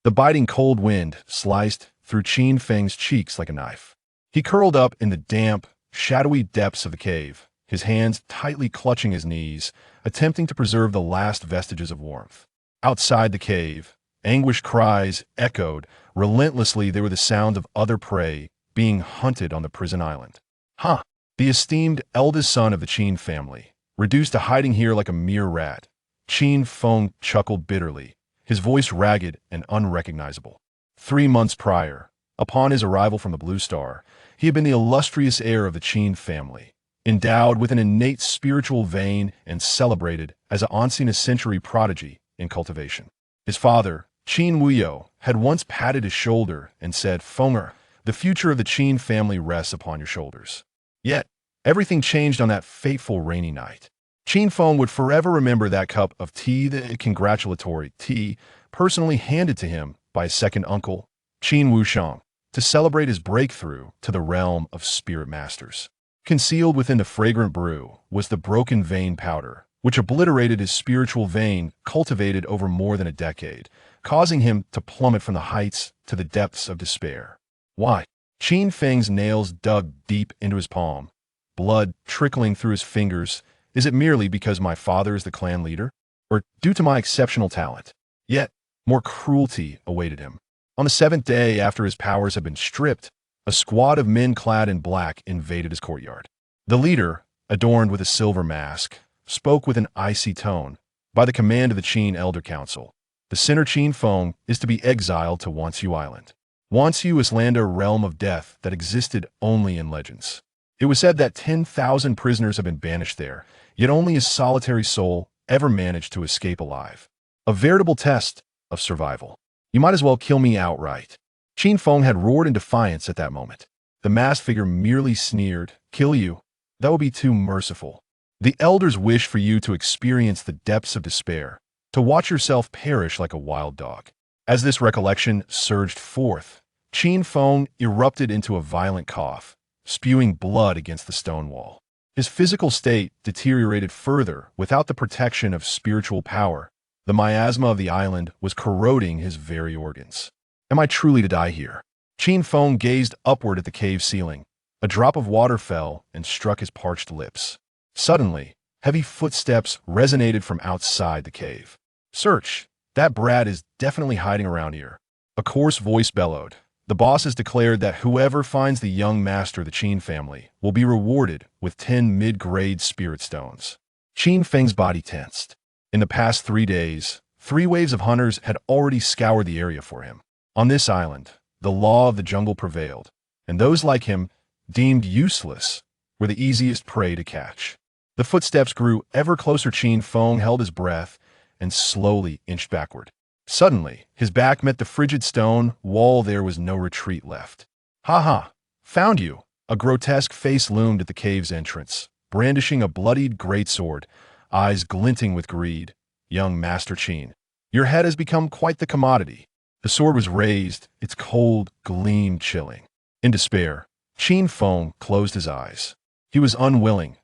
The biting cold wind sliced through Qin Feng's cheeks like a knife. He curled up in the damp, shadowy depths of the cave, his hands tightly clutching his knees, attempting to preserve the last vestiges of warmth. Outside the cave, anguished cries echoed. Relentlessly, they were the sound of other prey being hunted on the prison island. Huh! The esteemed eldest son of the Qin family, reduced to hiding here like a mere rat. Qin Feng chuckled bitterly, his voice ragged and unrecognizable. 3 months prior, upon his arrival from the Blue Star, he had been the illustrious heir of the Qin family, endowed with an innate spiritual vein and celebrated as an once-in-a-century prodigy in cultivation. His father, Qin Wuyo, had once patted his shoulder and said, "Fenger, the future of the Qin family rests upon your shoulders." Yet, everything changed on that fateful rainy night. Qin Feng would forever remember that cup of tea, the congratulatory tea, personally handed to him by his second uncle, Qin Wushang, to celebrate his breakthrough to the realm of spirit masters. Concealed within the fragrant brew was the broken vein powder, which obliterated his spiritual vein cultivated over more than a decade, causing him to plummet from the heights to the depths of despair. Why? Qin Feng's nails dug deep into his palm, blood trickling through his fingers. Is it merely because my father is the clan leader? Or due to my exceptional talent? Yet, more cruelty awaited him. On the 7th day after his powers had been stripped, a squad of men clad in black invaded his courtyard. The leader, adorned with a silver mask, spoke with an icy tone. By the command of the Qin Elder Council, the Sinner Qin Feng is to be exiled to Wansu Island. Wansu is a realm of death that existed only in legends. It was said that 10,000 prisoners have been banished there, yet only his solitary soul ever managed to escape alive. A veritable test of survival. You might as well kill me outright. Qin Feng had roared in defiance at that moment. The masked figure merely sneered, "Kill you? That would be too merciful. The elders wish for you to experience the depths of despair, to watch yourself perish like a wild dog." As this recollection surged forth, Qin Feng erupted into a violent cough, spewing blood against the stone wall. His physical state deteriorated further without the protection of spiritual power. The miasma of the island was corroding his very organs. Am I truly to die here? Qin Feng gazed upward at the cave ceiling. A drop of water fell and struck his parched lips. Suddenly, heavy footsteps resonated from outside the cave. "Search! That brat is definitely hiding around here." A coarse voice bellowed. "The boss has declared that whoever finds the young master of the Qin family will be rewarded with 10 mid-grade spirit stones." Qin Feng's body tensed. In the past 3 days, 3 waves of hunters had already scoured the area for him. On this island, the law of the jungle prevailed, and those like him, deemed useless, were the easiest prey to catch. The footsteps grew ever closer. Qin Feng held his breath and slowly inched backward. Suddenly, his back met the frigid stone wall. There was no retreat left. "Ha ha! Found you!" A grotesque face loomed at the cave's entrance, brandishing a bloodied greatsword, eyes glinting with greed. "Young Master Qin, your head has become quite the commodity." The sword was raised, its cold gleam chilling. In despair, Qin Feng closed his eyes. He was unwilling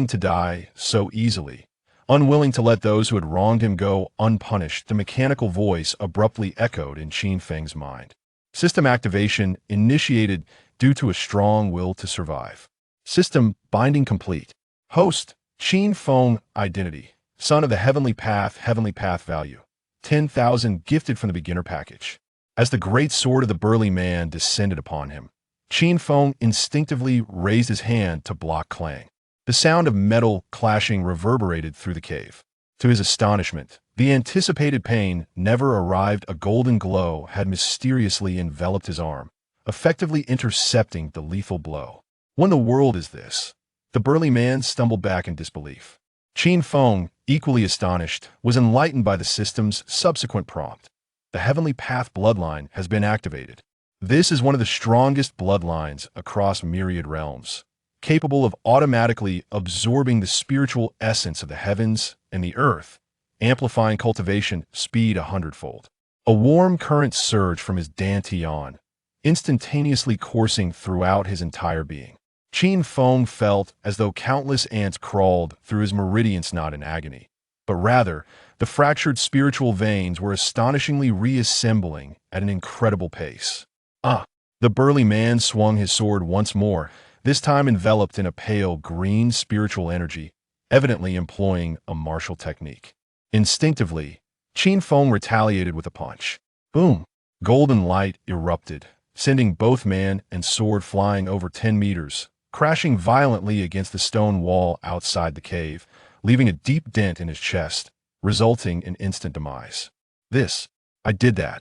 to die so easily. Unwilling to let those who had wronged him go unpunished. The mechanical voice abruptly echoed in Qin Feng's mind. System activation initiated due to a strong will to survive. System binding complete. Host, Qin Feng. Identity, son of the Heavenly Path value. 10,000 gifted from the beginner package. As the great sword of the burly man descended upon him, Qin Feng instinctively raised his hand to block clang. The sound of metal clashing reverberated through the cave. To his astonishment, the anticipated pain never arrived. A golden glow had mysteriously enveloped his arm, effectively intercepting the lethal blow. What in the world is this? The burly man stumbled back in disbelief. Qin Feng, equally astonished, was enlightened by the system's subsequent prompt. The Heavenly Path bloodline has been activated. This is one of the strongest bloodlines across myriad realms, capable of automatically absorbing the spiritual essence of the heavens and the earth, amplifying cultivation speed 100-fold. A warm current surged from his dantian, instantaneously coursing throughout his entire being. Qin Feng felt as though countless ants crawled through his meridians, not in agony, but rather The fractured spiritual veins were astonishingly reassembling at an incredible pace. Ah! The burly man swung his sword once more, this time enveloped in a pale green spiritual energy, evidently employing a martial technique. Instinctively, Qin Feng retaliated with a punch. Boom! Golden light erupted, sending both man and sword flying over 10 meters, crashing violently against the stone wall outside the cave, leaving a deep dent in his chest, resulting in instant demise. I did that.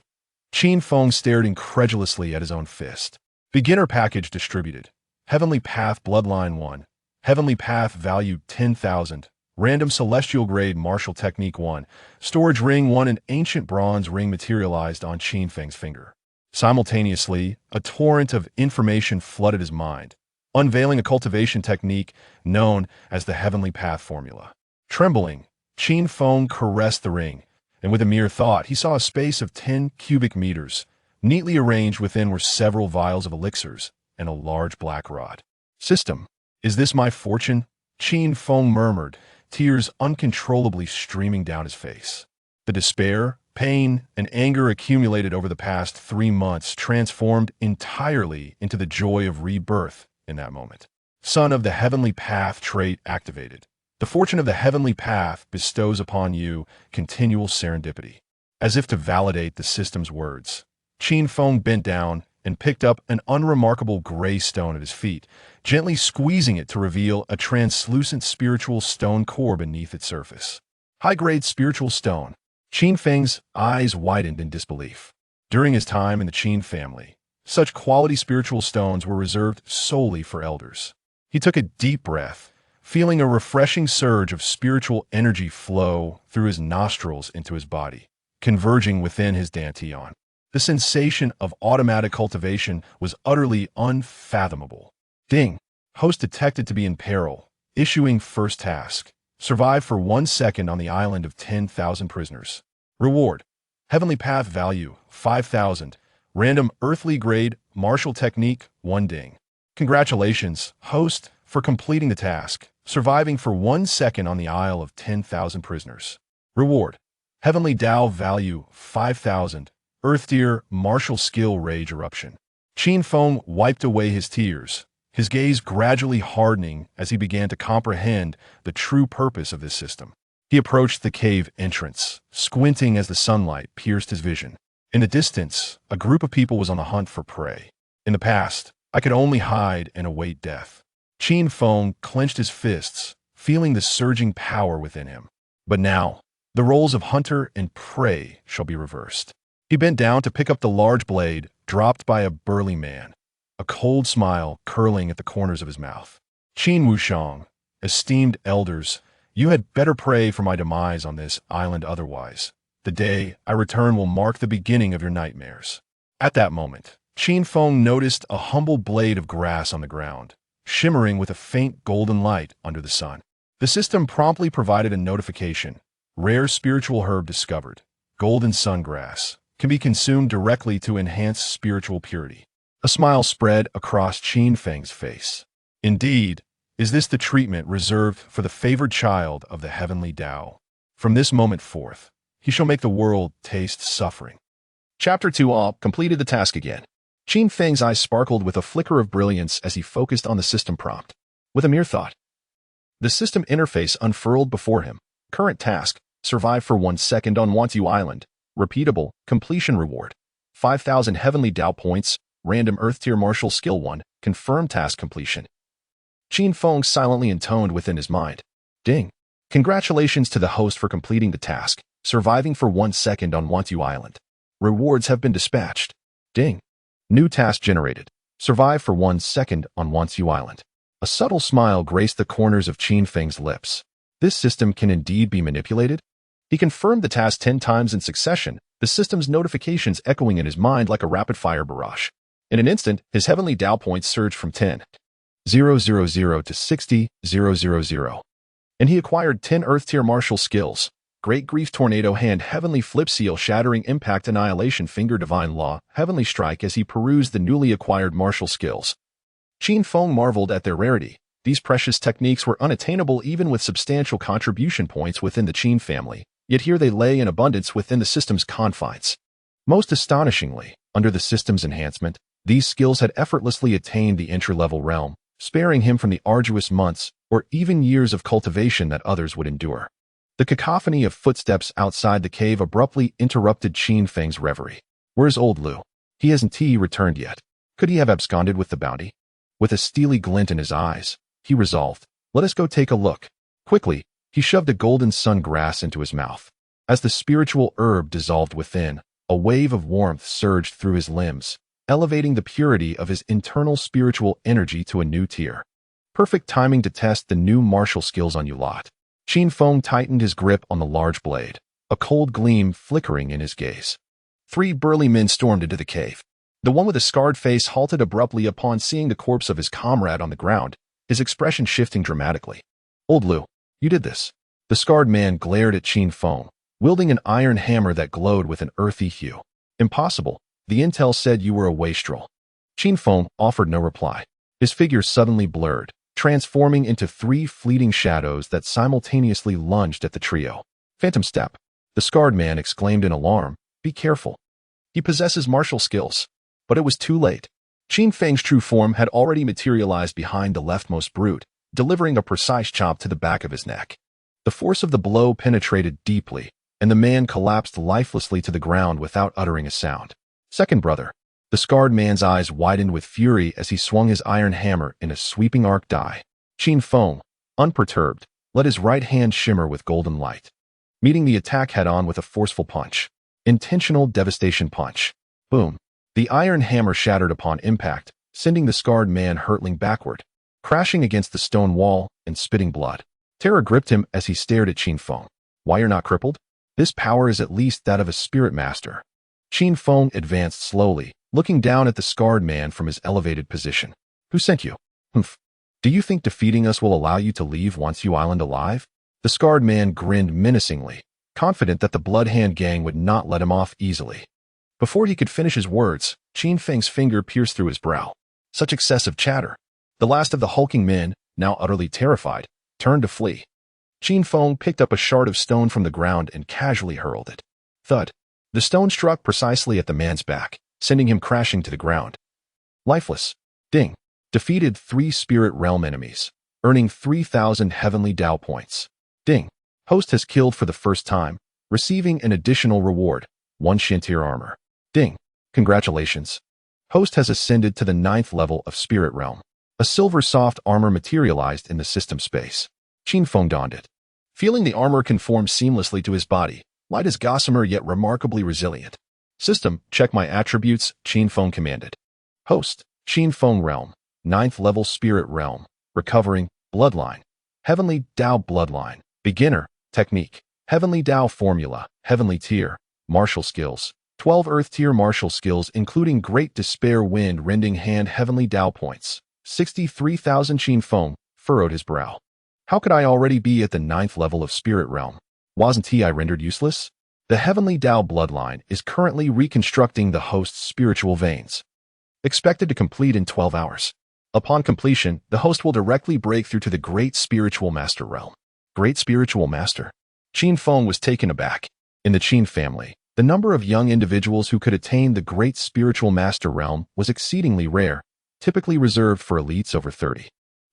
Qin Feng stared incredulously at his own fist. Beginner package distributed. Heavenly Path Bloodline 1. Heavenly Path value 10,000. Random Celestial Grade Martial Technique 1. Storage Ring 1. An ancient bronze ring materialized on Qin Feng's finger. Simultaneously, a torrent of information flooded his mind, unveiling a cultivation technique known as the Heavenly Path Formula. Trembling, Qin Feng caressed the ring, and with a mere thought, he saw a space of 10 cubic meters. Neatly arranged within were several vials of elixirs and a large black rod. System, is this my fortune? Qin Feng murmured, tears uncontrollably streaming down his face. The despair, pain, and anger accumulated over the past 3 months transformed entirely into the joy of rebirth in that moment. Son of the Heavenly Path trait activated. The fortune of the Heavenly Path bestows upon you continual serendipity. As if to validate the system's words, Qin Feng bent down and picked up an unremarkable gray stone at his feet, gently squeezing it to reveal a translucent spiritual stone core beneath its surface. High-grade spiritual stone. Qin Feng's eyes widened in disbelief. During his time in the Qin family, such quality spiritual stones were reserved solely for elders. He took a deep breath, feeling a refreshing surge of spiritual energy flow through his nostrils into his body, converging within his dantian. The sensation of automatic cultivation was utterly unfathomable. Ding! Host detected to be in peril. Issuing first task. Survive for 1 second on the island of 10,000 prisoners. Reward. Heavenly Path value, 5,000. Random earthly grade martial technique, 1 ding. Congratulations, host, for completing the task. Surviving for 1 second on the Isle of 10,000 prisoners. Reward. Heavenly Tao value, 5,000. Earth Deer martial skill rage eruption. Qin Feng wiped away his tears, his gaze gradually hardening as he began to comprehend the true purpose of this system. He approached the cave entrance, squinting as the sunlight pierced his vision. In the distance, a group of people was on the hunt for prey. In the past, I could only hide and await death. Qin Feng clenched his fists, feeling the surging power within him. But now, the roles of hunter and prey shall be reversed. He bent down to pick up the large blade dropped by a burly man, a cold smile curling at the corners of his mouth. Qin Wushang, esteemed elders, you had better pray for my demise on this island otherwise. The day I return will mark the beginning of your nightmares. At that moment, Qin Feng noticed a humble blade of grass on the ground, shimmering with a faint golden light under the sun. The system promptly provided a notification. Rare spiritual herb discovered. Golden sungrass. Can be consumed directly to enhance spiritual purity. A smile spread across Qin Feng's face. Indeed, is this the treatment reserved for the favored child of the heavenly Tao? From this moment forth, he shall make the world taste suffering. Chapter 2 All completed the task again. Qin Feng's eyes sparkled with a flicker of brilliance as he focused on the system prompt. With a mere thought, the system interface unfurled before him. Current task, survive for 1 second on Wantu Island. Repeatable, completion reward. 5,000 Heavenly Tao points, random Earth Tier Martial Skill 1, confirmed task completion. Qin Feng silently intoned within his mind. Ding. Congratulations to the host for completing the task, surviving for 1 second on Wantu Island. Rewards have been dispatched. Ding. New task generated. Survive for 1 second on Wantu Island. A subtle smile graced the corners of Qin Feng's lips. This system can indeed be manipulated? He confirmed the task 10 times in succession, the system's notifications echoing in his mind like a rapid-fire barrage. In an instant, his heavenly Tao points surged from 10,000 to 60,000, and he acquired 10 Earth-tier martial skills. Great Grief Tornado Hand Heavenly Flip Seal Shattering Impact Annihilation Finger Divine Law Heavenly Strike as he perused the newly acquired martial skills. Qin Feng marveled at their rarity. These precious techniques were unattainable even with substantial contribution points within the Qin family. yet here they lay in abundance within the system's confines. Most astonishingly, under the system's enhancement, these skills had effortlessly attained the entry-level realm, sparing him from the arduous months or even years of cultivation that others would endure. The cacophony of footsteps outside the cave abruptly interrupted Qin Feng's reverie. Where's old Lu? He hasn't returned yet. Could he have absconded with the bounty? With a steely glint in his eyes, he resolved, let us go take a look. Quickly, he shoved a golden sun grass into his mouth. As the spiritual herb dissolved within, a wave of warmth surged through his limbs, elevating the purity of his internal spiritual energy to a new tier. Perfect timing to test the new martial skills on you lot. Qin Feng tightened his grip on the large blade, a cold gleam flickering in his gaze. 3 burly men stormed into the cave. The one with a scarred face halted abruptly upon seeing the corpse of his comrade on the ground, his expression shifting dramatically. Old Lu, you did this. The scarred man glared at Qin Feng, wielding an iron hammer that glowed with an earthy hue. Impossible. The intel said you were a wastrel. Qin Feng offered no reply. His figure suddenly blurred, transforming into 3 fleeting shadows that simultaneously lunged at the trio. Phantom Step. The scarred man exclaimed in alarm, be careful. He possesses martial skills. But it was too late. Qin Feng's true form had already materialized behind the leftmost brute, delivering a precise chop to the back of his neck. The force of the blow penetrated deeply, and the man collapsed lifelessly to the ground without uttering a sound. Second brother. The scarred man's eyes widened with fury as he swung his iron hammer in a sweeping arc die. Qin Feng, unperturbed, let his right hand shimmer with golden light, meeting the attack head-on with a forceful punch. Intentional devastation punch. Boom. The iron hammer shattered upon impact, sending the scarred man hurtling backward, crashing against the stone wall and spitting blood. Terror gripped him as he stared at Qin Feng. Why you're not crippled? This power is at least that of a spirit master. Qin Feng advanced slowly, looking down at the scarred man from his elevated position. Who sent you? Humph. Do you think defeating us will allow you to leave once you island alive? The scarred man grinned menacingly, confident that the Blood Hand gang would not let him off easily. Before he could finish his words, Qin Feng's finger pierced through his brow. Such excessive chatter. The last of the hulking men, now utterly terrified, turned to flee. Qin Feng picked up a shard of stone from the ground and casually hurled it. Thud. The stone struck precisely at the man's back, sending him crashing to the ground. Lifeless. Ding. Defeated 3 spirit realm enemies, earning 3,000 heavenly Dao points. Ding. Host has killed for the first time, receiving an additional reward, 1 Shantir armor. Ding. Congratulations. Host has ascended to the 9th level of Spirit Realm. A silver soft armor materialized in the system space. Qin Feng donned it. Feeling the armor conform seamlessly to his body, light as gossamer yet remarkably resilient. System, check my attributes, Qin Feng commanded. Host, Qin Feng Realm, 9th level Spirit Realm, recovering, Bloodline, Heavenly Dao Bloodline, Beginner, Technique, Heavenly Dao Formula, Heavenly Tier, Martial Skills, 12 Earth Tier Martial Skills including Great Despair Wind Rending Hand Heavenly Dao Points, 63,000. Qin Feng furrowed his brow. How could I already be at the 9th level of Spirit Realm? Wasn't I rendered useless? The Heavenly Dao Bloodline is currently reconstructing the host's spiritual veins. Expected to complete in 12 hours. Upon completion, the host will directly break through to the Great Spiritual Master Realm. Great Spiritual Master? Qin Feng was taken aback. In the Qin family, the number of young individuals who could attain the Great Spiritual Master Realm was exceedingly rare, typically reserved for elites over 30.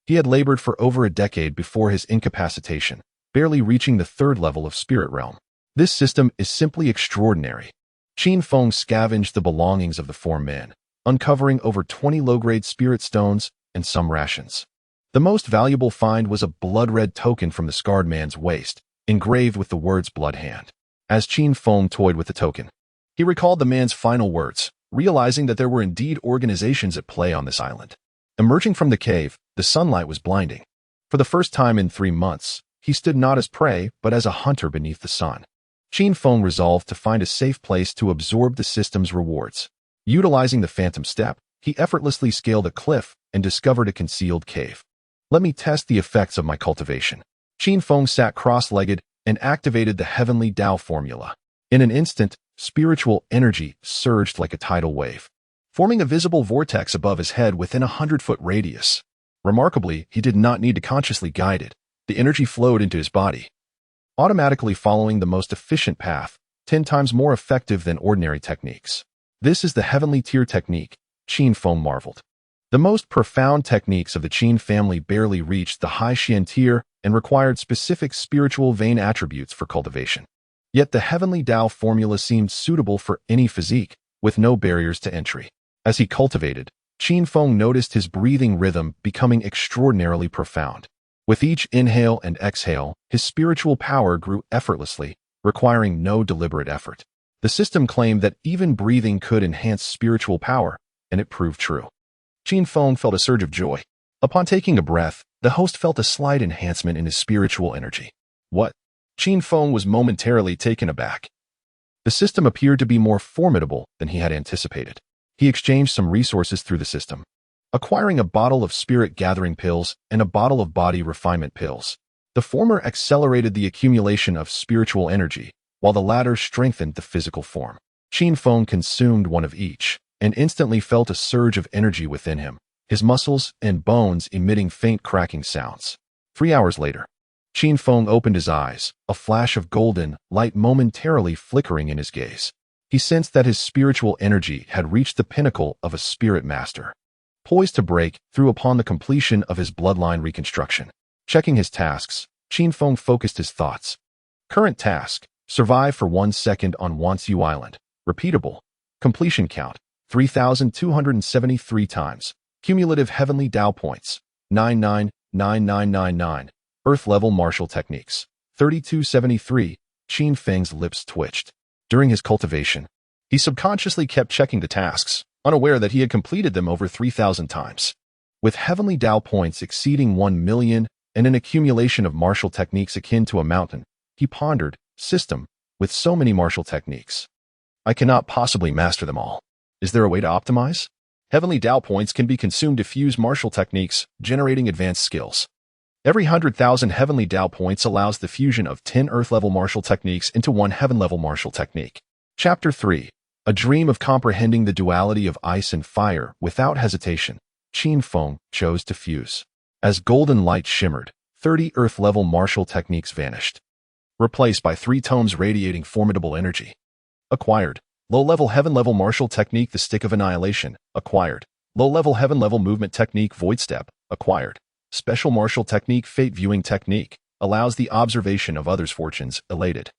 He had labored for over a decade before his incapacitation, barely reaching the 3rd level of Spirit Realm. This system is simply extraordinary. Qin Feng scavenged the belongings of the 4 men, uncovering over 20 low-grade spirit stones and some rations. The most valuable find was a blood-red token from the scarred man's waist, engraved with the words Blood Hand. As Qin Feng toyed with the token, he recalled the man's final words, realizing that there were indeed organizations at play on this island. Emerging from the cave, the sunlight was blinding. For the first time in 3 months, he stood not as prey, but as a hunter beneath the sun. Qin Feng resolved to find a safe place to absorb the system's rewards. Utilizing the Phantom Step, he effortlessly scaled a cliff and discovered a concealed cave. Let me test the effects of my cultivation. Qin Feng sat cross-legged and activated the Heavenly Dao Formula. In an instant, spiritual energy surged like a tidal wave, forming a visible vortex above his head within a 100-foot radius. Remarkably, he did not need to consciously guide it. The energy flowed into his body. automatically following the most efficient path, 10 times more effective than ordinary techniques. This is the heavenly tier technique, Qin Feng marveled. The most profound techniques of the Qin family barely reached the high Xian tier and required specific spiritual vein attributes for cultivation. Yet the heavenly Tao formula seemed suitable for any physique, with no barriers to entry. As he cultivated, Qin Feng noticed his breathing rhythm becoming extraordinarily profound. With each inhale and exhale, his spiritual power grew effortlessly, requiring no deliberate effort. The system claimed that even breathing could enhance spiritual power, and it proved true. Qin Feng felt a surge of joy. Upon taking a breath, the host felt a slight enhancement in his spiritual energy. What? Qin Feng was momentarily taken aback. The system appeared to be more formidable than he had anticipated. He exchanged some resources through the system, acquiring a bottle of spirit gathering pills and a bottle of body refinement pills. The former accelerated the accumulation of spiritual energy, while the latter strengthened the physical form. Qin Feng consumed one of each, and instantly felt a surge of energy within him, his muscles and bones emitting faint cracking sounds. 3 hours later, Qin Feng opened his eyes, a flash of golden light momentarily flickering in his gaze. He sensed that his spiritual energy had reached the pinnacle of a spirit master, poised to break through upon the completion of his bloodline reconstruction. Checking his tasks, Qin Feng focused his thoughts. Current task: survive for 1 second on Wansu Island. Repeatable. Completion count: 3,273 times. Cumulative heavenly Tao points: 999999. Earth level martial techniques: 3273. Qin Feng's lips twitched. During his cultivation, he subconsciously kept checking the tasks, unaware that he had completed them over 3,000 times. With heavenly Tao points exceeding 1 million and an accumulation of martial techniques akin to a mountain, he pondered, system, with so many martial techniques, I cannot possibly master them all. Is there a way to optimize? Heavenly Tao points can be consumed to fuse martial techniques, generating advanced skills. Every 100,000 heavenly Tao points allows the fusion of 10 earth-level martial techniques into 1 heaven-level martial technique. Chapter 3. A dream of comprehending the duality of ice and fire. Without hesitation, Qin Feng chose to fuse. As golden light shimmered, 30 earth-level martial techniques vanished, replaced by 3 tomes radiating formidable energy. Acquired. Low-level heaven-level martial technique, the Stick of Annihilation. Acquired. Low-level heaven-level movement technique, Void Step. Acquired. Special martial technique, Fate Viewing Technique. Allows the observation of others' fortunes. Elated,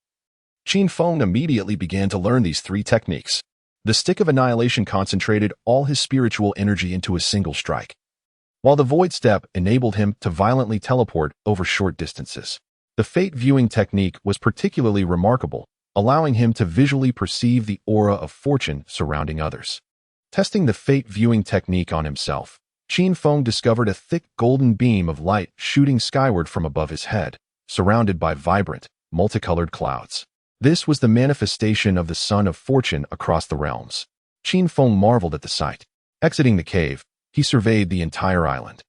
Qin Feng immediately began to learn these 3 techniques. The Stick of Annihilation concentrated all his spiritual energy into a single strike, while the Void Step enabled him to violently teleport over short distances. The Fate Viewing Technique was particularly remarkable, allowing him to visually perceive the aura of fortune surrounding others. Testing the Fate Viewing Technique on himself, Qin Feng discovered a thick golden beam of light shooting skyward from above his head, surrounded by vibrant, multicolored clouds. This was the manifestation of the Sun of Fortune across the realms. Qin Feng marveled at the sight. Exiting the cave, he surveyed the entire island.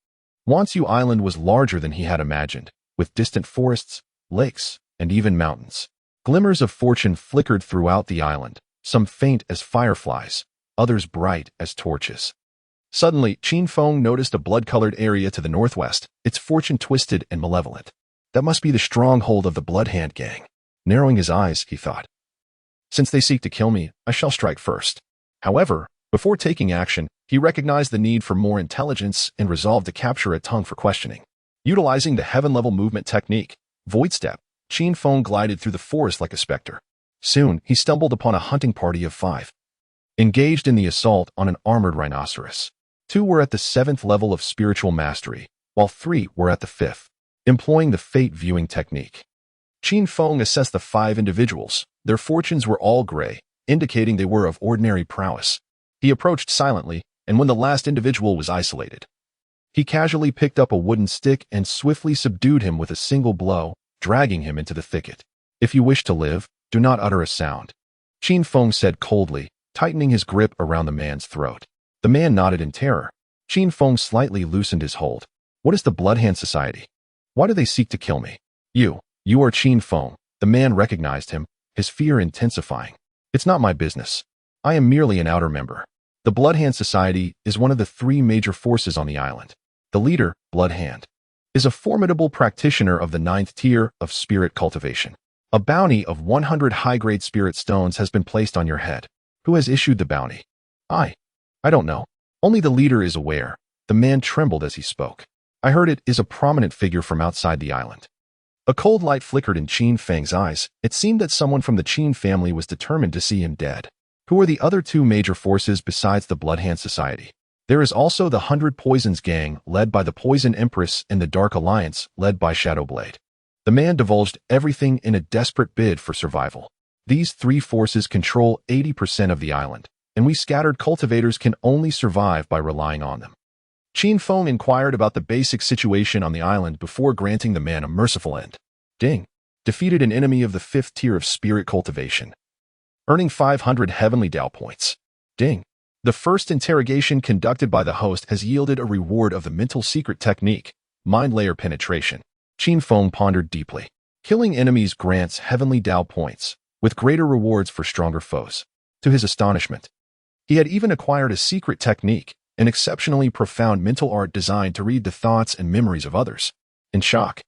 Wansu Island was larger than he had imagined, with distant forests, lakes, and even mountains. Glimmers of fortune flickered throughout the island, some faint as fireflies, others bright as torches. Suddenly, Qin Feng noticed a blood-colored area to the northwest, its fortune twisted and malevolent. That must be the stronghold of the Bloodhand Gang. Narrowing his eyes, he thought, since they seek to kill me, I shall strike first. However, before taking action, he recognized the need for more intelligence and resolved to capture a tongue for questioning. Utilizing the heaven-level movement technique, Void Step, Qin Feng glided through the forest like a specter. Soon, he stumbled upon a hunting party of 5, engaged in the assault on an armored rhinoceros. 2 were at the 7th level of spiritual mastery, while 3 were at the 5th, employing the Fate Viewing Technique. Qin Feng assessed the 5 individuals. Their fortunes were all gray, indicating they were of ordinary prowess. He approached silently, and when the last individual was isolated, he casually picked up a wooden stick and swiftly subdued him with a single blow, dragging him into the thicket. If you wish to live, do not utter a sound, Qin Feng said coldly, tightening his grip around the man's throat. The man nodded in terror. Qin Feng slightly loosened his hold. What is the Bloodhand Society? Why do they seek to kill me? You are Qin Feng. The man recognized him, his fear intensifying. It's not my business. I am merely an outer member. The Bloodhand Society is one of the 3 major forces on the island. The leader, Bloodhand, is a formidable practitioner of the 9th tier of spirit cultivation. A bounty of 100 high-grade spirit stones has been placed on your head. Who has issued the bounty? I don't know. Only the leader is aware. The man trembled as he spoke. I heard it is a prominent figure from outside the island. A cold light flickered in Qin Feng's eyes. It seemed that someone from the Qin family was determined to see him dead. Who are the other two major forces besides the Bloodhand Society? There is also the 100 Poisons Gang, led by the Poison Empress, and the Dark Alliance, led by Shadowblade. The man divulged everything in a desperate bid for survival. These three forces control 80% of the island, and we scattered cultivators can only survive by relying on them. Qin Feng inquired about the basic situation on the island before granting the man a merciful end. Ding. Defeated an enemy of the 5th tier of spirit cultivation. Earning 500 heavenly Dao points. Ding. The first interrogation conducted by the host has yielded a reward of the mental secret technique, mind layer penetration. Qin Feng pondered deeply. Killing enemies grants heavenly Dao points, with greater rewards for stronger foes. To his astonishment, he had even acquired a secret technique, an exceptionally profound mental art designed to read the thoughts and memories of others. In shock,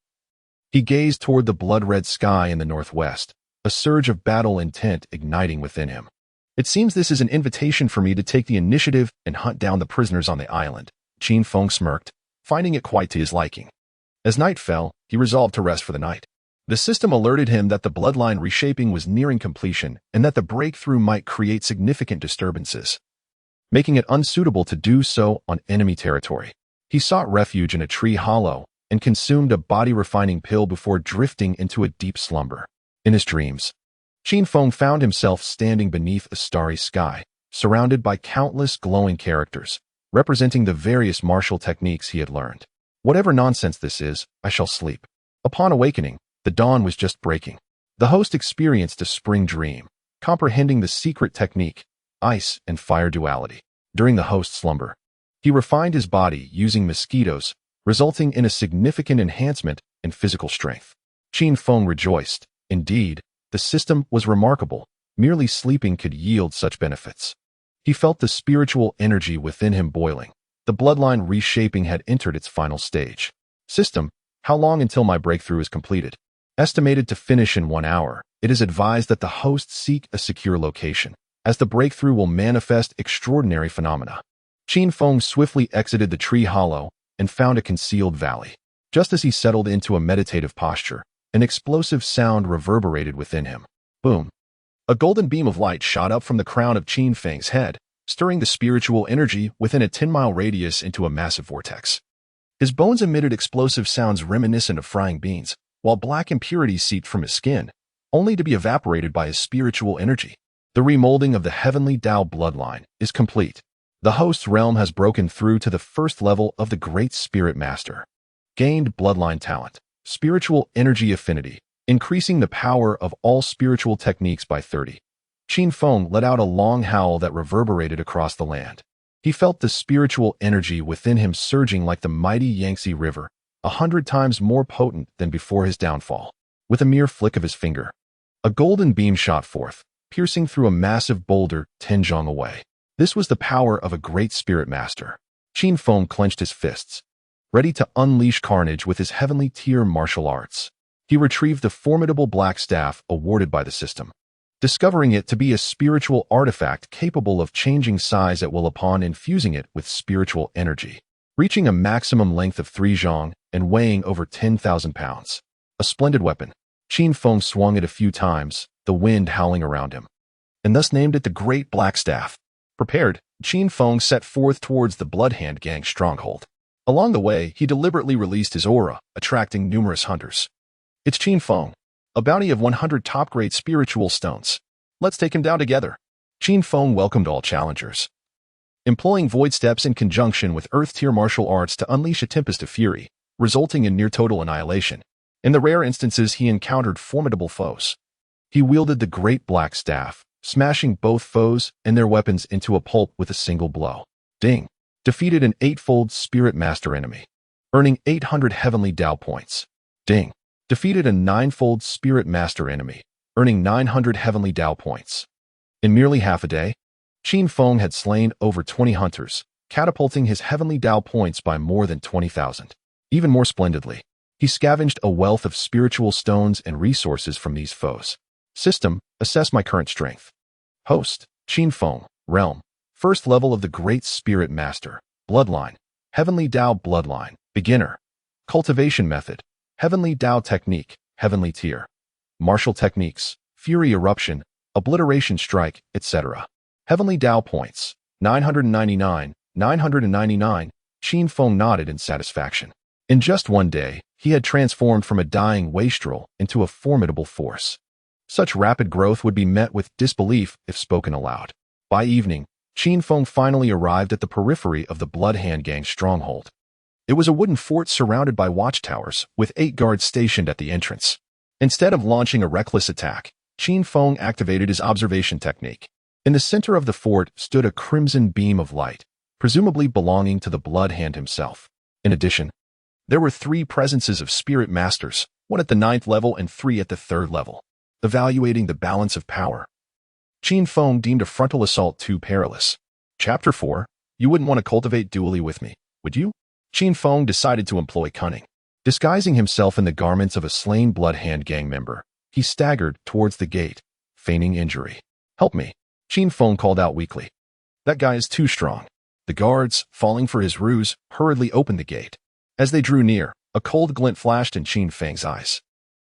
he gazed toward the blood-red sky in the northwest, a surge of battle intent igniting within him. It seems this is an invitation for me to take the initiative and hunt down the prisoners on the island. Qin Feng smirked, finding it quite to his liking. As night fell, he resolved to rest for the night. The system alerted him that the bloodline reshaping was nearing completion and that the breakthrough might create significant disturbances, making it unsuitable to do so on enemy territory. He sought refuge in a tree hollow and consumed a body-refining pill before drifting into a deep slumber. In his dreams, Qin Feng found himself standing beneath a starry sky, surrounded by countless glowing characters, representing the various martial techniques he had learned. Whatever nonsense this is, I shall sleep. Upon awakening, the dawn was just breaking. The host experienced a spring dream, comprehending the secret technique, ice and fire duality. During the host's slumber, he refined his body using mosquitoes, resulting in a significant enhancement in physical strength. Qin Feng rejoiced. Indeed, the system was remarkable. Merely sleeping could yield such benefits. He felt the spiritual energy within him boiling. The bloodline reshaping had entered its final stage. System, how long until my breakthrough is completed? Estimated to finish in 1 hour, it is advised that the host seek a secure location, as the breakthrough will manifest extraordinary phenomena. Qin Feng swiftly exited the tree hollow and found a concealed valley. Just as he settled into a meditative posture, an explosive sound reverberated within him. Boom. A golden beam of light shot up from the crown of Qin Feng's head, stirring the spiritual energy within a 10-mile radius into a massive vortex. His bones emitted explosive sounds reminiscent of frying beans, while black impurities seeped from his skin, only to be evaporated by his spiritual energy. The remolding of the heavenly Dao bloodline is complete. The host's realm has broken through to the first level of the Great Spirit Master. Gained bloodline talent, spiritual energy affinity, increasing the power of all spiritual techniques by 30. Qin Feng let out a long howl that reverberated across the land. He felt the spiritual energy within him surging like the mighty Yangtze River, 100 times more potent than before his downfall. With a mere flick of his finger, a golden beam shot forth, piercing through a massive boulder 10 zhong away. This was the power of a great spirit master. Qin Feng clenched his fists, ready to unleash carnage with his heavenly tier martial arts. He retrieved the formidable black staff awarded by the system, discovering it to be a spiritual artifact capable of changing size at will upon infusing it with spiritual energy, reaching a maximum length of 3 zhong and weighing over 10,000 pounds. A splendid weapon. Qin Feng swung it a few times, the wind howling around him, and thus named it the Great Black Staff. Prepared, Qin Feng set forth towards the Bloodhand Gang stronghold. Along the way, he deliberately released his aura, attracting numerous hunters. It's Qin Feng, a bounty of 100 top-grade spiritual stones. Let's take him down together. Qin Feng welcomed all challengers, employing void steps in conjunction with earth-tier martial arts to unleash a tempest of fury, resulting in near-total annihilation. In the rare instances he encountered formidable foes, he wielded the Great Black Staff, smashing both foes and their weapons into a pulp with a single blow. Ding. Defeated an 8-fold Spirit Master enemy, earning 800 Heavenly Dao points. Ding. Defeated a 9-fold Spirit Master enemy, earning 900 Heavenly Dao points. In merely half a day, Qin Feng had slain over 20 hunters, catapulting his Heavenly Dao points by more than 20,000. Even more splendidly, He scavenged a wealth of spiritual stones and resources from these foes. System: assess my current strength. Host: Qin Feng. Realm: first level of the Great Spirit Master. Bloodline: Heavenly Dao Bloodline. Beginner. Cultivation method: Heavenly Dao Technique. Heavenly Tier. Martial techniques: Fury Eruption, Obliteration Strike, etc. Heavenly Dao points: 999, 999. Qin Feng nodded in satisfaction. In just one day, he had transformed from a dying wastrel into a formidable force. Such rapid growth would be met with disbelief if spoken aloud. By evening, Qin Feng finally arrived at the periphery of the Bloodhand Gang's stronghold. It was a wooden fort surrounded by watchtowers, with 8 guards stationed at the entrance. Instead of launching a reckless attack, Qin Feng activated his observation technique. In the center of the fort stood a crimson beam of light, presumably belonging to the Bloodhand himself. In addition, there were 3 presences of spirit masters, 1 at the 9th level and 3 at the 3rd level. Evaluating the balance of power, Qin Feng deemed a frontal assault too perilous. Chapter 4. You wouldn't want to cultivate dually with me, would you? Qin Feng decided to employ cunning. Disguising himself in the garments of a slain Bloodhand Gang member, he staggered towards the gate, feigning injury. Help me, Qin Feng called out weakly. That guy is too strong. The guards, falling for his ruse, hurriedly opened the gate. As they drew near, a cold glint flashed in Qin Feng's eyes.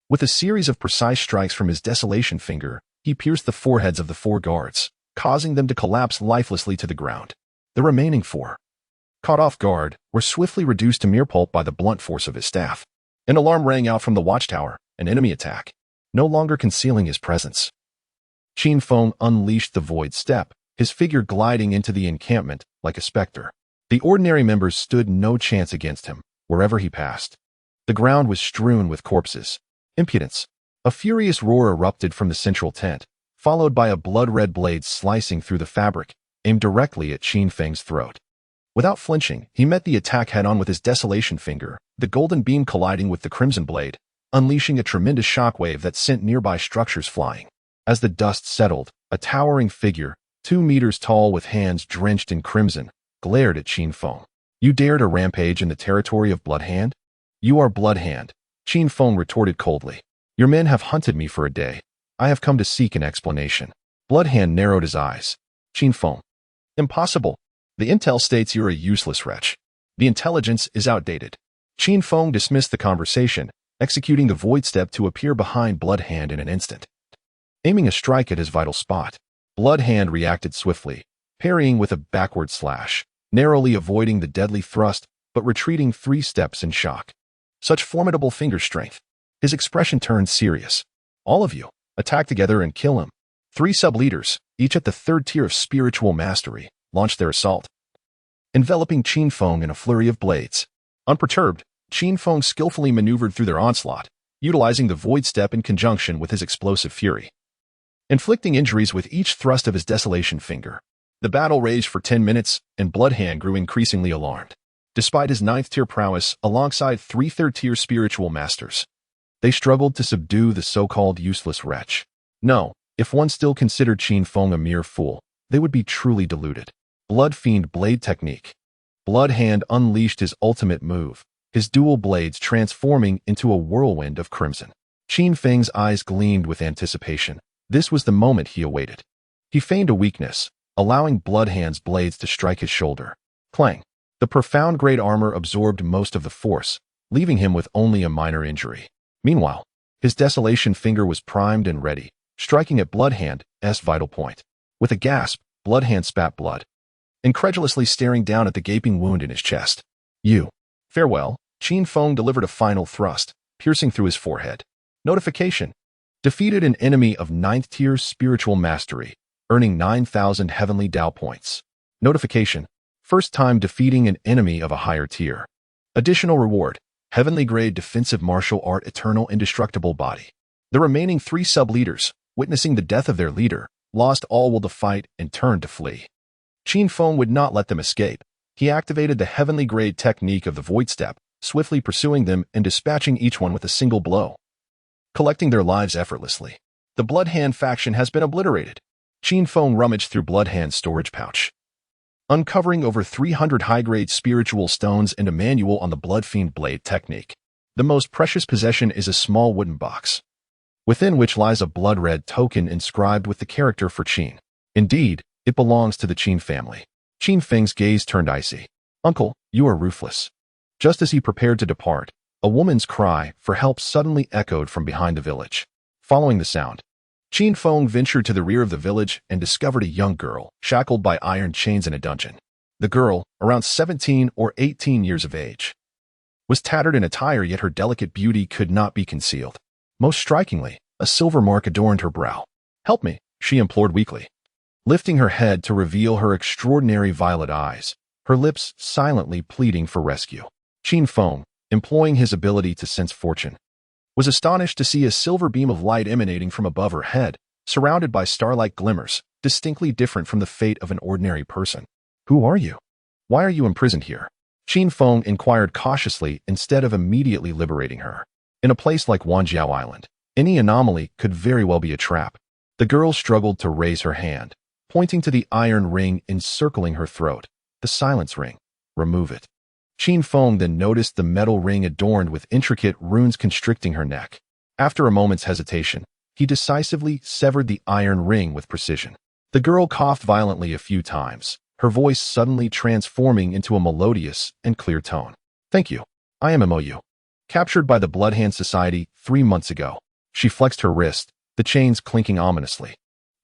With a series of precise strikes from his desolation finger, he pierced the foreheads of the 4 guards, causing them to collapse lifelessly to the ground. The remaining 4, caught off guard, were swiftly reduced to mere pulp by the blunt force of his staff. An alarm rang out from the watchtower, an enemy attack, no longer concealing his presence. Qin Feng unleashed the void step, his figure gliding into the encampment like a specter. The ordinary members stood no chance against him, wherever he passed. The ground was strewn with corpses. Impudence. A furious roar erupted from the central tent, followed by a blood-red blade slicing through the fabric, aimed directly at Qin Feng's throat. Without flinching, he met the attack head-on with his desolation finger, the golden beam colliding with the crimson blade, unleashing a tremendous shockwave that sent nearby structures flying. As the dust settled, a towering figure, 2 meters tall with hands drenched in crimson, glared at Qin Feng. You dare to rampage in the territory of Bloodhand? You are Bloodhand, Qin Feng retorted coldly. Your men have hunted me for a day. I have come to seek an explanation. Bloodhand narrowed his eyes. Qin Feng. Impossible. The intel states you're a useless wretch. The intelligence is outdated. Qin Feng dismissed the conversation, executing the void step to appear behind Bloodhand in an instant. Aiming a strike at his vital spot, Bloodhand reacted swiftly, parrying with a backward slash, narrowly avoiding the deadly thrust, but retreating 3 steps in shock. Such formidable finger strength. His expression turned serious. All of you, attack together and kill him. 3 sub-leaders, each at the 3rd tier of spiritual mastery, launched their assault, enveloping Qin Feng in a flurry of blades. Unperturbed, Qin Feng skillfully maneuvered through their onslaught, utilizing the void step in conjunction with his explosive fury, inflicting injuries with each thrust of his desolation finger. The battle raged for 10 minutes, and Bloodhand grew increasingly alarmed. Despite his 9th tier prowess alongside 3 3rd-tier spiritual masters, they struggled to subdue the so-called useless wretch. No, if one still considered Qin Feng a mere fool, they would be truly deluded. Blood Fiend Blade Technique. Bloodhand unleashed his ultimate move, his dual blades transforming into a whirlwind of crimson. Qin Feng's eyes gleamed with anticipation. This was the moment he awaited. He feigned a weakness, allowing Bloodhand's blades to strike his shoulder. Clang. The profound great armor absorbed most of the force, leaving him with only a minor injury. Meanwhile, his desolation finger was primed and ready, striking at Bloodhand's vital point. With a gasp, Bloodhand spat blood, incredulously staring down at the gaping wound in his chest. You. Farewell. Qin Feng delivered a final thrust, piercing through his forehead. Notification. Defeated an enemy of 9th tier spiritual mastery, earning 9,000 heavenly Dao points. Notification. First time defeating an enemy of a higher tier. Additional reward. Heavenly grade defensive martial art eternal indestructible body. The remaining 3 sub-leaders, witnessing the death of their leader, lost all will to fight and turned to flee. Qin Feng would not let them escape. He activated the heavenly grade technique of the void step, swiftly pursuing them and dispatching each one with a single blow, collecting their lives effortlessly. The Bloodhand faction has been obliterated. Qin Feng rummaged through Bloodhand's storage pouch, uncovering over 300 high-grade spiritual stones and a manual on the Blood Fiend Blade technique. The most precious possession is a small wooden box, within which lies a blood-red token inscribed with the character for Qin. Indeed, it belongs to the Qin family. Qin Feng's gaze turned icy. Uncle, you are ruthless. Just as he prepared to depart, a woman's cry for help suddenly echoed from behind the village. Following the sound, Qin Feng ventured to the rear of the village and discovered a young girl, shackled by iron chains in a dungeon. The girl, around 17 or 18 years of age, was tattered in attire, yet her delicate beauty could not be concealed. Most strikingly, a silver mark adorned her brow. "Help me," she implored weakly, lifting her head to reveal her extraordinary violet eyes, her lips silently pleading for rescue. Qin Feng, employing his ability to sense fortune, was astonished to see a silver beam of light emanating from above her head, surrounded by starlight glimmers, distinctly different from the fate of an ordinary person. "Who are you? Why are you imprisoned here?" Qin Feng inquired cautiously instead of immediately liberating her. In a place like Wanjiao Island, any anomaly could very well be a trap. The girl struggled to raise her hand, pointing to the iron ring encircling her throat. "The silence ring. Remove it." Qin Feng then noticed the metal ring adorned with intricate runes constricting her neck. After a moment's hesitation, he decisively severed the iron ring with precision. The girl coughed violently a few times, her voice suddenly transforming into a melodious and clear tone. "Thank you. I am MOU. Captured by the Bloodhand Society 3 months ago." She flexed her wrist, the chains clinking ominously.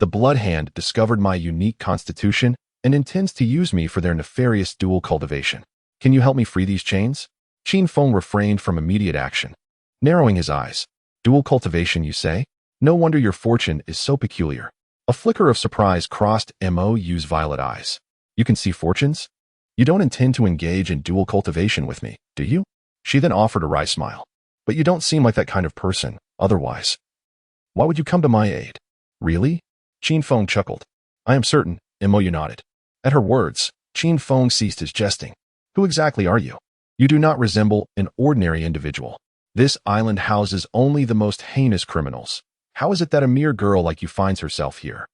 "The Bloodhand discovered my unique constitution and intends to use me for their nefarious dual cultivation. Can you help me free these chains?" Qin Feng refrained from immediate action, narrowing his eyes. "Dual cultivation, you say? No wonder your fortune is so peculiar." A flicker of surprise crossed MOU's violet eyes. "You can see fortunes? You don't intend to engage in dual cultivation with me, do you?" She then offered a wry smile. "But you don't seem like that kind of person, otherwise. Why would you come to my aid?" "Really?" Qin Feng chuckled. "I am certain," MOU nodded. At her words, Qin Feng ceased his jesting. "Who exactly are you? You do not resemble an ordinary individual. This island houses only the most heinous criminals. How is it that a mere girl like you finds herself here?"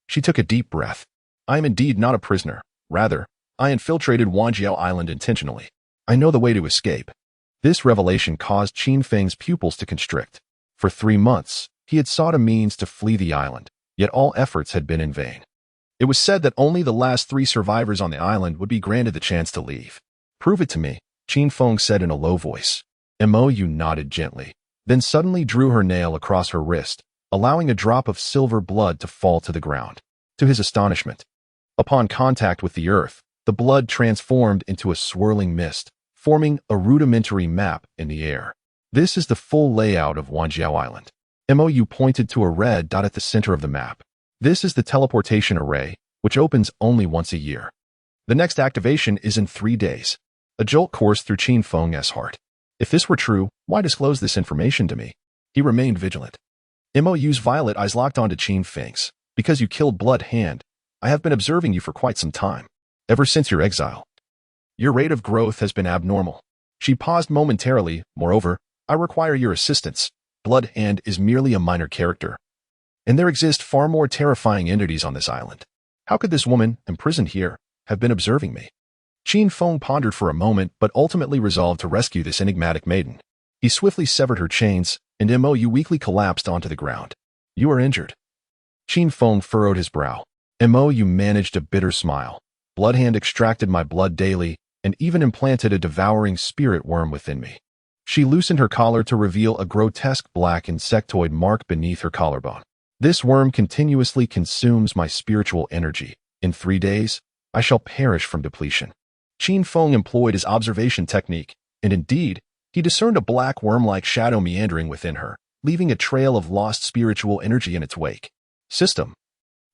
She took a deep breath. "I am indeed not a prisoner. Rather, I infiltrated Wanjiao Island intentionally. I know the way to escape." This revelation caused Qin Feng's pupils to constrict. For 3 months, he had sought a means to flee the island, yet all efforts had been in vain. It was said that only the last 3 survivors on the island would be granted the chance to leave. "Prove it to me," Qin Feng said in a low voice. MOU nodded gently, then suddenly drew her nail across her wrist, allowing a drop of silver blood to fall to the ground. To his astonishment, upon contact with the earth, the blood transformed into a swirling mist, forming a rudimentary map in the air. "This is the full layout of Wanjiao Island." MOU pointed to a red dot at the center of the map. "This is the teleportation array, which opens only once a year. The next activation is in 3 days." A jolt coursed through Qin Feng's heart. If this were true, why disclose this information to me? He remained vigilant. MOU's violet eyes locked onto Qin Feng's. "Because you killed Blood Hand, I have been observing you for quite some time. Ever since your exile. Your rate of growth has been abnormal." She paused momentarily. "Moreover, I require your assistance. Blood Hand is merely a minor character, and there exist far more terrifying entities on this island. How could this woman, imprisoned here, have been observing me?" Qin Feng pondered for a moment, but ultimately resolved to rescue this enigmatic maiden. He swiftly severed her chains, and MOU weakly collapsed onto the ground. "You are injured." Qin Feng furrowed his brow. MOU managed a bitter smile. "Bloodhand extracted my blood daily, and even implanted a devouring spirit worm within me." She loosened her collar to reveal a grotesque black insectoid mark beneath her collarbone. "This worm continuously consumes my spiritual energy. In 3 days, I shall perish from depletion." Qin Feng employed his observation technique, and indeed, he discerned a black worm-like shadow meandering within her, leaving a trail of lost spiritual energy in its wake. "System,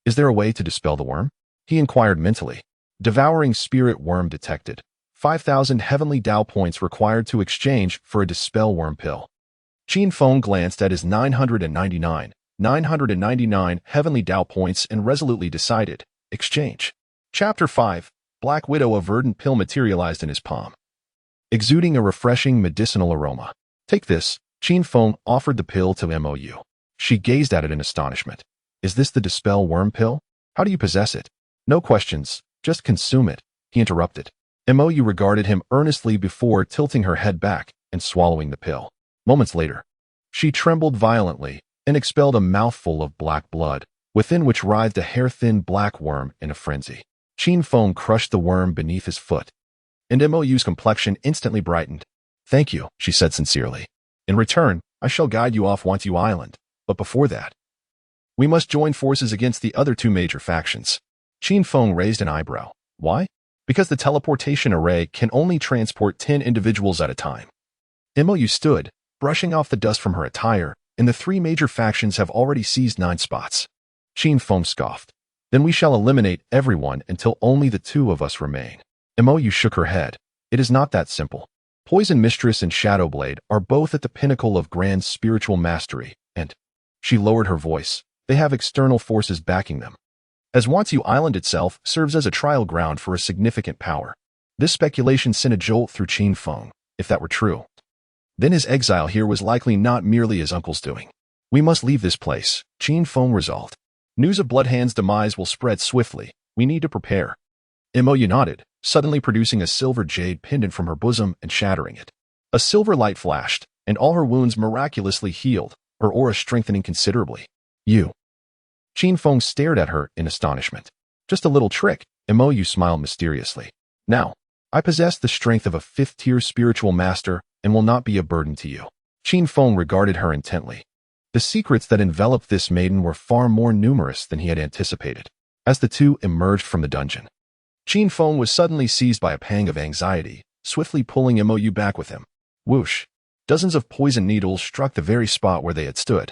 is there a way to dispel the worm?" he inquired mentally. "Devouring spirit worm detected. 5,000 heavenly Dao points required to exchange for a dispel worm pill." Qin Feng glanced at his 999 heavenly Dao points and resolutely decided, exchange. Chapter 5, Black Widow. A verdant pill materialized in his palm, exuding a refreshing medicinal aroma. "Take this." Qin Feng offered the pill to MOU. She gazed at it in astonishment. "Is this the dispel worm pill? How do you possess it?" "No questions, just consume it," he interrupted. MOU regarded him earnestly before tilting her head back, and swallowing the pill. Moments later, she trembled violently and expelled a mouthful of black blood, within which writhed a hair-thin black worm in a frenzy. Qin Feng crushed the worm beneath his foot, and Mo's complexion instantly brightened. "Thank you," she said sincerely. "In return, I shall guide you off Wantiu Island, but before that, we must join forces against the other two major factions." Qin Feng raised an eyebrow. "Why?" "Because the teleportation array can only transport 10 individuals at a time." Mou stood, brushing off the dust from her attire, and the three major factions have already seized 9 spots. Qin Feng scoffed. "Then we shall eliminate everyone until only the 2 of us remain." Mou shook her head. "It is not that simple. Poison Mistress and Shadowblade are both at the pinnacle of grand spiritual mastery, and—" she lowered her voice, "they have external forces backing them. As Wantiu Island itself serves as a trial ground for a significant power." This speculation sent a jolt through Qin Feng. If that were true, then his exile here was likely not merely his uncle's doing. "We must leave this place," Qin Feng resolved. "News of Bloodhand's demise will spread swiftly. We need to prepare." Mou nodded, suddenly producing a silver jade pendant from her bosom and shattering it. A silver light flashed, and all her wounds miraculously healed, her aura strengthening considerably. "You." Qin Feng stared at her in astonishment. "Just a little trick," Mou smiled mysteriously. "Now, I possess the strength of a 5th-tier spiritual master and will not be a burden to you." Qin Feng regarded her intently. The secrets that enveloped this maiden were far more numerous than he had anticipated. As the two emerged from the dungeon, Qin Feng was suddenly seized by a pang of anxiety, swiftly pulling Mou back with him. Whoosh! Dozens of poison needles struck the very spot where they had stood.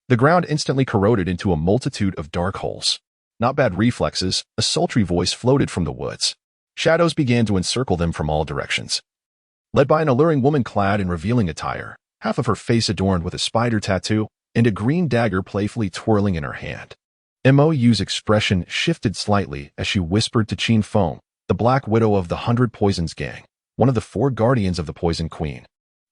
The ground instantly corroded into a multitude of dark holes. Not bad reflexes, a sultry voice floated from the woods. Shadows began to encircle them from all directions. Led by an alluring woman clad in revealing attire, half of her face adorned with a spider tattoo, and a green dagger playfully twirling in her hand. Mou's expression shifted slightly as she whispered to Qin Feng, the Black Widow of the 100 Poisons Gang, one of the 4 guardians of the Poison Queen,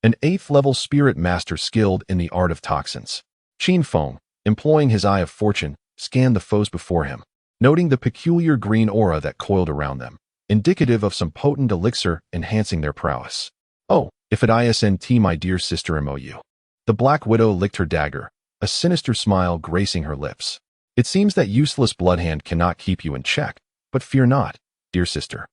an 8th-level spirit master skilled in the art of toxins. Qin Feng, employing his eye of fortune, scanned the foes before him, noting the peculiar green aura that coiled around them, indicative of some potent elixir enhancing their prowess. "Oh, if it isn't my dear sister Mou." The Black Widow licked her dagger, a sinister smile gracing her lips. "It seems that useless Bloodhand cannot keep you in check, but fear not, dear sister.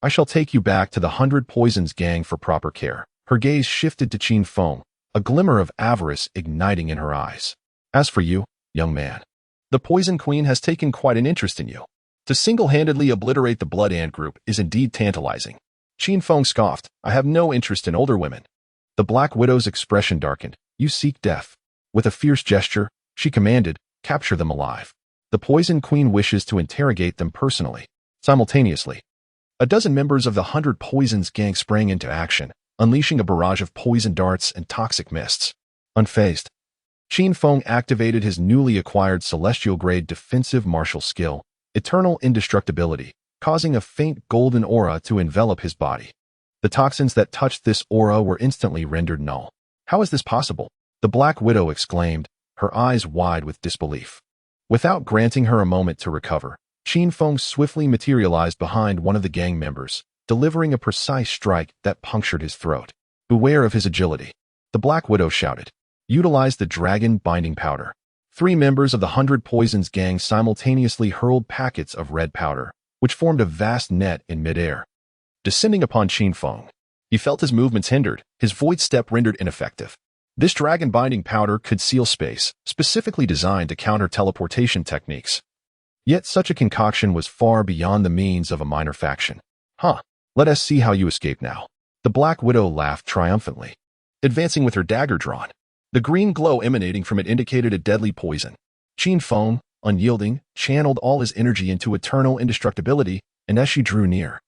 I shall take you back to the 100 Poisons Gang for proper care." Her gaze shifted to Qin Feng, a glimmer of avarice igniting in her eyes. "As for you, young man, the Poison Queen has taken quite an interest in you. To single-handedly obliterate the Bloodhand group is indeed tantalizing." Qin Feng scoffed. "I have no interest in older women." The Black Widow's expression darkened. "You seek death." With a fierce gesture, she commanded, "Capture them alive. The Poison Queen wishes to interrogate them personally." Simultaneously, a dozen members of the 100 Poisons Gang sprang into action, unleashing a barrage of poison darts and toxic mists. Unfazed, Qin Feng activated his newly acquired celestial-grade defensive martial skill, Eternal Indestructibility, causing a faint golden aura to envelop his body. The toxins that touched this aura were instantly rendered null. "How is this possible?" the Black Widow exclaimed, her eyes wide with disbelief. Without granting her a moment to recover, Qin Feng swiftly materialized behind one of the gang members, delivering a precise strike that punctured his throat. "Beware of his agility," the Black Widow shouted. "Utilize the Dragon Binding Powder." 3 members of the 100 Poisons Gang simultaneously hurled packets of red powder, which formed a vast net in midair, descending upon Qin Feng. He felt his movements hindered, his void step rendered ineffective. This Dragon Binding Powder could seal space, specifically designed to counter teleportation techniques. Yet such a concoction was far beyond the means of a minor faction. "Huh. Let us see how you escape now." The Black Widow laughed triumphantly, advancing with her dagger drawn. The green glow emanating from it indicated a deadly poison. Qin Feng, unyielding, channeled all his energy into eternal indestructibility, and as she drew near,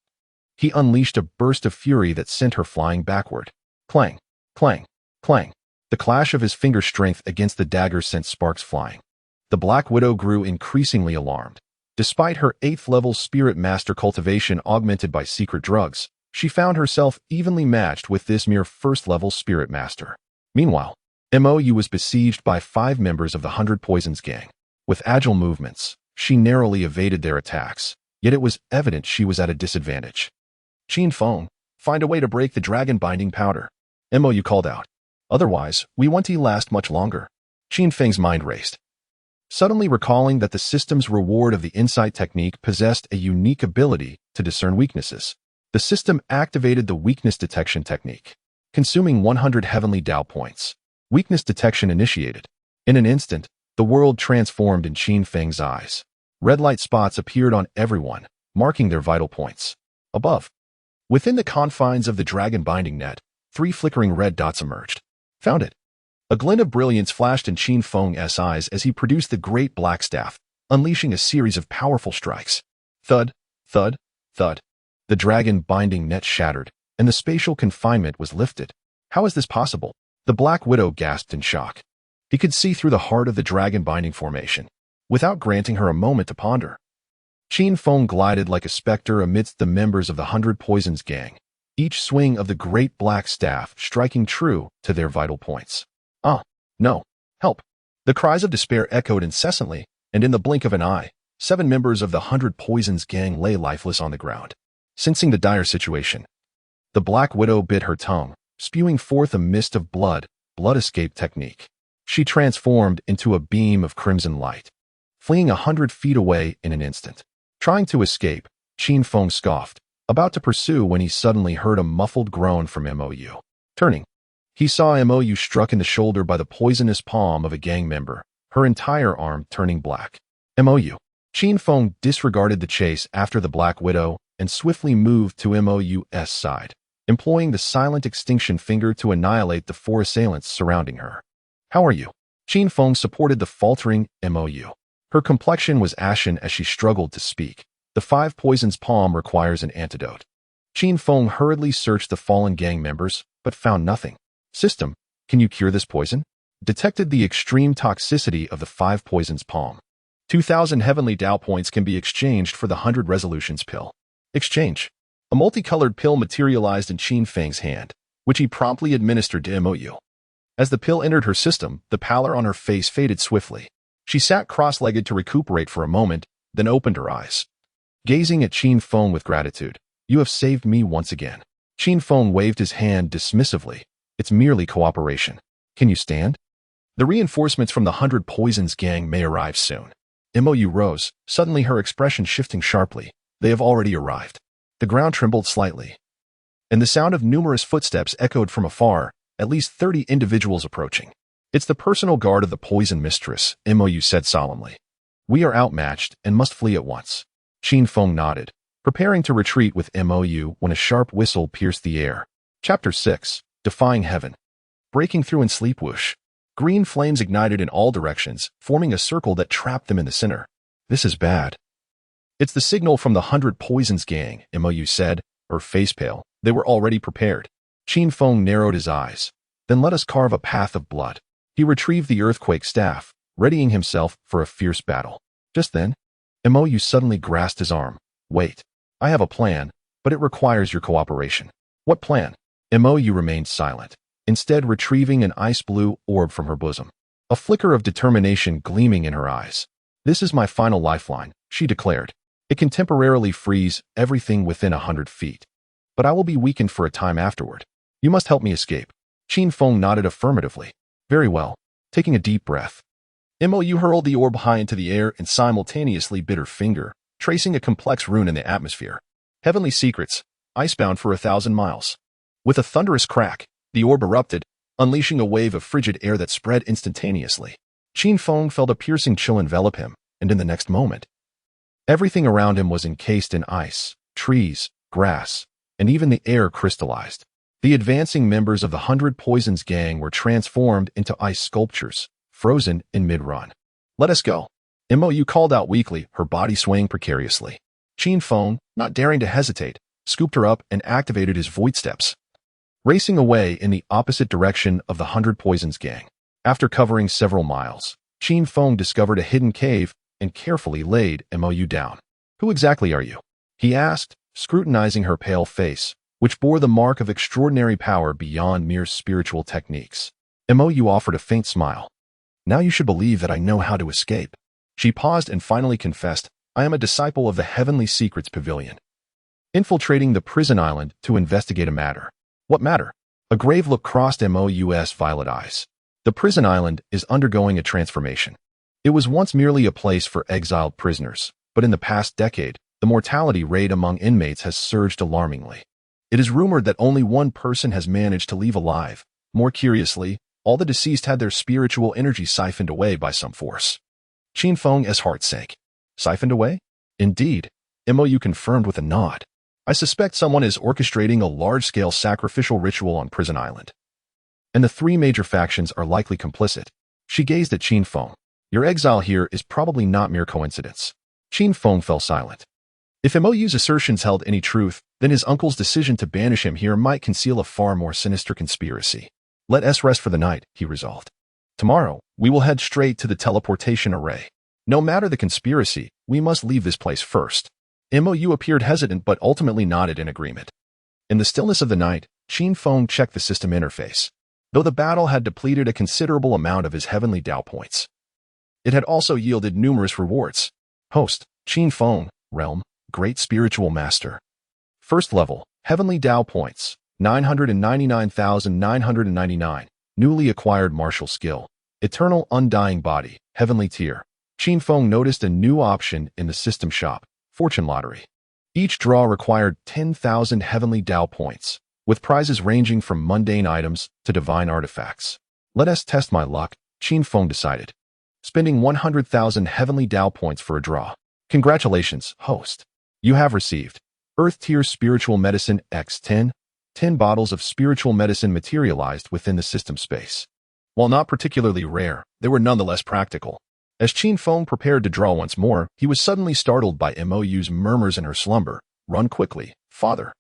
he unleashed a burst of fury that sent her flying backward. Clang, clang, clang. The clash of his finger strength against the dagger sent sparks flying. The Black Widow grew increasingly alarmed. Despite her 8th-level spirit master cultivation augmented by secret drugs, she found herself evenly matched with this mere 1st-level spirit master. Meanwhile, Mou was besieged by 5 members of the 100 Poisons Gang. With agile movements, she narrowly evaded their attacks, yet it was evident she was at a disadvantage. "Qin Feng, find a way to break the Dragon Binding Powder." MOU called out. Otherwise, we won't last much longer. Qin Feng's mind raced, suddenly recalling that the system's reward of the insight technique possessed a unique ability to discern weaknesses. The system activated the weakness detection technique, consuming 100 heavenly Tao points. Weakness detection initiated. In an instant, the world transformed in Qin Feng's eyes. Red light spots appeared on everyone, marking their vital points. Above, within the confines of the dragon binding net, 3 flickering red dots emerged. Found it. A glint of brilliance flashed in Qin Feng's eyes as he produced the great black staff, unleashing a series of powerful strikes. Thud, thud, thud. The dragon binding net shattered, and the spatial confinement was lifted. How is this possible? The Black Widow gasped in shock. He could see through the heart of the dragon binding formation, without granting her a moment to ponder. Qin Feng glided like a specter amidst the members of the 100 Poisons gang, each swing of the great black staff striking true to their vital points. Ah, no, help. The cries of despair echoed incessantly, and in the blink of an eye, 7 members of the 100 Poisons gang lay lifeless on the ground. Sensing the dire situation, the Black Widow bit her tongue, spewing forth a mist of blood escape technique. She transformed into a beam of crimson light, fleeing 100 feet away in an instant. Trying to escape, Qin Feng scoffed, about to pursue when he suddenly heard a muffled groan from MOU. Turning, he saw MOU struck in the shoulder by the poisonous palm of a gang member, her entire arm turning black. MOU. Qin Feng disregarded the chase after the Black Widow and swiftly moved to MOU's side, employing the silent extinction finger to annihilate the 4 assailants surrounding her. How are you? Qin Feng supported the faltering MOU. Her complexion was ashen as she struggled to speak. The 5 Poisons palm requires an antidote. Qin Feng hurriedly searched the fallen gang members, but found nothing. System, can you cure this poison? Detected the extreme toxicity of the 5 Poisons palm. 2,000 heavenly Tao points can be exchanged for the 100 resolutions pill. Exchange. A multicolored pill materialized in Qin Feng's hand, which he promptly administered to MOU. As the pill entered her system, the pallor on her face faded swiftly. She sat cross-legged to recuperate for a moment, then opened her eyes. Gazing at Qin Feng with gratitude, you have saved me once again. Qin Feng waved his hand dismissively. It's merely cooperation. Can you stand? The reinforcements from the 100 Poisons gang may arrive soon. MOU rose, suddenly her expression shifting sharply. They have already arrived. The ground trembled slightly, and the sound of numerous footsteps echoed from afar, at least 30 individuals approaching. It's the personal guard of the Poison Mistress, MOU said solemnly. We are outmatched and must flee at once. Qin Feng nodded, preparing to retreat with MOU when a sharp whistle pierced the air. Chapter 6. Defying Heaven. Breaking through in sleep whoosh. Green flames ignited in all directions, forming a circle that trapped them in the center. This is bad. It's the signal from the 100 Poisons gang, MOU said, her face pale. They were already prepared. Qin Feng narrowed his eyes. Then let us carve a path of blood. He retrieved the earthquake staff, readying himself for a fierce battle. Just then, MOU suddenly grasped his arm. Wait. I have a plan, but it requires your cooperation. What plan? MOU remained silent, instead retrieving an ice-blue orb from her bosom. A flicker of determination gleaming in her eyes. This is my final lifeline, she declared. It can temporarily freeze everything within 100 feet. But I will be weakened for a time afterward. You must help me escape. Qin Feng nodded affirmatively. Very well. Taking a deep breath, MOU hurled the orb high into the air and simultaneously bit her finger, tracing a complex rune in the atmosphere. Heavenly secrets, icebound for 1,000 miles. With a thunderous crack, the orb erupted, unleashing a wave of frigid air that spread instantaneously. Qin Feng felt a piercing chill envelop him, and in the next moment, everything around him was encased in ice, trees, grass, and even the air crystallized. The advancing members of the 100 Poisons gang were transformed into ice sculptures, frozen in mid-run. Let us go. MOU called out weakly, her body swaying precariously. Qin Feng, not daring to hesitate, scooped her up and activated his void steps, racing away in the opposite direction of the 100 Poisons gang. After covering several miles, Qin Feng discovered a hidden cave and carefully laid MOU down. Who exactly are you? He asked, scrutinizing her pale face, which bore the mark of extraordinary power beyond mere spiritual techniques. MOU offered a faint smile. Now you should believe that I know how to escape. She paused and finally confessed, I am a disciple of the Heavenly Secrets Pavilion, infiltrating the prison island to investigate a matter. What matter? A grave look crossed Mo's violet eyes. The prison island is undergoing a transformation. It was once merely a place for exiled prisoners, but in the past decade, the mortality rate among inmates has surged alarmingly. It is rumored that only one person has managed to leave alive. More curiously, all the deceased had their spiritual energy siphoned away by some force. Qin Feng's heart sank. Siphoned away? Indeed, Mou confirmed with a nod. I suspect someone is orchestrating a large-scale sacrificial ritual on Prison Island. And the three major factions are likely complicit. She gazed at Qin Feng. Your exile here is probably not mere coincidence. Qin Feng fell silent. If Mou's assertions held any truth, then his uncle's decision to banish him here might conceal a far more sinister conspiracy. Let us rest for the night, he resolved. Tomorrow, we will head straight to the teleportation array. No matter the conspiracy, we must leave this place first. Mou appeared hesitant but ultimately nodded in agreement. In the stillness of the night, Qin Feng checked the system interface. Though the battle had depleted a considerable amount of his heavenly Dao points, it had also yielded numerous rewards. Host, Qin Feng, Realm, Great Spiritual Master. First level, Heavenly Dao points, 999,999. Newly acquired martial skill, Eternal Undying Body, Heavenly Tier. Qin Feng noticed a new option in the system shop, Fortune Lottery. Each draw required 10,000 Heavenly Dao points, with prizes ranging from mundane items to divine artifacts. Let us test my luck, Qin Feng decided, spending 100,000 Heavenly Dao points for a draw. Congratulations, host. You have received Earth Tier Spiritual Medicine X10. 10 bottles of spiritual medicine materialized within the system space. While not particularly rare, they were nonetheless practical. As Qin Feng prepared to draw once more, he was suddenly startled by Mou's murmurs in her slumber. Run quickly, father.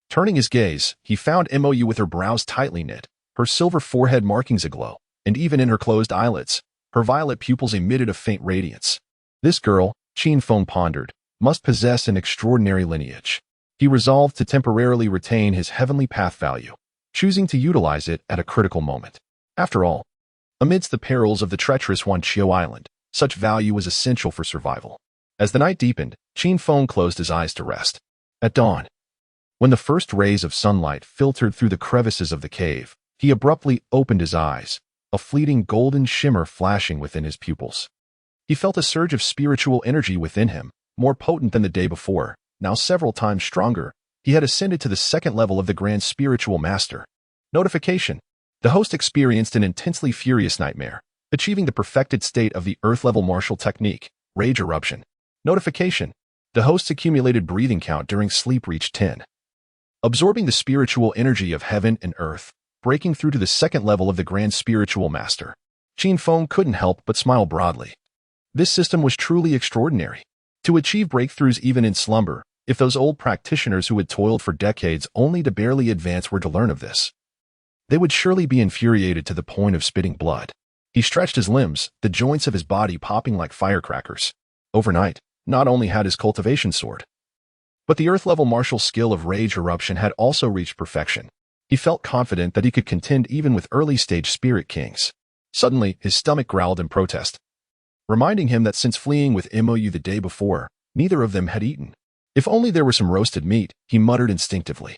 Turning his gaze, he found Mou with her brows tightly knit, her silver forehead markings aglow, and even in her closed eyelids, her violet pupils emitted a faint radiance. This girl, Qin Feng pondered, must possess an extraordinary lineage. He resolved to temporarily retain his heavenly path value, choosing to utilize it at a critical moment. After all, amidst the perils of the treacherous Wanqiu Island, such value was essential for survival. As the night deepened, Qin Feng closed his eyes to rest. At dawn, when the first rays of sunlight filtered through the crevices of the cave, he abruptly opened his eyes, a fleeting golden shimmer flashing within his pupils. He felt a surge of spiritual energy within him, more potent than the day before. Now several times stronger, he had ascended to the second level of the Grand Spiritual Master. Notification. The host experienced an intensely furious nightmare, achieving the perfected state of the Earth-level martial technique, Rage Eruption. Notification. The host's accumulated breathing count during sleep reached 10. Absorbing the spiritual energy of heaven and earth, breaking through to the second level of the Grand Spiritual Master. Qin Feng couldn't help but smile broadly. This system was truly extraordinary. To achieve breakthroughs even in slumber, if those old practitioners who had toiled for decades only to barely advance were to learn of this, they would surely be infuriated to the point of spitting blood. He stretched his limbs, the joints of his body popping like firecrackers. Overnight, not only had his cultivation soared, but the earth-level martial skill of Rage Eruption had also reached perfection. He felt confident that he could contend even with early-stage spirit kings. Suddenly, his stomach growled in protest, reminding him that since fleeing with Mou the day before, neither of them had eaten. If only there were some roasted meat, he muttered instinctively.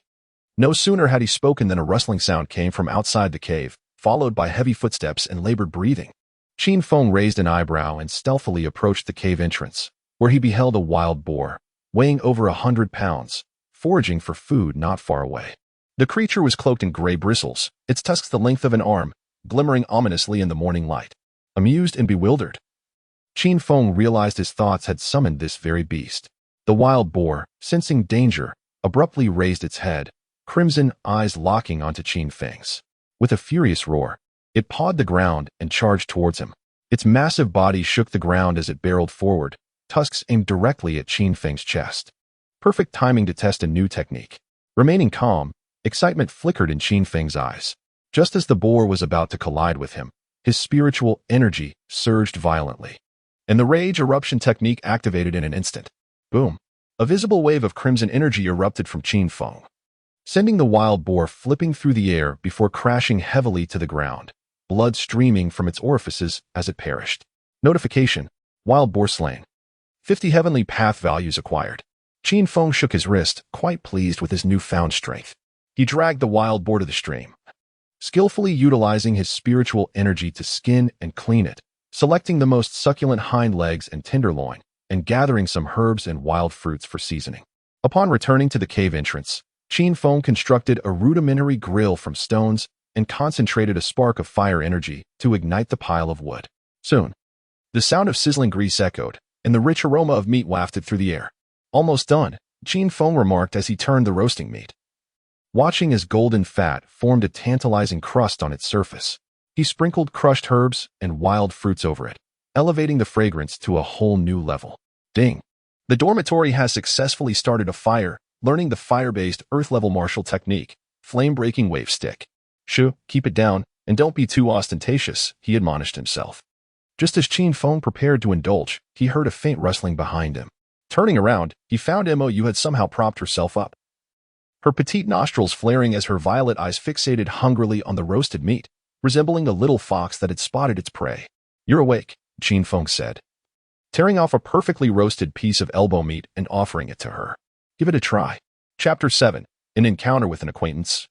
No sooner had he spoken than a rustling sound came from outside the cave, followed by heavy footsteps and labored breathing. Qin Feng raised an eyebrow and stealthily approached the cave entrance, where he beheld a wild boar, weighing over 100 pounds, foraging for food not far away. The creature was cloaked in gray bristles, its tusks the length of an arm, glimmering ominously in the morning light. Amused and bewildered, Qin Feng realized his thoughts had summoned this very beast. The wild boar, sensing danger, abruptly raised its head, crimson eyes locking onto Qin Feng's. With a furious roar, it pawed the ground and charged towards him. Its massive body shook the ground as it barreled forward, tusks aimed directly at Qin Feng's chest. Perfect timing to test a new technique. Remaining calm, excitement flickered in Qin Feng's eyes. Just as the boar was about to collide with him, his spiritual energy surged violently, and the Rage Eruption technique activated in an instant. Boom! A visible wave of crimson energy erupted from Qin Feng, sending the wild boar flipping through the air before crashing heavily to the ground, blood streaming from its orifices as it perished. Notification. Wild boar slain. 50 heavenly path values acquired. Qin Feng shook his wrist, quite pleased with his newfound strength. He dragged the wild boar to the stream, skillfully utilizing his spiritual energy to skin and clean it, selecting the most succulent hind legs and tenderloin, and gathering some herbs and wild fruits for seasoning. Upon returning to the cave entrance, Qin Feng constructed a rudimentary grill from stones and concentrated a spark of fire energy to ignite the pile of wood. Soon, the sound of sizzling grease echoed, and the rich aroma of meat wafted through the air. Almost done, Qin Feng remarked as he turned the roasting meat. Watching as golden fat formed a tantalizing crust on its surface, he sprinkled crushed herbs and wild fruits over it, elevating the fragrance to a whole new level. Ding! The dormitory has successfully started a fire, learning the fire-based earth-level martial technique, flame-breaking wave stick. Shoo, keep it down, and don't be too ostentatious, he admonished himself. Just as Qin Feng prepared to indulge, he heard a faint rustling behind him. Turning around, he found Mou had somehow propped herself up, her petite nostrils flaring as her violet eyes fixated hungrily on the roasted meat, resembling a little fox that had spotted its prey. You're awake, Qin Feng said, tearing off a perfectly roasted piece of elbow meat and offering it to her. Give it a try. Chapter 7. An Encounter with an Acquaintance.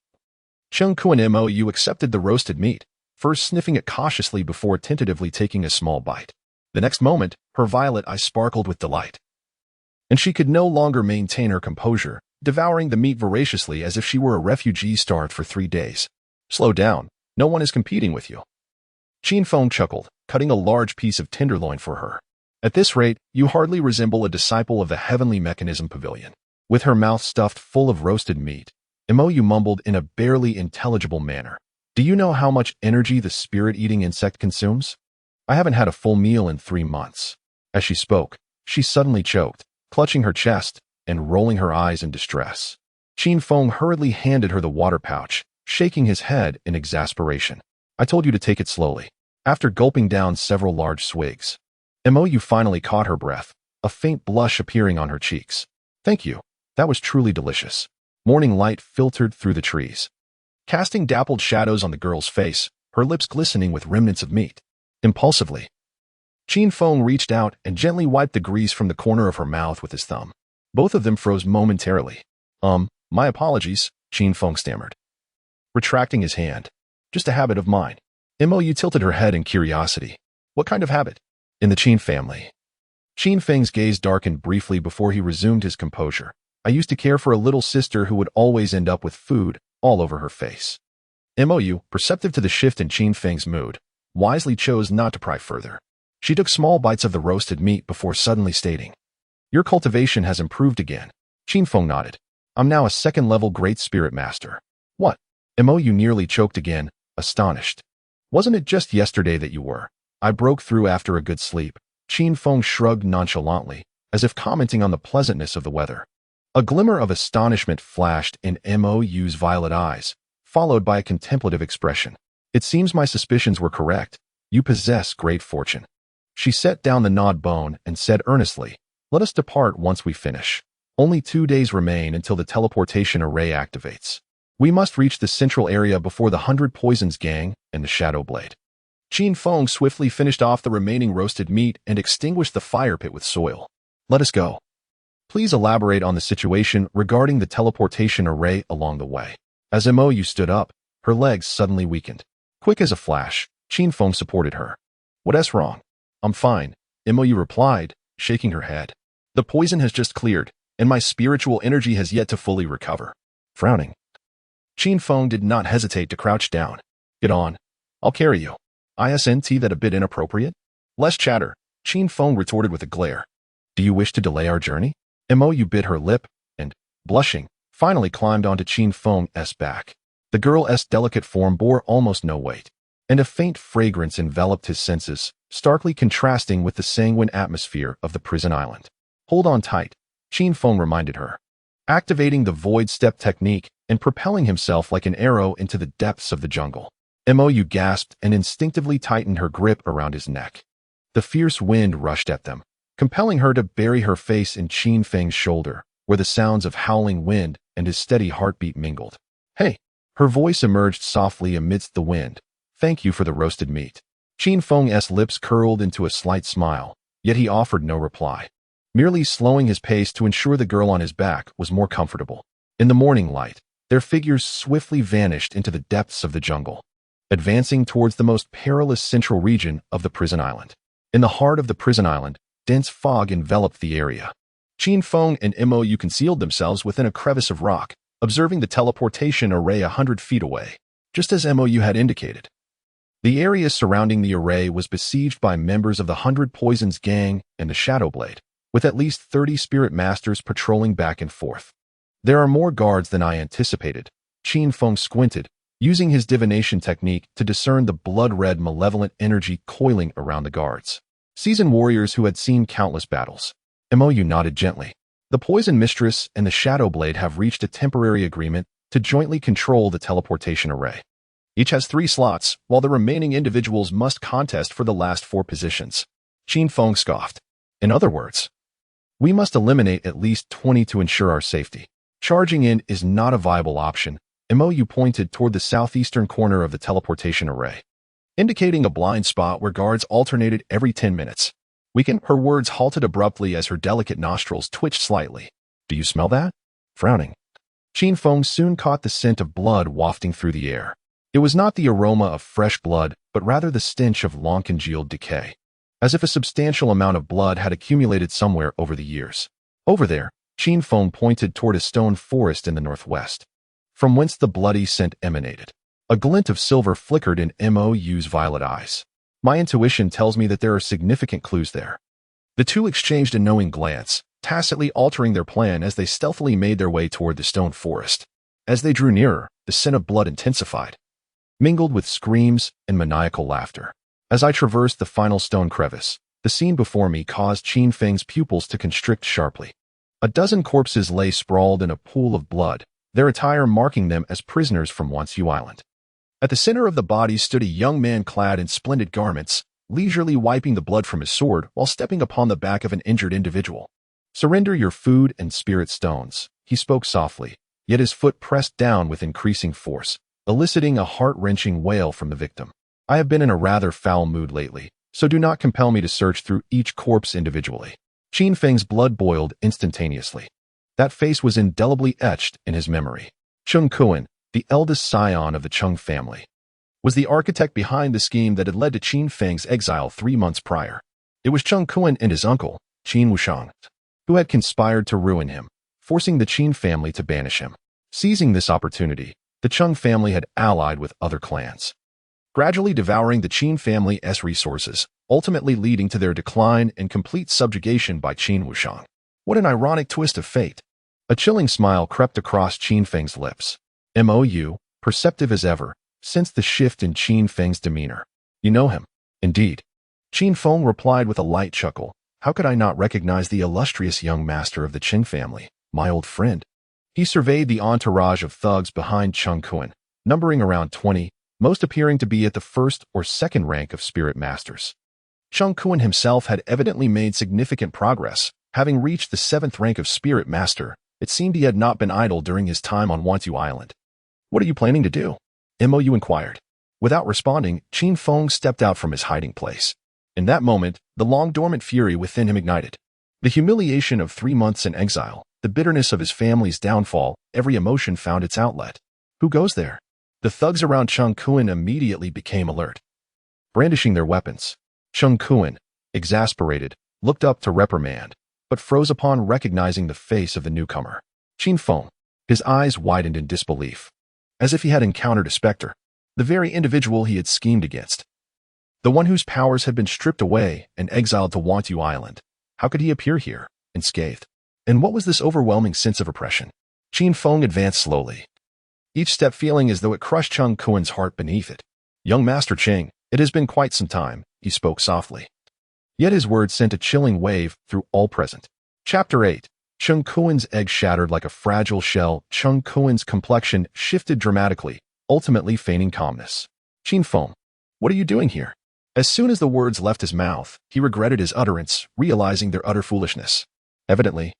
Cheng Kuan Mou accepted the roasted meat, first sniffing it cautiously before tentatively taking a small bite. The next moment, her violet eyes sparkled with delight, and she could no longer maintain her composure, devouring the meat voraciously as if she were a refugee starved for 3 days. Slow down, no one is competing with you. Qin Feng chuckled, cutting a large piece of tenderloin for her. At this rate, you hardly resemble a disciple of the Heavenly Mechanism Pavilion. With her mouth stuffed full of roasted meat, Mou mumbled in a barely intelligible manner. Do you know how much energy the spirit-eating insect consumes? I haven't had a full meal in 3 months. As she spoke, she suddenly choked, clutching her chest and rolling her eyes in distress. Qin Feng hurriedly handed her the water pouch, shaking his head in exasperation. I told you to take it slowly. After gulping down several large swigs, Mou finally caught her breath, a faint blush appearing on her cheeks. Thank you. That was truly delicious. Morning light filtered through the trees, casting dappled shadows on the girl's face, her lips glistening with remnants of meat. Impulsively, Qin Feng reached out and gently wiped the grease from the corner of her mouth with his thumb. Both of them froze momentarily. My apologies, Qin Feng stammered, retracting his hand. Just a habit of mine. Mou tilted her head in curiosity. What kind of habit? In the Qin family. Qin Feng's gaze darkened briefly before he resumed his composure. I used to care for a little sister who would always end up with food all over her face. Mou, perceptive to the shift in Qin Feng's mood, wisely chose not to pry further. She took small bites of the roasted meat before suddenly stating, Your cultivation has improved again. Qin Feng nodded. I'm now a second-level Great Spirit Master. What? Mou nearly choked again, astonished. Wasn't it just yesterday that you were? I broke through after a good sleep. Qin Feng shrugged nonchalantly, as if commenting on the pleasantness of the weather. A glimmer of astonishment flashed in Mou's violet eyes, followed by a contemplative expression. It seems my suspicions were correct. You possess great fortune. She set down the gnawed bone and said earnestly, Let us depart once we finish. Only 2 days remain until the teleportation array activates. We must reach the central area before the 100 Poisons gang and the Shadow Blade. Qin Feng swiftly finished off the remaining roasted meat and extinguished the fire pit with soil. Let us go. Please elaborate on the situation regarding the teleportation array along the way. As Mou stood up, her legs suddenly weakened. Quick as a flash, Qin Feng supported her. What's wrong? I'm fine, Mou replied, shaking her head. The poison has just cleared, and my spiritual energy has yet to fully recover. Frowning, Qin Feng did not hesitate to crouch down. Get on. I'll carry you. Isn't that a bit inappropriate? Less chatter, Qin Feng retorted with a glare. Do you wish to delay our journey? Mou bit her lip and, blushing, finally climbed onto Qin Feng's back. The girl's delicate form bore almost no weight, and a faint fragrance enveloped his senses, starkly contrasting with the sanguine atmosphere of the prison island. Hold on tight, Qin Feng reminded her, activating the void step technique and propelling himself like an arrow into the depths of the jungle. Mou gasped and instinctively tightened her grip around his neck. The fierce wind rushed at them, compelling her to bury her face in Qin Feng's shoulder, where the sounds of howling wind and his steady heartbeat mingled. Hey! Her voice emerged softly amidst the wind. Thank you for the roasted meat. Qin Feng's lips curled into a slight smile, yet he offered no reply, merely slowing his pace to ensure the girl on his back was more comfortable. In the morning light, Their figures swiftly vanished into the depths of the jungle, advancing towards the most perilous central region of the prison island. In the heart of the prison island, dense fog enveloped the area. Qin Feng and Mou concealed themselves within a crevice of rock, observing the teleportation array 100 feet away, just as Mou had indicated. The area surrounding the array was besieged by members of the 100 Poisons Gang and the Shadowblade, with at least 30 spirit masters patrolling back and forth. There are more guards than I anticipated. Qin Feng squinted, using his divination technique to discern the blood-red malevolent energy coiling around the guards. Seasoned warriors who had seen countless battles. Mou nodded gently. The Poison Mistress and the Shadowblade have reached a temporary agreement to jointly control the teleportation array. Each has 3 slots, while the remaining individuals must contest for the last 4 positions. Qin Feng scoffed. In other words, we must eliminate at least 20 to ensure our safety. Charging in is not a viable option. Mou pointed toward the southeastern corner of the teleportation array, indicating a blind spot where guards alternated every 10 minutes. Her words halted abruptly as her delicate nostrils twitched slightly. Do you smell that? Frowning, Qin Feng soon caught the scent of blood wafting through the air. It was not the aroma of fresh blood, but rather the stench of long-congealed decay, as if a substantial amount of blood had accumulated somewhere over the years. Over there, Qin Feng pointed toward a stone forest in the northwest, from whence the bloody scent emanated. A glint of silver flickered in Mou's violet eyes. My intuition tells me that there are significant clues there. The two exchanged a knowing glance, tacitly altering their plan as they stealthily made their way toward the stone forest. As they drew nearer, the scent of blood intensified, mingled with screams and maniacal laughter. As I traversed the final stone crevice, the scene before me caused Qin Feng's pupils to constrict sharply. A dozen corpses lay sprawled in a pool of blood, their attire marking them as prisoners from Wansu Island. At the center of the bodies stood a young man clad in splendid garments, leisurely wiping the blood from his sword while stepping upon the back of an injured individual. Surrender your food and spirit stones, he spoke softly, yet his foot pressed down with increasing force, eliciting a heart-wrenching wail from the victim. I have been in a rather foul mood lately, so do not compel me to search through each corpse individually. Qin Feng's blood boiled instantaneously. That face was indelibly etched in his memory. Cheng Kuan, the eldest scion of the Cheng family, was the architect behind the scheme that had led to Qin Feng's exile 3 months prior. It was Cheng Kuan and his uncle, Qin Wushang, who had conspired to ruin him, forcing the Qin family to banish him. Seizing this opportunity, the Cheng family had allied with other clans, gradually devouring the Qin family's resources, ultimately leading to their decline and complete subjugation by Qin Wushang. What an ironic twist of fate. A chilling smile crept across Qin Feng's lips. Mou, perceptive as ever, sensed the shift in Qin Feng's demeanor. You know him? Indeed. Qin Feng replied with a light chuckle. How could I not recognize the illustrious young master of the Qin family, my old friend? He surveyed the entourage of thugs behind Cheng Kuan, numbering around 20, most appearing to be at the first or second rank of spirit masters. Cheng Kuan himself had evidently made significant progress, having reached the 7th rank of spirit master. It seemed he had not been idle during his time on Wansu Island. What are you planning to do? Mou inquired. Without responding, Qin Feng stepped out from his hiding place. In that moment, the long-dormant fury within him ignited. The humiliation of 3 months in exile, the bitterness of his family's downfall, every emotion found its outlet. Who goes there? The thugs around Cheng Kuan immediately became alert, brandishing their weapons. Cheng Kuan, exasperated, looked up to reprimand, but froze upon recognizing the face of the newcomer. Qin Feng, his eyes widened in disbelief, as if he had encountered a specter, the very individual he had schemed against. The one whose powers had been stripped away and exiled to Wansu Island. How could he appear here, unscathed? And what was this overwhelming sense of oppression? Qin Feng advanced slowly, each step feeling as though it crushed Cheng Kuan's heart beneath it. Young Master Cheng, it has been quite some time, he spoke softly. Yet his words sent a chilling wave through all present. Chapter 8. Cheng Kuan's egg shattered like a fragile shell. Cheng Kuan's complexion shifted dramatically, ultimately feigning calmness. Qin Feng, what are you doing here? As soon as the words left his mouth, he regretted his utterance, realizing their utter foolishness. Evidently.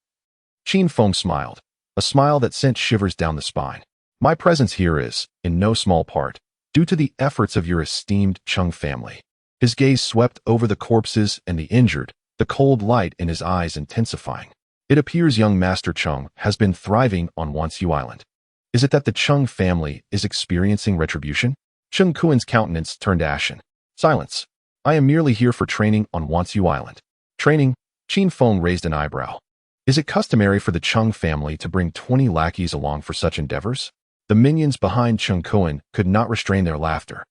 Qin Feng smiled, a smile that sent shivers down the spine. My presence here is, in no small part, due to the efforts of your esteemed Cheng family. His gaze swept over the corpses and the injured, the cold light in his eyes intensifying. It appears young Master Cheng has been thriving on Wansu Island. Is it that the Chung family is experiencing retribution? Chung Kuan's countenance turned ashen. Silence. I am merely here for training on Wansu Island. Training? Qin Feng raised an eyebrow. Is it customary for the Chung family to bring 20 lackeys along for such endeavors? The minions behind Chung Kuan could not restrain their laughter,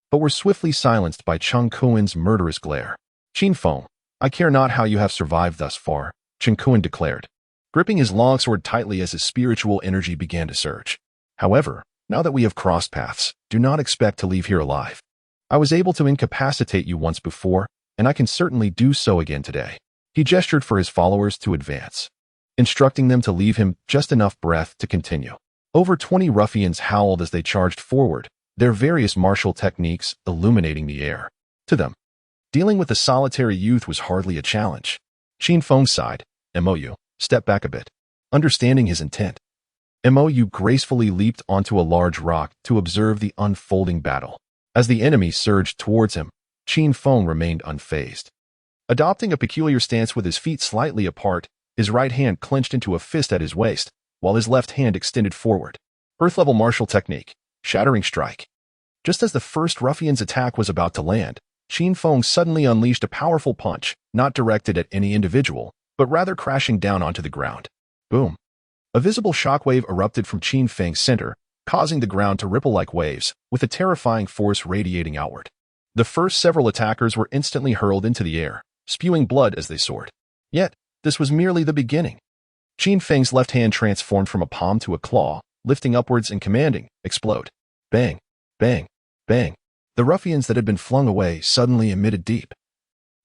but were swiftly silenced by Chung Kuan's murderous glare. Qin Feng, I care not how you have survived thus far, Chung Kuan declared, gripping his longsword tightly as his spiritual energy began to surge. However, now that we have crossed paths, do not expect to leave here alive. I was able to incapacitate you once before, and I can certainly do so again today. He gestured for his followers to advance, instructing them to leave him just enough breath to continue. Over 20 ruffians howled as they charged forward, their various martial techniques illuminating the air. To them, dealing with the solitary youth was hardly a challenge. Qin Feng sighed. Mou, step back a bit. Understanding his intent, Mou gracefully leaped onto a large rock to observe the unfolding battle. As the enemy surged towards him, Qin Feng remained unfazed. Adopting a peculiar stance with his feet slightly apart, his right hand clenched into a fist at his waist, while his left hand extended forward. Earth-level martial technique, shattering strike. Just as the first ruffian's attack was about to land, Qin Feng suddenly unleashed a powerful punch, not directed at any individual, but rather crashing down onto the ground. Boom. A visible shockwave erupted from Qin Feng's center, causing the ground to ripple like waves, with a terrifying force radiating outward. The first several attackers were instantly hurled into the air, spewing blood as they soared. Yet, this was merely the beginning. Qin Feng's left hand transformed from a palm to a claw, lifting upwards and commanding, explode. Bang, bang, bang. The ruffians that had been flung away suddenly emitted deep,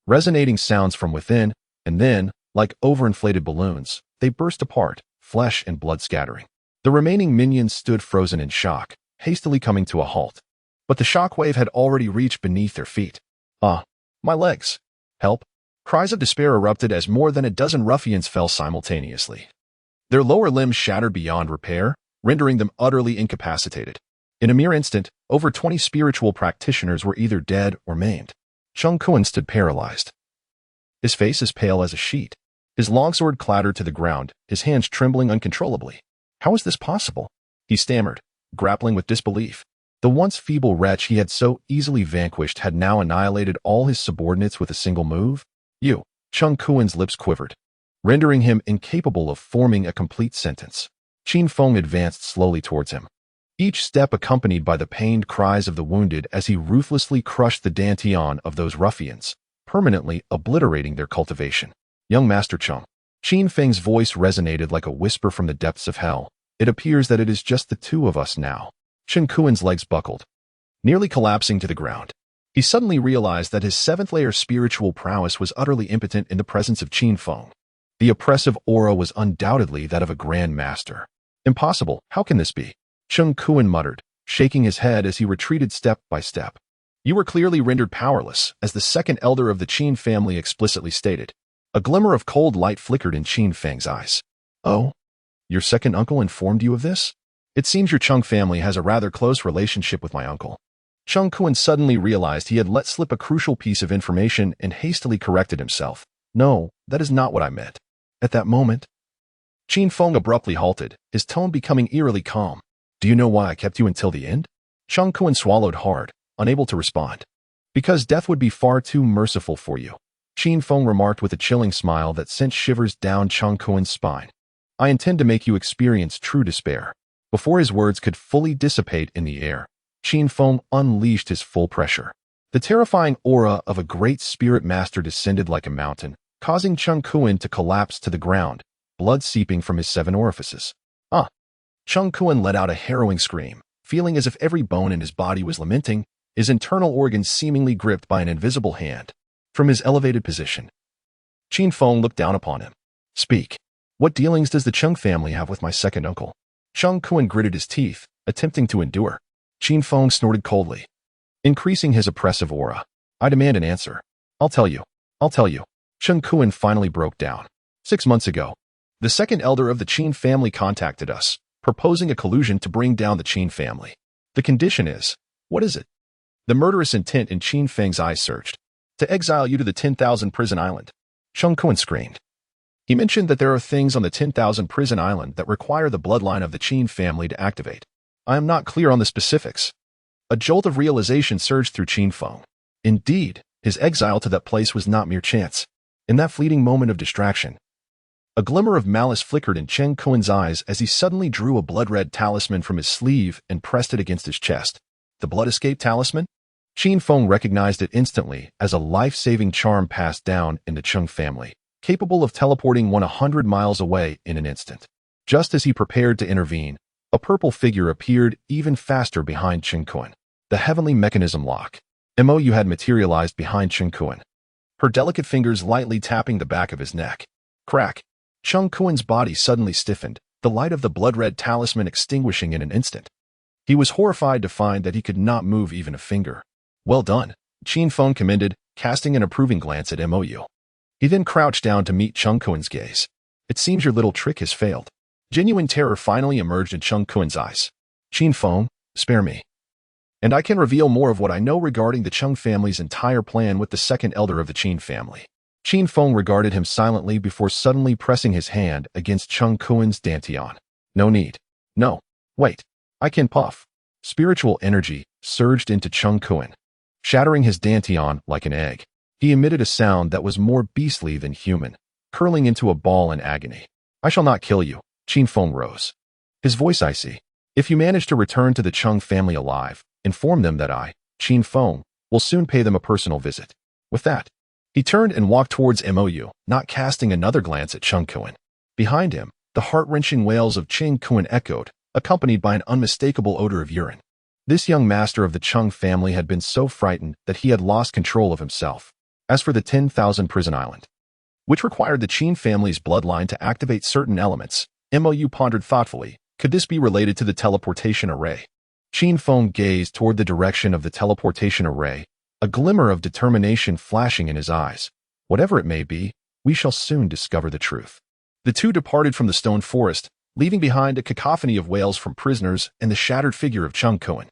resonating sounds from within, and then, like overinflated balloons, they burst apart, flesh and blood scattering. The remaining minions stood frozen in shock, hastily coming to a halt. But the shockwave had already reached beneath their feet. Ah, my legs. Help. Cries of despair erupted as more than a dozen ruffians fell simultaneously. Their lower limbs shattered beyond repair, rendering them utterly incapacitated. In a mere instant, over 20 spiritual practitioners were either dead or maimed. Chung Kuan stood paralyzed, his face as pale as a sheet. His longsword clattered to the ground, his hands trembling uncontrollably. How was this possible? He stammered, grappling with disbelief. The once feeble wretch he had so easily vanquished had now annihilated all his subordinates with a single move. You. Chung Kuan's lips quivered, rendering him incapable of forming a complete sentence. Qin Feng advanced slowly towards him, each step accompanied by the pained cries of the wounded as he ruthlessly crushed the dantian of those ruffians, permanently obliterating their cultivation. Young Master Chung. Qin Feng's voice resonated like a whisper from the depths of hell. It appears that it is just the two of us now. Chung Kuan's legs buckled, nearly collapsing to the ground. He suddenly realized that his seventh-layer spiritual prowess was utterly impotent in the presence of Qin Feng. The oppressive aura was undoubtedly that of a Grand Master. Impossible, how can this be? Chung Kuan muttered, shaking his head as he retreated step by step. You were clearly rendered powerless, as the second elder of the Qin family explicitly stated. A glimmer of cold light flickered in Qin Feng's eyes. Oh? Your second uncle informed you of this? It seems your Chung family has a rather close relationship with my uncle. Chung Kuan suddenly realized he had let slip a crucial piece of information and hastily corrected himself. No, that is not what I meant. At that moment, Qin Feng abruptly halted, his tone becoming eerily calm. Do you know why I kept you until the end? Chung Kuan swallowed hard, unable to respond. Because death would be far too merciful for you, Qin Feng remarked with a chilling smile that sent shivers down Chung Kuan's spine. I intend to make you experience true despair. Before his words could fully dissipate in the air, Qin Feng unleashed his full pressure. The terrifying aura of a great spirit master descended like a mountain, causing Chung Kuan to collapse to the ground, blood seeping from his 7 orifices. Ah! Chung Kuan let out a harrowing scream, feeling as if every bone in his body was lamenting, his internal organs seemingly gripped by an invisible hand. From his elevated position, Qin Feng looked down upon him. Speak. What dealings does the Chung family have with my second uncle? Chung Kuan gritted his teeth, attempting to endure. Qin Feng snorted coldly, increasing his oppressive aura. I demand an answer. I'll tell you. I'll tell you. Chung Kuan finally broke down. 6 months ago, the second elder of the Qin family contacted us, proposing a collusion to bring down the Qin family. The condition is, what is it? The murderous intent in Qin Feng's eyes surged. To exile you to the 10,000 prison island. Chung Kuan screamed. He mentioned that there are things on the 10,000 prison island that require the bloodline of the Qin family to activate. I am not clear on the specifics. A jolt of realization surged through Qin Feng. Indeed, his exile to that place was not mere chance. In that fleeting moment of distraction, a glimmer of malice flickered in Chen Kuan's eyes as he suddenly drew a blood-red talisman from his sleeve and pressed it against his chest. The blood escape talisman? Qin Feng recognized it instantly as a life-saving charm passed down in the Chung family, capable of teleporting 100 miles away in an instant. Just as he prepared to intervene, a purple figure appeared even faster behind Chen Kuan. The heavenly mechanism lock, MOU, had materialized behind Chen Kuan, her delicate fingers lightly tapping the back of his neck. Crack! Chen Kuan's body suddenly stiffened, the light of the blood-red talisman extinguishing in an instant. He was horrified to find that he could not move even a finger. Well done, Qin Feng commended, casting an approving glance at MOU. He then crouched down to meet Chen Kuan's gaze. It seems your little trick has failed. Genuine terror finally emerged in Chen Kuan's eyes. Qin Feng, spare me. And I can reveal more of what I know regarding the Chung family's entire plan with the second elder of the Qin family. Qin Feng regarded him silently before suddenly pressing his hand against Chen Kuan's dantian. No need. No. Wait. I can puff. Spiritual energy surged into Chen Kuan, shattering his dantian like an egg. He emitted a sound that was more beastly than human, curling into a ball in agony. I shall not kill you. Qin Feng rose, his voice icy. If you manage to return to the Chung family alive, inform them that I, Qin Feng, will soon pay them a personal visit. With that, he turned and walked towards MOU, not casting another glance at Chen Kuan. Behind him, the heart-wrenching wails of Chen Kuan echoed, accompanied by an unmistakable odor of urine. This young master of the Chung family had been so frightened that he had lost control of himself. As for the 10,000 prison island, which required the Qin family's bloodline to activate certain elements, MOU pondered thoughtfully, could this be related to the teleportation array? Qin Feng gazed toward the direction of the teleportation array, a glimmer of determination flashing in his eyes. Whatever it may be, we shall soon discover the truth. The two departed from the stone forest, leaving behind a cacophony of wails from prisoners and the shattered figure of Chen Kuan.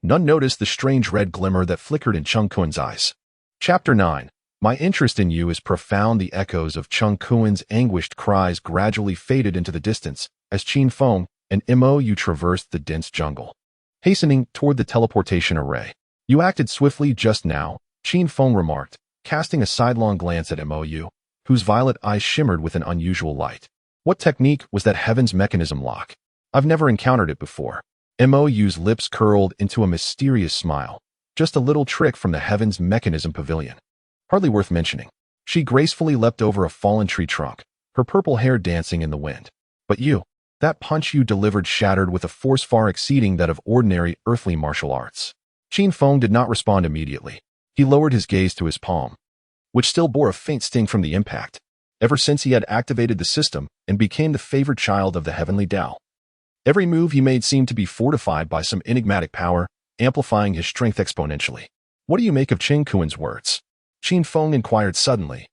None noticed the strange red glimmer that flickered in Chen Kuan's eyes. Chapter 9. My interest in you is profound. The echoes of Chen Kuan's anguished cries gradually faded into the distance as Qin Feng and MOU traversed the dense jungle, hastening toward the teleportation array. You acted swiftly just now, Qin Feng remarked, casting a sidelong glance at MOU, whose violet eyes shimmered with an unusual light. What technique was that heaven's mechanism lock? I've never encountered it before. MOU's lips curled into a mysterious smile. Just a little trick from the heaven's mechanism pavilion. Hardly worth mentioning. She gracefully leapt over a fallen tree trunk, her purple hair dancing in the wind. But you, that punch you delivered shattered with a force far exceeding that of ordinary earthly martial arts. Qin Feng did not respond immediately. He lowered his gaze to his palm, which still bore a faint sting from the impact. Ever since he had activated the system and became the favored child of the heavenly Tao, every move he made seemed to be fortified by some enigmatic power, amplifying his strength exponentially. What do you make of Chen Kuan's words? Qin Feng inquired suddenly,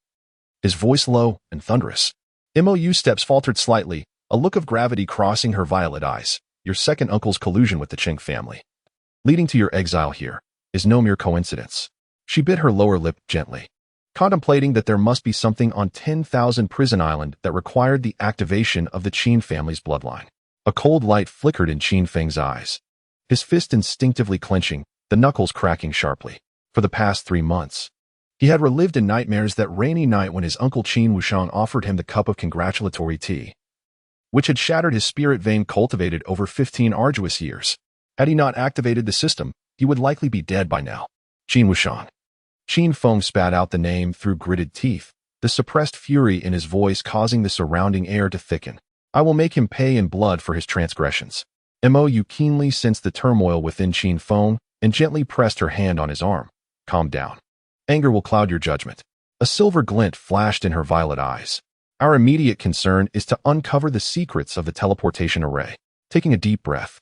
his voice low and thunderous. MOU steps faltered slightly, a look of gravity crossing her violet eyes. Your second uncle's collusion with the Chen family, leading to your exile here, is no mere coincidence. She bit her lower lip gently, contemplating that there must be something on 10,000 Prison Island that required the activation of the Qin family's bloodline. A cold light flickered in Qin Feng's eyes, his fist instinctively clenching, the knuckles cracking sharply. For the past 3 months, he had relived in nightmares that rainy night when his uncle Qin Wushang offered him the cup of congratulatory tea, which had shattered his spirit vein cultivated over 15 arduous years. Had he not activated the system, he would likely be dead by now. Qin Wushang. Qin Feng spat out the name through gritted teeth, the suppressed fury in his voice causing the surrounding air to thicken. I will make him pay in blood for his transgressions. MOU keenly sensed the turmoil within Qin Feng and gently pressed her hand on his arm. Calm down. Anger will cloud your judgment. A silver glint flashed in her violet eyes. Our immediate concern is to uncover the secrets of the teleportation array. Taking a deep breath,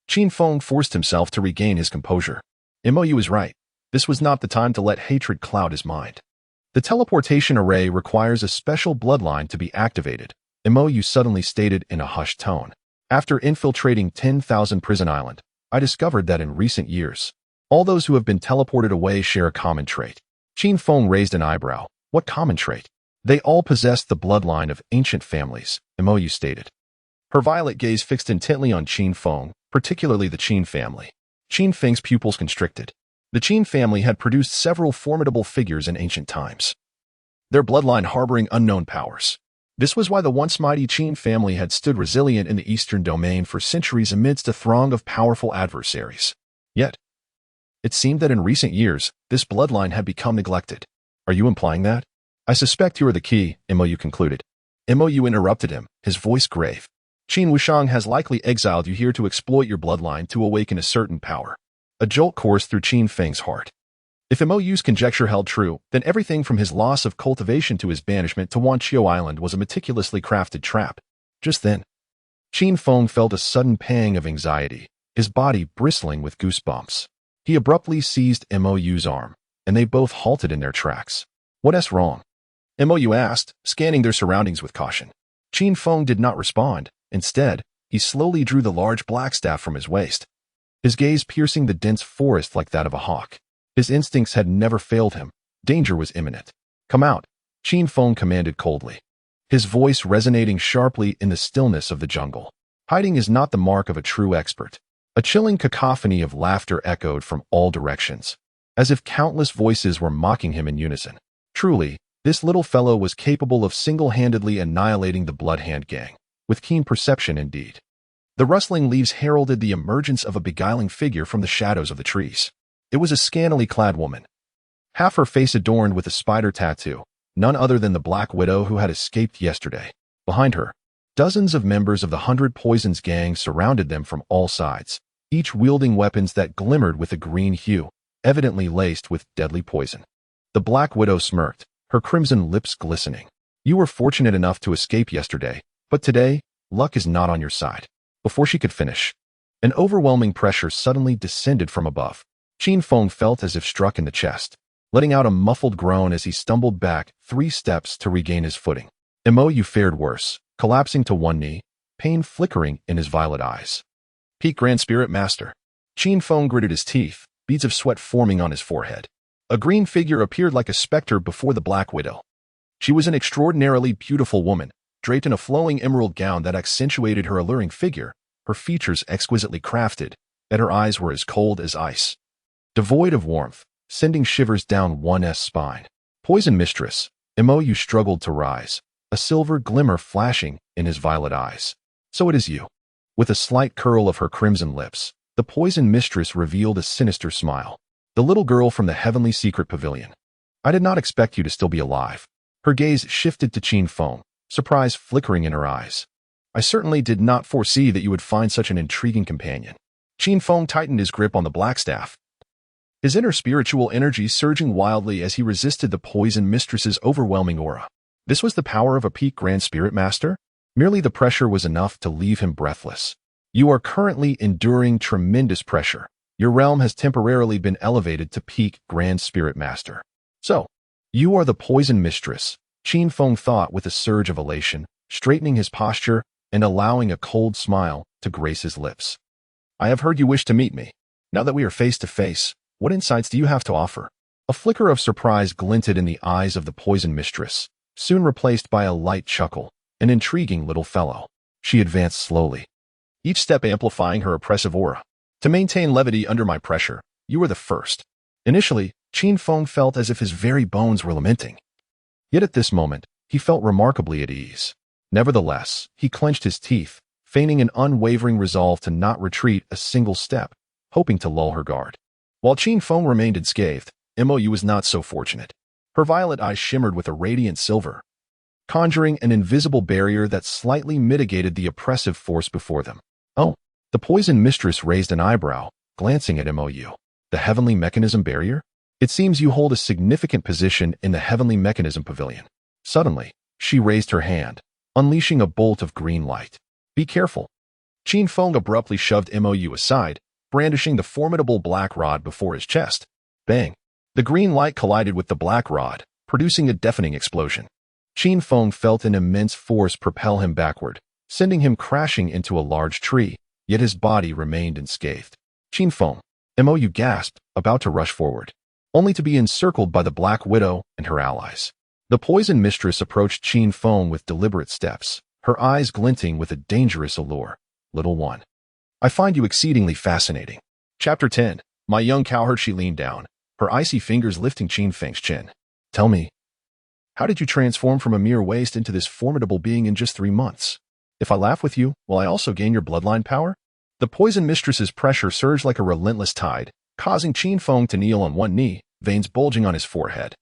Qin Feng forced himself to regain his composure. MOU is right. This was not the time to let hatred cloud his mind. The teleportation array requires a special bloodline to be activated, MOU suddenly stated in a hushed tone. After infiltrating 10,000 Prison Island, I discovered that in recent years, all those who have been teleported away share a common trait. Qin Feng raised an eyebrow. What common trait? They all possessed the bloodline of ancient families, Imoyu stated. Her violet gaze fixed intently on Qin Feng, particularly the Qin family. Qin Feng's pupils constricted. The Qin family had produced several formidable figures in ancient times, their bloodline harboring unknown powers. This was why the once mighty Qin family had stood resilient in the eastern domain for centuries amidst a throng of powerful adversaries. Yet, it seemed that in recent years, this bloodline had become neglected. Are you implying that? I suspect you are the key, Imoyu concluded. Imoyu interrupted him, his voice grave. Qin Wushang has likely exiled you here to exploit your bloodline to awaken a certain power. A jolt coursed through Qin Feng's heart. If Imoyu's conjecture held true, then everything from his loss of cultivation to his banishment to Wanqiu Island was a meticulously crafted trap. Just then, Qin Feng felt a sudden pang of anxiety, his body bristling with goosebumps. He abruptly seized Imoyu's arm, and they both halted in their tracks. What's wrong? Imoyu asked, scanning their surroundings with caution. Qin Feng did not respond. Instead, he slowly drew the large black staff from his waist, his gaze piercing the dense forest like that of a hawk. His instincts had never failed him. Danger was imminent. Come out, Qin Feng commanded coldly, his voice resonating sharply in the stillness of the jungle. Hiding is not the mark of a true expert. A chilling cacophony of laughter echoed from all directions, as if countless voices were mocking him in unison. Truly, this little fellow was capable of single-handedly annihilating the Bloodhand gang, with keen perception indeed. The rustling leaves heralded the emergence of a beguiling figure from the shadows of the trees. It was a scantily clad woman, half her face adorned with a spider tattoo, none other than the Black Widow who had escaped yesterday. Behind her, dozens of members of the 100 Poisons gang surrounded them from all sides, each wielding weapons that glimmered with a green hue, evidently laced with deadly poison. The Black Widow smirked, her crimson lips glistening. You were fortunate enough to escape yesterday, but today, luck is not on your side. Before she could finish, an overwhelming pressure suddenly descended from above. Qin Feng felt as if struck in the chest, letting out a muffled groan as he stumbled back 3 steps to regain his footing. Imoyu fared worse, collapsing to one knee, pain flickering in his violet eyes. Peak Grand Spirit Master. Qin Feng gritted his teeth, beads of sweat forming on his forehead. A green figure appeared like a specter before the Black Widow. She was an extraordinarily beautiful woman, draped in a flowing emerald gown that accentuated her alluring figure, her features exquisitely crafted, and her eyes were as cold as ice, devoid of warmth, sending shivers down one's spine. Poison Mistress. Imoyu struggled to rise, a silver glimmer flashing in his violet eyes. So it is you. With a slight curl of her crimson lips, the Poison Mistress revealed a sinister smile. The little girl from the Heavenly Secret Pavilion. I did not expect you to still be alive. Her gaze shifted to Qin Feng, surprise flickering in her eyes. I certainly did not foresee that you would find such an intriguing companion. Qin Feng tightened his grip on the black staff, his inner spiritual energy surging wildly as he resisted the Poison Mistress's overwhelming aura. This was the power of a peak Grand Spirit Master? Merely the pressure was enough to leave him breathless. You are currently enduring tremendous pressure. Your realm has temporarily been elevated to peak Grand Spirit Master. So, you are the Poison Mistress, Qin Feng thought with a surge of elation, straightening his posture and allowing a cold smile to grace his lips. I have heard you wish to meet me. Now that we are face to face, what insights do you have to offer? A flicker of surprise glinted in the eyes of the Poison Mistress, soon replaced by a light chuckle. An intriguing little fellow. She advanced slowly, each step amplifying her oppressive aura. To maintain levity under my pressure, you were the first. Initially, Qin Feng felt as if his very bones were lamenting. Yet at this moment, he felt remarkably at ease. Nevertheless, he clenched his teeth, feigning an unwavering resolve to not retreat a single step, hoping to lull her guard. While Qin Feng remained unscathed, Imoyu was not so fortunate. Her violet eyes shimmered with a radiant silver, conjuring an invisible barrier that slightly mitigated the oppressive force before them. Oh, the Poison Mistress raised an eyebrow, glancing at Imoyu. The Heavenly Mechanism Barrier? It seems you hold a significant position in the Heavenly Mechanism Pavilion. Suddenly, she raised her hand, unleashing a bolt of green light. Be careful. Qin Feng abruptly shoved Imoyu aside, brandishing the formidable black rod before his chest. Bang! The green light collided with the black rod, producing a deafening explosion. Qin Feng felt an immense force propel him backward, sending him crashing into a large tree, yet his body remained unscathed. Qin Feng, Imoyu gasped, about to rush forward, only to be encircled by the Black Widow and her allies. The poison mistress approached Qin Feng with deliberate steps, her eyes glinting with a dangerous allure. Little one, I find you exceedingly fascinating. Chapter 10. My young cowherd. She leaned down, her icy fingers lifting Qin Feng's chin. Tell me, how did you transform from a mere waste into this formidable being in just 3 months? If I laugh with you, will I also gain your bloodline power? The poison mistress's pressure surged like a relentless tide, causing Qin Feng to kneel on one knee, veins bulging on his forehead.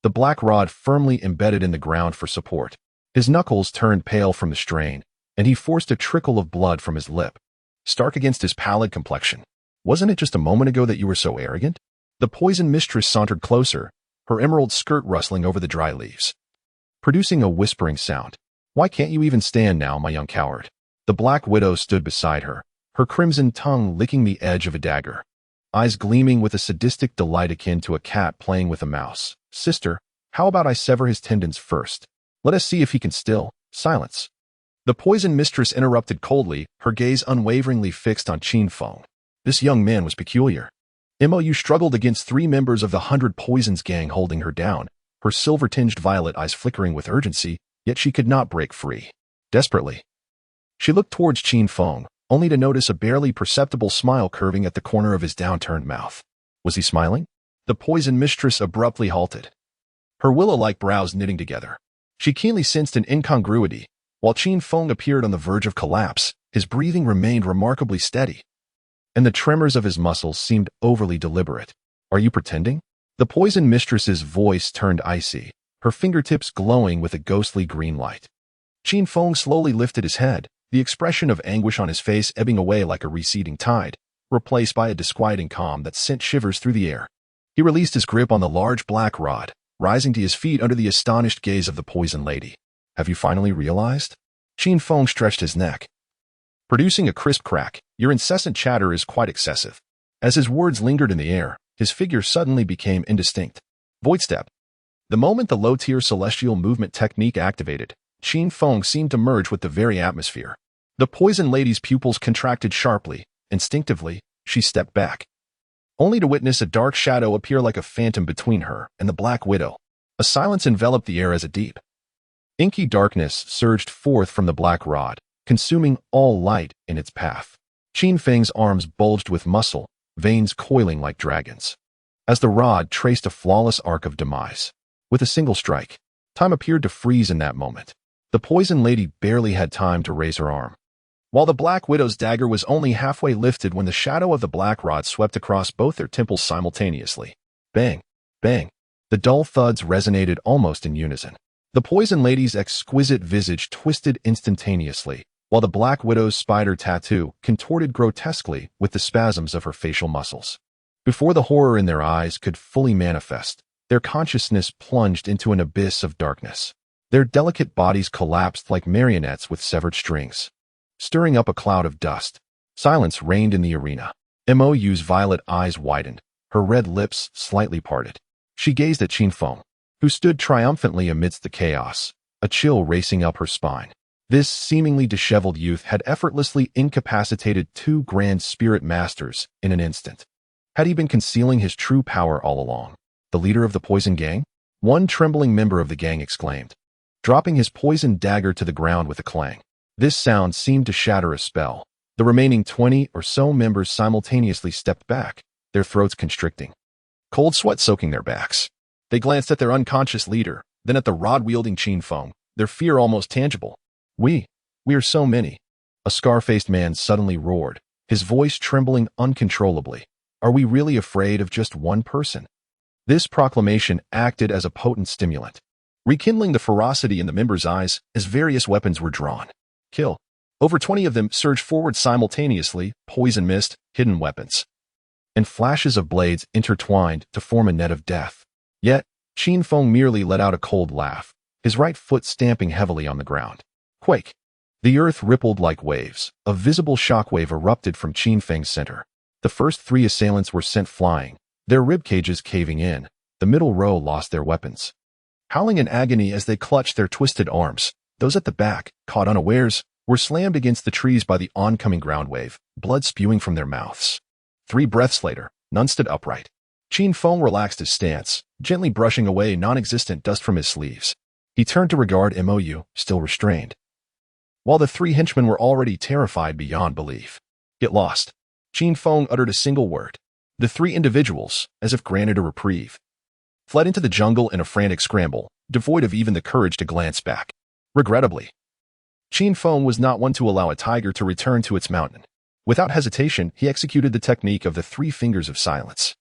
The black rod firmly embedded in the ground for support. His knuckles turned pale from the strain, and he forced a trickle of blood from his lip, stark against his pallid complexion. Wasn't it just a moment ago that you were so arrogant? The poison mistress sauntered closer, her emerald skirt rustling over the dry leaves, producing a whispering sound. Why can't you even stand now, my young coward? The Black Widow stood beside her, her crimson tongue licking the edge of a dagger, eyes gleaming with a sadistic delight akin to a cat playing with a mouse. Sister, how about I sever his tendons first? Let us see if he can still. Silence. The poison mistress interrupted coldly, her gaze unwaveringly fixed on Qin Feng. This young man was peculiar. Mo struggled against 3 members of the 100 Poisons gang holding her down, her silver-tinged violet eyes flickering with urgency, yet she could not break free. Desperately, she looked towards Qin Feng, only to notice a barely perceptible smile curving at the corner of his downturned mouth. Was he smiling? The poison mistress abruptly halted, her willow-like brows knitting together. She keenly sensed an incongruity. While Qin Feng appeared on the verge of collapse, his breathing remained remarkably steady, and the tremors of his muscles seemed overly deliberate. Are you pretending? The poison mistress's voice turned icy, her fingertips glowing with a ghostly green light. Qin Feng slowly lifted his head, the expression of anguish on his face ebbing away like a receding tide, replaced by a disquieting calm that sent shivers through the air. He released his grip on the large black rod, rising to his feet under the astonished gaze of the poison lady. Have you finally realized? Qin Feng stretched his neck, producing a crisp crack. Your incessant chatter is quite excessive. As his words lingered in the air, his figure suddenly became indistinct. Void step. The moment the low-tier celestial movement technique activated, Qin Feng seemed to merge with the very atmosphere. The poison lady's pupils contracted sharply. Instinctively, she stepped back, only to witness a dark shadow appear like a phantom between her and the Black Widow. A silence enveloped the air as a deep, inky darkness surged forth from the black rod, consuming all light in its path. Qin Feng's arms bulged with muscle, veins coiling like dragons, as the rod traced a flawless arc of demise. With a single strike, time appeared to freeze in that moment. The poison lady barely had time to raise her arm, while the Black Widow's dagger was only halfway lifted when the shadow of the black rod swept across both their temples simultaneously. Bang! Bang! The dull thuds resonated almost in unison. The poison lady's exquisite visage twisted instantaneously, while the Black Widow's spider tattoo contorted grotesquely with the spasms of her facial muscles. Before the horror in their eyes could fully manifest, their consciousness plunged into an abyss of darkness. Their delicate bodies collapsed like marionettes with severed strings, stirring up a cloud of dust. Silence reigned in the arena. Mou's violet eyes widened, her red lips slightly parted. She gazed at Qin Feng, who stood triumphantly amidst the chaos, a chill racing up her spine. This seemingly disheveled youth had effortlessly incapacitated 2 grand spirit masters in an instant. Had he been concealing his true power all along? The leader of the poison gang? One trembling member of the gang exclaimed, dropping his poisoned dagger to the ground with a clang. This sound seemed to shatter a spell. The remaining 20 or so members simultaneously stepped back, their throats constricting, cold sweat soaking their backs. They glanced at their unconscious leader, then at the rod-wielding Qin Feng, their fear almost tangible. We are so many. A scar-faced man suddenly roared, his voice trembling uncontrollably. Are we really afraid of just one person? This proclamation acted as a potent stimulant, rekindling the ferocity in the members' eyes as various weapons were drawn. Kill. Over 20 of them surged forward simultaneously, poison mist, hidden weapons, and flashes of blades intertwined to form a net of death. Yet, Qin Feng merely let out a cold laugh, his right foot stamping heavily on the ground. Quake. The earth rippled like waves. A visible shockwave erupted from Qin Feng's center. The first 3 assailants were sent flying, their rib cages caving in. The middle row lost their weapons, howling in agony as they clutched their twisted arms. Those at the back, caught unawares, were slammed against the trees by the oncoming ground wave, blood spewing from their mouths. 3 breaths later, none stood upright. Qin Feng relaxed his stance, gently brushing away non-existent dust from his sleeves. He turned to regard Mou, still restrained. While the three henchmen were already terrified beyond belief. Get lost. Qin Feng uttered a single word. The three individuals, as if granted a reprieve, fled into the jungle in a frantic scramble, devoid of even the courage to glance back. Regrettably, Qin Feng was not one to allow a tiger to return to its mountain. Without hesitation, he executed the technique of the 3 fingers of silence,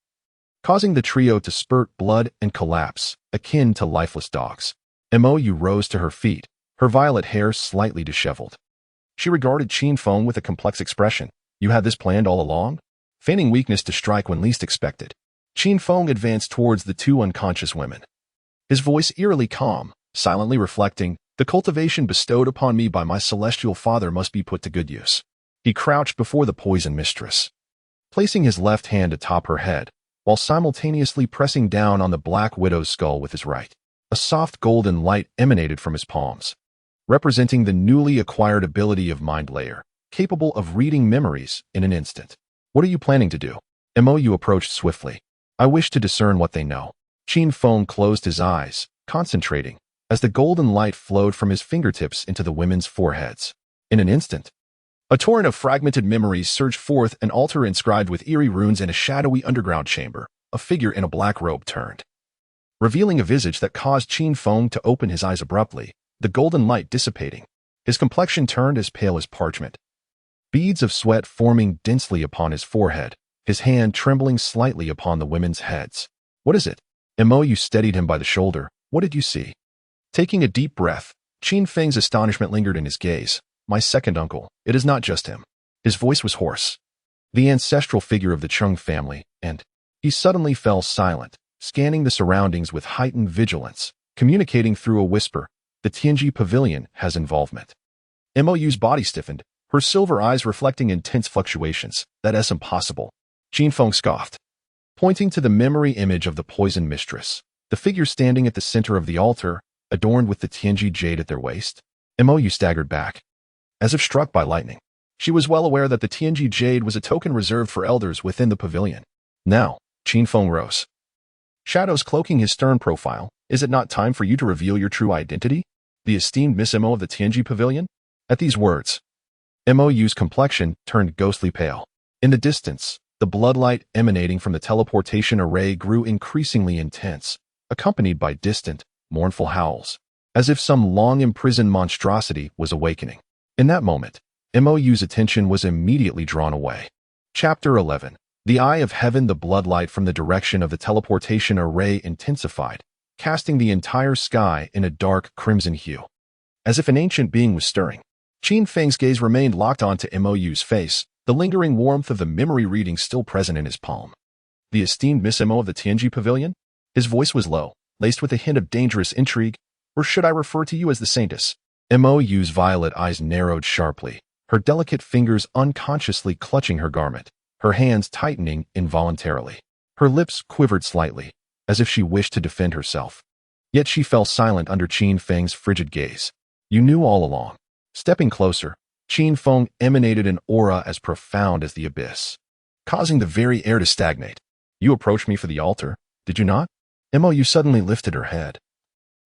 causing the trio to spurt blood and collapse, akin to lifeless dogs. Mou rose to her feet, her violet hair slightly disheveled. She regarded Qin Feng with a complex expression. You had this planned all along? Feigning weakness to strike when least expected, Qin Feng advanced towards the 2 unconscious women. His voice eerily calm, silently reflecting, the cultivation bestowed upon me by my celestial father must be put to good use. He crouched before the poison mistress, placing his left hand atop her head, while simultaneously pressing down on the Black Widow's skull with his right. A soft golden light emanated from his palms, representing the newly acquired ability of Mind Layer, capable of reading memories in an instant. What are you planning to do? Mou approached swiftly. I wish to discern what they know. Qin Feng closed his eyes, concentrating, as the golden light flowed from his fingertips into the women's foreheads. In an instant, a torrent of fragmented memories surged forth, an altar inscribed with eerie runes in a shadowy underground chamber. A figure in a black robe turned, revealing a visage that caused Qin Feng to open his eyes abruptly, the golden light dissipating. His complexion turned as pale as parchment, beads of sweat forming densely upon his forehead, his hand trembling slightly upon the women's heads. What is it? Mou steadied him by the shoulder. What did you see? Taking a deep breath, Qin Feng's astonishment lingered in his gaze. My second uncle, it is not just him. His voice was hoarse. The ancestral figure of the Chung family, and he suddenly fell silent, scanning the surroundings with heightened vigilance, communicating through a whisper. The Tianji Pavilion has involvement. Mou's body stiffened, her silver eyes reflecting intense fluctuations. That is impossible. Qin Feng scoffed, pointing to the memory image of the poison mistress, the figure standing at the center of the altar, adorned with the Tianji jade at their waist. Mou staggered back, as if struck by lightning. She was well aware that the Tianji jade was a token reserved for elders within the pavilion. Now, Qin Feng rose, shadows cloaking his stern profile. Is it not time for you to reveal your true identity? The esteemed Miss Mou of the Tianji Pavilion? At these words, Mou's complexion turned ghostly pale. In the distance, the bloodlight emanating from the teleportation array grew increasingly intense, accompanied by distant, mournful howls, as if some long-imprisoned monstrosity was awakening. In that moment, Mou's attention was immediately drawn away. Chapter 11. The Eye of Heaven. The bloodlight from the direction of the teleportation array intensified, casting the entire sky in a dark crimson hue. As if an ancient being was stirring, Qin Feng's gaze remained locked onto Mou's face, the lingering warmth of the memory reading still present in his palm. The esteemed Miss Mou of the Tianji Pavilion? His voice was low, laced with a hint of dangerous intrigue. Or should I refer to you as the Saintess? Mou's violet eyes narrowed sharply, her delicate fingers unconsciously clutching her garment, her hands tightening involuntarily. Her lips quivered slightly, as if she wished to defend herself. Yet she fell silent under Qin Feng's frigid gaze. You knew all along. Stepping closer, Qin Feng emanated an aura as profound as the abyss, causing the very air to stagnate. You approached me for the altar, did you not? Mou suddenly lifted her head,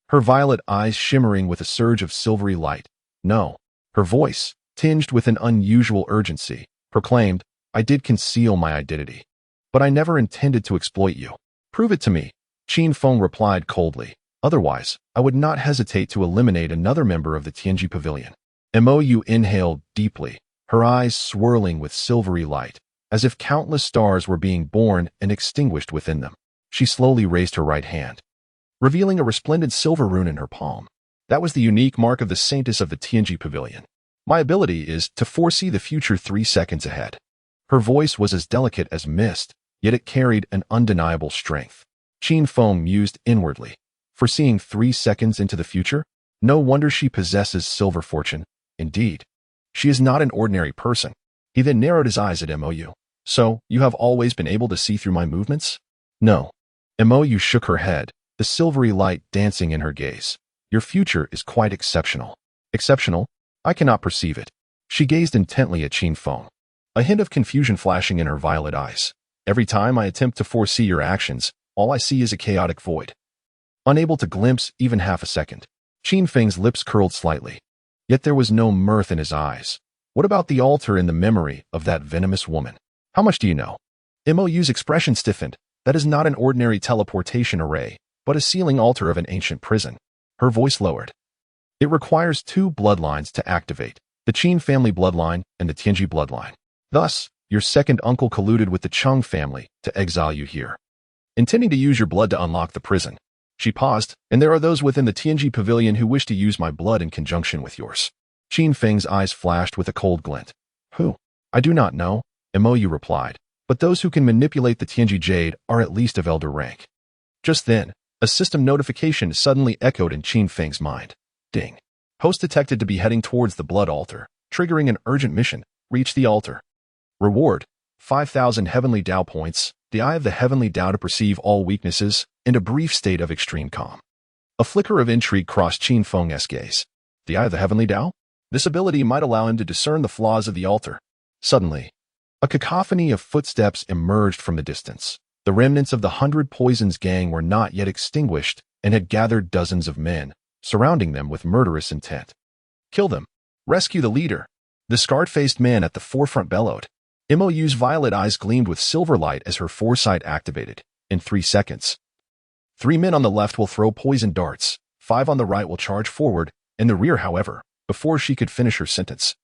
her violet eyes shimmering with a surge of silvery light. No. Her voice, tinged with an unusual urgency, proclaimed, I did conceal my identity, but I never intended to exploit you. Prove it to me, Qin Feng replied coldly. Otherwise, I would not hesitate to eliminate another member of the Tianji Pavilion. Mou inhaled deeply, her eyes swirling with silvery light, as if countless stars were being born and extinguished within them. She slowly raised her right hand, revealing a resplendent silver rune in her palm. That was the unique mark of the Saintess of the Tianji Pavilion. My ability is to foresee the future 3 seconds ahead. Her voice was as delicate as mist, yet it carried an undeniable strength. Qin Feng mused inwardly. Foreseeing 3 seconds into the future? No wonder she possesses silver fortune. Indeed, she is not an ordinary person. He then narrowed his eyes at Mou. So, you have always been able to see through my movements? No. Mou shook her head, the silvery light dancing in her gaze. Your future is quite exceptional. Exceptional? I cannot perceive it. She gazed intently at Qin Feng, a hint of confusion flashing in her violet eyes. Every time I attempt to foresee your actions, all I see is a chaotic void. Unable to glimpse even half a second, Qin Feng's lips curled slightly. Yet there was no mirth in his eyes. What about the altar in the memory of that venomous woman? How much do you know? Mou's expression stiffened. That is not an ordinary teleportation array, but a sealing altar of an ancient prison. Her voice lowered. It requires two bloodlines to activate, the Qin family bloodline and the Tianji bloodline. Thus, your second uncle colluded with the Chung family to exile you here, intending to use your blood to unlock the prison. She paused, and there are those within the Tianji pavilion who wish to use my blood in conjunction with yours. Qin Feng's eyes flashed with a cold glint. Who? I do not know, Mou replied, but those who can manipulate the Tianji jade are at least of elder rank. Just then, a system notification suddenly echoed in Qin Feng's mind. Ding. Host detected to be heading towards the blood altar, triggering an urgent mission. Reach the altar. Reward: 5,000 heavenly Dao points, the eye of the heavenly Dao to perceive all weaknesses, and a brief state of extreme calm. A flicker of intrigue crossed Qin Feng's gaze. The eye of the heavenly Dao? This ability might allow him to discern the flaws of the altar. Suddenly, a cacophony of footsteps emerged from the distance. The remnants of the 100 Poisons gang were not yet extinguished and had gathered dozens of men, surrounding them with murderous intent. Kill them. Rescue the leader. The scarred-faced man at the forefront bellowed. Mou's violet eyes gleamed with silver light as her foresight activated. In 3 seconds, 3 men on the left will throw poison darts, 5 on the right will charge forward, in the rear, however, before she could finish her sentence.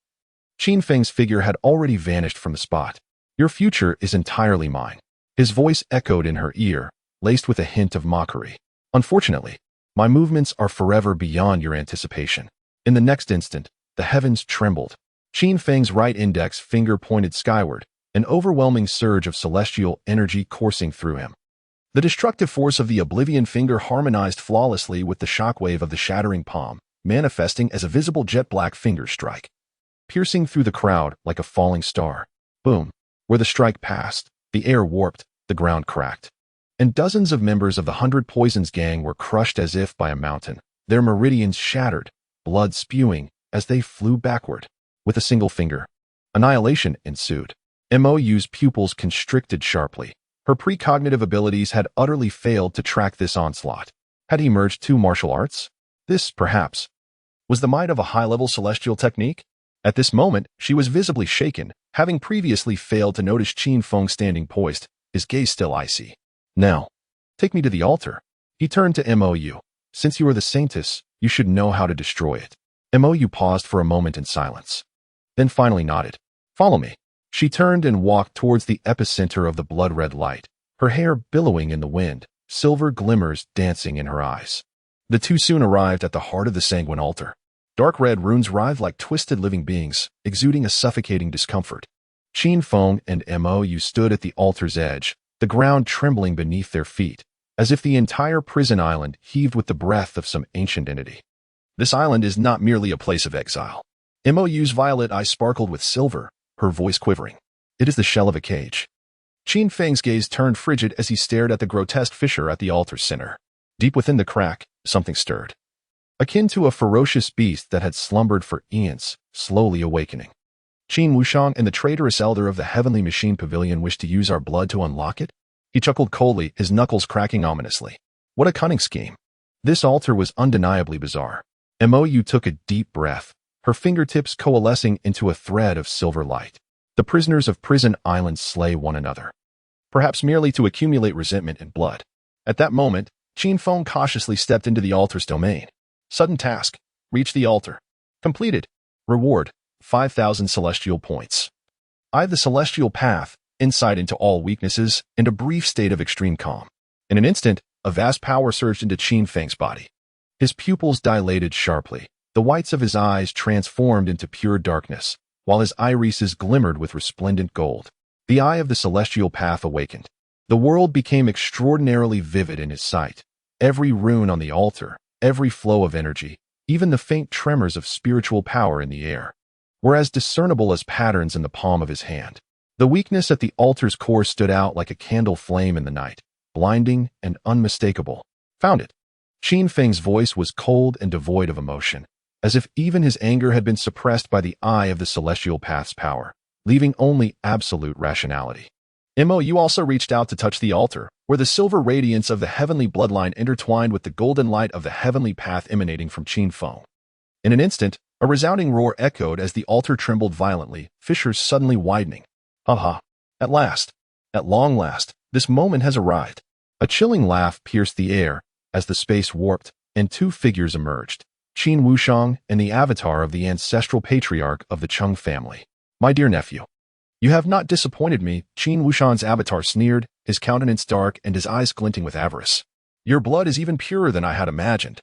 Qin Feng's figure had already vanished from the spot. Your future is entirely mine. His voice echoed in her ear, laced with a hint of mockery. Unfortunately, my movements are forever beyond your anticipation. In the next instant, the heavens trembled. Qin Feng's right index finger pointed skyward, an overwhelming surge of celestial energy coursing through him. The destructive force of the Oblivion finger harmonized flawlessly with the shockwave of the shattering palm, manifesting as a visible jet-black finger strike, piercing through the crowd like a falling star. Boom. Where the strike passed, the air warped, the ground cracked, and dozens of members of the 100 Poisons gang were crushed as if by a mountain, their meridians shattered, blood spewing as they flew backward. With a single finger, annihilation ensued. Mou's pupils constricted sharply. Her precognitive abilities had utterly failed to track this onslaught. Had he merged 2 martial arts? This, perhaps, was the might of a high-level celestial technique? At this moment, she was visibly shaken, having previously failed to notice Qin Feng standing poised, his gaze still icy. Now, take me to the altar. He turned to Mou. Since you are the saintess, you should know how to destroy it. Mou paused for a moment in silence, then finally nodded. Follow me. She turned and walked towards the epicenter of the blood-red light, her hair billowing in the wind, silver glimmers dancing in her eyes. The two soon arrived at the heart of the sanguine altar. Dark red runes writhed like twisted living beings, exuding a suffocating discomfort. Qin Feng and Mou stood at the altar's edge, the ground trembling beneath their feet, as if the entire prison island heaved with the breath of some ancient entity. This island is not merely a place of exile. Mou's violet eyes sparkled with silver, her voice quivering. It is the shell of a cage. Qin Feng's gaze turned frigid as he stared at the grotesque fissure at the altar's center. Deep within the crack, something stirred, akin to a ferocious beast that had slumbered for eons, slowly awakening. Qin Wushang and the traitorous elder of the Heavenly Machine Pavilion wish to use our blood to unlock it? He chuckled coldly, his knuckles cracking ominously. What a cunning scheme. This altar was undeniably bizarre. Mou took a deep breath, her fingertips coalescing into a thread of silver light. The prisoners of Prison Island slay one another, perhaps merely to accumulate resentment and blood. At that moment, Qin Feng cautiously stepped into the altar's domain. Sudden task. Reach the altar. Completed. Reward: 5,000 celestial points. Eye the celestial path, insight into all weaknesses, and a brief state of extreme calm. In an instant, a vast power surged into Qin Feng's body. His pupils dilated sharply. The whites of his eyes transformed into pure darkness, while his irises glimmered with resplendent gold. The eye of the celestial path awakened. The world became extraordinarily vivid in his sight. Every rune on the altar, every flow of energy, even the faint tremors of spiritual power in the air, were as discernible as patterns in the palm of his hand. The weakness at the altar's core stood out like a candle flame in the night, blinding and unmistakable. Found it. Qin Feng's voice was cold and devoid of emotion, as if even his anger had been suppressed by the eye of the celestial path's power, leaving only absolute rationality. Mo also reached out to touch the altar, where the silver radiance of the heavenly bloodline intertwined with the golden light of the heavenly path emanating from Qin Feng. In an instant, a resounding roar echoed as the altar trembled violently, fissures suddenly widening. Aha! At last! At long last, this moment has arrived. A chilling laugh pierced the air as the space warped, and two figures emerged. Qin Wushang and the avatar of the ancestral patriarch of the Cheng family. My dear nephew, you have not disappointed me, Qin Wushang's avatar sneered, his countenance dark and his eyes glinting with avarice. Your blood is even purer than I had imagined.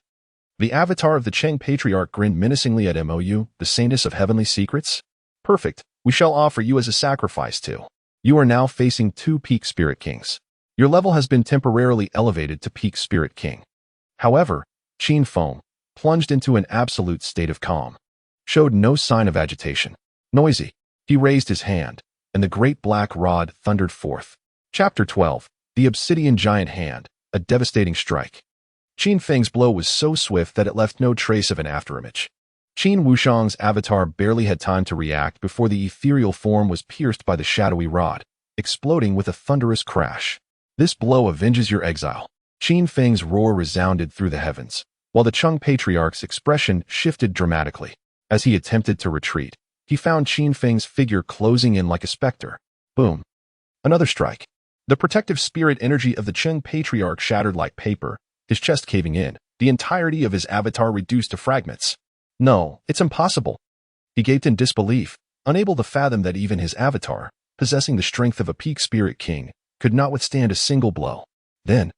The avatar of the Cheng patriarch grinned menacingly at Mou, the saintess of heavenly secrets. Perfect, we shall offer you as a sacrifice too. You are now facing two peak spirit kings. Your level has been temporarily elevated to peak spirit king. However, Qin Feng, plunged into an absolute state of calm, showed no sign of agitation. Noisy, he raised his hand, and the great black rod thundered forth. Chapter 12, The Obsidian Giant Hand, a Devastating Strike. Qin Feng's blow was so swift that it left no trace of an afterimage. Qin Wushang's avatar barely had time to react before the ethereal form was pierced by the shadowy rod, exploding with a thunderous crash. This blow avenges your exile. Qin Feng's roar resounded through the heavens, while the Cheng patriarch's expression shifted dramatically. As he attempted to retreat, he found Qin Feng's figure closing in like a specter. Boom. Another strike. The protective spirit energy of the Cheng patriarch shattered like paper, his chest caving in, the entirety of his avatar reduced to fragments. No, it's impossible. He gaped in disbelief, unable to fathom that even his avatar, possessing the strength of a peak spirit king, could not withstand a single blow. Then,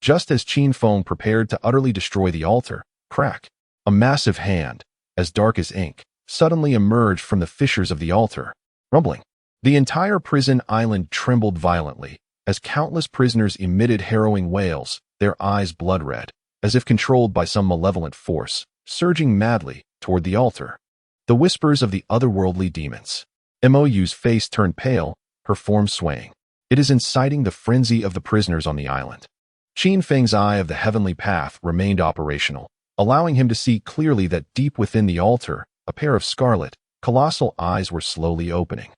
just as Qin Feng prepared to utterly destroy the altar, crack, a massive hand, as dark as ink, suddenly emerged from the fissures of the altar, rumbling. The entire prison island trembled violently, as countless prisoners emitted harrowing wails, their eyes blood-red, as if controlled by some malevolent force, surging madly toward the altar. The whispers of the otherworldly demons. Mou's face turned pale, her form swaying. It is inciting the frenzy of the prisoners on the island. Qin Feng's eye of the heavenly path remained operational, allowing him to see clearly that deep within the altar, a pair of scarlet, colossal eyes were slowly opening.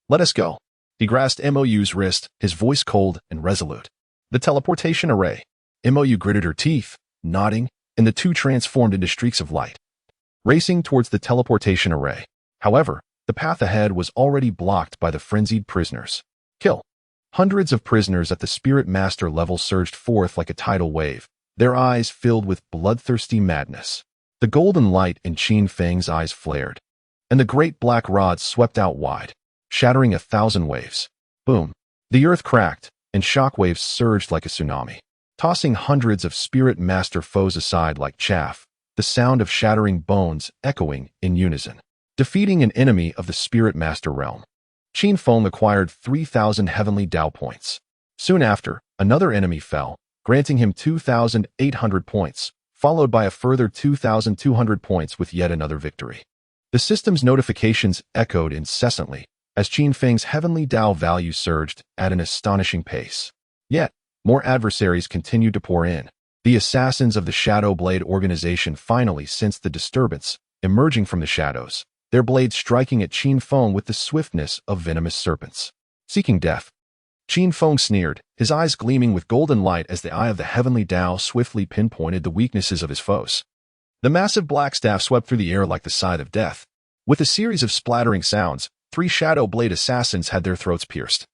Let us go. He grasped Mou's wrist, his voice cold and resolute. The teleportation array. Mou gritted her teeth, nodding, and the two transformed into streaks of light, racing towards the teleportation array. However, the path ahead was already blocked by the frenzied prisoners. Kill. Hundreds of prisoners at the Spirit Master level surged forth like a tidal wave, their eyes filled with bloodthirsty madness. The golden light in Qin Feng's eyes flared, and the great black rod swept out wide, shattering 1,000 waves. Boom. The earth cracked, and shockwaves surged like a tsunami, tossing hundreds of Spirit Master foes aside like chaff, the sound of shattering bones echoing in unison. Defeating an enemy of the Spirit Master realm. Qin Feng acquired 3,000 heavenly Dao points. Soon after, another enemy fell, granting him 2,800 points, followed by a further 2,200 points with yet another victory. The system's notifications echoed incessantly, as Qin Feng's heavenly Dao value surged at an astonishing pace. Yet, more adversaries continued to pour in. The assassins of the Shadow Blade organization finally sensed the disturbance, emerging from the shadows, their blades striking at Qin Feng with the swiftness of venomous serpents. Seeking death. Qin Feng sneered, his eyes gleaming with golden light as the eye of the heavenly Dao swiftly pinpointed the weaknesses of his foes. The massive black staff swept through the air like the scythe of death. With a series of splattering sounds, 3 Shadow Blade assassins had their throats pierced,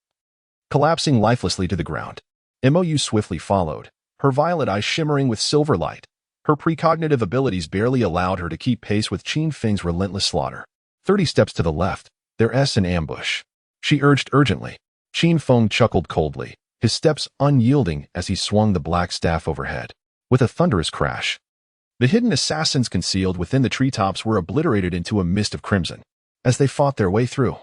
collapsing lifelessly to the ground. Mou swiftly followed, her violet eyes shimmering with silver light. Her precognitive abilities barely allowed her to keep pace with Qin Feng's relentless slaughter. 30 steps to the left, their S in ambush. She urged urgently. Qin Feng chuckled coldly, his steps unyielding as he swung the black staff overhead. With a thunderous crash, the hidden assassins concealed within the treetops were obliterated into a mist of crimson as they fought their way through.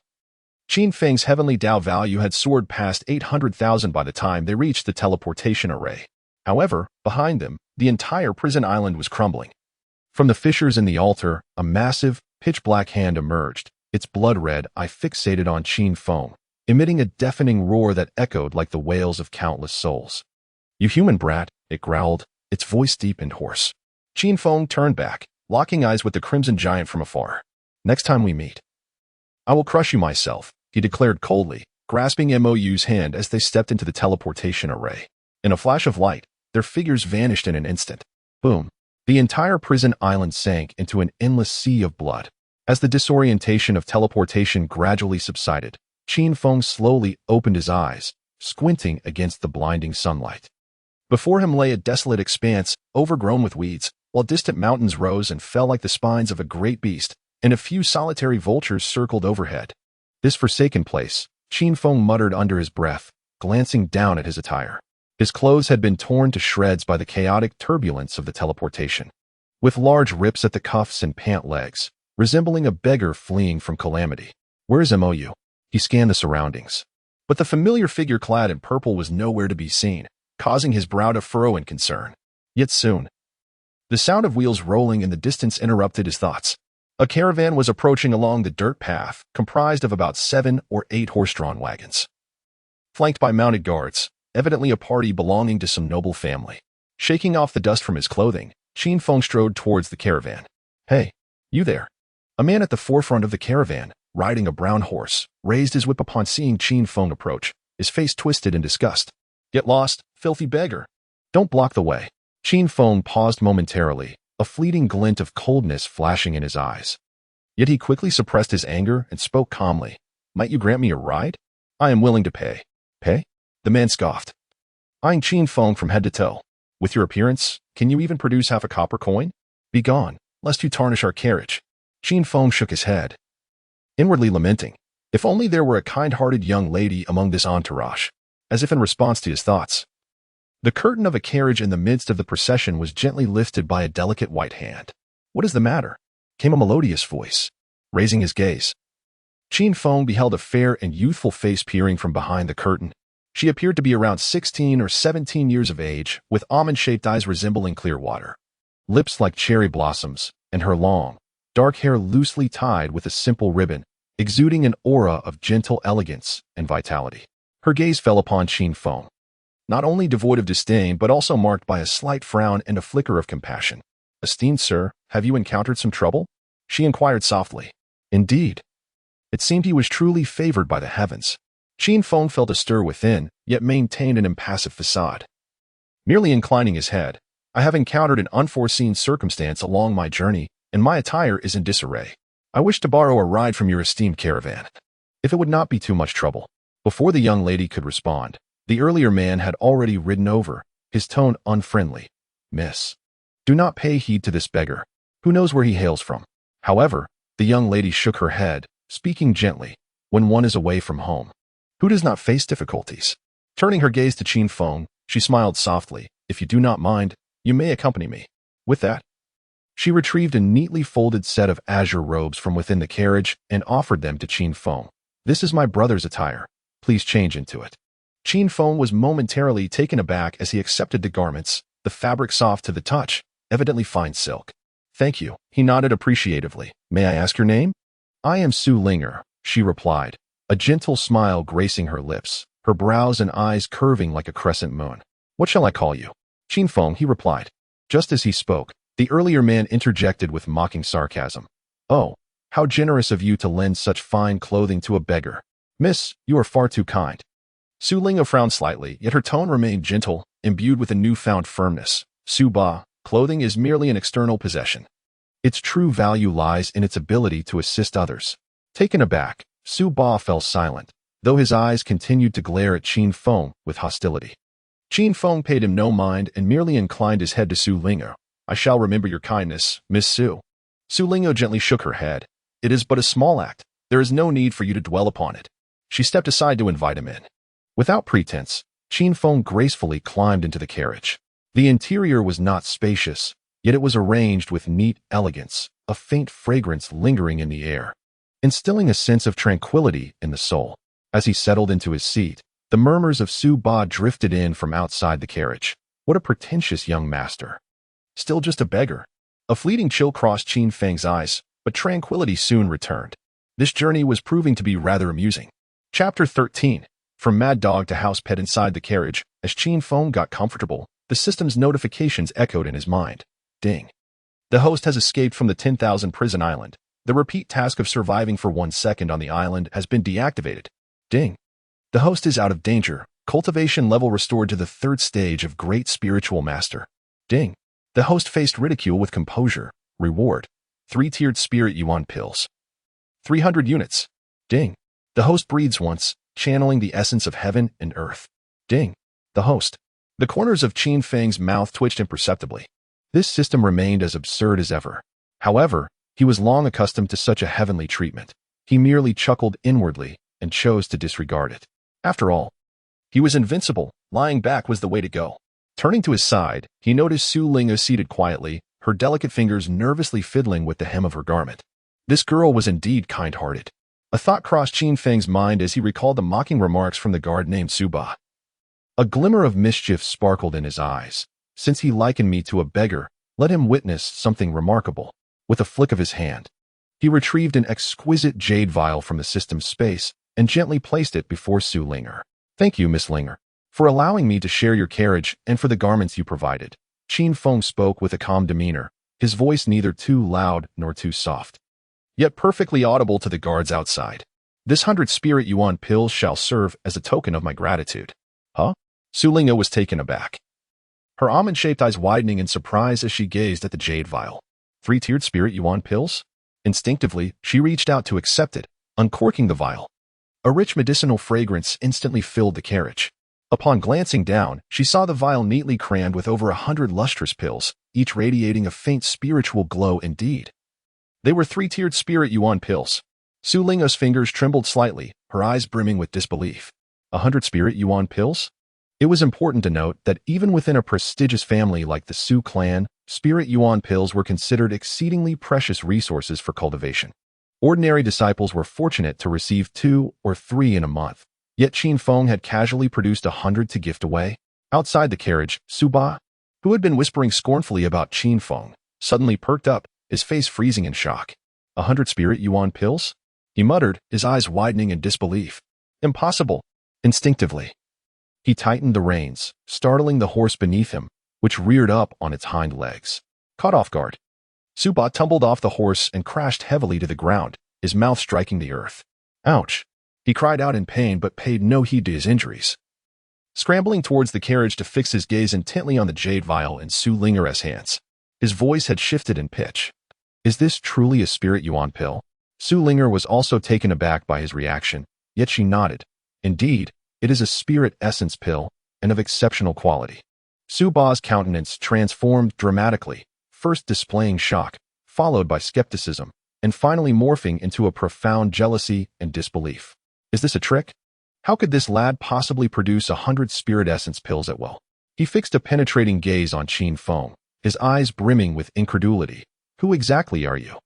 Qin Feng's heavenly Dao value had soared past 800,000 by the time they reached the teleportation array. However, behind them, the entire prison island was crumbling. From the fissures in the altar, a massive, pitch-black hand emerged, its blood-red eye fixated on Qin Feng, emitting a deafening roar that echoed like the wails of countless souls. "You human brat," it growled, its voice deep and hoarse. Qin Feng turned back, locking eyes with the crimson giant from afar. "Next time we meet, I will crush you myself," he declared coldly, grasping MOU's hand as they stepped into the teleportation array. In a flash of light, their figures vanished in an instant. Boom. The entire prison island sank into an endless sea of blood. As the disorientation of teleportation gradually subsided, Qin Feng slowly opened his eyes, squinting against the blinding sunlight. Before him lay a desolate expanse, overgrown with weeds, while distant mountains rose and fell like the spines of a great beast, and a few solitary vultures circled overhead. This forsaken place, Qin Feng muttered under his breath, glancing down at his attire. His clothes had been torn to shreds by the chaotic turbulence of the teleportation. With large rips at the cuffs and pant legs, resembling a beggar fleeing from calamity. Where's MOU? He scanned the surroundings. But the familiar figure clad in purple was nowhere to be seen, causing his brow to furrow in concern. Yet soon, the sound of wheels rolling in the distance interrupted his thoughts. A caravan was approaching along the dirt path, comprised of about 7 or 8 horse-drawn wagons. Flanked by mounted guards, evidently a party belonging to some noble family. Shaking off the dust from his clothing, Qin Feng strode towards the caravan. Hey, you there. A man at the forefront of the caravan, riding a brown horse, raised his whip upon seeing Qin Feng approach, his face twisted in disgust. Get lost, filthy beggar. Don't block the way. Qin Feng paused momentarily, a fleeting glint of coldness flashing in his eyes. Yet he quickly suppressed his anger and spoke calmly. Might you grant me a ride? I am willing to pay. Pay? The man scoffed, eyeing Qin Feng from head to toe. With your appearance, can you even produce half a copper coin? Be gone, lest you tarnish our carriage. Qin Feng shook his head, inwardly lamenting. If only there were a kind-hearted young lady among this entourage. As if in response to his thoughts, the curtain of a carriage in the midst of the procession was gently lifted by a delicate white hand. What is the matter? Came a melodious voice. Raising his gaze, Qin Feng beheld a fair and youthful face peering from behind the curtain. She appeared to be around 16 or 17 years of age, with almond-shaped eyes resembling clear water, lips like cherry blossoms, and her long, dark hair loosely tied with a simple ribbon, exuding an aura of gentle elegance and vitality. Her gaze fell upon Qin Feng, not only devoid of disdain but also marked by a slight frown and a flicker of compassion. Esteemed sir, have you encountered some trouble? She inquired softly. Indeed. It seemed he was truly favored by the heavens. Qin Feng felt a stir within, yet maintained an impassive facade. Merely inclining his head, I have encountered an unforeseen circumstance along my journey, and my attire is in disarray. I wish to borrow a ride from your esteemed caravan, if it would not be too much trouble. Before the young lady could respond, the earlier man had already ridden over, his tone unfriendly. Miss, do not pay heed to this beggar. Who knows where he hails from? However, the young lady shook her head, speaking gently. When one is away from home, who does not face difficulties? Turning her gaze to Qin Feng, she smiled softly. If you do not mind, you may accompany me. With that, she retrieved a neatly folded set of azure robes from within the carriage and offered them to Qin Feng. This is my brother's attire. Please change into it. Qin Feng was momentarily taken aback as he accepted the garments, the fabric soft to the touch, evidently fine silk. Thank you, he nodded appreciatively. May I ask your name? I am Su Linger, she replied, a gentle smile gracing her lips, her brows and eyes curving like a crescent moon. What shall I call you? Qin Feng, he replied. Just as he spoke, the earlier man interjected with mocking sarcasm. Oh, how generous of you to lend such fine clothing to a beggar. Miss, you are far too kind. Su Lingo frowned slightly, yet her tone remained gentle, imbued with a newfound firmness. Su Ba, clothing is merely an external possession. Its true value lies in its ability to assist others. Taken aback, Su Ba fell silent, though his eyes continued to glare at Qin Feng with hostility. Qin Feng paid him no mind and merely inclined his head to Su Lingo. I shall remember your kindness, Miss Su. Su Lingo gently shook her head. It is but a small act. There is no need for you to dwell upon it. She stepped aside to invite him in. Without pretense, Qin Feng gracefully climbed into the carriage. The interior was not spacious, yet it was arranged with neat elegance, a faint fragrance lingering in the air, instilling a sense of tranquility in the soul. As he settled into his seat, the murmurs of Su Ba drifted in from outside the carriage. What a pretentious young master. Still just a beggar. A fleeting chill crossed Qin Feng's eyes, but tranquility soon returned. This journey was proving to be rather amusing. Chapter 13. From mad dog to house pet inside the carriage, as Qin Feng got comfortable, the system's notifications echoed in his mind. Ding. The host has escaped from the 10,000 prison island. The repeat task of surviving for 1 second on the island has been deactivated. Ding. The host is out of danger. Cultivation level restored to the 3rd stage of Great Spiritual Master. Ding. The host faced ridicule with composure. Reward. 3-tiered Spirit Yuan pills. 300 units. Ding. The host breathes once, channeling the essence of heaven and earth. Ding. The host. The corners of Qin Feng's mouth twitched imperceptibly. This system remained as absurd as ever. However, he was long accustomed to such a heavenly treatment. He merely chuckled inwardly and chose to disregard it. After all, he was invincible. Lying back was the way to go. Turning to his side, he noticed Su Ling'e seated quietly, her delicate fingers nervously fiddling with the hem of her garment. This girl was indeed kind-hearted. A thought crossed Qin Feng's mind as he recalled the mocking remarks from the guard named Su Ba. A glimmer of mischief sparkled in his eyes. Since he likened me to a beggar, let him witness something remarkable. With a flick of his hand, he retrieved an exquisite jade vial from the system's space and gently placed it before Su Ling'e. Thank you, Miss Ling'e, for allowing me to share your carriage and for the garments you provided. Qin Feng spoke with a calm demeanor, his voice neither too loud nor too soft, yet perfectly audible to the guards outside. This 100 Spirit Yuan pills shall serve as a token of my gratitude. Huh? Su Ling'e was taken aback, her almond-shaped eyes widening in surprise as she gazed at the jade vial. 3-tiered Spirit Yuan pills? Instinctively, she reached out to accept it, uncorking the vial. A rich medicinal fragrance instantly filled the carriage. Upon glancing down, she saw the vial neatly crammed with over 100 lustrous pills, each radiating a faint spiritual glow indeed. They were 3-tiered Spirit Yuan pills. Su Ling'e's fingers trembled slightly, her eyes brimming with disbelief. 100 Spirit Yuan pills? It was important to note that even within a prestigious family like the Su clan, Spirit Yuan pills were considered exceedingly precious resources for cultivation. Ordinary disciples were fortunate to receive 2 or 3 in a month, yet Qin Feng had casually produced 100 to gift away. Outside the carriage, Su Ba, who had been whispering scornfully about Qin Feng, suddenly perked up, his face freezing in shock. 100 Spirit Yuan pills? He muttered, his eyes widening in disbelief. Impossible. Instinctively, he tightened the reins, startling the horse beneath him, which reared up on its hind legs. Caught off guard, Su Ba tumbled off the horse and crashed heavily to the ground, his mouth striking the earth. Ouch! He cried out in pain but paid no heed to his injuries. Scrambling towards the carriage to fix his gaze intently on the jade vial in Su Ling'e's hands, his voice had shifted in pitch. Is this truly a Spirit Yuan pill? Su Ling'e was also taken aback by his reaction, yet she nodded. Indeed, it is a spirit essence pill, and of exceptional quality. Su Ba's countenance transformed dramatically, first displaying shock, followed by skepticism, and finally morphing into a profound jealousy and disbelief. Is this a trick? How could this lad possibly produce 100 spirit essence pills at will? He fixed a penetrating gaze on Qin Feng, his eyes brimming with incredulity. Who exactly are you?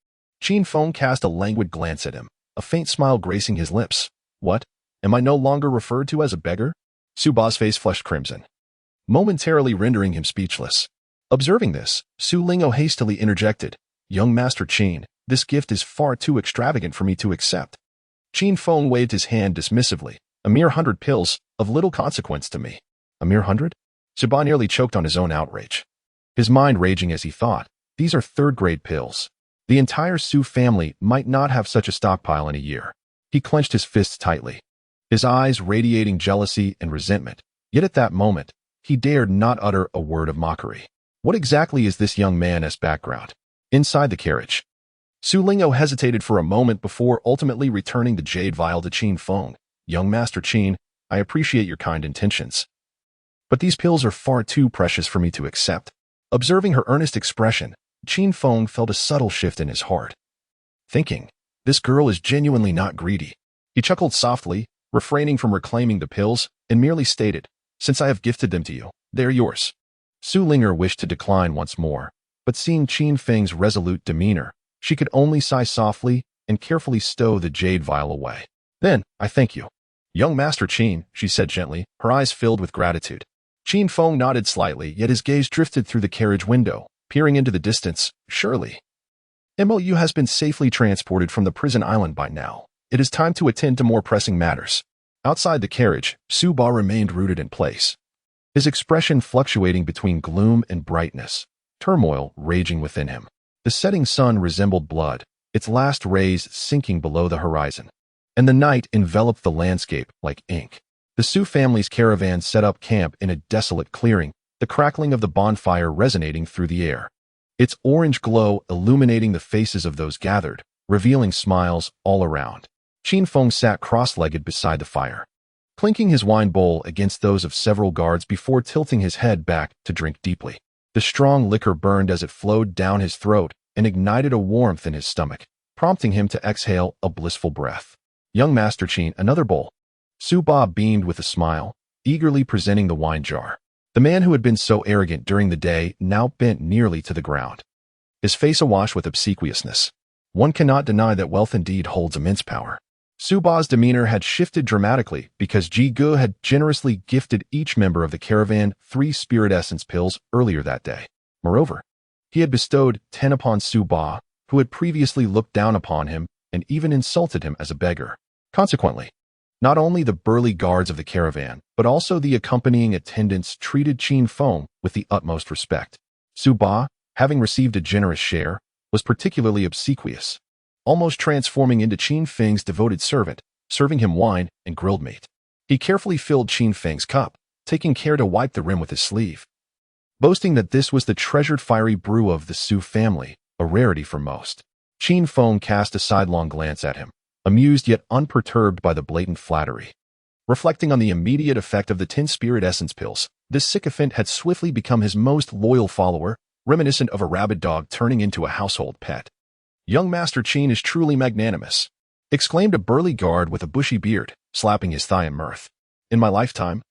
Qin Feng cast a languid glance at him, a faint smile gracing his lips. What? Am I no longer referred to as a beggar? Su Ba's face flushed crimson, momentarily rendering him speechless. Observing this, Su Ling'e hastily interjected, Young Master Qin, this gift is far too extravagant for me to accept. Qin Feng waved his hand dismissively. A mere 100 pills, of little consequence to me. A mere 100? Su Ba nearly choked on his own outrage, his mind raging as he thought, these are 3rd-grade pills. The entire Su family might not have such a stockpile in a year. He clenched his fists tightly, his eyes radiating jealousy and resentment. Yet at that moment, he dared not utter a word of mockery. What exactly is this young man's background? Inside the carriage, Su Ling'e hesitated for a moment before ultimately returning the jade vial to Qin Feng. Young Master Qin, I appreciate your kind intentions, but these pills are far too precious for me to accept. Observing her earnest expression, Qin Feng felt a subtle shift in his heart, thinking, this girl is genuinely not greedy. He chuckled softly, refraining from reclaiming the pills, and merely stated, since I have gifted them to you, they are yours. Su Ling'e wished to decline once more, but seeing Qin Feng's resolute demeanor, she could only sigh softly and carefully stow the jade vial away. Then, I thank you. Young Master Qin, she said gently, her eyes filled with gratitude. Qin Feng nodded slightly, yet his gaze drifted through the carriage window, peering into the distance. Surely, MOU has been safely transported from the prison island by now. It is time to attend to more pressing matters. Outside the carriage, Su Ba remained rooted in place, his expression fluctuating between gloom and brightness, turmoil raging within him. The setting sun resembled blood, its last rays sinking below the horizon, and the night enveloped the landscape like ink. The Su family's caravan set up camp in a desolate clearing, the crackling of the bonfire resonating through the air. Its orange glow illuminating the faces of those gathered, revealing smiles all around. Qin Feng sat cross-legged beside the fire, clinking his wine bowl against those of several guards before tilting his head back to drink deeply. The strong liquor burned as it flowed down his throat and ignited a warmth in his stomach, prompting him to exhale a blissful breath. Young Master Qin, another bowl. Su Ba beamed with a smile, eagerly presenting the wine jar. The man who had been so arrogant during the day now bent nearly to the ground, his face awash with obsequiousness. One cannot deny that wealth indeed holds immense power. Su Ba's demeanor had shifted dramatically because Ji Ge had generously gifted each member of the caravan 3 spirit essence pills earlier that day. Moreover, he had bestowed 10 upon Su Ba, who had previously looked down upon him and even insulted him as a beggar. Consequently, not only the burly guards of the caravan, but also the accompanying attendants treated Qin Feng with the utmost respect. Su Ba, having received a generous share, was particularly obsequious, almost transforming into Qin Feng's devoted servant, serving him wine and grilled meat. He carefully filled Qin Feng's cup, taking care to wipe the rim with his sleeve, boasting that this was the treasured fiery brew of the Su family, a rarity for most. Qin Feng cast a sidelong glance at him, amused yet unperturbed by the blatant flattery. Reflecting on the immediate effect of the 10 spirit essence pills, this sycophant had swiftly become his most loyal follower, reminiscent of a rabid dog turning into a household pet. Young Master Qin is truly magnanimous, exclaimed a burly guard with a bushy beard, slapping his thigh in mirth. In my lifetime,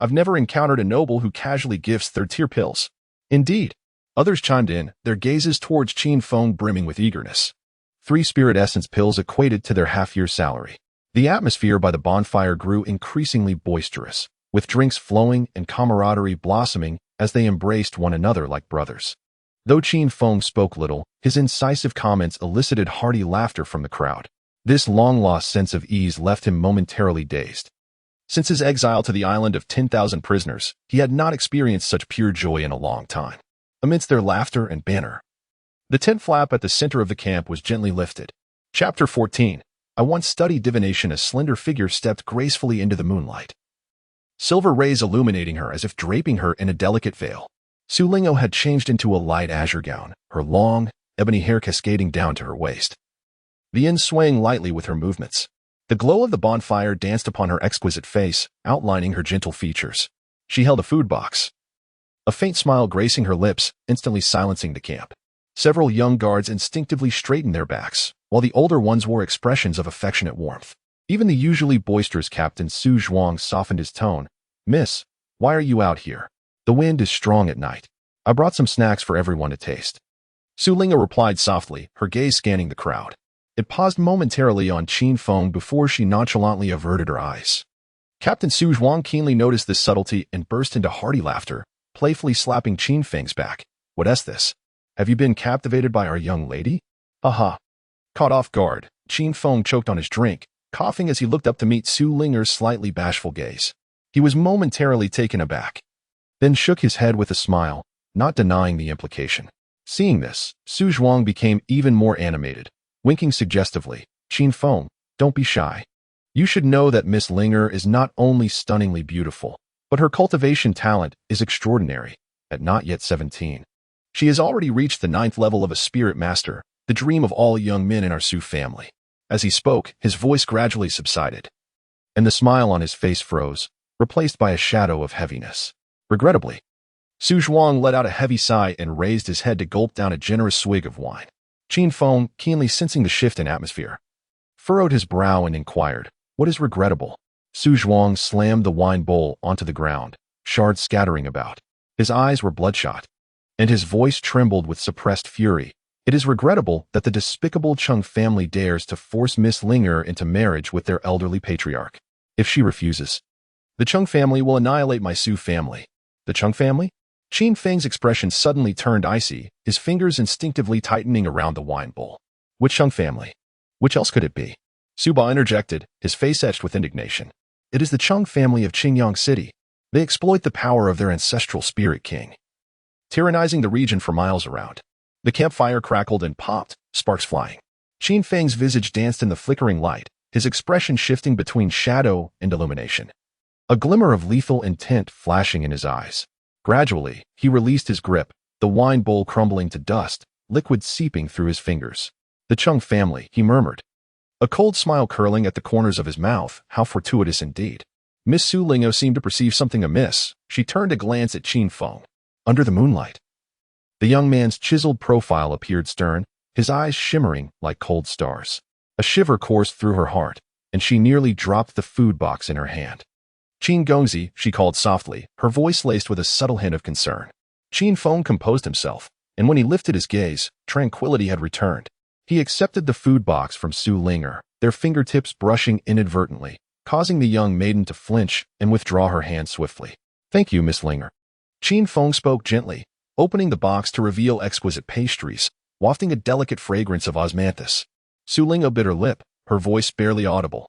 I've never encountered a noble who casually gifts third-tier pills. Indeed, others chimed in, their gazes towards Qin Feng brimming with eagerness. 3 spirit essence pills equated to their half-year salary. The atmosphere by the bonfire grew increasingly boisterous, with drinks flowing and camaraderie blossoming as they embraced one another like brothers. Though Qin Feng spoke little, his incisive comments elicited hearty laughter from the crowd. This long-lost sense of ease left him momentarily dazed. Since his exile to the island of 10,000 prisoners, he had not experienced such pure joy in a long time. Amidst their laughter and banter, the tent flap at the center of the camp was gently lifted. Chapter 14. I once studied divination. A slender figure stepped gracefully into the moonlight, silver rays illuminating her as if draping her in a delicate veil. Su Lingao had changed into a light azure gown, her long, ebony hair cascading down to her waist, the ends swaying lightly with her movements. The glow of the bonfire danced upon her exquisite face, outlining her gentle features. She held a food box, a faint smile gracing her lips, instantly silencing the camp. Several young guards instinctively straightened their backs, while the older ones wore expressions of affectionate warmth. Even the usually boisterous Captain Su Zhuang softened his tone. Miss, why are you out here? The wind is strong at night. I brought some snacks for everyone to taste. Su Lingao replied softly, her gaze scanning the crowd. It paused momentarily on Qin Feng before she nonchalantly averted her eyes. Captain Su Zhuang keenly noticed this subtlety and burst into hearty laughter, playfully slapping Qin Feng's back. What's this? Have you been captivated by our young lady? Aha. Caught off guard, Qin Feng choked on his drink, coughing as he looked up to meet Su Lingao's slightly bashful gaze. He was momentarily taken aback, then shook his head with a smile, not denying the implication. Seeing this, Su Zhuang became even more animated, winking suggestively. Qin Feng, don't be shy. You should know that Miss Lingao is not only stunningly beautiful, but her cultivation talent is extraordinary. At not yet 17, she has already reached the 9th level of a spirit master, the dream of all young men in our Su family. As he spoke, his voice gradually subsided, and the smile on his face froze, replaced by a shadow of heaviness. Regrettably, Su Zhuang let out a heavy sigh and raised his head to gulp down a generous swig of wine. Qin Feng, keenly sensing the shift in atmosphere, furrowed his brow and inquired, what is regrettable? Su Zhuang slammed the wine bowl onto the ground, shards scattering about. His eyes were bloodshot, and his voice trembled with suppressed fury. It is regrettable that the despicable Chung family dares to force Miss Lingao into marriage with their elderly patriarch. If she refuses, the Chung family will annihilate my Su family. The Chung family? Qin Feng's expression suddenly turned icy, his fingers instinctively tightening around the wine bowl. Which Chung family? Which else could it be? Su Ba interjected, his face etched with indignation. It is the Chung family of Qingyang City. They exploit the power of their ancestral spirit king, tyrannizing the region for miles around. The campfire crackled and popped, sparks flying. Qin Feng's visage danced in the flickering light, his expression shifting between shadow and illumination. a glimmer of lethal intent flashing in his eyes. Gradually, he released his grip, the wine bowl crumbling to dust, liquid seeping through his fingers. "The Chung family," he murmured, a cold smile curling at the corners of his mouth. How fortuitous indeed. Miss Su Lingao seemed to perceive something amiss. She turned to glance at Qin Feng. Under the moonlight, the young man's chiseled profile appeared stern, his eyes shimmering like cold stars. A shiver coursed through her heart, and she nearly dropped the food box in her hand. "Qin Gongzi," she called softly, her voice laced with a subtle hint of concern. Qin Feng composed himself, and when he lifted his gaze, tranquility had returned. He accepted the food box from Su Ling'er, their fingertips brushing inadvertently, causing the young maiden to flinch and withdraw her hand swiftly. "Thank you, Miss Ling'er." Qin Feng spoke gently, opening the box to reveal exquisite pastries, wafting a delicate fragrance of osmanthus. Su Ling'er bit her lip, her voice barely audible.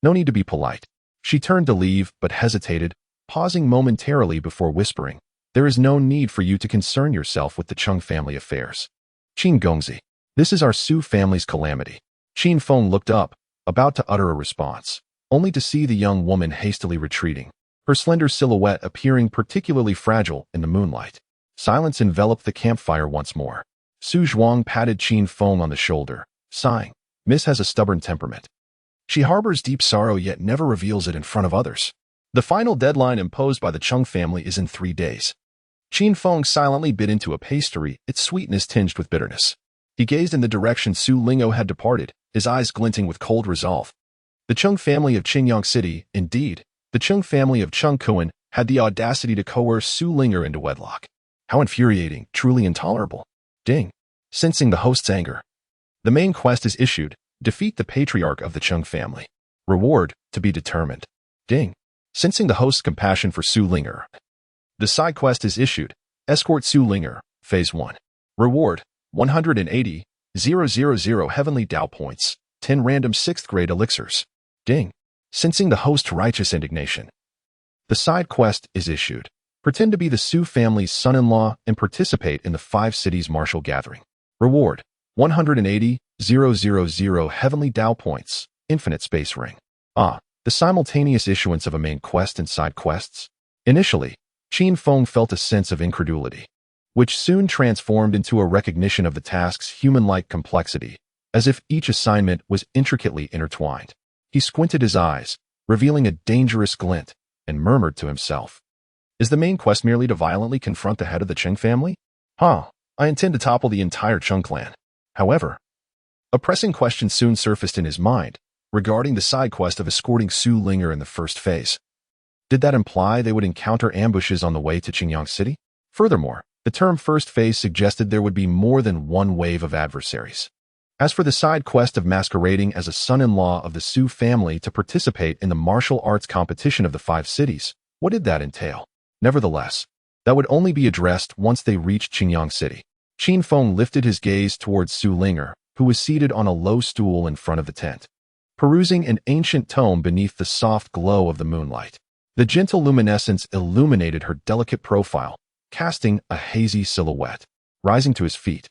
"No need to be polite." She turned to leave, but hesitated, pausing momentarily before whispering, "There is no need for you to concern yourself with the Chung family affairs. Qin Gongzi, this is our Su family's calamity." Qin Feng looked up, about to utter a response, only to see the young woman hastily retreating, her slender silhouette appearing particularly fragile in the moonlight. Silence enveloped the campfire once more. Su Zhuang patted Qin Feng on the shoulder, sighing. "Miss has a stubborn temperament. She harbors deep sorrow yet never reveals it in front of others. The final deadline imposed by the Chung family is in 3 days." Qin Feng silently bit into a pastry, its sweetness tinged with bitterness. He gazed in the direction Su Lingao had departed, his eyes glinting with cold resolve. The Chung family of Qingyang City, indeed, the Chung family of Chung Kuan, had the audacity to coerce Su Ling'er into wedlock. How infuriating, truly intolerable. Ding. Sensing the host's anger, the main quest is issued: defeat the patriarch of the Chung family. Reward, to be determined. Ding. Sensing the host's compassion for Su Ling'er, the side quest is issued: escort Su Ling'er, Phase 1. Reward, 180,000 heavenly Dao points, 10 random 6th grade elixirs. Ding. Sensing the host's righteous indignation, the side quest is issued: pretend to be the Su family's son-in-law and participate in the 5 cities martial gathering. Reward, 180,000 heavenly Dao points, infinite space ring. The simultaneous issuance of a main quest and side quests. Initially, Qin Feng felt a sense of incredulity, which soon transformed into a recognition of the task's human-like complexity, as if each assignment was intricately intertwined. He squinted his eyes, revealing a dangerous glint, and murmured to himself, "Is the main quest merely to violently confront the head of the Chung family? I intend to topple the entire Chung clan." However, a pressing question soon surfaced in his mind, regarding the side quest of escorting Su Ling'er in the first phase. Did that imply they would encounter ambushes on the way to Qingyang City? Furthermore, the term first phase suggested there would be more than one wave of adversaries. As for the side quest of masquerading as a son-in-law of the Su family to participate in the martial arts competition of the 5 cities, what did that entail? Nevertheless, that would only be addressed once they reached Qingyang City. Qin Feng lifted his gaze towards Su Ling'er, who was seated on a low stool in front of the tent, perusing an ancient tome beneath the soft glow of the moonlight. The gentle luminescence illuminated her delicate profile, casting a hazy silhouette. Rising to his feet,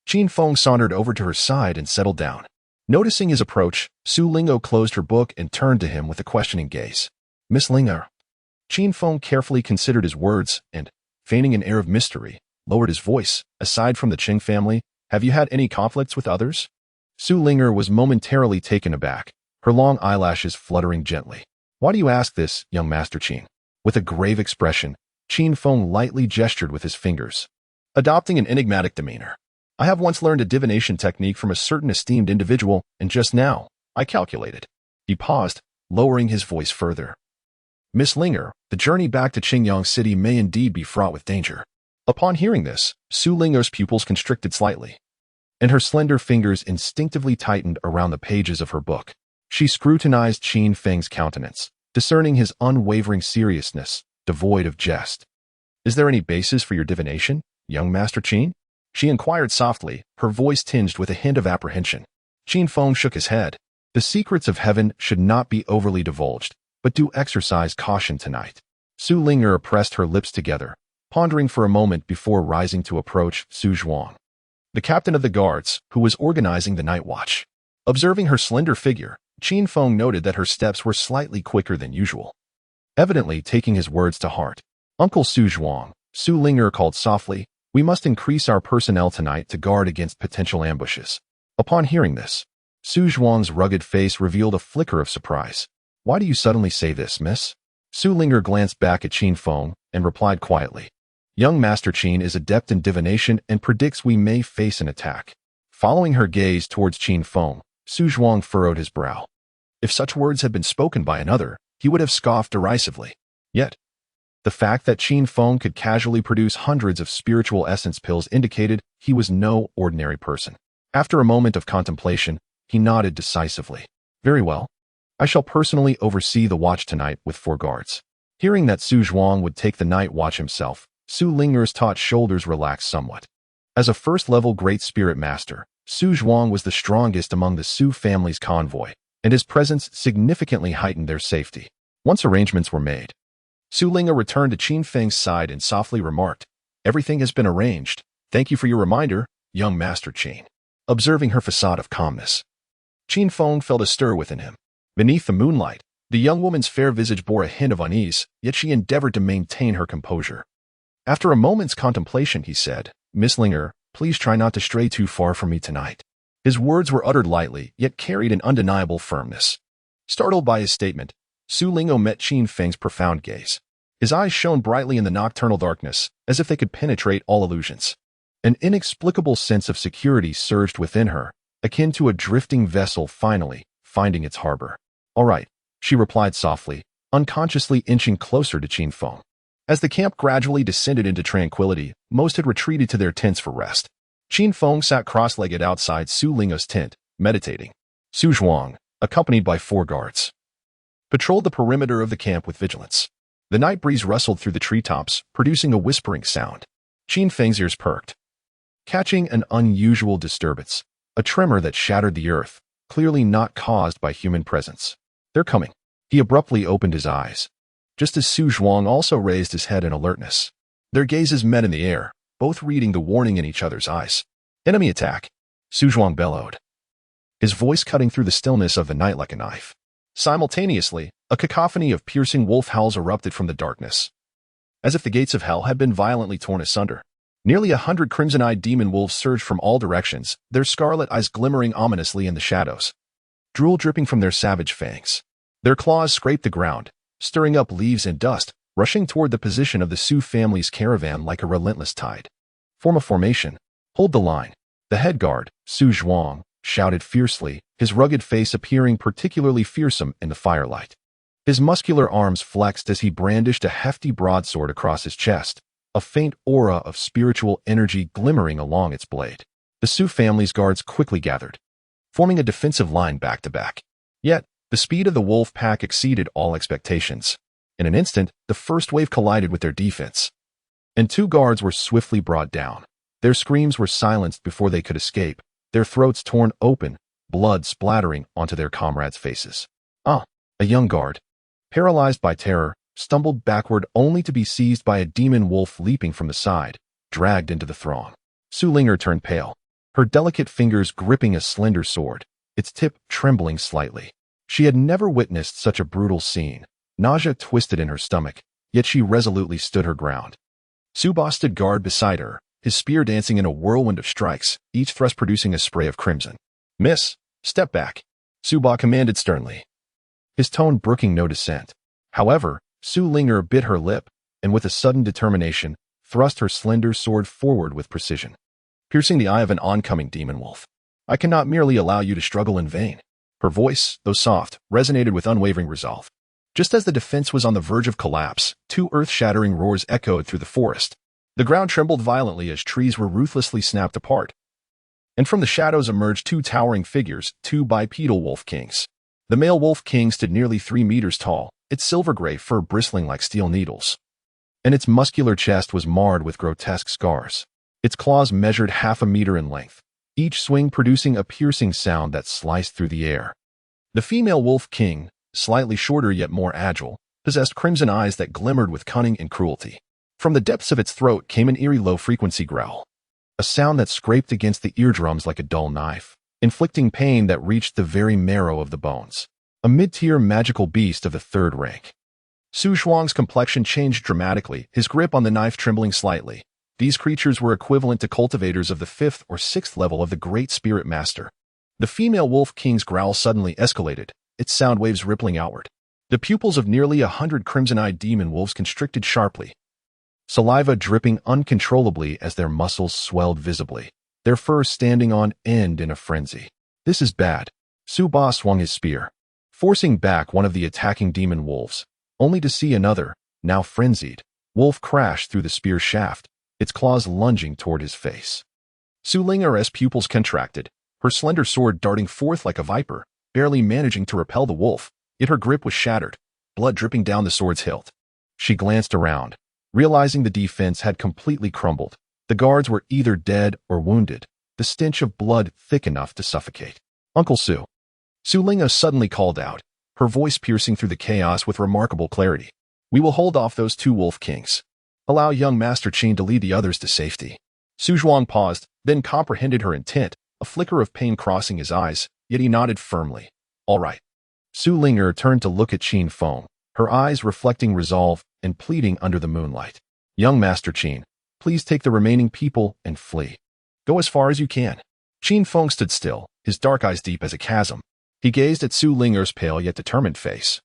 Qin Feng sauntered over to her side and settled down. Noticing his approach, Su Ling'o closed her book and turned to him with a questioning gaze. "Miss Ling'er." Qin Feng carefully considered his words and, feigning an air of mystery, lowered his voice. "Aside from the Qing family, have you had any conflicts with others?" Su Ling'er was momentarily taken aback, her long eyelashes fluttering gently. "Why do you ask this, young Master Qin?" With a grave expression, Qin Feng lightly gestured with his fingers, adopting an enigmatic demeanor. "I have once learned a divination technique from a certain esteemed individual, and just now, I calculated." He paused, lowering his voice further. "Miss Ling'er, the journey back to Qingyang City may indeed be fraught with danger." Upon hearing this, Su Ling'er's pupils constricted slightly, and her slender fingers instinctively tightened around the pages of her book. She scrutinized Qin Feng's countenance, discerning his unwavering seriousness, devoid of jest. "Is there any basis for your divination, young Master Qin?" she inquired softly, her voice tinged with a hint of apprehension. Qin Feng shook his head. "The secrets of heaven should not be overly divulged, but do exercise caution tonight." Su Ling'er pressed her lips together, pondering for a moment before rising to approach Su Zhuang, the captain of the guards, who was organizing the night watch. Observing her slender figure, Qin Feng noted that her steps were slightly quicker than usual. evidently taking his words to heart. Uncle Su Zhuang, Su Ling'er called softly, "We must increase our personnel tonight to guard against potential ambushes." Upon hearing this, Su Zhuang's rugged face revealed a flicker of surprise. "Why do you suddenly say this, miss?" Su Ling'er glanced back at Qin Feng and replied quietly, "Young Master Qin is adept in divination and predicts we may face an attack." Following her gaze towards Qin Feng, Su Zhuang furrowed his brow. If such words had been spoken by another, he would have scoffed derisively. Yet, the fact that Qin Feng could casually produce hundreds of spiritual essence pills indicated he was no ordinary person. After a moment of contemplation, he nodded decisively. "Very well. I shall personally oversee the watch tonight with 4 guards." Hearing that Su Zhuang would take the night watch himself, Su Ling'er's taut shoulders relaxed somewhat. As a first-level Great Spirit Master, Su Zhuang was the strongest among the Su family's convoy, and his presence significantly heightened their safety. Once arrangements were made, Su Ling'er returned to Qin Feng's side and softly remarked, "Everything has been arranged. Thank you for your reminder, young Master Qin." Observing her facade of calmness, Qin Feng felt a stir within him. Beneath the moonlight, the young woman's fair visage bore a hint of unease, yet she endeavored to maintain her composure. After a moment's contemplation, he said, "Miss Ling'er, please try not to stray too far from me tonight." His words were uttered lightly, yet carried an undeniable firmness. Startled by his statement, Su Ling'er met Qin Feng's profound gaze. His eyes shone brightly in the nocturnal darkness, as if they could penetrate all illusions. An inexplicable sense of security surged within her, akin to a drifting vessel finally finding its harbor. "All right," she replied softly, unconsciously inching closer to Qin Feng. As the camp gradually descended into tranquility, most had retreated to their tents for rest. Qin Feng sat cross-legged outside Su Ling'er's tent, meditating. Su Zhuang, accompanied by 4 guards, patrolled the perimeter of the camp with vigilance. The night breeze rustled through the treetops, producing a whispering sound. Qin Feng's ears perked, catching an unusual disturbance, a tremor that shattered the earth, clearly not caused by human presence. "They're coming." He abruptly opened his eyes, just as Su Zhuang also raised his head in alertness. Their gazes met in the air, both reading the warning in each other's eyes. "Enemy attack," Su Zhuang bellowed, his voice cutting through the stillness of the night like a knife. Simultaneously, a cacophony of piercing wolf howls erupted from the darkness, as if the gates of hell had been violently torn asunder. Nearly 100 crimson-eyed demon wolves surged from all directions, their scarlet eyes glimmering ominously in the shadows, drool dripping from their savage fangs. Their claws scraped the ground, stirring up leaves and dust, rushing toward the position of the Su family's caravan like a relentless tide. "Form a formation. Hold the line." The head guard, Su Zhuang, shouted fiercely, his rugged face appearing particularly fearsome in the firelight. His muscular arms flexed as he brandished a hefty broadsword across his chest, a faint aura of spiritual energy glimmering along its blade. The Su family's guards quickly gathered, forming a defensive line back to back. Yet, the speed of the wolf pack exceeded all expectations. In an instant, the first wave collided with their defense, and 2 guards were swiftly brought down. Their screams were silenced before they could escape, their throats torn open, blood splattering onto their comrades' faces. A young guard, paralyzed by terror, stumbled backward only to be seized by a demon wolf leaping from the side, dragged into the throng. Su Ling'er turned pale, her delicate fingers gripping a slender sword, its tip trembling slightly. She had never witnessed such a brutal scene. Nausea twisted in her stomach, yet she resolutely stood her ground. Suba stood guard beside her, his spear dancing in a whirlwind of strikes, each thrust producing a spray of crimson. "Miss, step back," Suba commanded sternly, his tone brooking no dissent. However, Su Ling'er bit her lip, and with a sudden determination, thrust her slender sword forward with precision, piercing the eye of an oncoming demon wolf. "I cannot merely allow you to struggle in vain." Her voice, though soft, resonated with unwavering resolve. Just as the defense was on the verge of collapse, 2 earth-shattering roars echoed through the forest. The ground trembled violently as trees were ruthlessly snapped apart, and from the shadows emerged 2 towering figures, 2 bipedal wolf kings. The male wolf king stood nearly 3 meters tall, its silver-gray fur bristling like steel needles, and its muscular chest was marred with grotesque scars. Its claws measured half a meter in length, each swing producing a piercing sound that sliced through the air. The female wolf king, slightly shorter yet more agile, possessed crimson eyes that glimmered with cunning and cruelty. From the depths of its throat came an eerie low-frequency growl, a sound that scraped against the eardrums like a dull knife, inflicting pain that reached the very marrow of the bones. A mid-tier magical beast of the 3rd rank, Su Zhuang's complexion changed dramatically, his grip on the knife trembling slightly. These creatures were equivalent to cultivators of the 5th or 6th level of the Great Spirit Master. The female wolf king's growl suddenly escalated, its sound waves rippling outward. The pupils of nearly 100 crimson-eyed demon wolves constricted sharply, saliva dripping uncontrollably as their muscles swelled visibly, their fur standing on end in a frenzy. This is bad. Su Ba swung his spear, forcing back one of the attacking demon wolves, only to see another, now frenzied, wolf crash through the spear shaft, its claws lunging toward his face. Su Ling'er's pupils contracted, her slender sword darting forth like a viper, barely managing to repel the wolf, yet her grip was shattered, blood dripping down the sword's hilt. She glanced around, realizing the defense had completely crumbled. The guards were either dead or wounded, the stench of blood thick enough to suffocate. Uncle Su. Su Ling'er suddenly called out, her voice piercing through the chaos with remarkable clarity. We will hold off those 2 wolf kings. Allow young Master Qin to lead the others to safety. Su Zhuang paused, then comprehended her intent, a flicker of pain crossing his eyes, yet he nodded firmly. All right. Su Ling'er turned to look at Qin Feng, her eyes reflecting resolve and pleading under the moonlight. Young Master Qin, please take the remaining people and flee. Go as far as you can. Qin Feng stood still, his dark eyes deep as a chasm. He gazed at Su Ling'er's pale yet determined face.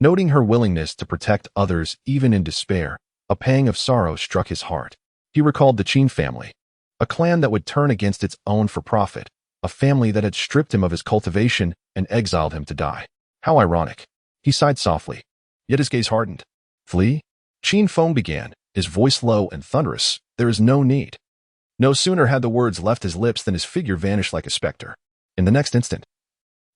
Noting her willingness to protect others even in despair, a pang of sorrow struck his heart. He recalled the Qin family, a clan that would turn against its own for profit, a family that had stripped him of his cultivation and exiled him to die. How ironic. He sighed softly, yet his gaze hardened. Flee? Qin Feng began, his voice low and thunderous. There is no need. No sooner had the words left his lips than his figure vanished like a specter. In the next instant,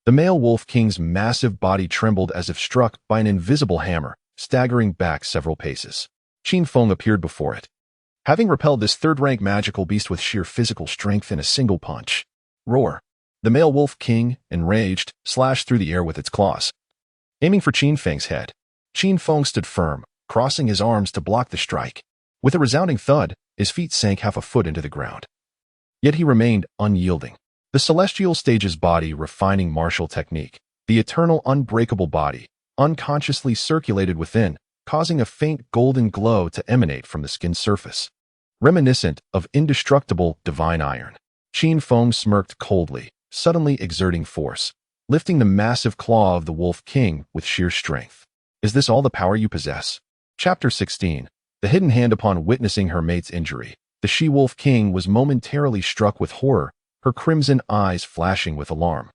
the male wolf king's massive body trembled as if struck by an invisible hammer, staggering back several paces. Qin Feng appeared before it, having repelled this 3rd-rank magical beast with sheer physical strength in a single punch. Roar. The male wolf king, enraged, slashed through the air with its claws, aiming for Qin Feng's head. Qin Feng stood firm, crossing his arms to block the strike. With a resounding thud, his feet sank half a foot into the ground. Yet he remained unyielding. The celestial stage's body refining martial technique, the eternal unbreakable body, unconsciously circulated within, causing a faint golden glow to emanate from the skin's surface, reminiscent of indestructible divine iron. Qin Feng smirked coldly, suddenly exerting force, lifting the massive claw of the Wolf King with sheer strength. Is this all the power you possess? Chapter 16. The hidden hand. Upon witnessing her mate's injury, the she-wolf king was momentarily struck with horror, her crimson eyes flashing with alarm.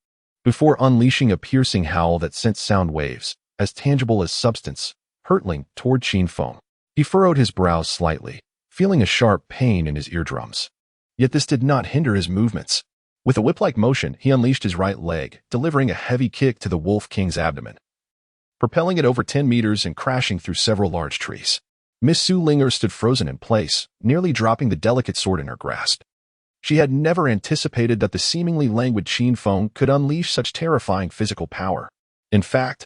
Before unleashing a piercing howl that sent sound waves, as tangible as substance, hurtling toward Qin Feng. He furrowed his brows slightly, feeling a sharp pain in his eardrums. Yet this did not hinder his movements. With a whip-like motion, he unleashed his right leg, delivering a heavy kick to the Wolf King's abdomen, propelling it over 10 meters and crashing through several large trees. Miss Su Ling'er stood frozen in place, nearly dropping the delicate sword in her grasp. She had never anticipated that the seemingly languid Qin Feng could unleash such terrifying physical power. In fact,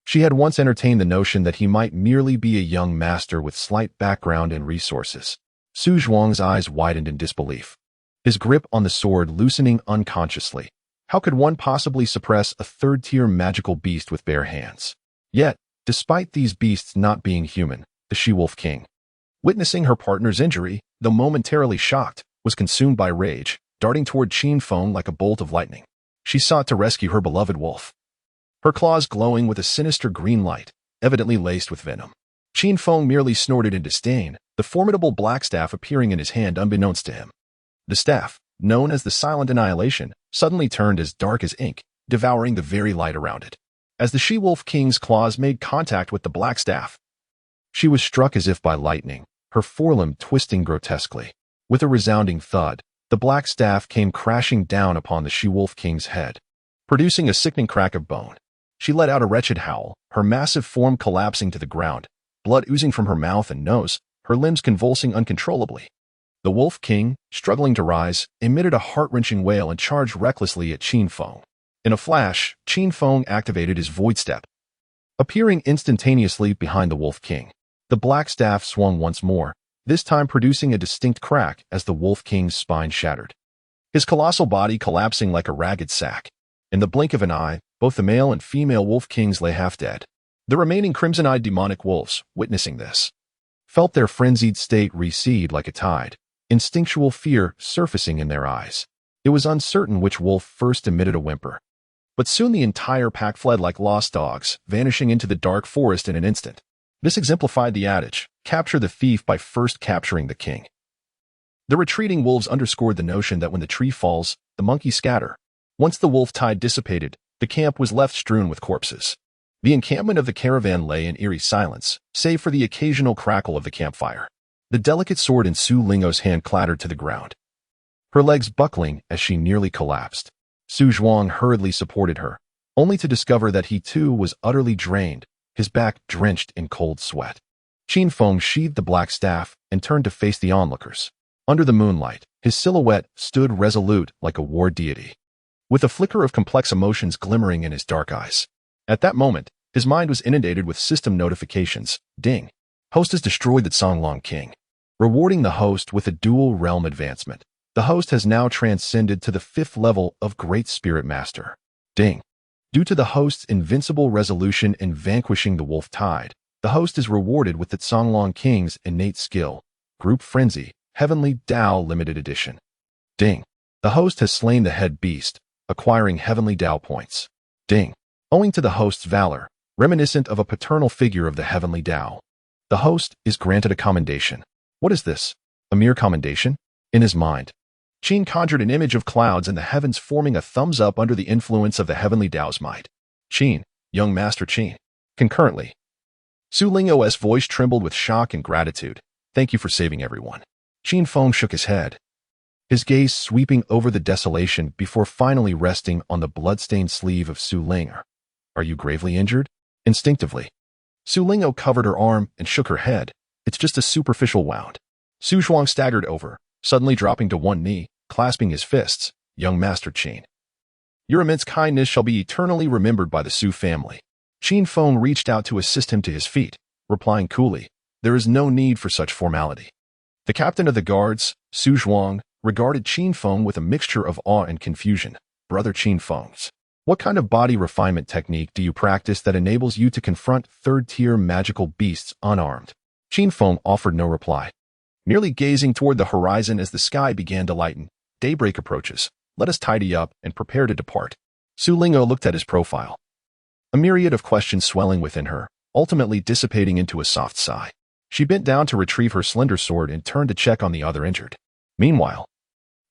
she had once entertained the notion that he might merely be a young master with slight background and resources. Su Zhuang's eyes widened in disbelief, his grip on the sword loosening unconsciously. How could one possibly suppress a 3rd-tier magical beast with bare hands? Yet, despite these beasts not being human, the she-wolf king, witnessing her partner's injury, though momentarily shocked, was consumed by rage, darting toward Qin Feng like a bolt of lightning. She sought to rescue her beloved wolf, her claws glowing with a sinister green light, evidently laced with venom. Qin Feng merely snorted in disdain, the formidable black staff appearing in his hand unbeknownst to him. The staff, known as the Silent Annihilation, suddenly turned as dark as ink, devouring the very light around it. As the she-wolf king's claws made contact with the black staff, she was struck as if by lightning, her forelimb twisting grotesquely. With a resounding thud, the black staff came crashing down upon the she-wolf king's head, producing a sickening crack of bone. She let out a wretched howl, her massive form collapsing to the ground, blood oozing from her mouth and nose, her limbs convulsing uncontrollably. The Wolf King, struggling to rise, emitted a heart-wrenching wail and charged recklessly at Qin Feng. In a flash, Qin Feng activated his Void Step, appearing instantaneously behind the Wolf King. The black staff swung once more, this time producing a distinct crack as the Wolf King's spine shattered, his colossal body collapsing like a ragged sack. In the blink of an eye, both the male and female Wolf Kings lay half dead. The remaining crimson-eyed demonic wolves, witnessing this, felt their frenzied state recede like a tide, instinctual fear surfacing in their eyes. It was uncertain which wolf first emitted a whimper. But soon the entire pack fled like lost dogs, vanishing into the dark forest in an instant. This exemplified the adage, capture the thief by first capturing the king. The retreating wolves underscored the notion that when the tree falls, the monkeys scatter. Once the wolf tide dissipated, the camp was left strewn with corpses. The encampment of the caravan lay in eerie silence, save for the occasional crackle of the campfire. The delicate sword in Su Ling's hand clattered to the ground, her legs buckling as she nearly collapsed. Su Zhuang hurriedly supported her, only to discover that he too was utterly drained, his back drenched in cold sweat. Qin Feng sheathed the black staff and turned to face the onlookers. Under the moonlight, his silhouette stood resolute like a war deity, with a flicker of complex emotions glimmering in his dark eyes. At that moment, his mind was inundated with system notifications. Ding! Host has destroyed the Songlong King, rewarding the host with a dual realm advancement. The host has now transcended to the 5th level of Great Spirit Master. Ding! Due to the host's invincible resolution in vanquishing the wolf tide, the host is rewarded with the Songlong King's innate skill, Group Frenzy, Heavenly Dao Limited Edition. Ding! The host has slain the head beast, acquiring Heavenly Dao points. Ding! Owing to the host's valor, reminiscent of a paternal figure of the Heavenly Dao, the host is granted a commendation. What is this? A mere commendation? In his mind, Qin conjured an image of clouds in the heavens forming a thumbs up under the influence of the Heavenly Dao's might. Qin, young Master Qin. Concurrently, Su Ling's voice trembled with shock and gratitude. Thank you for saving everyone. Qin Feng shook his head, his gaze sweeping over the desolation before finally resting on the blood-stained sleeve of Su Ling. Are you gravely injured? Instinctively, Su Ling covered her arm and shook her head. It's just a superficial wound. Su Zhuang staggered over, suddenly dropping to one knee, clasping his fists. Young Master Qin, your immense kindness shall be eternally remembered by the Su family. Qin Feng reached out to assist him to his feet, replying coolly, there is no need for such formality. The captain of the guards, Su Zhuang, regarded Qin Feng with a mixture of awe and confusion. Brother Qin Feng's, what kind of body refinement technique do you practice that enables you to confront third-tier magical beasts unarmed? Qin Feng offered no reply, merely gazing toward the horizon as the sky began to lighten. Daybreak approaches. Let us tidy up and prepare to depart. Su Ling looked at his profile, a myriad of questions swelling within her, ultimately dissipating into a soft sigh. She bent down to retrieve her slender sword and turned to check on the other injured. Meanwhile,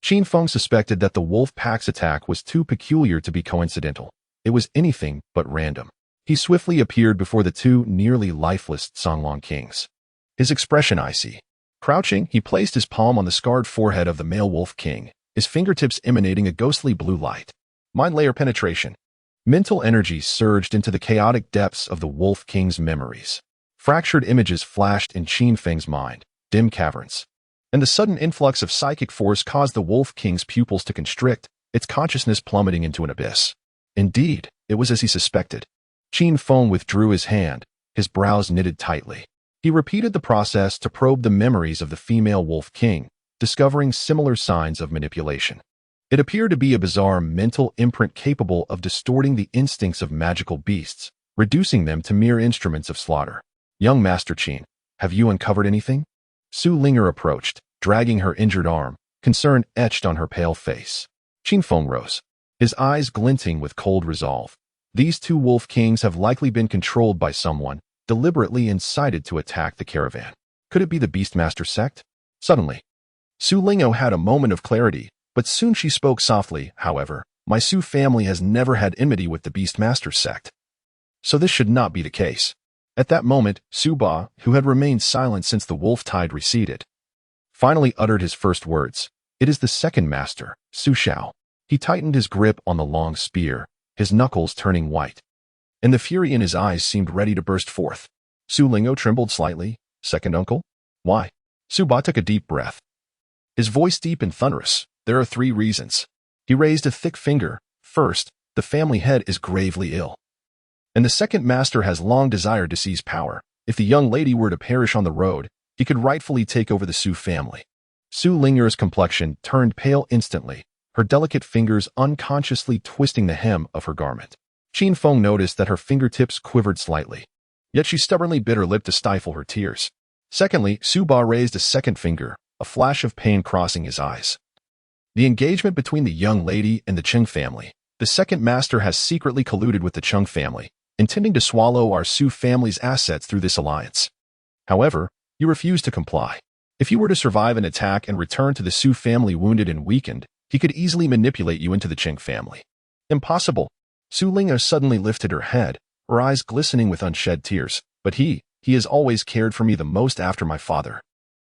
Qin Feng suspected that the wolf pack's attack was too peculiar to be coincidental. It was anything but random. He swiftly appeared before the two nearly lifeless Songlong Kings, his expression icy. Crouching, he placed his palm on the scarred forehead of the male wolf king, his fingertips emanating a ghostly blue light. Mind layer penetration. Mental energy surged into the chaotic depths of the wolf king's memories. Fractured images flashed in Qin Feng's mind, dim caverns, and the sudden influx of psychic force caused the Wolf King's pupils to constrict, its consciousness plummeting into an abyss. Indeed, it was as he suspected. Qin Feng withdrew his hand, his brows knitted tightly. He repeated the process to probe the memories of the female Wolf King, discovering similar signs of manipulation. It appeared to be a bizarre mental imprint capable of distorting the instincts of magical beasts, reducing them to mere instruments of slaughter. Young Master Qin, have you uncovered anything? Su Ling approached, dragging her injured arm, concern etched on her pale face. Qin Feng rose, his eyes glinting with cold resolve. These two wolf kings have likely been controlled by someone, deliberately incited to attack the caravan. Could it be the Beastmaster sect? Suddenly, Su Ling had a moment of clarity, but soon she spoke softly. However, my Su family has never had enmity with the Beastmaster sect, so this should not be the case. At that moment, Su Ba, who had remained silent since the wolf tide receded, finally uttered his first words. It is the second master, Su Shao. He tightened his grip on the long spear, his knuckles turning white, and the fury in his eyes seemed ready to burst forth. Su Ling trembled slightly. Second uncle? Why? Su Ba took a deep breath, his voice deep and thunderous. There are 3 reasons. He raised a thick finger. First, the family head is gravely ill, and the second master has long desired to seize power. If the young lady were to perish on the road, he could rightfully take over the Su family. Su Ling's complexion turned pale instantly, her delicate fingers unconsciously twisting the hem of her garment. Qin Feng noticed that her fingertips quivered slightly. Yet she stubbornly bit her lip to stifle her tears. Secondly, Su Ba raised a second finger, a flash of pain crossing his eyes. The engagement between the young lady and the Cheng family. The second master has secretly colluded with the Cheng family, intending to swallow our Su family's assets through this alliance. However, you refuse to comply. If you were to survive an attack and return to the Su family wounded and weakened, he could easily manipulate you into the Cheng family. Impossible. Su Ling'e suddenly lifted her head, her eyes glistening with unshed tears. But he has always cared for me the most after my father.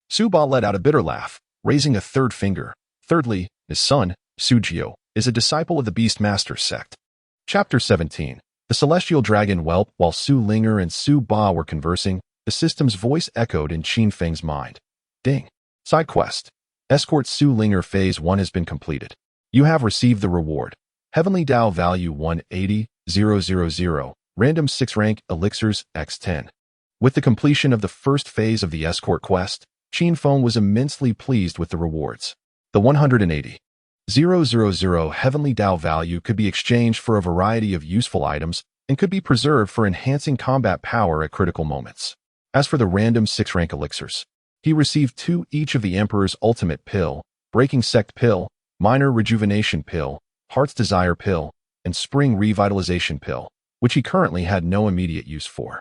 Su Ba let out a bitter laugh, raising a third finger. Thirdly, his son, Su Jiu, is a disciple of the Beast Master sect. Chapter 17. The Celestial Dragon whelp. While Su Ling'e and Su Ba were conversing, the system's voice echoed in Qin Feng's mind. Ding. Side quest. Escort Su Ling'e Phase 1 has been completed. You have received the reward. Heavenly Dao Value 180,000, Random 6 Rank Elixirs X10. With the completion of the first phase of the escort quest, Qin Feng was immensely pleased with the rewards. The 180,000 Heavenly Dao value could be exchanged for a variety of useful items and could be preserved for enhancing combat power at critical moments. As for the random 6 Rank Elixirs, he received 2 each of the Emperor's Ultimate Pill, Breaking Sect Pill, Minor Rejuvenation Pill, Heart's Desire Pill, and Spring Revitalization Pill, which he currently had no immediate use for.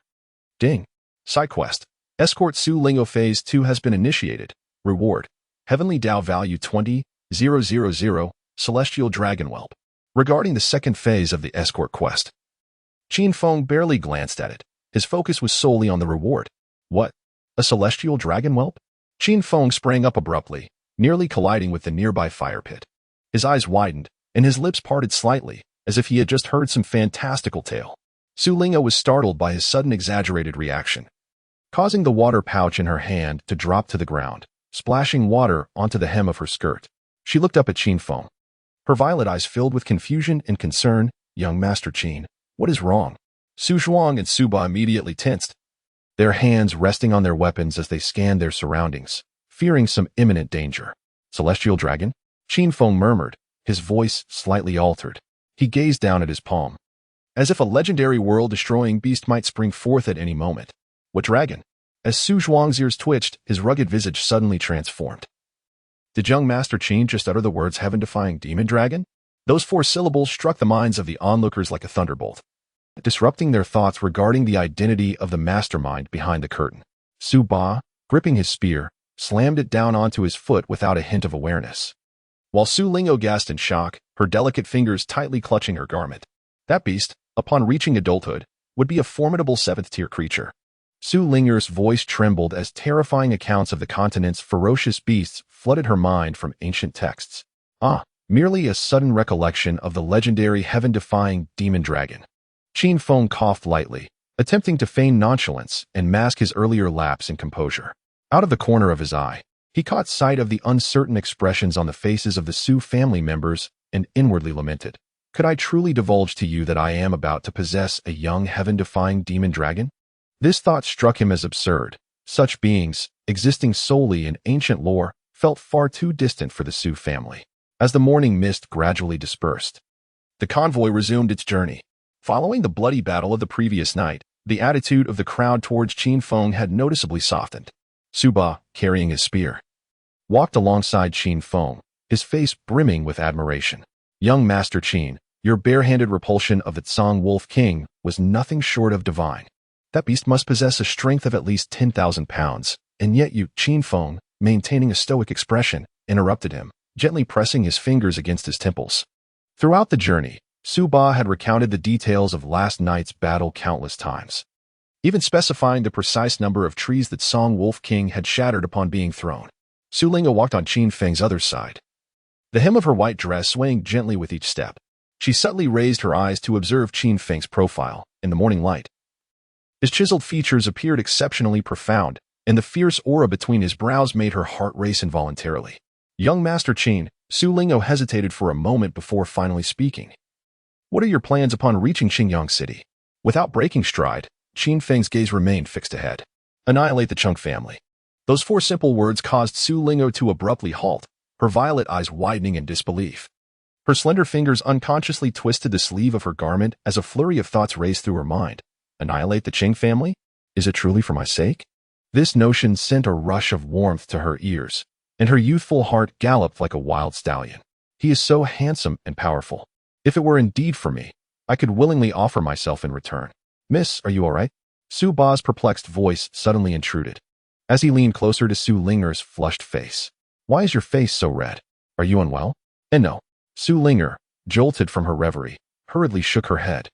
Ding. Side quest. Escort Su Ling'e Phase 2 has been initiated. Reward. Heavenly Dao Value 20,000, Celestial Dragon Whelp. Regarding the second phase of the escort quest, Qin Feng barely glanced at it. His focus was solely on the reward. What? A Celestial Dragon Whelp? Qin Feng sprang up abruptly, nearly colliding with the nearby fire pit. His eyes widened, and his lips parted slightly, as if he had just heard some fantastical tale. Su Ling'e was startled by his sudden exaggerated reaction, causing the water pouch in her hand to drop to the ground, splashing water onto the hem of her skirt. She looked up at Qin Feng. Her violet eyes filled with confusion and concern. Young Master Qin, what is wrong? Su Zhuang and Su Ba immediately tensed, their hands resting on their weapons as they scanned their surroundings, fearing some imminent danger. Celestial Dragon? Qin Feng murmured, his voice slightly altered. He gazed down at his palm, as if a legendary world-destroying beast might spring forth at any moment. What dragon? As Su Zhuang's ears twitched, his rugged visage suddenly transformed. Did young Master Qin just utter the words heaven-defying demon dragon? Those 4 syllables struck the minds of the onlookers like a thunderbolt, disrupting their thoughts regarding the identity of the mastermind behind the curtain. Su Ba, gripping his spear, slammed it down onto his foot without a hint of awareness, while Su Ling'e gasped in shock, her delicate fingers tightly clutching her garment. That beast, upon reaching adulthood, would be a formidable 7th-tier creature. Su Ling'e's voice trembled as terrifying accounts of the continent's ferocious beasts flooded her mind from ancient texts. Merely a sudden recollection of the legendary heaven-defying demon dragon. Qin Feng coughed lightly, attempting to feign nonchalance and mask his earlier lapse in composure. Out of the corner of his eye, he caught sight of the uncertain expressions on the faces of the Su family members and inwardly lamented. Could I truly divulge to you that I am about to possess a young heaven-defying demon dragon? This thought struck him as absurd. Such beings, existing solely in ancient lore, felt far too distant for the Su family. As the morning mist gradually dispersed, the convoy resumed its journey. Following the bloody battle of the previous night, the attitude of the crowd towards Qin Feng had noticeably softened. Su Ba, carrying his spear, walked alongside Qin Feng, his face brimming with admiration. Young Master Qin, your barehanded repulsion of the Tsang Wolf King was nothing short of divine. That beast must possess a strength of at least 10,000 pounds, and yet you, Qin Feng, maintaining a stoic expression, interrupted him, gently pressing his fingers against his temples. Throughout the journey, Su Ba had recounted the details of last night's battle countless times, even specifying the precise number of trees that Tsang Wolf King had shattered upon being thrown. Su Ling'e walked on Qin Feng's other side, the hem of her white dress swaying gently with each step. She subtly raised her eyes to observe Qin Feng's profile in the morning light. His chiseled features appeared exceptionally profound, and the fierce aura between his brows made her heart race involuntarily. Young Master Qin, Su Ling'e hesitated for a moment before finally speaking. What are your plans upon reaching Qingyang City? Without breaking stride, Qin Feng's gaze remained fixed ahead. Annihilate the Cheng family. Those 4 simple words caused Su Ling'e to abruptly halt, her violet eyes widening in disbelief. Her slender fingers unconsciously twisted the sleeve of her garment as a flurry of thoughts raced through her mind. Annihilate the Qing family? Is it truly for my sake? This notion sent a rush of warmth to her ears, and her youthful heart galloped like a wild stallion. He is so handsome and powerful. If it were indeed for me, I could willingly offer myself in return. Miss, are you all right? Su Ba's perplexed voice suddenly intruded, as he leaned closer to Su Linger's flushed face. Why is your face so red? Are you unwell? And no. Su Linger, jolted from her reverie, hurriedly shook her head,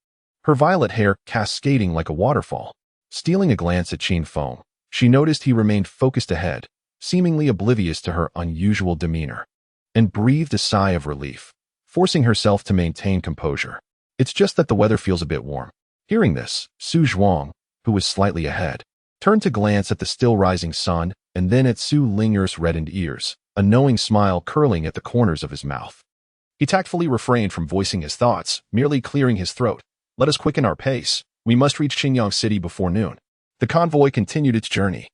her violet hair cascading like a waterfall. Stealing a glance at Qin Feng, she noticed he remained focused ahead, seemingly oblivious to her unusual demeanor, and breathed a sigh of relief, forcing herself to maintain composure. It's just that the weather feels a bit warm. Hearing this, Su Zhuang, who was slightly ahead, turned to glance at the still rising sun and then at Su Linger's reddened ears, a knowing smile curling at the corners of his mouth. He tactfully refrained from voicing his thoughts, merely clearing his throat. Let us quicken our pace. We must reach Qingyang City before noon. The convoy continued its journey.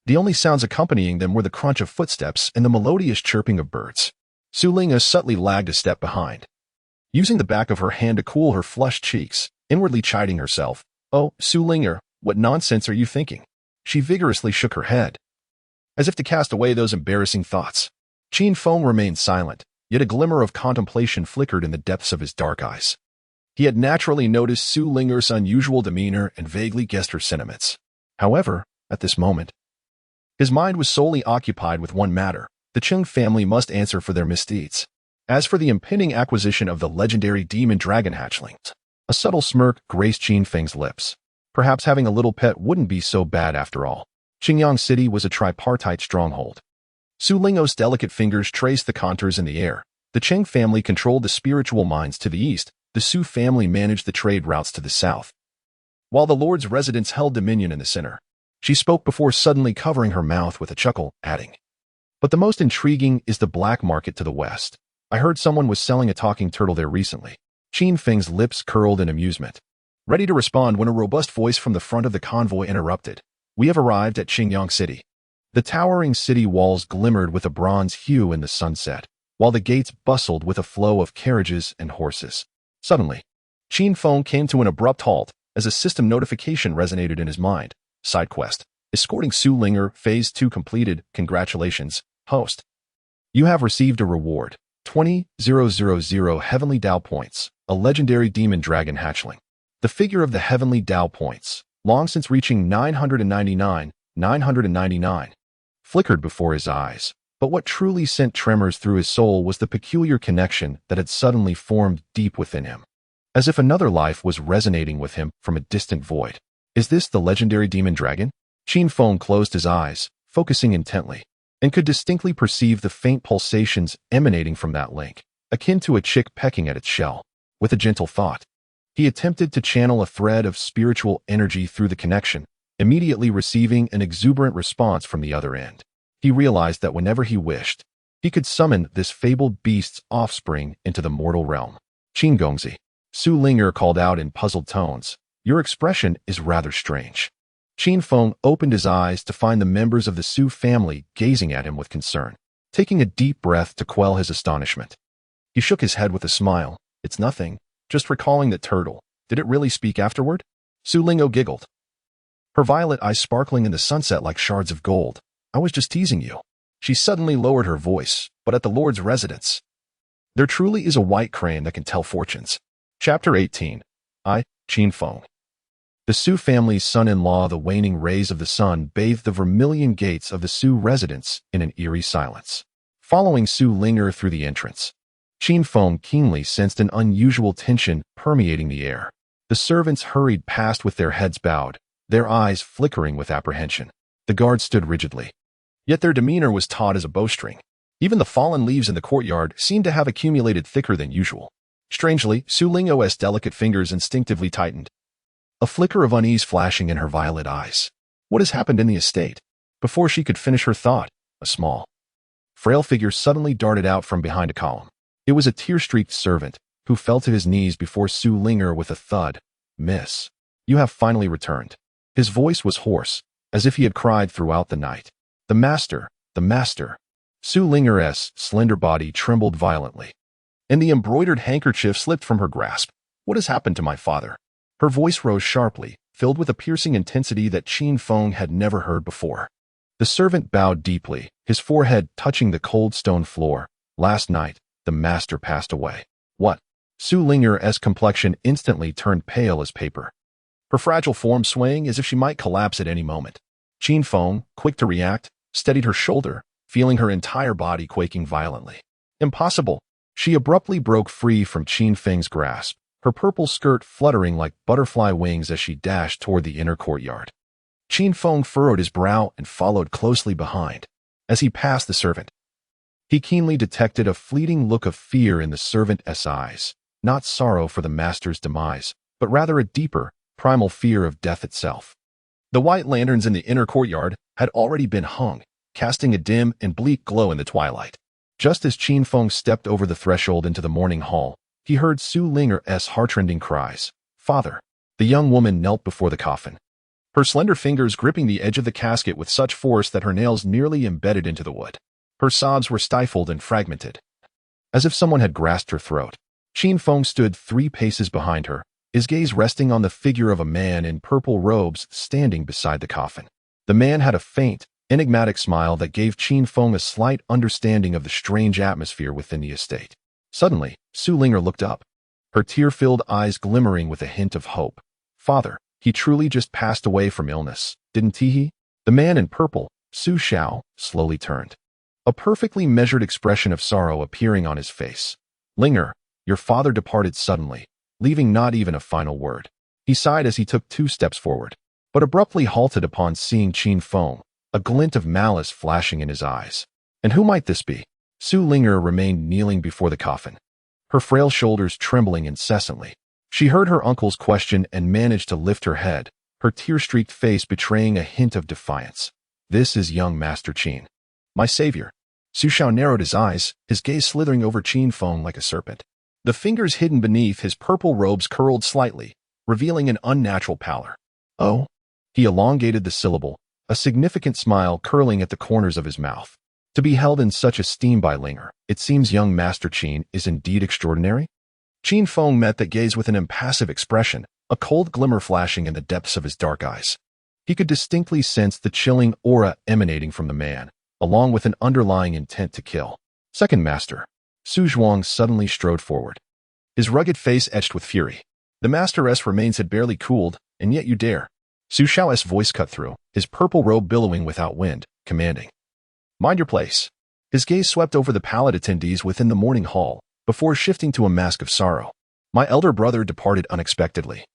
The only sounds accompanying them were the crunch of footsteps and the melodious chirping of birds. Su Linga subtly lagged a step behind, using the back of her hand to cool her flushed cheeks, inwardly chiding herself. Oh, Su Linger, what nonsense are you thinking? She vigorously shook her head, as if to cast away those embarrassing thoughts. Qin Feng remained silent, yet a glimmer of contemplation flickered in the depths of his dark eyes. He had naturally noticed Su Linger's unusual demeanor and vaguely guessed her sentiments. However, at this moment, his mind was solely occupied with one matter. The Cheng family must answer for their misdeeds. As for the impending acquisition of the legendary demon dragon hatchlings, a subtle smirk graced Qin Feng's lips. Perhaps having a little pet wouldn't be so bad after all. Qingyang City was a tripartite stronghold. Su Lingo's delicate fingers traced the contours in the air. The Cheng family controlled the spiritual mines to the east. The Su family managed the trade routes to the south, while the Lord's residence held dominion in the center. She spoke before suddenly covering her mouth with a chuckle, adding, "But the most intriguing is the black market to the west. I heard someone was selling a talking turtle there recently." Qin Feng's lips curled in amusement, ready to respond when a robust voice from the front of the convoy interrupted. "We have arrived at Qingyang City." The towering city walls glimmered with a bronze hue in the sunset, while the gates bustled with a flow of carriages and horses. Suddenly, Qin Feng came to an abrupt halt as a system notification resonated in his mind. Side quest. Escorting Su Linger, Phase 2 completed. Congratulations, host. You have received a reward. 20,000 Heavenly Dao Points, a legendary demon dragon hatchling. The figure of the Heavenly Dao Points, long since reaching 999, flickered before his eyes. But what truly sent tremors through his soul was the peculiar connection that had suddenly formed deep within him, as if another life was resonating with him from a distant void. Is this the legendary demon dragon? Qin Feng closed his eyes, focusing intently, and could distinctly perceive the faint pulsations emanating from that link, akin to a chick pecking at its shell. With a gentle thought, he attempted to channel a thread of spiritual energy through the connection, immediately receiving an exuberant response from the other end. He realized that whenever he wished, he could summon this fabled beast's offspring into the mortal realm. Qin Gongzi, Su Linger called out in puzzled tones. Your expression is rather strange. Qin Feng opened his eyes to find the members of the Su family gazing at him with concern, taking a deep breath to quell his astonishment. He shook his head with a smile. It's nothing, just recalling that turtle. Did it really speak afterward? Su Lingo giggled, her violet eyes sparkling in the sunset like shards of gold. I was just teasing you. She suddenly lowered her voice, but at the Lord's residence, there truly is a white crane that can tell fortunes. Chapter 18. I, Qin Feng. The Su family's son-in-law, the waning rays of the sun bathed the vermilion gates of the Su residence in an eerie silence. Following Su Linger through the entrance, Qin Feng keenly sensed an unusual tension permeating the air. The servants hurried past with their heads bowed, their eyes flickering with apprehension. The guards stood rigidly, yet their demeanor was taut as a bowstring. Even the fallen leaves in the courtyard seemed to have accumulated thicker than usual. Strangely, Su Lingo's delicate fingers instinctively tightened, a flicker of unease flashing in her violet eyes. What has happened in the estate? Before she could finish her thought, a small, frail figure suddenly darted out from behind a column. It was a tear-streaked servant, who fell to his knees before Su Linger with a thud. Miss, you have finally returned. His voice was hoarse, as if he had cried throughout the night. The master, the master. Su Linger's slender body trembled violently, and the embroidered handkerchief slipped from her grasp. What has happened to my father? Her voice rose sharply, filled with a piercing intensity that Qin Feng had never heard before. The servant bowed deeply, his forehead touching the cold stone floor. Last night, the master passed away. What? Su Ling'er's complexion instantly turned pale as paper, her fragile form swaying as if she might collapse at any moment. Qin Feng, quick to react, steadied her shoulder, feeling her entire body quaking violently. Impossible! She abruptly broke free from Qin Feng's grasp, her purple skirt fluttering like butterfly wings as she dashed toward the inner courtyard. Qin Feng furrowed his brow and followed closely behind. As he passed the servant, he keenly detected a fleeting look of fear in the servant's eyes, not sorrow for the master's demise, but rather a deeper, primal fear of death itself. The white lanterns in the inner courtyard had already been hung, casting a dim and bleak glow in the twilight. Just as Qin Feng stepped over the threshold into the morning hall, he heard Su Ling'er's heartrending cries. "Father!" The young woman knelt before the coffin, her slender fingers gripping the edge of the casket with such force that her nails nearly embedded into the wood. Her sobs were stifled and fragmented, as if someone had grasped her throat. Qin Feng stood 3 paces behind her, his gaze resting on the figure of a man in purple robes standing beside the coffin. The man had a faint, enigmatic smile that gave Qin Feng a slight understanding of the strange atmosphere within the estate. Suddenly, Su Ling'er looked up, her tear-filled eyes glimmering with a hint of hope. "Father, he truly just passed away from illness, didn't he?" The man in purple, Su Xiao, slowly turned, a perfectly measured expression of sorrow appearing on his face. "Ling'er, your father departed suddenly, leaving not even a final word." He sighed as he took 2 steps forward, but abruptly halted upon seeing Qin Feng, a glint of malice flashing in his eyes. And who might this be? Su Ling'er remained kneeling before the coffin, her frail shoulders trembling incessantly. She heard her uncle's question and managed to lift her head, her tear-streaked face betraying a hint of defiance. "This is young Master Qin, my savior." Su Xiao narrowed his eyes, his gaze slithering over Qin Feng like a serpent. The fingers hidden beneath his purple robes curled slightly, revealing an unnatural pallor. "Oh?" He elongated the syllable, a significant smile curling at the corners of his mouth. To be held in such esteem by Ling'er, it seems young Master Qin is indeed extraordinary? Qin Feng met the gaze with an impassive expression, a cold glimmer flashing in the depths of his dark eyes. He could distinctly sense the chilling aura emanating from the man, along with an underlying intent to kill. "Second Master." Su Zhuang suddenly strode forward, his rugged face etched with fury. "The Master's remains had barely cooled, and yet you dare." Su Xiao's voice cut through, his purple robe billowing without wind, commanding. "Mind your place." His gaze swept over the pallid attendees within the morning hall, before shifting to a mask of sorrow. "My elder brother departed unexpectedly,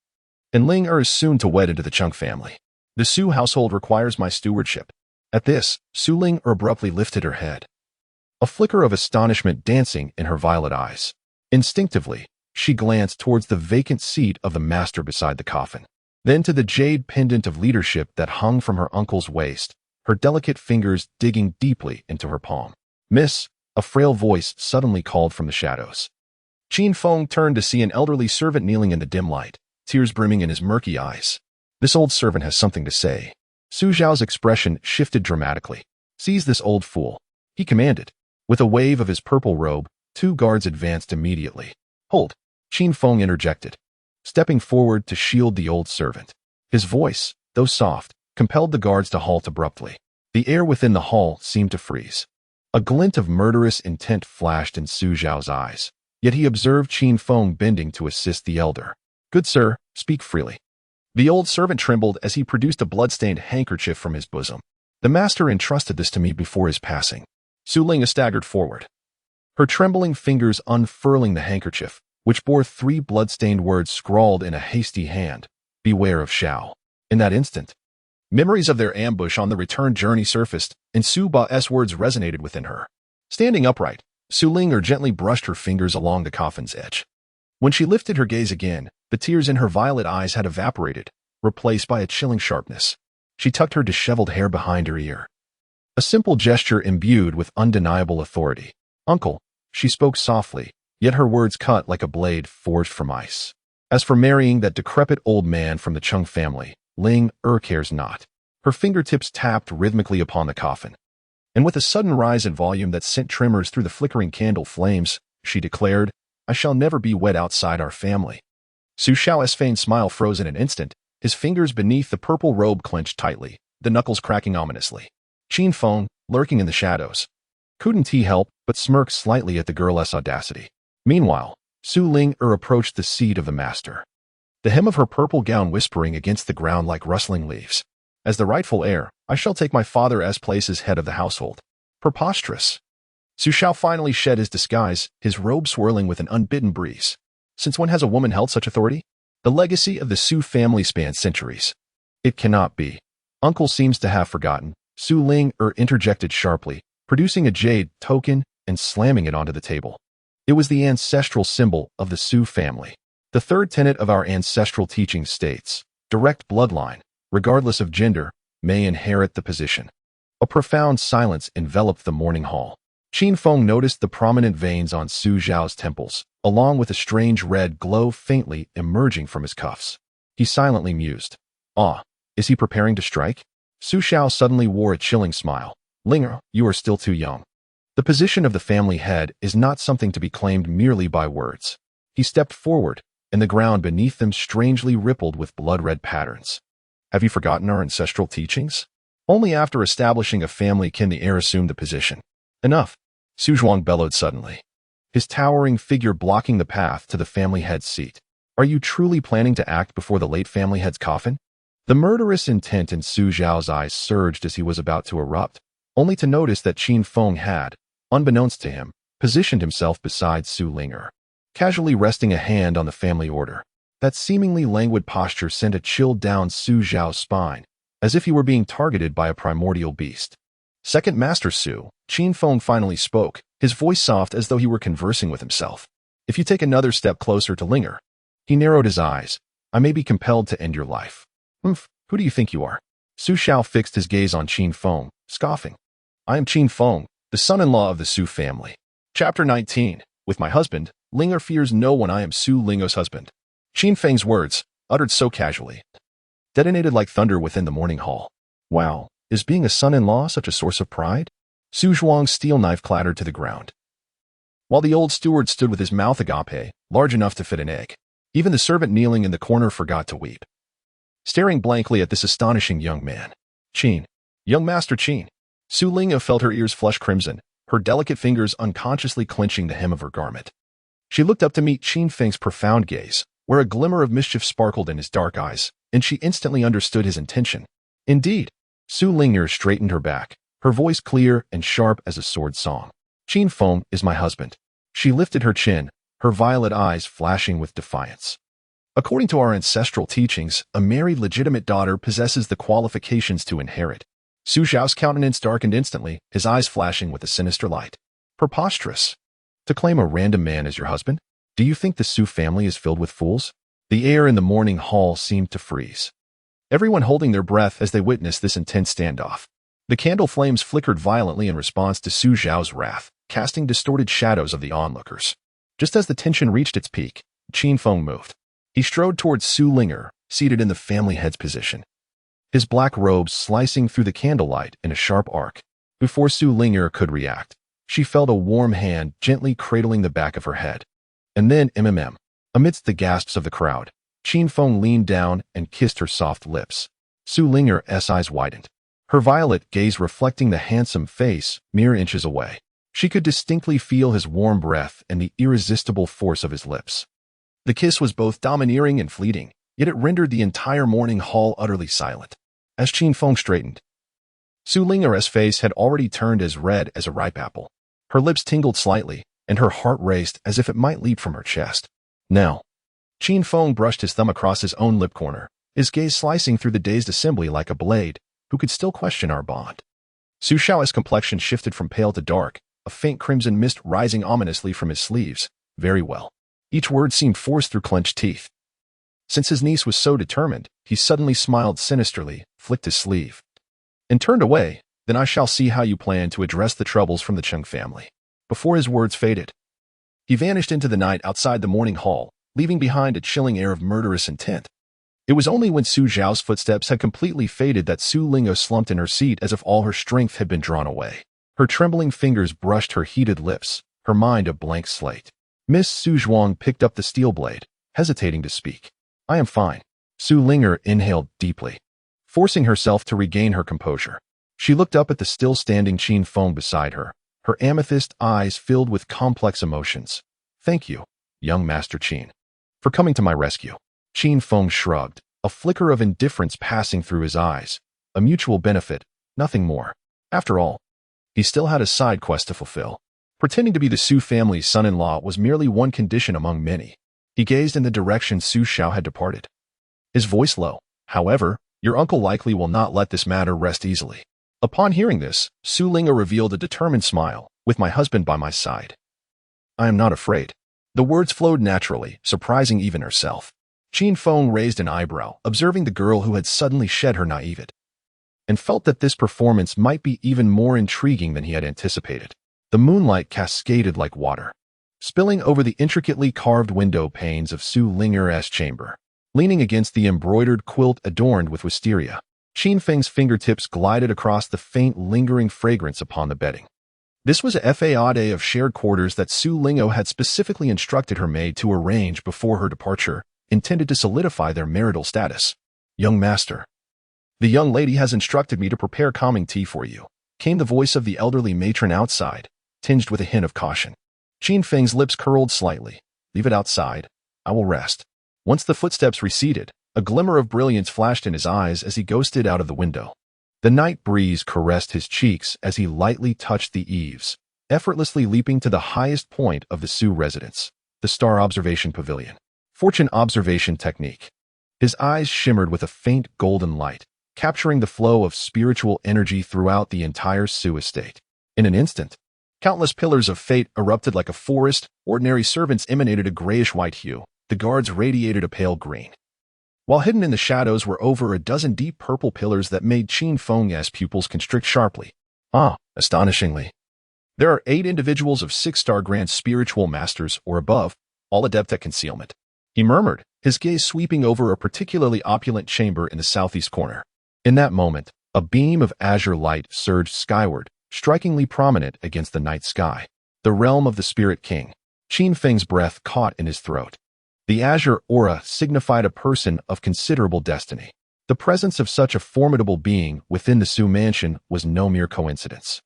and Ling'er is soon to wed into the Chung family. The Su household requires my stewardship." At this, Su Ling'er abruptly lifted her head, a flicker of astonishment dancing in her violet eyes. Instinctively, she glanced towards the vacant seat of the master beside the coffin, then to the jade pendant of leadership that hung from her uncle's waist, her delicate fingers digging deeply into her palm. "Miss," a frail voice suddenly called from the shadows. Qin Feng turned to see an elderly servant kneeling in the dim light, tears brimming in his murky eyes. This old servant has something to say. Su Zhao's expression shifted dramatically. "Seize this old fool," he commanded. With a wave of his purple robe, 2 guards advanced immediately. "Hold," Qin Feng interjected, stepping forward to shield the old servant. His voice, though soft, compelled the guards to halt abruptly. The air within the hall seemed to freeze. A glint of murderous intent flashed in Su Zhao's eyes, yet he observed Qin Feng bending to assist the elder. "Good sir, speak freely." The old servant trembled as he produced a blood-stained handkerchief from his bosom. "The master entrusted this to me before his passing." Su Ling'er staggered forward, her trembling fingers unfurling the handkerchief, which bore 3 blood-stained words scrawled in a hasty hand. "Beware of Xiao." In that instant, memories of their ambush on the return journey surfaced, and Su Ba's words resonated within her. Standing upright, Su Ling'er gently brushed her fingers along the coffin's edge. When she lifted her gaze again, the tears in her violet eyes had evaporated, replaced by a chilling sharpness. She tucked her disheveled hair behind her ear, a simple gesture imbued with undeniable authority. "Uncle," she spoke softly, yet her words cut like a blade forged from ice. "As for marrying that decrepit old man from the Chung family, Ling'er cares not." Her fingertips tapped rhythmically upon the coffin, and with a sudden rise in volume that sent tremors through the flickering candle flames, she declared, "I shall never be wed outside our family." Su Xiao's feigned smile froze in an instant, his fingers beneath the purple robe clenched tightly, the knuckles cracking ominously. Qin Feng, lurking in the shadows, couldn't he help but smirk slightly at the girl's audacity. Meanwhile, Su Ling-er approached the seat of the master, the hem of her purple gown whispering against the ground like rustling leaves. As the rightful heir, I shall take my father as place as head of the household. Preposterous. Su Xiao finally shed his disguise, his robe swirling with an unbidden breeze. Since when has a woman held such authority? The legacy of the Su family spans centuries. It cannot be. Uncle seems to have forgotten. Su Ling-er interjected sharply, producing a jade token and slamming it onto the table. It was the ancestral symbol of the Su family. The third tenet of our ancestral teaching states, direct bloodline, regardless of gender, may inherit the position. A profound silence enveloped the morning hall. Qin Feng noticed the prominent veins on Su Xiao's temples, along with a strange red glow faintly emerging from his cuffs. He silently mused. Ah, is he preparing to strike? Su Xiao suddenly wore a chilling smile. Ling-er, you are still too young. The position of the family head is not something to be claimed merely by words. He stepped forward, and the ground beneath them strangely rippled with blood-red patterns. Have you forgotten our ancestral teachings? Only after establishing a family can the heir assume the position. Enough, Su Zhuang bellowed suddenly, his towering figure blocking the path to the family head's seat. Are you truly planning to act before the late family head's coffin? The murderous intent in Su Zhao's eyes surged as he was about to erupt, only to notice that Qin Feng had, unbeknownst to him, positioned himself beside Su Ling-er, casually resting a hand on the family order. That seemingly languid posture sent a chill down Su Zhao's spine, as if he were being targeted by a primordial beast. Second Master Su, Qin Feng finally spoke, his voice soft as though he were conversing with himself. If you take another step closer to Ling-er, he narrowed his eyes, I may be compelled to end your life. Who do you think you are? Su Xiao fixed his gaze on Qin Feng, scoffing. I am Qin Feng, the son-in-law of the Su family. Chapter 19. With my husband, Ling-er fears no one. I am Su Ling-er's husband. Qin Feng's words, uttered so casually, detonated like thunder within the morning hall. Wow, is being a son-in-law such a source of pride? Su Zhuang's steel knife clattered to the ground, while the old steward stood with his mouth agape, large enough to fit an egg. Even the servant kneeling in the corner forgot to weep, staring blankly at this astonishing young man. Qin. Young Master Qin. Su Ling-er felt her ears flush crimson, her delicate fingers unconsciously clenching the hem of her garment. She looked up to meet Qin Feng's profound gaze, where a glimmer of mischief sparkled in his dark eyes, and she instantly understood his intention. Indeed, Su Ling-er straightened her back, her voice clear and sharp as a sword song. Qin Feng is my husband. She lifted her chin, her violet eyes flashing with defiance. According to our ancestral teachings, a married legitimate daughter possesses the qualifications to inherit. Su Xiao's countenance darkened instantly, his eyes flashing with a sinister light. Preposterous. To claim a random man as your husband? Do you think the Su family is filled with fools? The air in the morning hall seemed to freeze, everyone holding their breath as they witnessed this intense standoff. The candle flames flickered violently in response to Su Xiao's wrath, casting distorted shadows of the onlookers. Just as the tension reached its peak, Qin Feng moved. He strode towards Su Ling-er, seated in the family head's position, his black robes slicing through the candlelight in a sharp arc. Before Su Ling-er could react, she felt a warm hand gently cradling the back of her head. And then, amidst the gasps of the crowd, Qin Feng leaned down and kissed her soft lips. Su Ling-er's eyes widened, her violet gaze reflecting the handsome face mere inches away. She could distinctly feel his warm breath and the irresistible force of his lips. The kiss was both domineering and fleeting, yet it rendered the entire morning hall utterly silent. As Qin Feng straightened, Su Ling-er's face had already turned as red as a ripe apple. Her lips tingled slightly, and her heart raced as if it might leap from her chest. Now, Qin Feng brushed his thumb across his own lip corner, his gaze slicing through the dazed assembly like a blade. Who could still question our bond? Su Xiao's complexion shifted from pale to dark, a faint crimson mist rising ominously from his sleeves. Very well. Each word seemed forced through clenched teeth. Since his niece was so determined, he suddenly smiled sinisterly, flicked his sleeve, and turned away. Then I shall see how you plan to address the troubles from the Cheng family. Before his words faded, he vanished into the night outside the morning hall, leaving behind a chilling air of murderous intent. It was only when Su Zhao's footsteps had completely faded that Su Ling-er slumped in her seat as if all her strength had been drawn away. Her trembling fingers brushed her heated lips, her mind a blank slate. Miss Su Zhuang picked up the steel blade, hesitating to speak. I am fine. Su Ling'er inhaled deeply, forcing herself to regain her composure. She looked up at the still-standing Qin Feng beside her, her amethyst eyes filled with complex emotions. Thank you, young Master Qin, for coming to my rescue. Qin Feng shrugged, a flicker of indifference passing through his eyes. A mutual benefit, nothing more. After all, he still had a side quest to fulfill. Pretending to be the Su family's son-in-law was merely one condition among many. He gazed in the direction Su Xiao had departed, his voice low. However, your uncle likely will not let this matter rest easily. Upon hearing this, Su Ling'er revealed a determined smile, with my husband by my side. I am not afraid. The words flowed naturally, surprising even herself. Qin Feng raised an eyebrow, observing the girl who had suddenly shed her naivete, and felt that this performance might be even more intriguing than he had anticipated. The moonlight cascaded like water, spilling over the intricately carved window panes of Su Ling'er's chamber. Leaning against the embroidered quilt adorned with wisteria, Qin Feng's fingertips glided across the faint, lingering fragrance upon the bedding. This was a fade of shared quarters that Su Ling'er had specifically instructed her maid to arrange before her departure, intended to solidify their marital status. Young master, the young lady has instructed me to prepare calming tea for you, came the voice of the elderly matron outside, tinged with a hint of caution. Qin Feng's lips curled slightly. Leave it outside. I will rest. Once the footsteps receded, a glimmer of brilliance flashed in his eyes as he ghosted out of the window. The night breeze caressed his cheeks as he lightly touched the eaves, effortlessly leaping to the highest point of the Su residence, the Star Observation Pavilion. Fortune Observation Technique. His eyes shimmered with a faint golden light, capturing the flow of spiritual energy throughout the entire Su estate. In an instant, countless pillars of fate erupted like a forest. Ordinary servants emanated a grayish-white hue. The guards radiated a pale green, while hidden in the shadows were over a dozen deep purple pillars that made Qin Feng's pupils constrict sharply. Astonishingly, there are 8 individuals of 6-star Grand Spiritual Masters or above, all adept at concealment. He murmured, his gaze sweeping over a particularly opulent chamber in the southeast corner. In that moment, a beam of azure light surged skyward, strikingly prominent against the night sky. The realm of the Spirit King. Qin Feng's breath caught in his throat. The azure aura signified a person of considerable destiny. The presence of such a formidable being within the Su mansion was no mere coincidence.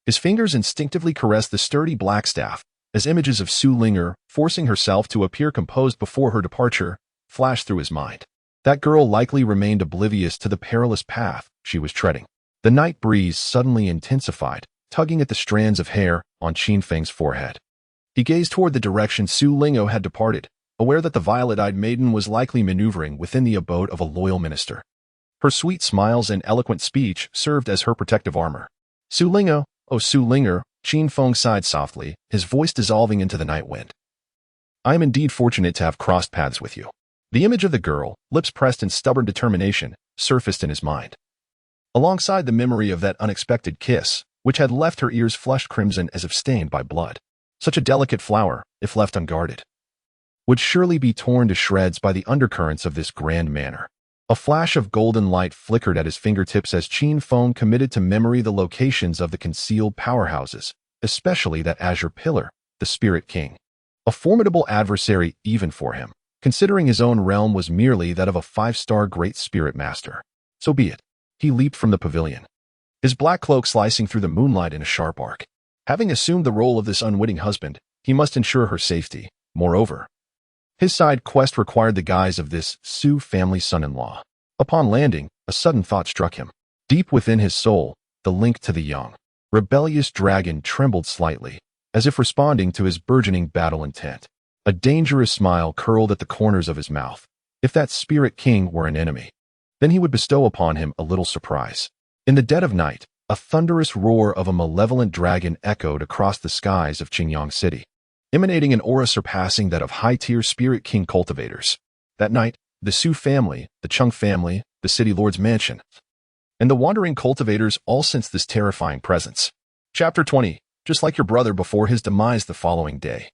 His fingers instinctively caressed the sturdy black staff, as images of Su Ling'er, forcing herself to appear composed before her departure, flashed through his mind. That girl likely remained oblivious to the perilous path she was treading. The night breeze suddenly intensified, tugging at the strands of hair on Qin Feng's forehead. He gazed toward the direction Su Ling'er had departed, aware that the violet-eyed maiden was likely maneuvering within the abode of a loyal minister. Her sweet smiles and eloquent speech served as her protective armor. Su Ling'er, oh Su Ling'er, Qin Feng sighed softly, his voice dissolving into the night wind. I am indeed fortunate to have crossed paths with you. The image of the girl, lips pressed in stubborn determination, surfaced in his mind, alongside the memory of that unexpected kiss, which had left her ears flushed crimson as if stained by blood. Such a delicate flower, if left unguarded, would surely be torn to shreds by the undercurrents of this grand manner. A flash of golden light flickered at his fingertips as Qin Feng committed to memory the locations of the concealed powerhouses, especially that azure pillar, the Spirit King. A formidable adversary even for him, considering his own realm was merely that of a 5-star Great Spirit Master. So be it. He leaped from the pavilion, his black cloak slicing through the moonlight in a sharp arc. Having assumed the role of this unwitting husband, he must ensure her safety. Moreover, his side quest required the guise of this Su family son-in-law. Upon landing, a sudden thought struck him. Deep within his soul, the link to the young, rebellious dragon trembled slightly, as if responding to his burgeoning battle intent. A dangerous smile curled at the corners of his mouth. If that Spirit King were an enemy, then he would bestow upon him a little surprise. In the dead of night, a thunderous roar of a malevolent dragon echoed across the skies of Qingyang City, emanating an aura surpassing that of high-tier Spirit King cultivators. That night, the Su family, the Chung family, the City Lord's mansion, and the wandering cultivators all sensed this terrifying presence. Chapter 20. Just like your brother before his demise the following day.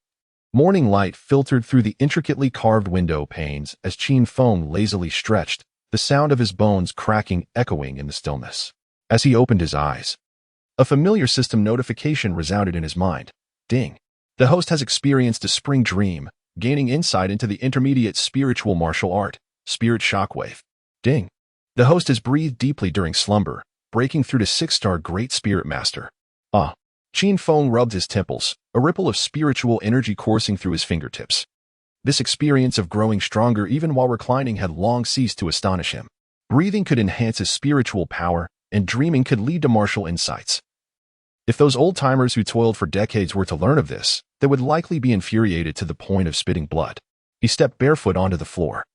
Morning light filtered through the intricately carved window panes as Qin Feng lazily stretched, the sound of his bones cracking echoing in the stillness. As he opened his eyes, a familiar system notification resounded in his mind. Ding. The host has experienced a spring dream, gaining insight into the intermediate spiritual martial art. Spirit shockwave. Ding. The host has breathed deeply during slumber, breaking through to 6-star Great Spirit Master. Ah. Qin Feng rubbed his temples, a ripple of spiritual energy coursing through his fingertips. This experience of growing stronger even while reclining had long ceased to astonish him. Breathing could enhance his spiritual power, and dreaming could lead to martial insights. If those old-timers who toiled for decades were to learn of this, they would likely be infuriated to the point of spitting blood. He stepped barefoot onto the floor.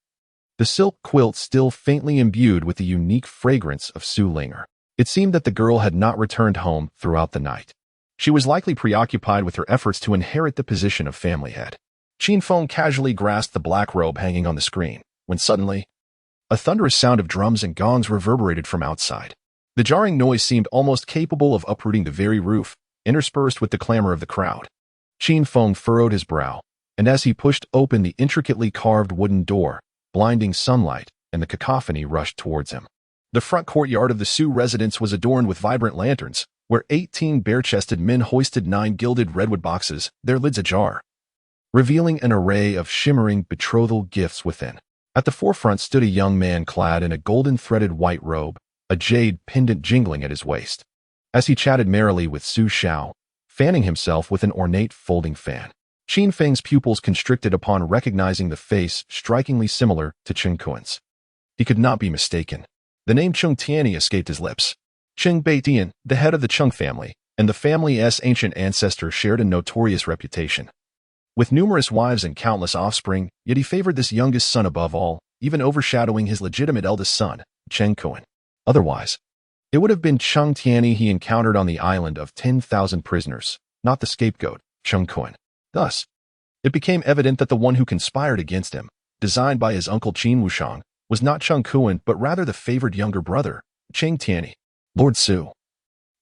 The silk quilt still faintly imbued with the unique fragrance of Su Ling'er. It seemed that the girl had not returned home throughout the night. She was likely preoccupied with her efforts to inherit the position of family head. Qin Feng casually grasped the black robe hanging on the screen, when suddenly, a thunderous sound of drums and gongs reverberated from outside. The jarring noise seemed almost capable of uprooting the very roof, interspersed with the clamor of the crowd. Qin Feng furrowed his brow, and as he pushed open the intricately carved wooden door, blinding sunlight and the cacophony rushed towards him. The front courtyard of the Su residence was adorned with vibrant lanterns, where 18 bare-chested men hoisted 9 gilded redwood boxes, their lids ajar, revealing an array of shimmering betrothal gifts within. At the forefront stood a young man clad in a golden-threaded white robe, a jade pendant jingling at his waist. As he chatted merrily with Su Xiao, fanning himself with an ornate folding fan, Qin Feng's pupils constricted upon recognizing the face strikingly similar to Chen Kuan's. He could not be mistaken. The name Cheng Tianyi escaped his lips. Cheng Beitian, the head of the Cheng family, and the family's ancient ancestor shared a notorious reputation. With numerous wives and countless offspring, yet he favored this youngest son above all, even overshadowing his legitimate eldest son, Chen Kuan. Otherwise, it would have been Cheng Tianyi he encountered on the island of 10,000 prisoners, not the scapegoat, Chen Kuan. Thus, it became evident that the one who conspired against him, designed by his uncle Qin Wushang, was not Chen Kuan but rather the favored younger brother, Cheng Tianyi. Lord Su.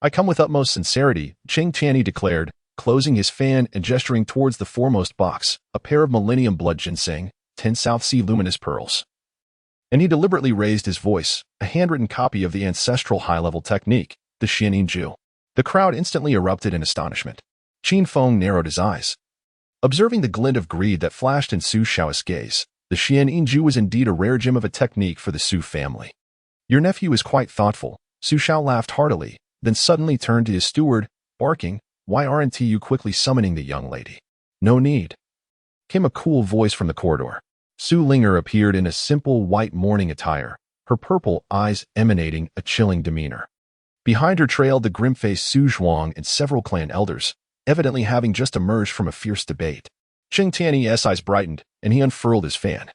I come with utmost sincerity, Cheng Tianyi declared, closing his fan and gesturing towards the foremost box, a pair of Millennium Blood Ginseng, 10 South Sea Luminous Pearls. And he deliberately raised his voice, a handwritten copy of the ancestral high-level technique, the Xianin Ju. The crowd instantly erupted in astonishment. Qin Feng narrowed his eyes. Observing the glint of greed that flashed in Su Xiao's gaze, the Xianin Ju was indeed a rare gem of a technique for the Su family. Your nephew is quite thoughtful. Su Xiao laughed heartily, then suddenly turned to his steward, barking, "Why aren't you quickly summoning the young lady?" "No need," came a cool voice from the corridor. Su Ling'er appeared in a simple white mourning attire, her purple eyes emanating a chilling demeanor. Behind her trailed the grim-faced Su Zhuang and several clan elders, evidently having just emerged from a fierce debate. Cheng Tianyi's eyes brightened, and he unfurled his fan.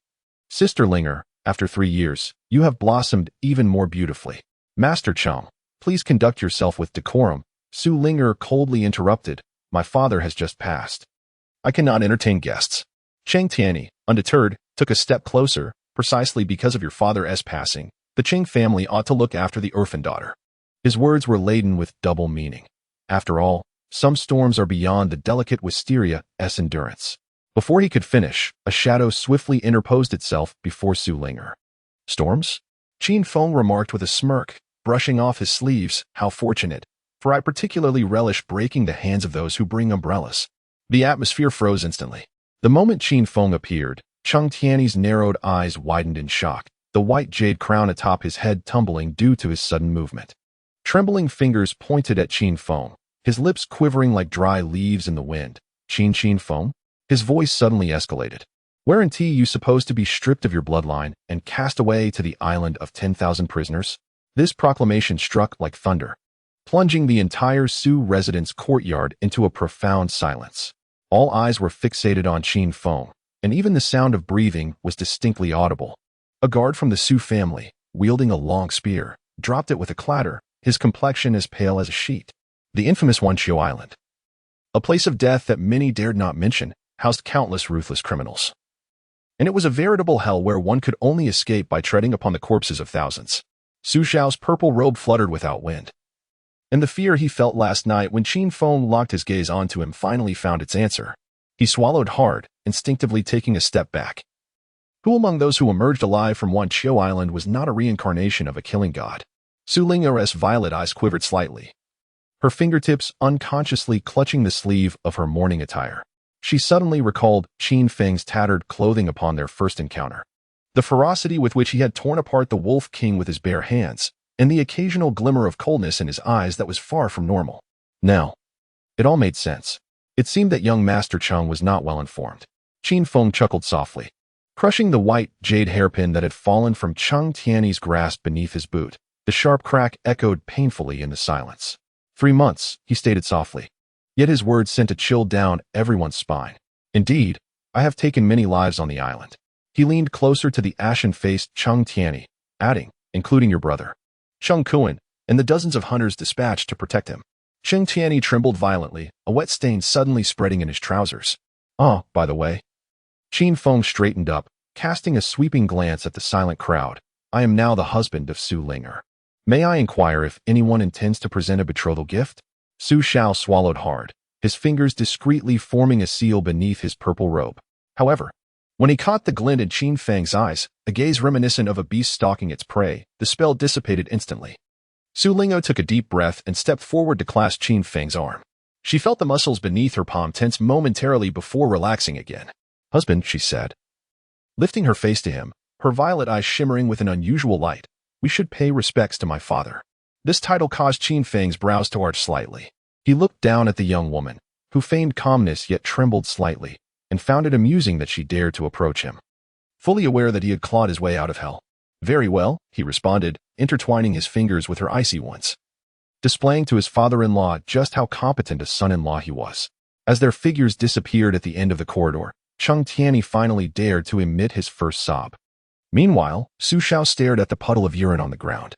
"Sister Ling'er, after 3 years, you have blossomed even more beautifully. Master Cheng, please conduct yourself with decorum," Su Ling'er coldly interrupted. "My father has just passed. I cannot entertain guests." Cheng Tianyi, undeterred, took a step closer. "Precisely because of your father's passing, the Cheng family ought to look after the orphan daughter." His words were laden with double meaning. After all, some storms are beyond the delicate wisteria's endurance. Before he could finish, a shadow swiftly interposed itself before Su Ling'er. "Storms?" Qin Feng remarked with a smirk, brushing off his sleeves. "How fortunate, for I particularly relish breaking the hands of those who bring umbrellas." The atmosphere froze instantly. The moment Qin Feng appeared, Cheng Tianyi's narrowed eyes widened in shock, the white jade crown atop his head tumbling due to his sudden movement. Trembling fingers pointed at Qin Feng, his lips quivering like dry leaves in the wind. Qin Feng?" His voice suddenly escalated. "Weren't you supposed to be stripped of your bloodline and cast away to the island of 10,000 prisoners?" This proclamation struck like thunder, plunging the entire Su residence courtyard into a profound silence. All eyes were fixated on Qin Feng, and even the sound of breathing was distinctly audible. A guard from the Su family, wielding a long spear, dropped it with a clatter, his complexion as pale as a sheet. The infamous Wanqiu Island, a place of death that many dared not mention, housed countless ruthless criminals. And it was a veritable hell where one could only escape by treading upon the corpses of thousands. Su Xiao's purple robe fluttered without wind. And the fear he felt last night when Qin Feng locked his gaze onto him finally found its answer. He swallowed hard, instinctively taking a step back. Who among those who emerged alive from Wanqiu Island was not a reincarnation of a killing god? Su Ling'er's violet eyes quivered slightly, her fingertips unconsciously clutching the sleeve of her mourning attire. She suddenly recalled Qin Feng's tattered clothing upon their first encounter. The ferocity with which he had torn apart the Wolf King with his bare hands, and the occasional glimmer of coldness in his eyes that was far from normal. Now, it all made sense. It seemed that young Master Cheng was not well informed. Qin Feng chuckled softly, crushing the white jade hairpin that had fallen from Cheng Tiany's grasp beneath his boot. The sharp crack echoed painfully in the silence. 3 months, he stated softly. Yet his words sent a chill down everyone's spine. Indeed, I have taken many lives on the island. He leaned closer to the ashen-faced Cheng Tiany, adding, including your brother, Cheng Kuan, and the dozens of hunters dispatched to protect him. Cheng Tiany trembled violently, a wet stain suddenly spreading in his trousers. Oh, by the way. Qin Feng straightened up, casting a sweeping glance at the silent crowd. I am now the husband of Su Linger. May I inquire if anyone intends to present a betrothal gift? Su Shao swallowed hard, his fingers discreetly forming a seal beneath his purple robe. However, when he caught the glint in Qin Feng's eyes, a gaze reminiscent of a beast stalking its prey, the spell dissipated instantly. Su Lingo took a deep breath and stepped forward to clasp Qin Feng's arm. She felt the muscles beneath her palm tense momentarily before relaxing again. Husband, she said, lifting her face to him, her violet eyes shimmering with an unusual light. We should pay respects to my father. This title caused Qin Feng's brows to arch slightly. He looked down at the young woman, who feigned calmness yet trembled slightly, and found it amusing that she dared to approach him. Fully aware that he had clawed his way out of hell. Very well, he responded, intertwining his fingers with her icy ones, displaying to his father-in-law just how competent a son-in-law he was. As their figures disappeared at the end of the corridor, Cheng Tiany finally dared to emit his first sob. Meanwhile, Su Shao stared at the puddle of urine on the ground,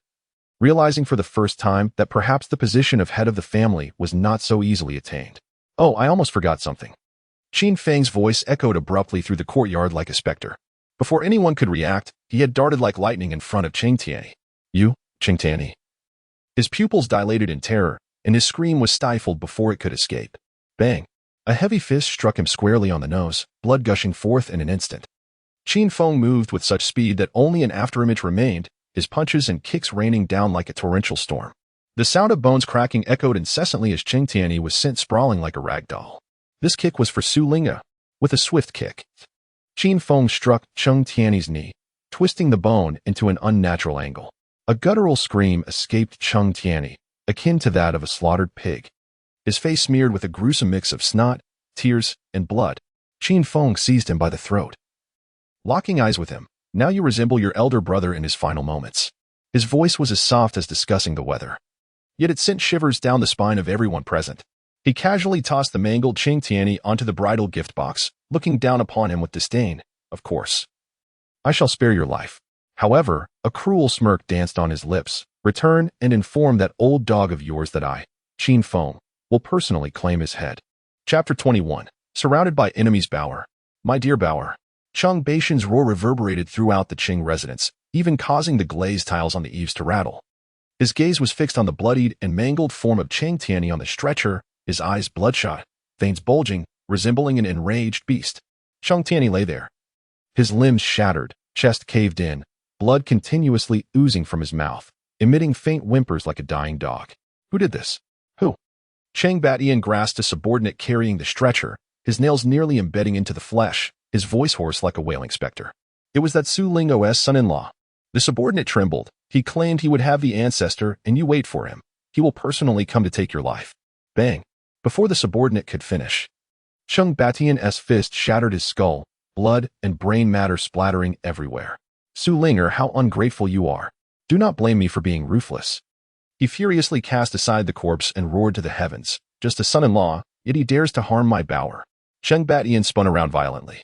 realizing for the first time that perhaps the position of head of the family was not so easily attained. Oh, I almost forgot something. Qin Feng's voice echoed abruptly through the courtyard like a specter. Before anyone could react, he had darted like lightning in front of Cheng Tiany. You, Cheng Tiany. His pupils dilated in terror, and his scream was stifled before it could escape. Bang! A heavy fist struck him squarely on the nose, blood gushing forth in an instant. Qin Feng moved with such speed that only an afterimage remained, his punches and kicks raining down like a torrential storm. The sound of bones cracking echoed incessantly as Cheng Tiany was sent sprawling like a rag doll. This kick was for Su Linga. With a swift kick, Qin Feng struck Cheng Tiany's knee, twisting the bone into an unnatural angle. A guttural scream escaped Cheng Tiany, akin to that of a slaughtered pig. His face smeared with a gruesome mix of snot, tears, and blood. Qin Feng seized him by the throat, locking eyes with him. Now you resemble your elder brother in his final moments. His voice was as soft as discussing the weather, yet it sent shivers down the spine of everyone present. He casually tossed the mangled Cheng Tiany onto the bridal gift box, looking down upon him with disdain. Of course. I shall spare your life. However, a cruel smirk danced on his lips. Return and inform that old dog of yours that I, Qin Feng, will personally claim his head. Chapter 21. Surrounded by enemies. Bower. My dear Bower. Cheng Baishan's roar reverberated throughout the Qing residence, even causing the glazed tiles on the eaves to rattle. His gaze was fixed on the bloodied and mangled form of Cheng Tiany on the stretcher, his eyes bloodshot, veins bulging, resembling an enraged beast. Cheng Tiany lay there, his limbs shattered, chest caved in, blood continuously oozing from his mouth, emitting faint whimpers like a dying dog. Who did this? Who? Cheng Batian grasped a subordinate carrying the stretcher, his nails nearly embedding into the flesh, his voice hoarse like a wailing specter. It was that Su Lingo's son-in-law. The subordinate trembled. He claimed he would have the ancestor, and you wait for him. He will personally come to take your life. Bang! Before the subordinate could finish, Cheng Batian's fist shattered his skull, blood and brain matter splattering everywhere. Su Linger, how ungrateful you are. Do not blame me for being ruthless. He furiously cast aside the corpse and roared to the heavens. Just a son-in-law, yet he dares to harm my Bower. Cheng Batian spun around violently,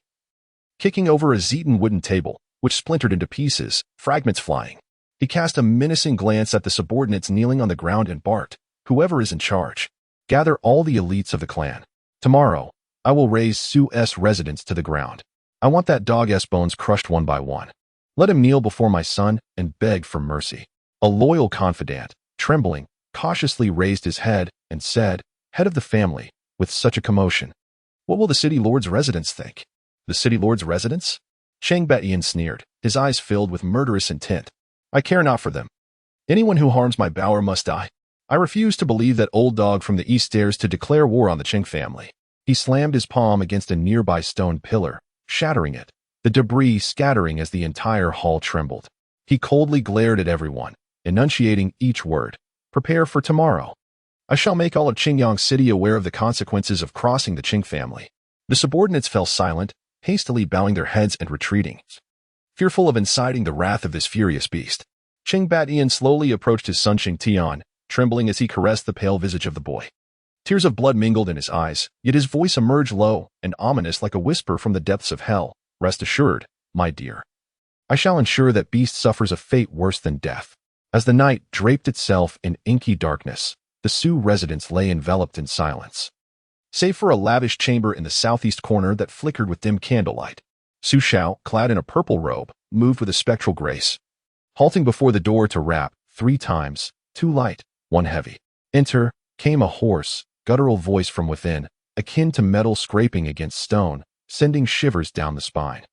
kicking over a Zetan wooden table, which splintered into pieces, fragments flying. He cast a menacing glance at the subordinates kneeling on the ground and barked, whoever is in charge, gather all the elites of the clan. Tomorrow, I will raise Su's residence to the ground. I want that dog's bones crushed one by one. Let him kneel before my son and beg for mercy. A loyal confidant, trembling, cautiously raised his head and said, head of the family, with such a commotion, what will the city lord's residents think? The city lord's residents? Cheng Batian sneered, his eyes filled with murderous intent. I care not for them. Anyone who harms my Bower must die. I refuse to believe that old dog from the east dares to declare war on the Cheng family. He slammed his palm against a nearby stone pillar, shattering it, the debris scattering as the entire hall trembled. He coldly glared at everyone, enunciating each word. Prepare for tomorrow. I shall make all of Qingyang City aware of the consequences of crossing the Qing family. The subordinates fell silent, hastily bowing their heads and retreating. Fearful of inciting the wrath of this furious beast, Qing Batian slowly approached his son Qing Tian, trembling as he caressed the pale visage of the boy. Tears of blood mingled in his eyes, yet his voice emerged low and ominous like a whisper from the depths of hell. Rest assured, my dear. I shall ensure that beast suffers a fate worse than death. As the night draped itself in inky darkness, the Su residence lay enveloped in silence. Save for a lavish chamber in the southeast corner that flickered with dim candlelight, Su Xiao, clad in a purple robe, moved with a spectral grace. Halting before the door to rap 3 times, 2 light, 1 heavy. Enter, came a hoarse, guttural voice from within, akin to metal scraping against stone, sending shivers down the spine.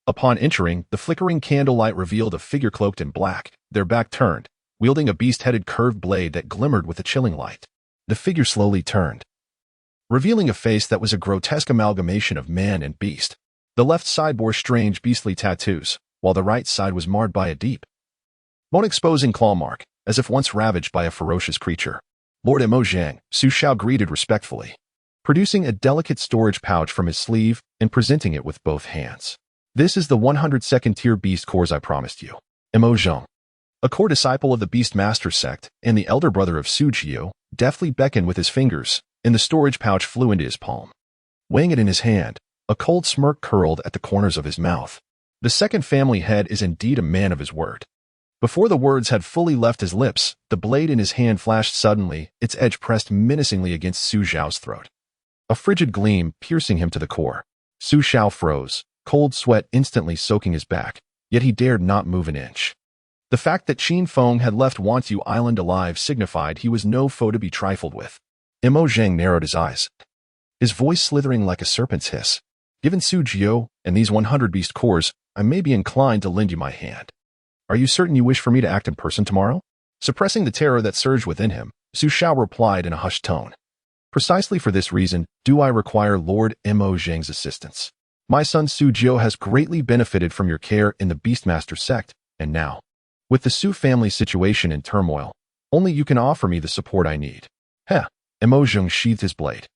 Upon entering, the flickering candlelight revealed a figure cloaked in black, their back turned, wielding a beast-headed curved blade that glimmered with a chilling light. The figure slowly turned, revealing a face that was a grotesque amalgamation of man and beast. The left side bore strange beastly tattoos, while the right side was marred by a deep, bone-exposing claw mark, as if once ravaged by a ferocious creature. Lord Emo Zhang, Su Xiao greeted respectfully, producing a delicate storage pouch from his sleeve and presenting it with both hands. This is the 102nd tier beast cores I promised you. Emo Zhang, a core disciple of the Beastmaster sect and the elder brother of Su Jiu, deftly beckoned with his fingers, and the storage pouch flew into his palm. Weighing it in his hand, a cold smirk curled at the corners of his mouth. The second family head is indeed a man of his word. Before the words had fully left his lips, the blade in his hand flashed suddenly, its edge pressed menacingly against Su Xiao's throat. A frigid gleam piercing him to the core. Su Xiao froze, cold sweat instantly soaking his back, yet he dared not move an inch. The fact that Qin Feng had left Wantu Island alive signified he was no foe to be trifled with. Emo Zhang narrowed his eyes, his voice slithering like a serpent's hiss. Given Su Jiu and these 100 beast cores, I may be inclined to lend you my hand. Are you certain you wish for me to act in person tomorrow? Suppressing the terror that surged within him, Su Xiao replied in a hushed tone. Precisely for this reason do I require Lord Emo Zhang's assistance. My son Su Jiu has greatly benefited from your care in the Beastmaster sect, and now, with the Su family situation in turmoil, only you can offer me the support I need. Heh, Emo Zhang sheathed his blade,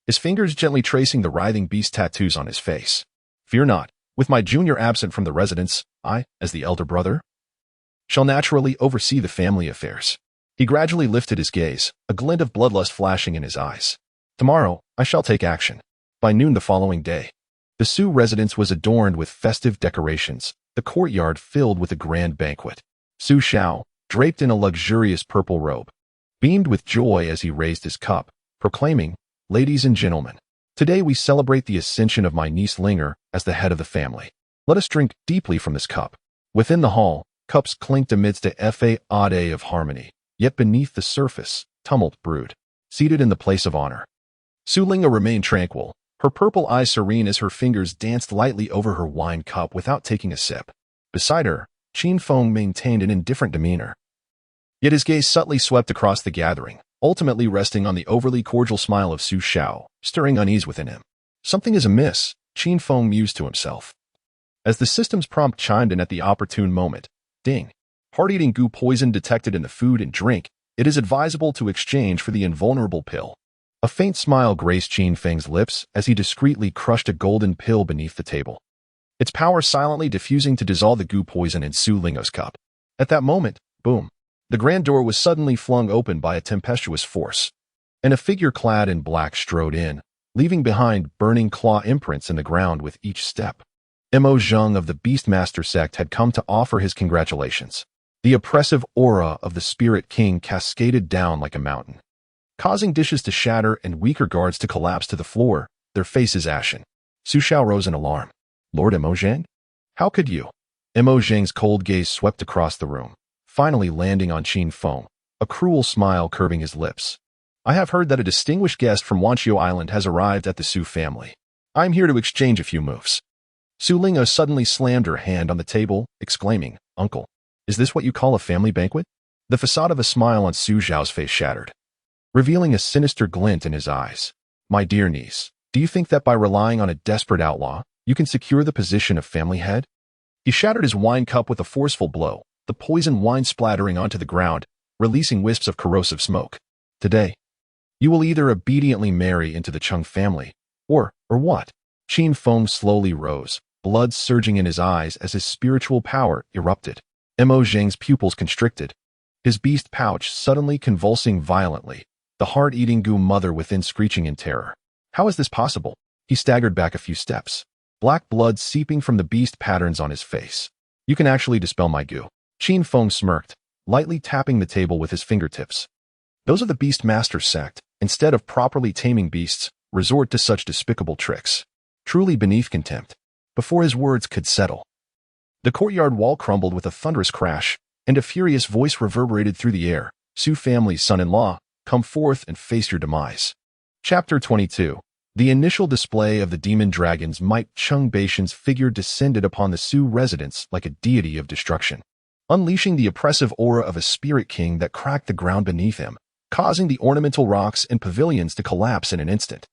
his fingers gently tracing the writhing beast tattoos on his face. Fear not, with my junior absent from the residence, I, as the elder brother, shall naturally oversee the family affairs. He gradually lifted his gaze, a glint of bloodlust flashing in his eyes. Tomorrow, I shall take action. By noon the following day, the Su residence was adorned with festive decorations, the courtyard filled with a grand banquet. Su Xiao, draped in a luxurious purple robe, beamed with joy as he raised his cup, proclaiming, "Ladies and gentlemen, today we celebrate the ascension of my niece Linger as the head of the family. Let us drink deeply from this cup." Within the hall, cups clinked amidst a fade of harmony, yet beneath the surface, tumult brewed. Seated in the place of honor, Su Linga remained tranquil, her purple eyes serene as her fingers danced lightly over her wine cup without taking a sip. Beside her, Qin Feng maintained an indifferent demeanor. Yet his gaze subtly swept across the gathering, ultimately resting on the overly cordial smile of Su Xiao, stirring unease within him. Something is amiss, Qin Feng mused to himself. As the system's prompt chimed in at the opportune moment, ding. Heart-eating goo poison detected in the food and drink. It is advisable to exchange for the invulnerable pill. A faint smile graced Qin Feng's lips as he discreetly crushed a golden pill beneath the table, its power silently diffusing to dissolve the goo poison in Su Lingo's cup. At that moment, boom, the grand door was suddenly flung open by a tempestuous force, and a figure clad in black strode in, leaving behind burning claw imprints in the ground with each step. Emo Zhang of the Beastmaster sect had come to offer his congratulations. The oppressive aura of the Spirit King cascaded down like a mountain, causing dishes to shatter and weaker guards to collapse to the floor, their faces ashen. Su Xiao rose in alarm. Lord Emo Zhang? How could you? Emo Zhang's cold gaze swept across the room, finally landing on Qin Feng, a cruel smile curving his lips. I have heard that a distinguished guest from Wanqiu Island has arrived at the Su family. I am here to exchange a few moves. Su Linga suddenly slammed her hand on the table, exclaiming, "Uncle, is this what you call a family banquet?" The facade of a smile on Su Xiao's face shattered, revealing a sinister glint in his eyes. "My dear niece, do you think that by relying on a desperate outlaw, You can secure the position of family head? He shattered his wine cup with a forceful blow, the poisoned wine splattering onto the ground, releasing wisps of corrosive smoke. Today, you will either obediently marry into the Chung family, or what? Qin Feng slowly rose, blood surging in his eyes as his spiritual power erupted. Mo Zheng's pupils constricted, his beast pouch suddenly convulsing violently, the heart-eating goo mother within screeching in terror. How is this possible? He staggered back a few steps, black blood seeping from the beast patterns on his face. You can actually dispel my goo. Qin Feng smirked, lightly tapping the table with his fingertips. Those are the Beastmaster sect. Instead of properly taming beasts, resort to such despicable tricks. Truly beneath contempt. Before his words could settle, the courtyard wall crumbled with a thunderous crash, and a furious voice reverberated through the air. Su family's son-in-law, come forth and face your demise. Chapter 22. The initial display of the demon dragon's might. Chung Baishan's figure descended upon the Su residence like a deity of destruction, unleashing the oppressive aura of a spirit king that cracked the ground beneath him, causing the ornamental rocks and pavilions to collapse in an instant.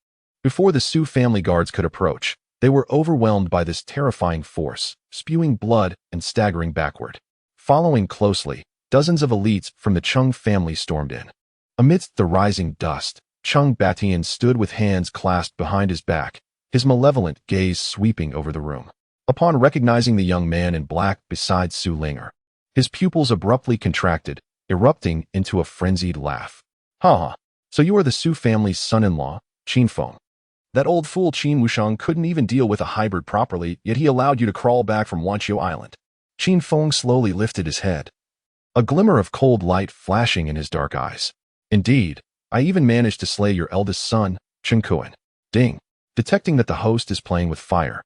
Before the Su family guards could approach, they were overwhelmed by this terrifying force, spewing blood and staggering backward. Following closely, dozens of elites from the Chung family stormed in. Amidst the rising dust, Chung Batian stood with hands clasped behind his back, his malevolent gaze sweeping over the room. Upon recognizing the young man in black beside Su Ling'er, his pupils abruptly contracted, erupting into a frenzied laugh. Ha! So you are the Su family's son-in-law, Qin Feng. That old fool Qin Wushang couldn't even deal with a hybrid properly, yet he allowed you to crawl back from Wanqiu Island. Qin Feng slowly lifted his head, a glimmer of cold light flashing in his dark eyes. Indeed, I even managed to slay your eldest son, Chen Kuan. Ding. Detecting that the host is playing with fire,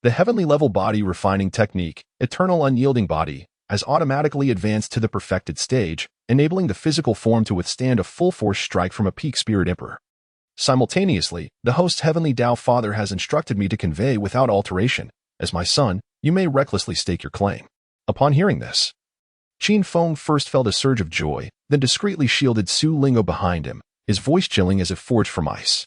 the heavenly level body refining technique, eternal unyielding body, has automatically advanced to the perfected stage, enabling the physical form to withstand a full-force strike from a peak spirit emperor. Simultaneously, the host's heavenly Tao Father has instructed me to convey without alteration, as my son, you may recklessly stake your claim. Upon hearing this, Qin Feng first felt a surge of joy, then discreetly shielded Su Ling'er behind him, his voice chilling as if forged from ice.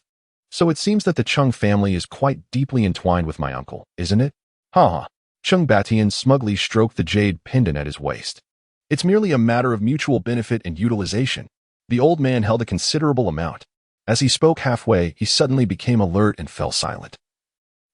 So it seems that the Chung family is quite deeply entwined with my uncle, isn't it? Ha! Chung Batian smugly stroked the jade pendant at his waist. It's merely a matter of mutual benefit and utilization. The old man held a considerable amount. As he spoke halfway, he suddenly became alert and fell silent.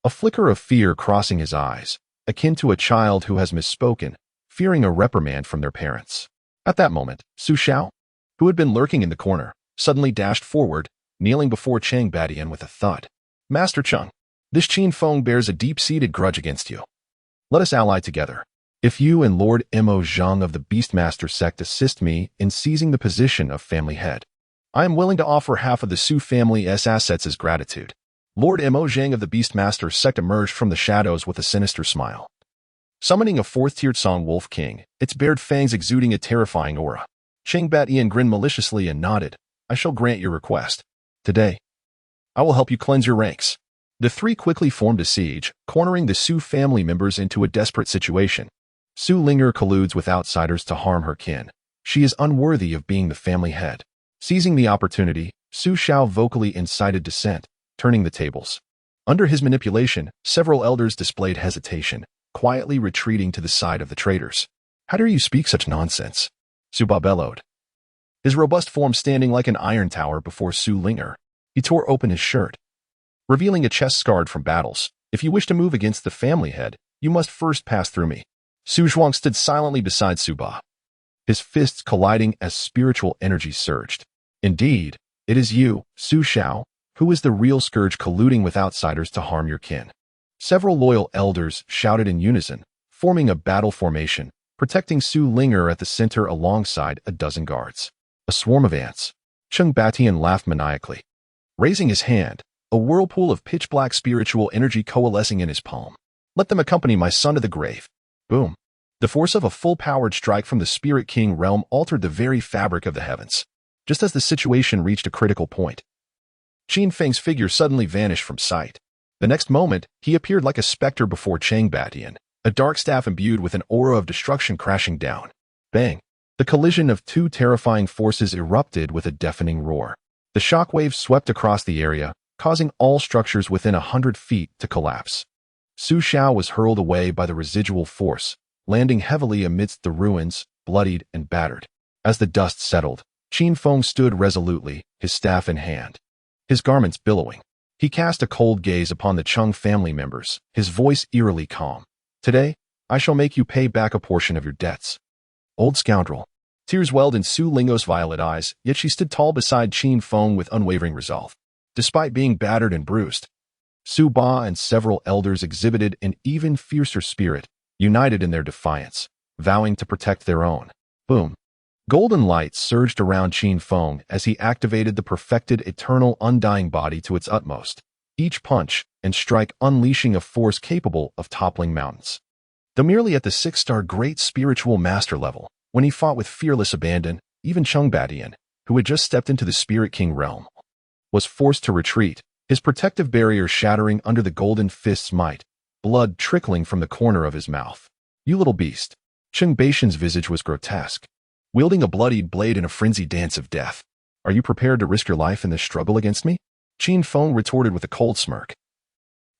A flicker of fear crossing his eyes, akin to a child who has misspoken, fearing a reprimand from their parents. At that moment, Su Xiao, who had been lurking in the corner, suddenly dashed forward, kneeling before Chang Batian with a thud. Master Chung, this Qin Feng bears a deep-seated grudge against you. Let us ally together. If you and Lord Mo Zhang of the Beastmaster sect assist me in seizing the position of family head, I am willing to offer half of the Su family's assets as gratitude. Lord Mo Zhang of the Beastmaster sect emerged from the shadows with a sinister smile. Summoning a fourth-tiered Song Wolf King, its bared fangs exuding a terrifying aura. Chang Batian grinned maliciously and nodded. I shall grant your request. Today, I will help you cleanse your ranks. The three quickly formed a siege, cornering the Su family members into a desperate situation. Su Ling'er colludes with outsiders to harm her kin. She is unworthy of being the family head. Seizing the opportunity, Su Xiao vocally incited dissent, turning the tables. Under his manipulation, several elders displayed hesitation, quietly retreating to the side of the traitors. How dare you speak such nonsense? Su Ba bellowed, his robust form standing like an iron tower before Su Ling'er. He tore open his shirt, revealing a chest scarred from battles. If you wish to move against the family head, you must first pass through me. Su Zhuang stood silently beside Su Ba, his fists colliding as spiritual energy surged. Indeed, it is you, Su Xiao, who is the real scourge colluding with outsiders to harm your kin. Several loyal elders shouted in unison, forming a battle formation, protecting Su Ling'er at the center alongside a dozen guards. A swarm of ants. Chung Batian laughed maniacally. Raising his hand, a whirlpool of pitch-black spiritual energy coalescing in his palm. Let them accompany my son to the grave. Boom. The force of a full-powered strike from the Spirit King realm altered the very fabric of the heavens. Just as the situation reached a critical point, Qin Feng's figure suddenly vanished from sight. The next moment, he appeared like a specter before Chang Batian, a dark staff imbued with an aura of destruction crashing down. Bang! The collision of two terrifying forces erupted with a deafening roar. The shockwave swept across the area, causing all structures within 100 feet to collapse. Su Xiao was hurled away by the residual force, landing heavily amidst the ruins, bloodied and battered. As the dust settled, Qin Feng stood resolutely, his staff in hand, his garments billowing. He cast a cold gaze upon the Chung family members, his voice eerily calm. Today, I shall make you pay back a portion of your debts. Old scoundrel. Tears welled in Su Ling's violet eyes, yet she stood tall beside Qin Feng with unwavering resolve. Despite being battered and bruised, Su Ba and several elders exhibited an even fiercer spirit, united in their defiance, vowing to protect their own. Boom. Golden light surged around Qin Feng as he activated the perfected eternal undying body to its utmost, each punch and strike unleashing a force capable of toppling mountains. Though merely at the 6-star great spiritual master level, when he fought with fearless abandon, even Chung Badian, who had just stepped into the Spirit King realm, was forced to retreat, his protective barrier shattering under the golden fist's might, blood trickling from the corner of his mouth. You little beast. Chung Baishan's visage was grotesque, wielding a bloodied blade in a frenzied dance of death. Are you prepared to risk your life in this struggle against me? Qin Feng retorted with a cold smirk,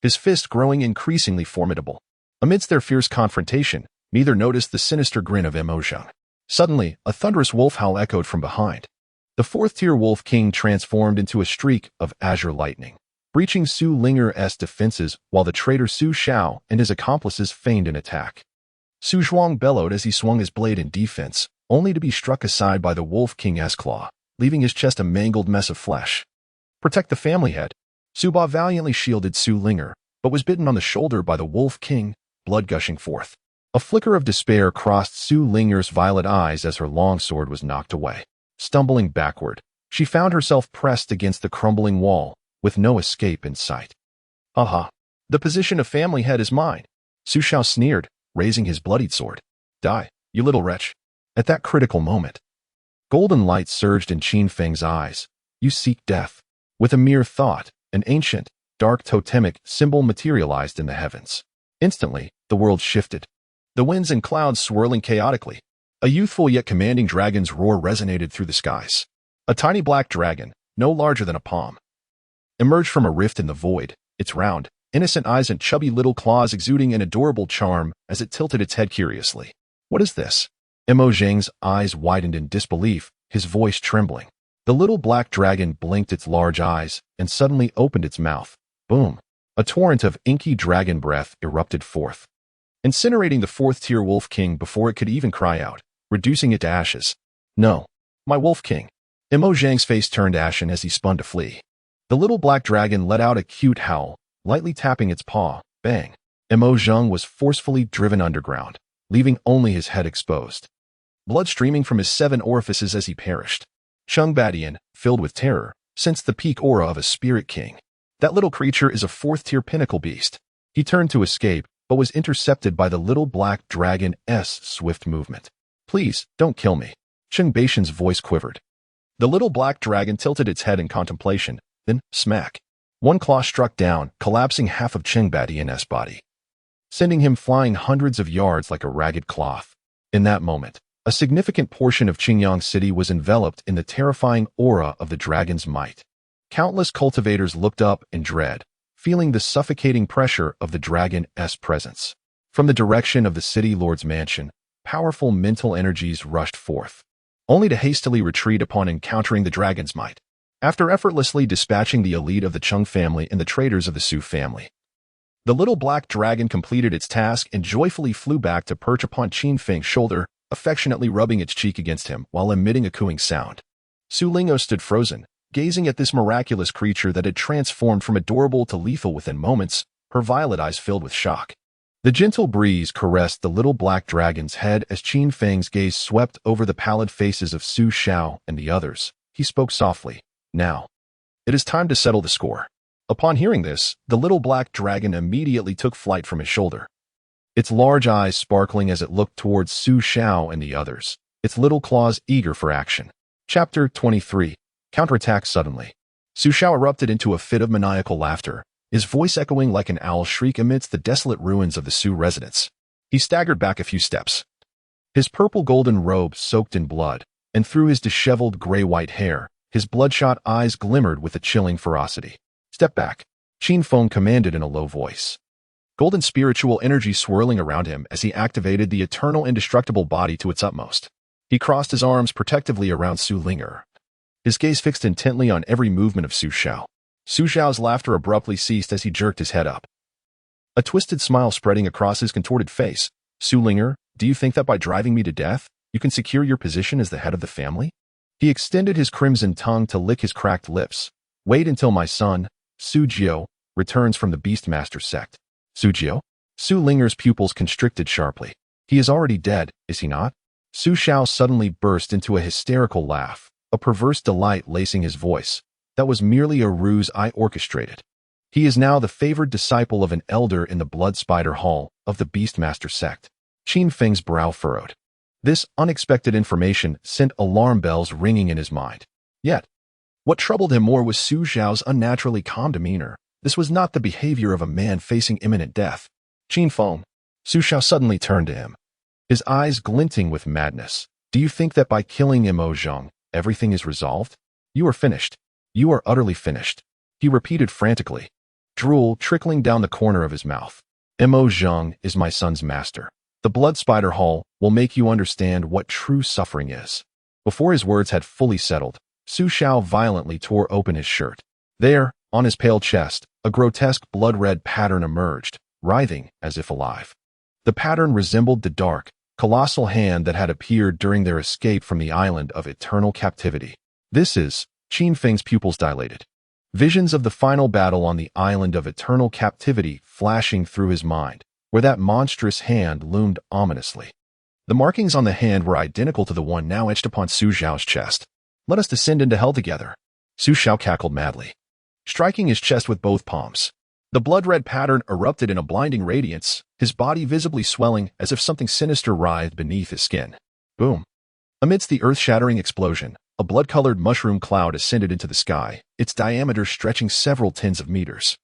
his fist growing increasingly formidable. Amidst their fierce confrontation, neither noticed the sinister grin of Mo Zheng. Suddenly, a thunderous wolf howl echoed from behind. The 4th-tier Wolf King transformed into a streak of azure lightning, breaching Su Ling's defenses while the traitor Su Xiao and his accomplices feigned an attack. Su Zhuang bellowed as he swung his blade in defense, only to be struck aside by the Wolf King's claw, leaving his chest a mangled mess of flesh. Protect the family head. Su Ba valiantly shielded Su Ling, but was bitten on the shoulder by the Wolf King, blood gushing forth. A flicker of despair crossed Su Ling's violet eyes as her longsword was knocked away. Stumbling backward, she found herself pressed against the crumbling wall, with no escape in sight. Aha! The position of family head is mine. Su Xiao sneered, raising his bloodied sword. Die, you little wretch. At that critical moment, golden light surged in Qin Feng's eyes. You seek death. With a mere thought, an ancient, dark totemic symbol materialized in the heavens. Instantly, the world shifted, the winds and clouds swirling chaotically. A youthful yet commanding dragon's roar resonated through the skies. A tiny black dragon, no larger than a palm, emerged from a rift in the void, its round, innocent eyes and chubby little claws exuding an adorable charm as it tilted its head curiously. What is this? Mo Zheng's eyes widened in disbelief, his voice trembling. The little black dragon blinked its large eyes and suddenly opened its mouth. Boom! A torrent of inky dragon breath erupted forth, incinerating the 4th-tier Wolf King before it could even cry out, reducing it to ashes. No, my Wolf King. Mo Zheng's face turned ashen as he spun to flee. The little black dragon let out a cute howl, lightly tapping its paw. Bang! Mo Zheng was forcefully driven underground, leaving only his head exposed, blood streaming from his 7 orifices as he perished. Chung Badian, filled with terror, sensed the peak aura of a Spirit King. That little creature is a 4th-tier pinnacle beast. He turned to escape, but was intercepted by the little black dragon's swift movement. Please, don't kill me. Chung Baishan's voice quivered. The little black dragon tilted its head in contemplation, then, smack. One claw struck down, collapsing half of Chung Badian's body, sending him flying hundreds of yards like a ragged cloth. In that moment, a significant portion of Qingyang City was enveloped in the terrifying aura of the dragon's might. Countless cultivators looked up in dread, feeling the suffocating pressure of the dragon's presence. From the direction of the city lord's mansion, powerful mental energies rushed forth, only to hastily retreat upon encountering the dragon's might. After effortlessly dispatching the elite of the Chung family and the traitors of the Su family, the little black dragon completed its task and joyfully flew back to perch upon Qin Feng's shoulder, affectionately rubbing its cheek against him while emitting a cooing sound. Su Ling stood frozen, gazing at this miraculous creature that had transformed from adorable to lethal within moments, her violet eyes filled with shock. The gentle breeze caressed the little black dragon's head as Qin Feng's gaze swept over the pallid faces of Su Xiao and the others. He spoke softly. Now, it is time to settle the score. Upon hearing this, the little black dragon immediately took flight from his shoulder, its large eyes sparkling as it looked towards Su Xiao and the others, its little claws eager for action. Chapter 23. Counterattack suddenly. Su Xiao erupted into a fit of maniacal laughter, his voice echoing like an owl's shriek amidst the desolate ruins of the Su residence. He staggered back a few steps, his purple-golden robe soaked in blood, and through his disheveled gray-white hair, his bloodshot eyes glimmered with a chilling ferocity. Step back, Qin Feng commanded in a low voice. golden spiritual energy swirling around him as he activated the eternal indestructible body to its utmost. He crossed his arms protectively around Su Ling'er, his gaze fixed intently on every movement of Su Xiao. Su Xiao's laughter abruptly ceased as he jerked his head up, a twisted smile spreading across his contorted face. Su Ling'er, do you think that by driving me to death, you can secure your position as the head of the family? He extended his crimson tongue to lick his cracked lips. Wait until my son, Su Jiao, returns from the Beastmaster sect. Su Jiao? Su Ling'er's pupils constricted sharply. He is already dead, is he not? Su Xiao suddenly burst into a hysterical laugh, a perverse delight lacing his voice. That was merely a ruse I orchestrated. He is now the favored disciple of an elder in the Blood Spider Hall of the Beastmaster sect. Qin Feng's brow furrowed. This unexpected information sent alarm bells ringing in his mind. Yet, what troubled him more was Su Xiao's unnaturally calm demeanor. This was not the behavior of a man facing imminent death. Qin Feng. Su Xiao suddenly turned to him, his eyes glinting with madness. Do you think that by killing Imo Zheng, everything is resolved? You are finished. You are utterly finished, he repeated frantically, drool trickling down the corner of his mouth. Imo Zheng is my son's master. The Blood Spider Hall will make you understand what true suffering is. Before his words had fully settled, Su Xiao violently tore open his shirt. There, on his pale chest, a grotesque blood-red pattern emerged, writhing as if alive. The pattern resembled the dark, colossal hand that had appeared during their escape from the island of eternal captivity. This is... Qin Feng's pupils dilated. Visions of the final battle on the island of eternal captivity flashing through his mind, where that monstrous hand loomed ominously. The markings on the hand were identical to the one now etched upon Su Xiao's chest. Let us descend into hell together. Su Xiao cackled madly, striking his chest with both palms. The blood-red pattern erupted in a blinding radiance, his body visibly swelling as if something sinister writhed beneath his skin. Boom. Amidst the earth-shattering explosion, a blood-colored mushroom cloud ascended into the sky, its diameter stretching several tens of meters.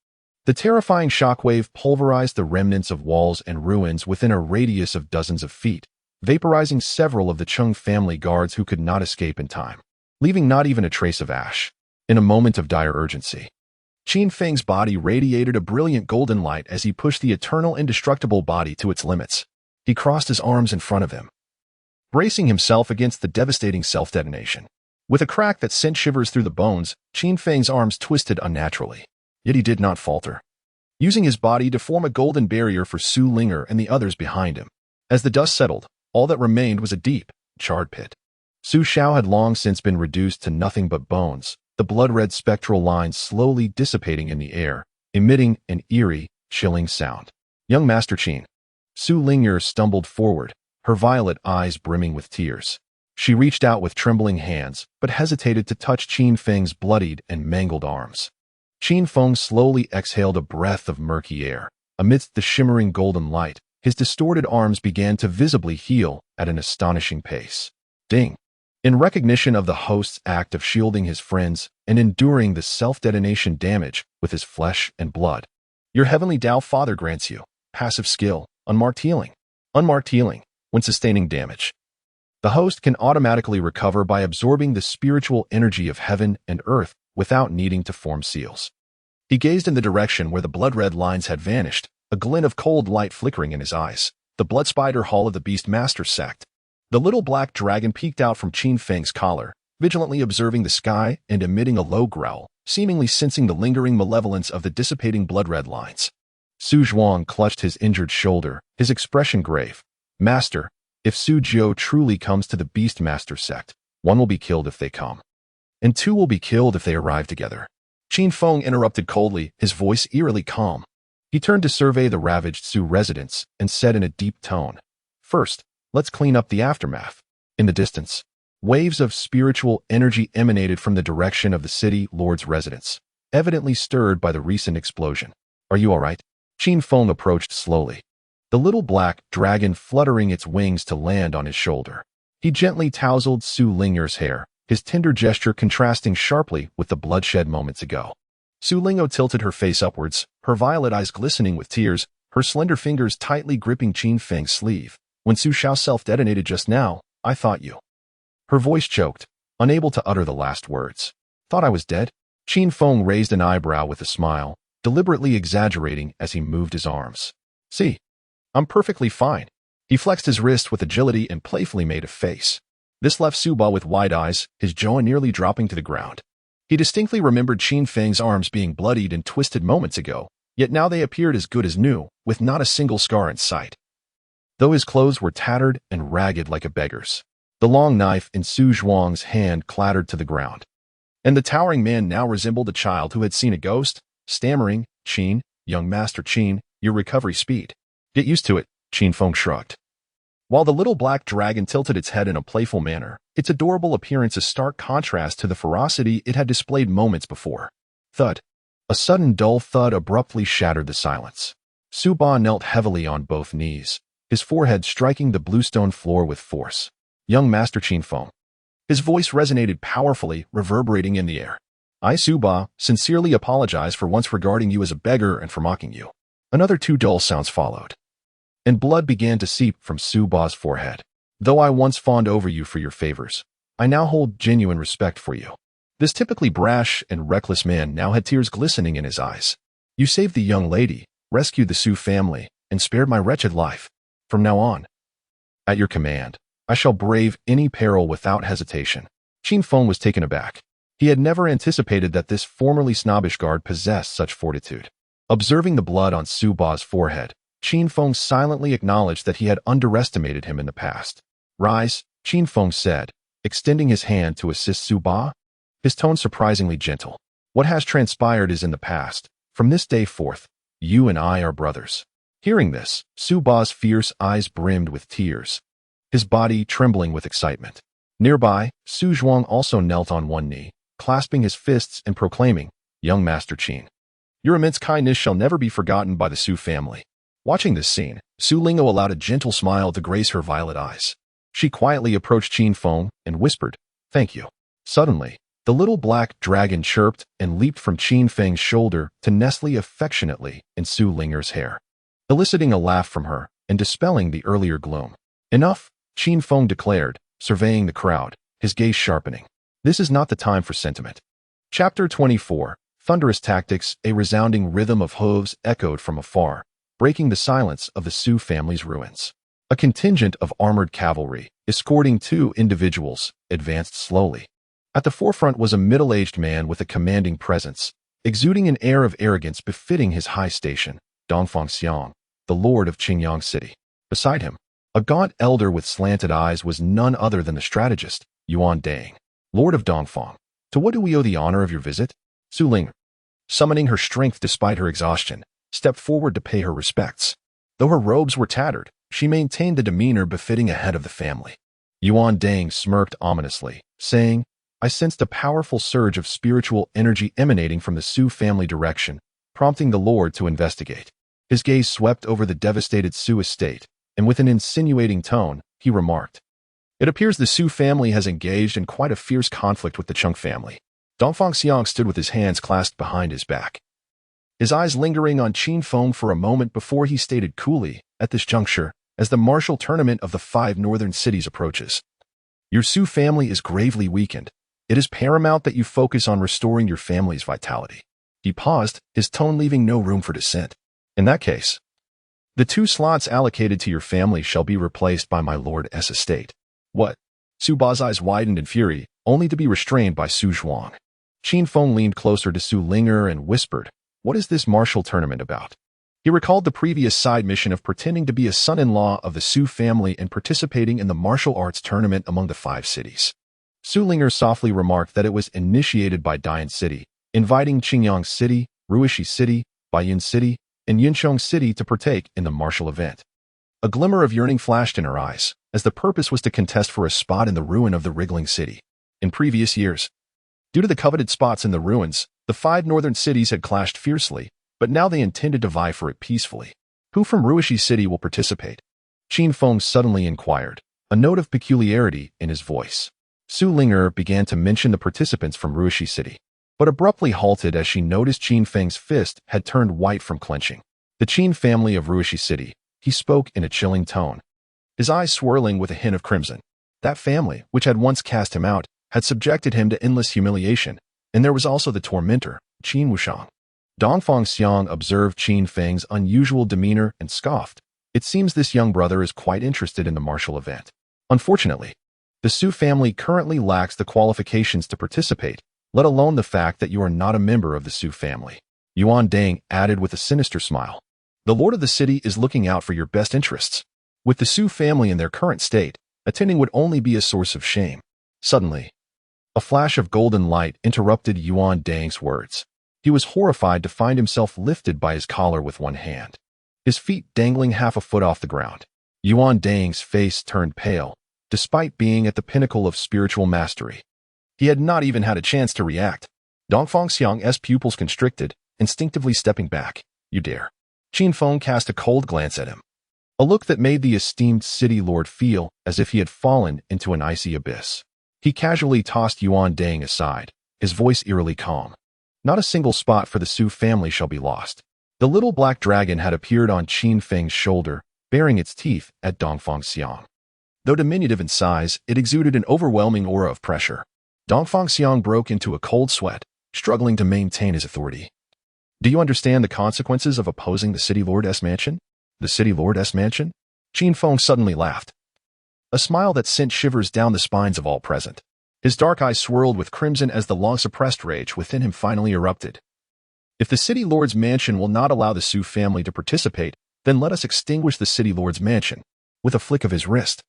The terrifying shockwave pulverized the remnants of walls and ruins within a radius of dozens of feet, vaporizing several of the Chung family guards who could not escape in time, leaving not even a trace of ash. In a moment of dire urgency, Qin Feng's body radiated a brilliant golden light as he pushed the eternal indestructible body to its limits. He crossed his arms in front of him, bracing himself against the devastating self-detonation. With a crack that sent shivers through the bones, Qin Feng's arms twisted unnaturally. Yet he did not falter, using his body to form a golden barrier for Su Ling'er and the others behind him. As the dust settled, all that remained was a deep, charred pit. Su Xiao had long since been reduced to nothing but bones, the blood-red spectral lines slowly dissipating in the air, emitting an eerie, chilling sound. Young Master Qin. Su Ling'er stumbled forward, her violet eyes brimming with tears. She reached out with trembling hands, but hesitated to touch Qin Feng's bloodied and mangled arms. Qin Feng slowly exhaled a breath of murky air. Amidst the shimmering golden light, his distorted arms began to visibly heal at an astonishing pace. Ding! In recognition of the host's act of shielding his friends and enduring the self-detonation damage with his flesh and blood, your heavenly Tao Father grants you passive skill, unmarked healing. Unmarked healing, when sustaining damage, the host can automatically recover by absorbing the spiritual energy of heaven and earth without needing to form seals. He gazed in the direction where the blood-red lines had vanished, a glint of cold light flickering in his eyes. The Blood Spider Hall of the Beastmaster sect. The little black dragon peeked out from Qin Feng's collar, vigilantly observing the sky and emitting a low growl, seemingly sensing the lingering malevolence of the dissipating blood-red lines. Su Zhuang clutched his injured shoulder, his expression grave. Master, if Su Jiao truly comes to the Beastmaster sect, one will be killed if they come, and two will be killed if they arrive together. Qin Feng interrupted coldly, his voice eerily calm. He turned to survey the ravaged Su residence and said in a deep tone, First, let's clean up the aftermath. In the distance, waves of spiritual energy emanated from the direction of the city lord's residence, evidently stirred by the recent explosion. Are you all right? Qin Feng approached slowly, the little black dragon fluttering its wings to land on his shoulder. He gently tousled Su Ling'er's hair, his tender gesture contrasting sharply with the bloodshed moments ago. Su Ling'er tilted her face upwards, her violet eyes glistening with tears, her slender fingers tightly gripping Qin Feng's sleeve. When Su Xiao self-detonated just now, I thought you. Her voice choked, unable to utter the last words. Thought I was dead? Qin Feng raised an eyebrow with a smile, deliberately exaggerating as he moved his arms. See, I'm perfectly fine. He flexed his wrist with agility and playfully made a face. This left Suba with wide eyes, his jaw nearly dropping to the ground. He distinctly remembered Qin Feng's arms being bloodied and twisted moments ago, yet now they appeared as good as new, with not a single scar in sight. Though his clothes were tattered and ragged like a beggar's, the long knife in Su Zhuang's hand clattered to the ground. And the towering man now resembled a child who had seen a ghost, stammering, "Qin, young Master Qin, your recovery speed. Get used to it," Qin Feng shrugged. While the little black dragon tilted its head in a playful manner, its adorable appearance a stark contrast to the ferocity it had displayed moments before. Thud. A sudden dull thud abruptly shattered the silence. Su Ba knelt heavily on both knees, his forehead striking the bluestone floor with force. "Young Master Qin Feng." His voice resonated powerfully, reverberating in the air. "I, Su Ba, sincerely apologize for once regarding you as a beggar and for mocking you." Another two dull sounds followed, and blood began to seep from Su Ba's forehead. "Though I once fawned over you for your favors, I now hold genuine respect for you." This typically brash and reckless man now had tears glistening in his eyes. "You saved the young lady, rescued the Su family, and spared my wretched life. From now on, at your command, I shall brave any peril without hesitation." Qin Feng was taken aback. He had never anticipated that this formerly snobbish guard possessed such fortitude. Observing the blood on Su Ba's forehead, Qin Feng silently acknowledged that he had underestimated him in the past. "Rise," Qin Feng said, extending his hand to assist Su Ba, his tone surprisingly gentle. "What has transpired is in the past. From this day forth, you and I are brothers." Hearing this, Su Ba's fierce eyes brimmed with tears, his body trembling with excitement. Nearby, Su Zhuang also knelt on one knee, clasping his fists and proclaiming, "Young Master Qin, your immense kindness shall never be forgotten by the Su family." Watching this scene, Su Lingao allowed a gentle smile to grace her violet eyes. She quietly approached Qin Feng and whispered, "Thank you." Suddenly, the little black dragon chirped and leaped from Qin Feng's shoulder to nestle affectionately in Su Linger's hair, eliciting a laugh from her and dispelling the earlier gloom. "Enough," Qin Feng declared, surveying the crowd, his gaze sharpening. "This is not the time for sentiment." Chapter 24, Thunderous Tactics. A resounding rhythm of hooves echoed from afar, breaking the silence of the Su family's ruins. A contingent of armored cavalry, escorting two individuals, advanced slowly. At the forefront was a middle-aged man with a commanding presence, exuding an air of arrogance befitting his high station, Dongfang Xiang, the lord of Qingyang City. Beside him, a gaunt elder with slanted eyes was none other than the strategist, Yuan Dang, lord of Dongfang. "To what do we owe the honor of your visit?" Su Ling, summoning her strength despite her exhaustion, stepped forward to pay her respects. Though her robes were tattered, she maintained the demeanor befitting a head of the family. Yuan Dang smirked ominously, saying, "I sensed a powerful surge of spiritual energy emanating from the Su family direction, prompting the Lord to investigate." His gaze swept over the devastated Su estate, and with an insinuating tone, he remarked, "It appears the Su family has engaged in quite a fierce conflict with the Chung family." Dongfang Xiang stood with his hands clasped behind his back, his eyes lingering on Qin Feng for a moment before he stated coolly, "At this juncture, as the martial tournament of the 5 northern cities approaches, your Su family is gravely weakened. It is paramount that you focus on restoring your family's vitality." He paused, his tone leaving no room for dissent. "In that case, the 2 slots allocated to your family shall be replaced by my Lord S estate." "What?" Su Ba's eyes widened in fury, only to be restrained by Su Zhuang. Qin Feng leaned closer to Su Linger and whispered, "What is this martial tournament about?" He recalled the previous side mission of pretending to be a son-in-law of the Su family and participating in the martial arts tournament among the 5 cities. Su Linger softly remarked that it was initiated by Dian City, inviting Qingyang City, Ruishi City, Baiyin City, and Yinchong City to partake in the martial event. A glimmer of yearning flashed in her eyes, as the purpose was to contest for a spot in the ruin of the wriggling city. In previous years, due to the coveted spots in the ruins, the 5 northern cities had clashed fiercely, but now they intended to vie for it peacefully. "Who from Ruishi City will participate?" Qin Feng suddenly inquired, a note of peculiarity in his voice. Su Linger began to mention the participants from Ruishi City, but abruptly halted as she noticed Qin Feng's fist had turned white from clenching. "The Qin family of Ruishi City," he spoke in a chilling tone, his eyes swirling with a hint of crimson. That family, which had once cast him out, had subjected him to endless humiliation, and there was also the tormentor, Qin Wushang. Dongfang Xiang observed Qin Feng's unusual demeanor and scoffed. It seems this young brother is quite interested in the martial event. Unfortunately, the Su family currently lacks the qualifications to participate, let alone the fact that you are not a member of the Su family. Yuan Dang added with a sinister smile. The lord of the city is looking out for your best interests. With the Su family in their current state, attending would only be a source of shame. Suddenly, a flash of golden light interrupted Yuan Dang's words. He was horrified to find himself lifted by his collar with one hand, his feet dangling half a foot off the ground. Yuan Dang's face turned pale, despite being at the pinnacle of spiritual mastery. He had not even had a chance to react. Dongfang Xiang's pupils constricted, instinctively stepping back. You dare. Qin Feng cast a cold glance at him, a look that made the esteemed city lord feel as if he had fallen into an icy abyss. He casually tossed Yuan Dang aside, his voice eerily calm. Not a single spot for the Su family shall be lost. The little black dragon had appeared on Qin Feng's shoulder, baring its teeth at Dongfang Xiang. Though diminutive in size, it exuded an overwhelming aura of pressure. Dongfang Xiang broke into a cold sweat, struggling to maintain his authority. Do you understand the consequences of opposing the City Lord's mansion? The City Lord's mansion? Qin Feng suddenly laughed, a smile that sent shivers down the spines of all present. His dark eyes swirled with crimson as the long-suppressed rage within him finally erupted. If the City Lord's mansion will not allow the Su family to participate, then let us extinguish the City Lord's mansion. With a flick of his wrist,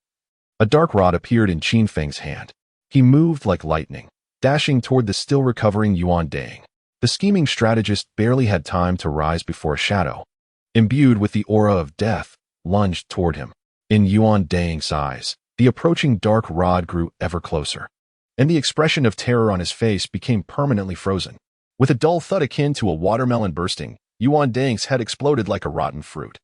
a dark rod appeared in Qin Feng's hand. He moved like lightning, dashing toward the still recovering Yuan Dang. The scheming strategist barely had time to rise before a shadow, imbued with the aura of death, lunged toward him. In Yuan Dang's eyes, the approaching dark rod grew ever closer, and the expression of terror on his face became permanently frozen. With a dull thud akin to a watermelon bursting, Yuan Dang's head exploded like a rotten fruit,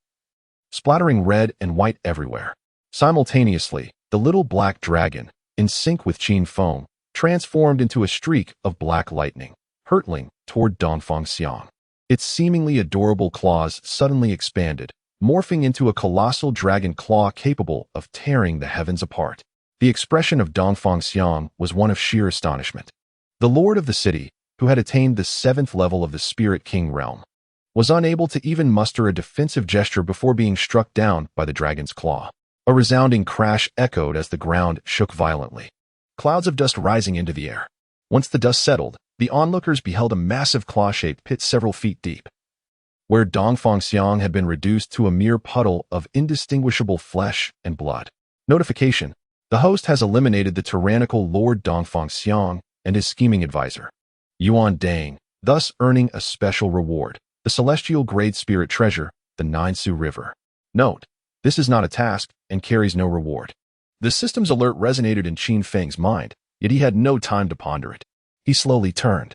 splattering red and white everywhere. Simultaneously, the little black dragon, in sync with Qin Feng, transformed into a streak of black lightning, hurtling toward Dongfang Xiang. Its seemingly adorable claws suddenly expanded, morphing into a colossal dragon claw capable of tearing the heavens apart. The expression of Dongfang Xiang was one of sheer astonishment. The lord of the city, who had attained the 7th level of the Spirit King realm, was unable to even muster a defensive gesture before being struck down by the dragon's claw. A resounding crash echoed as the ground shook violently, clouds of dust rising into the air. Once the dust settled, the onlookers beheld a massive claw-shaped pit several feet deep, where Dongfang Xiang had been reduced to a mere puddle of indistinguishable flesh and blood. Notification: the host has eliminated the tyrannical Lord Dongfang Xiang and his scheming advisor, Yuan Dang, thus earning a special reward, the celestial grade spirit treasure, the 9 Su River. Note: this is not a task and carries no reward. The system's alert resonated in Qin Feng's mind, yet he had no time to ponder it. He slowly turned,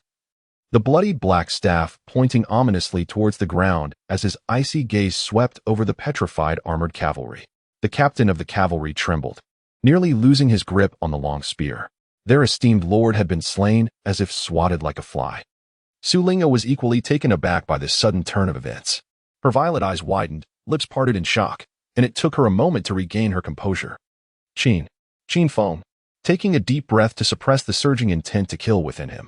the bloodied black staff pointing ominously towards the ground as his icy gaze swept over the petrified armored cavalry. The captain of the cavalry trembled, nearly losing his grip on the long spear. Their esteemed lord had been slain as if swatted like a fly. Su Ling'e was equally taken aback by this sudden turn of events. Her violet eyes widened, lips parted in shock, and it took her a moment to regain her composure. Qin Feng, taking a deep breath to suppress the surging intent to kill within him.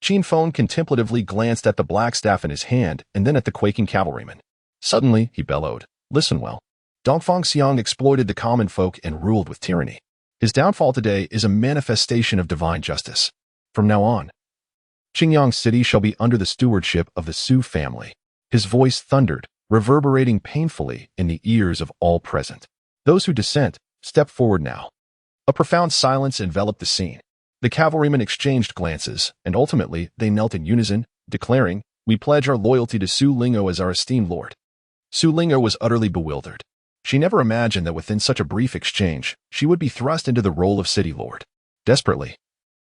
Qin Feng contemplatively glanced at the black staff in his hand and then at the quaking cavalryman. Suddenly, he bellowed, "Listen well. Dongfang Xiang exploited the common folk and ruled with tyranny. His downfall today is a manifestation of divine justice. From now on, Qingyang City shall be under the stewardship of the Su family." His voice thundered, reverberating painfully in the ears of all present. Those who dissent, step forward now. A profound silence enveloped the scene. The cavalrymen exchanged glances, and ultimately they knelt in unison, declaring, "We pledge our loyalty to Su Ling'e as our esteemed lord." Su Ling'e was utterly bewildered. She never imagined that within such a brief exchange, she would be thrust into the role of city lord. Desperately,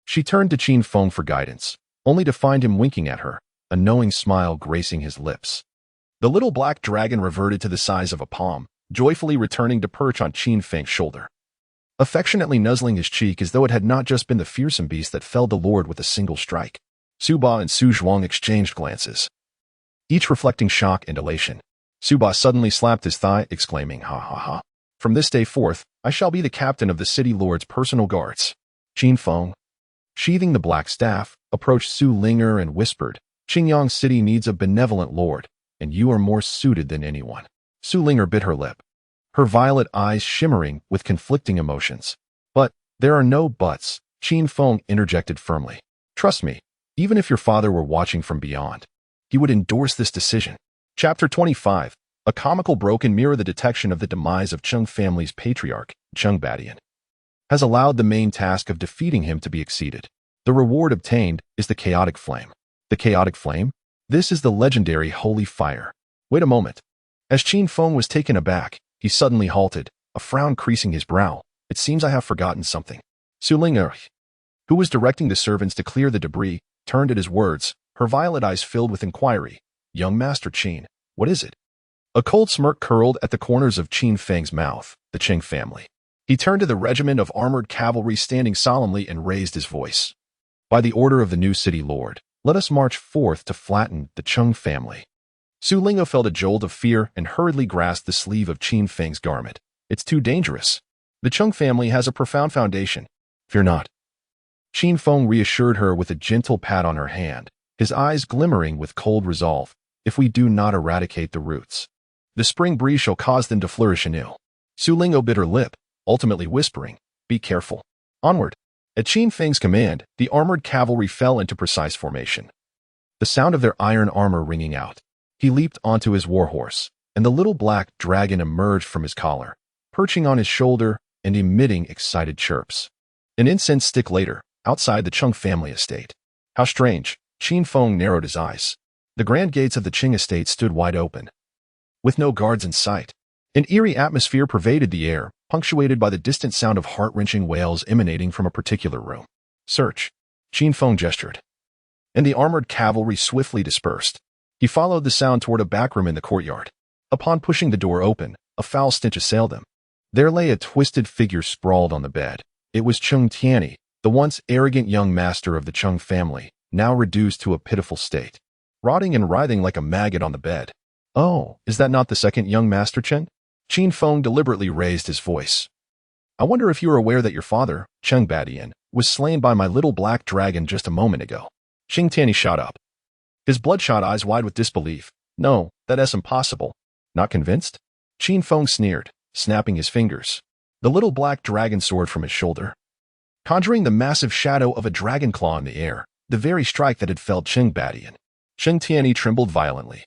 she turned to Qin Feng for guidance, only to find him winking at her, a knowing smile gracing his lips. The little black dragon reverted to the size of a palm, joyfully returning to perch on Qin Feng's shoulder, affectionately nuzzling his cheek as though it had not just been the fearsome beast that felled the lord with a single strike. Su Ba and Su Zhuang exchanged glances, each reflecting shock and elation. Su Ba suddenly slapped his thigh, exclaiming, "Ha ha ha. From this day forth, I shall be the captain of the city lord's personal guards." Qin Feng, sheathing the black staff, approached Su Ling'e and whispered, Qingyang City needs a benevolent lord, and you are more suited than anyone. Su Ling'er bit her lip, her violet eyes shimmering with conflicting emotions. But there are no buts, Qin Feng interjected firmly. Trust me, even if your father were watching from beyond, he would endorse this decision. Chapter 25. A comical broken mirror. The detection of the demise of Cheng family's patriarch, Cheng Badian, has allowed the main task of defeating him to be exceeded. The reward obtained is the chaotic flame. The chaotic flame? This is the legendary holy fire. Wait a moment. As Qin Feng was taken aback, he suddenly halted, a frown creasing his brow. It seems I have forgotten something. Su Ling'er, who was directing the servants to clear the debris, turned at his words, her violet eyes filled with inquiry. Young Master Qin, what is it? A cold smirk curled at the corners of Qin Feng's mouth. The Cheng family. He turned to the regiment of armored cavalry standing solemnly and raised his voice. By the order of the new city lord, let us march forth to flatten the Cheng family. Su Ling'er felt a jolt of fear and hurriedly grasped the sleeve of Qin Feng's garment. It's too dangerous. The Cheng family has a profound foundation. Fear not. Qin Feng reassured her with a gentle pat on her hand, his eyes glimmering with cold resolve. If we do not eradicate the roots, the spring breeze shall cause them to flourish anew. Su Ling'er bit her lip, ultimately whispering, be careful. Onward. At Qin Feng's command, the armored cavalry fell into precise formation, the sound of their iron armor ringing out. He leaped onto his warhorse, and the little black dragon emerged from his collar, perching on his shoulder and emitting excited chirps. An incense stick later, outside the Cheng family estate. How strange, Qin Feng narrowed his eyes. The grand gates of the Qing estate stood wide open, with no guards in sight. An eerie atmosphere pervaded the air, punctuated by the distant sound of heart-wrenching wails emanating from a particular room. Search. Qin Feng gestured, and the armored cavalry swiftly dispersed. He followed the sound toward a back room in the courtyard. Upon pushing the door open, a foul stench assailed him. There lay a twisted figure sprawled on the bed. It was Cheng Tianyi, the once arrogant young master of the Cheng family, now reduced to a pitiful state, rotting and writhing like a maggot on the bed. Oh, is that not the second young master Cheng? Qin Feng deliberately raised his voice. I wonder if you are aware that your father, Cheng Badian, was slain by my little black dragon just a moment ago. Cheng Tianyi shot up, his bloodshot eyes wide with disbelief. No, that is impossible. Not convinced? Qin Feng sneered, snapping his fingers. The little black dragon soared from his shoulder, conjuring the massive shadow of a dragon claw in the air, the very strike that had felled Cheng Badian. Cheng Tianyi trembled violently,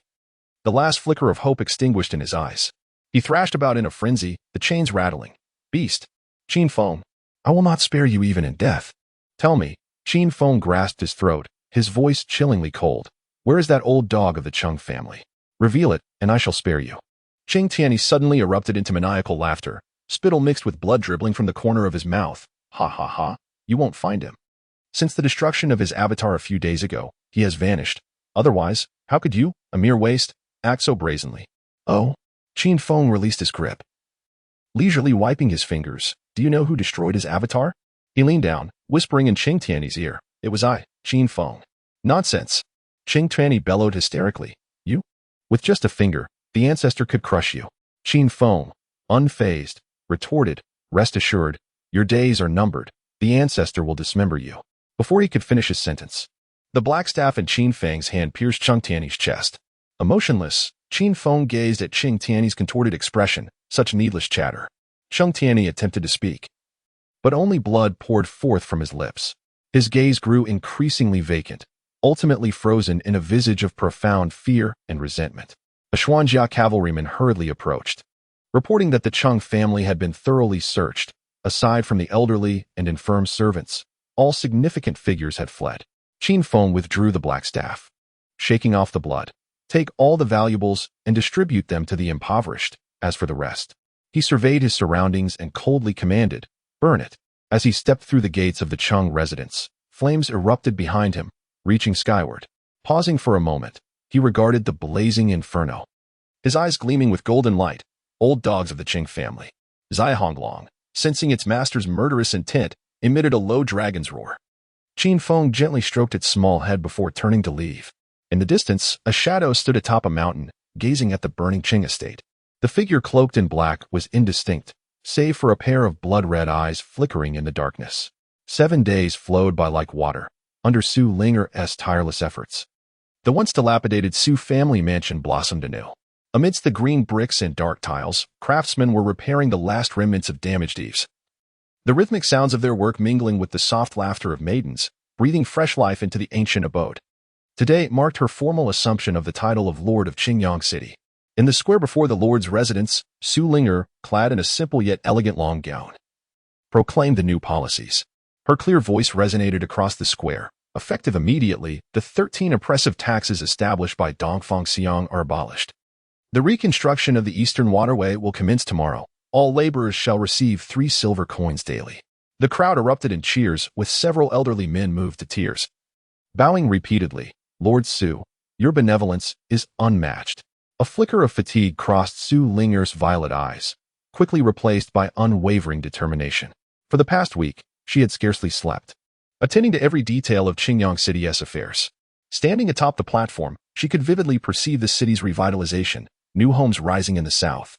the last flicker of hope extinguished in his eyes. He thrashed about in a frenzy, the chains rattling. Beast! Qin Feng, I will not spare you even in death. Tell me. Qin Feng grasped his throat, his voice chillingly cold. Where is that old dog of the Cheng family? Reveal it, and I shall spare you. Cheng Tianyi suddenly erupted into maniacal laughter, spittle mixed with blood dribbling from the corner of his mouth. Ha ha ha, you won't find him. Since the destruction of his avatar a few days ago, he has vanished. Otherwise, how could you, a mere waste, act so brazenly? Oh? Qin Feng released his grip, leisurely wiping his fingers. Do you know who destroyed his avatar? He leaned down, whispering in Cheng Tianyi's ear. It was I, Qin Feng. Nonsense. Cheng Tianyi bellowed hysterically. You? With just a finger, the ancestor could crush you. Qin Feng, unfazed, retorted, rest assured, your days are numbered. The ancestor will dismember you. Before he could finish his sentence, the black staff in Qin Feng's hand pierced Cheng Tianyi's chest. Emotionless, Qin Feng gazed at Cheng Tianyi's contorted expression. Such needless chatter. Cheng Tianyi attempted to speak, but only blood poured forth from his lips. His gaze grew increasingly vacant, ultimately frozen in a visage of profound fear and resentment. A Xuanjia cavalryman hurriedly approached, reporting that the Cheng family had been thoroughly searched. Aside from the elderly and infirm servants, all significant figures had fled. Qin Feng withdrew the black staff, shaking off the blood. Take all the valuables and distribute them to the impoverished. As for the rest, he surveyed his surroundings and coldly commanded, burn it. As he stepped through the gates of the Cheng residence, flames erupted behind him, reaching skyward. Pausing for a moment, he regarded the blazing inferno, his eyes gleaming with golden light. Old dogs of the Qing family. Zai Honglong, sensing its master's murderous intent, emitted a low dragon's roar. Qin Feng gently stroked its small head before turning to leave. In the distance, a shadow stood atop a mountain, gazing at the burning Qing estate. The figure cloaked in black was indistinct, save for a pair of blood-red eyes flickering in the darkness. 7 days flowed by like water, under Su Ling'er's tireless efforts. The once dilapidated Su family mansion blossomed anew. Amidst the green bricks and dark tiles, craftsmen were repairing the last remnants of damaged eaves. The rhythmic sounds of their work mingling with the soft laughter of maidens, breathing fresh life into the ancient abode. Today marked her formal assumption of the title of Lord of Qingyang City. In the square before the Lord's residence, Su Ling'er, clad in a simple yet elegant long gown, proclaimed the new policies. Her clear voice resonated across the square. Effective immediately, the 13 oppressive taxes established by Dongfang Xiang are abolished. The reconstruction of the Eastern Waterway will commence tomorrow. All laborers shall receive 3 silver coins daily. The crowd erupted in cheers, with several elderly men moved to tears. Bowing repeatedly, Lord Su, your benevolence is unmatched. A flicker of fatigue crossed Su Ling'er's violet eyes, quickly replaced by unwavering determination. For the past week, she had scarcely slept, attending to every detail of Qingyang City's affairs. Standing atop the platform, she could vividly perceive the city's revitalization, new homes rising in the south,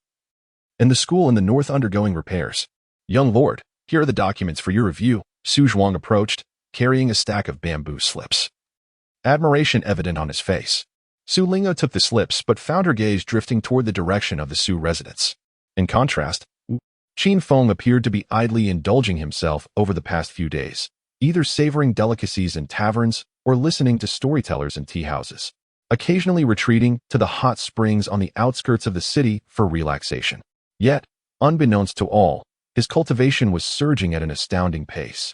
and the school in the north undergoing repairs. Young lord, here are the documents for your review. Su Zhuang approached, carrying a stack of bamboo slips. Admiration evident on his face. Su Ling'er took the slips but found her gaze drifting toward the direction of the Su residence. In contrast, Qin Feng appeared to be idly indulging himself over the past few days, either savoring delicacies in taverns or listening to storytellers in tea houses, occasionally retreating to the hot springs on the outskirts of the city for relaxation. Yet, unbeknownst to all, his cultivation was surging at an astounding pace,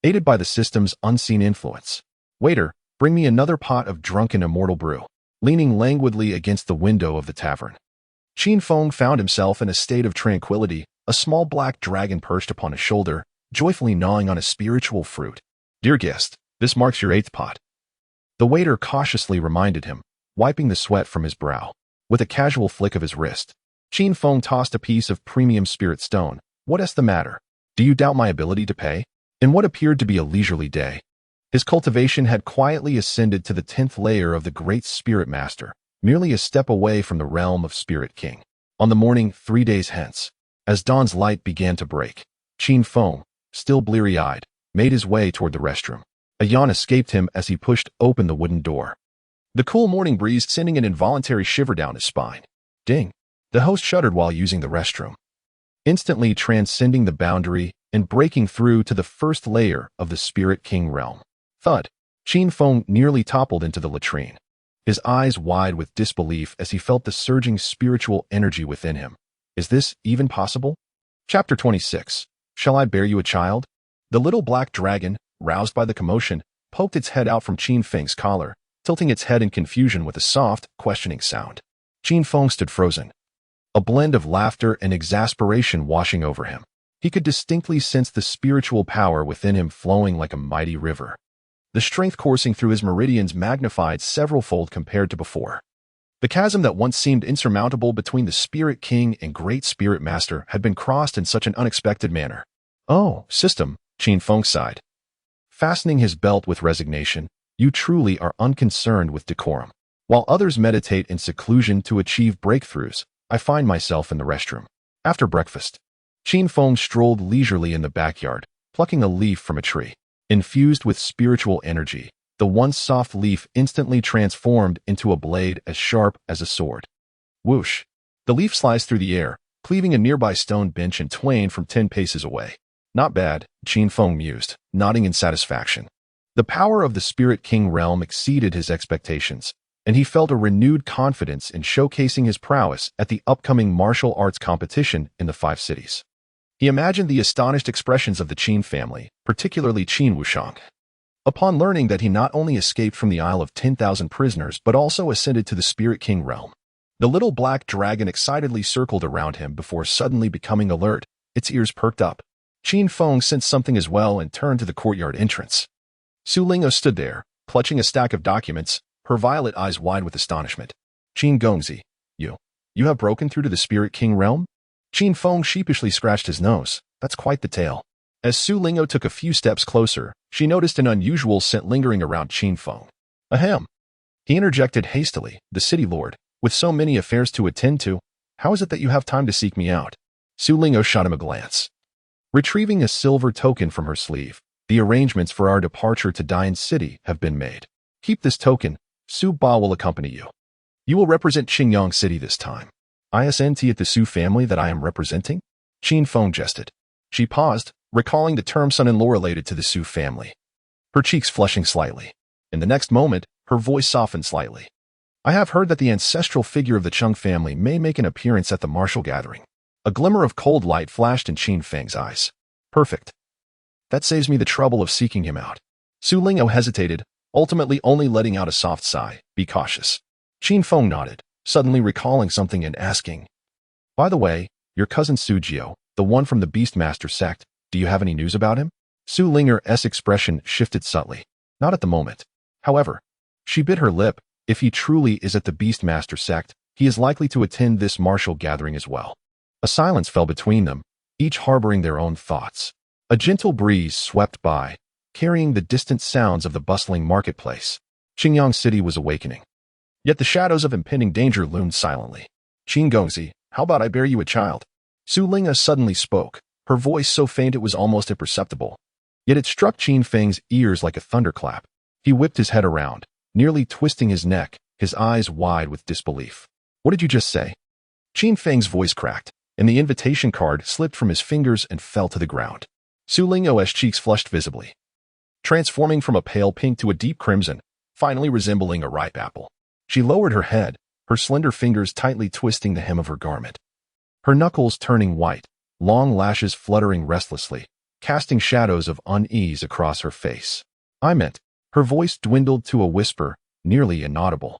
aided by the system's unseen influence. Waiter, bring me another pot of drunken immortal brew. Leaning languidly against the window of the tavern, Qin Feng found himself in a state of tranquility, a small black dragon perched upon his shoulder, joyfully gnawing on a spiritual fruit. Dear guest, this marks your 8th pot. The waiter cautiously reminded him, wiping the sweat from his brow. With a casual flick of his wrist, Qin Feng tossed a piece of premium spirit stone. What's the matter? Do you doubt my ability to pay? In what appeared to be a leisurely day, his cultivation had quietly ascended to the 10th layer of the Great Spirit Master, merely a step away from the realm of Spirit King. On the morning 3 days hence, as dawn's light began to break, Qin Feng, still bleary-eyed, made his way toward the restroom. A yawn escaped him as he pushed open the wooden door, the cool morning breeze sending an involuntary shiver down his spine. Ding! The host shuddered while using the restroom, instantly transcending the boundary and breaking through to the first layer of the Spirit King realm. Thud! Qin Feng nearly toppled into the latrine, his eyes wide with disbelief as he felt the surging spiritual energy within him. Is this even possible? Chapter 26. Shall I bear you a child? The little black dragon, roused by the commotion, poked its head out from Qin Feng's collar, tilting its head in confusion with a soft, questioning sound. Qin Feng stood frozen, a blend of laughter and exasperation washing over him. He could distinctly sense the spiritual power within him flowing like a mighty river, the strength coursing through his meridians magnified several-fold compared to before. The chasm that once seemed insurmountable between the Spirit King and Great Spirit Master had been crossed in such an unexpected manner. Oh, system, Qin Feng sighed, fastening his belt with resignation. You truly are unconcerned with decorum. While others meditate in seclusion to achieve breakthroughs, I find myself in the restroom. After breakfast, Qin Feng strolled leisurely in the backyard, plucking a leaf from a tree. Infused with spiritual energy, the once soft leaf instantly transformed into a blade as sharp as a sword. Whoosh! The leaf sliced through the air, cleaving a nearby stone bench in twain from 10 paces away. Not bad, Qin Feng mused, nodding in satisfaction. The power of the Spirit King realm exceeded his expectations, and he felt a renewed confidence in showcasing his prowess at the upcoming martial arts competition in the 5 cities. He imagined the astonished expressions of the Qin family, particularly Qin Wushang, upon learning that he not only escaped from the Isle of 10,000 prisoners but also ascended to the Spirit King realm. The little black dragon excitedly circled around him before suddenly becoming alert, its ears perked up. Qin Feng sensed something as well and turned to the courtyard entrance. Su Ling'er stood there, clutching a stack of documents, her violet eyes wide with astonishment. Qin Gongzi, you have broken through to the Spirit King realm? Qin Feng sheepishly scratched his nose. That's quite the tale. As Su Ling'er took a few steps closer, she noticed an unusual scent lingering around Qin Feng. Ahem. He interjected hastily, the city lord, with so many affairs to attend to, how is it that you have time to seek me out? Su Ling'er shot him a glance. Retrieving a silver token from her sleeve, the arrangements for our departure to Dian City have been made. Keep this token, Su Ba will accompany you. You will represent Qingyang City this time. Isn't it the Su family that I am representing? Qin Feng jested. She paused, recalling the term son-in-law related to the Su family. Her cheeks flushing slightly. In the next moment, her voice softened slightly. I have heard that the ancestral figure of the Chung family may make an appearance at the martial gathering. A glimmer of cold light flashed in Qin Feng's eyes. Perfect. That saves me the trouble of seeking him out. Su Lingao hesitated, ultimately only letting out a soft sigh. Be cautious. Qin Feng nodded, suddenly recalling something and asking, by the way, your cousin Su Jiao, the one from the Beastmaster sect, do you have any news about him? Su Linger's expression shifted subtly. Not at the moment. However, she bit her lip. If he truly is at the Beastmaster sect, he is likely to attend this martial gathering as well. A silence fell between them, each harboring their own thoughts. A gentle breeze swept by, carrying the distant sounds of the bustling marketplace. Qingyang City was awakening. Yet the shadows of impending danger loomed silently. Qin Gongzi, how about I bear you a child? Su Ling'a suddenly spoke, her voice so faint it was almost imperceptible. Yet it struck Qin Feng's ears like a thunderclap. He whipped his head around, nearly twisting his neck, his eyes wide with disbelief. What did you just say? Qin Feng's voice cracked, and the invitation card slipped from his fingers and fell to the ground. Su Ling'o's cheeks flushed visibly, transforming from a pale pink to a deep crimson, finally resembling a ripe apple. She lowered her head, her slender fingers tightly twisting the hem of her garment. Her knuckles turning white, long lashes fluttering restlessly, casting shadows of unease across her face. I meant, her voice dwindled to a whisper, nearly inaudible.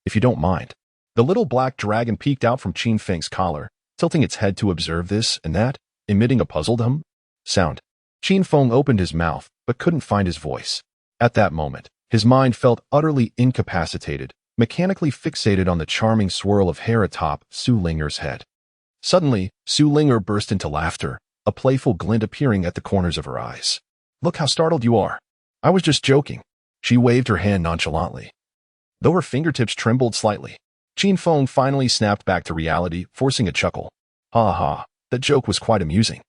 If you don't mind. The little black dragon peeked out from Qin Feng's collar, tilting its head to observe this and that, emitting a puzzled sound. Qin Feng opened his mouth, but couldn't find his voice. At that moment, his mind felt utterly incapacitated, mechanically fixated on the charming swirl of hair atop Su Linger's head. Suddenly, Su Linger burst into laughter, a playful glint appearing at the corners of her eyes. Look how startled you are. I was just joking. She waved her hand nonchalantly, though her fingertips trembled slightly. Qin Feng finally snapped back to reality, forcing a chuckle. Ha ha, that joke was quite amusing.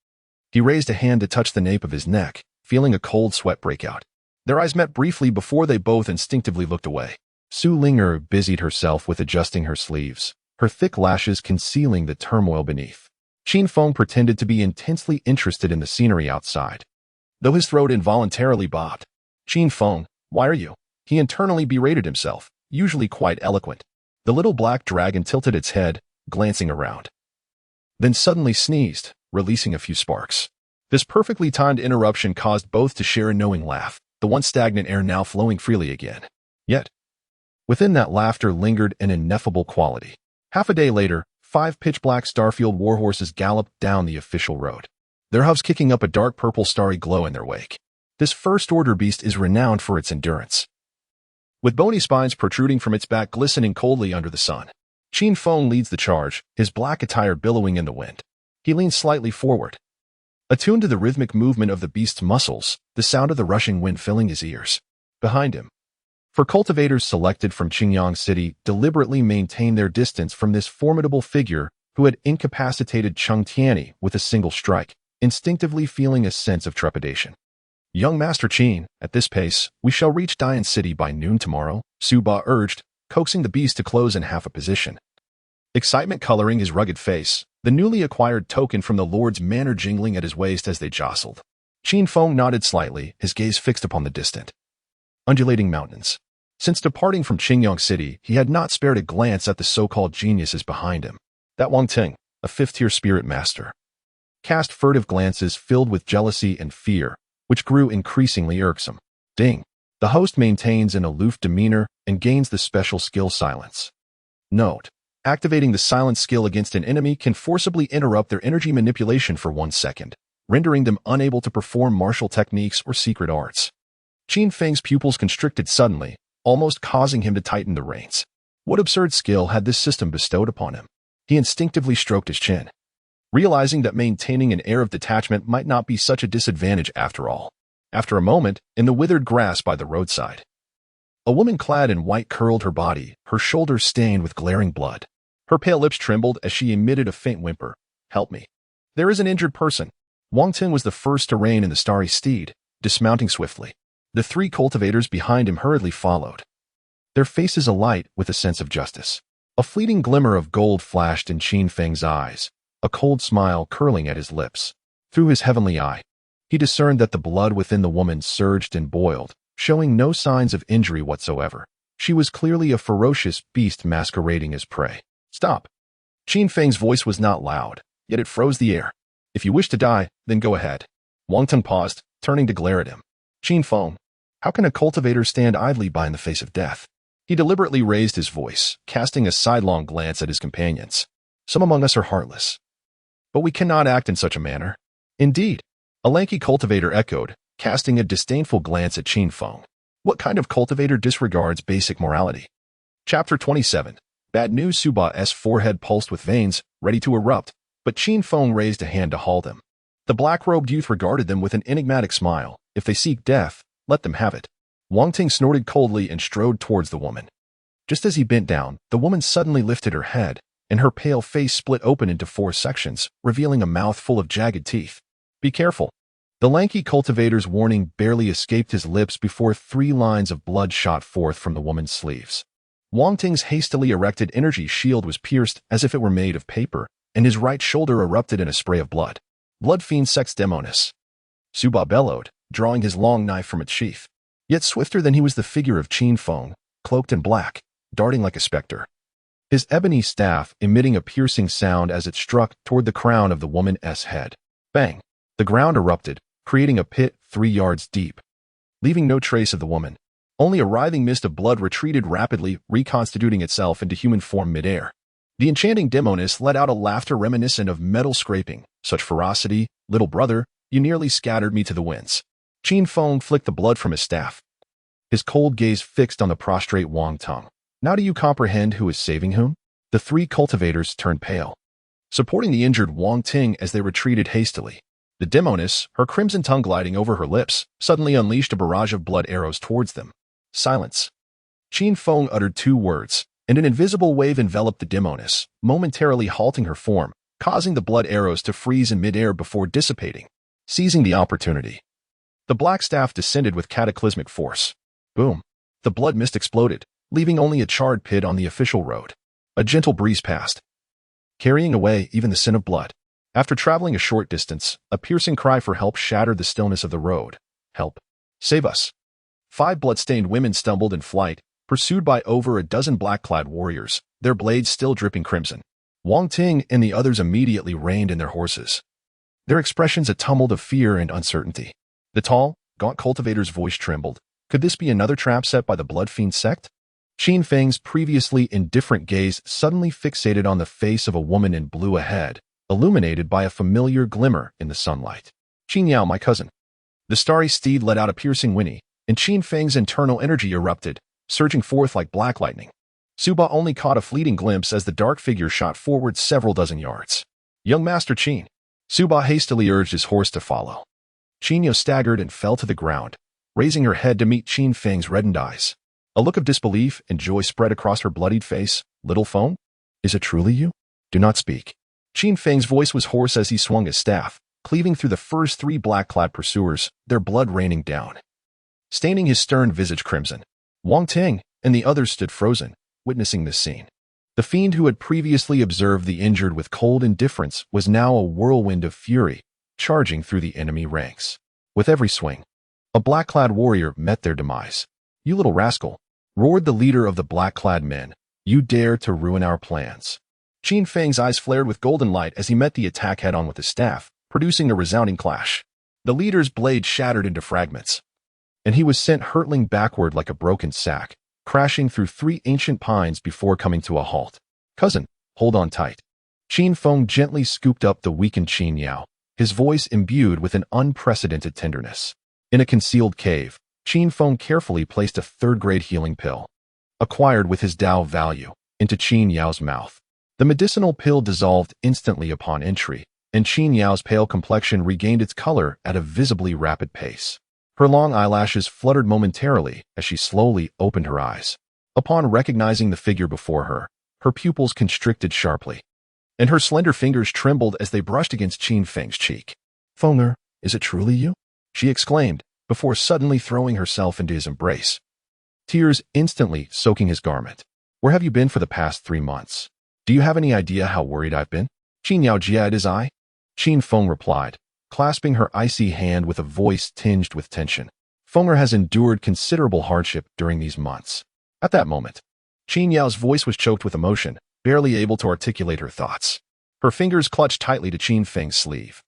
He raised a hand to touch the nape of his neck, feeling a cold sweat break out. Their eyes met briefly before they both instinctively looked away. Su Linger busied herself with adjusting her sleeves, her thick lashes concealing the turmoil beneath. Qin Feng pretended to be intensely interested in the scenery outside, though his throat involuntarily bobbed. Qin Feng, why are you? He internally berated himself, usually quite eloquent. The little black dragon tilted its head, glancing around, then suddenly sneezed, releasing a few sparks. This perfectly timed interruption caused both to share a knowing laugh, the once stagnant air now flowing freely again. Yet, within that laughter lingered an ineffable quality. Half a day later, 5 pitch-black Starfield warhorses galloped down the official road, their hooves kicking up a dark purple starry glow in their wake. This first-order beast is renowned for its endurance, with bony spines protruding from its back glistening coldly under the sun. Qin Feng leads the charge, his black attire billowing in the wind. He leans slightly forward, attuned to the rhythmic movement of the beast's muscles, the sound of the rushing wind filling his ears. Behind him, for cultivators selected from Qingyang City deliberately maintained their distance from this formidable figure who had incapacitated Cheng Tianyi with a single strike, instinctively feeling a sense of trepidation. Young Master Qin, at this pace, we shall reach Dian City by noon tomorrow, Su Ba urged, coaxing the beast to close in half a position. Excitement coloring his rugged face, the newly acquired token from the Lord's manner jingling at his waist as they jostled. Qin Feng nodded slightly, his gaze fixed upon the distant, undulating mountains. Since departing from Qingyang City, he had not spared a glance at the so-called geniuses behind him. That Wang Ting, a 5th-tier spirit master, cast furtive glances filled with jealousy and fear, which grew increasingly irksome. Ding. The host maintains an aloof demeanor and gains the special skill Silence. Note: activating the silence skill against an enemy can forcibly interrupt their energy manipulation for 1 second, rendering them unable to perform martial techniques or secret arts. Qin Feng's pupils constricted suddenly, almost causing him to tighten the reins. What absurd skill had this system bestowed upon him? He instinctively stroked his chin, realizing that maintaining an air of detachment might not be such a disadvantage after all. After a moment, in the withered grass by the roadside, a woman clad in white curled her body, her shoulders stained with glaring blood. Her pale lips trembled as she emitted a faint whimper. Help me. There is an injured person. Wang Ting was the first to rein in the starry steed, dismounting swiftly. The 3 cultivators behind him hurriedly followed, their faces alight with a sense of justice. A fleeting glimmer of gold flashed in Qin Feng's eyes, a cold smile curling at his lips. Through his heavenly eye, he discerned that the blood within the woman surged and boiled, showing no signs of injury whatsoever. She was clearly a ferocious beast masquerading as prey. Stop! Qin Feng's voice was not loud, yet it froze the air. If you wish to die, then go ahead. Wang Teng paused, turning to glare at him. Qin Feng, how can a cultivator stand idly by in the face of death? He deliberately raised his voice, casting a sidelong glance at his companions. Some among us are heartless, but we cannot act in such a manner. Indeed, a lanky cultivator echoed, casting a disdainful glance at Qin Feng. What kind of cultivator disregards basic morality? Chapter 27. Bad news. Suba's forehead pulsed with veins, ready to erupt, but Qin Feng raised a hand to halt him. The black-robed youth regarded them with an enigmatic smile. If they seek death, let them have it. Wang Ting snorted coldly and strode towards the woman. Just as he bent down, the woman suddenly lifted her head, and her pale face split open into 4 sections, revealing a mouth full of jagged teeth. Be careful. The lanky cultivator's warning barely escaped his lips before 3 lines of blood shot forth from the woman's sleeves. Wang Ting's hastily erected energy shield was pierced as if it were made of paper, and his right shoulder erupted in a spray of blood. Blood fiend Sex Demonis. Suba bellowed, drawing his long knife from its sheath. Yet swifter than he was the figure of Qin Feng, cloaked in black, darting like a specter. His ebony staff emitting a piercing sound as it struck toward the crown of the woman's head. Bang! The ground erupted, creating a pit 3 yards deep, leaving no trace of the woman. Only a writhing mist of blood retreated rapidly, reconstituting itself into human form midair. The enchanting Demonis let out a laughter reminiscent of metal scraping. Such ferocity, little brother, you nearly scattered me to the winds. Qin Feng flicked the blood from his staff, his cold gaze fixed on the prostrate Wang Teng. Now do you comprehend who is saving whom? The 3 cultivators turned pale, supporting the injured Wang Ting as they retreated hastily. The Demonis, her crimson tongue gliding over her lips, suddenly unleashed a barrage of blood arrows towards them. Silence. Qin Feng uttered 2 words, and an invisible wave enveloped the Demonis, momentarily halting her form, causing the blood arrows to freeze in midair before dissipating. Seizing the opportunity, the black staff descended with cataclysmic force. Boom. The blood mist exploded, leaving only a charred pit on the official road. A gentle breeze passed, carrying away even the scent of blood. After traveling a short distance, a piercing cry for help shattered the stillness of the road. Help. Save us. 5 blood-stained women stumbled in flight, pursued by over a dozen black-clad warriors, their blades still dripping crimson. Wang Ting and the others immediately reined in their horses, their expressions a tumult of fear and uncertainty. The tall, gaunt cultivator's voice trembled. Could this be another trap set by the Blood Fiend sect? Qin Feng's previously indifferent gaze suddenly fixated on the face of a woman in blue ahead, illuminated by a familiar glimmer in the sunlight. Qin Yao, my cousin. The starry steed let out a piercing whinny, and Qin Feng's internal energy erupted, surging forth like black lightning. Suba only caught a fleeting glimpse as the dark figure shot forward several dozen yards. Young Master Qin. Suba hastily urged his horse to follow. Qin Yao staggered and fell to the ground, raising her head to meet Qin Feng's reddened eyes. A look of disbelief and joy spread across her bloodied face. Little Feng? Is it truly you? Do not speak. Qin Feng's voice was hoarse as he swung his staff, cleaving through the first 3 black-clad pursuers, their blood raining down, staining his stern visage crimson. Wang Ting and the others stood frozen, witnessing this scene. The fiend who had previously observed the injured with cold indifference was now a whirlwind of fury, charging through the enemy ranks. With every swing, a black-clad warrior met their demise. You little rascal, roared the leader of the black-clad men. You dare to ruin our plans. Qin Feng's eyes flared with golden light as he met the attack head-on with his staff, producing a resounding clash. The leader's blade shattered into fragments, and he was sent hurtling backward like a broken sack, crashing through 3 ancient pines before coming to a halt. Cousin, hold on tight. Qin Feng gently scooped up the weakened Qin Yao, his voice imbued with an unprecedented tenderness. In a concealed cave, Qin Feng carefully placed a 3rd-grade healing pill, acquired with his Dao value, into Qin Yao's mouth. The medicinal pill dissolved instantly upon entry, and Qin Yao's pale complexion regained its color at a visibly rapid pace. Her long eyelashes fluttered momentarily as she slowly opened her eyes. Upon recognizing the figure before her, her pupils constricted sharply, and her slender fingers trembled as they brushed against Qin Feng's cheek. Fenger, is it truly you? She exclaimed, before suddenly throwing herself into his embrace. tears instantly soaking his garment. Where have you been for the past 3 months? Do you have any idea how worried I've been? Qin Yao jiaed his eye. Qin Feng replied, clasping her icy hand with a voice tinged with tension. Fenger has endured considerable hardship during these months. At that moment, Qin Yao's voice was choked with emotion, barely able to articulate her thoughts. Her fingers clutched tightly to Qin Feng's sleeve,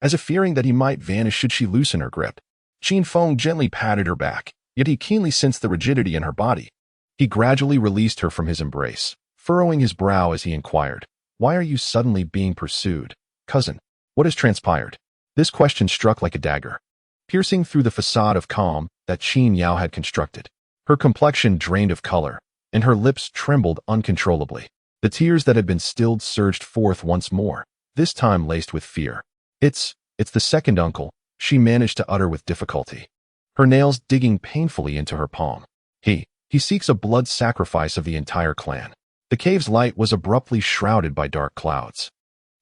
as if fearing that he might vanish should she loosen her grip. Qin Feng gently patted her back, yet he keenly sensed the rigidity in her body. He gradually released her from his embrace, furrowing his brow as he inquired, "Why are you suddenly being pursued? Cousin, what has transpired?" This question struck like a dagger, piercing through the facade of calm that Qin Yao had constructed. Her complexion drained of color, and her lips trembled uncontrollably. The tears that had been stilled surged forth once more, this time laced with fear. It's the second uncle," she managed to utter with difficulty, her nails digging painfully into her palm. He seeks a blood sacrifice of the entire clan." The cave's light was abruptly shrouded by dark clouds,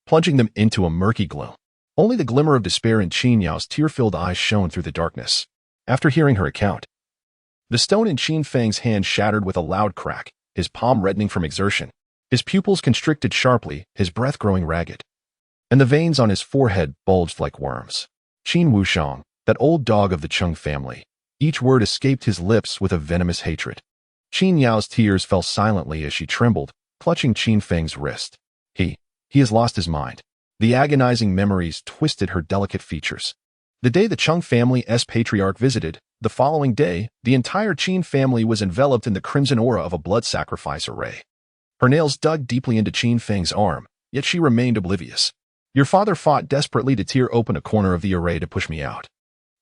plunging them into a murky gloom. Only the glimmer of despair in Qin Yao's tear-filled eyes shone through the darkness. After hearing her account, the stone in Qin Feng's hand shattered with a loud crack, his palm reddening from exertion. His pupils constricted sharply, his breath growing ragged, and the veins on his forehead bulged like worms. Qin Wushang, that old dog of the Chung family. Each word escaped his lips with a venomous hatred. Qin Yao's tears fell silently as she trembled, clutching Qin Feng's wrist. He has lost his mind. The agonizing memories twisted her delicate features. The day the Chung family's patriarch visited, the following day, the entire Qin family was enveloped in the crimson aura of a blood sacrifice array. Her nails dug deeply into Qin Feng's arm, yet she remained oblivious. "Your father fought desperately to tear open a corner of the array to push me out."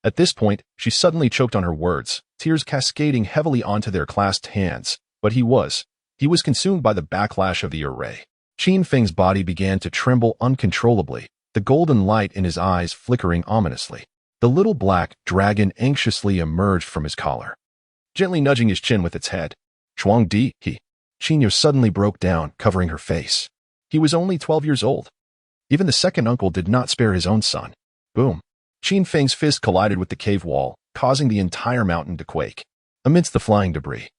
At this point, she suddenly choked on her words, tears cascading heavily onto their clasped hands. But he was consumed by the backlash of the array. Qin Feng's body began to tremble uncontrollably, the golden light in his eyes flickering ominously. The little black dragon anxiously emerged from his collar, gently nudging his chin with its head. "Chuang Di," Qin Yao suddenly broke down, covering her face. He was only 12 years old. Even the second uncle did not spare his own son. Boom. Qin Feng's fist collided with the cave wall, causing the entire mountain to quake. Amidst the flying debris,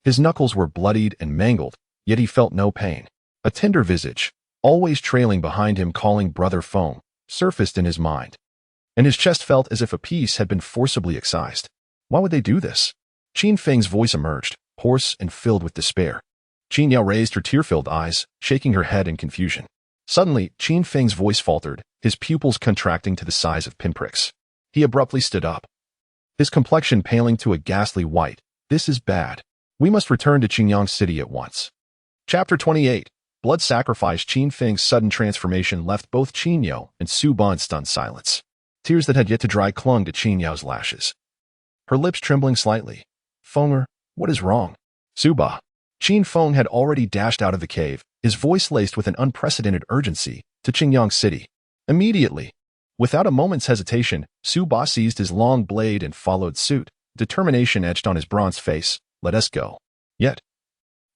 his knuckles were bloodied and mangled, yet he felt no pain. A tender visage, always trailing behind him calling Brother Feng, surfaced in his mind, and his chest felt as if a piece had been forcibly excised. Why would they do this? Qin Feng's voice emerged, hoarse and filled with despair. Qin Yao raised her tear-filled eyes, shaking her head in confusion. Suddenly, Qin Feng's voice faltered, his pupils contracting to the size of pinpricks. He abruptly stood up, his complexion paling to a ghastly white. "This is bad. We must return to Qingyang City at once." Chapter 28. Blood Sacrifice. Qin Feng's sudden transformation left both Qin Yao and Su Ba in stunned silence. Tears that had yet to dry clung to Qin Yao's lashes, her lips trembling slightly. "Fenger, what is wrong?" "Su Ba." Qin Feng had already dashed out of the cave, his voice laced with an unprecedented urgency, to Qingyang City. Immediately, without a moment's hesitation, Su Ba seized his long blade and followed suit, determination etched on his bronzed face. "Let us go." Yet,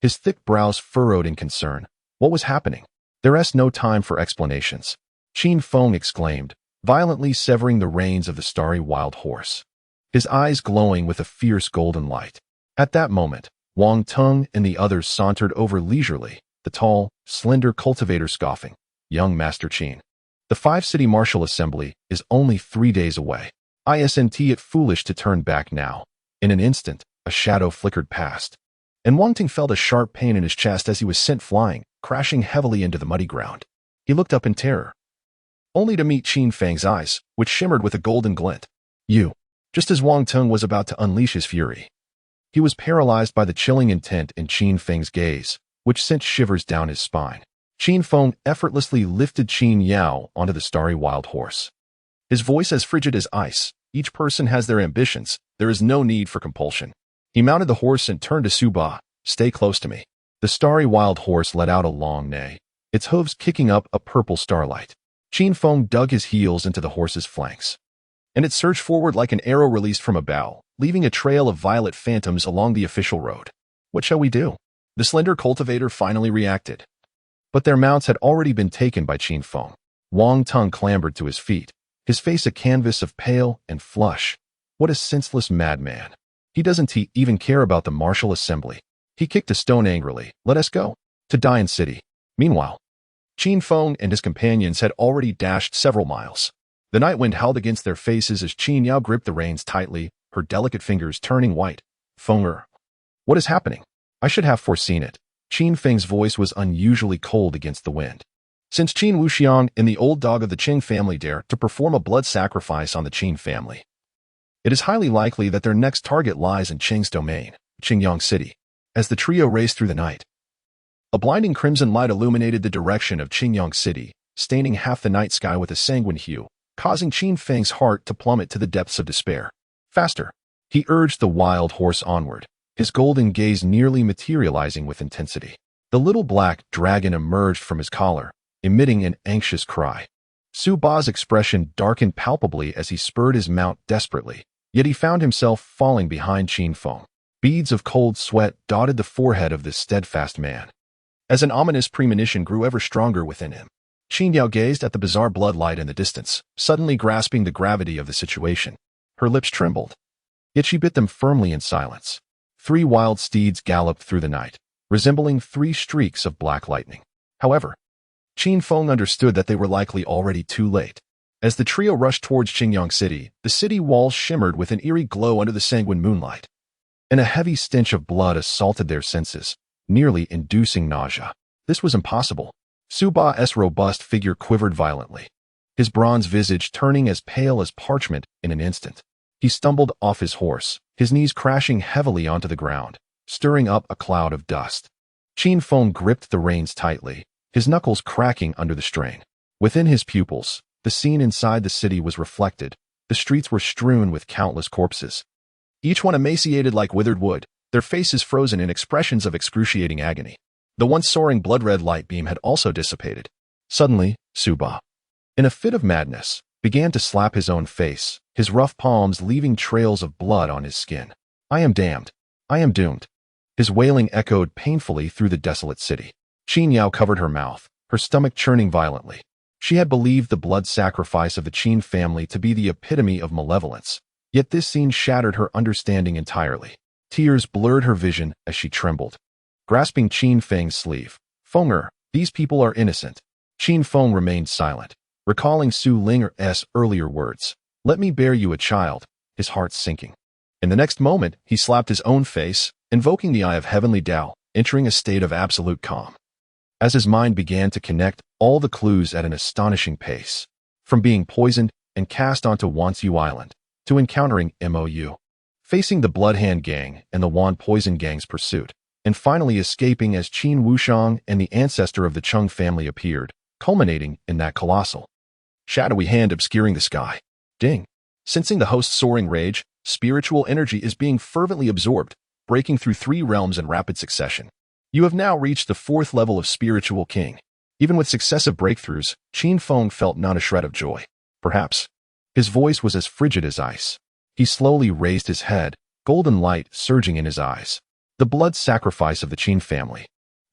his thick brows furrowed in concern. What was happening? There's no time for explanations. Qin Feng exclaimed, violently severing the reins of the starry wild horse, his eyes glowing with a fierce golden light. At that moment, Wang Tung and the others sauntered over leisurely, the tall, slender cultivator scoffing. "Young Master Qin, the 5-city martial assembly is only 3 days away. Isn't it foolish to turn back now?" In an instant, a shadow flickered past, and Wang Ting felt a sharp pain in his chest as he was sent flying, crashing heavily into the muddy ground. He looked up in terror, only to meet Qin Feng's eyes, which shimmered with a golden glint. "You." Just as Wang Tung was about to unleash his fury, he was paralyzed by the chilling intent in Qin Feng's gaze, which sent shivers down his spine. Qin Feng effortlessly lifted Qin Yao onto the starry wild horse, his voice as frigid as ice. "Each person has their ambitions. There is no need for compulsion." He mounted the horse and turned to Su Ba. "Stay close to me." The starry wild horse let out a long neigh, its hooves kicking up a purple starlight. Qin Feng dug his heels into the horse's flanks, and it surged forward like an arrow released from a bow, leaving a trail of violet phantoms along the official road. "What shall we do?" The slender cultivator finally reacted. But their mounts had already been taken by Qin Feng. Wang Tung clambered to his feet, his face a canvas of pale and flush. "What a senseless madman." He doesn't even care about the martial assembly. He kicked a stone angrily. Let us go. To Dian City. Meanwhile, Qin Feng and his companions had already dashed several miles. The night wind howled against their faces as Qin Yao gripped the reins tightly, her delicate fingers turning white. Fenger. What is happening? I should have foreseen it. Qin Feng's voice was unusually cold against the wind. Since Qin Wuxiang and the old dog of the Qing family dare to perform a blood sacrifice on the Qin family, it is highly likely that their next target lies in Qing's domain, Qingyang City. As the trio raced through the night, a blinding crimson light illuminated the direction of Qingyang City, staining half the night sky with a sanguine hue, causing Qin Feng's heart to plummet to the depths of despair. Faster! He urged the wild horse onward, his golden gaze nearly materializing with intensity. The little black dragon emerged from his collar, emitting an anxious cry. Su Ba's expression darkened palpably as he spurred his mount desperately, yet he found himself falling behind Qin Feng. Beads of cold sweat dotted the forehead of this steadfast man. As an ominous premonition grew ever stronger within him, Qin Yao gazed at the bizarre bloodlight in the distance, suddenly grasping the gravity of the situation. Her lips trembled, yet she bit them firmly in silence. 3 wild steeds galloped through the night, resembling 3 streaks of black lightning. However, Qin Feng understood that they were likely already too late. As the trio rushed towards Qingyang City, the city walls shimmered with an eerie glow under the sanguine moonlight, and a heavy stench of blood assaulted their senses, nearly inducing nausea. This was impossible. Su Ba's robust figure quivered violently, his bronze visage turning as pale as parchment in an instant. He stumbled off his horse, his knees crashing heavily onto the ground, stirring up a cloud of dust. Qin Feng gripped the reins tightly, his knuckles cracking under the strain. Within his pupils, the scene inside the city was reflected. The streets were strewn with countless corpses, each one emaciated like withered wood, their faces frozen in expressions of excruciating agony. The once soaring blood-red light beam had also dissipated. Suddenly, Su Ba, in a fit of madness, began to slap his own face, his rough palms leaving trails of blood on his skin. I am damned. I am doomed. His wailing echoed painfully through the desolate city. Qin Yao covered her mouth, her stomach churning violently. She had believed the blood sacrifice of the Qin family to be the epitome of malevolence, yet this scene shattered her understanding entirely. Tears blurred her vision as she trembled, grasping Qin Feng's sleeve. Fenger, these people are innocent. Qin Feng remained silent, recalling Su Linger's earlier words. Let me bear you a child, his heart sinking. In the next moment, he slapped his own face, invoking the eye of heavenly Tao, entering a state of absolute calm. As his mind began to connect all the clues at an astonishing pace, from being poisoned and cast onto Wansu Island, to encountering Mou, facing the Bloodhand Gang and the Wan Poison Gang's pursuit, and finally escaping as Qin Wuxiang and the ancestor of the Chung family appeared, culminating in that colossal, shadowy hand obscuring the sky. Ding! Sensing the host's soaring rage, spiritual energy is being fervently absorbed, breaking through 3 realms in rapid succession. You have now reached the 4th level of Spiritual King. Even with successive breakthroughs, Qin Feng felt not a shred of joy. Perhaps his voice was as frigid as ice. He slowly raised his head, golden light surging in his eyes. The blood sacrifice of the Qin family.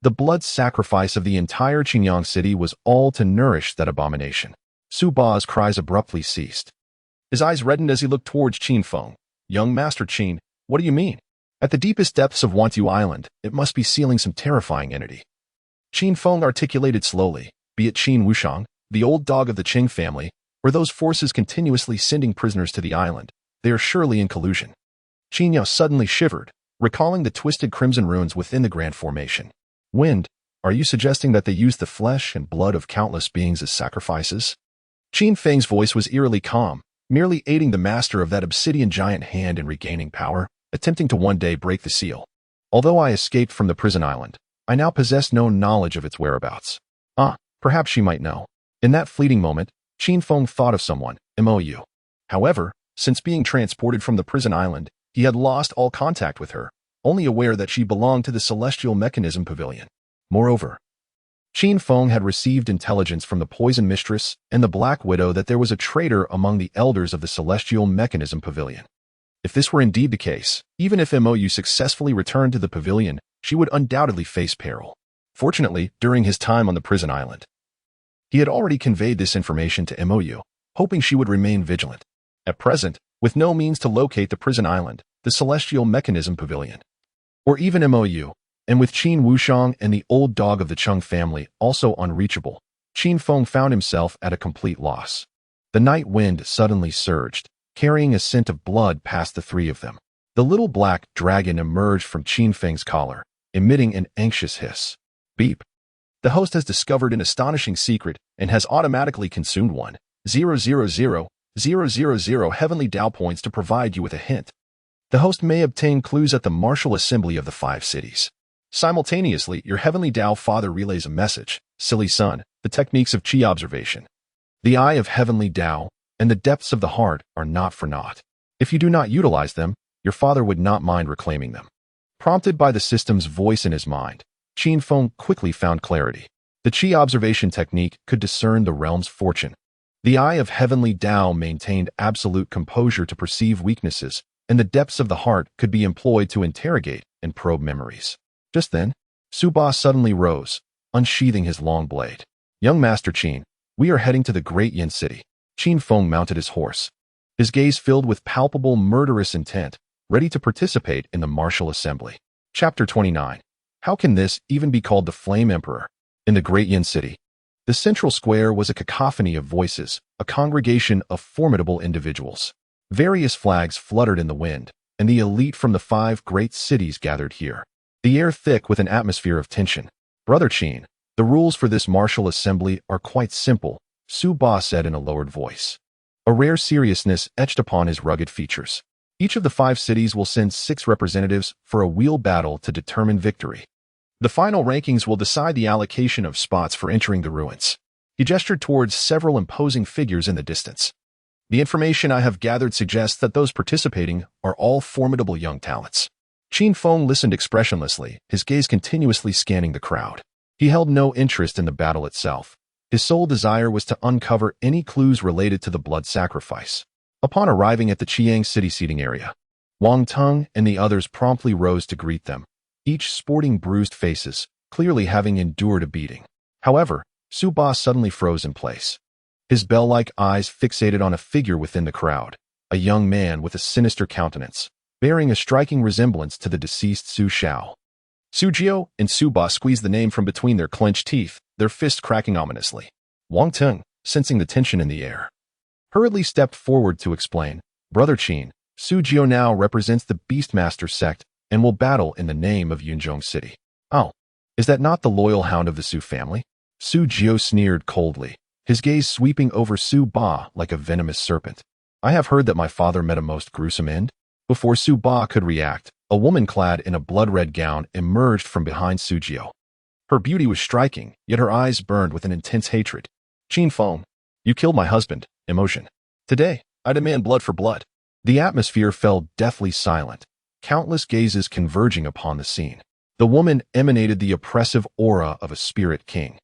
The blood sacrifice of the entire Qingyang City was all to nourish that abomination. Su Ba's cries abruptly ceased. His eyes reddened as he looked towards Qin Feng. Young Master Qin, what do you mean? At the deepest depths of Wantu Island, it must be sealing some terrifying entity. Qin Feng articulated slowly, be it Qin Wuxiang, the old dog of the Qing family, or those forces continuously sending prisoners to the island, they are surely in collusion. Qin Yao suddenly shivered, recalling the twisted crimson runes within the Grand Formation. Wind, are you suggesting that they use the flesh and blood of countless beings as sacrifices? Qin Feng's voice was eerily calm, merely aiding the master of that obsidian giant hand in regaining power, attempting to one day break the seal. Although I escaped from the prison island, I now possess no knowledge of its whereabouts. Perhaps she might know. In that fleeting moment, Qin Feng thought of someone, Mou. However, since being transported from the prison island, he had lost all contact with her, only aware that she belonged to the Celestial Mechanism Pavilion. Moreover, Qin Feng had received intelligence from the Poison Mistress and the Black Widow that there was a traitor among the elders of the Celestial Mechanism Pavilion. If this were indeed the case, even if Mou successfully returned to the pavilion, she would undoubtedly face peril. Fortunately, during his time on the prison island, he had already conveyed this information to Mou, hoping she would remain vigilant. At present, with no means to locate the prison island, the Celestial Mechanism Pavilion, or even MOU. And with Qin Wushang and the old dog of the Chung family also unreachable, Qin Feng found himself at a complete loss. The night wind suddenly surged, carrying a scent of blood past the three of them. The little black dragon emerged from Qin Feng's collar, emitting an anxious hiss. Beep. The host has discovered an astonishing secret and has automatically consumed 1,000,000 heavenly Dao points to provide you with a hint. The host may obtain clues at the martial assembly of the 5 cities. Simultaneously, your heavenly Dao father relays a message. Silly son, the techniques of Qi observation, the eye of heavenly Dao, and the depths of the heart are not for naught. If you do not utilize them, your father would not mind reclaiming them. Prompted by the system's voice in his mind, Qin Feng quickly found clarity. The Qi observation technique could discern the realm's fortune. The eye of heavenly Dao maintained absolute composure to perceive weaknesses, and the depths of the heart could be employed to interrogate and probe memories. Just then, Su Ba suddenly rose, unsheathing his long blade. Young Master Qin, we are heading to the great Yin city. Qin Feng mounted his horse, his gaze filled with palpable murderous intent, ready to participate in the martial assembly. Chapter 29. How can this even be called the Flame Emperor? In the great Yin city, the central square was a cacophony of voices, a congregation of formidable individuals. Various flags fluttered in the wind, and the elite from the 5 great cities gathered here. The air thick with an atmosphere of tension. Brother Qin, the rules for this martial assembly are quite simple, Su Ba said in a lowered voice. A rare seriousness etched upon his rugged features. Each of the 5 cities will send 6 representatives for a wheel battle to determine victory. The final rankings will decide the allocation of spots for entering the ruins. He gestured towards several imposing figures in the distance. The information I have gathered suggests that those participating are all formidable young talents. Qin Feng listened expressionlessly, his gaze continuously scanning the crowd. He held no interest in the battle itself. His sole desire was to uncover any clues related to the blood sacrifice. Upon arriving at the Qiang city seating area, Wang Teng and the others promptly rose to greet them, each sporting bruised faces, clearly having endured a beating. However, Su Ba suddenly froze in place. His bell-like eyes fixated on a figure within the crowd, a young man with a sinister countenance, bearing a striking resemblance to the deceased Su Shao. Su Jiao and Su Ba squeezed the name from between their clenched teeth, their fists cracking ominously. Wang Teng, sensing the tension in the air, hurriedly stepped forward to explain, Brother Qin, Su Jiao now represents the Beastmaster sect and will battle in the name of Yunzhong City. Oh, is that not the loyal hound of the Su family? Su Jiao sneered coldly, his gaze sweeping over Su Ba like a venomous serpent. I have heard that my father met a most gruesome end. Before Su Ba could react, a woman clad in a blood-red gown emerged from behind Su Jiao. Her beauty was striking, yet her eyes burned with an intense hatred. Qin Feng, you killed my husband, emotion. Today, I demand blood for blood. The atmosphere fell deathly silent, countless gazes converging upon the scene. The woman emanated the oppressive aura of a spirit king,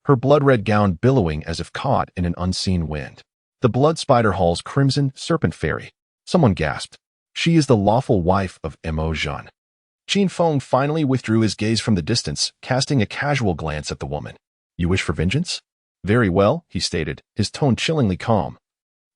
her blood-red gown billowing as if caught in an unseen wind. The blood spider hall's crimson serpent fairy. Someone gasped. She is the lawful wife of Mo Zhan. Qin Feng finally withdrew his gaze from the distance, casting a casual glance at the woman. You wish for vengeance? Very well, he stated, his tone chillingly calm.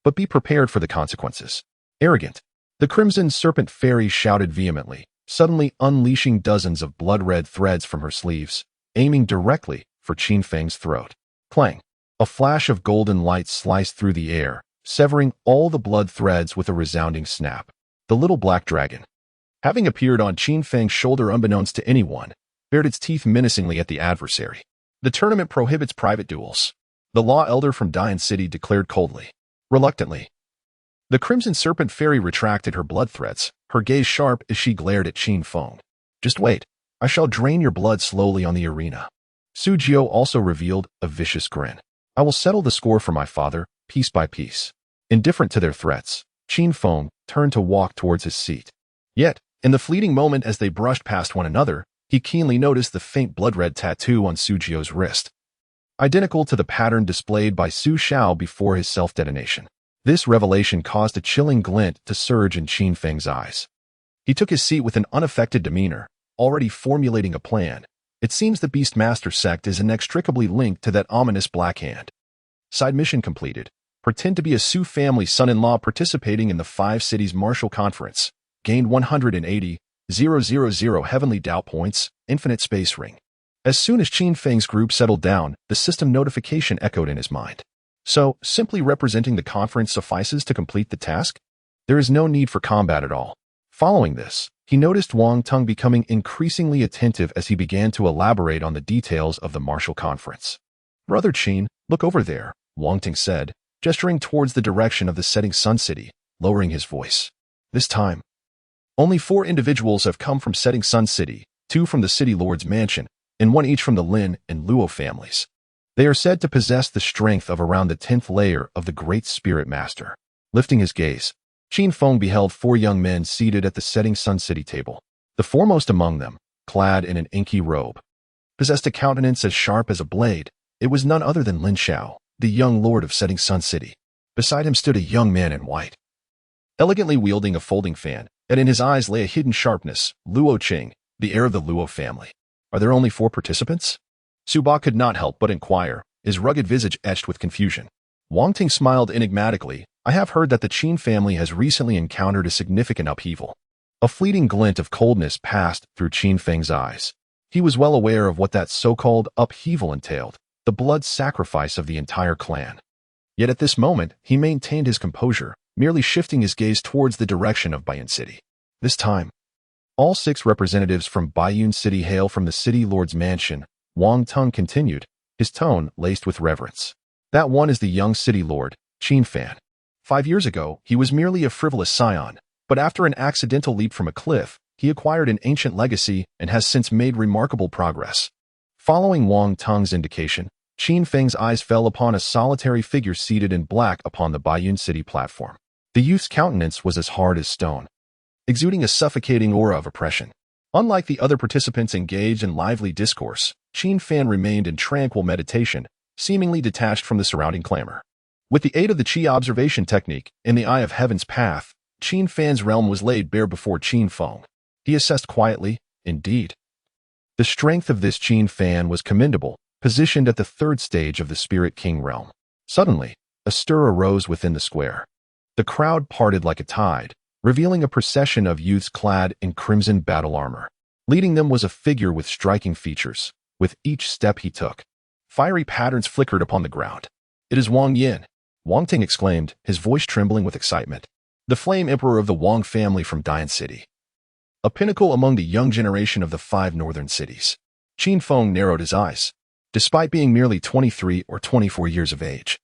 But be prepared for the consequences. Arrogant. The crimson serpent fairy shouted vehemently, suddenly unleashing dozens of blood-red threads from her sleeves, aiming directly for Qin Feng's throat. Clang. A flash of golden light sliced through the air, severing all the blood threads with a resounding snap. The little black dragon, having appeared on Qin Feng's shoulder unbeknownst to anyone, bared its teeth menacingly at the adversary. The tournament prohibits private duels, the law elder from Dian City declared coldly. Reluctantly, the crimson serpent fairy retracted her blood threads, her gaze sharp as she glared at Qin Feng. Just wait, I shall drain your blood slowly on the arena. Su Jiao also revealed a vicious grin. I will settle the score for my father, piece by piece. Indifferent to their threats, Qin Feng turned to walk towards his seat. Yet, in the fleeting moment as they brushed past one another, he keenly noticed the faint blood-red tattoo on Su Jiao's wrist, identical to the pattern displayed by Su Shao before his self-detonation. This revelation caused a chilling glint to surge in Qin Feng's eyes. He took his seat with an unaffected demeanor, already formulating a plan. It seems the Beastmaster sect is inextricably linked to that ominous Black Hand. Side mission completed. Pretend to be a Su family son-in-law participating in the 5 cities martial conference. gained 180,000 heavenly doubt points, infinite space ring. As soon as Qin Feng's group settled down, the system notification echoed in his mind. So, simply representing the conference suffices to complete the task? There is no need for combat at all. Following this, he noticed Wang Tung becoming increasingly attentive as he began to elaborate on the details of the martial conference. "Brother Qin, look over there," Wang Tung said, gesturing towards the direction of the setting sun city, lowering his voice. This time, only 4 individuals have come from Setting Sun City, 2 from the City Lord's mansion, and 1 each from the Lin and Luo families. They are said to possess the strength of around the 10th layer of the Great Spirit Master. Lifting his gaze, Qin Feng beheld 4 young men seated at the Setting Sun City table. The foremost among them, clad in an inky robe, possessed a countenance as sharp as a blade. It was none other than Lin Xiao, the young lord of Setting Sun City. Beside him stood a young man in white, elegantly wielding a folding fan, and in his eyes lay a hidden sharpness. Luo Qing, the heir of the Luo family. Are there only 4 participants? Suba could not help but inquire, his rugged visage etched with confusion. Wang Tung smiled enigmatically. "I have heard that the Qin family has recently encountered a significant upheaval." A fleeting glint of coldness passed through Qin Feng's eyes. He was well aware of what that so-called upheaval entailed, the blood sacrifice of the entire clan. Yet at this moment, he maintained his composure, merely shifting his gaze towards the direction of Baiyun City. This time, all 6 representatives from Baiyun City hail from the City Lord's mansion. Wang Tung continued, his tone laced with reverence. "That one is the young City Lord, Qin Fan. 5 years ago, he was merely a frivolous scion, but after an accidental leap from a cliff, he acquired an ancient legacy and has since made remarkable progress." Following Wang Tung's indication, Qin Feng's eyes fell upon a solitary figure seated in black upon the Baiyun City platform. The youth's countenance was as hard as stone, exuding a suffocating aura of oppression. Unlike the other participants engaged in lively discourse, Qin Fan remained in tranquil meditation, seemingly detached from the surrounding clamor. With the aid of the Qi observation technique and the Eye of Heaven's path, Qin Fan's realm was laid bare before Qin Feng. He assessed quietly, indeed. The strength of this Qin Fan was commendable, positioned at the 3rd stage of the Spirit King realm. Suddenly, a stir arose within the square. The crowd parted like a tide, revealing a procession of youths clad in crimson battle armor. Leading them was a figure with striking features. With each step he took, fiery patterns flickered upon the ground. "It is Wang Yin," Wang Tung exclaimed, his voice trembling with excitement. "The Flame Emperor of the Wang family from Dian City. A pinnacle among the young generation of the 5 northern cities." Qin Feng narrowed his eyes. Despite being merely 23 or 24 years of age,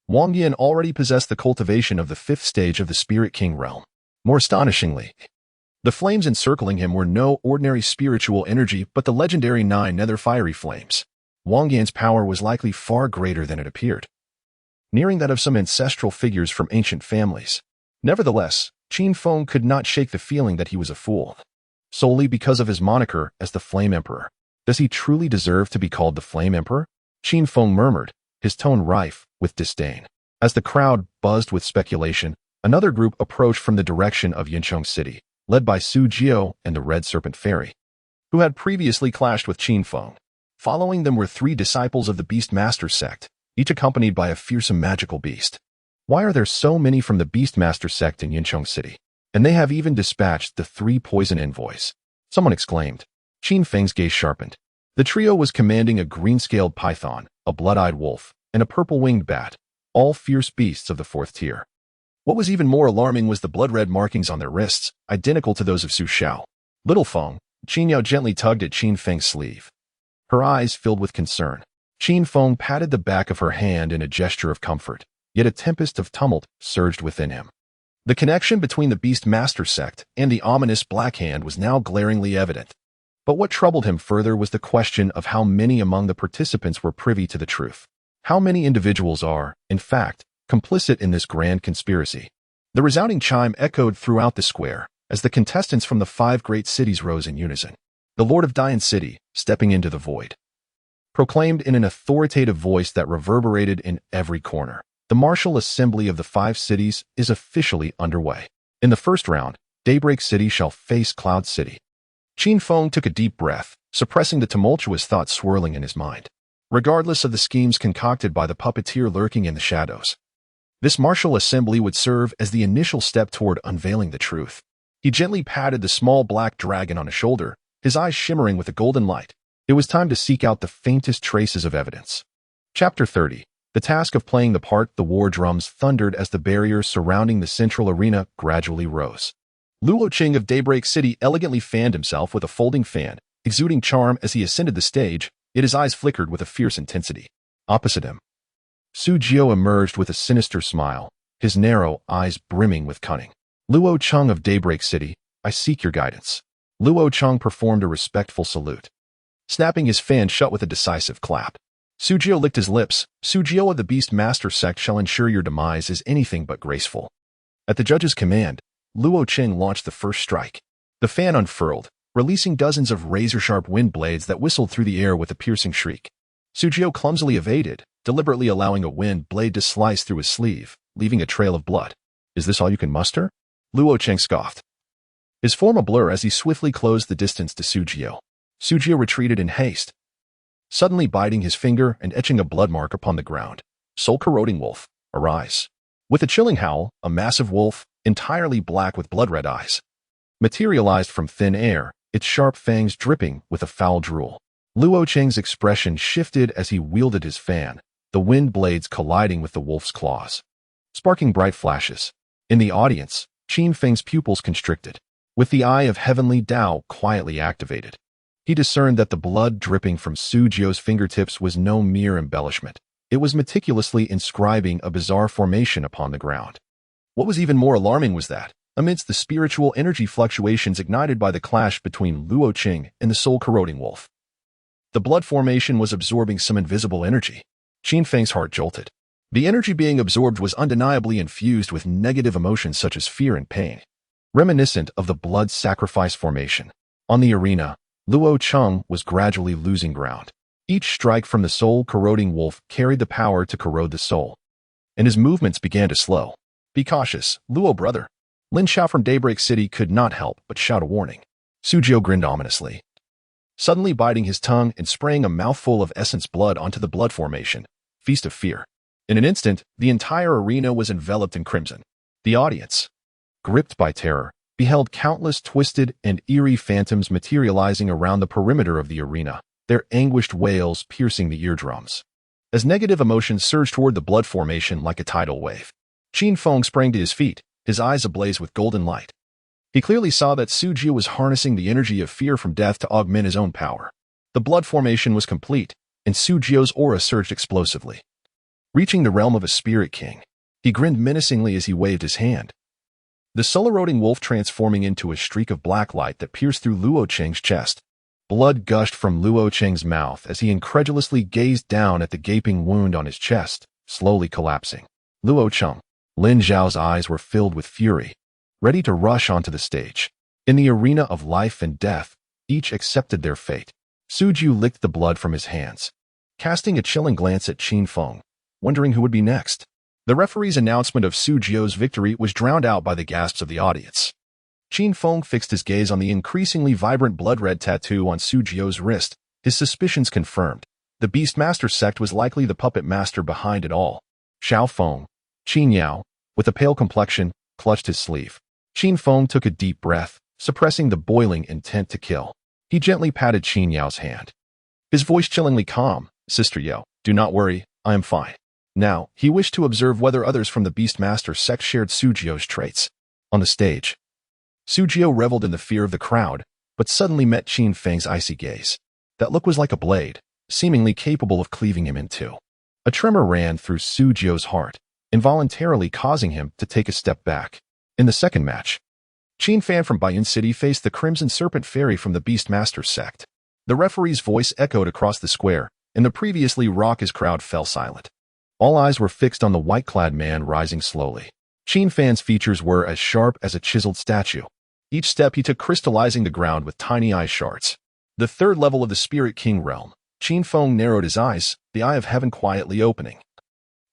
Wang Yin already possessed the cultivation of the 5th stage of the Spirit King realm. More astonishingly, the flames encircling him were no ordinary spiritual energy but the legendary 9 nether fiery flames. Wang Yin's power was likely far greater than it appeared, nearing that of some ancestral figures from ancient families. Nevertheless, Qin Feng could not shake the feeling that he was a fool, solely because of his moniker as the Flame Emperor. Does he truly deserve to be called the Flame Emperor? Qin Feng murmured, his tone rife with disdain. As the crowd buzzed with speculation, another group approached from the direction of Yincheng City, led by Su Jiao and the Red Serpent Fairy, who had previously clashed with Qin Feng. Following them were 3 disciples of the Beastmaster sect, each accompanied by a fearsome magical beast. Why are there so many from the Beastmaster sect in Yincheng City? And they have even dispatched the 3 poison envoys, someone exclaimed. Qin Feng's gaze sharpened. The trio was commanding a green-scaled python, a blood-eyed wolf, and a purple-winged bat, all fierce beasts of the 4th tier. What was even more alarming was the blood-red markings on their wrists, identical to those of Su Xiao. "Little Feng," Qin Yao gently tugged at Qin Feng's sleeve. Her eyes filled with concern. Qin Feng patted the back of her hand in a gesture of comfort, yet a tempest of tumult surged within him. The connection between the Beastmaster sect and the ominous Black Hand was now glaringly evident. But what troubled him further was the question of how many among the participants were privy to the truth. How many individuals are, in fact, complicit in this grand conspiracy? The resounding chime echoed throughout the square as the contestants from the 5 great cities rose in unison. The Lord of Dian City, stepping into the void, proclaimed in an authoritative voice that reverberated in every corner. The martial assembly of the 5 cities is officially underway. In the first round, Daybreak City shall face Cloud City. Qin Feng took a deep breath, suppressing the tumultuous thoughts swirling in his mind. Regardless of the schemes concocted by the puppeteer lurking in the shadows, this martial assembly would serve as the initial step toward unveiling the truth. He gently patted the small black dragon on his shoulder, his eyes shimmering with a golden light. It was time to seek out the faintest traces of evidence. Chapter 30. The task of playing the part. The war drums thundered as the barriers surrounding the central arena gradually rose. Luo Qing of Daybreak City elegantly fanned himself with a folding fan, exuding charm as he ascended the stage, yet his eyes flickered with a fierce intensity. Opposite him, Su Jiao emerged with a sinister smile, his narrow eyes brimming with cunning. Luo Cheng of Daybreak City, I seek your guidance. Luo Cheng performed a respectful salute, snapping his fan shut with a decisive clap. Su Jiao licked his lips. Su Jiao of the Beast Master sect shall ensure your demise is anything but graceful. At the judge's command, Luo Qing launched the first strike. The fan unfurled, releasing dozens of razor-sharp wind blades that whistled through the air with a piercing shriek. Su Jiao clumsily evaded, deliberately allowing a wind blade to slice through his sleeve, leaving a trail of blood. Is this all you can muster? Luo Qing scoffed, his form a blur as he swiftly closed the distance to Su Jiao. Su Jiao retreated in haste, suddenly biting his finger and etching a blood mark upon the ground. Soul-corroding wolf, arise. With a chilling howl, a massive wolf, entirely black with blood-red eyes, materialized from thin air, its sharp fangs dripping with a foul drool. Luo Qing's expression shifted as he wielded his fan, the wind blades colliding with the wolf's claws, sparking bright flashes. In the audience, Qin Feng's pupils constricted, with the eye of heavenly Dao quietly activated. He discerned that the blood dripping from Su Jiao's fingertips was no mere embellishment. It was meticulously inscribing a bizarre formation upon the ground. What was even more alarming was that, amidst the spiritual energy fluctuations ignited by the clash between Luo Qing and the soul-corroding wolf, the blood formation was absorbing some invisible energy. Qin Feng's heart jolted. The energy being absorbed was undeniably infused with negative emotions such as fear and pain, reminiscent of the blood sacrifice formation. On the arena, Luo Qing was gradually losing ground. Each strike from the soul-corroding wolf carried the power to corrode the soul, and his movements began to slow. Be cautious, Luo brother. Lin Xiao from Daybreak City could not help but shout a warning. Su Jiao grinned ominously, suddenly biting his tongue and spraying a mouthful of essence blood onto the blood formation. Feast of Fear. In an instant, the entire arena was enveloped in crimson. The audience, gripped by terror, beheld countless twisted and eerie phantoms materializing around the perimeter of the arena, their anguished wails piercing the eardrums. As negative emotions surged toward the blood formation like a tidal wave, Qin Feng sprang to his feet, his eyes ablaze with golden light. He clearly saw that Su Jiao was harnessing the energy of fear from death to augment his own power. The blood formation was complete, and Su Jiao's aura surged explosively, reaching the realm of a spirit king. He grinned menacingly as he waved his hand, the soul-eroding wolf transforming into a streak of black light that pierced through Luo Qing's chest. Blood gushed from Luo Qing's mouth as he incredulously gazed down at the gaping wound on his chest, slowly collapsing. Luo Qing. Lin Zhao's eyes were filled with fury, ready to rush onto the stage. In the arena of life and death, each accepted their fate. Su Jiao licked the blood from his hands, casting a chilling glance at Qin Feng, wondering who would be next. The referee's announcement of Su Jiao's victory was drowned out by the gasps of the audience. Qin Feng fixed his gaze on the increasingly vibrant blood-red tattoo on Su Jiao's wrist, his suspicions confirmed. The Beast Master sect was likely the puppet master behind it all. Xiao Feng, Qin Yao, with a pale complexion, clutched his sleeve. Qin Feng took a deep breath, suppressing the boiling intent to kill. He gently patted Qin Yao's hand, his voice chillingly calm. Sister Yao, do not worry, I am fine. Now, he wished to observe whether others from the Beastmaster sect shared Su Jiao's traits. On the stage, Su Jiao reveled in the fear of the crowd, but suddenly met Qin Feng's icy gaze. That look was like a blade, seemingly capable of cleaving him in two. A tremor ran through Su Jiao's heart, involuntarily causing him to take a step back. In the second match, Qin Fan from Baiyun City faced the Crimson Serpent Fairy from the Beastmaster sect. The referee's voice echoed across the square, and the previously raucous crowd fell silent. All eyes were fixed on the white-clad man rising slowly. Qin Fan's features were as sharp as a chiseled statue, each step he took crystallizing the ground with tiny eye shards. The third level of the Spirit King realm. Qin Feng narrowed his eyes, the eye of heaven quietly opening,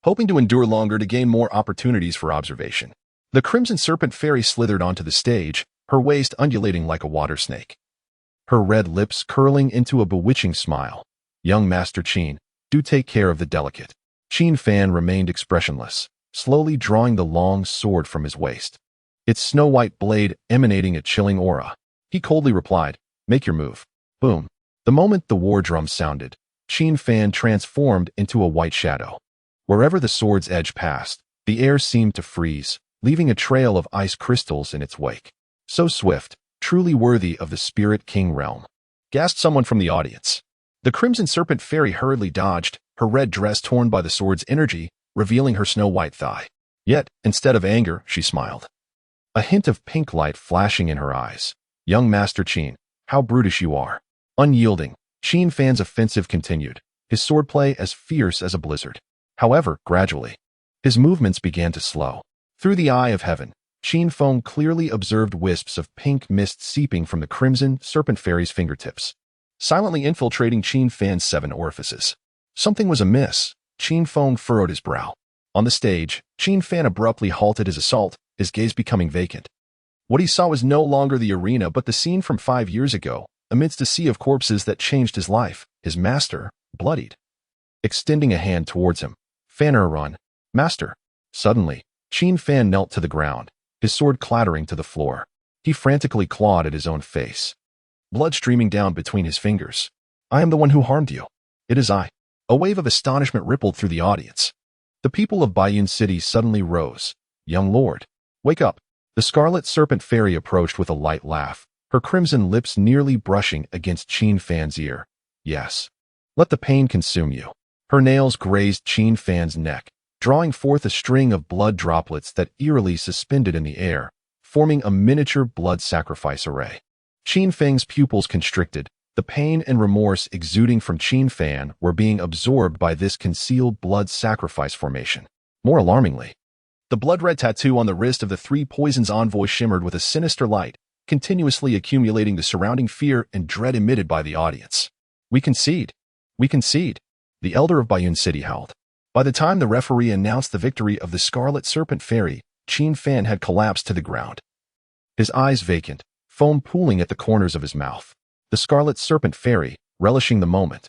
hoping to endure longer to gain more opportunities for observation. The Crimson Serpent Fairy slithered onto the stage, her waist undulating like a water snake, her red lips curling into a bewitching smile. Young Master Qin, do take care of the delicate. Qin Fan remained expressionless, slowly drawing the long sword from his waist. its snow-white blade emanating a chilling aura. He coldly replied, "Make your move." Boom. The moment the war drum sounded, Qin Fan transformed into a white shadow. Wherever the sword's edge passed, the air seemed to freeze, leaving a trail of ice crystals in its wake. So swift, truly worthy of the Spirit King realm, gasped someone from the audience. The Crimson Serpent Fairy hurriedly dodged, her red dress torn by the sword's energy, revealing her snow-white thigh. Yet, instead of anger, she smiled, a hint of pink light flashing in her eyes. "Young Master Qin, how brutish you are." Unyielding, Qin Fan's offensive continued, his swordplay as fierce as a blizzard. However, gradually, his movements began to slow. Through the eye of heaven, Qin Feng clearly observed wisps of pink mist seeping from the Crimson Serpent Fairy's fingertips, silently infiltrating Qin Fan's 7 orifices. Something was amiss. Qin Feng furrowed his brow. On the stage, Qin Fan abruptly halted his assault, his gaze becoming vacant. What he saw was no longer the arena but the scene from 5 years ago, amidst a sea of corpses that changed his life, his master, bloodied. Extending a hand towards him, "Fanner, run, master." Suddenly, Qin Fan knelt to the ground, his sword clattering to the floor. He frantically clawed at his own face, blood streaming down between his fingers. "I am the one who harmed you. It is I." A wave of astonishment rippled through the audience. The people of Baiyun City suddenly rose. "Young lord, wake up." The Scarlet Serpent Fairy approached with a light laugh, her crimson lips nearly brushing against Qin Fan's ear. "Yes. Let the pain consume you." Her nails grazed Qin Fan's neck, drawing forth a string of blood droplets that eerily suspended in the air, forming a miniature blood sacrifice array. Qin Fang's pupils constricted. The pain and remorse exuding from Qin Fan were being absorbed by this concealed blood sacrifice formation. More alarmingly, the blood-red tattoo on the wrist of the 3 Poisons envoy shimmered with a sinister light, continuously accumulating the surrounding fear and dread emitted by the audience. "We concede. We concede," the elder of Baiyun City howled. By the time the referee announced the victory of the Scarlet Serpent Fairy, Qin Fan had collapsed to the ground, his eyes vacant, foam pooling at the corners of his mouth. The Scarlet Serpent Fairy, relishing the moment,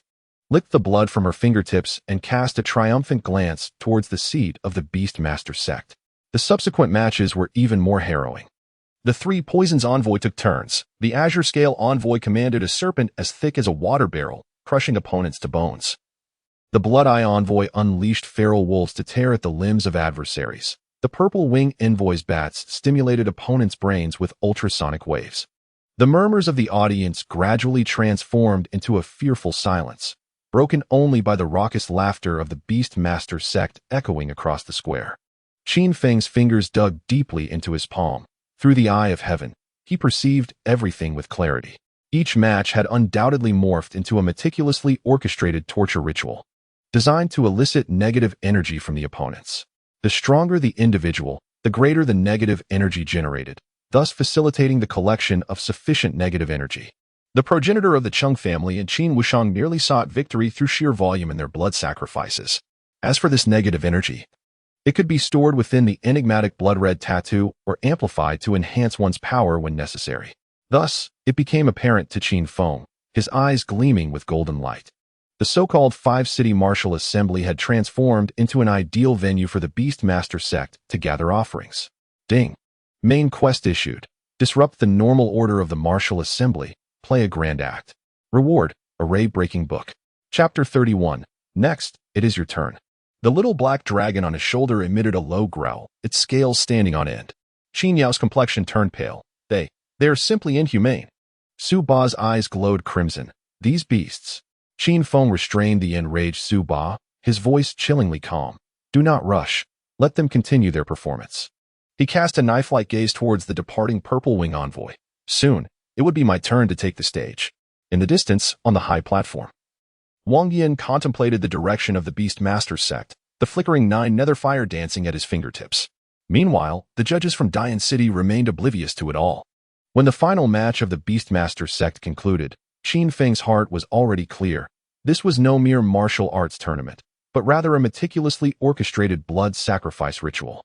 licked the blood from her fingertips and cast a triumphant glance towards the seat of the Beastmaster sect. The subsequent matches were even more harrowing. The 3 Poisons envoy took turns. The Azure Scale envoy commanded a serpent as thick as a water barrel, crushing opponents to bones. The Blood Eye envoy unleashed feral wolves to tear at the limbs of adversaries. The Purple Wing envoy's bats stimulated opponents' brains with ultrasonic waves. The murmurs of the audience gradually transformed into a fearful silence, broken only by the raucous laughter of the Beastmaster sect echoing across the square. Qin Feng's fingers dug deeply into his palm. Through the eye of heaven, he perceived everything with clarity. Each match had undoubtedly morphed into a meticulously orchestrated torture ritual, designed to elicit negative energy from the opponents. The stronger the individual, the greater the negative energy generated, thus facilitating the collection of sufficient negative energy. The progenitor of the Chung family and Qin Wushang nearly sought victory through sheer volume in their blood sacrifices. As for this negative energy, it could be stored within the enigmatic blood-red tattoo or amplified to enhance one's power when necessary. Thus, it became apparent to Qin Feng, his eyes gleaming with golden light. The so-called 5-city martial assembly had transformed into an ideal venue for the Beastmaster sect to gather offerings. Ding. Main quest issued. Disrupt the normal order of the martial assembly. Play a grand act. Reward. Array-breaking book. Chapter 31. Next, it is your turn. The little black dragon on his shoulder emitted a low growl, its scales standing on end. Qin Yao's complexion turned pale. They are simply inhumane. Su Ba's eyes glowed crimson. These beasts. Qin Feng restrained the enraged Su Ba, his voice chillingly calm. Do not rush. Let them continue their performance. He cast a knife-like gaze towards the departing Purple Wing envoy. Soon, it would be my turn to take the stage. In the distance, on the high platform, Wang Yin contemplated the direction of the Beastmaster sect, the flickering 9 nether fire dancing at his fingertips. Meanwhile, the judges from Dayan City remained oblivious to it all. When the final match of the Beastmaster sect concluded, Qin Feng's heart was already clear. This was no mere martial arts tournament, but rather a meticulously orchestrated blood sacrifice ritual.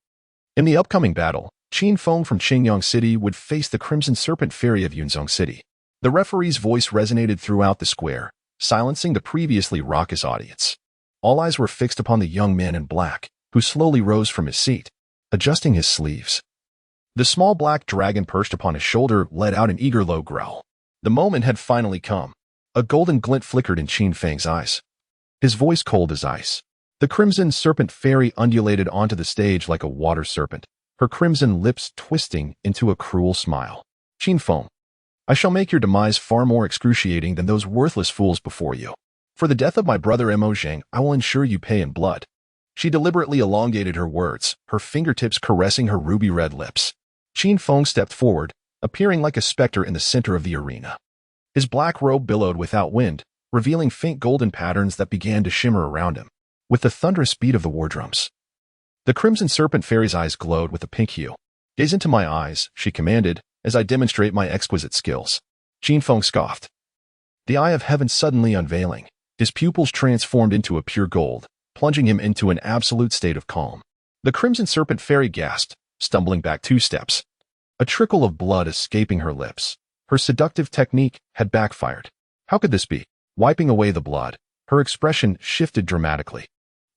In the upcoming battle, Qin Feng from Qingyang City would face the Crimson Serpent Fairy of Yunzhong City. The referee's voice resonated throughout the square, silencing the previously raucous audience. All eyes were fixed upon the young man in black, who slowly rose from his seat, adjusting his sleeves. The small black dragon perched upon his shoulder let out an eager low growl. The moment had finally come. A golden glint flickered in Qin Feng's eyes. His voice cold as ice. The crimson serpent fairy undulated onto the stage like a water serpent, her crimson lips twisting into a cruel smile. Qin Feng, I shall make your demise far more excruciating than those worthless fools before you. For the death of my brother Mo Zheng, I will ensure you pay in blood. She deliberately elongated her words, her fingertips caressing her ruby-red lips. Qin Feng stepped forward, appearing like a specter in the center of the arena. His black robe billowed without wind, revealing faint golden patterns that began to shimmer around him, with the thunderous beat of the war drums. The crimson serpent fairy's eyes glowed with a pink hue. Gaze into my eyes, she commanded, as I demonstrate my exquisite skills. Qin Feng scoffed. The eye of heaven suddenly unveiling, his pupils transformed into a pure gold, plunging him into an absolute state of calm. The crimson serpent fairy gasped, stumbling back 2 steps. A trickle of blood escaping her lips. Her seductive technique had backfired. How could this be? Wiping away the blood, her expression shifted dramatically.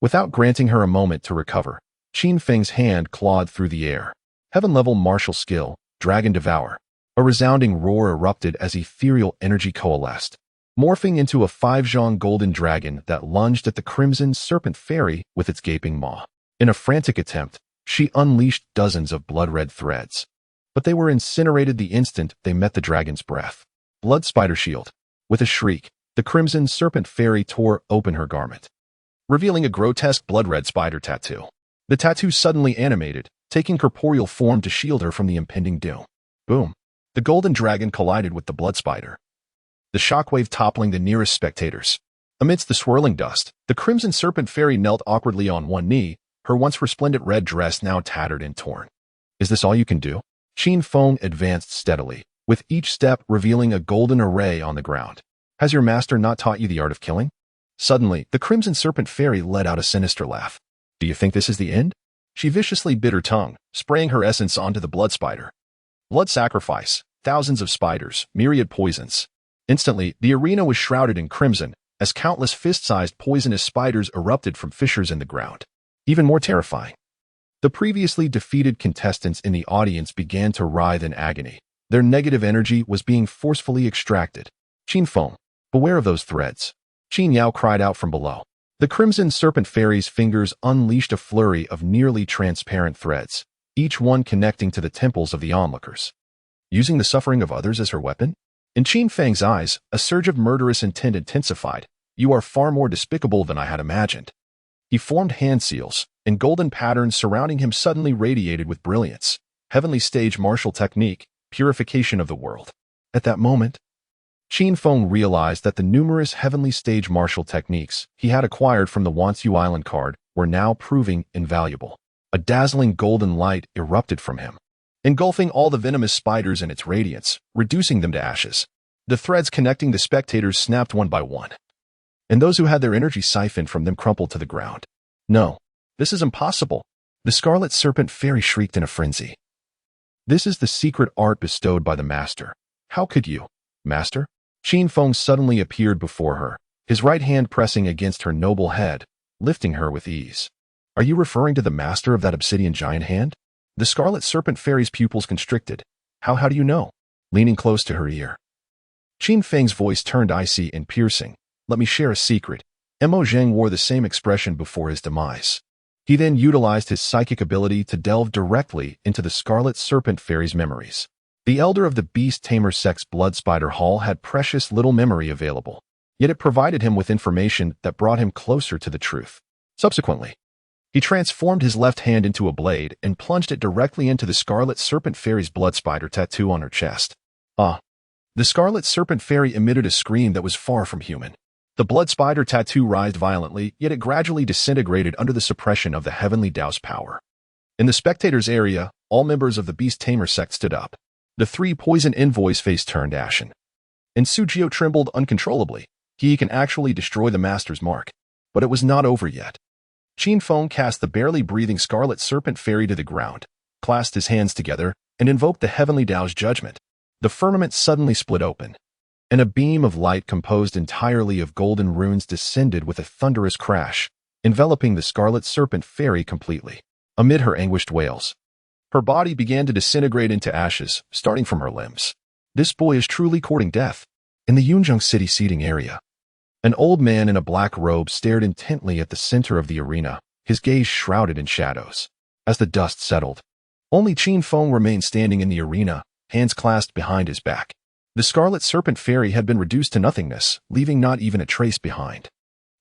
Without granting her a moment to recover, Qin Feng's hand clawed through the air. Heaven-level martial skill, Dragon Devour. A resounding roar erupted as ethereal energy coalesced, morphing into a 5-zhong golden dragon that lunged at the crimson serpent fairy with its gaping maw. In a frantic attempt, she unleashed dozens of blood-red threads. But they were incinerated the instant they met the dragon's breath. Blood spider shield. With a shriek, the crimson serpent fairy tore open her garment, revealing a grotesque blood-red spider tattoo. The tattoo suddenly animated, taking corporeal form to shield her from the impending doom. Boom. The golden dragon collided with the blood spider, the shockwave toppling the nearest spectators. Amidst the swirling dust, the crimson serpent fairy knelt awkwardly on one knee, her once resplendent red dress now tattered and torn. Is this all you can do? Qin Feng advanced steadily, with each step revealing a golden array on the ground. Has your master not taught you the art of killing? Suddenly, the crimson serpent fairy let out a sinister laugh. Do you think this is the end? She viciously bit her tongue, spraying her essence onto the blood spider. Blood sacrifice, thousands of spiders, myriad poisons. Instantly, the arena was shrouded in crimson, as countless fist-sized poisonous spiders erupted from fissures in the ground. Even more terrifying, the previously defeated contestants in the audience began to writhe in agony. Their negative energy was being forcefully extracted. Qin Feng, beware of those threads. Qin Yao cried out from below. The crimson serpent fairy's fingers unleashed a flurry of nearly transparent threads, each one connecting to the temples of the onlookers. Using the suffering of others as her weapon? In Qin Feng's eyes, a surge of murderous intent intensified. You are far more despicable than I had imagined. He formed hand seals, and golden patterns surrounding him suddenly radiated with brilliance. Heavenly stage martial technique, purification of the world. At that moment, Qin Feng realized that the numerous heavenly stage martial techniques he had acquired from the Wansu Island card were now proving invaluable. A dazzling golden light erupted from him, engulfing all the venomous spiders in its radiance, reducing them to ashes. The threads connecting the spectators snapped one by one, and those who had their energy siphoned from them crumpled to the ground. No, this is impossible. The Scarlet Serpent Fairy shrieked in a frenzy. This is the secret art bestowed by the master. How could you, master? Qin Feng suddenly appeared before her, his right hand pressing against her noble head, lifting her with ease. Are you referring to the master of that obsidian giant hand? The Scarlet Serpent Fairy's pupils constricted. How do you know? Leaning close to her ear, Qin Feng's voice turned icy and piercing. Let me share a secret. Mo Zheng wore the same expression before his demise. He then utilized his psychic ability to delve directly into the Scarlet Serpent Fairy's memories. The elder of the Beast Tamer sect's Blood Spider Hall had precious little memory available, yet it provided him with information that brought him closer to the truth. Subsequently, he transformed his left hand into a blade and plunged it directly into the Scarlet Serpent Fairy's blood spider tattoo on her chest. Ah! The Scarlet Serpent Fairy emitted a scream that was far from human. The blood spider tattoo writhed violently, yet it gradually disintegrated under the suppression of the Heavenly Tao's power. In the spectators' area, all members of the Beast Tamer sect stood up. The 3 poison envoys' face turned ashen, and Sujio trembled uncontrollably. He can actually destroy the Master's mark. But it was not over yet. Qin Feng cast the barely breathing Scarlet Serpent Fairy to the ground, clasped his hands together, and invoked the Heavenly Tao's judgment. The firmament suddenly split open, and a beam of light composed entirely of golden runes descended with a thunderous crash, enveloping the Scarlet Serpent Fairy completely. Amid her anguished wails, Her body began to disintegrate into ashes, starting from her limbs. This boy is truly courting death. In the Yunjiang City seating area, an old man in a black robe stared intently at the center of the arena, his gaze shrouded in shadows. As the dust settled, only Qin Feng remained standing in the arena, hands clasped behind his back. The Scarlet Serpent Fairy had been reduced to nothingness, leaving not even a trace behind.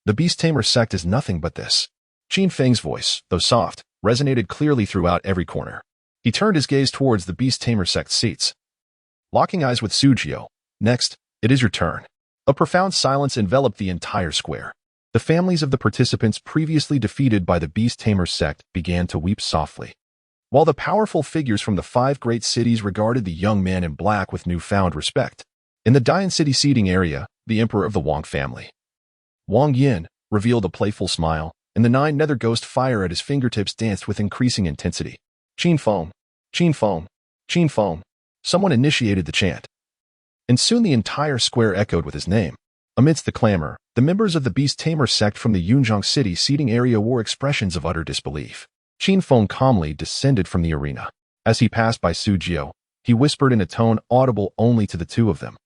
The Beast Tamer sect is nothing but this. Qin Feng's voice, though soft, resonated clearly throughout every corner. He turned his gaze towards the Beast Tamer sect seats, locking eyes with Sujio. Next, it is your turn. A profound silence enveloped the entire square. The families of the participants previously defeated by the Beast Tamer sect began to weep softly, while the powerful figures from the 5 great cities regarded the young man in black with newfound respect. In the Dian City seating area, the emperor of the Wang family, Wang Yin, revealed a playful smile, and the 9 nether ghost fire at his fingertips danced with increasing intensity. Qin Feng, Qin Feng, Qin Feng. Someone initiated the chant, and soon the entire square echoed with his name. Amidst the clamor, the members of the Beast Tamer sect from the Yunjiang City seating area wore expressions of utter disbelief. Qin Feng calmly descended from the arena. As he passed by Sujio, he whispered in a tone audible only to the two of them.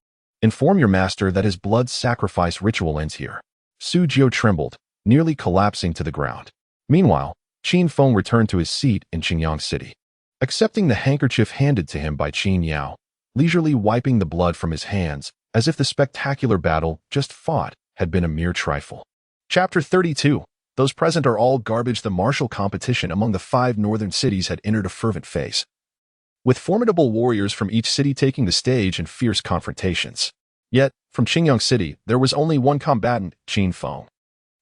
Inform your master that his blood sacrifice ritual ends here. Sujio trembled, nearly collapsing to the ground. Meanwhile, Qin Feng returned to his seat in Qingyang City, accepting the handkerchief handed to him by Qin Yao, leisurely wiping the blood from his hands, as if the spectacular battle just fought had been a mere trifle. Chapter 32. Those present are all garbage. The martial competition among the 5 northern cities had entered a fervent phase, with formidable warriors from each city taking the stage in fierce confrontations. Yet, from Qingyang City, there was only one combatant, Qin Feng.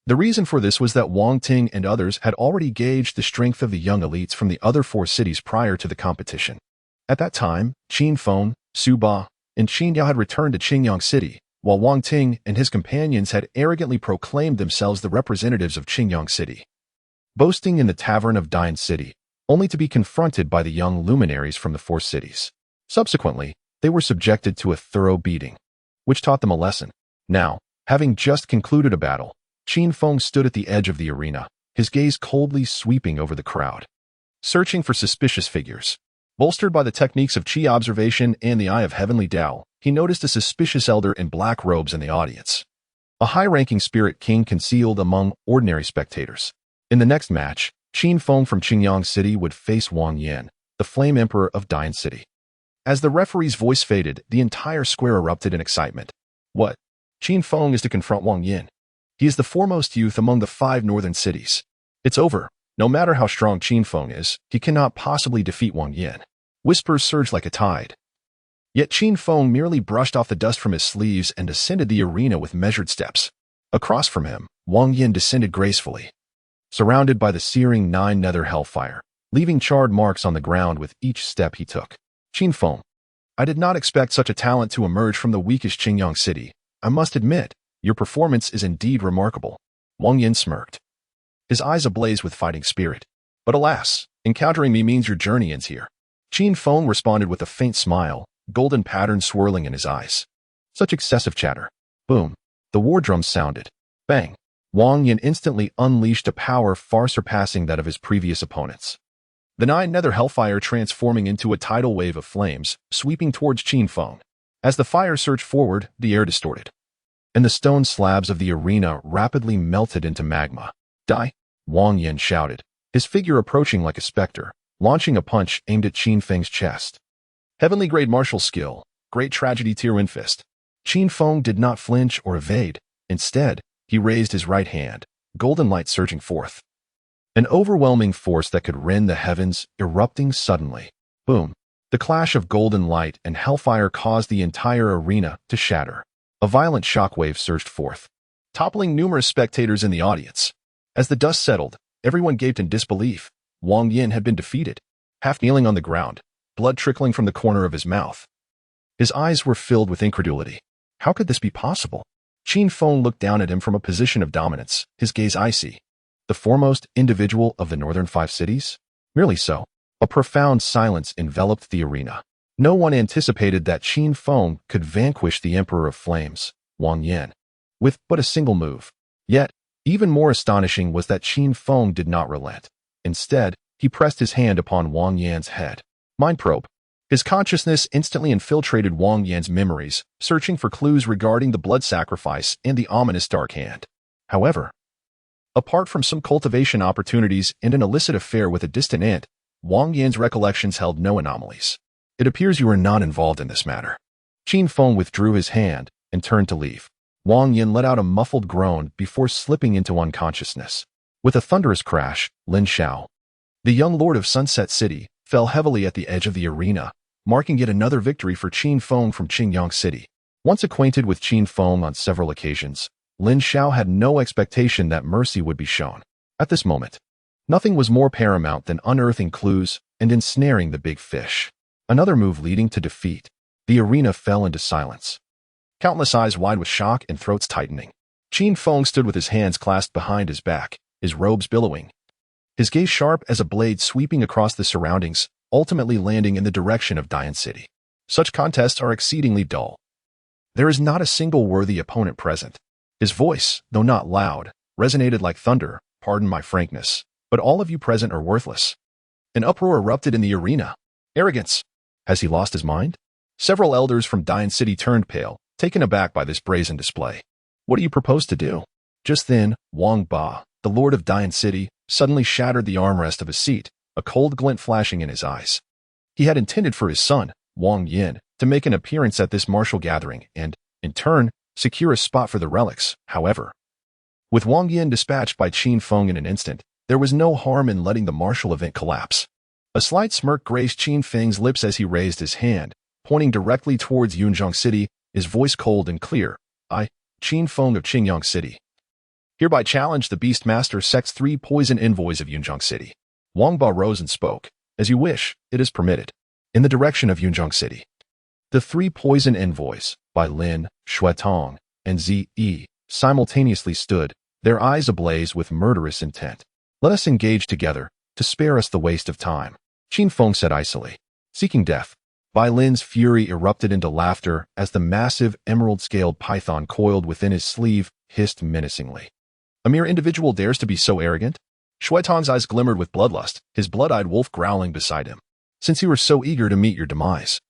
The reason for this was that Wang Ting and others had already gauged the strength of the young elites from the other 4 cities prior to the competition. At that time, Qin Feng, Su Ba, and Qin Yao had returned to Qingyang City, while Wang Ting and his companions had arrogantly proclaimed themselves the representatives of Qingyang City, boasting in the tavern of Dian City, only to be confronted by the young luminaries from the 4 cities. Subsequently, they were subjected to a thorough beating, which taught them a lesson. Now, having just concluded a battle, Qin Feng stood at the edge of the arena, his gaze coldly sweeping over the crowd, searching for suspicious figures. Bolstered by the techniques of Qi observation and the Eye of Heavenly Tao, he noticed a suspicious elder in black robes in the audience, a high-ranking spirit king concealed among ordinary spectators. In the next match, Qin Feng from Qingyang City would face Wang Yin, the Flame Emperor of Dian City. As the referee's voice faded, the entire square erupted in excitement. What? Qin Feng is to confront Wang Yin. He is the foremost youth among the 5 northern cities. It's over. No matter how strong Qin Feng is, he cannot possibly defeat Wang Yin. Whispers surged like a tide. Yet Qin Feng merely brushed off the dust from his sleeves and ascended the arena with measured steps. Across from him, Wang Yin descended gracefully, surrounded by the searing 9 nether hellfire, leaving charred marks on the ground with each step he took. Qin Feng, I did not expect such a talent to emerge from the weakest Qingyang City. I must admit, your performance is indeed remarkable. Wang Yin smirked, his eyes ablaze with fighting spirit. But alas, encountering me means your journey ends here. Qin Feng responded with a faint smile, golden patterns swirling in his eyes. Such excessive chatter. Boom. The war drums sounded. Bang. Wang Yin instantly unleashed a power far surpassing that of his previous opponents, the 9 nether hellfire transforming into a tidal wave of flames, sweeping towards Qin Feng. As the fire surged forward, the air distorted, and the stone slabs of the arena rapidly melted into magma. Die! Wang Yin shouted, his figure approaching like a specter, launching a punch aimed at Qin Feng's chest. Heavenly grade martial skill, great tragedy tier wind fist. Qin Feng did not flinch or evade. Instead, he raised his right hand, golden light surging forth, an overwhelming force that could rend the heavens, erupting suddenly. Boom. The clash of golden light and hellfire caused the entire arena to shatter. A violent shockwave surged forth, toppling numerous spectators in the audience. As the dust settled, everyone gaped in disbelief. Wang Yin had been defeated, half kneeling on the ground, blood trickling from the corner of his mouth. His eyes were filled with incredulity. How could this be possible? Qin Feng looked down at him from a position of dominance, his gaze icy. The foremost individual of the northern 5 cities? Merely so. A profound silence enveloped the arena. No one anticipated that Qin Feng could vanquish the Emperor of Flames, Wang Yin, with but a single move. Yet, even more astonishing was that Qin Feng did not relent. Instead, he pressed his hand upon Wang Yan's head. Mind probe. His consciousness instantly infiltrated Wang Yan's memories, searching for clues regarding the blood sacrifice and the ominous dark hand. However, apart from some cultivation opportunities and an illicit affair with a distant aunt, Wang Yan's recollections held no anomalies. It appears you are not involved in this matter. Qin Feng withdrew his hand and turned to leave. Wang Yan let out a muffled groan before slipping into unconsciousness. With a thunderous crash, Lin Xiao, the young lord of Sunset City, fell heavily at the edge of the arena, marking yet another victory for Qin Feng from Qingyang City. Once acquainted with Qin Feng on several occasions, Lin Xiao had no expectation that mercy would be shown. At this moment, nothing was more paramount than unearthing clues and ensnaring the big fish. Another move leading to defeat. The arena fell into silence. Countless eyes wide with shock and throats tightening. Qin Feng stood with his hands clasped behind his back, his robes billowing. His gaze sharp as a blade sweeping across the surroundings, ultimately landing in the direction of Dian City. Such contests are exceedingly dull. There is not a single worthy opponent present. His voice, though not loud, resonated like thunder. Pardon my frankness, but all of you present are worthless. An uproar erupted in the arena. Arrogance! Has he lost his mind? Several elders from Dian City turned pale, taken aback by this brazen display. What do you propose to do? Just then, Wang Ba, the lord of Dian City, suddenly shattered the armrest of his seat, a cold glint flashing in his eyes. He had intended for his son, Wang Yin, to make an appearance at this martial gathering and, in turn, secure a spot for the relics. However, with Wang Yin dispatched by Qin Feng in an instant, there was no harm in letting the martial event collapse. A slight smirk graced Qin Feng's lips as he raised his hand, pointing directly towards Yunjiang City, his voice cold and clear. I, Qin Feng of Qingyang City, hereby challenge the Beastmaster Sect's 3 poison envoys of Yunjiang City. Wang Ba rose and spoke. As you wish, it is permitted. In the direction of Yunjiang City. The 3 poison envoys, Bai Lin, Shuetong, and Zi simultaneously stood, their eyes ablaze with murderous intent. Let us engage together, to spare us the waste of time, Qin Feng said icily. Seeking death. Bai Lin's fury erupted into laughter as the massive emerald-scaled python coiled within his sleeve hissed menacingly. A mere individual dares to be so arrogant? Shuetong's eyes glimmered with bloodlust, his blood-eyed wolf growling beside him. Since you were so eager to meet your demise,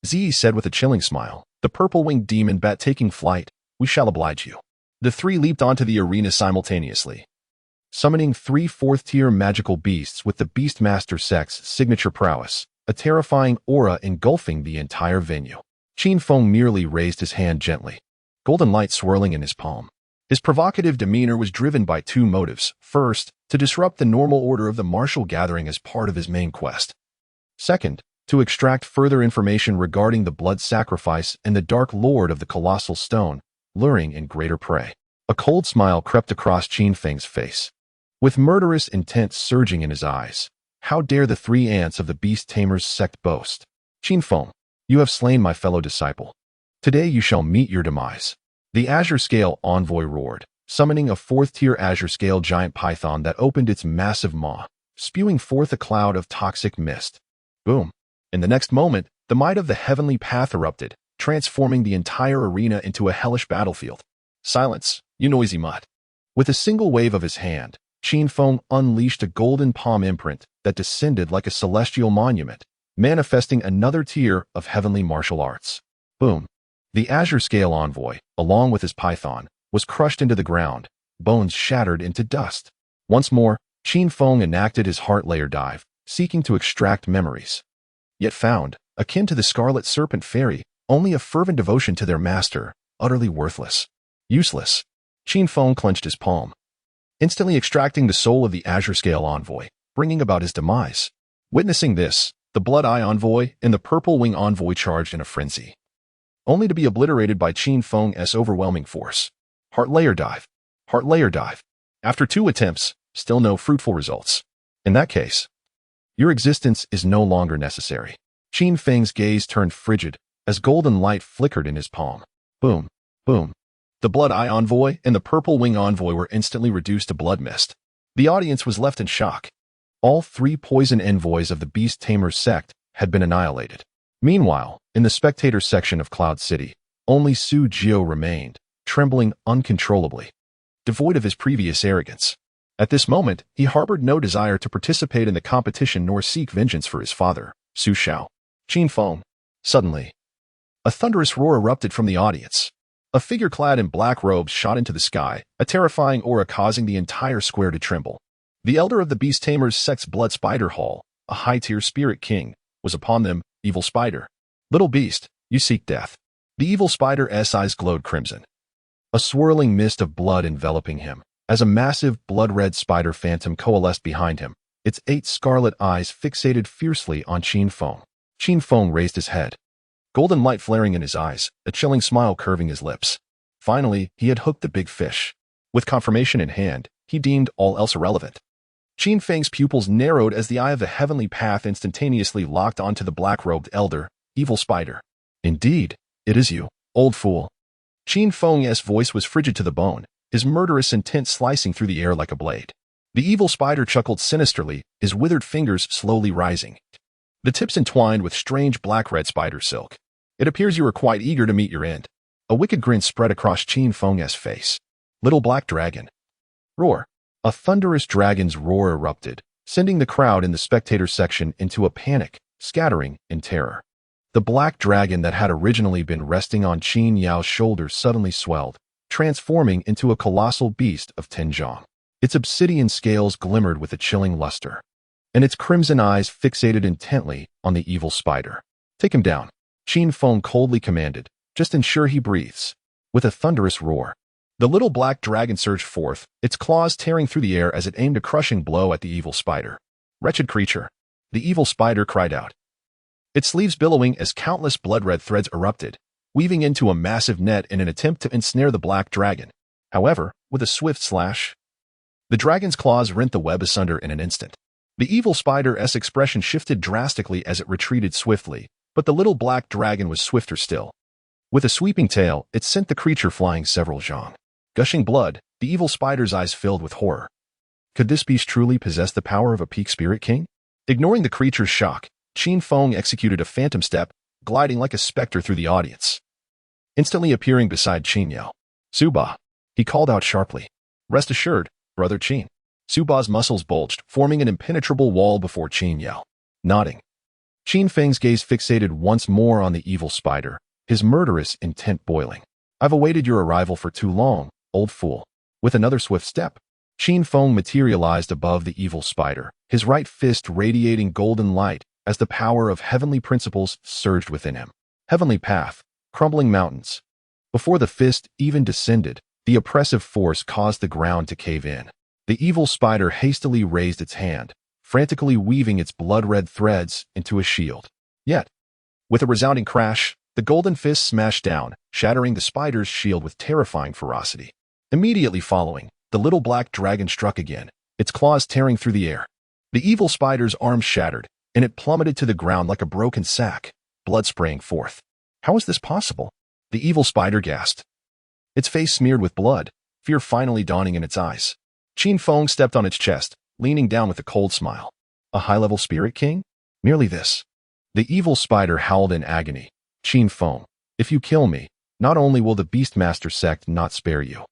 Zi said with a chilling smile, the purple-winged demon bat taking flight, we shall oblige you. The 3 leaped onto the arena simultaneously, summoning 3 4th-tier magical beasts with the Beastmaster Sect's signature prowess, a terrifying aura engulfing the entire venue. Qin Feng merely raised his hand gently, golden light swirling in his palm. His provocative demeanor was driven by 2 motives. First, to disrupt the normal order of the martial gathering as part of his main quest. Second, to extract further information regarding the blood sacrifice and the Dark Lord of the Colossal Stone, luring in greater prey. A cold smile crept across Qin Feng's face, with murderous intent surging in his eyes. How dare the 3 ants of the Beast Tamers sect boast? Qin Feng, you have slain my fellow disciple. Today you shall meet your demise. The Azure Scale envoy roared, summoning a 4th-tier Azure Scale giant python that opened its massive maw, spewing forth a cloud of toxic mist. Boom. In the next moment, the might of the heavenly path erupted, transforming the entire arena into a hellish battlefield. Silence, you noisy mutt. With a single wave of his hand, Qin Feng unleashed a golden palm imprint that descended like a celestial monument, manifesting another tier of heavenly martial arts. Boom. The Azure Scale envoy, along with his python, was crushed into the ground, bones shattered into dust. Once more, Qin Feng enacted his heart layer dive, seeking to extract memories. Yet found, akin to the Scarlet Serpent Fairy, only a fervent devotion to their master, utterly worthless. Useless. Qin Feng clenched his palm, instantly extracting the soul of the Azure Scale envoy, bringing about his demise. Witnessing this, the Blood Eye envoy and the Purple Wing envoy charged in a frenzy, only to be obliterated by Qin Feng's overwhelming force. Heart layer dive. Heart layer dive. After 2 attempts, still no fruitful results. In that case, your existence is no longer necessary. Qin Feng's gaze turned frigid as golden light flickered in his palm. Boom. Boom. The Blood Eye envoy and the Purple Wing envoy were instantly reduced to blood mist. The audience was left in shock. All 3 poison envoys of the Beast Tamers sect had been annihilated. Meanwhile, in the spectator section of Cloud City, only Su Jiao remained, trembling uncontrollably, devoid of his previous arrogance. At this moment, he harbored no desire to participate in the competition nor seek vengeance for his father, Su Xiao. Qin Feng. Suddenly, a thunderous roar erupted from the audience. A figure clad in black robes shot into the sky, a terrifying aura causing the entire square to tremble. The elder of the Beast Tamers Sect's Blood Spider Hall, a high-tier spirit king, was upon them, Evil Spider. Little beast, you seek death. The evil spider's eyes glowed crimson. A swirling mist of blood enveloping him, as a massive blood-red spider phantom coalesced behind him, its 8 scarlet eyes fixated fiercely on Qin Feng. Qin Feng raised his head, golden light flaring in his eyes, a chilling smile curving his lips. Finally, he had hooked the big fish. With confirmation in hand, he deemed all else irrelevant. Qin Feng's pupils narrowed as the eye of the heavenly path instantaneously locked onto the black-robed elder, Evil Spider. Indeed, it is you, old fool. Qin Feng's voice was frigid to the bone, his murderous intent slicing through the air like a blade. The evil spider chuckled sinisterly, his withered fingers slowly rising. The tips entwined with strange black-red spider silk. It appears you are quite eager to meet your end. A wicked grin spread across Qin Feng's face. Little black dragon. Roar. A thunderous dragon's roar erupted, sending the crowd in the spectator section into a panic, scattering in terror. The black dragon that had originally been resting on Qin Yao's shoulders suddenly swelled, transforming into a colossal beast of Tianzhong. Its obsidian scales glimmered with a chilling luster, and its crimson eyes fixated intently on the evil spider. Take him down, Qin Feng coldly commanded. Just ensure he breathes. With a thunderous roar, the little black dragon surged forth, its claws tearing through the air as it aimed a crushing blow at the evil spider. Wretched creature. The evil spider cried out, its sleeves billowing as countless blood-red threads erupted, weaving into a massive net in an attempt to ensnare the black dragon. However, with a swift slash, the dragon's claws rent the web asunder in an instant. The evil spider's expression shifted drastically as it retreated swiftly, but the little black dragon was swifter still. With a sweeping tail, it sent the creature flying several zhang. Gushing blood, the evil spider's eyes filled with horror. Could this beast truly possess the power of a peak spirit king? Ignoring the creature's shock, Qin Feng executed a phantom step, gliding like a specter through the audience. Instantly appearing beside Qin Yao. Suba, he called out sharply. Rest assured, brother Qin. Suba's muscles bulged, forming an impenetrable wall before Qin Yao. Nodding. Qin Feng's gaze fixated once more on the evil spider, his murderous intent boiling. I've awaited your arrival for too long, old fool. With another swift step, Qin Feng materialized above the evil spider, his right fist radiating golden light as the power of heavenly principles surged within him. Heavenly path, crumbling mountains. Before the fist even descended, the oppressive force caused the ground to cave in. The evil spider hastily raised its hand, frantically weaving its blood-red threads into a shield. Yet, with a resounding crash, the golden fist smashed down, shattering the spider's shield with terrifying ferocity. Immediately following, the little black dragon struck again, its claws tearing through the air. The evil spider's arms shattered, and it plummeted to the ground like a broken sack, blood spraying forth. How is this possible? The evil spider gasped. Its face smeared with blood, fear finally dawning in its eyes. Qin Feng stepped on its chest, leaning down with a cold smile. A high-level spirit king? Merely this. The evil spider howled in agony. Qin Feng, if you kill me, not only will the Beastmaster sect not spare you,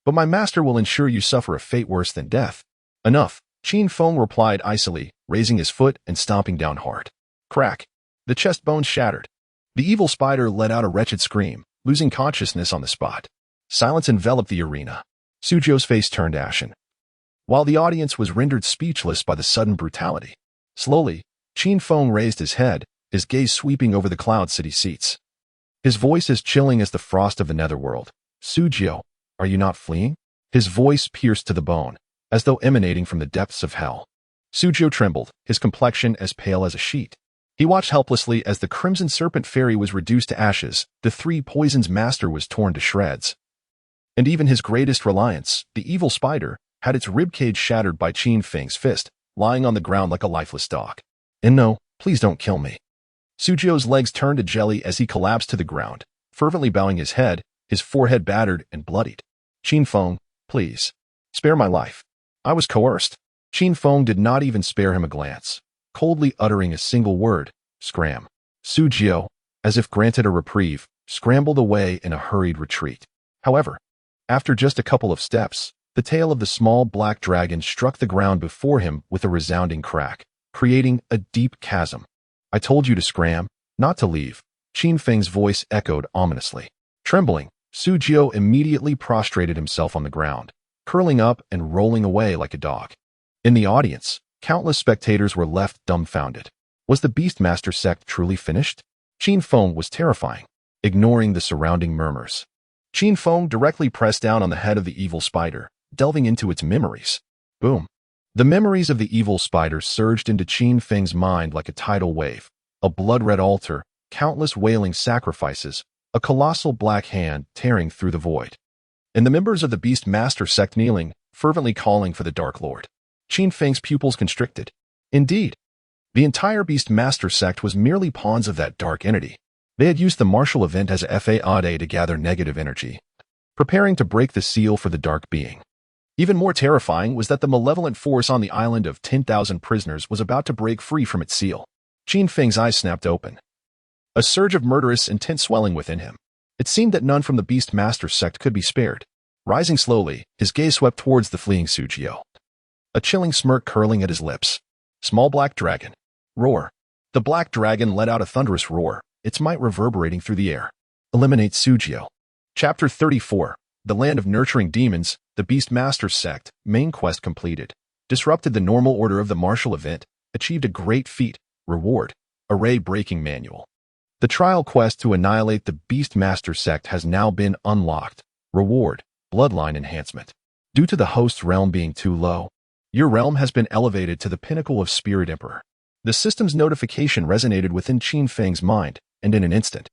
but my master will ensure you suffer a fate worse than death. Enough, Qin Feng replied icily, raising his foot and stomping down hard. Crack. The chest bones shattered. The evil spider let out a wretched scream, losing consciousness on the spot. Silence enveloped the arena. Suzhou's face turned ashen, while the audience was rendered speechless by the sudden brutality. Slowly, Qin Feng raised his head, his gaze sweeping over the Cloud City seats. His voice as chilling as the frost of the netherworld. Suzhou, are you not fleeing? His voice pierced to the bone, as though emanating from the depths of hell. Suzhou trembled, his complexion as pale as a sheet. He watched helplessly as the Crimson Serpent Fairy was reduced to ashes, the Three Poisons Master was torn to shreds. And even his greatest reliance, the evil spider, had its ribcage shattered by Qin Feng's fist, lying on the ground like a lifeless dog. And no, please don't kill me. Suzhou's legs turned to jelly as he collapsed to the ground, fervently bowing his head, his forehead battered and bloodied. Qin Feng, please, spare my life. I was coerced. Qin Feng did not even spare him a glance, coldly uttering a single word, scram. Suzhou, as if granted a reprieve, scrambled away in a hurried retreat. However, after just a couple of steps, The tail of the small black dragon struck the ground before him with a resounding crack, creating a deep chasm. I told you to scram, not to leave. Qin Feng's voice echoed ominously. Trembling, Su Jiao immediately prostrated himself on the ground, curling up and rolling away like a dog. In the audience, countless spectators were left dumbfounded. Was the Beastmaster sect truly finished? Qin Feng was terrifying, ignoring the surrounding murmurs. Qin Feng directly pressed down on the head of the evil spider, delving into its memories. Boom. The memories of the evil spider surged into Qin Feng's mind like a tidal wave. A blood-red altar, countless wailing sacrifices, a colossal black hand tearing through the void. And the members of the Beastmaster sect kneeling, fervently calling for the Dark Lord. Qin Feng's pupils constricted. Indeed, the entire Beastmaster sect was merely pawns of that dark entity. They had used the martial event as a fade to gather negative energy, preparing to break the seal for the dark being. Even more terrifying was that the malevolent force on the island of 10,000 prisoners was about to break free from its seal. Qin Feng's eyes snapped open. A surge of murderous intent swelling within him. It seemed that none from the Beastmaster sect could be spared. Rising slowly, his gaze swept towards the fleeing Su Jiao. A chilling smirk curling at his lips. Small black dragon. Roar. The black dragon let out a thunderous roar, its might reverberating through the air. Eliminate Su Jiao. Chapter 34. The Land of Nurturing Demons, the Beastmaster sect, main quest completed. Disrupted the normal order of the martial event, achieved a great feat, reward, array-breaking manual. The trial quest to annihilate the Beastmaster sect has now been unlocked. Reward, bloodline enhancement. Due to the host's realm being too low, your realm has been elevated to the pinnacle of Spirit Emperor. The system's notification resonated within Qin Feng's mind, and in an instant,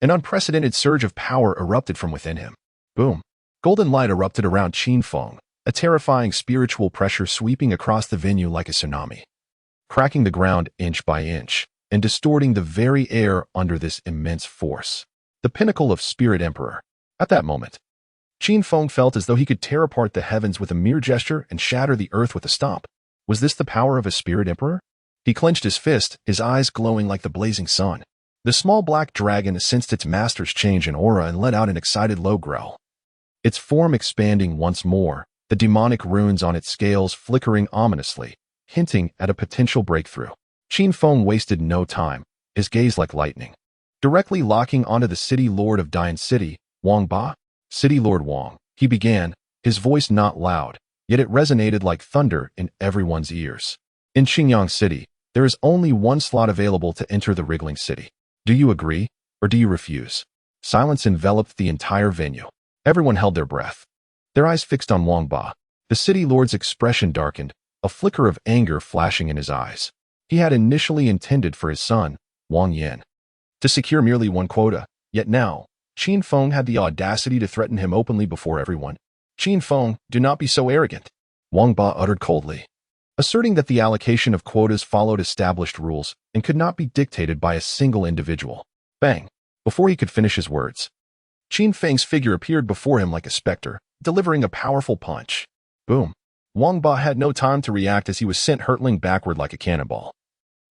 an unprecedented surge of power erupted from within him. Boom. Golden light erupted around Qin Feng, a terrifying spiritual pressure sweeping across the venue like a tsunami, cracking the ground inch by inch, and distorting the very air under this immense force. The pinnacle of Spirit Emperor. At that moment, Qin Feng felt as though he could tear apart the heavens with a mere gesture and shatter the earth with a stomp. Was this the power of a Spirit Emperor? He clenched his fist, his eyes glowing like the blazing sun. The small black dragon sensed its master's change in aura and let out an excited low growl. Its form expanding once more, the demonic runes on its scales flickering ominously, hinting at a potential breakthrough. Qin Feng wasted no time, his gaze like lightning, directly locking onto the city lord of Dian City, Wang Ba. City Lord Wang, he began, his voice not loud, yet it resonated like thunder in everyone's ears. In Xingyang City, there is only one slot available to enter the wriggling city. Do you agree, or do you refuse? Silence enveloped the entire venue. Everyone held their breath, their eyes fixed on Wang Ba. The city lord's expression darkened, a flicker of anger flashing in his eyes. He had initially intended for his son, Wang Yan, to secure merely one quota, yet now, Qin Feng had the audacity to threaten him openly before everyone. Qin Feng, do not be so arrogant, Wang Ba uttered coldly, asserting that the allocation of quotas followed established rules and could not be dictated by a single individual. Bang! Before he could finish his words, Qin Feng's figure appeared before him like a specter, delivering a powerful punch. Boom! Wang Ba had no time to react as he was sent hurtling backward like a cannonball,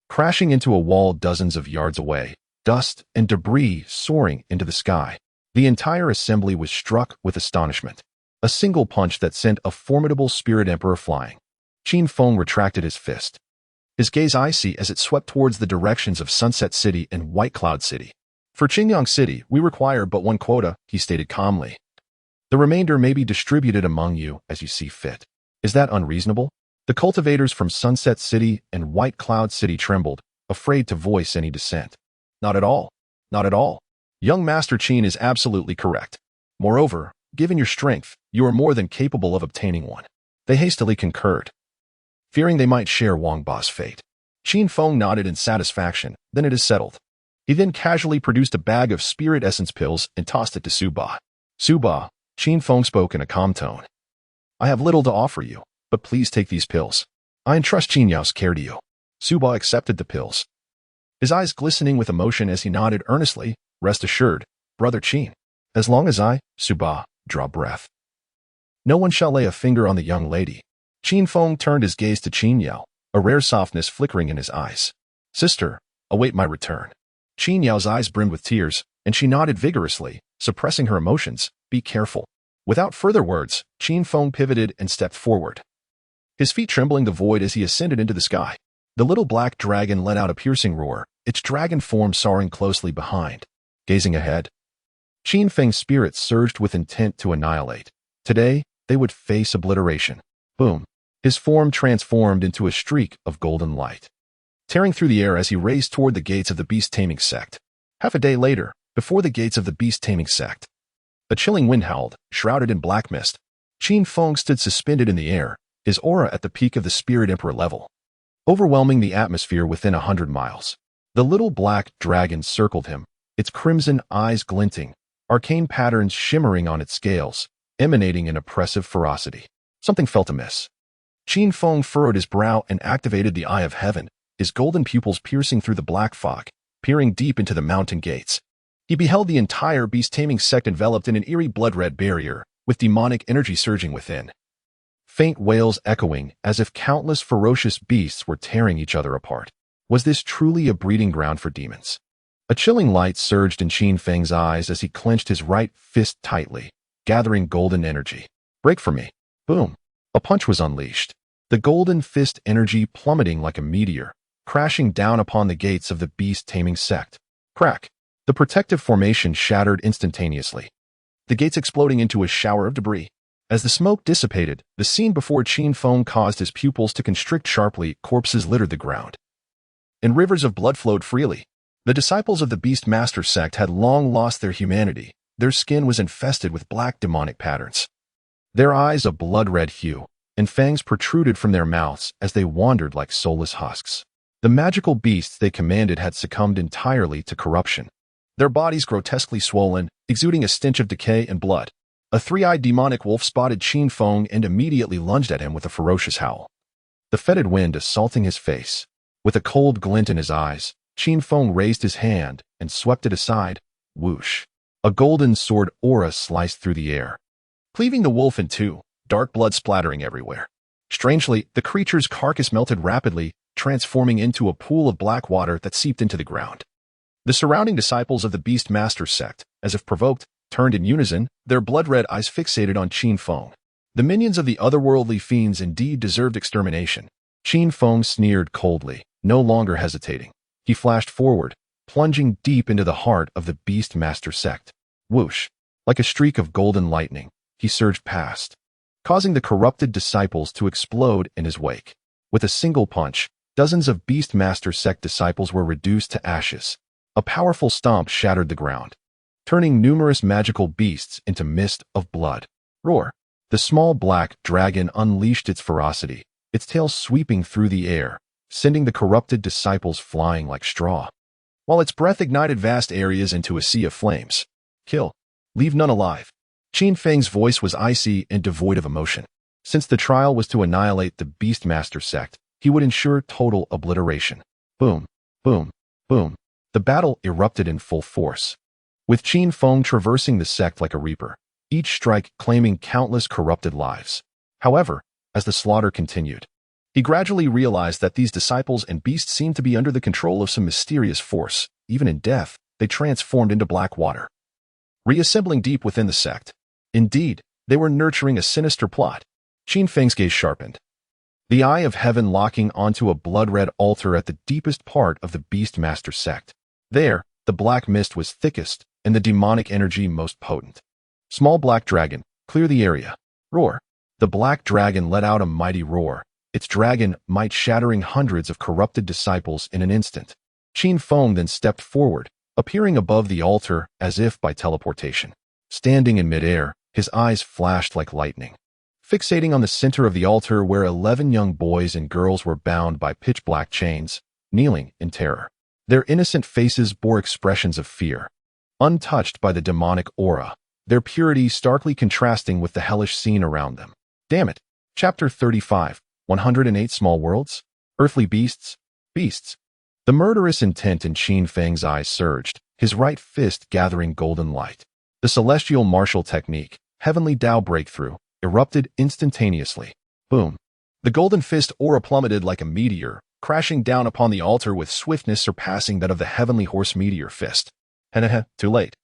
crashing into a wall dozens of yards away. Dust and debris soaring into the sky. The entire assembly was struck with astonishment. A single punch that sent a formidable Spirit Emperor flying. Qin Feng retracted his fist, his gaze icy as it swept towards the directions of Sunset City and White Cloud City. For Xingyang City, we require but one quota, he stated calmly. The remainder may be distributed among you as you see fit. Is that unreasonable? The cultivators from Sunset City and White Cloud City trembled, afraid to voice any dissent. Not at all. Not at all. Young Master Qin is absolutely correct. Moreover, given your strength, you are more than capable of obtaining one. They hastily concurred, fearing they might share Wang Ba's fate. Qin Feng nodded in satisfaction, then it is settled. He then casually produced a bag of spirit essence pills and tossed it to Su Ba. Su Ba, Qin Feng spoke in a calm tone. I have little to offer you, but please take these pills. I entrust Qin Yao's care to you. Su Ba accepted the pills, his eyes glistening with emotion as he nodded earnestly. Rest assured, Brother Qin, as long as I, Su Ba, draw breath, no one shall lay a finger on the young lady. Qin Feng turned his gaze to Qin Yao, a rare softness flickering in his eyes. Sister, await my return. Qin Yao's eyes brimmed with tears, and she nodded vigorously, suppressing her emotions. Be careful. Without further words, Qin Feng pivoted and stepped forward, his feet trembling the void as he ascended into the sky. The little black dragon let out a piercing roar, its dragon form soaring closely behind. Gazing ahead, Qin Feng's spirit surged with intent to annihilate. Today, they would face obliteration. Boom. His form transformed into a streak of golden light, tearing through the air as he raced toward the gates of the beast-taming sect. Half a day later, before the gates of the beast-taming sect, a chilling wind howled, shrouded in black mist. Qin Feng stood suspended in the air, his aura at the peak of the Spirit Emperor level, overwhelming the atmosphere within 100 miles. The little black dragon circled him, its crimson eyes glinting, arcane patterns shimmering on its scales, emanating an oppressive ferocity. Something felt amiss. Qin Feng furrowed his brow and activated the Eye of Heaven, his golden pupils piercing through the black fog, peering deep into the mountain gates. He beheld the entire beast-taming sect enveloped in an eerie blood-red barrier, with demonic energy surging within. Faint wails echoing as if countless ferocious beasts were tearing each other apart. Was this truly a breeding ground for demons? A chilling light surged in Qin Feng's eyes as he clenched his right fist tightly, gathering golden energy. Break for me. Boom. A punch was unleashed, the golden fist energy plummeting like a meteor, crashing down upon the gates of the beast-taming sect. Crack. The protective formation shattered instantaneously, the gates exploding into a shower of debris. As the smoke dissipated, the scene before Qin Feng caused his pupils to constrict sharply. Corpses littered the ground, and rivers of blood flowed freely. The disciples of the Beastmaster sect had long lost their humanity. Their skin was infested with black demonic patterns, their eyes a blood-red hue, and fangs protruded from their mouths as they wandered like soulless husks. The magical beasts they commanded had succumbed entirely to corruption, their bodies grotesquely swollen, exuding a stench of decay and blood. A three-eyed demonic wolf spotted Qin Feng and immediately lunged at him with a ferocious howl, the fetid wind assaulting his face. With a cold glint in his eyes, Qin Feng raised his hand and swept it aside. Whoosh. A golden sword aura sliced through the air, cleaving the wolf in two, dark blood splattering everywhere. Strangely, the creature's carcass melted rapidly, transforming into a pool of black water that seeped into the ground. The surrounding disciples of the Beastmaster sect, as if provoked, turned in unison, their blood-red eyes fixated on Qin Feng. The minions of the otherworldly fiends indeed deserved extermination. Qin Feng sneered coldly, no longer hesitating. He flashed forward, plunging deep into the heart of the Beastmaster sect. Whoosh! Like a streak of golden lightning, he surged past, causing the corrupted disciples to explode in his wake. With a single punch, dozens of Beastmaster sect disciples were reduced to ashes. A powerful stomp shattered the ground, turning numerous magical beasts into mist of blood. Roar! The small black dragon unleashed its ferocity, its tail sweeping through the air, sending the corrupted disciples flying like straw, while its breath ignited vast areas into a sea of flames. Kill. Leave none alive. Qin Feng's voice was icy and devoid of emotion. Since the trial was to annihilate the Beastmaster sect, he would ensure total obliteration. Boom, boom, boom. The battle erupted in full force, with Qin Feng traversing the sect like a reaper, each strike claiming countless corrupted lives. However, as the slaughter continued, he gradually realized that these disciples and beasts seemed to be under the control of some mysterious force. Even in death, they transformed into black water, reassembling deep within the sect. Indeed, they were nurturing a sinister plot. Qin Feng's gaze sharpened, the Eye of Heaven locking onto a blood-red altar at the deepest part of the Beastmaster sect. There, the black mist was thickest and the demonic energy most potent. Small black dragon, clear the area. Roar. The black dragon let out a mighty roar, its dragon might shattering hundreds of corrupted disciples in an instant. Qin Feng then stepped forward, appearing above the altar as if by teleportation. Standing in midair, his eyes flashed like lightning, fixating on the center of the altar where 11 young boys and girls were bound by pitch-black chains, kneeling in terror. Their innocent faces bore expressions of fear, untouched by the demonic aura, their purity starkly contrasting with the hellish scene around them. Damn it. Chapter 35, 108 Small Worlds? Earthly Beasts? Beasts. The murderous intent in Qin Feng's eyes surged, his right fist gathering golden light. The celestial martial technique, Heavenly Tao Breakthrough, erupted instantaneously. Boom. The golden fist aura plummeted like a meteor, crashing down upon the altar with swiftness surpassing that of the Heavenly Horse Meteor Fist. Too late.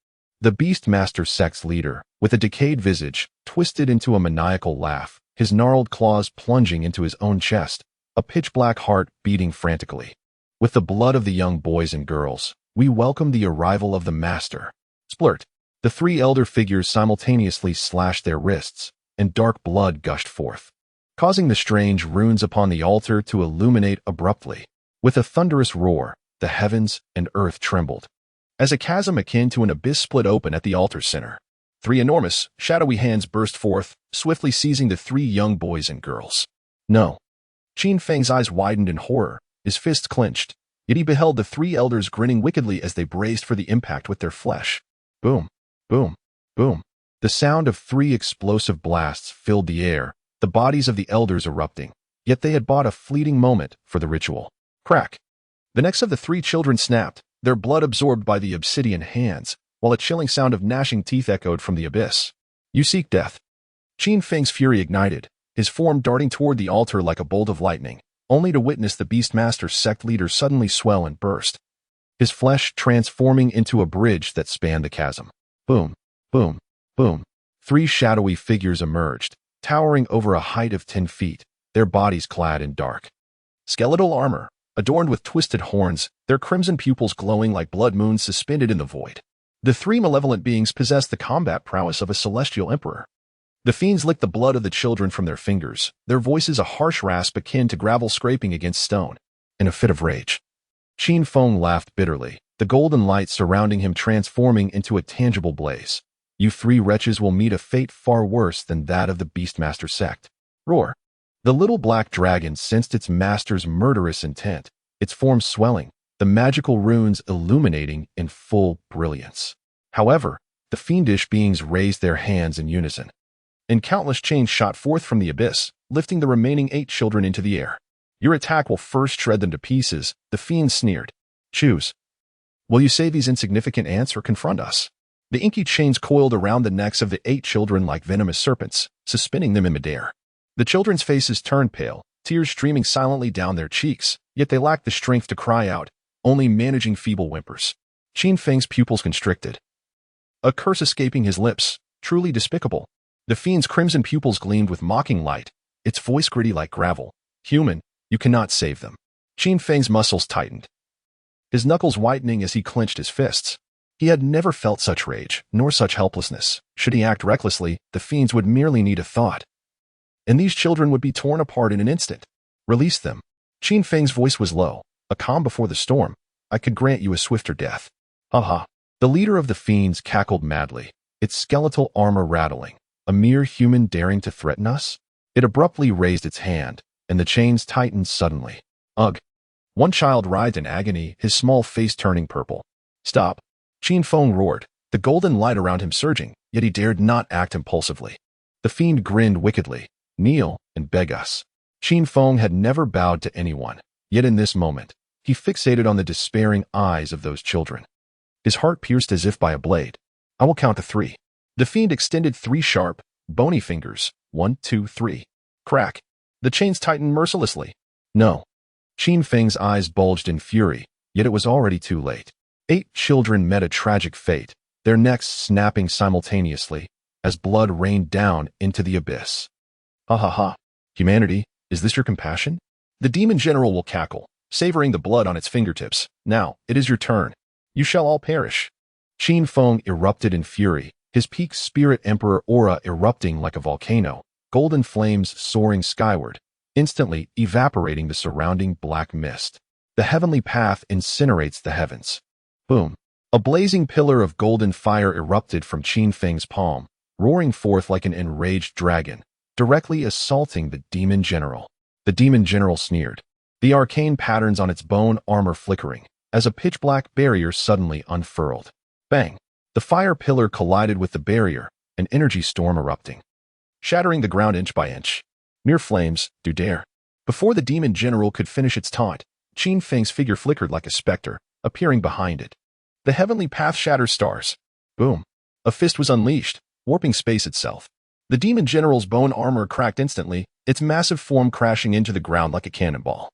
The Beastmaster sect's leader, with a decayed visage, twisted into a maniacal laugh, his gnarled claws plunging into his own chest, a pitch-black heart beating frantically. With the blood of the young boys and girls, we welcome the arrival of the Master. Splurt. The three elder figures simultaneously slashed their wrists, and dark blood gushed forth, causing the strange runes upon the altar to illuminate abruptly. With a thunderous roar, the heavens and earth trembled, as a chasm akin to an abyss split open at the altar's center. Three enormous, shadowy hands burst forth, swiftly seizing the three young boys and girls. No. Qin Feng's eyes widened in horror, his fists clenched, yet he beheld the three elders grinning wickedly as they braced for the impact with their flesh. Boom, boom, boom. The sound of three explosive blasts filled the air, the bodies of the elders erupting, yet they had bought a fleeting moment for the ritual. Crack. The necks of the three children snapped, their blood absorbed by the obsidian hands, while a chilling sound of gnashing teeth echoed from the abyss. You seek death. Qin Feng's fury ignited, his form darting toward the altar like a bolt of lightning, only to witness the Beastmaster sect leader suddenly swell and burst, his flesh transforming into a bridge that spanned the chasm. Boom, boom, boom. Three shadowy figures emerged, towering over a height of 10 feet, their bodies clad in dark skeletal armor, adorned with twisted horns, their crimson pupils glowing like blood moons suspended in the void. The three malevolent beings possessed the combat prowess of a celestial emperor. The fiends licked the blood of the children from their fingers, their voices a harsh rasp akin to gravel scraping against stone. In a fit of rage, Qin Feng laughed bitterly, the golden light surrounding him transforming into a tangible blaze. You three wretches will meet a fate far worse than that of the Beastmaster sect. Roar. The little black dragon sensed its master's murderous intent, its form swelling, the magical runes illuminating in full brilliance. However, the fiendish beings raised their hands in unison, and countless chains shot forth from the abyss, lifting the remaining 8 children into the air. Your attack will first shred them to pieces, the fiend sneered. Choose. Will you save these insignificant ants or confront us? The inky chains coiled around the necks of the 8 children like venomous serpents, suspending them in midair. The children's faces turned pale, tears streaming silently down their cheeks, yet they lacked the strength to cry out, only managing feeble whimpers. Qin Feng's pupils constricted, a curse escaping his lips, truly despicable. The fiend's crimson pupils gleamed with mocking light, its voice gritty like gravel. Human, you cannot save them. Qin Feng's muscles tightened, his knuckles whitening as he clenched his fists. He had never felt such rage, nor such helplessness. Should he act recklessly, the fiends would merely need a thought, and these children would be torn apart in an instant. Release them. Qin Feng's voice was low, a calm before the storm. I could grant you a swifter death. Ha ha. The leader of the fiends cackled madly, its skeletal armor rattling. A mere human daring to threaten us? It abruptly raised its hand, and the chains tightened suddenly. Ugh. One child writhed in agony, his small face turning purple. Stop. Qin Feng roared, the golden light around him surging, yet he dared not act impulsively. The fiend grinned wickedly. Kneel and beg us. Qin Feng had never bowed to anyone, yet in this moment, he fixated on the despairing eyes of those children. His heart pierced as if by a blade. I will count to 3. The fiend extended 3 sharp, bony fingers. 1, 2, 3. Crack. The chains tightened mercilessly. No. Qin Feng's eyes bulged in fury, yet it was already too late. 8 children met a tragic fate, their necks snapping simultaneously, as blood rained down into the abyss. Ha ha ha. Humanity, is this your compassion? The demon general will cackle, savoring the blood on its fingertips. Now, it is your turn. You shall all perish. Qin Feng erupted in fury, his peak spirit emperor aura erupting like a volcano, golden flames soaring skyward, instantly evaporating the surrounding black mist. The heavenly path incinerates the heavens. Boom. A blazing pillar of golden fire erupted from Qin Feng's palm, roaring forth like an enraged dragon, directly assaulting the demon general. The demon general sneered, the arcane patterns on its bone armor flickering, as a pitch-black barrier suddenly unfurled. Bang! The fire pillar collided with the barrier, an energy storm erupting, shattering the ground inch by inch. Mere flames, do dare. Before the demon general could finish its taunt, Qin Feng's figure flickered like a specter, appearing behind it. The heavenly path shatters stars. Boom. A fist was unleashed, warping space itself. The demon general's bone armor cracked instantly, its massive form crashing into the ground like a cannonball,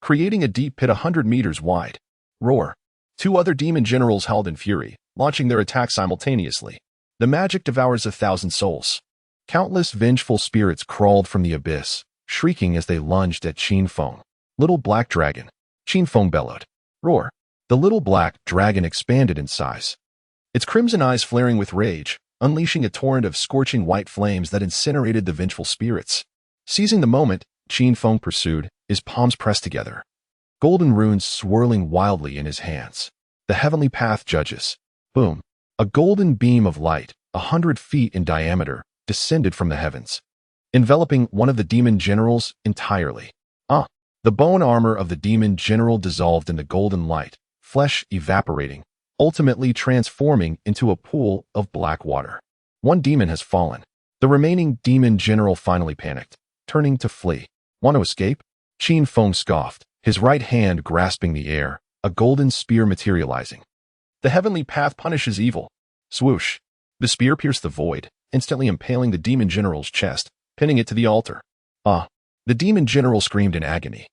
creating a deep pit 100 meters wide. Roar. 2 other demon generals howled in fury, launching their attack simultaneously. The magic devours 1,000 souls. Countless vengeful spirits crawled from the abyss, shrieking as they lunged at Qin Feng. Little black dragon. Qin Feng bellowed. Roar. The little black dragon expanded in size, its crimson eyes flaring with rage, unleashing a torrent of scorching white flames that incinerated the vengeful spirits. Seizing the moment, Qin Feng pursued, his palms pressed together, golden runes swirling wildly in his hands. The heavenly path judges. Boom. A golden beam of light, 100 feet in diameter, descended from the heavens, enveloping one of the demon generals entirely. The bone armor of the demon general dissolved in the golden light, flesh evaporating, ultimately transforming into a pool of black water. One demon has fallen. The remaining demon general finally panicked, turning to flee. Want to escape? Qin Feng scoffed, his right hand grasping the air, a golden spear materializing. The heavenly path punishes evil. Swoosh. The spear pierced the void, instantly impaling the demon general's chest, pinning it to the altar. The demon general screamed in agony.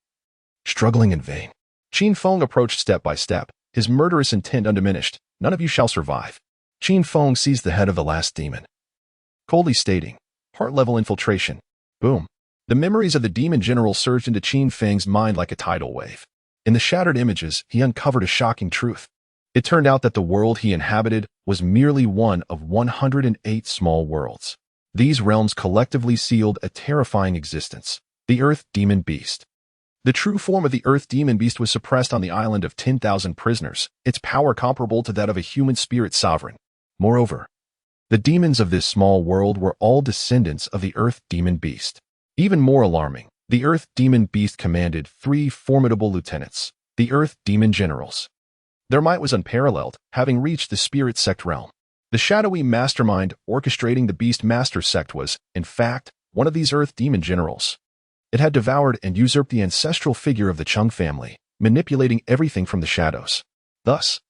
Struggling in vain. Qin Feng approached step by step, his murderous intent undiminished. None of you shall survive. Qin Feng seized the head of the last demon, coldly stating, heart-level infiltration. Boom. The memories of the demon general surged into Qin Feng's mind like a tidal wave. In the shattered images, he uncovered a shocking truth. It turned out that the world he inhabited was merely one of 108 small worlds. These realms collectively sealed a terrifying existence, the Earth Demon Beast. The true form of the Earth Demon Beast was suppressed on the island of 10,000 prisoners, its power comparable to that of a human spirit sovereign. Moreover, the demons of this small world were all descendants of the Earth Demon Beast. Even more alarming, the Earth Demon Beast commanded 3 formidable lieutenants, the Earth Demon Generals. Their might was unparalleled, having reached the Spirit Sect realm. The shadowy mastermind orchestrating the Beast Master Sect was, in fact, one of these Earth Demon Generals. It had devoured and usurped the ancestral figure of the Chung family, manipulating everything from the shadows. Thus,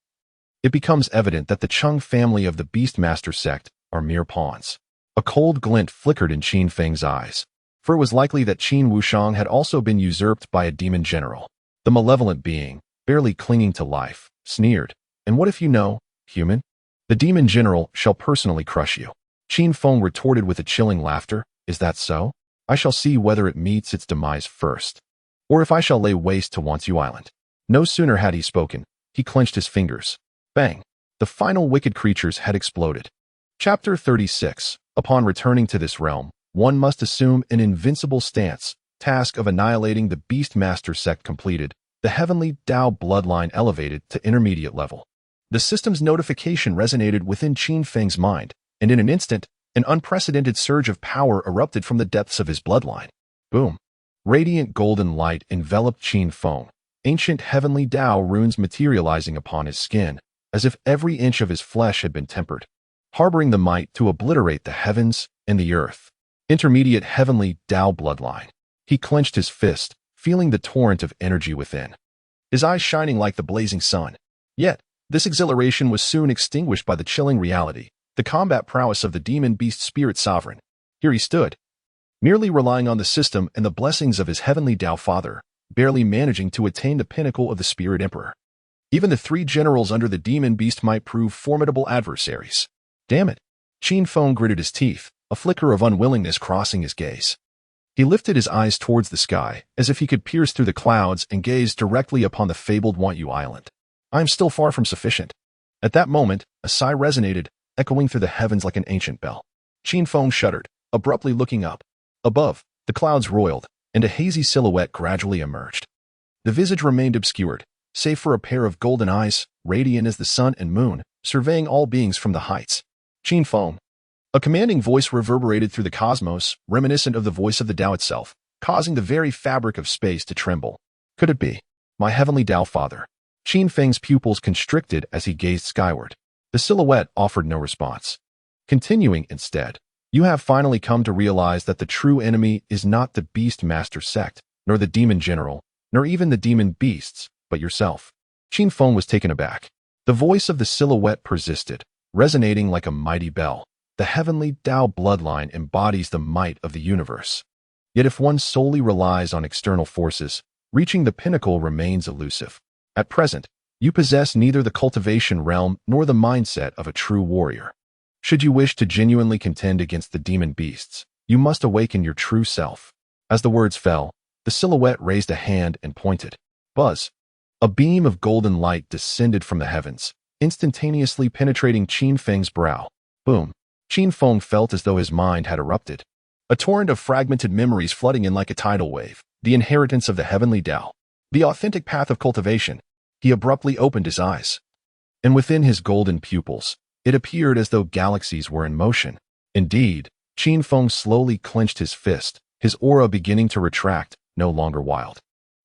it becomes evident that the Chung family of the Beastmaster sect are mere pawns. A cold glint flickered in Qin Feng's eyes, for it was likely that Qin Wushang had also been usurped by a demon general. The malevolent being, barely clinging to life, sneered, "And what if you know, human? The demon general shall personally crush you." Qin Feng retorted with a chilling laughter, "Is that so? I shall see whether it meets its demise first, or if I shall lay waste to Wansu Island." No sooner had he spoken, he clenched his fingers. Bang! The final wicked creatures had exploded. Chapter 36. Upon returning to this realm, one must assume an invincible stance. Task of annihilating the Beastmaster sect completed, the heavenly Dao bloodline elevated to intermediate level. The system's notification resonated within Qin Feng's mind, and in an instant, an unprecedented surge of power erupted from the depths of his bloodline. Boom. Radiant golden light enveloped Qin Feng, ancient heavenly Dao runes materializing upon his skin, as if every inch of his flesh had been tempered, harboring the might to obliterate the heavens and the earth. Intermediate heavenly Dao bloodline. He clenched his fist, feeling the torrent of energy within, his eyes shining like the blazing sun. Yet, this exhilaration was soon extinguished by the chilling reality, the combat prowess of the demon beast spirit sovereign. Here he stood, merely relying on the system and the blessings of his heavenly Dao father, barely managing to attain the pinnacle of the spirit emperor. Even the 3 generals under the demon beast might prove formidable adversaries. Damn it! Qin Feng gritted his teeth, a flicker of unwillingness crossing his gaze. He lifted his eyes towards the sky, as if he could pierce through the clouds and gaze directly upon the fabled Wanyu Island. I am still far from sufficient. At that moment, a sigh resonated, echoing through the heavens like an ancient bell. Qin Feng shuddered, abruptly looking up. Above, the clouds roiled, and a hazy silhouette gradually emerged. The visage remained obscured, save for a pair of golden eyes, radiant as the sun and moon, surveying all beings from the heights. Qin Feng. A commanding voice reverberated through the cosmos, reminiscent of the voice of the Tao itself, causing the very fabric of space to tremble. Could it be? My heavenly Tao father. Qin Feng's pupils constricted as he gazed skyward. The silhouette offered no response. Continuing instead, you have finally come to realize that the true enemy is not the Beastmaster sect, nor the demon general, nor even the demon beasts, but yourself. Qin Feng was taken aback. The voice of the silhouette persisted, resonating like a mighty bell. The heavenly Dao bloodline embodies the might of the universe. Yet if one solely relies on external forces, reaching the pinnacle remains elusive. At present, You possess neither the cultivation realm nor the mindset of a true warrior. Should you wish to genuinely contend against the demon beasts, you must awaken your true self. As the words fell, the silhouette raised a hand and pointed. Buzz. A beam of golden light descended from the heavens, instantaneously penetrating Qin Feng's brow. Boom. Qin Feng felt as though his mind had erupted. A torrent of fragmented memories flooding in like a tidal wave, the inheritance of the heavenly Tao, the authentic path of cultivation. He abruptly opened his eyes. And within his golden pupils, it appeared as though galaxies were in motion. Indeed, Qin Feng slowly clenched his fist, his aura beginning to retract, no longer wild,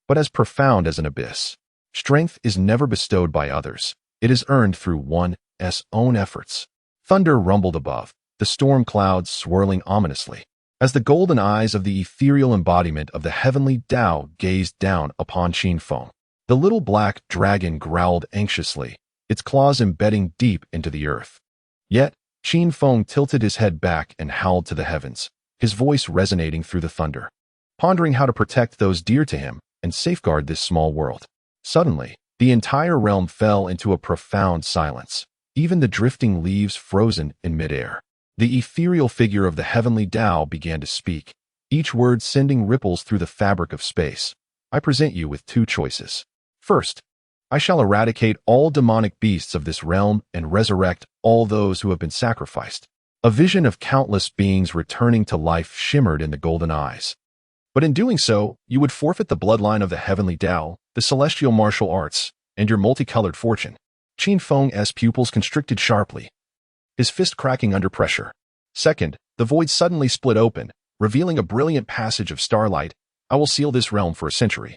but as profound as an abyss. Strength is never bestowed by others. It is earned through one's own efforts. Thunder rumbled above, the storm clouds swirling ominously, as the golden eyes of the ethereal embodiment of the heavenly Tao gazed down upon Qin Feng. The little black dragon growled anxiously, its claws embedding deep into the earth. Yet, Qin Feng tilted his head back and howled to the heavens, his voice resonating through the thunder, pondering how to protect those dear to him and safeguard this small world. Suddenly, the entire realm fell into a profound silence, even the drifting leaves frozen in midair. The ethereal figure of the heavenly Tao began to speak, each word sending ripples through the fabric of space. I present you with two choices. First, I shall eradicate all demonic beasts of this realm and resurrect all those who have been sacrificed. A vision of countless beings returning to life shimmered in the golden eyes. But in doing so, you would forfeit the bloodline of the heavenly Tao, the celestial martial arts, and your multicolored fortune. Qin Feng's pupils constricted sharply, his fist cracking under pressure. Second, the void suddenly split open, revealing a brilliant passage of starlight. I will seal this realm for a century,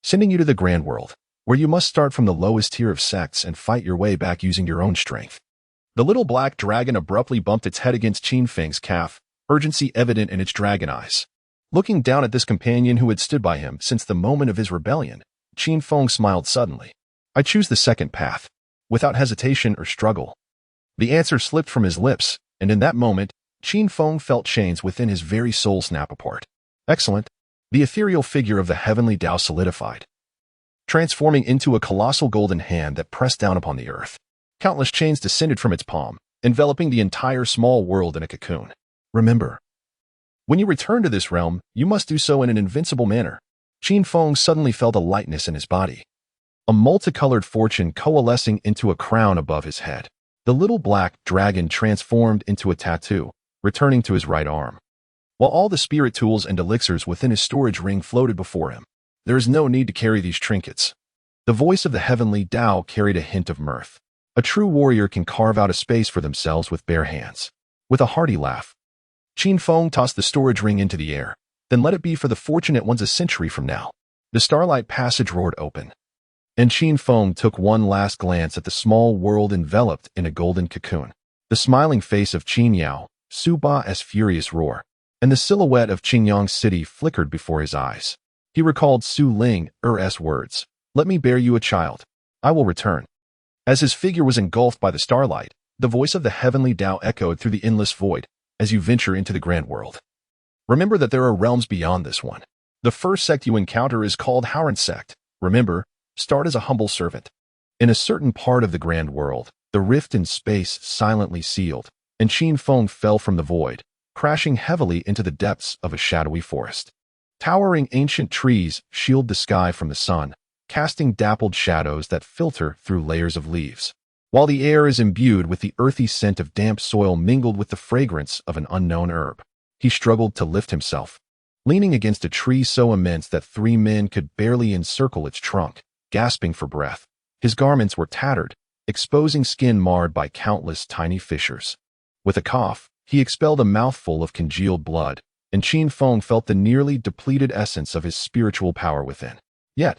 sending you to the grand world, where you must start from the lowest tier of sects and fight your way back using your own strength. The little black dragon abruptly bumped its head against Qin Feng's calf, urgency evident in its dragon eyes. Looking down at this companion who had stood by him since the moment of his rebellion, Qin Feng smiled suddenly. I choose the second path, without hesitation or struggle. The answer slipped from his lips, and in that moment, Qin Feng felt chains within his very soul snap apart. Excellent. The ethereal figure of the heavenly Tao solidified, transforming into a colossal golden hand that pressed down upon the earth. Countless chains descended from its palm, enveloping the entire small world in a cocoon. Remember, when you return to this realm, you must do so in an invincible manner. Qin Feng suddenly felt a lightness in his body, a multicolored fortune coalescing into a crown above his head. The little black dragon transformed into a tattoo, returning to his right arm, while all the spirit tools and elixirs within his storage ring floated before him. There is no need to carry these trinkets. The voice of the heavenly Tao carried a hint of mirth. A true warrior can carve out a space for themselves with bare hands. With a hearty laugh, Qin Feng tossed the storage ring into the air. Then let it be for the fortunate ones a century from now. The starlight passage roared open, and Qin Feng took one last glance at the small world enveloped in a golden cocoon. The smiling face of Qin Yao, Su Ba's furious roar, and the silhouette of Qingyang City flickered before his eyes. He recalled Su Ling's words, "Let me bear you a child. I will return." As his figure was engulfed by the starlight, the voice of the heavenly Tao echoed through the endless void. As you venture into the grand world, remember that there are realms beyond this one. The first sect you encounter is called Howren sect. Remember, start as a humble servant. In a certain part of the grand world, the rift in space silently sealed, and Qin Feng fell from the void, crashing heavily into the depths of a shadowy forest. Towering ancient trees shield the sky from the sun, casting dappled shadows that filter through layers of leaves, while the air is imbued with the earthy scent of damp soil mingled with the fragrance of an unknown herb. He struggled to lift himself, leaning against a tree so immense that 3 men could barely encircle its trunk, gasping for breath. His garments were tattered, exposing skin marred by countless tiny fissures. With a cough, he expelled a mouthful of congealed blood, and Qin Feng felt the nearly depleted essence of his spiritual power within. Yet,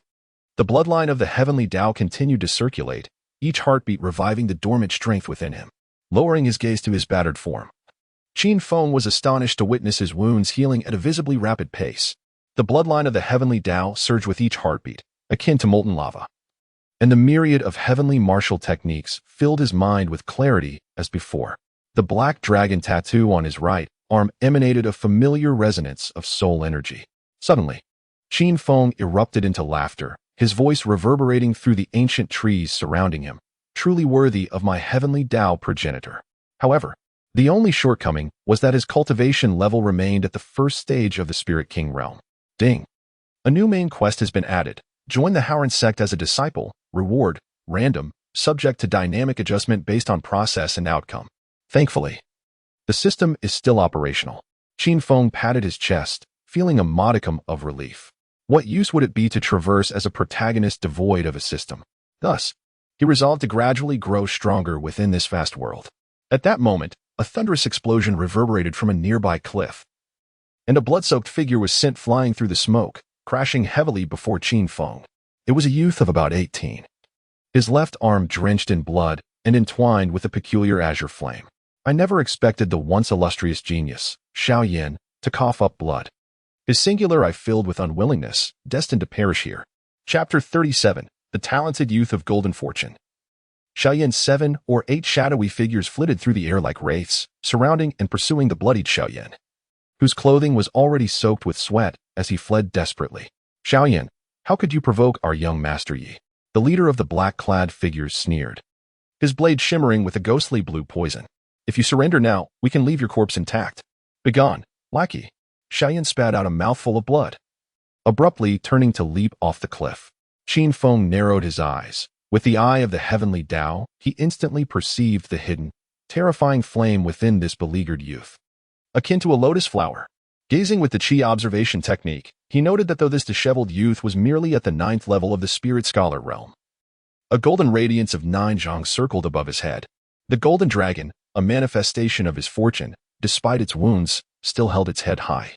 the bloodline of the heavenly Tao continued to circulate, each heartbeat reviving the dormant strength within him. Lowering his gaze to his battered form, Qin Feng was astonished to witness his wounds healing at a visibly rapid pace. The bloodline of the heavenly Tao surged with each heartbeat, akin to molten lava, and the myriad of heavenly martial techniques filled his mind with clarity as before. The black dragon tattoo on his right arm emanated a familiar resonance of soul energy. Suddenly, Qin Feng erupted into laughter, his voice reverberating through the ancient trees surrounding him, truly worthy of my heavenly Tao progenitor. However, the only shortcoming was that his cultivation level remained at the first stage of the Spirit King realm. Ding! A new main quest has been added. Join the Howren sect as a disciple. Reward, random, subject to dynamic adjustment based on process and outcome. Thankfully, the system is still operational. Qin Feng patted his chest, feeling a modicum of relief. What use would it be to traverse as a protagonist devoid of a system? Thus, he resolved to gradually grow stronger within this vast world. At that moment, a thunderous explosion reverberated from a nearby cliff, and a blood-soaked figure was sent flying through the smoke, crashing heavily before Qin Feng. It was a youth of about 18. His left arm drenched in blood and entwined with a peculiar azure flame. I never expected the once illustrious genius, Xiaoyan, to cough up blood. His singular eye filled with unwillingness, destined to perish here. Chapter 37. The Talented Youth of Golden Fortune. Xiaoyan's 7 or 8 shadowy figures flitted through the air like wraiths, surrounding and pursuing the bloodied Xiaoyan, whose clothing was already soaked with sweat as he fled desperately. Xiaoyan, how could you provoke our young master Yi? The leader of the black-clad figures sneered, his blade shimmering with a ghostly blue poison. If you surrender now, we can leave your corpse intact. Begone, lackey. Xiaoyan spat out a mouthful of blood, abruptly turning to leap off the cliff. Qin Feng narrowed his eyes. With the eye of the heavenly Tao, he instantly perceived the hidden, terrifying flame within this beleaguered youth. Akin to a lotus flower. Gazing with the Qi observation technique, he noted that though this disheveled youth was merely at the 9th level of the Spirit Scholar realm, a golden radiance of 9 zhang circled above his head. The golden dragon, a manifestation of his fortune, despite its wounds, still held its head high.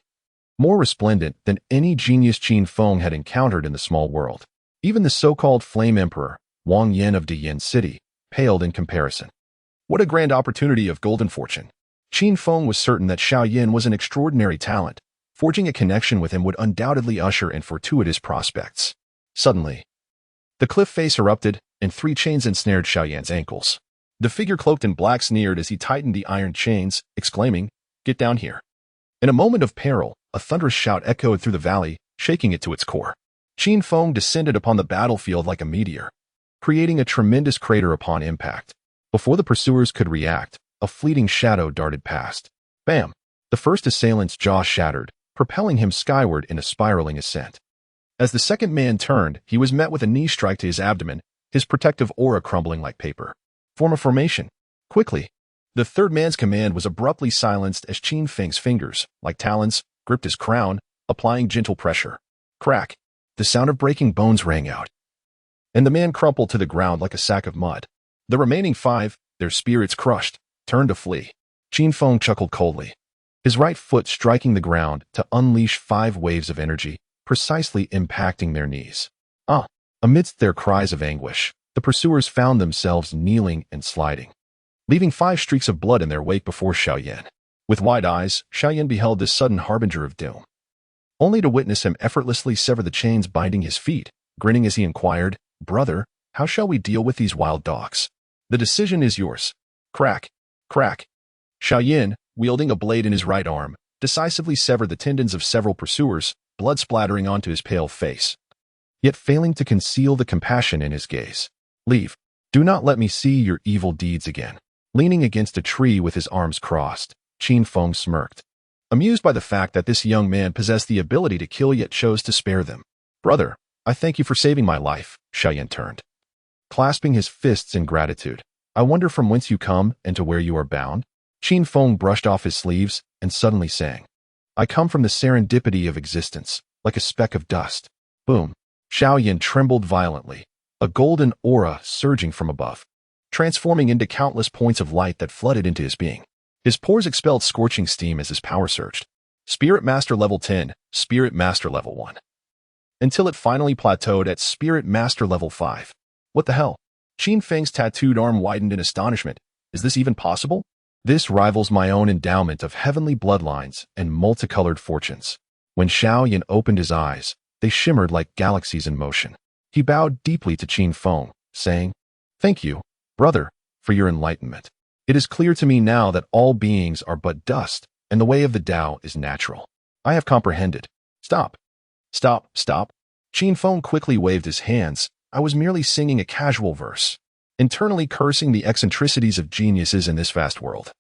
More resplendent than any genius Qin Feng had encountered in the small world. Even the so-called Flame Emperor, Wang Yin of Diyin City, paled in comparison. What a grand opportunity of golden fortune. Qin Feng was certain that Xiaoyan was an extraordinary talent. Forging a connection with him would undoubtedly usher in fortuitous prospects. Suddenly, the cliff face erupted, and 3 chains ensnared Xiaoyan's ankles. The figure cloaked in black sneered as he tightened the iron chains, exclaiming, "Get down here." In a moment of peril, a thunderous shout echoed through the valley, shaking it to its core. Qin Feng descended upon the battlefield like a meteor, creating a tremendous crater upon impact. Before the pursuers could react, a fleeting shadow darted past. Bam! The first assailant's jaw shattered, propelling him skyward in a spiraling ascent. As the second man turned, he was met with a knee strike to his abdomen, his protective aura crumbling like paper. Form a formation. Quickly. The third man's command was abruptly silenced as Qin Feng's fingers, like talons, gripped his crown, applying gentle pressure. Crack. The sound of breaking bones rang out, and the man crumpled to the ground like a sack of mud. The remaining 5, their spirits crushed, turned to flee. Qin Feng chuckled coldly, his right foot striking the ground to unleash 5 waves of energy, precisely impacting their knees. Amidst their cries of anguish, the pursuers found themselves kneeling and sliding, leaving 5 streaks of blood in their wake before Xiaoyan. With wide eyes, Xiaoyan beheld this sudden harbinger of doom, only to witness him effortlessly sever the chains binding his feet, grinning as he inquired, "Brother, how shall we deal with these wild dogs?" "The decision is yours." Crack, crack. Xiaoyan, wielding a blade in his right arm, decisively severed the tendons of several pursuers, blood splattering onto his pale face, yet failing to conceal the compassion in his gaze. "Leave. Do not let me see your evil deeds again." Leaning against a tree with his arms crossed, Qin Feng smirked, amused by the fact that this young man possessed the ability to kill yet chose to spare them. "Brother, I thank you for saving my life." Xiaoyan turned, clasping his fists in gratitude. "I wonder from whence you come and to where you are bound?" Qin Feng brushed off his sleeves and suddenly sang, "I come from the serendipity of existence, like a speck of dust." Boom. Xiaoyan trembled violently, a golden aura surging from above, transforming into countless points of light that flooded into his being. His pores expelled scorching steam as his power surged. Spirit Master Level 10, Spirit Master Level 1. Until it finally plateaued at Spirit Master Level 5. What the hell? Qin Feng's tattooed arm widened in astonishment. Is this even possible? This rivals my own endowment of heavenly bloodlines and multicolored fortunes. When Xiaoyan opened his eyes, they shimmered like galaxies in motion. He bowed deeply to Qin Feng, saying, "Thank you, brother, for your enlightenment. It is clear to me now that all beings are but dust, and the way of the Tao is natural. I have comprehended." Stop. Stop, stop. Qin Feng quickly waved his hands. I was merely singing a casual verse, internally cursing the eccentricities of geniuses in this vast world.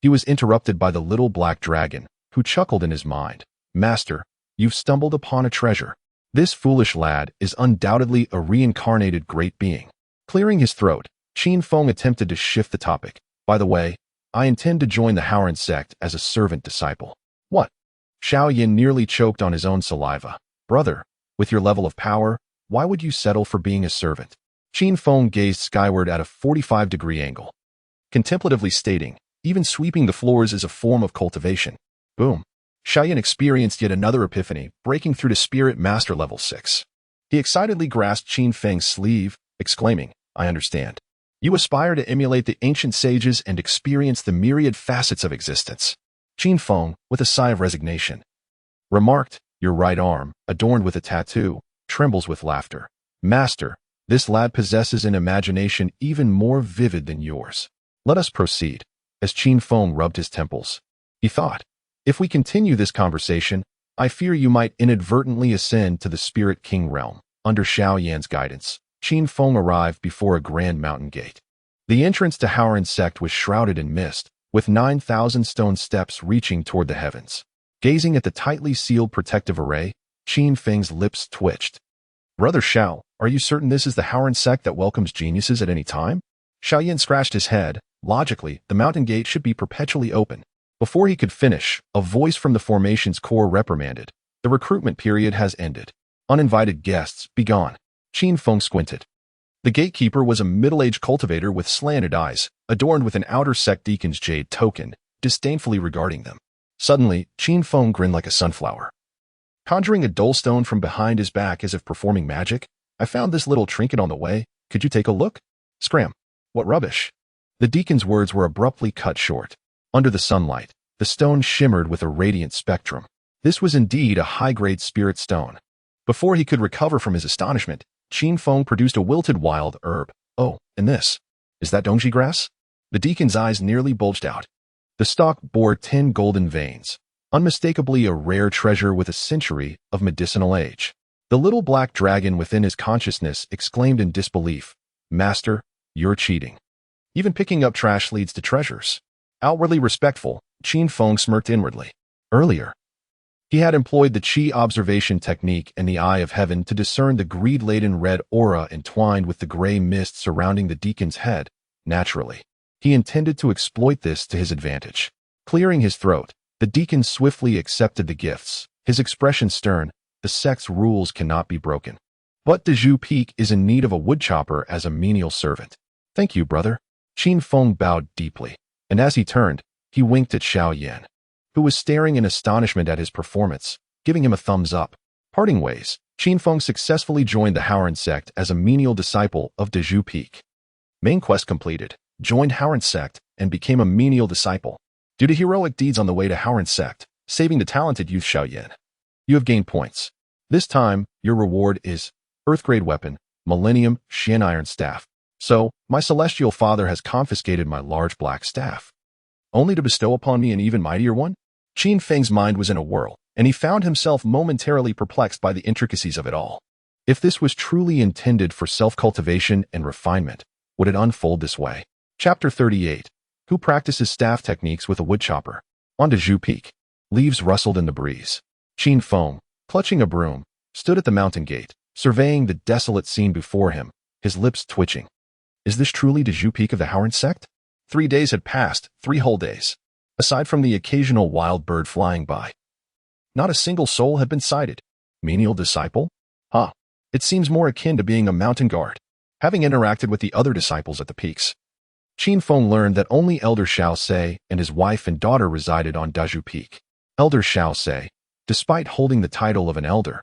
He was interrupted by the little black dragon, who chuckled in his mind. Master, you've stumbled upon a treasure. This foolish lad is undoubtedly a reincarnated great being. Clearing his throat, Qin Feng attempted to shift the topic. By the way, I intend to join the Howren sect as a servant disciple. What? Xiao Yin nearly choked on his own saliva. Brother, with your level of power, why would you settle for being a servant? Qin Feng gazed skyward at a 45-degree angle, contemplatively stating, even sweeping the floors is a form of cultivation. Boom. Xiao Yin experienced yet another epiphany, breaking through to Spirit Master Level 6. He excitedly grasped Qin Feng's sleeve, exclaiming, I understand. You aspire to emulate the ancient sages and experience the myriad facets of existence. Qin Feng, with a sigh of resignation, remarked, your right arm, adorned with a tattoo, trembles with laughter. Master, this lad possesses an imagination even more vivid than yours. Let us proceed. As Qin Feng rubbed his temples, he thought, if we continue this conversation, I fear you might inadvertently ascend to the Spirit King realm. Under Xiao Yan's guidance, Qin Feng arrived before a grand mountain gate. The entrance to Howren sect was shrouded in mist, with 9,000 stone steps reaching toward the heavens. Gazing at the tightly sealed protective array, Qin Feng's lips twitched. Brother Xiao, are you certain this is the Howren sect that welcomes geniuses at any time? Xiao Yin scratched his head. Logically, the mountain gate should be perpetually open. Before he could finish, a voice from the formation's core reprimanded. The recruitment period has ended. Uninvited guests, begone. Qin Feng squinted. The gatekeeper was a middle-aged cultivator with slanted eyes, adorned with an outer sect deacon's jade token, disdainfully regarding them. Suddenly, Qin Feng grinned like a sunflower. Conjuring a dull stone from behind his back as if performing magic, I found this little trinket on the way. Could you take a look? Scram. What rubbish. The deacon's words were abruptly cut short. Under the sunlight, the stone shimmered with a radiant spectrum. This was indeed a high-grade spirit stone. Before he could recover from his astonishment, Qin Feng produced a wilted wild herb. Oh, and this. Is that Dongji grass? The deacon's eyes nearly bulged out. The stalk bore 10 golden veins, unmistakably a rare treasure with a century of medicinal age. The little black dragon within his consciousness exclaimed in disbelief, Master, you're cheating. Even picking up trash leads to treasures. Outwardly respectful, Qin Feng smirked inwardly. Earlier, he had employed the Qi observation technique and the Eye of Heaven to discern the greed-laden red aura entwined with the gray mist surrounding the deacon's head. Naturally, he intended to exploit this to his advantage. Clearing his throat, the deacon swiftly accepted the gifts, his expression stern. The sect's rules cannot be broken. But Dazhu Peak is in need of a woodchopper as a menial servant. Thank you, brother. Qin Feng bowed deeply, and as he turned, he winked at Xiao Yan, who was staring in astonishment at his performance, giving him a thumbs up. Parting ways, Qin Feng successfully joined the Howren sect as a menial disciple of Dazhu Peak. Main quest completed, joined Howren sect, and became a menial disciple. Due to heroic deeds on the way to Howren sect, saving the talented youth Xiao Yan, you have gained points. This time, your reward is Earthgrade Weapon, Millennium Shin Iron Staff. So, my celestial father has confiscated my large black staff, only to bestow upon me an even mightier one? Qin Feng's mind was in a whirl, and he found himself momentarily perplexed by the intricacies of it all. If this was truly intended for self-cultivation and refinement, would it unfold this way? Chapter 38. Who practices staff techniques with a woodchopper? On Dazhu Peak. Leaves rustled in the breeze. Qin Feng, clutching a broom, stood at the mountain gate, surveying the desolate scene before him, his lips twitching. Is this truly Dazhu Peak of the Howren sect? 3 days had passed, 3 whole days. Aside from the occasional wild bird flying by, not a single soul had been sighted. Menial disciple? Huh. It seems more akin to being a mountain guard. Having interacted with the other disciples at the peaks, Qin Feng learned that only Elder Xiao Se and his wife and daughter resided on Dazhu Peak. Elder Xiao Se, despite holding the title of an elder,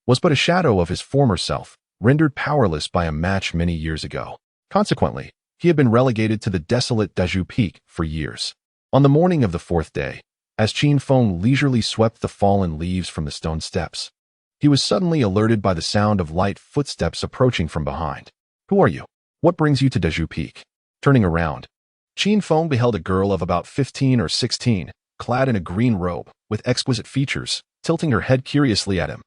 was but a shadow of his former self, rendered powerless by a match many years ago. Consequently, he had been relegated to the desolate Dazhu Peak for years. On the morning of the 4th day, as Qin Feng leisurely swept the fallen leaves from the stone steps, he was suddenly alerted by the sound of light footsteps approaching from behind. Who are you? What brings you to Dazhu Peak? Turning around, Qin Feng beheld a girl of about 15 or 16, clad in a green robe, with exquisite features, tilting her head curiously at him.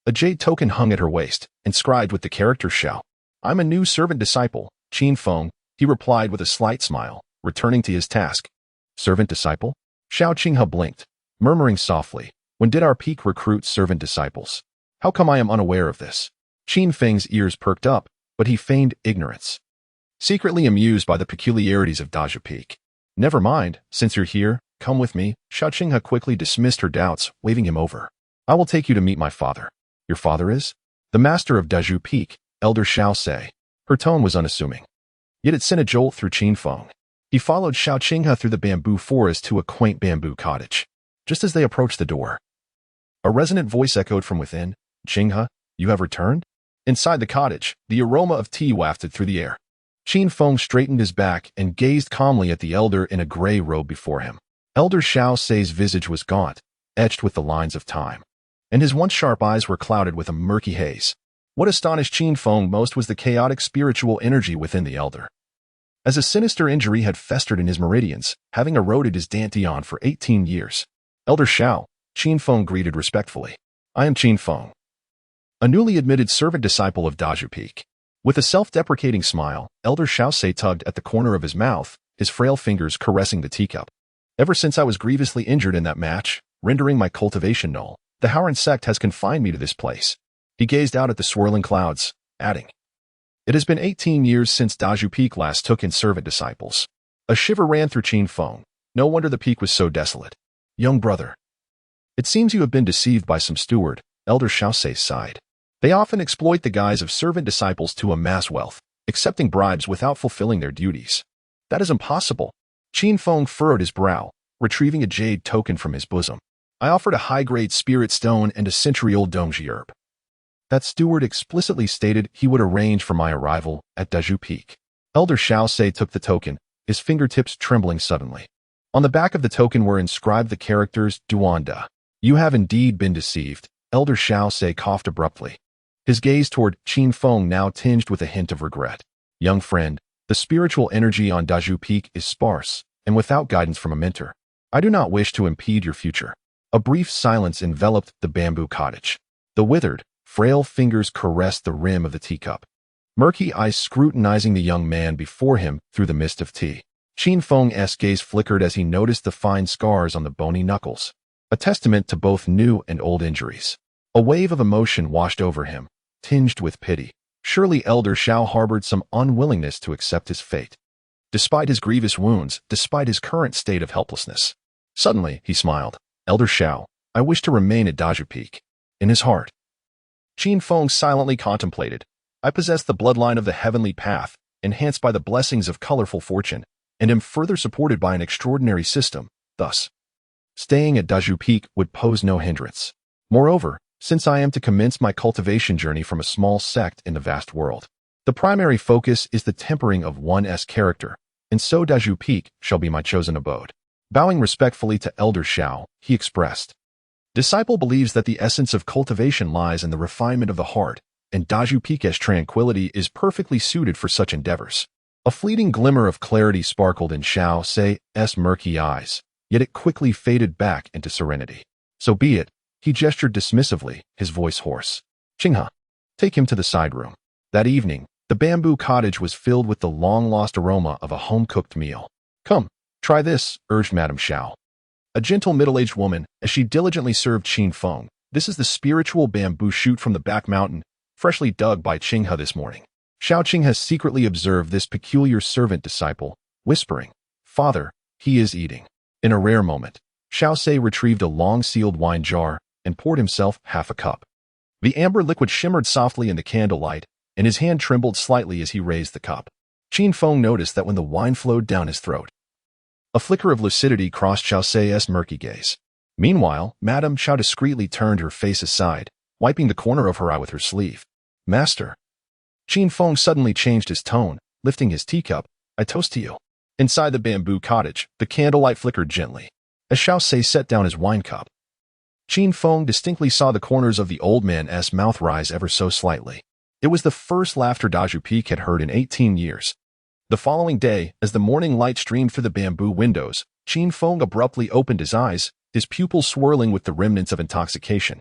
A jade token hung at her waist, inscribed with the character Xiao. I'm a new servant disciple, Qin Feng, he replied with a slight smile, returning to his task. Servant disciple? Xiao Qinghe blinked, murmuring softly, when did our peak recruit servant disciples? How come I am unaware of this? Qin Feng's ears perked up, but he feigned ignorance, secretly amused by the peculiarities of Daju Peak. Never mind, since you're here, come with me. Xiao Qinghe quickly dismissed her doubts, waving him over. I will take you to meet my father. Your father is? The master of Daju Peak, Elder Xiao Sei. Her tone was unassuming. Yet it sent a jolt through Qin Feng. He followed Xiao Qinghe through the bamboo forest to a quaint bamboo cottage. Just as they approached the door, a resonant voice echoed from within. Qinghe, you have returned? Inside the cottage, the aroma of tea wafted through the air. Qin Feng straightened his back and gazed calmly at the elder in a gray robe before him. Elder Xiao Sei's visage was gaunt, etched with the lines of time, and his once sharp eyes were clouded with a murky haze. What astonished Qin Feng most was the chaotic spiritual energy within the elder. As a sinister injury had festered in his meridians, having eroded his dantian for 18 years. Elder Xiao, Qin Feng greeted respectfully. I am Qin Feng, a newly admitted servant disciple of Daju Peak. With a self-deprecating smile, Elder Xiao Sei tugged at the corner of his mouth, his frail fingers caressing the teacup. Ever since I was grievously injured in that match, rendering my cultivation null, the Howran sect has confined me to this place. He gazed out at the swirling clouds, adding, it has been 18 years since Daju Peak last took in servant disciples. A shiver ran through Qin Feng. No wonder the peak was so desolate. Young brother, it seems you have been deceived by some steward, Elder Xiao Sei sighed. They often exploit the guise of servant disciples to amass wealth, accepting bribes without fulfilling their duties. That is impossible. Qin Feng furrowed his brow, retrieving a jade token from his bosom. I offered a high-grade spirit stone and a century-old Dongji herb. That steward explicitly stated he would arrange for my arrival at Daju Peak. Elder Xiao Sei took the token, his fingertips trembling suddenly. On the back of the token were inscribed the characters Duanda. You have indeed been deceived, Elder Xiao Sei coughed abruptly. His gaze toward Qin Feng now tinged with a hint of regret. Young friend, the spiritual energy on Daju Peak is sparse, and without guidance from a mentor. I do not wish to impede your future. A brief silence enveloped the bamboo cottage. The withered, frail fingers caressed the rim of the teacup. Murky eyes scrutinizing the young man before him through the mist of tea. Qin Feng's gaze flickered as he noticed the fine scars on the bony knuckles, a testament to both new and old injuries. A wave of emotion washed over him, tinged with pity. Surely Elder Xiao harbored some unwillingness to accept his fate. Despite his grievous wounds, despite his current state of helplessness. Suddenly, he smiled. Elder Xiao, I wish to remain at Daju Peak. In his heart, Qin Feng silently contemplated. I possess the bloodline of the heavenly path, enhanced by the blessings of colorful fortune, and am further supported by an extraordinary system. Thus, staying at Daju Peak would pose no hindrance. Moreover, since I am to commence my cultivation journey from a small sect in the vast world, the primary focus is the tempering of one's character, and so Daju Peak shall be my chosen abode. Bowing respectfully to Elder Xiao, he expressed, Disciple believes that the essence of cultivation lies in the refinement of the heart, and Daju Peak's tranquility is perfectly suited for such endeavors. A fleeting glimmer of clarity sparkled in Xiao Sei's murky eyes, yet it quickly faded back into serenity. So be it, he gestured dismissively, his voice hoarse. Qinghe, take him to the side room. That evening, the bamboo cottage was filled with the long-lost aroma of a home-cooked meal. Come, try this, urged Madame Xiao, a gentle middle-aged woman, as she diligently served Qin Feng. This is the spiritual bamboo shoot from the back mountain, freshly dug by Qinghe this morning. Xiao Qinghe secretly observed this peculiar servant disciple, whispering, Father, he is eating. In a rare moment, Xiao Sei retrieved a long-sealed wine jar and poured himself half a cup. The amber liquid shimmered softly in the candlelight, and his hand trembled slightly as he raised the cup. Qin Feng noticed that when the wine flowed down his throat, a flicker of lucidity crossed Xiao Sei's murky gaze. Meanwhile, Madame Xiao discreetly turned her face aside, wiping the corner of her eye with her sleeve. Master. Qin Feng suddenly changed his tone, lifting his teacup. I toast to you. Inside the bamboo cottage, the candlelight flickered gently. As Xiao Sei set down his wine cup, Qin Feng distinctly saw the corners of the old man's mouth rise ever so slightly. It was the first laughter Daju Peak had heard in 18 years. The following day, as the morning light streamed through the bamboo windows, Qin Feng abruptly opened his eyes, his pupils swirling with the remnants of intoxication.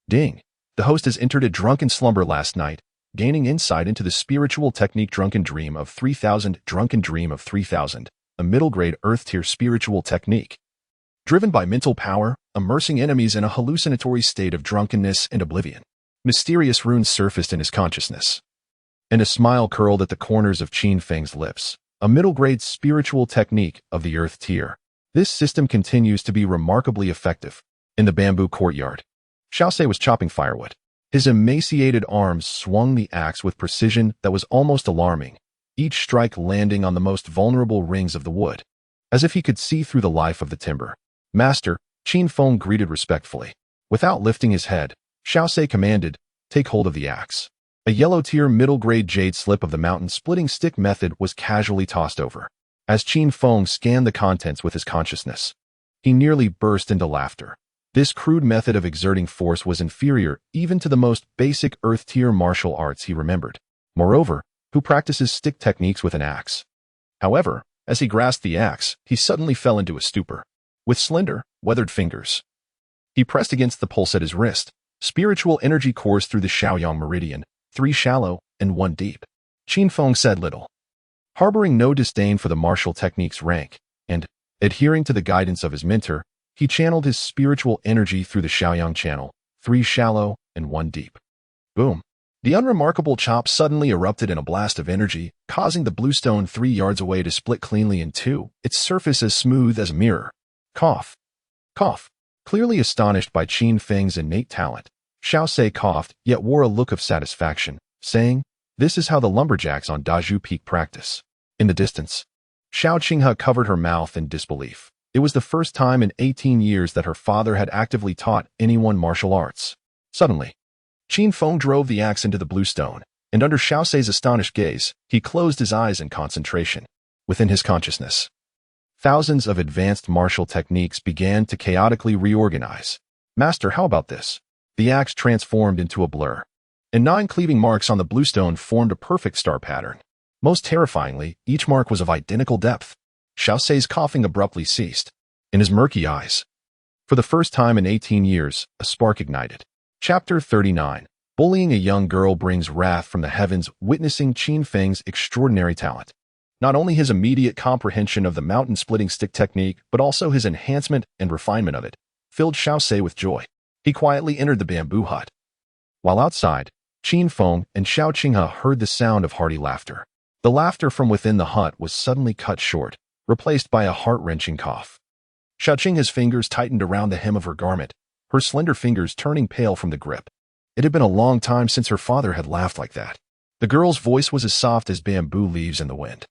Ding! The host has entered a drunken slumber last night, gaining insight into the spiritual technique Drunken Dream of 3000. Drunken Dream of 3000, a middle-grade Earth-tier spiritual technique. Driven by mental power, immersing enemies in a hallucinatory state of drunkenness and oblivion. Mysterious runes surfaced in his consciousness, and a smile curled at the corners of Qin Feng's lips. A middle-grade spiritual technique of the Earth tier. This system continues to be remarkably effective. In the bamboo courtyard, Xiaosei was chopping firewood. His emaciated arms swung the axe with precision that was almost alarming, each strike landing on the most vulnerable rings of the wood, as if he could see through the life of the timber. Master, Qin Feng greeted respectfully. Without lifting his head, Xiaosei commanded, "Take hold of the axe." A yellow-tier middle-grade jade slip of the mountain-splitting stick method was casually tossed over. As Qin Feng scanned the contents with his consciousness, he nearly burst into laughter. This crude method of exerting force was inferior even to the most basic Earth-tier martial arts he remembered. Moreover, who practices stick techniques with an axe? However, as he grasped the axe, he suddenly fell into a stupor. With slender, weathered fingers, he pressed against the pulse at his wrist. Spiritual energy coursed through the Shaoyang meridian, 3 shallow and 1 deep. Qin Feng said little, harboring no disdain for the martial technique's rank, and, adhering to the guidance of his mentor, he channeled his spiritual energy through the Shaoyang channel, 3 shallow and 1 deep. Boom! The unremarkable chop suddenly erupted in a blast of energy, causing the bluestone 3 yards away to split cleanly in two, its surface as smooth as a mirror. Cough. Cough. Clearly astonished by Qin Feng's innate talent, Xiaosei coughed, yet wore a look of satisfaction, saying, "This is how the lumberjacks on Dazhu Peak practice." In the distance, Xiao Qinghe covered her mouth in disbelief. It was the first time in 18 years that her father had actively taught anyone martial arts. Suddenly, Qin Feng drove the axe into the bluestone, and under Xiaosei's astonished gaze, he closed his eyes in concentration. Within his consciousness, thousands of advanced martial techniques began to chaotically reorganize. "Master, how about this?" The axe transformed into a blur, and 9 cleaving marks on the bluestone formed a perfect star pattern. Most terrifyingly, each mark was of identical depth. Xiaosei's coughing abruptly ceased. In his murky eyes, for the first time in 18 years, a spark ignited. Chapter 39. Bullying a young girl brings wrath from the heavens. Witnessing Qin Feng's extraordinary talent, not only his immediate comprehension of the mountain-splitting stick technique, but also his enhancement and refinement of it, filled Xiaosei with joy. He quietly entered the bamboo hut. While outside, Qin Feng and Xiao Qinghe heard the sound of hearty laughter. The laughter from within the hut was suddenly cut short, replaced by a heart-wrenching cough. Xiao Qinghe's fingers tightened around the hem of her garment, her slender fingers turning pale from the grip. It had been a long time since her father had laughed like that. The girl's voice was as soft as bamboo leaves in the wind,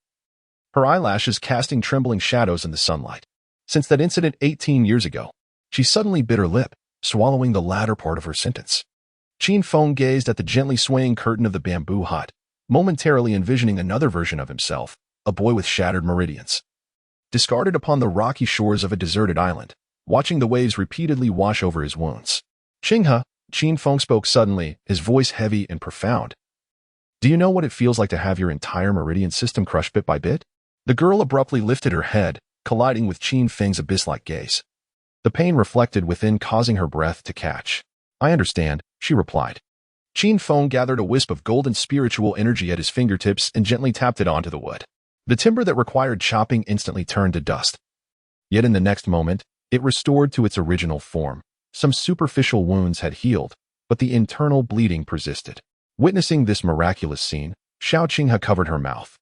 her eyelashes casting trembling shadows in the sunlight. Since that incident 18 years ago, she suddenly bit her lip, swallowing the latter part of her sentence. Qin Feng gazed at the gently swaying curtain of the bamboo hut, momentarily envisioning another version of himself, a boy with shattered meridians, discarded upon the rocky shores of a deserted island, watching the waves repeatedly wash over his wounds. "Qinghe," Qin Feng spoke suddenly, his voice heavy and profound. "Do you know what it feels like to have your entire meridian system crushed bit by bit?" The girl abruptly lifted her head, colliding with Qin Feng's abyss-like gaze, the pain reflected within causing her breath to catch. "I understand," she replied. Qin Feng gathered a wisp of golden spiritual energy at his fingertips and gently tapped it onto the wood. The timber that required chopping instantly turned to dust. Yet in the next moment, it restored to its original form. Some superficial wounds had healed, but the internal bleeding persisted. Witnessing this miraculous scene, Xiao Qinghe covered her mouth,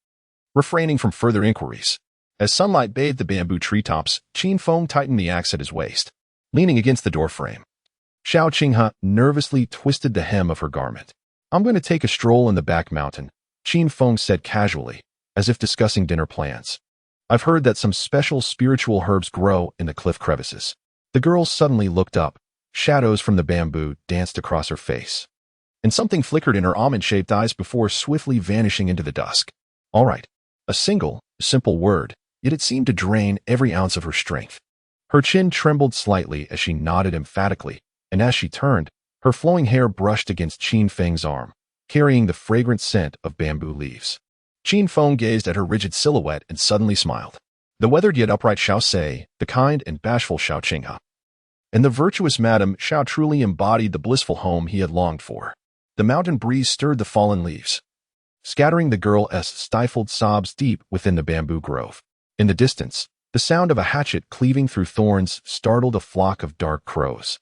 refraining from further inquiries. As sunlight bathed the bamboo treetops, Qin Feng tightened the axe at his waist, leaning against the doorframe. Xiao Qinghe nervously twisted the hem of her garment. "I'm going to take a stroll in the back mountain," Qin Feng said casually, as if discussing dinner plans. "I've heard that some special spiritual herbs grow in the cliff crevices." The girl suddenly looked up. Shadows from the bamboo danced across her face, and something flickered in her almond-shaped eyes before swiftly vanishing into the dusk. "All right." A single, simple word, yet it seemed to drain every ounce of her strength. Her chin trembled slightly as she nodded emphatically, and as she turned, her flowing hair brushed against Qin Feng's arm, carrying the fragrant scent of bamboo leaves. Qin Feng gazed at her rigid silhouette and suddenly smiled. The weathered yet upright Xiaosei, the kind and bashful Xiao Qinghe, and the virtuous Madame Xiao truly embodied the blissful home he had longed for. The mountain breeze stirred the fallen leaves, scattering the girl's stifled sobs deep within the bamboo grove. In the distance, the sound of a hatchet cleaving through thorns startled a flock of dark crows.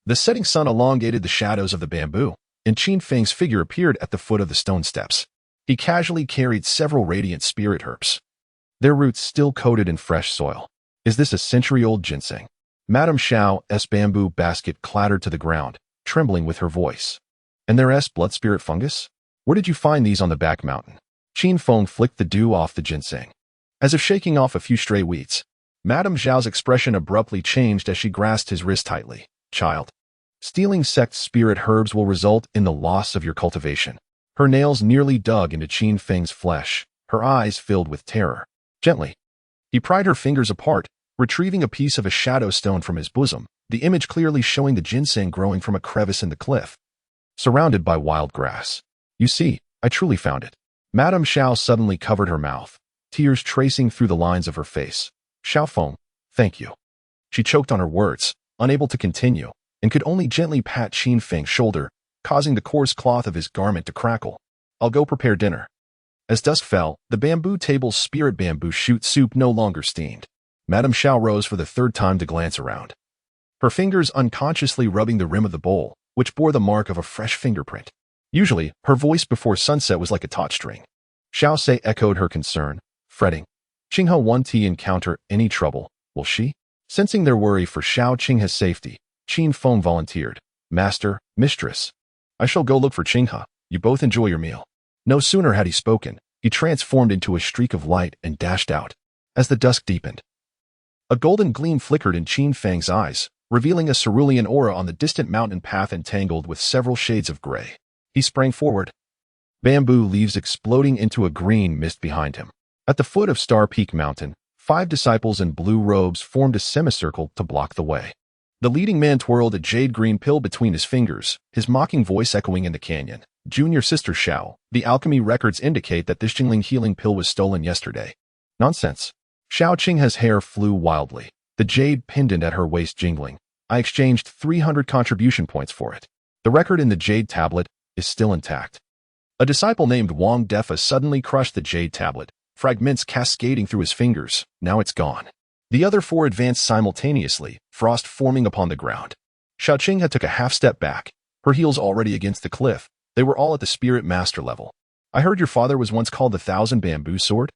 The setting sun elongated the shadows of the bamboo, and Qin Feng's figure appeared at the foot of the stone steps. He casually carried several radiant spirit herbs, their roots still coated in fresh soil. Is this a century-old ginseng? Madame Xiao's bamboo basket clattered to the ground, trembling with her voice. And there's blood spirit fungus? Where did you find these on the back mountain? Qin Feng flicked the dew off the ginseng, as if shaking off a few stray weeds. Madame Zhao's expression abruptly changed as she grasped his wrist tightly. Child, stealing sect spirit herbs will result in the loss of your cultivation. Her nails nearly dug into Qin Feng's flesh, her eyes filled with terror. Gently, he pried her fingers apart, retrieving a piece of a shadow stone from his bosom, the image clearly showing the ginseng growing from a crevice in the cliff, surrounded by wild grass. You see, I truly found it. Madame Xiao suddenly covered her mouth, tears tracing through the lines of her face. Xiaofeng, thank you. She choked on her words, unable to continue, and could only gently pat Qin Feng's shoulder, causing the coarse cloth of his garment to crackle. I'll go prepare dinner. As dusk fell, the bamboo table's spirit bamboo shoot soup no longer steamed. Madame Xiao rose for the third time to glance around, her fingers unconsciously rubbing the rim of the bowl, which bore the mark of a fresh fingerprint. Usually, her voice before sunset was like a taut string. Xiao Sei echoed her concern, fretting. Qinghe won't encounter any trouble, will she? Sensing their worry for Xiao Qinghe's safety, Qin Feng volunteered. Master, mistress, I shall go look for Qinghe. You both enjoy your meal. No sooner had he spoken, he transformed into a streak of light and dashed out. As the dusk deepened, a golden gleam flickered in Qin Feng's eyes, revealing a cerulean aura on the distant mountain path entangled with several shades of gray. He sprang forward, bamboo leaves exploding into a green mist behind him. At the foot of Star Peak Mountain, 5 disciples in blue robes formed a semicircle to block the way. The leading man twirled a jade-green pill between his fingers, his mocking voice echoing in the canyon. Junior Sister Xiao, the alchemy records indicate that this Jingling healing pill was stolen yesterday. Nonsense. Xiao Qinghe's hair flew wildly, the jade pendant at her waist jingling. I exchanged 300 contribution points for it. The record in the jade tablet is still intact. A disciple named Wang Defa suddenly crushed the jade tablet, fragments cascading through his fingers. Now it's gone. The other 4 advanced simultaneously, frost forming upon the ground. Xiao Qinghe took a half step back, her heels already against the cliff. They were all at the spirit master level. I heard your father was once called the Thousand Bamboo Sword.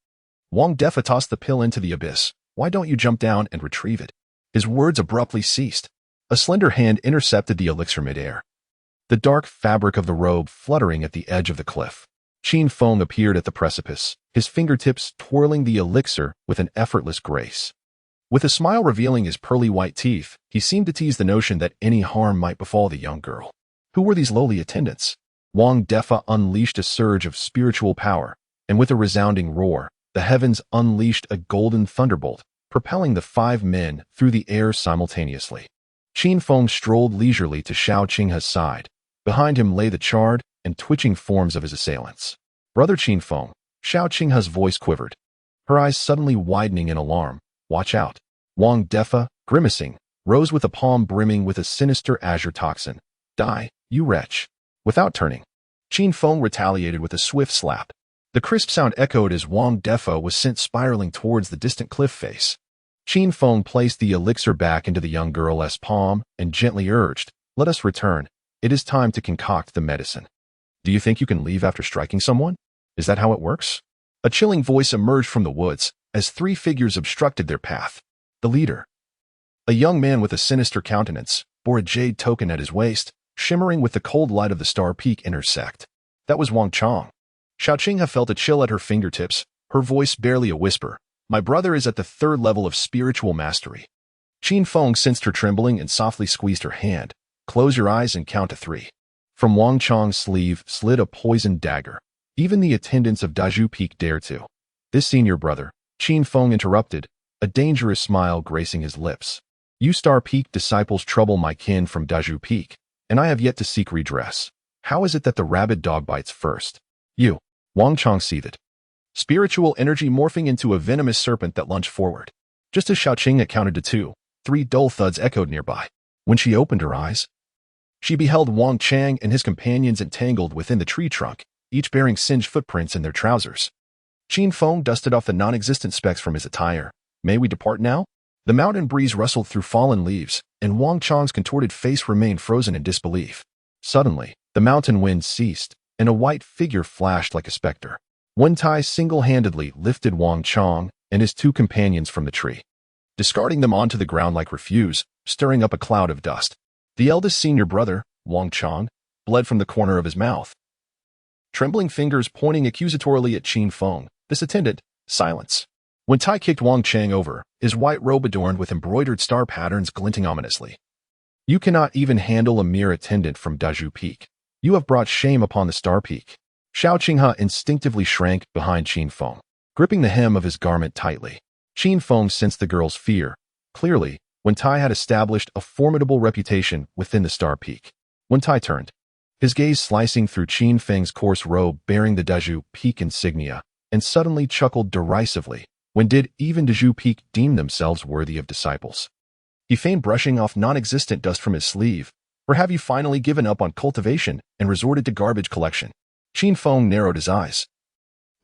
Wang Defa tossed the pill into the abyss. Why don't you jump down and retrieve it? His words abruptly ceased. A slender hand intercepted the elixir midair, the dark fabric of the robe fluttering at the edge of the cliff. Qin Feng appeared at the precipice, his fingertips twirling the elixir with an effortless grace. With a smile revealing his pearly white teeth, he seemed to tease the notion that any harm might befall the young girl. Who were these lowly attendants? Wang Defa unleashed a surge of spiritual power, and with a resounding roar, the heavens unleashed a golden thunderbolt, propelling the 5 men through the air simultaneously. Qin Feng strolled leisurely to Xiao Qinghe's side. Behind him lay the charred and twitching forms of his assailants. Brother Qin Feng, Xiao Qinghe's voice quivered, her eyes suddenly widening in alarm. Watch out. Wang Defa, grimacing, rose with a palm brimming with a sinister azure toxin. Die, you wretch. Without turning, Qin Feng retaliated with a swift slap. The crisp sound echoed as Wang Defa was sent spiraling towards the distant cliff face. Qin Feng placed the elixir back into the young girl's palm and gently urged, let us return. It is time to concoct the medicine. Do you think you can leave after striking someone? Is that how it works? A chilling voice emerged from the woods as 3 figures obstructed their path. The leader, a young man with a sinister countenance, bore a jade token at his waist, shimmering with the cold light of the Star Peak intersect. That was Wang Chong. Xiao Qinghe felt a chill at her fingertips, her voice barely a whisper. My brother is at the 3rd level of spiritual mastery. Qin Feng sensed her trembling and softly squeezed her hand. Close your eyes and count to 3. From Wang Chong's sleeve slid a poisoned dagger. Even the attendants of Daju Peak dared to. This senior brother, Qin Feng interrupted, a dangerous smile gracing his lips. You Star Peak disciples trouble my kin from Daju Peak, and I have yet to seek redress. How is it that the rabid dog bites first? You. Wang Chong seethed, spiritual energy morphing into a venomous serpent that lunged forward. Just as Xiao Qinghe counted to 2, 3 dull thuds echoed nearby. When she opened her eyes, she beheld Wang Chang and his companions entangled within the tree trunk, each bearing singed footprints in their trousers. Qin Feng dusted off the non-existent specks from his attire. May we depart now? The mountain breeze rustled through fallen leaves, and Wang Chang's contorted face remained frozen in disbelief. Suddenly, the mountain wind ceased, and a white figure flashed like a specter. Wen Tai single-handedly lifted Wang Chang and his two companions from the tree, discarding them onto the ground like refuse, stirring up a cloud of dust. The eldest senior brother, Wang Chang, bled from the corner of his mouth. Trembling fingers pointing accusatorily at Qin Feng, this attendant, silence. Wen Tai kicked Wang Chang over, his white robe adorned with embroidered star patterns glinting ominously. You cannot even handle a mere attendant from Dazhu Peak. You have brought shame upon the Star Peak. Xiao Qinghe instinctively shrank behind Qin Feng, gripping the hem of his garment tightly. Qin Feng sensed the girl's fear. Clearly, Wen Tai had established a formidable reputation within the Star Peak. Wen Tai turned, his gaze slicing through Qin Feng's coarse robe bearing the Dazhu Peak insignia, and suddenly chuckled derisively. When did even Dazhu Peak deem themselves worthy of disciples? He feigned brushing off non-existent dust from his sleeve. Or have you finally given up on cultivation and resorted to garbage collection? Qin Feng narrowed his eyes.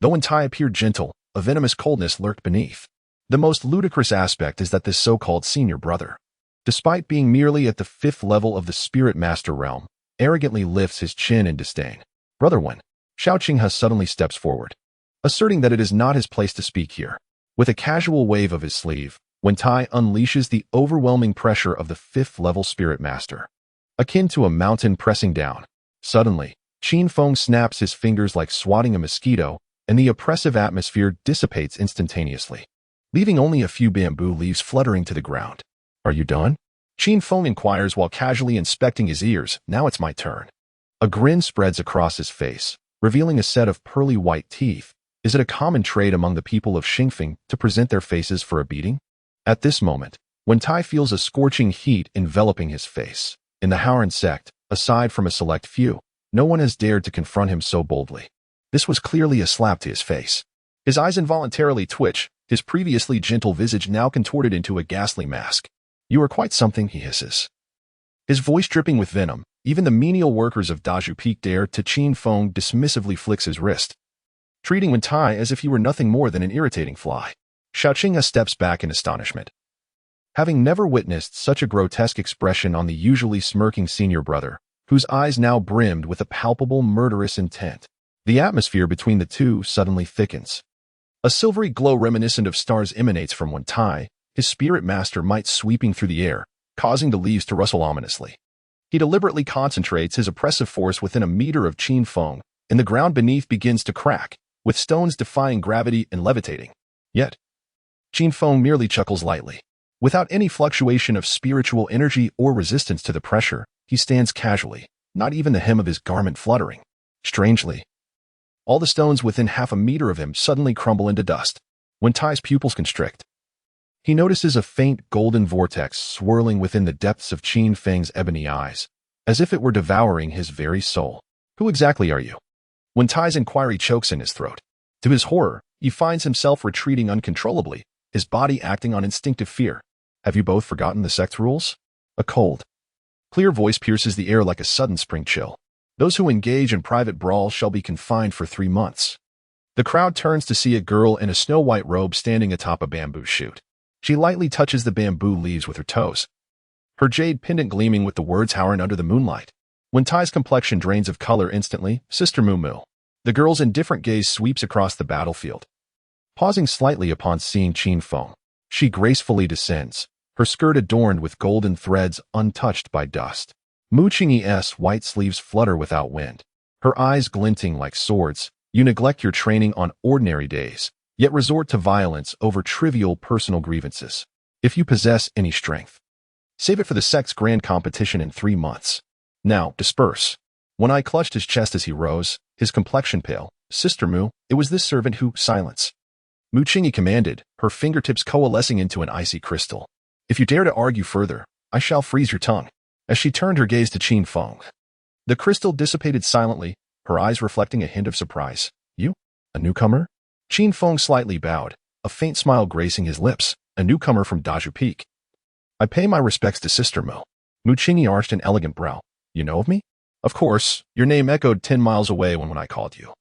Though Wen Tai appeared gentle, a venomous coldness lurked beneath. The most ludicrous aspect is that this so-called senior brother, despite being merely at the 5th level of the Spirit Master realm, arrogantly lifts his chin in disdain. Brother Wen, Xiao Qinghe suddenly steps forward, asserting that it is not his place to speak here. With a casual wave of his sleeve, Wen Tai unleashes the overwhelming pressure of the 5th level Spirit Master, akin to a mountain pressing down. Suddenly, Qin Feng snaps his fingers like swatting a mosquito, and the oppressive atmosphere dissipates instantaneously, leaving only a few bamboo leaves fluttering to the ground. Are you done? Qin Feng inquires while casually inspecting his ears. Now it's my turn. A grin spreads across his face, revealing a set of pearly white teeth. Is it a common trait among the people of Xingfeng to present their faces for a beating? At this moment, Wen Tai feels a scorching heat enveloping his face. In the Haoran sect, aside from a select few, no one has dared to confront him so boldly. This was clearly a slap to his face. His eyes involuntarily twitch, his previously gentle visage now contorted into a ghastly mask. You are quite something, he hisses, his voice dripping with venom. Even the menial workers of Dazhu Peak dare to. Qin Feng dismissively flicks his wrist, treating Wen Tai as if he were nothing more than an irritating fly. Xiao Qinghe steps back in astonishment, having never witnessed such a grotesque expression on the usually smirking senior brother, whose eyes now brimmed with a palpable murderous intent. The atmosphere between the two suddenly thickens. A silvery glow reminiscent of stars emanates from Wen Tai, his spirit master might sweeping through the air, causing the leaves to rustle ominously. He deliberately concentrates his oppressive force within a meter of Qin Feng, and the ground beneath begins to crack, with stones defying gravity and levitating. Yet, Qin Feng merely chuckles lightly. Without any fluctuation of spiritual energy or resistance to the pressure, he stands casually, not even the hem of his garment fluttering. Strangely, all the stones within half a meter of him suddenly crumble into dust. Wen Tai's pupils constrict. He notices a faint golden vortex swirling within the depths of Qin Feng's ebony eyes, as if it were devouring his very soul. Who exactly are you? Wen Tai's inquiry chokes in his throat. To his horror, he finds himself retreating uncontrollably, his body acting on instinctive fear. Have you both forgotten the sect's rules? A cold, clear voice pierces the air like a sudden spring chill. Those who engage in private brawls shall be confined for 3 months. The crowd turns to see a girl in a snow-white robe standing atop a bamboo shoot. She lightly touches the bamboo leaves with her toes, her jade pendant gleaming with the words Haoran under the moonlight. Wen Tai's complexion drains of color instantly. Sister Mu Mu. The girl's indifferent gaze sweeps across the battlefield. Pausing slightly upon seeing Qin Feng, she gracefully descends, her skirt adorned with golden threads untouched by dust. Mu Qingyi's white sleeves flutter without wind, her eyes glinting like swords. You neglect your training on ordinary days, yet resort to violence over trivial personal grievances. If you possess any strength, save it for the sect's grand competition in 3 months. Now, disperse. Wen Tai clutched his chest as he rose, his complexion pale. Sister Mu, it was this servant who— Silence. Mu Qingyi commanded, her fingertips coalescing into an icy crystal. If you dare to argue further, I shall freeze your tongue. As she turned her gaze to Qin Feng, the crystal dissipated silently, her eyes reflecting a hint of surprise. You? A newcomer? Qin Feng slightly bowed, a faint smile gracing his lips. A newcomer from Dazhu Peak. I pay my respects to Sister Mu. Mu Qingyi arched an elegant brow. You know of me? Of course, your name echoed 10 miles away when I called you.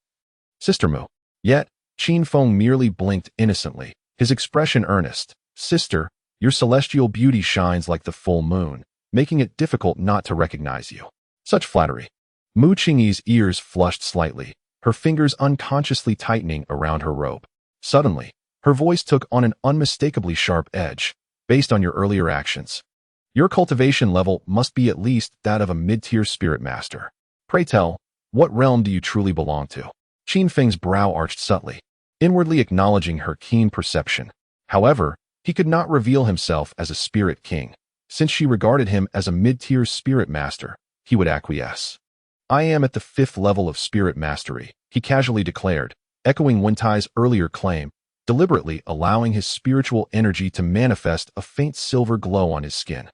Sister Mu. Yet, Qin Feng merely blinked innocently, his expression earnest. Sister, your celestial beauty shines like the full moon, making it difficult not to recognize you. Such flattery. Mu Qingyi's ears flushed slightly, her fingers unconsciously tightening around her robe. Suddenly, her voice took on an unmistakably sharp edge, based on your earlier actions. Your cultivation level must be at least that of a mid-tier spirit master. Pray tell, what realm do you truly belong to? Qin Feng's brow arched subtly, inwardly acknowledging her keen perception. However, he could not reveal himself as a spirit king. Since she regarded him as a mid-tier spirit master, he would acquiesce. I am at the 5th level of spirit mastery, he casually declared, echoing Wentai's earlier claim, deliberately allowing his spiritual energy to manifest a faint silver glow on his skin.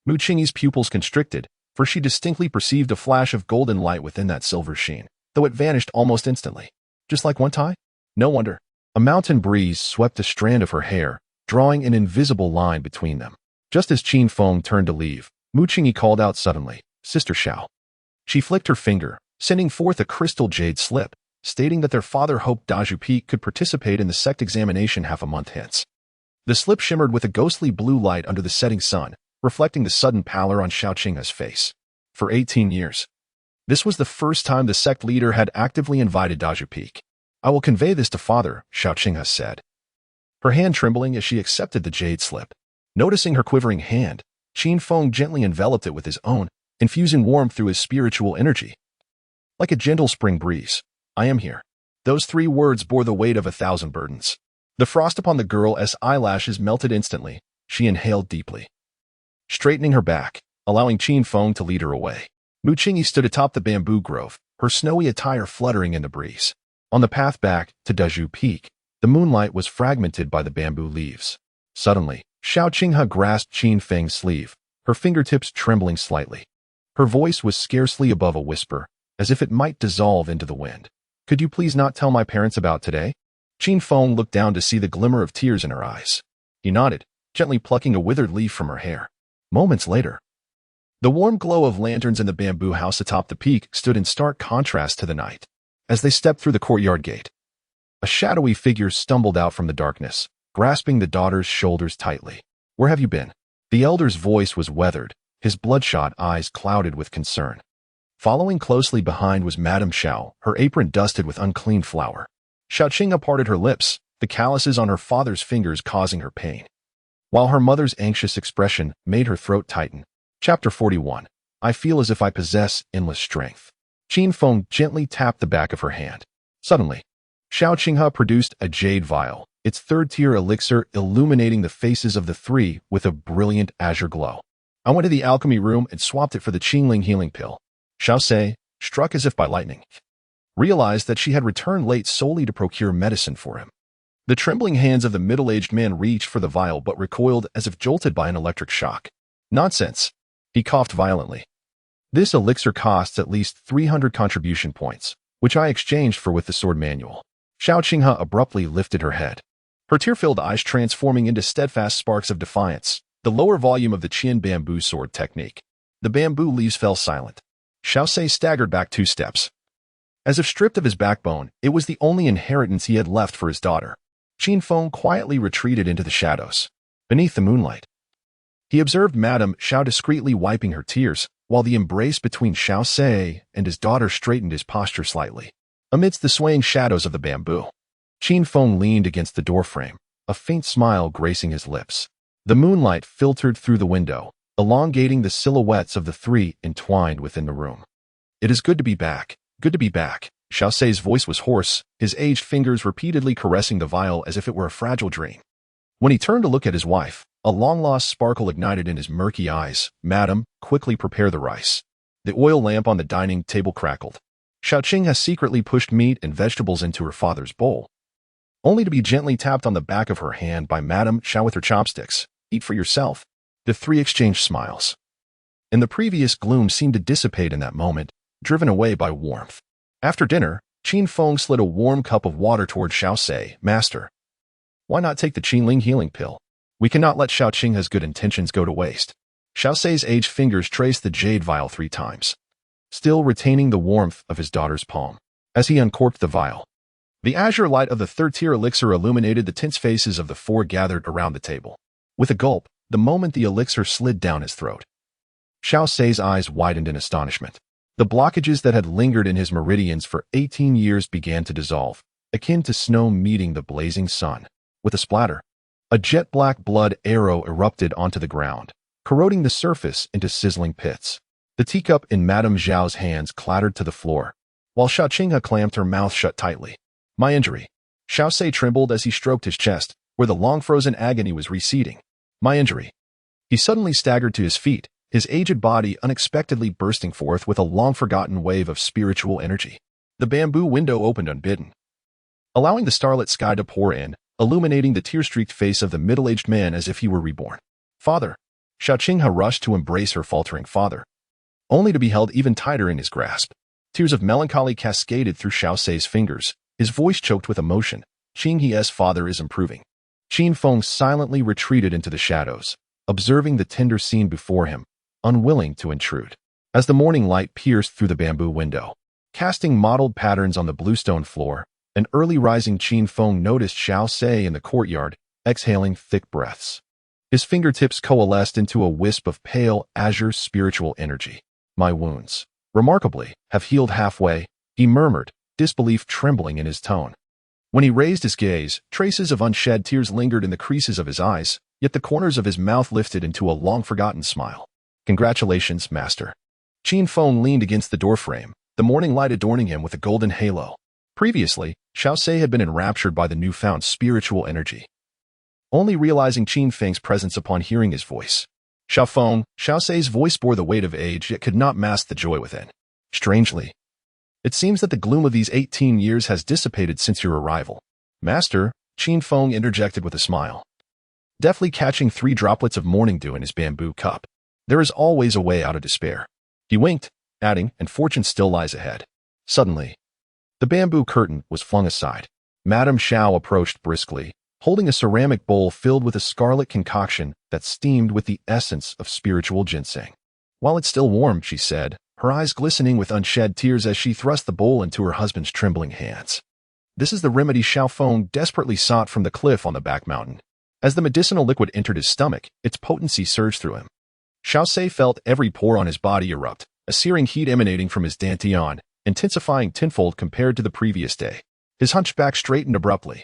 Mu Qingyi's pupils constricted, for she distinctly perceived a flash of golden light within that silver sheen, though it vanished almost instantly. Just like Wentai? No wonder. A mountain breeze swept a strand of her hair, drawing an invisible line between them. Just as Qin Feng turned to leave, Mu Qingyi called out suddenly, Sister Xiao. She flicked her finger, sending forth a crystal jade slip, stating that their father hoped Daju Peak could participate in the sect examination half a month hence. The slip shimmered with a ghostly blue light under the setting sun, reflecting the sudden pallor on Xiao Qinghe's face. For 18 years. This was the first time the sect leader had actively invited Daju Peak. I will convey this to father, Xiao Qinghe said, her hand trembling as she accepted the jade slip. Noticing her quivering hand, Qin Feng gently enveloped it with his own, infusing warmth through his spiritual energy. Like a gentle spring breeze, I am here. Those 3 words bore the weight of 1,000 burdens. The frost upon the girl's eyelashes melted instantly. She inhaled deeply, straightening her back, allowing Qin Feng to lead her away. Mu Qingyi stood atop the bamboo grove, her snowy attire fluttering in the breeze. On the path back to Daju Peak, the moonlight was fragmented by the bamboo leaves. Suddenly, Xiao Qinghe grasped Qin Feng's sleeve, her fingertips trembling slightly. Her voice was scarcely above a whisper, as if it might dissolve into the wind. Could you please not tell my parents about today? Qin Feng looked down to see the glimmer of tears in her eyes. He nodded, gently plucking a withered leaf from her hair. Moments later, the warm glow of lanterns in the bamboo house atop the peak stood in stark contrast to the night. As they stepped through the courtyard gate, a shadowy figure stumbled out from the darkness, grasping the daughter's shoulders tightly. Where have you been? The elder's voice was weathered, his bloodshot eyes clouded with concern. Following closely behind was Madame Xiao, her apron dusted with unclean flour. Xiao Qinghe parted her lips, the calluses on her father's fingers causing her pain, while her mother's anxious expression made her throat tighten. Chapter 41. I feel as if I possess endless strength. Qin Feng gently tapped the back of her hand. Suddenly, Xiao Qinghe produced a jade vial, its 3rd-tier elixir illuminating the faces of the 3 with a brilliant azure glow. I went to the alchemy room and swapped it for the Qingling healing pill. Xiao Sei, struck as if by lightning, realized that she had returned late solely to procure medicine for him. The trembling hands of the middle-aged man reached for the vial but recoiled as if jolted by an electric shock. Nonsense. He coughed violently. This elixir costs at least 300 contribution points, which I exchanged for with the sword manual. Xiao Qinghe abruptly lifted her head, her tear-filled eyes transforming into steadfast sparks of defiance. The lower volume of the Qian bamboo sword technique. The bamboo leaves fell silent. Xiao Sei staggered back 2 steps. As if stripped of his backbone, it was the only inheritance he had left for his daughter. Qin Feng quietly retreated into the shadows. Beneath the moonlight, he observed Madame Xiao discreetly wiping her tears, while the embrace between Xiao Sei and his daughter straightened his posture slightly. Amidst the swaying shadows of the bamboo, Qin Feng leaned against the doorframe, a faint smile gracing his lips. The moonlight filtered through the window, elongating the silhouettes of the 3 entwined within the room. It is good to be back. Good to be back. Xiao Sei's voice was hoarse, his aged fingers repeatedly caressing the vial as if it were a fragile dream. When he turned to look at his wife, a long-lost sparkle ignited in his murky eyes. Madam, quickly prepare the rice. The oil lamp on the dining table crackled. Xiao Qinghe secretly pushed meat and vegetables into her father's bowl, only to be gently tapped on the back of her hand by Madame Xiao with her chopsticks. Eat for yourself. The 3 exchanged smiles, and the previous gloom seemed to dissipate in that moment, driven away by warmth. After dinner, Qin Feng slid a warm cup of water toward Xiao Sei. Master, why not take the Qingling healing pill? We cannot let Xiao Qinghe's good intentions go to waste. Xiaose's aged fingers traced the jade vial 3 times, still retaining the warmth of his daughter's palm. As he uncorked the vial, the azure light of the third-tier elixir illuminated the tense faces of the 4 gathered around the table. With a gulp, the moment the elixir slid down his throat, Xiaose's eyes widened in astonishment. The blockages that had lingered in his meridians for 18 years began to dissolve, akin to snow meeting the blazing sun. With a splatter, a jet-black blood arrow erupted onto the ground, corroding the surface into sizzling pits. The teacup in Madame Zhao's hands clattered to the floor, while Xiao Qinghe clamped her mouth shut tightly. My injury. Xiaose trembled as he stroked his chest, where the long-frozen agony was receding. My injury. He suddenly staggered to his feet, his aged body unexpectedly bursting forth with a long-forgotten wave of spiritual energy. The bamboo window opened unbidden, allowing the starlit sky to pour in, illuminating the tear-streaked face of the middle-aged man as if he were reborn. Father. Xiao Qinghe rushed to embrace her faltering father, only to be held even tighter in his grasp. Tears of melancholy cascaded through Xiaose's fingers, his voice choked with emotion. Qinghe's father is improving. Qin Feng silently retreated into the shadows, observing the tender scene before him, unwilling to intrude. As the morning light pierced through the bamboo window, casting mottled patterns on the bluestone floor, an early-rising Qin Feng noticed Xiaose in the courtyard, exhaling thick breaths. His fingertips coalesced into a wisp of pale, azure spiritual energy. My wounds, remarkably, have healed halfway, he murmured, disbelief trembling in his tone. When he raised his gaze, traces of unshed tears lingered in the creases of his eyes, yet the corners of his mouth lifted into a long-forgotten smile. Congratulations, master. Qin Feng leaned against the doorframe, the morning light adorning him with a golden halo. Previously, Xiaose had been enraptured by the newfound spiritual energy, only realizing Qin Feng's presence upon hearing his voice. Xiaose's voice bore the weight of age yet could not mask the joy within. Strangely, it seems that the gloom of these 18 years has dissipated since your arrival. Master, Qin Feng interjected with a smile, deftly catching 3 droplets of morning dew in his bamboo cup. There is always a way out of despair. He winked, adding, and fortune still lies ahead. Suddenly, the bamboo curtain was flung aside. Madame Zhao approached briskly, holding a ceramic bowl filled with a scarlet concoction that steamed with the essence of spiritual ginseng. While it's still warm, she said, her eyes glistening with unshed tears as she thrust the bowl into her husband's trembling hands. This is the remedy Xiao Feng desperately sought from the cliff on the back mountain. As the medicinal liquid entered his stomach, its potency surged through him. Xiaose felt every pore on his body erupt, a searing heat emanating from his dantian, intensifying tenfold compared to the previous day. His hunchback straightened abruptly,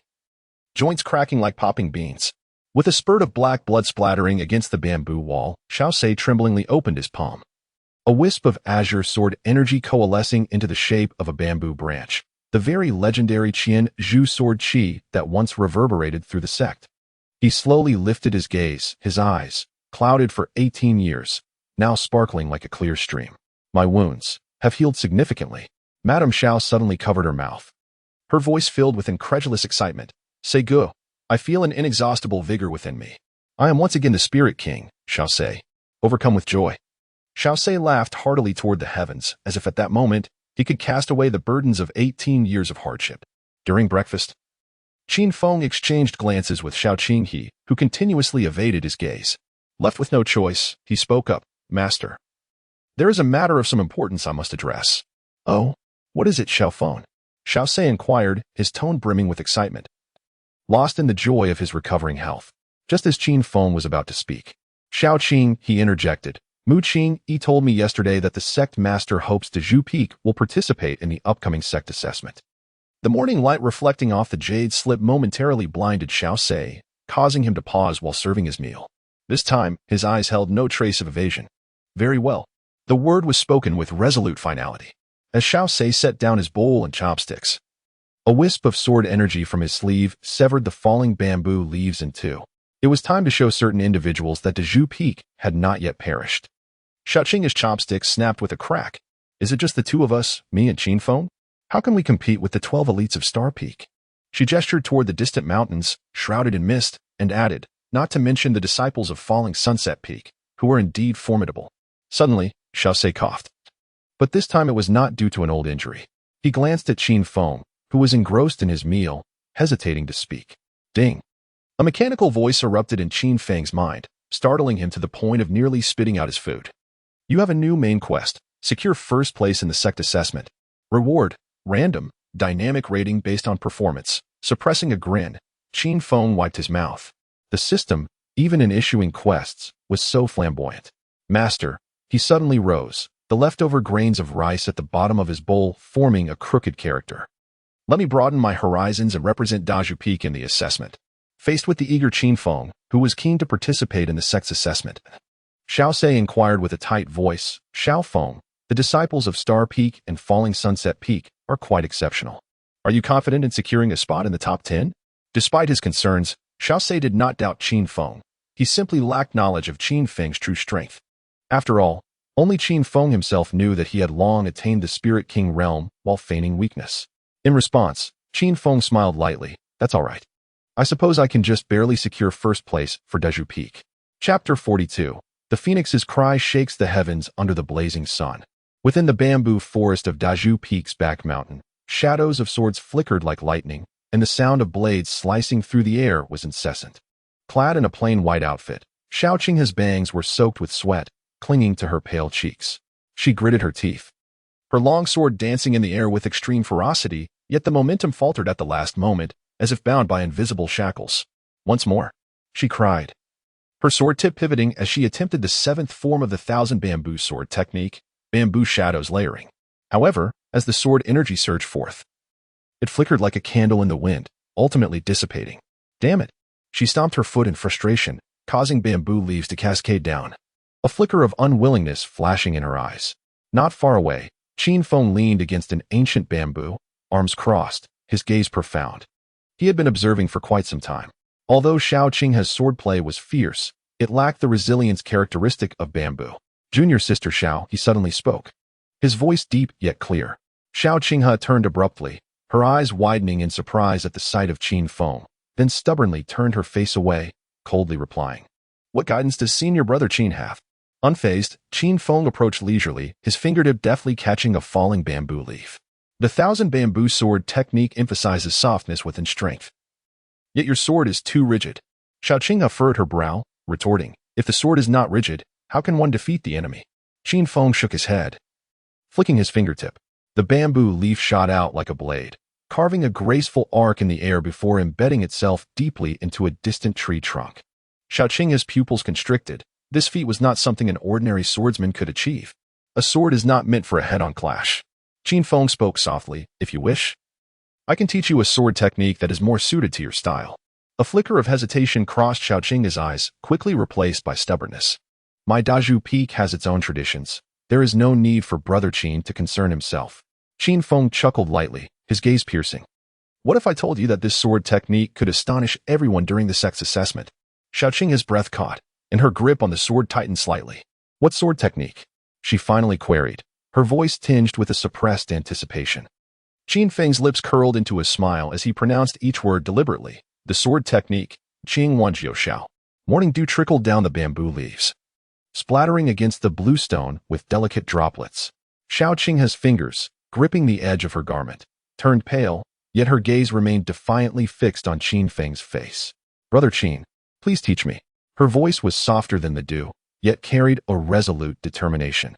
joints cracking like popping beans. With a spurt of black blood splattering against the bamboo wall, Xiaose tremblingly opened his palm. A wisp of azure sword energy coalescing into the shape of a bamboo branch, the very legendary Qian Zhu sword qi that once reverberated through the sect. He slowly lifted his gaze, his eyes, clouded for 18 years, now sparkling like a clear stream. My wounds have healed significantly. Madame Zhao suddenly covered her mouth, her voice filled with incredulous excitement. Segu, I feel an inexhaustible vigor within me. I am once again the Spirit King, Xiaose, overcome with joy. Xiaose laughed heartily toward the heavens, as if at that moment he could cast away the burdens of 18 years of hardship. During breakfast, Qin Feng exchanged glances with Xiao Qinghe, who continuously evaded his gaze. Left with no choice, he spoke up, Master. There is a matter of some importance I must address. Oh, what is it, Xiao Feng? Xiaose inquired, his tone brimming with excitement, lost in the joy of his recovering health. Just as Qin Feng was about to speak, Xiao Qing, he interjected. Mu Qing, he told me yesterday that the sect master hopes De Zhu Peak will participate in the upcoming sect assessment. The morning light reflecting off the jade slip momentarily blinded Xiaose, causing him to pause while serving his meal. This time, his eyes held no trace of evasion. Very well. The word was spoken with resolute finality, as Xiaose set down his bowl and chopsticks. A wisp of sword energy from his sleeve severed the falling bamboo leaves in two. It was time to show certain individuals that De Zhu Peak had not yet perished. Xiao Qing's chopsticks snapped with a crack. Is it just the two of us, me and Qin Feng? How can we compete with the 12 elites of Star Peak? She gestured toward the distant mountains, shrouded in mist, and added, not to mention the disciples of falling Sunset Peak, who were indeed formidable. Suddenly, Xiaose coughed. But this time it was not due to an old injury. He glanced at Qin Feng, who was engrossed in his meal, hesitating to speak. Ding! A mechanical voice erupted in Qin Feng's mind, startling him to the point of nearly spitting out his food. You have a new main quest. Secure first place in the sect assessment. Reward, random, dynamic rating based on performance. Suppressing a grin, Qin Feng wiped his mouth. The system, even in issuing quests, was so flamboyant. Master, he suddenly rose, the leftover grains of rice at the bottom of his bowl forming a crooked character. Let me broaden my horizons and represent Daju Peak in the assessment. Faced with the eager Qin Feng, who was keen to participate in the sect's assessment, Xiao Se inquired with a tight voice, Xiao Feng, the disciples of Star Peak and Falling Sunset Peak are quite exceptional. Are you confident in securing a spot in the top 10? Despite his concerns, Xiao Se did not doubt Qin Feng. He simply lacked knowledge of Qin Feng's true strength. After all, only Qin Feng himself knew that he had long attained the Spirit King realm while feigning weakness. In response, Qin Feng smiled lightly. That's all right. I suppose I can just barely secure first place for Daju Peak. Chapter 42. The Phoenix's cry shakes the heavens under the blazing sun. Within the bamboo forest of Daju Peak's back mountain, shadows of swords flickered like lightning, and the sound of blades slicing through the air was incessant. Clad in a plain white outfit, Xiao Qinghe's bangs were soaked with sweat, clinging to her pale cheeks. She gritted her teeth, her long sword dancing in the air with extreme ferocity, yet the momentum faltered at the last moment, as if bound by invisible shackles. Once more, she cried, her sword tip pivoting as she attempted the seventh form of the thousand bamboo sword technique, bamboo shadows layering. However, as the sword energy surged forth, it flickered like a candle in the wind, ultimately dissipating. Damn it! She stomped her foot in frustration, causing bamboo leaves to cascade down. A flicker of unwillingness flashing in her eyes. Not far away, Qin Feng leaned against an ancient bamboo, arms crossed, his gaze profound. He had been observing for quite some time. Although Xiao Qinghe's swordplay was fierce, it lacked the resilience characteristic of bamboo. Junior sister Xiao, he suddenly spoke. His voice deep yet clear. Xiao Qinghe turned abruptly, her eyes widening in surprise at the sight of Qin Feng, then stubbornly turned her face away, coldly replying, "What guidance does senior brother Qin have?" Unfazed, Qin Feng approached leisurely, his fingertip deftly catching a falling bamboo leaf. The thousand bamboo sword technique emphasizes softness within strength. Yet your sword is too rigid. Xiao Qinghe furrowed her brow, retorting, if the sword is not rigid, how can one defeat the enemy? Qin Feng shook his head. Flicking his fingertip, the bamboo leaf shot out like a blade, carving a graceful arc in the air before embedding itself deeply into a distant tree trunk. Xiao Qinghe's pupils constricted. This feat was not something an ordinary swordsman could achieve. A sword is not meant for a head-on clash. Qin Feng spoke softly, if you wish, I can teach you a sword technique that is more suited to your style. A flicker of hesitation crossed Xiao Qinghe's eyes, quickly replaced by stubbornness. My Daju Peak has its own traditions. There is no need for Brother Qin to concern himself. Qin Feng chuckled lightly, his gaze piercing. What if I told you that this sword technique could astonish everyone during the sect's assessment? Xiao Qinghe's breath caught, and her grip on the sword tightened slightly. What sword technique? She finally queried, her voice tinged with a suppressed anticipation. Qin Feng's lips curled into a smile as he pronounced each word deliberately. The sword technique, Qing Wanjiu Xiao. Morning dew trickled down the bamboo leaves, splattering against the blue stone with delicate droplets. Xiao Qinghe's fingers, gripping the edge of her garment, turned pale, yet her gaze remained defiantly fixed on Qin Feng's face. Brother Qin, please teach me. Her voice was softer than the dew, yet carried a resolute determination.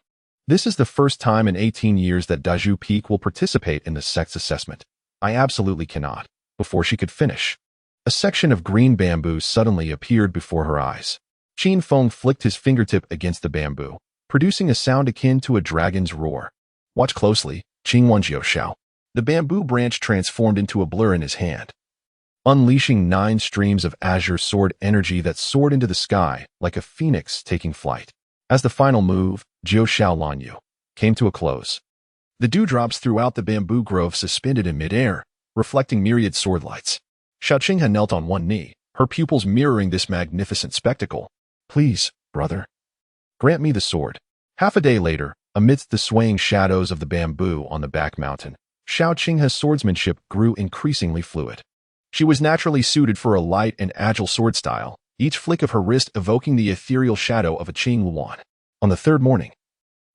This is the first time in 18 years that Daju Peak will participate in the sect's assessment. I absolutely cannot. Before she could finish, a section of green bamboo suddenly appeared before her eyes. Qin Feng flicked his fingertip against the bamboo, producing a sound akin to a dragon's roar. Watch closely, Qing Wanjiu Xiao. The bamboo branch transformed into a blur in his hand, unleashing 9 streams of azure sword energy that soared into the sky like a phoenix taking flight. As the final move, Jiu Xiao Lanyu, came to a close, the dewdrops throughout the bamboo grove suspended in midair, reflecting myriad sword lights. Xiao Qinghe knelt on one knee, her pupils mirroring this magnificent spectacle. Please, brother, grant me the sword. Half a day later, amidst the swaying shadows of the bamboo on the back mountain, Xiao Qinghe's swordsmanship grew increasingly fluid. She was naturally suited for a light and agile sword style, each flick of her wrist evoking the ethereal shadow of a Qing Luan. On the third morning,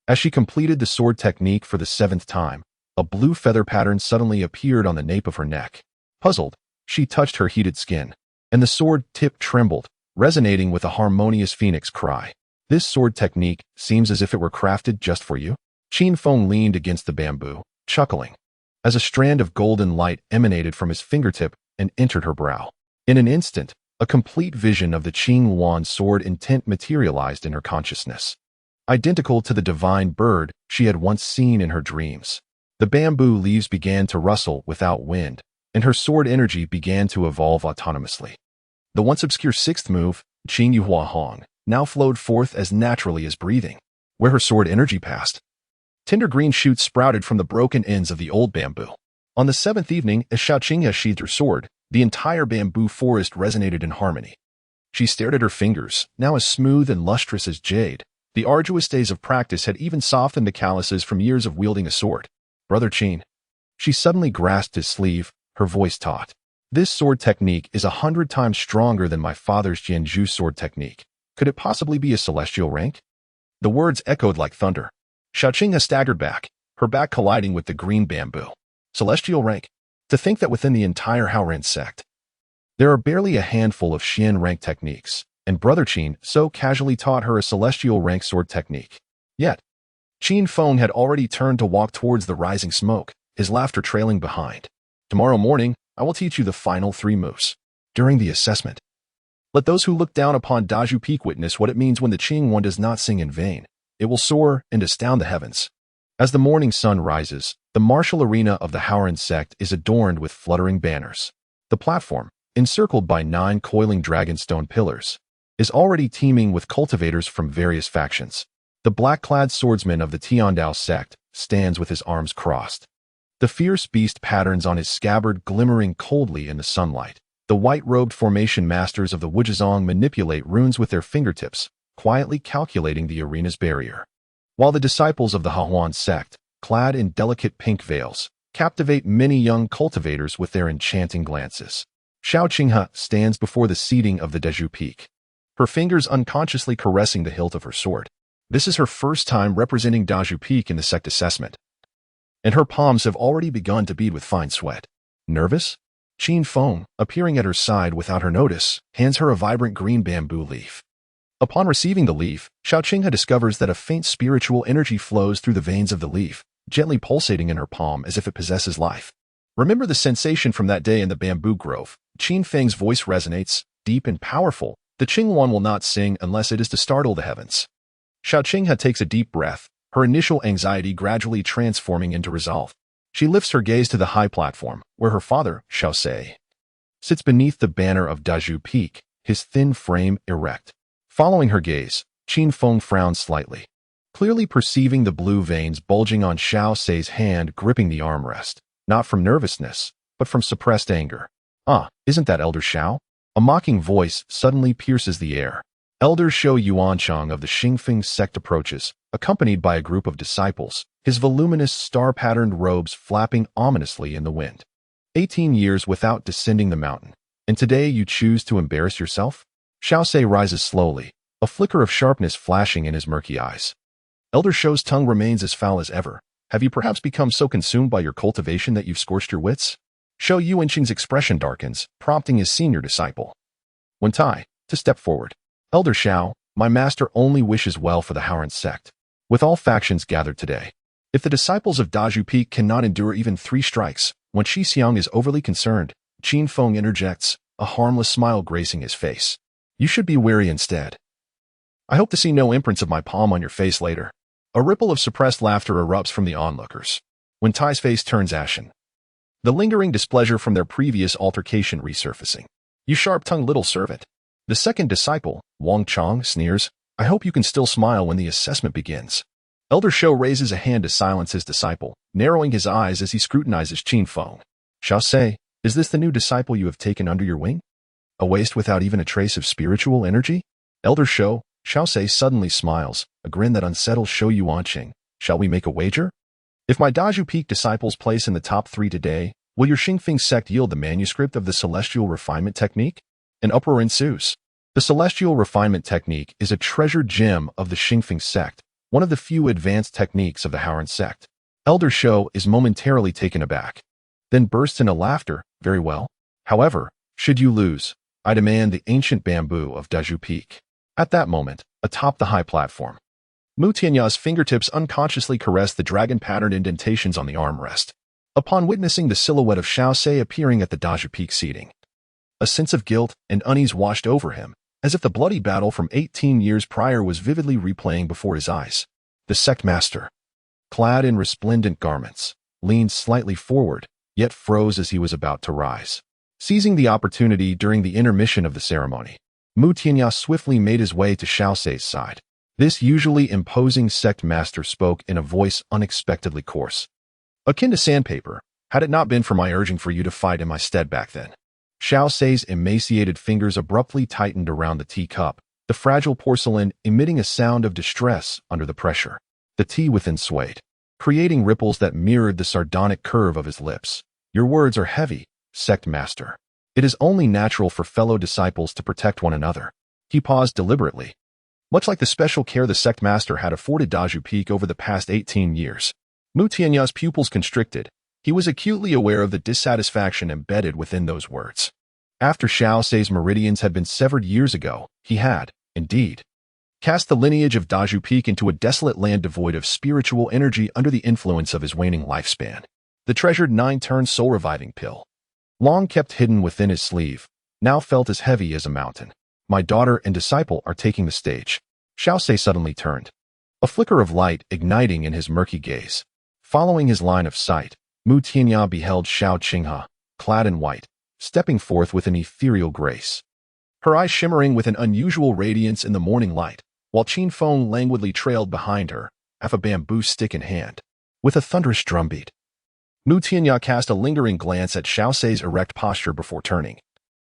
as she completed the sword technique for the 7th time, a blue feather pattern suddenly appeared on the nape of her neck. Puzzled, she touched her heated skin, and the sword tip trembled, resonating with a harmonious phoenix cry. This sword technique seems as if it were crafted just for you. Qin Feng leaned against the bamboo, chuckling, as a strand of golden light emanated from his fingertip and entered her brow. In an instant, a complete vision of the Qing Yuan sword intent materialized in her consciousness. Identical to the divine bird she had once seen in her dreams. The bamboo leaves began to rustle without wind, and her sword energy began to evolve autonomously. The once obscure sixth move, Qing Yuhua Hong, now flowed forth as naturally as breathing. Where her sword energy passed, tender green shoots sprouted from the broken ends of the old bamboo. On the seventh evening, as Xiao Qinghe sheathed her sword, the entire bamboo forest resonated in harmony. She stared at her fingers, now as smooth and lustrous as jade. The arduous days of practice had even softened the calluses from years of wielding a sword. Brother Qin. She suddenly grasped his sleeve, her voice taut. This sword technique is 100 times stronger than my father's Jianzhu sword technique. Could it possibly be a celestial rank? The words echoed like thunder. Xiao Qinghe staggered back, her back colliding with the green bamboo. Celestial rank? To think that within the entire Haoran sect, there are barely a handful of Xian rank techniques, and Brother Qin so casually taught her a celestial rank sword technique. Yet, Qin Feng had already turned to walk towards the rising smoke, his laughter trailing behind. Tomorrow morning, I will teach you the final 3 moves. During the assessment, let those who look down upon Dazhu Peak witness what it means when the Qing Yuan does not sing in vain. It will soar and astound the heavens. As the morning sun rises, the martial arena of the Haoran sect is adorned with fluttering banners. The platform, encircled by 9 coiling dragonstone pillars, is already teeming with cultivators from various factions. The black-clad swordsman of the Tiandao sect stands with his arms crossed, the fierce beast patterns on his scabbard glimmering coldly in the sunlight. The white-robed formation masters of the Wuzhizong manipulate runes with their fingertips, quietly calculating the arena's barrier. While the disciples of the Haoran sect, clad in delicate pink veils, captivate many young cultivators with their enchanting glances. Xiao Qinghe stands before the seating of the Dazhu Peak, her fingers unconsciously caressing the hilt of her sword. This is her first time representing Dazhu Peak in the sect assessment, and her palms have already begun to bead with fine sweat. Nervous? Qin Feng, appearing at her side without her notice, hands her a vibrant green bamboo leaf. Upon receiving the leaf, Xiao Qinghe discovers that a faint spiritual energy flows through the veins of the leaf, gently pulsating in her palm as if it possesses life. Remember the sensation from that day in the bamboo grove. Qin Feng's voice resonates, deep and powerful. The Qing Yuan will not sing unless it is to startle the heavens. Xiao Qinghe takes a deep breath, her initial anxiety gradually transforming into resolve. She lifts her gaze to the high platform, where her father, Xiao Sei, sits beneath the banner of Dazhu Peak, his thin frame erect. Following her gaze, Qin Feng frowned slightly, clearly perceiving the blue veins bulging on Xiao Sei's hand gripping the armrest, not from nervousness, but from suppressed anger. Ah, isn't that Elder Xiao? A mocking voice suddenly pierces the air. Elder Shou Yuanchang of the Xingfeng sect approaches, accompanied by a group of disciples, his voluminous star-patterned robes flapping ominously in the wind. 18 years without descending the mountain, and today you choose to embarrass yourself? Xiao Sei rises slowly, a flicker of sharpness flashing in his murky eyes. Elder Shou's tongue remains as foul as ever. Have you perhaps become so consumed by your cultivation that you've scorched your wits? Shou Yuanqing's expression darkens, prompting his senior disciple, Wen Tai, to step forward. Elder Xiao, my master only wishes well for the Haoran sect. With all factions gathered today, if the disciples of Dazhu Peak cannot endure even 3 strikes, when Shi Xiang is overly concerned, Qin Feng interjects, a harmless smile gracing his face. You should be wary instead. I hope to see no imprints of my palm on your face later. A ripple of suppressed laughter erupts from the onlookers. Wen Tai's face turns ashen, the lingering displeasure from their previous altercation resurfacing. You sharp-tongued little servant. The second disciple, Wang Chong, sneers, I hope you can still smile when the assessment begins. Elder Shou raises a hand to silence his disciple, narrowing his eyes as he scrutinizes Qin Feng. Xiao Sei, is this the new disciple you have taken under your wing? A waste without even a trace of spiritual energy? Elder Shou, Xiao Sei suddenly smiles, a grin that unsettles Shou Yuanqing. Shall we make a wager? If my Dazhu Peak disciples place in the top 3 today, will your Xingfeng sect yield the manuscript of the Celestial Refinement Technique? An uproar ensues. The Celestial Refinement Technique is a treasured gem of the Xingfeng sect, one of the few advanced techniques of the Haoran sect. Elder Shou is momentarily taken aback, then bursts into laughter. Very well. However, should you lose, I demand the ancient bamboo of Daju Peak. At that moment, atop the high platform, Mu Tianya's fingertips unconsciously caressed the dragon-patterned indentations on the armrest. Upon witnessing the silhouette of Xiao Sei appearing at the Daju Peak seating, a sense of guilt and unease washed over him, as if the bloody battle from 18 years prior was vividly replaying before his eyes. The sect master, clad in resplendent garments, leaned slightly forward, yet froze as he was about to rise. Seizing the opportunity during the intermission of the ceremony, Mu Tianya swiftly made his way to Xiao Sei's side. This usually imposing sect master spoke in a voice unexpectedly coarse, akin to sandpaper, had it not been for my urging for you to fight in my stead back then. Xiao Sei's emaciated fingers abruptly tightened around the teacup, the fragile porcelain emitting a sound of distress under the pressure. The tea within swayed, creating ripples that mirrored the sardonic curve of his lips. Your words are heavy, sect master. It is only natural for fellow disciples to protect one another. He paused deliberately. Much like the special care the sect master had afforded Daju Peak over the past 18 years, Mu Tianya's pupils constricted. He was acutely aware of the dissatisfaction embedded within those words. After Xiao Sei's meridians had been severed years ago, he had, indeed, cast the lineage of Daju Peak into a desolate land devoid of spiritual energy under the influence of his waning lifespan. The treasured 9-turn soul-reviving pill, long kept hidden within his sleeve, now felt as heavy as a mountain. My daughter and disciple are taking the stage. Xiao Sei suddenly turned, a flicker of light igniting in his murky gaze. Following his line of sight, Mu Tianya beheld Xiao Qinghe, clad in white, stepping forth with an ethereal grace. Her eyes shimmering with an unusual radiance in the morning light, while Qin Feng languidly trailed behind her, half a bamboo stick in hand, with a thunderous drumbeat. Mu Tianya cast a lingering glance at Xiao Sei's erect posture before turning,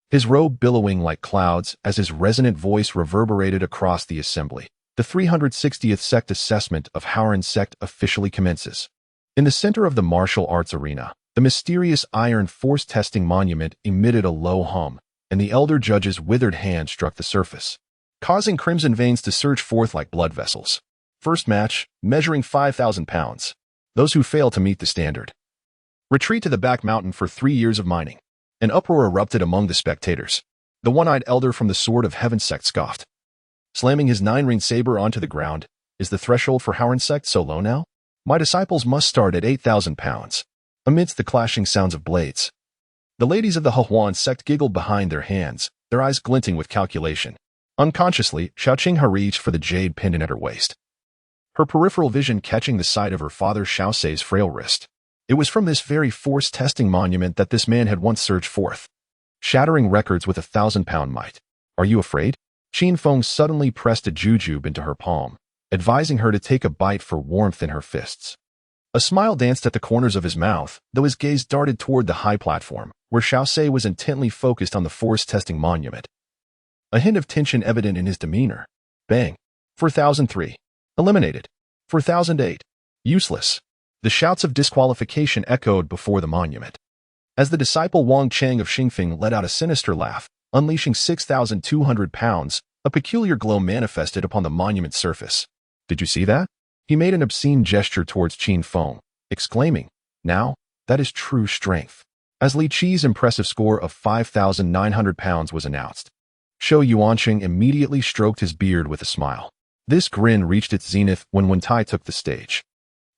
his robe billowing like clouds as his resonant voice reverberated across the assembly. The 360th sect assessment of Haoran sect officially commences. In the center of the martial arts arena, the mysterious iron force testing monument emitted a low hum, and the elder judge's withered hand struck the surface, causing crimson veins to surge forth like blood vessels. First match, measuring 5,000 pounds. Those who fail to meet the standard retreat to the back mountain for 3 years of mining. An uproar erupted among the spectators. The one-eyed elder from the Sword of Heaven sect scoffed, slamming his 9-ring saber onto the ground. Is the threshold for Haoran sect so low now? My disciples must start at 8,000 pounds. Amidst the clashing sounds of blades, the ladies of the Hehuan sect giggled behind their hands, their eyes glinting with calculation. Unconsciously, Xiao Qinghe reached for the jade pendant at her waist, her peripheral vision catching the sight of her father Xiao Sei's frail wrist. It was from this very force-testing monument that this man had once surged forth, shattering records with 1,000-pound might. Are you afraid? Qin Feng suddenly pressed a jujube into her palm, advising her to take a bite for warmth in her fists. A smile danced at the corners of his mouth, though his gaze darted toward the high platform, where Xiao Sei was intently focused on the force-testing monument. A hint of tension evident in his demeanor. Bang. 4,003. Eliminated. 4,008. Useless. The shouts of disqualification echoed before the monument, as the disciple Wang Cheng of Xingfeng let out a sinister laugh, unleashing 6,200 pounds. A peculiar glow manifested upon the monument's surface. Did you see that? He made an obscene gesture towards Qin Feng, exclaiming, now, that is true strength. As Li Qi's impressive score of 5,900 pounds was announced, Shou Yuanqing immediately stroked his beard with a smile. This grin reached its zenith when Wen Tai took the stage.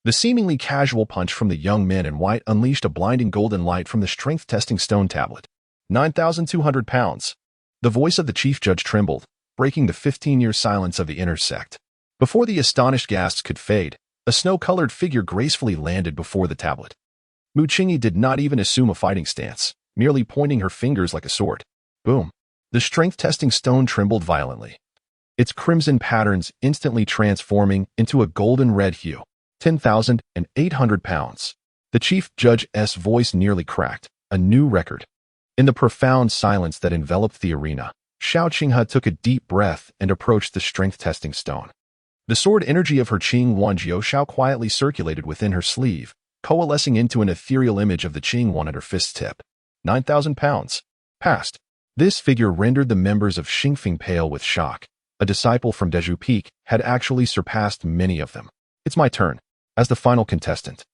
The seemingly casual punch from the young man in white unleashed a blinding golden light from the strength-testing stone tablet. 9,200 pounds. The voice of the chief judge trembled, breaking the 15-year silence of the inner sect. Before the astonished gasps could fade, a snow-colored figure gracefully landed before the tablet. Mu Qinghe did not even assume a fighting stance, merely pointing her fingers like a sword. Boom. The strength-testing stone trembled violently, its crimson patterns instantly transforming into a golden red hue. 10,800 pounds. The chief judge's voice nearly cracked. A new record. In the profound silence that enveloped the arena, Xiao Qinghe took a deep breath and approached the strength-testing stone. The sword energy of her Qing Wan Jiushao quietly circulated within her sleeve, coalescing into an ethereal image of the Qing Wan at her fist tip. 9,000 pounds. Passed. This figure rendered the members of Xingfeng pale with shock. A disciple from Daju Peak had actually surpassed many of them. It's my turn. As the final contestant,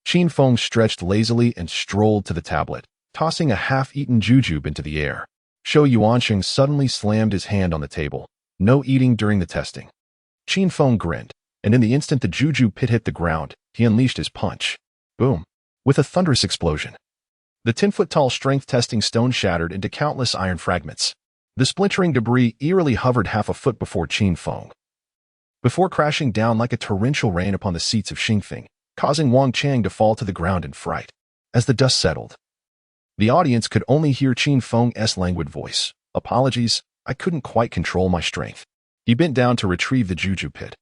Qin Feng stretched lazily and strolled to the tablet, tossing a half-eaten jujube into the air. Shou Yuansheng suddenly slammed his hand on the table. No eating during the testing. Qin Feng grinned, and in the instant the Juju pit hit the ground, he unleashed his punch. Boom. With a thunderous explosion. The 10-foot-tall strength testing stone shattered into countless iron fragments. The splintering debris eerily hovered half a foot before Qin Feng, before crashing down like a torrential rain upon the seats of Xingfeng, causing Wang Chang to fall to the ground in fright. As the dust settled, the audience could only hear Qin Feng's languid voice. Apologies, I couldn't quite control my strength. He bent down to retrieve the Juju pit,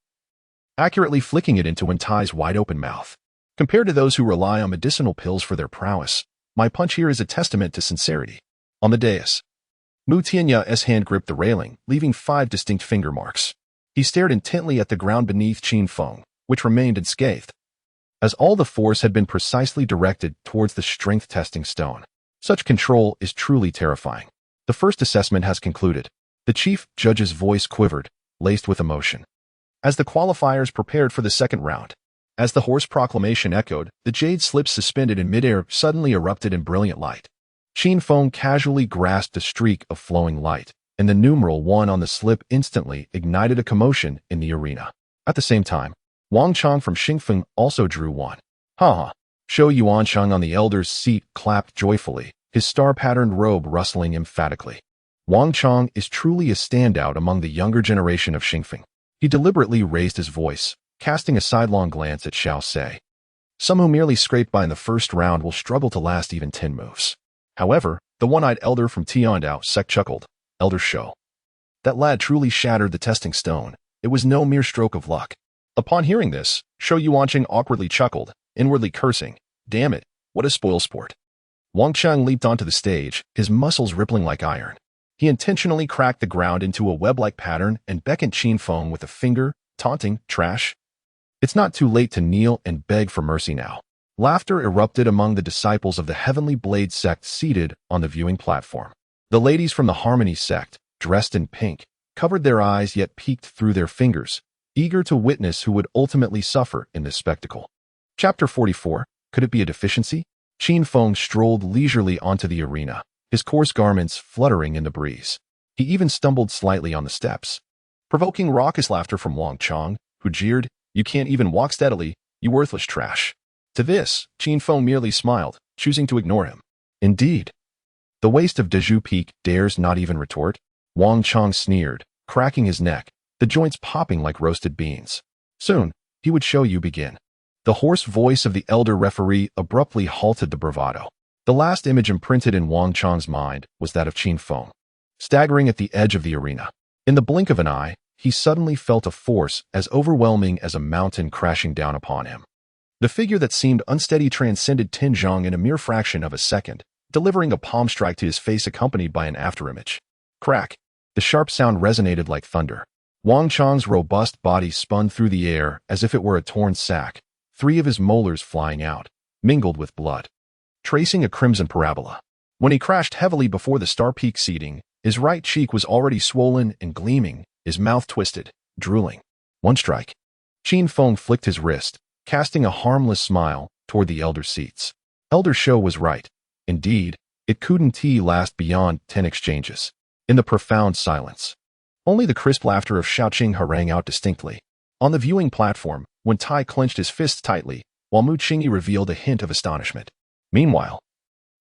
accurately flicking it into Wen Tai's wide-open mouth. Compared to those who rely on medicinal pills for their prowess, my punch here is a testament to sincerity. On the dais, Mu Tianya's hand gripped the railing, leaving 5 distinct finger marks. He stared intently at the ground beneath Qin Feng, which remained unscathed, as all the force had been precisely directed towards the strength-testing stone. Such control is truly terrifying. The first assessment has concluded. The chief judge's voice quivered, laced with emotion, as the qualifiers prepared for the second round. As the hoarse proclamation echoed, the jade slip suspended in midair suddenly erupted in brilliant light. Qin Feng casually grasped a streak of flowing light, and the numeral 1 on the slip instantly ignited a commotion in the arena. At the same time, Wang Chang from Xingfeng also drew 1. Ha! Shou Yuansheng on the elder's seat clapped joyfully, his star-patterned robe rustling emphatically. Wang Chang is truly a standout among the younger generation of Xingfeng. He deliberately raised his voice, casting a sidelong glance at Xiao Sei. Some who merely scraped by in the first round will struggle to last even 10 moves. However, the one-eyed elder from Tiandao Sect chuckled. Elder Shou. That lad truly shattered the testing stone. It was no mere stroke of luck. Upon hearing this, Shou Yuansheng awkwardly chuckled, inwardly cursing. Damn it, what a spoilsport. Wang Chang leaped onto the stage, his muscles rippling like iron. He intentionally cracked the ground into a web-like pattern and beckoned Qin Feng with a finger, taunting, trash. It's not too late to kneel and beg for mercy now. Laughter erupted among the disciples of the Heavenly Blade sect seated on the viewing platform. The ladies from the Harmony sect, dressed in pink, covered their eyes yet peeked through their fingers, eager to witness who would ultimately suffer in this spectacle. Chapter 44. Could it be a deficiency? Qin Feng strolled leisurely onto the arena, his coarse garments fluttering in the breeze. He even stumbled slightly on the steps, provoking raucous laughter from Wang Chang, who jeered, "You can't even walk steadily, you worthless trash." To this, Qin Feng merely smiled, choosing to ignore him. Indeed. The waist of Daju Peak dares not even retort? Wang Chang sneered, cracking his neck, the joints popping like roasted beans. Soon, he would show you begin. The hoarse voice of the elder referee abruptly halted the bravado. The last image imprinted in Wang Chang's mind was that of Qin Feng, staggering at the edge of the arena. In the blink of an eye, he suddenly felt a force as overwhelming as a mountain crashing down upon him. The figure that seemed unsteady transcended Tin Zhang in a mere fraction of a second, delivering a palm strike to his face accompanied by an afterimage. Crack! The sharp sound resonated like thunder. Wang Chang's robust body spun through the air as if it were a torn sack, 3 of his molars flying out, mingled with blood, tracing a crimson parabola. When he crashed heavily before the Star Peak seating, his right cheek was already swollen and gleaming, his mouth twisted, drooling. 1 strike. Qin Feng flicked his wrist, casting a harmless smile toward the elder seats. Elder Shou was right. Indeed, it couldn't last beyond 10 exchanges. In the profound silence, only the crisp laughter of Xiaoqing rang out distinctly. On the viewing platform, Wen Tai clenched his fists tightly, while Mu Qingyi revealed a hint of astonishment. Meanwhile,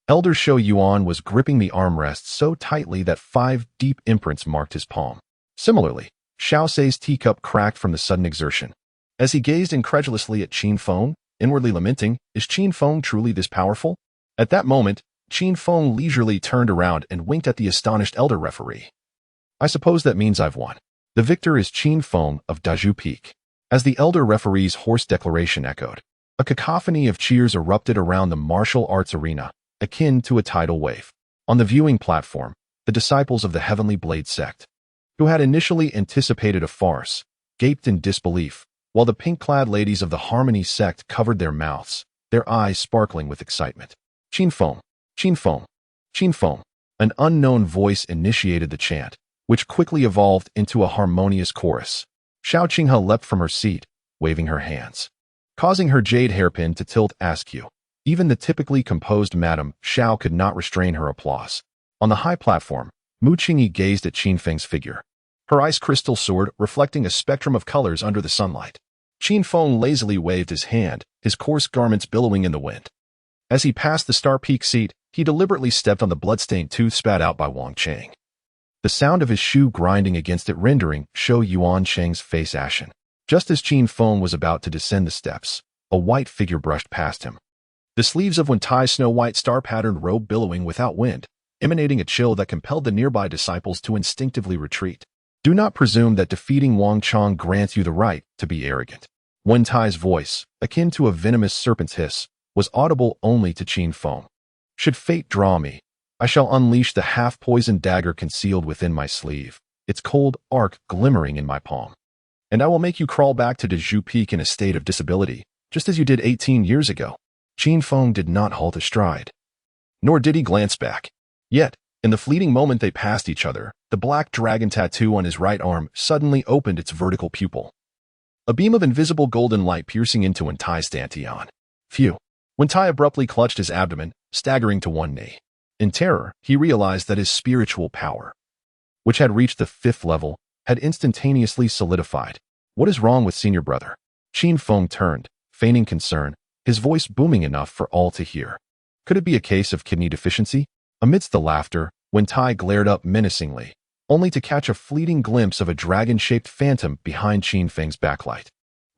Elder Shou Yuan was gripping the armrest so tightly that 5 deep imprints marked his palm. Similarly, Xiao Sei's teacup cracked from the sudden exertion. As he gazed incredulously at Qin Feng, inwardly lamenting, is Qin Feng truly this powerful? At that moment, Qin Feng leisurely turned around and winked at the astonished elder referee. I suppose that means I've won. The victor is Qin Feng of Daju Peak. As the elder referee's hoarse declaration echoed, a cacophony of cheers erupted around the martial arts arena, akin to a tidal wave. On the viewing platform, the disciples of the Heavenly Blade sect, who had initially anticipated a farce, gaped in disbelief, while the pink-clad ladies of the Harmony sect covered their mouths, their eyes sparkling with excitement. Qin Feng, Qin Feng, Qin Feng. An unknown voice initiated the chant, which quickly evolved into a harmonious chorus. Xiao Qinghe leapt from her seat, waving her hands, causing her jade hairpin to tilt askew. Even the typically composed Madame Xiao could not restrain her applause. On the high platform, Mu Qingyi gazed at Qin Feng's figure, her ice crystal sword reflecting a spectrum of colors under the sunlight. Qin Feng lazily waved his hand, his coarse garments billowing in the wind. As he passed the Star Peak seat, he deliberately stepped on the bloodstained tooth spat out by Wang Cheng. The sound of his shoe grinding against it rendering Shou Yuan Cheng's face ashen. Just as Qin Feng was about to descend the steps, a white figure brushed past him. The sleeves of Wen Tai's snow-white star-patterned robe billowing without wind, emanating a chill that compelled the nearby disciples to instinctively retreat. Do not presume that defeating Wang Chong grants you the right to be arrogant. Wen Tai's voice, akin to a venomous serpent's hiss, was audible only to Qin Feng. Should fate draw me, I shall unleash the half-poisoned dagger concealed within my sleeve, its cold arc glimmering in my palm. And I will make you crawl back to Dazhu Peak in a state of disability, just as you did 18 years ago. Qin Feng did not halt a stride. Nor did he glance back. Yet, in the fleeting moment they passed each other, the black dragon tattoo on his right arm suddenly opened its vertical pupil. A beam of invisible golden light piercing into Wen Tai's dantian. Phew. Wen Tai abruptly clutched his abdomen, staggering to one knee. In terror, he realized that his spiritual power, which had reached the 5th level, had instantaneously solidified. What is wrong with senior brother? Qin Feng turned, feigning concern, his voice booming enough for all to hear. Could it be a case of kidney deficiency? Amidst the laughter, Wen Tai glared up menacingly, only to catch a fleeting glimpse of a dragon-shaped phantom behind Qin Feng's backlight.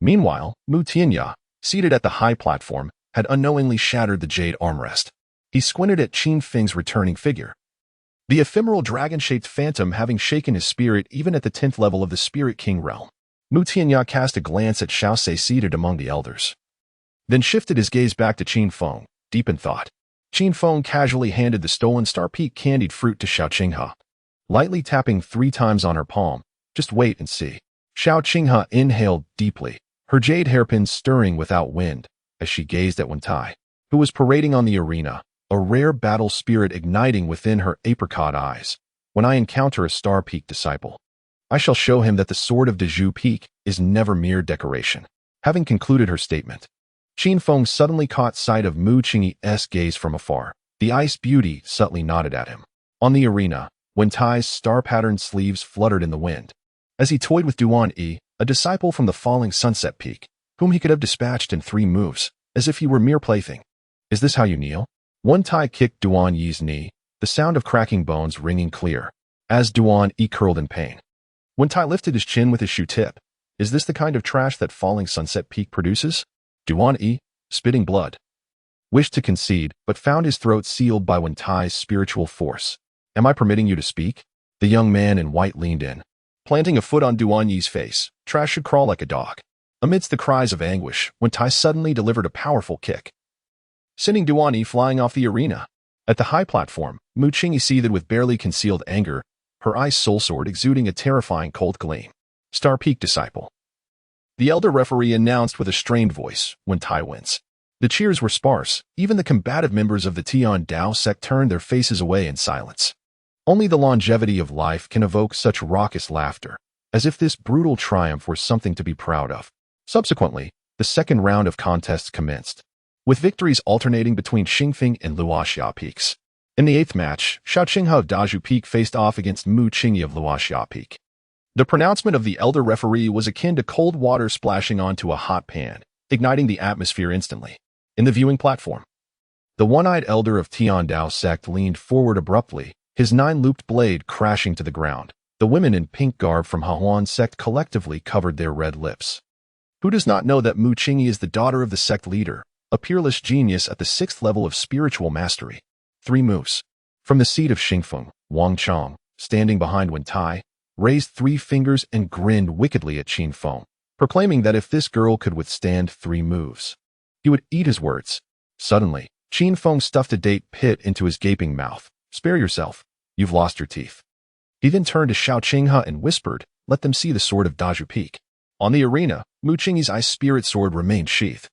Meanwhile, Mu Tianya, seated at the high platform, had unknowingly shattered the jade armrest. He squinted at Qin Feng's returning figure. The ephemeral dragon-shaped phantom having shaken his spirit even at the 10th level of the Spirit King realm. Mu Tianya cast a glance at Xiao Sei seated among the elders, then shifted his gaze back to Qin Feng, deep in thought. Qin Feng casually handed the stolen Star Peak candied fruit to Xiao Qinghe, lightly tapping 3 times on her palm. Just wait and see. Xiao Qinghe inhaled deeply, her jade hairpin stirring without wind, as she gazed at Wen Tai, who was parading on the arena, a rare battle spirit igniting within her apricot eyes. When I encounter a Star Peak disciple, I shall show him that the sword of Dazhu Peak is never mere decoration. Having concluded her statement, Qin Feng suddenly caught sight of Mu Qingyi's gaze from afar. The ice beauty subtly nodded at him. On the arena, Wen Tai's star-patterned sleeves fluttered in the wind, as he toyed with Duan Yi, a disciple from the falling Sunset Peak, whom he could have dispatched in 3 moves, as if he were mere plaything. Is this how you kneel? Wen Tai kicked Duan Yi's knee, the sound of cracking bones ringing clear, as Duan Yi curled in pain. Wen Tai lifted his chin with his shoe tip. Is this the kind of trash that falling Sunset Peak produces? Duan Yi, spitting blood, wished to concede, but found his throat sealed by Wen Tai's spiritual force. Am I permitting you to speak? The young man in white leaned in, planting a foot on Duan Yi's face. Trash should crawl like a dog. Amidst the cries of anguish, Wen Tai suddenly delivered a powerful kick, sending Duan Yi flying off the arena. At the high platform, Mu Qingyi seethed with barely concealed anger, her ice soul sword exuding a terrifying cold gleam. Star Peak disciple, the elder referee announced with a strained voice. Wen Tai wins. The cheers were sparse. Even the combative members of the Tian Dao sect turned their faces away in silence. Only the longevity of life can evoke such raucous laughter, as if this brutal triumph were something to be proud of. Subsequently, the second round of contests commenced, with victories alternating between Xingfeng and Luoxia Peaks. In the 8th match, Xiao Qinghe of Dazhu Peak faced off against Mu Qingyi of Luoxia Peak. The pronouncement of the elder referee was akin to cold water splashing onto a hot pan, igniting the atmosphere instantly. In the viewing platform, the one-eyed elder of Tian Dao sect leaned forward abruptly, his 9-looped blade crashing to the ground. The women in pink garb from Hahuan sect collectively covered their red lips. Who does not know that Mu Qingyi is the daughter of the sect leader, a peerless genius at the 6th level of spiritual mastery? 3 moves. From the seat of Xingfeng, Wang Chong, standing behind Wen Tai, raised 3 fingers and grinned wickedly at Qin Feng, proclaiming that if this girl could withstand 3 moves, he would eat his words. Suddenly, Qin Feng stuffed a date pit into his gaping mouth. Spare yourself. You've lost your teeth. He then turned to Xiao Qinghe and whispered, let them see the sword of Dazhu Peak. On the arena, Mu Qingyi's ice spirit sword remained sheathed.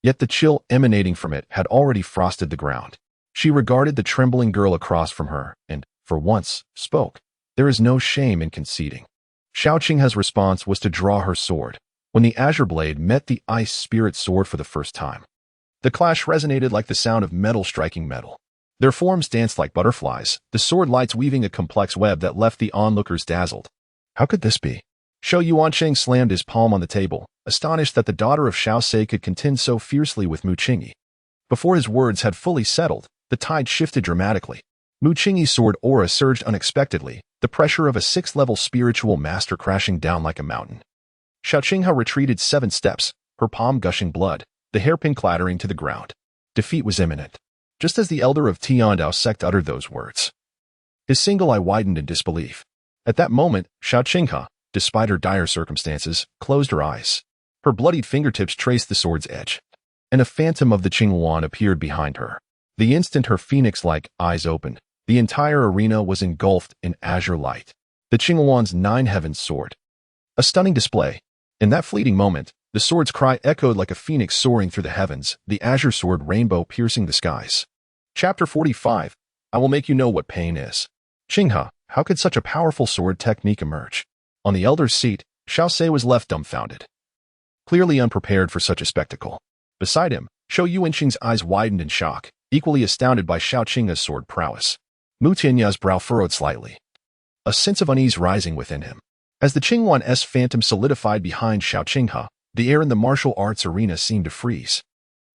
Yet the chill emanating from it had already frosted the ground. She regarded the trembling girl across from her and, for once, spoke. There is no shame in conceding. Xiao Qinghe's response was to draw her sword. When the azure blade met the ice spirit sword for the first time, the clash resonated like the sound of metal striking metal. Their forms danced like butterflies, the sword lights weaving a complex web that left the onlookers dazzled. How could this be? Shou Yuancheng slammed his palm on the table, astonished that the daughter of Xiao Sei could contend so fiercely with Mu Qingyi. Before his words had fully settled, the tide shifted dramatically. Mu Qingyi's sword aura surged unexpectedly, the pressure of a 6th-level spiritual master crashing down like a mountain. Xiao Qinghe retreated 7 steps, her palm gushing blood, the hairpin clattering to the ground. Defeat was imminent. Just as the elder of Tiandao sect uttered those words, his single eye widened in disbelief. At that moment, Xiao Qinghe, despite her dire circumstances, closed her eyes. Her bloodied fingertips traced the sword's edge, and a phantom of the Qinghuan appeared behind her. The instant her phoenix-like eyes opened, the entire arena was engulfed in azure light. The Qinghuan's 9 heavens sword. A stunning display. In that fleeting moment, the sword's cry echoed like a phoenix soaring through the heavens, the azure sword rainbow piercing the skies. Chapter 45. I will make you know what pain is. Qinghe, how could such a powerful sword technique emerge? On the elder's seat, Xiao Sei was left dumbfounded, clearly unprepared for such a spectacle. Beside him, Shou Yuancheng's eyes widened in shock, equally astounded by Xiao Qinghe's sword prowess. Mu Tianya's brow furrowed slightly, a sense of unease rising within him. As the Qinghuan's phantom solidified behind Xiao Qinghe, the air in the martial arts arena seemed to freeze.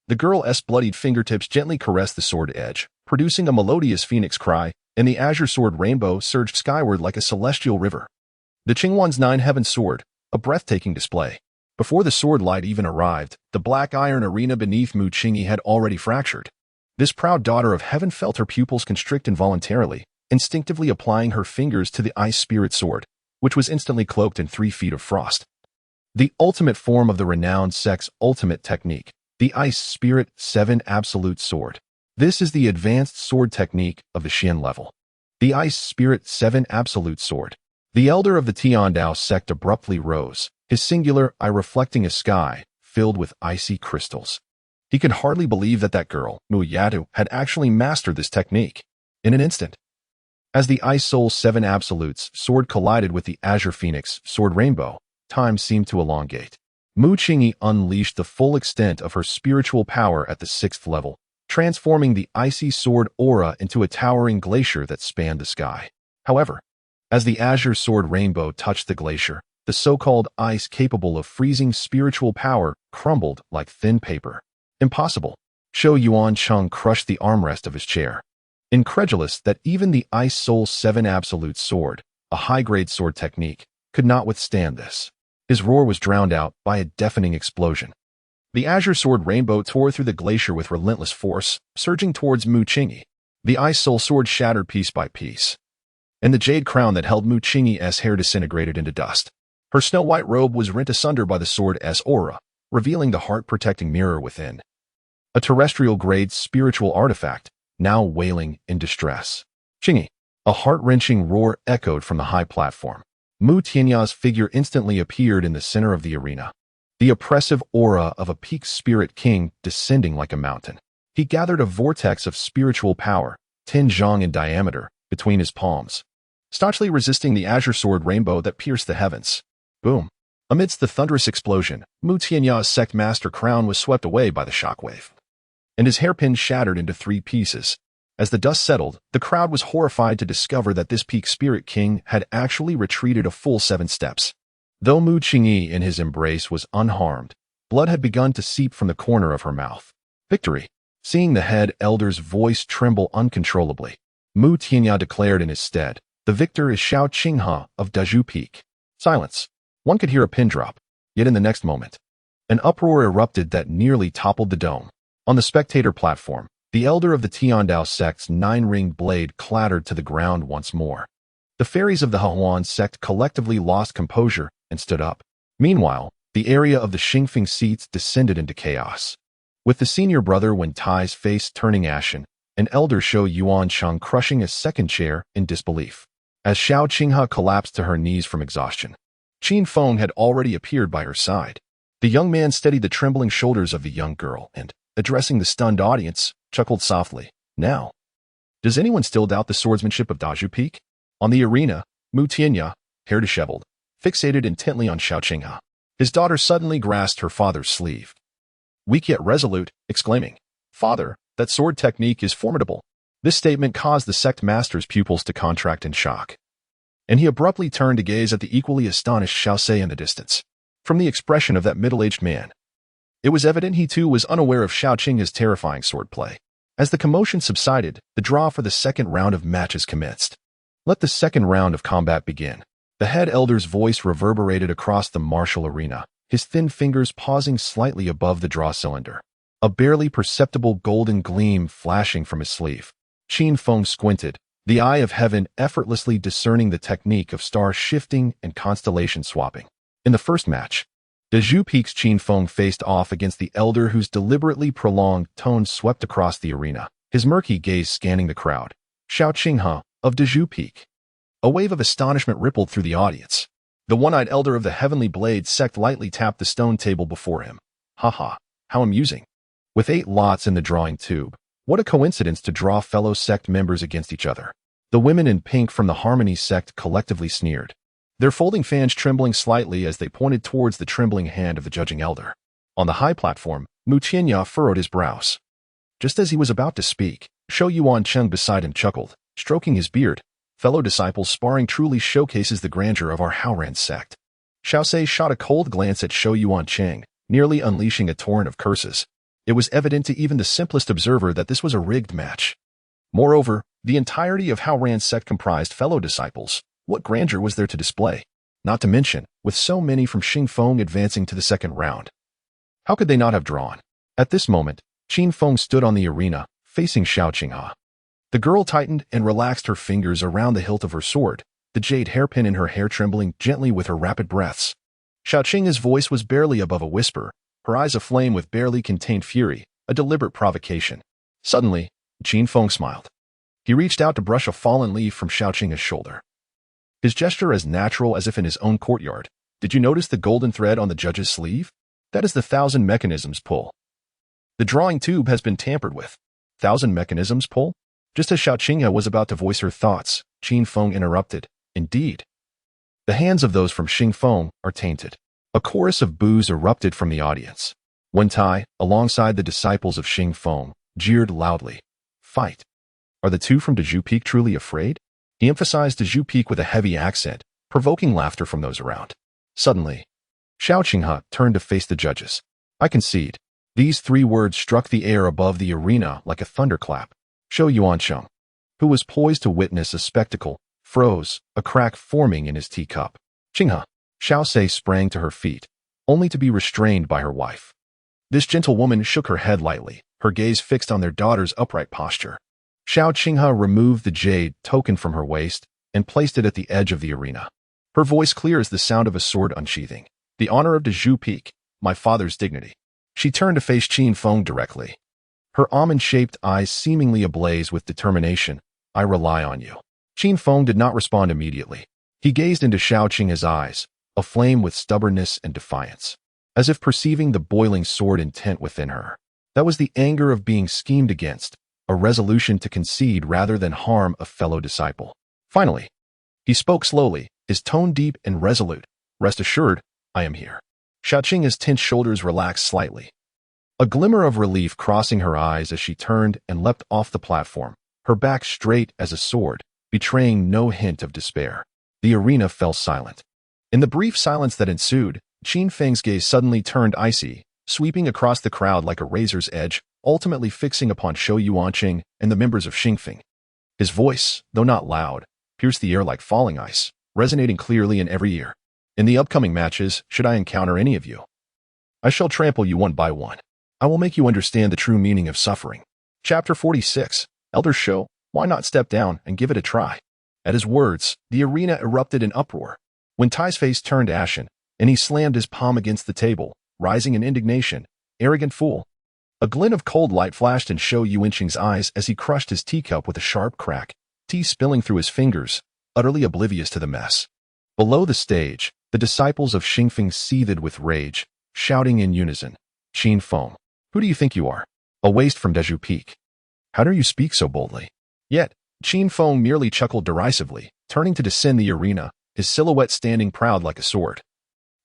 The girl's bloodied fingertips gently caressed the sword edge, producing a melodious phoenix cry, and the azure sword rainbow surged skyward like a celestial river. The Qinghuan's 9 heavens sword, a breathtaking display. Before the sword light even arrived, the black iron arena beneath Mu Qingyi had already fractured. This proud daughter of heaven felt her pupils constrict involuntarily, instinctively applying her fingers to the ice spirit sword, which was instantly cloaked in 3 feet of frost. The ultimate form of the renowned sect's ultimate technique, the Ice Spirit 7 Absolute Sword. This is the advanced sword technique of the Xian level. The Ice Spirit 7 Absolute Sword. The elder of the Tiandao sect abruptly rose, his singular eye reflecting a sky filled with icy crystals. He could hardly believe that girl, Mu Yatu, had actually mastered this technique. In an instant, as the Ice Soul 7 Absolutes sword collided with the Azure Phoenix sword rainbow, time seemed to elongate. Mu Qingyi unleashed the full extent of her spiritual power at the 6th level, transforming the icy sword aura into a towering glacier that spanned the sky. However, as the azure sword rainbow touched the glacier, the so-called ice capable of freezing spiritual power crumbled like thin paper. Impossible. Shou Yuancheng crushed the armrest of his chair, incredulous that even the Ice Soul 7 Absolute Sword, a high-grade sword technique, could not withstand this. His roar was drowned out by a deafening explosion. The azure sword rainbow tore through the glacier with relentless force, surging towards Mu Qingyi. The Ice Soul sword shattered piece by piece, and the jade crown that held Mu Qingyi's hair disintegrated into dust. Her snow-white robe was rent asunder by the sword's aura, revealing the heart-protecting mirror within. A terrestrial-grade spiritual artifact, now wailing in distress. Qingyi. A heart-wrenching roar echoed from the high platform. Mu Tianya's figure instantly appeared in the center of the arena, the oppressive aura of a peak spirit king descending like a mountain. He gathered a vortex of spiritual power, 10 zhang in diameter, between his palms, staunchly resisting the azure sword rainbow that pierced the heavens. Boom! Amidst the thunderous explosion, Mu Tianya's sect master crown was swept away by the shockwave, and his hairpin shattered into 3 pieces. As the dust settled, the crowd was horrified to discover that this peak spirit king had actually retreated a full 7 steps. Though Mu Qingyi in his embrace was unharmed, blood had begun to seep from the corner of her mouth. Victory! Seeing the head elder's voice tremble uncontrollably, Mu Tianya declared in his stead, "The victor is Xiao Qinghe of Dazhu Peak." Silence. One could hear a pin drop, yet in the next moment, an uproar erupted that nearly toppled the dome. On the spectator platform, the elder of the Tiandao sect's 9-ringed blade clattered to the ground once more. The fairies of the Hehuan sect collectively lost composure and stood up. Meanwhile, the area of the Xingfeng seats descended into chaos, with the senior brother Wen Tai's face turning ashen, and elder Shou Yuancheng crushing a second chair in disbelief. As Xiao Qinghe collapsed to her knees from exhaustion, Qin Feng had already appeared by her side. The young man steadied the trembling shoulders of the young girl and, addressing the stunned audience, chuckled softly. Now, does anyone still doubt the swordsmanship of Dazhu Peak? On the arena, Mu Tianya, hair disheveled, fixated intently on Xiao Qinghe. His daughter suddenly grasped her father's sleeve, weak yet resolute, exclaiming, "Father, that sword technique is formidable." This statement caused the sect master's pupils to contract in shock, and he abruptly turned to gaze at the equally astonished Xiaosei in the distance. From the expression of that middle-aged man, it was evident he too was unaware of Xiao Qing's terrifying swordplay. As the commotion subsided, the draw for the second round of matches commenced. Let the second round of combat begin. The head elder's voice reverberated across the martial arena, his thin fingers pausing slightly above the draw cylinder, a barely perceptible golden gleam flashing from his sleeve. Qin Feng squinted, the eye of heaven effortlessly discerning the technique of star shifting and constellation swapping. In the first match, De Zhu Peak's Qin Feng faced off against the elder whose deliberately prolonged tones swept across the arena, his murky gaze scanning the crowd. Xiao Qinghe of De Zhu Peak. A wave of astonishment rippled through the audience. The one-eyed elder of the Heavenly Blade sect lightly tapped the stone table before him. Haha, how amusing. With 8 lots in the drawing tube, what a coincidence to draw fellow sect members against each other. The women in pink from the Harmony sect collectively sneered, their folding fans trembling slightly as they pointed towards the trembling hand of the judging elder. On the high platform, Mu Qianya furrowed his brows. Just as he was about to speak, Shou Yuancheng beside him chuckled, stroking his beard. Fellow disciples sparring truly showcases the grandeur of our Haoran sect. Xiaosei shot a cold glance at Shou Yuancheng, nearly unleashing a torrent of curses. It was evident to even the simplest observer that this was a rigged match. Moreover, the entirety of Haoran sect comprised fellow disciples. What grandeur was there to display? Not to mention, with so many from Xingfeng advancing to the second round. How could they not have drawn? At this moment, Qin Feng stood on the arena, facing Xiao Qinghe. The girl tightened and relaxed her fingers around the hilt of her sword, the jade hairpin in her hair trembling gently with her rapid breaths. Xiao Qinghe's voice was barely above a whisper, her eyes aflame with barely contained fury, a deliberate provocation. Suddenly, Qin Feng smiled. He reached out to brush a fallen leaf from Xiao Qinghe's shoulder. His gesture as natural as if in his own courtyard. Did you notice the golden thread on the judge's sleeve? That is the 1,000 mechanisms pull. The drawing tube has been tampered with. 1,000 mechanisms pull? Just as Xiao Qinghe was about to voice her thoughts, Qin Feng interrupted. Indeed. The hands of those from Xingfeng are tainted. A chorus of boos erupted from the audience. Wen Tai, alongside the disciples of Xingfeng, jeered loudly. Fight. Are the two from De Zhu Peak truly afraid? He emphasized De Zhu Peak with a heavy accent, provoking laughter from those around. Suddenly, Xiao Qinghe turned to face the judges. I concede. These 3 words struck the air above the arena like a thunderclap. Shou Yuancheng, who was poised to witness a spectacle, froze, a crack forming in his teacup. Qinghe. Xiaosei sprang to her feet, only to be restrained by her wife. This gentlewoman shook her head lightly, her gaze fixed on their daughter's upright posture. Xiao Qinghe removed the jade token from her waist and placed it at the edge of the arena. Her voice clear as the sound of a sword unsheathing. The honor of De Zhu Peak, my father's dignity. She turned to face Qin Feng directly. Her almond-shaped eyes seemingly ablaze with determination. I rely on you. Qin Feng did not respond immediately. He gazed into Xiao Qinghe's eyes, aflame with stubbornness and defiance, as if perceiving the boiling sword intent within her. That was the anger of being schemed against, a resolution to concede rather than harm a fellow disciple. Finally, he spoke slowly, his tone deep and resolute. Rest assured, I am here. Xiao Qinghe's tense shoulders relaxed slightly. A glimmer of relief crossing her eyes as she turned and leapt off the platform, her back straight as a sword, betraying no hint of despair. The arena fell silent. In the brief silence that ensued, Qin Feng's gaze suddenly turned icy, sweeping across the crowd like a razor's edge, ultimately fixing upon Shou Yuancheng and the members of Xingfeng. His voice, though not loud, pierced the air like falling ice, resonating clearly in every ear. In the upcoming matches, should I encounter any of you, I shall trample you one by one. I will make you understand the true meaning of suffering. Chapter 46. Elder Shou, why not step down and give it a try? At his words, the arena erupted in uproar. Wen Tai's face turned ashen, and he slammed his palm against the table, rising in indignation. Arrogant fool. A glint of cold light flashed in Shou Yuancheng's eyes as he crushed his teacup with a sharp crack, tea spilling through his fingers, utterly oblivious to the mess. Below the stage, the disciples of Xingfeng seethed with rage, shouting in unison. Qin Feng, who do you think you are? A waste from De Zhu Peak. How dare you speak so boldly? Yet, Qin Feng merely chuckled derisively, turning to descend the arena, his silhouette standing proud like a sword,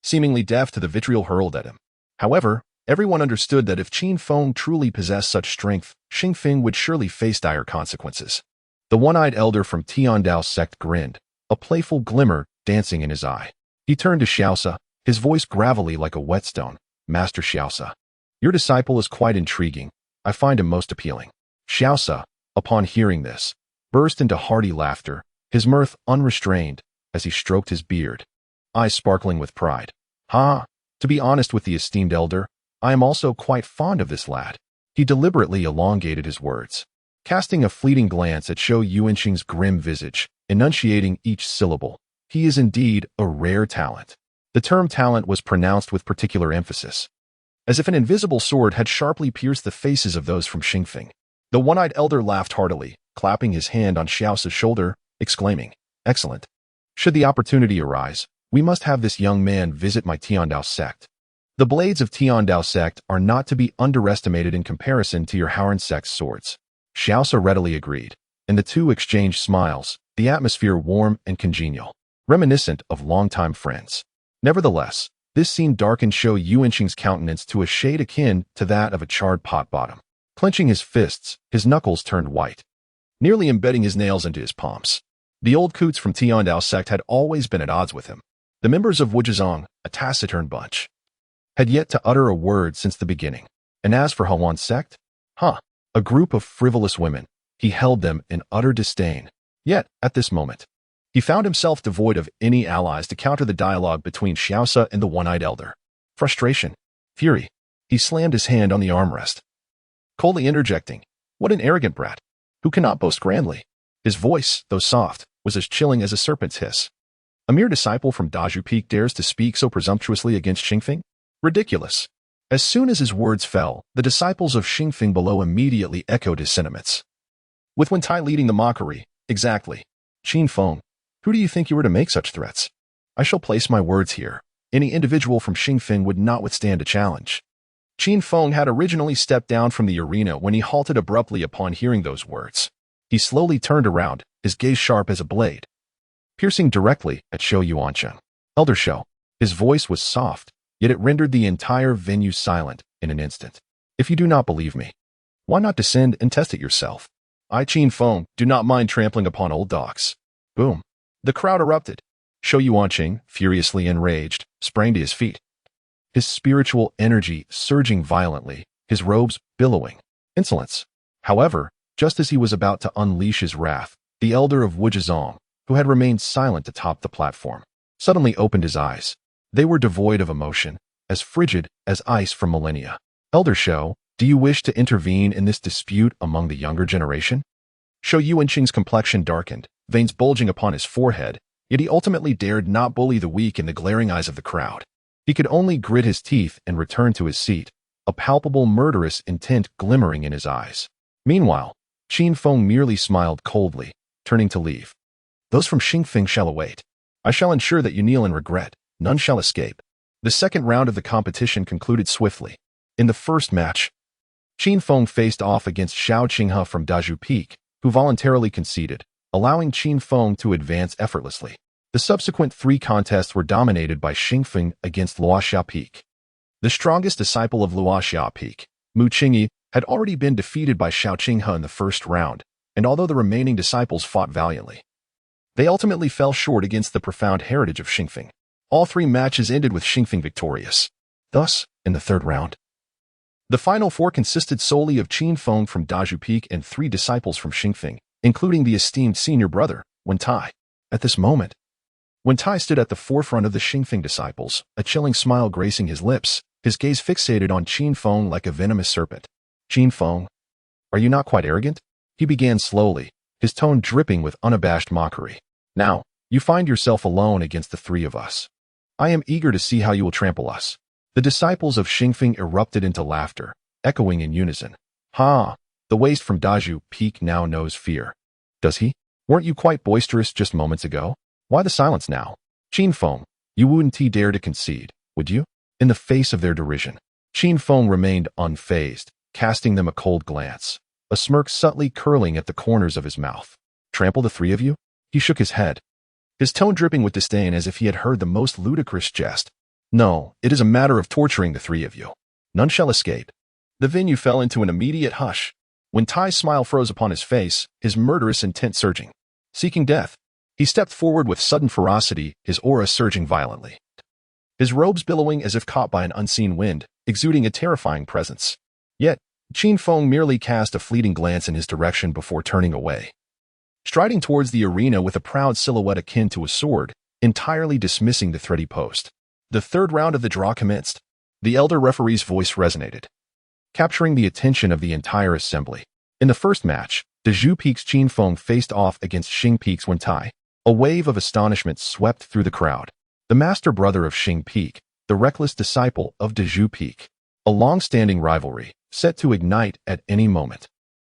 seemingly deaf to the vitriol hurled at him. However, everyone understood that if Qin Feng truly possessed such strength, Xingfeng would surely face dire consequences. The one-eyed elder from Tiandao sect grinned, a playful glimmer dancing in his eye. He turned to Xiaosa, his voice gravelly like a whetstone. Master Xiaosa, your disciple is quite intriguing. I find him most appealing. Xiaosa, upon hearing this, burst into hearty laughter, his mirth unrestrained as he stroked his beard, eyes sparkling with pride. Ha! To be honest with the esteemed elder, I am also quite fond of this lad. He deliberately elongated his words, casting a fleeting glance at Shou Yuanqing's grim visage, enunciating each syllable. He is indeed a rare talent. The term talent was pronounced with particular emphasis, as if an invisible sword had sharply pierced the faces of those from Xingfeng. The one-eyed elder laughed heartily, clapping his hand on Xiaosa's shoulder, exclaiming, "Excellent. Should the opportunity arise, we must have this young man visit my Tiandao sect. The blades of Tiandao sect are not to be underestimated in comparison to your Haoran sect's swords." Xiaosa readily agreed, and the two exchanged smiles, the atmosphere warm and congenial, reminiscent of longtime friends. Nevertheless, this scene darkened Shou Yuanqing's countenance to a shade akin to that of a charred pot bottom. Clenching his fists, his knuckles turned white, nearly embedding his nails into his palms. The old coots from Tiandao sect had always been at odds with him. The members of Wuzhizong, a taciturn bunch, had yet to utter a word since the beginning. And as for Haoran sect, a group of frivolous women, he held them in utter disdain. Yet, at this moment, he found himself devoid of any allies to counter the dialogue between Xiaosa and the one-eyed elder. Frustration, fury, he slammed his hand on the armrest, coldly interjecting, "What an arrogant brat, who cannot boast grandly." His voice, though soft, was as chilling as a serpent's hiss. A mere disciple from Daju Peak dares to speak so presumptuously against Xingfeng? Ridiculous. As soon as his words fell, the disciples of Xingfeng below immediately echoed his sentiments, with Wentai leading the mockery. "Exactly. Qin Feng, who do you think you were to make such threats? I shall place my words here. Any individual from Xingfeng would not withstand a challenge." Qin Feng had originally stepped down from the arena when he halted abruptly upon hearing those words. He slowly turned around, his gaze sharp as a blade, piercing directly at Shou Yuanqing. "Elder Shou." His voice was soft, yet it rendered the entire venue silent in an instant. "If you do not believe me, why not descend and test it yourself? I, Qin Feng, do not mind trampling upon old dogs." Boom. The crowd erupted. Shou Yuanqing, furiously enraged, sprang to his feet, his spiritual energy surging violently, his robes billowing. Insolence. However, just as he was about to unleash his wrath, the elder of Wuzhizong, who had remained silent atop the platform, suddenly opened his eyes. They were devoid of emotion, as frigid as ice from millennia. "Elder Shou, do you wish to intervene in this dispute among the younger generation?" Shou Yuanqing's complexion darkened, veins bulging upon his forehead, yet he ultimately dared not bully the weak in the glaring eyes of the crowd. He could only grit his teeth and return to his seat, a palpable murderous intent glimmering in his eyes. Meanwhile, Qin Feng merely smiled coldly, turning to leave. "Those from Xingfeng shall await. I shall ensure that you kneel in regret. None shall escape." The second round of the competition concluded swiftly. In the first match, Qin Feng faced off against Xiao Qinghe from Daju Peak, who voluntarily conceded, allowing Qin Feng to advance effortlessly. The subsequent three contests were dominated by Xingfeng against Luoxia Peak. The strongest disciple of Luoxia Peak, Mu Qingyi, had already been defeated by Xiao Qinghe in the first round, and although the remaining disciples fought valiantly, they ultimately fell short against the profound heritage of Xingfeng. All three matches ended with Xingfeng victorious. Thus, in the third round, the final four consisted solely of Qin Feng from Daju Peak and three disciples from Xingfeng, including the esteemed senior brother, Wentai. At this moment, Wentai stood at the forefront of the Xingfeng disciples, a chilling smile gracing his lips, his gaze fixated on Qin Feng like a venomous serpent. "Qin Feng, are you not quite arrogant?" He began slowly, his tone dripping with unabashed mockery. "Now, you find yourself alone against the three of us. I am eager to see how you will trample us." The disciples of Xingfeng erupted into laughter, echoing in unison. "Ha! The waste from Daju Peak now knows fear. Does he? Weren't you quite boisterous just moments ago? Why the silence now? Qin Feng, you wouldn't dare to concede, would you?" In the face of their derision, Qin Feng remained unfazed, casting them a cold glance, a smirk subtly curling at the corners of his mouth. "Trample the three of you?" He shook his head, his tone dripping with disdain as if he had heard the most ludicrous jest. "No, it is a matter of torturing the three of you. None shall escape." The venue fell into an immediate hush. When Tai's smile froze upon his face, his murderous intent surging. Seeking death, he stepped forward with sudden ferocity, his aura surging violently. His robes billowing as if caught by an unseen wind, exuding a terrifying presence. Yet, Qin Feng merely cast a fleeting glance in his direction before turning away. Striding towards the arena with a proud silhouette akin to a sword, entirely dismissing the thready post. The third round of the draw commenced. The elder referee's voice resonated, capturing the attention of the entire assembly. In the first match, Dezhu Peak's Qin Feng faced off against Xing Peak's Wen Tai. A wave of astonishment swept through the crowd. The master brother of Xing Peak, the reckless disciple of Dezhu Peak. A long-standing rivalry, set to ignite at any moment.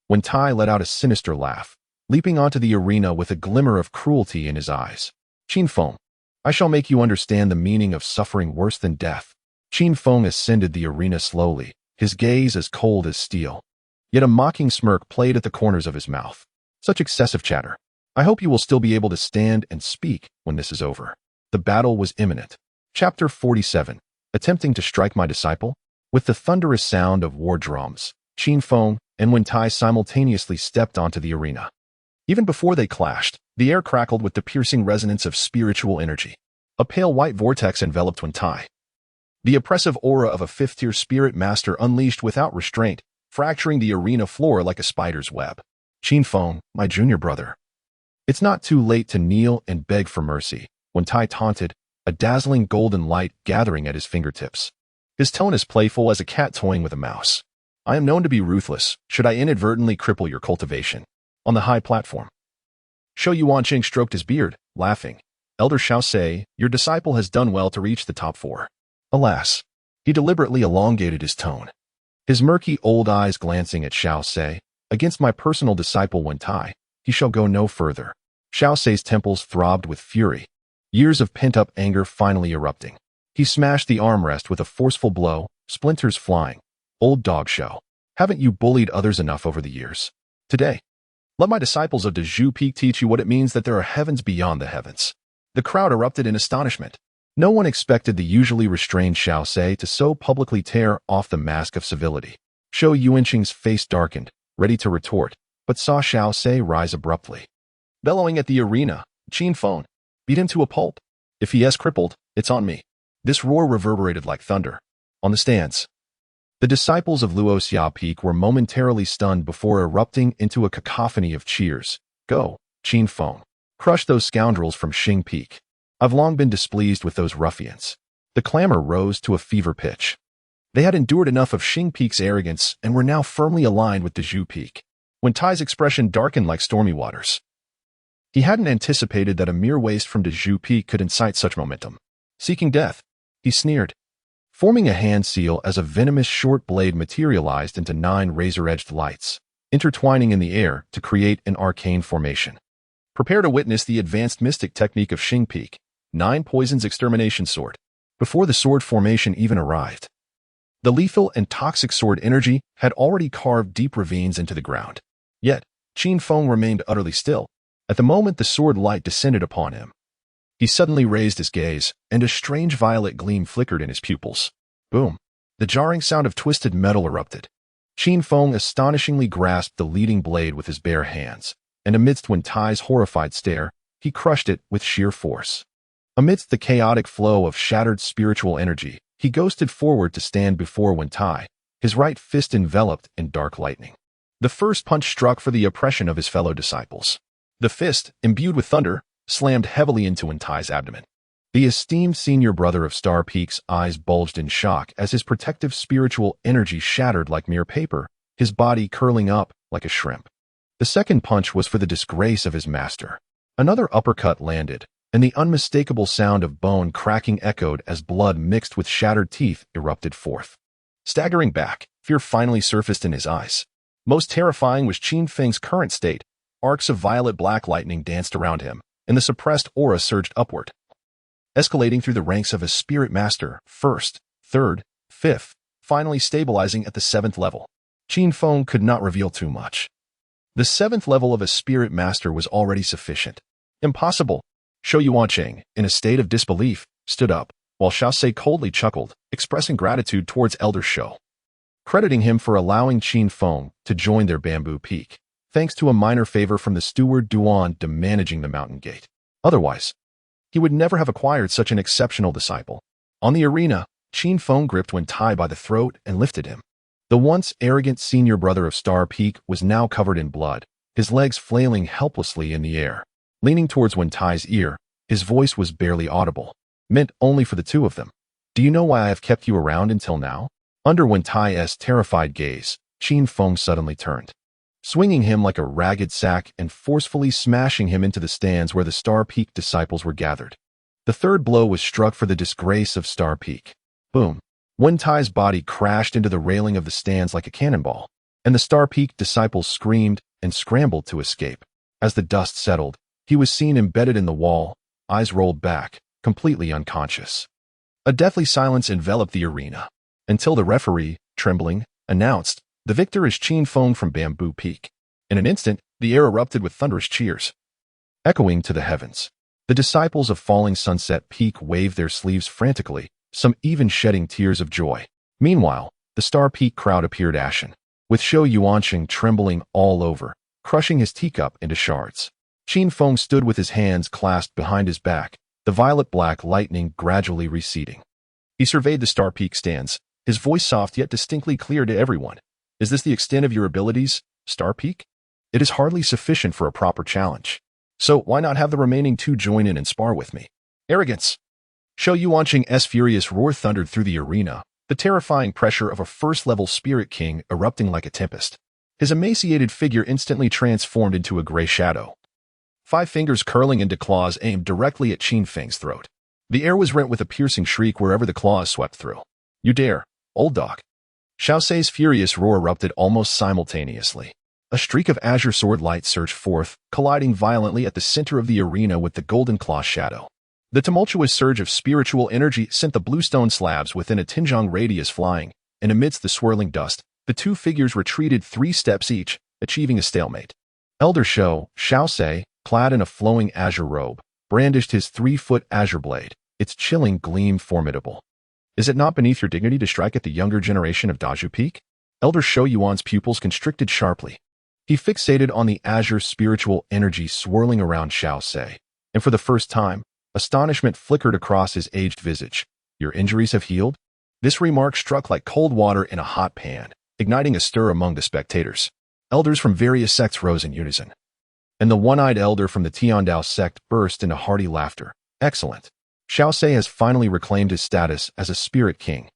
Wen Tai let out a sinister laugh, leaping onto the arena with a glimmer of cruelty in his eyes. Qin Feng, I shall make you understand the meaning of suffering worse than death. Qin Feng ascended the arena slowly, his gaze as cold as steel. Yet a mocking smirk played at the corners of his mouth. Such excessive chatter. I hope you will still be able to stand and speak when this is over. The battle was imminent. Chapter 47. Attempting to strike my disciple? With the thunderous sound of war drums, Qin Feng and Wen Tai simultaneously stepped onto the arena. Even before they clashed, the air crackled with the piercing resonance of spiritual energy. A pale white vortex enveloped Wen Tai. The oppressive aura of a fifth-tier spirit master unleashed without restraint, fracturing the arena floor like a spider's web. Qin Feng, my junior brother. It's not too late to kneel and beg for mercy, Wen Tai taunted, a dazzling golden light gathering at his fingertips. His tone as playful as a cat toying with a mouse. I am known to be ruthless, should I inadvertently cripple your cultivation. On the high platform. Shou Yuanqing stroked his beard, laughing. Elder Xiaosei, your disciple has done well to reach the top 4. Alas. He deliberately elongated his tone. His murky old eyes glancing at Xiaosei. Against my personal disciple Wen Tai, he shall go no further. Xiaosei's temples throbbed with fury. Years of pent-up anger finally erupting. He smashed the armrest with a forceful blow, splinters flying. Old dog show. Haven't you bullied others enough over the years? Today, let my disciples of Dezhu Peak teach you what it means that there are heavens beyond the heavens. The crowd erupted in astonishment. No one expected the usually restrained Xiaosei to so publicly tear off the mask of civility. Shou Yuanqing's face darkened, ready to retort, but saw Xiaosei rise abruptly. Bellowing at the arena, Qin Feng, beat him to a pulp. If he is crippled, it's on me. This roar reverberated like thunder. On the stands, the disciples of Luoxia Peak were momentarily stunned before erupting into a cacophony of cheers. Go, Qin Feng. Crush those scoundrels from Xing Peak. I've long been displeased with those ruffians. The clamor rose to a fever pitch. They had endured enough of Xing Peak's arrogance and were now firmly aligned with Dezhu Peak. Wen Tai's expression darkened like stormy waters. He hadn't anticipated that a mere waste from Dezhu Peak could incite such momentum. Seeking death, he sneered, forming a hand seal as a venomous short blade materialized into 9 razor-edged lights, intertwining in the air to create an arcane formation. Prepare to witness the advanced mystic technique of Xing Peak, 9 Poisons Extermination Sword. Before the sword formation even arrived, the lethal and toxic sword energy had already carved deep ravines into the ground. Yet, Qin Feng remained utterly still. At the moment the sword light descended upon him, he suddenly raised his gaze, and a strange violet gleam flickered in his pupils. Boom! The jarring sound of twisted metal erupted. Qin Feng astonishingly grasped the leading blade with his bare hands, and amidst Wen Tai's horrified stare, he crushed it with sheer force. Amidst the chaotic flow of shattered spiritual energy, he ghosted forward to stand before Wen Tai, his right fist enveloped in dark lightning. The first punch struck for the oppression of his fellow disciples. The fist, imbued with thunder, slammed heavily into Wen Tai's abdomen. The esteemed senior brother of Star Peak's eyes bulged in shock as his protective spiritual energy shattered like mere paper, his body curling up like a shrimp. The second punch was for the disgrace of his master. Another uppercut landed, and the unmistakable sound of bone cracking echoed as blood mixed with shattered teeth erupted forth. Staggering back, fear finally surfaced in his eyes. Most terrifying was Qin Feng's current state. Arcs of violet-black lightning danced around him, and the suppressed aura surged upward, escalating through the ranks of his spirit master, 1st, 3rd, 5th, finally stabilizing at the 7th level. Qin Feng could not reveal too much. The 7th level of a spirit master was already sufficient. Impossible. Shou Yuanqing, in a state of disbelief, stood up, while Xiaosei coldly chuckled, expressing gratitude towards Elder Shou. crediting him for allowing Qin Feng to join their bamboo peak, thanks to a minor favor from the steward Duan managing the mountain gate. Otherwise, he would never have acquired such an exceptional disciple. On the arena, Qin Feng gripped Wen Tai by the throat and lifted him. The once arrogant senior brother of Star Peak was now covered in blood, his legs flailing helplessly in the air. Leaning towards Wen Tai's ear, his voice was barely audible, meant only for the two of them. Do you know why I have kept you around until now? Under Wen Tai's terrified gaze, Qin Feng suddenly turned, swinging him like a ragged sack and forcefully smashing him into the stands where the Star Peak disciples were gathered. The third blow was struck for the disgrace of Star Peak. Boom. Wen Tai's body crashed into the railing of the stands like a cannonball, and the Star Peak disciples screamed and scrambled to escape. As the dust settled, he was seen embedded in the wall, eyes rolled back, completely unconscious. A deathly silence enveloped the arena, until the referee, trembling, announced, "The victor is Qin Feng from Bamboo Peak." In an instant, the air erupted with thunderous cheers. Echoing to the heavens, the disciples of Falling Sunset Peak waved their sleeves frantically, some even shedding tears of joy. Meanwhile, the Star Peak crowd appeared ashen, with Shou Yuanqing trembling all over, crushing his teacup into shards. Qin Feng stood with his hands clasped behind his back, the violet-black lightning gradually receding. He surveyed the Star Peak stands, his voice soft yet distinctly clear to everyone. Is this the extent of your abilities, Star Peak? It is hardly sufficient for a proper challenge. So why not have the remaining two join in and spar with me? Arrogance! Shou Yuanqing's furious roar thundered through the arena, the terrifying pressure of a first-level Spirit King erupting like a tempest. His emaciated figure instantly transformed into a gray shadow, 5 fingers curling into claws aimed directly at Qin Feng's throat. The air was rent with a piercing shriek wherever the claws swept through. You dare, old dog! Xiao Sei's furious roar erupted almost simultaneously. A streak of azure sword light surged forth, colliding violently at the center of the arena with the golden claw shadow. The tumultuous surge of spiritual energy sent the bluestone slabs within a Tinjiang radius flying, and amidst the swirling dust, the two figures retreated 3 steps each, achieving a stalemate. Elder Xiao Sei, clad in a flowing azure robe, brandished his 3-foot azure blade, its chilling gleam formidable. Is it not beneath your dignity to strike at the younger generation of Daju Peak? Elder Shou Yuan's pupils constricted sharply. He fixated on the azure spiritual energy swirling around Xiao Sei, and for the first time, astonishment flickered across his aged visage. Your injuries have healed? This remark struck like cold water in a hot pan, igniting a stir among the spectators. Elders from various sects rose in unison, and the one-eyed elder from the Tiandao sect burst into hearty laughter. Excellent. Xiao Sei has finally reclaimed his status as a spirit king.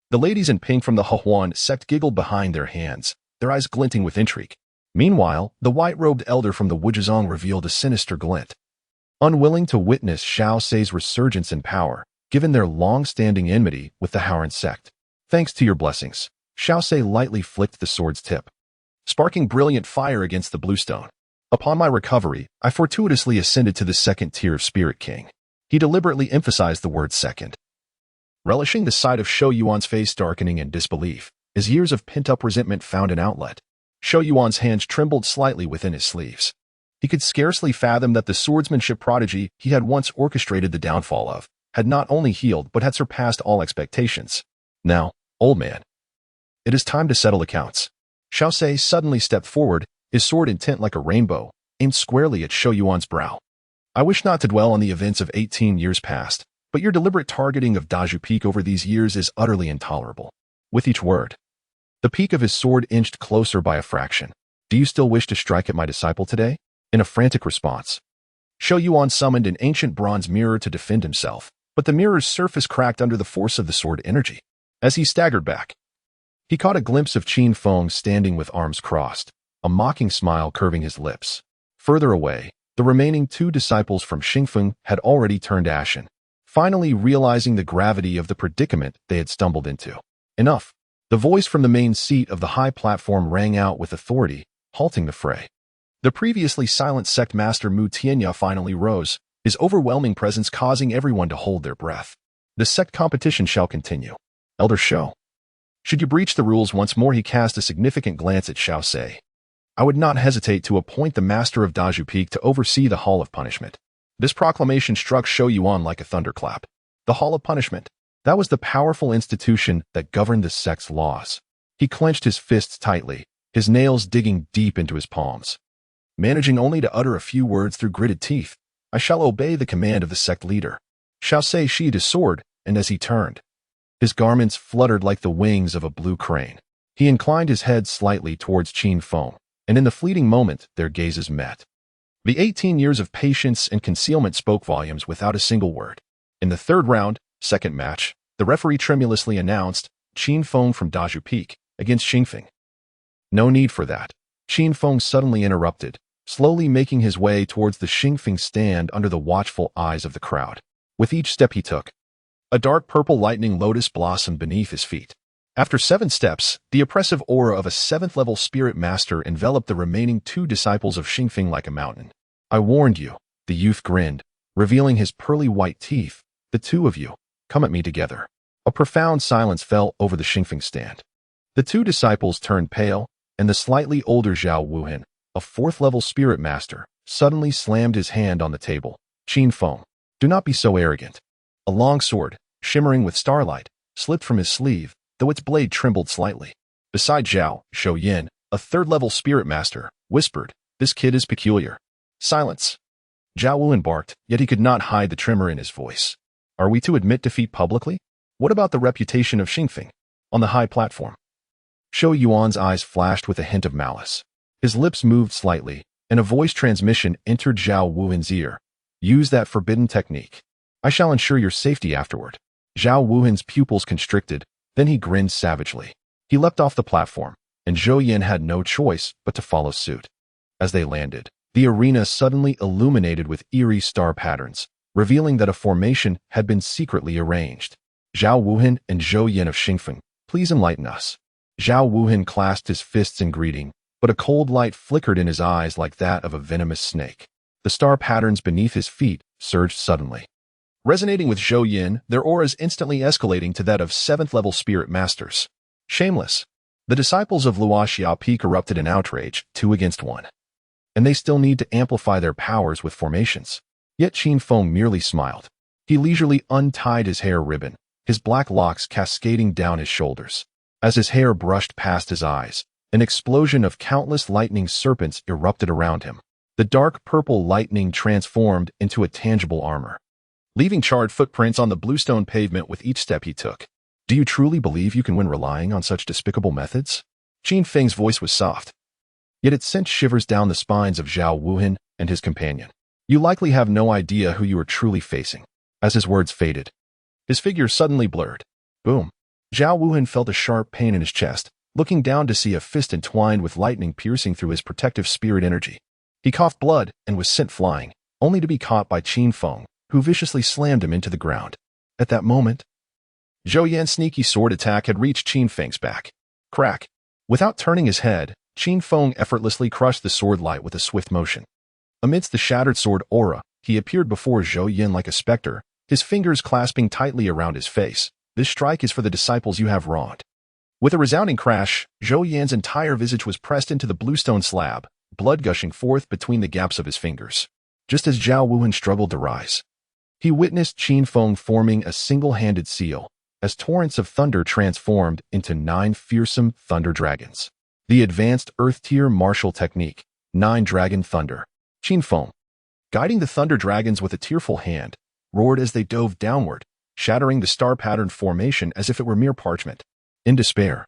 The ladies in pink from the Hehuan sect giggled behind their hands, their eyes glinting with intrigue. Meanwhile, the white-robed elder from the Wuzhizong revealed a sinister glint. Unwilling to witness Xiao Sei's resurgence in power, given their long-standing enmity with the Haoran sect. Thanks to your blessings, Xiao Sei lightly flicked the sword's tip, sparking brilliant fire against the bluestone. Upon my recovery, I fortuitously ascended to the 2nd tier of Spirit King. He deliberately emphasized the word second, relishing the sight of Shou Yuan's face darkening in disbelief, as years of pent-up resentment found an outlet. Shou Yuan's hands trembled slightly within his sleeves. He could scarcely fathom that the swordsmanship prodigy he had once orchestrated the downfall of had not only healed but had surpassed all expectations. Now, old man, it is time to settle accounts. Xiao Sei suddenly stepped forward, his sword intent like a rainbow, aimed squarely at Shou Yuan's brow. I wish not to dwell on the events of 18 years past, but your deliberate targeting of Daju Peak over these years is utterly intolerable. With each word, the peak of his sword inched closer by a fraction. Do you still wish to strike at my disciple today? In a frantic response, Shou Yuan summoned an ancient bronze mirror to defend himself, but the mirror's surface cracked under the force of the sword energy. As he staggered back, he caught a glimpse of Qin Feng standing with arms crossed, a mocking smile curving his lips. Further away, the remaining 2 disciples from Xingfeng had already turned ashen, finally realizing the gravity of the predicament they had stumbled into. Enough! The voice from the main seat of the high platform rang out with authority, halting the fray. The previously silent sect master Mu Tianya finally rose, his overwhelming presence causing everyone to hold their breath. The sect competition shall continue. Elder Shou, should you breach the rules once more? He cast a significant glance at Xiao Sei. I would not hesitate to appoint the master of Daju Peak to oversee the Hall of Punishment. This proclamation struck Shou Yuan like a thunderclap. The Hall of Punishment. That was the powerful institution that governed the sect's laws. He clenched his fists tightly, his nails digging deep into his palms. Managing only to utter a few words through gritted teeth, "I shall obey the command of the sect leader." Xiao Se sheathed his sword, and as he turned, his garments fluttered like the wings of a blue crane. He inclined his head slightly towards Qin Feng, and in the fleeting moment their gazes met. The 18 years of patience and concealment spoke volumes without a single word. In the third round, second match, the referee tremulously announced, "Qin Feng from Daju Peak against Xingfeng." "No need for that," Qin Feng suddenly interrupted, slowly making his way towards the Xingfeng stand under the watchful eyes of the crowd. With each step he took, a dark purple lightning lotus blossomed beneath his feet. After 7 steps, the oppressive aura of a 7th-level spirit master enveloped the remaining 2 disciples of Xingfeng like a mountain. "I warned you," the youth grinned, revealing his pearly white teeth. "The 2 of you, come at me together." A profound silence fell over the Xingfeng stand. The 2 disciples turned pale, and the slightly older Zhao Wuhan, a 4th-level spirit master, suddenly slammed his hand on the table. "Qin Feng, do not be so arrogant." A long sword, shimmering with starlight, slipped from his sleeve, though its blade trembled slightly. Beside Zhao, Zhou Yin, a 3rd-level spirit master, whispered, "This kid is peculiar." Silence. Zhao Wuhan barked, yet he could not hide the tremor in his voice. "Are we to admit defeat publicly? What about the reputation of Xingfeng on the high platform?" Shou Yuan's eyes flashed with a hint of malice. His lips moved slightly, and a voice transmission entered Zhao Wuhan's ear. "Use that forbidden technique. I shall ensure your safety afterward." Zhao Wuhan's pupils constricted, then he grinned savagely. He leapt off the platform, and Zhou Yin had no choice but to follow suit. As they landed, the arena suddenly illuminated with eerie star patterns, revealing that a formation had been secretly arranged. "Zhao Wuhan and Zhou Yin of Xingfeng, please enlighten us." Zhao Wuhan clasped his fists in greeting, but a cold light flickered in his eyes like that of a venomous snake. The star patterns beneath his feet surged suddenly. Resonating with Zhou Yin, their auras instantly escalating to that of 7th-level spirit masters. Shameless. The disciples of Luoxia Peak erupted in outrage, 2 against 1. And they still need to amplify their powers with formations. Yet Qin Feng merely smiled. He leisurely untied his hair ribbon, his black locks cascading down his shoulders. As his hair brushed past his eyes, an explosion of countless lightning serpents erupted around him. The dark purple lightning transformed into a tangible armor, leaving charred footprints on the bluestone pavement with each step he took. "Do you truly believe you can win relying on such despicable methods?" Qin Feng's voice was soft, yet it sent shivers down the spines of Zhao Wuhan and his companion. "You likely have no idea who you are truly facing." As his words faded, his figure suddenly blurred. Boom. Zhao Wuhan felt a sharp pain in his chest, looking down to see a fist entwined with lightning piercing through his protective spirit energy. He coughed blood and was sent flying, only to be caught by Qin Feng, who viciously slammed him into the ground. At that moment, Zhou Yan's sneaky sword attack had reached Qin Feng's back. Crack. Without turning his head, Qin Feng effortlessly crushed the sword light with a swift motion. Amidst the shattered sword aura, he appeared before Zhou Yan like a specter, his fingers clasping tightly around his face. "This strike is for the disciples you have wronged." With a resounding crash, Zhou Yan's entire visage was pressed into the bluestone slab, blood gushing forth between the gaps of his fingers. Just as Zhao Wuhan struggled to rise, he witnessed Qin Feng forming a single-handed seal, as torrents of thunder transformed into 9 fearsome thunder dragons. The advanced Earth-tier martial technique, 9 Dragon Thunder. Qin Feng, guiding the thunder dragons with a tearful hand, roared as they dove downward, shattering the star-patterned formation as if it were mere parchment. In despair,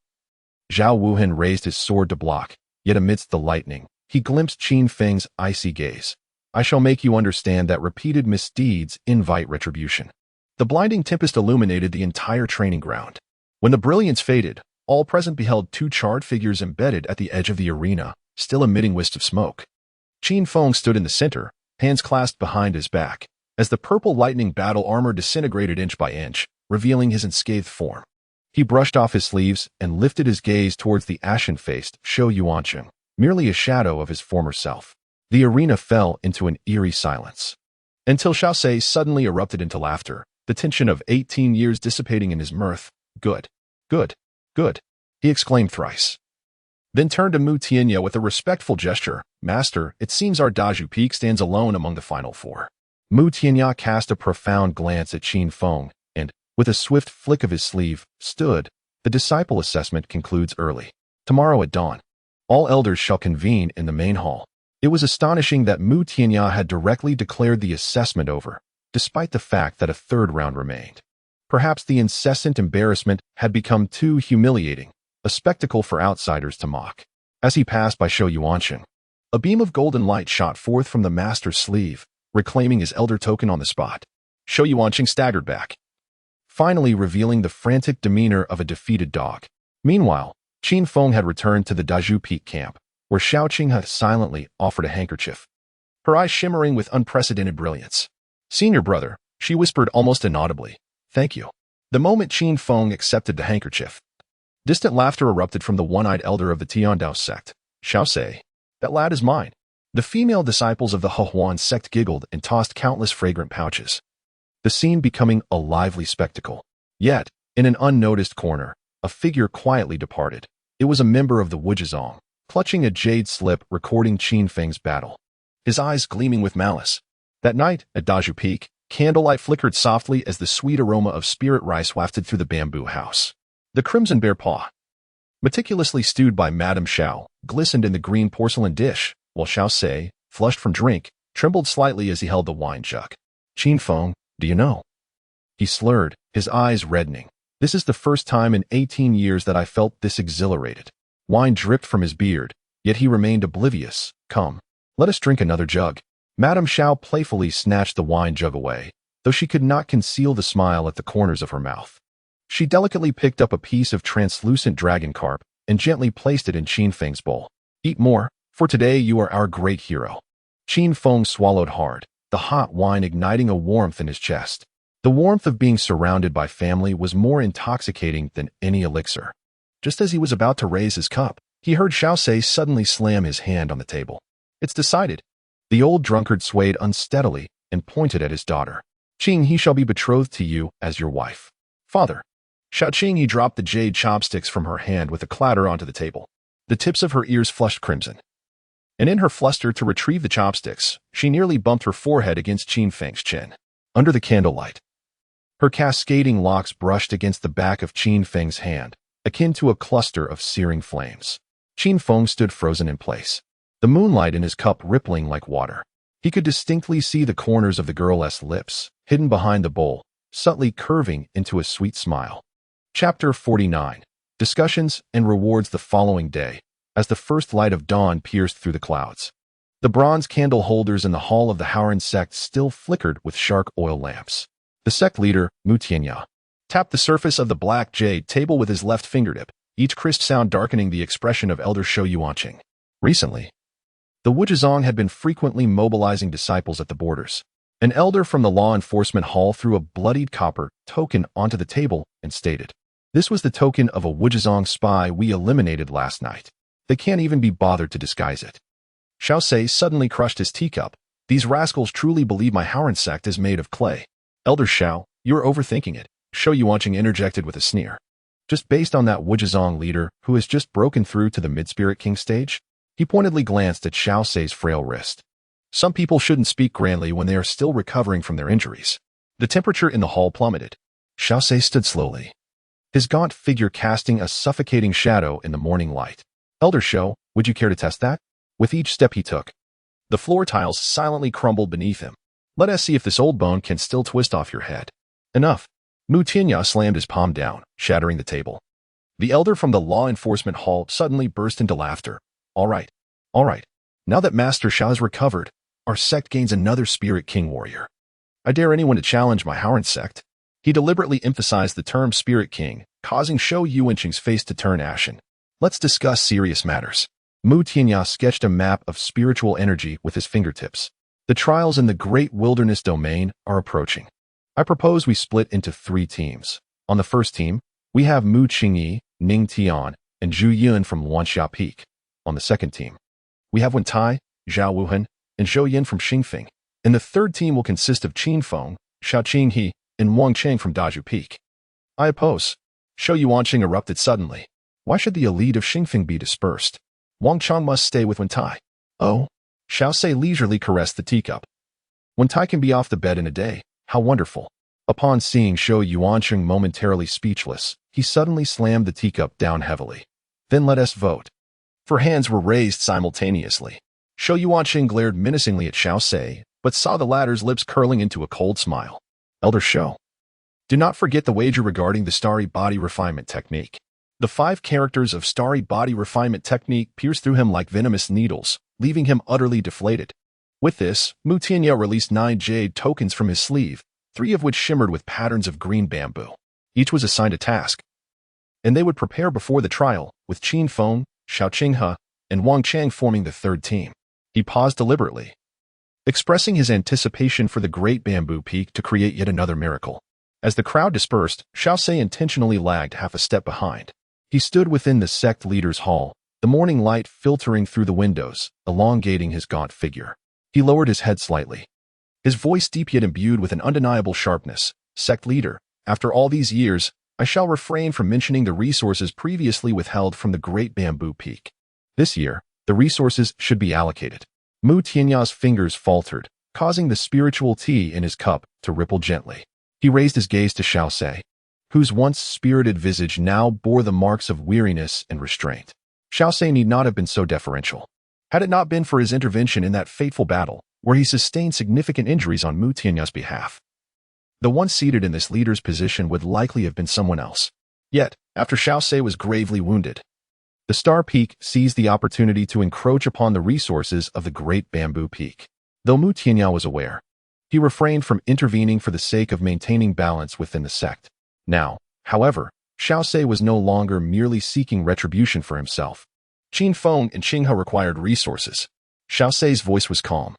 Zhao Wuhan raised his sword to block, yet amidst the lightning, he glimpsed Qin Feng's icy gaze. "I shall make you understand that repeated misdeeds invite retribution." The blinding tempest illuminated the entire training ground. When the brilliance faded, all present beheld 2 charred figures embedded at the edge of the arena, still emitting wisps of smoke. Qin Feng stood in the center, hands clasped behind his back, as the purple lightning battle armor disintegrated inch by inch, revealing his unscathed form. He brushed off his sleeves and lifted his gaze towards the ashen-faced Shou Yuancheng, merely a shadow of his former self. The arena fell into an eerie silence, until Xiao Se suddenly erupted into laughter, the tension of 18 years dissipating in his mirth. "Good, good, good," he exclaimed thrice. Then turned to Mu Tianya with a respectful gesture. "Master, it seems our Daju Peak stands alone among the final 4. Mu Tianya cast a profound glance at Qin Feng, and, with a swift flick of his sleeve, stood, The disciple assessment concludes early. Tomorrow at dawn, all elders shall convene in the main hall. It was astonishing that Mu Tianya had directly declared the assessment over, despite the fact that a third round remained. Perhaps the incessant embarrassment had become too humiliating, a spectacle for outsiders to mock. As he passed by Shou Yuanqing, a beam of golden light shot forth from the master's sleeve, reclaiming his elder token on the spot. Shou Yuanqing staggered back, finally revealing the frantic demeanor of a defeated dog. Meanwhile, Qin Feng had returned to the Daju Peak camp, where Xiaoqing had silently offered a handkerchief, her eyes shimmering with unprecedented brilliance. "Senior brother," she whispered almost inaudibly, "thank you." The moment Qin Feng accepted the handkerchief, distant laughter erupted from the one-eyed elder of the Tiandao sect. "Xiaosei, that lad is mine." The female disciples of the Hehuan sect giggled and tossed countless fragrant pouches, the scene becoming a lively spectacle. Yet, in an unnoticed corner, a figure quietly departed. It was a member of the Wuzhizong, clutching a jade slip recording Qin Feng's battle, his eyes gleaming with malice. That night, at Daju Peak, candlelight flickered softly as the sweet aroma of spirit rice wafted through the bamboo house. The crimson bear paw, meticulously stewed by Madame Xiao, glistened in the green porcelain dish, while Xiaosei, flushed from drink, trembled slightly as he held the wine jug. "Qin Feng, do you know?" He slurred, his eyes reddening. "This is the first time in 18 years that I felt this exhilarated." Wine dripped from his beard, yet he remained oblivious. "Come, let us drink another jug." Madame Xiao playfully snatched the wine jug away, though she could not conceal the smile at the corners of her mouth. She delicately picked up a piece of translucent dragon carp and gently placed it in Qin Feng's bowl. "Eat more, for today you are our great hero." Qin Feng swallowed hard, the hot wine igniting a warmth in his chest. The warmth of being surrounded by family was more intoxicating than any elixir. Just as he was about to raise his cup, he heard Xiaosei suddenly slam his hand on the table. "It's decided." The old drunkard swayed unsteadily and pointed at his daughter. "Qing, he shall be betrothed to you as your wife." "Father." Xiaoqing, he dropped the jade chopsticks from her hand with a clatter onto the table. The tips of her ears flushed crimson, and in her fluster to retrieve the chopsticks, she nearly bumped her forehead against Qin Feng's chin. Under the candlelight, her cascading locks brushed against the back of Qin Feng's hand, akin to a cluster of searing flames. Qin Feng stood frozen in place, the moonlight in his cup rippling like water. He could distinctly see the corners of the girl's lips, hidden behind the bowl, subtly curving into a sweet smile. Chapter 49. Discussions and rewards. The following day, as the first light of dawn pierced through the clouds, the bronze candle holders in the hall of the Haoran sect still flickered with shark oil lamps. The sect leader, Mu Tianya, tapped the surface of the black jade table with his left fingertip, each crisp sound darkening the expression of Elder Shou Yuanqing. Recently, the Wuzhizong had been frequently mobilizing disciples at the borders. An elder from the law enforcement hall threw a bloodied copper token onto the table and stated, "This was the token of a Wuzhizong spy we eliminated last night. They can't even be bothered to disguise it." Xiaosei suddenly crushed his teacup. "These rascals truly believe my Haoran sect is made of clay." "Elder Xiao, you're overthinking it," Shou Yuanqing interjected with a sneer. "Just based on that Wuzhizong leader who has just broken through to the Mid-Spirit King stage?" He pointedly glanced at Xiaosei's frail wrist. "Some people shouldn't speak grandly when they are still recovering from their injuries." The temperature in the hall plummeted. Xiaosei stood slowly, his gaunt figure casting a suffocating shadow in the morning light. "Elder Shou, would you care to test that?" With each step he took, the floor tiles silently crumbled beneath him. "Let us see if this old bone can still twist off your head." "Enough." Mu Tianya slammed his palm down, shattering the table. The elder from the law enforcement hall suddenly burst into laughter. All right. Now that Master Xiao has recovered, our sect gains another Spirit King warrior. I dare anyone to challenge my Haoran sect." He deliberately emphasized the term Spirit King, causing Shou Yuanqing's face to turn ashen. "Let's discuss serious matters." Mu Tianya sketched a map of spiritual energy with his fingertips. "The trials in the Great Wilderness Domain are approaching. I propose we split into 3 teams. On the first team, we have Mu Qingyi, Ning Tian, and Zhu Yun from Wanxia Peak. On the second team, we have Wen Tai, Zhao Wuhan, and Zhou Yin from Xingfeng. And the third team will consist of Qin Feng, Xiaoqing He, and Wang Cheng from Daju Peak." "I oppose." Shou Yuanqing erupted suddenly. "Why should the elite of Xingfeng be dispersed? Wang Chang must stay with Wen Tai." "Oh." Xiaosei leisurely caressed the teacup. "Wen Tai can be off the bed in a day. How wonderful." Upon seeing Shou Yuancheng momentarily speechless, he suddenly slammed the teacup down heavily. Then let us vote. Four hands were raised simultaneously. Shou Yuancheng glared menacingly at Xiao Sei, but saw the latter's lips curling into a cold smile. Elder Shou, do not forget the wager regarding the starry body refinement technique. The 5 characters of starry body refinement technique pierced through him like venomous needles, leaving him utterly deflated. With this, Mu Tianya released 9 jade tokens from his sleeve, 3 of which shimmered with patterns of green bamboo. Each was assigned a task, and they would prepare before the trial, with Qin Feng, Xiao Qinghe, and Wang Chang forming the third team. He paused deliberately, expressing his anticipation for the great bamboo peak to create yet another miracle. As the crowd dispersed, Xiao Sei intentionally lagged half a step behind. He stood within the sect leader's hall, the morning light filtering through the windows, elongating his gaunt figure. He lowered his head slightly, his voice deep yet imbued with an undeniable sharpness. Sect leader, after all these years, I shall refrain from mentioning the resources previously withheld from the Great Bamboo Peak. This year, the resources should be allocated. Mu Tianya's fingers faltered, causing the spiritual tea in his cup to ripple gently. He raised his gaze to Xiao Sei, whose once spirited visage now bore the marks of weariness and restraint. Xiao Sei need not have been so deferential. Had it not been for his intervention in that fateful battle, where he sustained significant injuries on Mu Tianya's behalf, the one seated in this leader's position would likely have been someone else. Yet, after Xiao Sei was gravely wounded, the Star Peak seized the opportunity to encroach upon the resources of the Great Bamboo Peak. Though Mu Tianya was aware, he refrained from intervening for the sake of maintaining balance within the sect. Now, however, Xiao Sei was no longer merely seeking retribution for himself. Qin Feng and Qinghe required resources. Xiao Sei's voice was calm,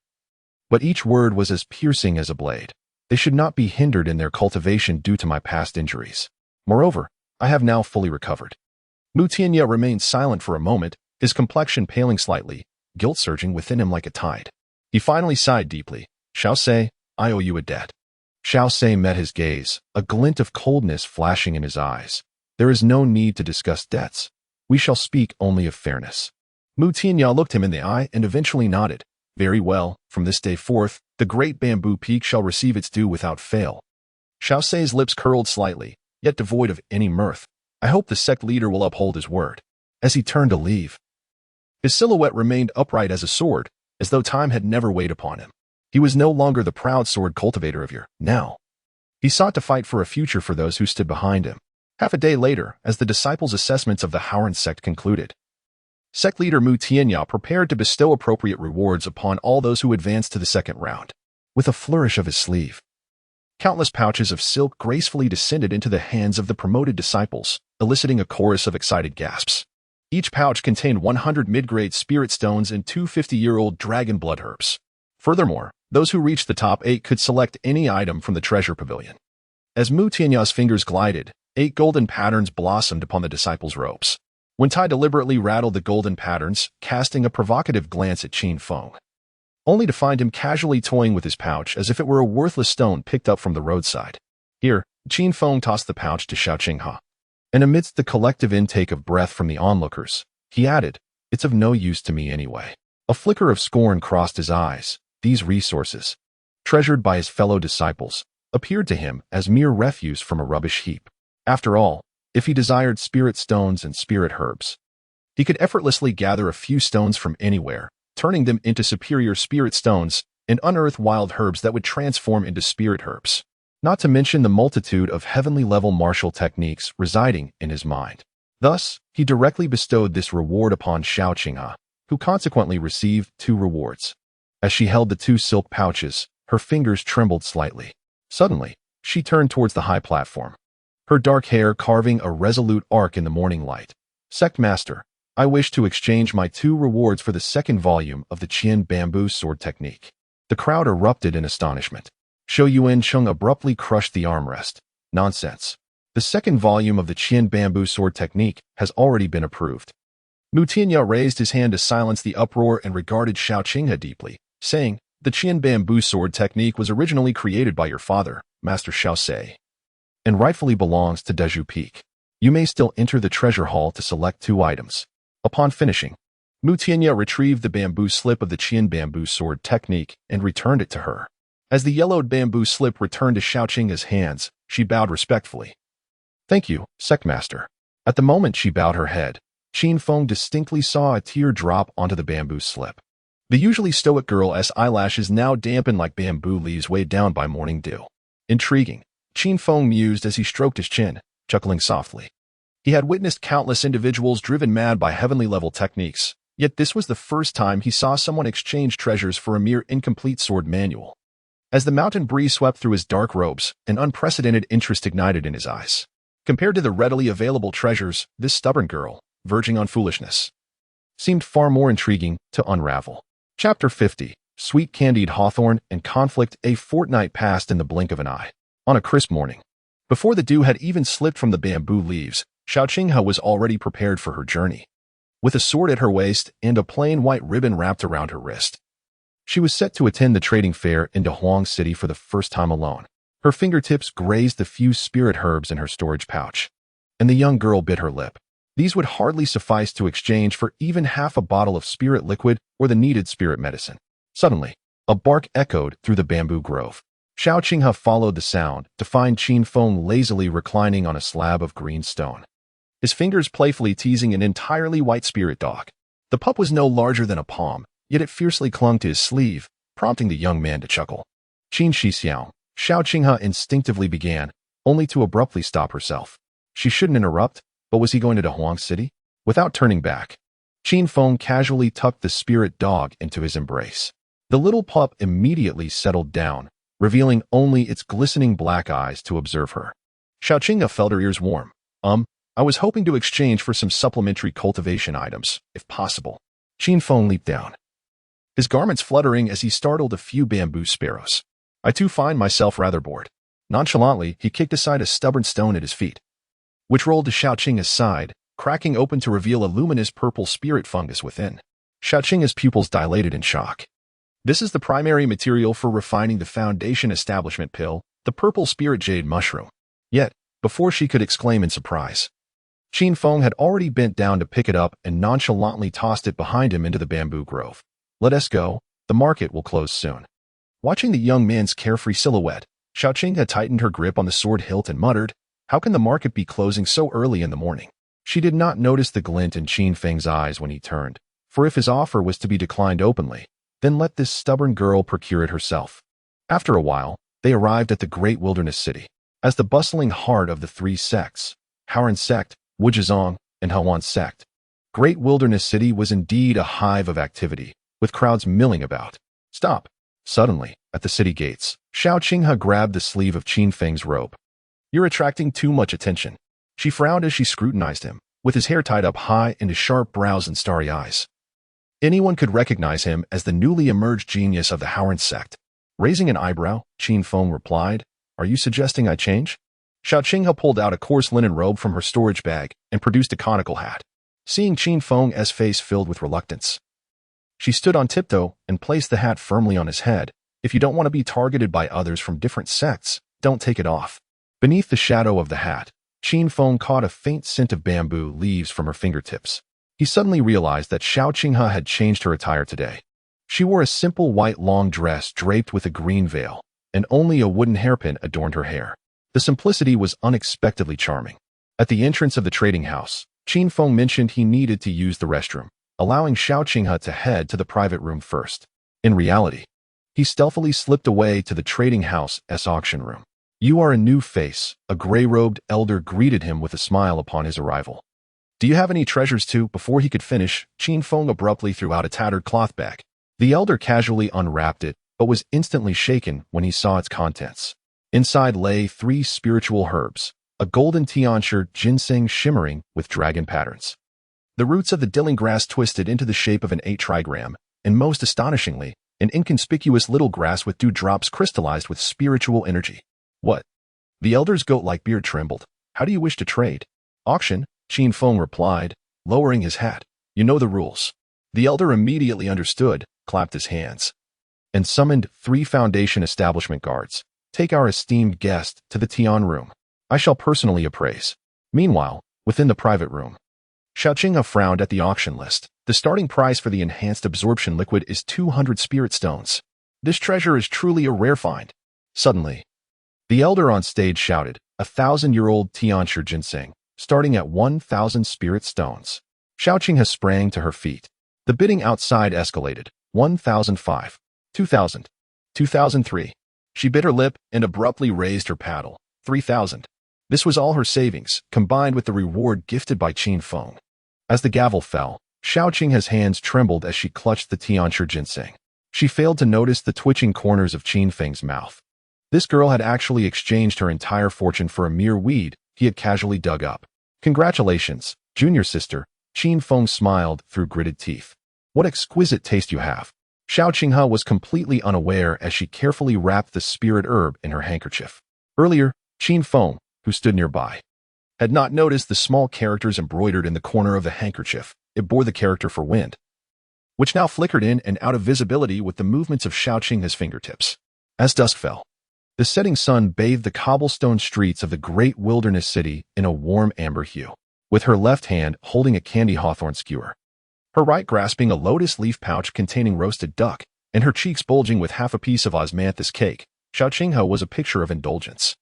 but each word was as piercing as a blade. They should not be hindered in their cultivation due to my past injuries. Moreover, I have now fully recovered. Mu Tianya remained silent for a moment, his complexion paling slightly, guilt surging within him like a tide. He finally sighed deeply. Xiao Sei, I owe you a debt. Xiao Sei met his gaze, a glint of coldness flashing in his eyes. There is no need to discuss debts. We shall speak only of fairness. Mu Tianya looked him in the eye and eventually nodded. Very well, from this day forth, the Great Bamboo Peak shall receive its due without fail. Xiao Sei's lips curled slightly, yet devoid of any mirth. I hope the sect leader will uphold his word. As he turned to leave, his silhouette remained upright as a sword, as though time had never weighed upon him. He was no longer the proud sword cultivator of yore. Now, he sought to fight for a future for those who stood behind him. Half a day later, as the disciples' assessments of the Howren sect concluded, sect leader Mu Tianya prepared to bestow appropriate rewards upon all those who advanced to the second round. With a flourish of his sleeve, countless pouches of silk gracefully descended into the hands of the promoted disciples, eliciting a chorus of excited gasps. Each pouch contained 100 mid-grade spirit stones and 2 50-year-old dragon blood herbs. Furthermore, those who reached the top 8 could select any item from the treasure pavilion. As Mu Tianya's fingers glided, 8 golden patterns blossomed upon the disciples' robes. Wen Tai deliberately rattled the golden patterns, casting a provocative glance at Qin Feng, only to find him casually toying with his pouch as if it were a worthless stone picked up from the roadside. Here, Qin Feng tossed the pouch to Xiao Qinghe, and amidst the collective intake of breath from the onlookers, he added, "It's of no use to me anyway." A flicker of scorn crossed his eyes. These resources, treasured by his fellow disciples, appeared to him as mere refuse from a rubbish heap. After all, if he desired spirit stones and spirit herbs, he could effortlessly gather a few stones from anywhere, turning them into superior spirit stones, and unearth wild herbs that would transform into spirit herbs. Not to mention the multitude of heavenly-level martial techniques residing in his mind. Thus, he directly bestowed this reward upon Xiao Qinghe, who consequently received 2 rewards. As she held the 2 silk pouches, her fingers trembled slightly. Suddenly, she turned towards the high platform, her dark hair carving a resolute arc in the morning light. "Sect Master, I wish to exchange my 2 rewards for the second volume of the Qian Bamboo Sword Technique." The crowd erupted in astonishment. Shou Yuancheng abruptly crushed the armrest. "Nonsense. The second volume of the Qian Bamboo Sword Technique has already been approved." Mu Tianya raised his hand to silence the uproar and regarded Xiao Qinghe deeply, saying, "The Qian Bamboo Sword Technique was originally created by your father, Master Xiao Sei, and rightfully belongs to Deju Peak. You may still enter the treasure hall to select 2 items." Upon finishing, Mu Tianya retrieved the bamboo slip of the Qian Bamboo Sword Technique and returned it to her. As the yellowed bamboo slip returned to Xiao Qing's hands, she bowed respectfully. Thank you, Sectmaster. At the moment she bowed her head, Qin Feng distinctly saw a tear drop onto the bamboo slip. The usually stoic girl's eyelashes now dampened like bamboo leaves weighed down by morning dew. Intriguing, Qin Feng mused as he stroked his chin, chuckling softly. He had witnessed countless individuals driven mad by heavenly-level techniques, yet this was the first time he saw someone exchange treasures for a mere incomplete sword manual. As the mountain breeze swept through his dark robes, an unprecedented interest ignited in his eyes. Compared to the readily available treasures, this stubborn girl, verging on foolishness, seemed far more intriguing to unravel. Chapter 50. Sweet Candied Hawthorn and Conflict. A fortnight passed in the blink of an eye. On a crisp morning, before the dew had even slipped from the bamboo leaves, Xiao Qinghe was already prepared for her journey. With a sword at her waist and a plain white ribbon wrapped around her wrist, she was set to attend the trading fair in Dahuang City for the first time alone. Her fingertips grazed the few spirit herbs in her storage pouch, and the young girl bit her lip. These would hardly suffice to exchange for even half a bottle of spirit liquid or the needed spirit medicine. Suddenly, a bark echoed through the bamboo grove. Xiao Qinghe followed the sound to find Qin Feng lazily reclining on a slab of green stone, his fingers playfully teasing an entirely white spirit dog. The pup was no larger than a palm, yet it fiercely clung to his sleeve, prompting the young man to chuckle. Qin Shixiao, Xiao Qinghe instinctively began, only to abruptly stop herself. She shouldn't interrupt, but was he going to Dahuang City? Without turning back, Qin Feng casually tucked the spirit dog into his embrace. The little pup immediately settled down, revealing only its glistening black eyes to observe her. Xiao Qinghe felt her ears warm. I was hoping to exchange for some supplementary cultivation items, if possible. Qin Feng leaped down, his garments fluttering as he startled a few bamboo sparrows. I too find myself rather bored. Nonchalantly, he kicked aside a stubborn stone at his feet, which rolled to Xiao Qinghe's side, cracking open to reveal a luminous purple spirit fungus within. Xiao Qinghe's pupils dilated in shock. This is the primary material for refining the Foundation Establishment pill, the purple spirit jade mushroom. Yet, before she could exclaim in surprise, Qin Feng had already bent down to pick it up and nonchalantly tossed it behind him into the bamboo grove. Let us go, the market will close soon. Watching the young man's carefree silhouette, Xiao Qinghe tightened her grip on the sword hilt and muttered, how can the market be closing so early in the morning? She did not notice the glint in Qin Feng's eyes when he turned, for if his offer was to be declined openly, then let this stubborn girl procure it herself. After a while, they arrived at the great wilderness city. As the bustling heart of the three sects, Haoran sect, Wuzhizong, and Hewan sect, Great Wilderness City was indeed a hive of activity, with crowds milling about. Stop! Suddenly, at the city gates, Xiao Qinghe grabbed the sleeve of Qin Feng's robe. You're attracting too much attention. She frowned as she scrutinized him, with his hair tied up high and his sharp brows and starry eyes. Anyone could recognize him as the newly emerged genius of the Haoran sect. Raising an eyebrow, Qin Feng replied, Are you suggesting I change? Xiao Qinghe pulled out a coarse linen robe from her storage bag and produced a conical hat. Seeing Qin Feng's face filled with reluctance, she stood on tiptoe and placed the hat firmly on his head. If you don't want to be targeted by others from different sects, don't take it off. Beneath the shadow of the hat, Qin Feng caught a faint scent of bamboo leaves from her fingertips. He suddenly realized that Xiao Qinghe had changed her attire today. She wore a simple white long dress draped with a green veil, and only a wooden hairpin adorned her hair. The simplicity was unexpectedly charming. At the entrance of the trading house, Qin Feng mentioned he needed to use the restroom, allowing Xiao Qinghe to head to the private room first. In reality, he stealthily slipped away to the trading house's auction room. You are a new face, a gray-robed elder greeted him with a smile upon his arrival. Do you have any treasures too? Before he could finish, Qin Feng abruptly threw out a tattered cloth bag. The elder casually unwrapped it, but was instantly shaken when he saw its contents. Inside lay 3 spiritual herbs, a golden tianshi ginseng shimmering with dragon patterns, the roots of the diling grass twisted into the shape of an 8 trigram, and most astonishingly, an inconspicuous little grass with dewdrops crystallized with spiritual energy. What? The elder's goat-like beard trembled. How do you wish to trade? Auction, Qin Feng replied, lowering his hat. You know the rules. The elder immediately understood, clapped his hands, and summoned 3 Foundation establishment guards. Take our esteemed guest to the Tian room. I shall personally appraise. Meanwhile, within the private room, Xiao Qinghe frowned at the auction list. The starting price for the enhanced absorption liquid is 200 spirit stones. This treasure is truly a rare find. Suddenly, the elder on stage shouted, 1,000-year-old Tianshi ginseng, starting at 1,000 spirit stones. Xiao Qinghe sprang to her feet. The bidding outside escalated. 1,005. 2,000. 2,003. She bit her lip and abruptly raised her paddle. 3,000. This was all her savings, combined with the reward gifted by Qin Feng. As the gavel fell, Xiao Qinghe's hands trembled as she clutched the Tianshi ginseng. She failed to notice the twitching corners of Qin Feng's mouth. This girl had actually exchanged her entire fortune for a mere weed he had casually dug up. Congratulations, junior sister, Qin Feng smiled through gritted teeth. What exquisite taste you have. Xiao Qinghe was completely unaware as she carefully wrapped the spirit herb in her handkerchief. Earlier, Qin Feng, who stood nearby, had not noticed the small characters embroidered in the corner of the handkerchief. It bore the character for wind, which now flickered in and out of visibility with the movements of Xiao Qinghe's fingertips. As dusk fell, the setting sun bathed the cobblestone streets of the great wilderness city in a warm amber hue, with her left hand holding a candy hawthorn skewer, her right grasping a lotus leaf pouch containing roasted duck, and her cheeks bulging with half a piece of osmanthus cake. Xiao Qinghe was a picture of indulgence.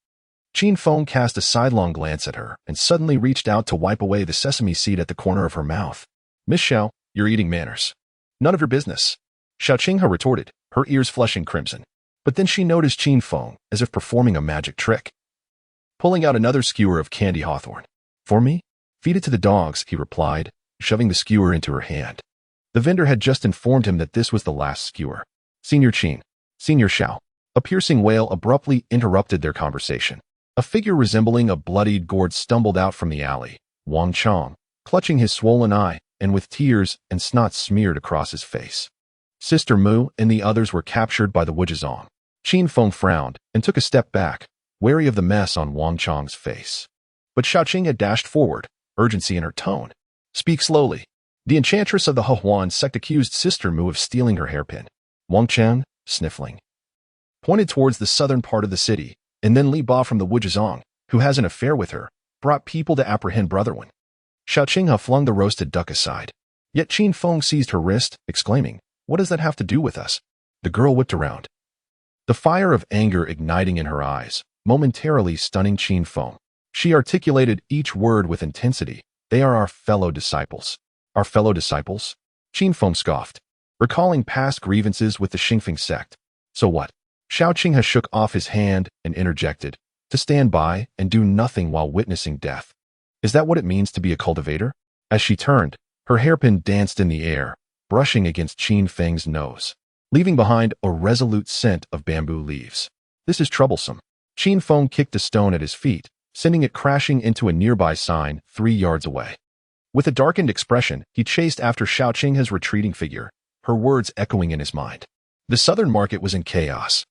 Qin Feng cast a sidelong glance at her and suddenly reached out to wipe away the sesame seed at the corner of her mouth. Miss Xiao, you're eating manners. None of your business. Xiao Qinghe retorted, her ears flushing crimson. But then she noticed Qin Feng, as if performing a magic trick, pulling out another skewer of candy hawthorn. For me? Feed it to the dogs, he replied, shoving the skewer into her hand. The vendor had just informed him that this was the last skewer. Senior Qin, Senior Xiao. A piercing wail abruptly interrupted their conversation. A figure resembling a bloodied gourd stumbled out from the alley, Wang Chong, clutching his swollen eye and with tears and snot smeared across his face. Sister Mu and the others were captured by the Wujizong. Qin Feng frowned and took a step back, wary of the mess on Wang Chong's face. But Xiao Qinghe had dashed forward, urgency in her tone. Speak slowly. The enchantress of the Hehuan sect accused Sister Mu of stealing her hairpin. Wang Chen, sniffling, pointed towards the southern part of the city, and then Li Ba from the Wujizong, who has an affair with her, brought people to apprehend Brother Wen. Xiao Qinghe flung the roasted duck aside. Yet Qin Feng seized her wrist, exclaiming, "What does that have to do with us?" The girl whipped around, the fire of anger igniting in her eyes, momentarily stunning Qin Feng. She articulated each word with intensity. They are our fellow disciples. Our fellow disciples? Qin Feng scoffed, recalling past grievances with the Xingfeng sect. So what? Xiao Qinghe shook off his hand and interjected, to stand by and do nothing while witnessing death. Is that what it means to be a cultivator? As she turned, her hairpin danced in the air, brushing against Qin Feng's nose, leaving behind a resolute scent of bamboo leaves. This is troublesome. Qin Feng kicked a stone at his feet, sending it crashing into a nearby sign 3 yards away. With a darkened expression, he chased after Xiao Qinghe's retreating figure, her words echoing in his mind. The southern market was in chaos.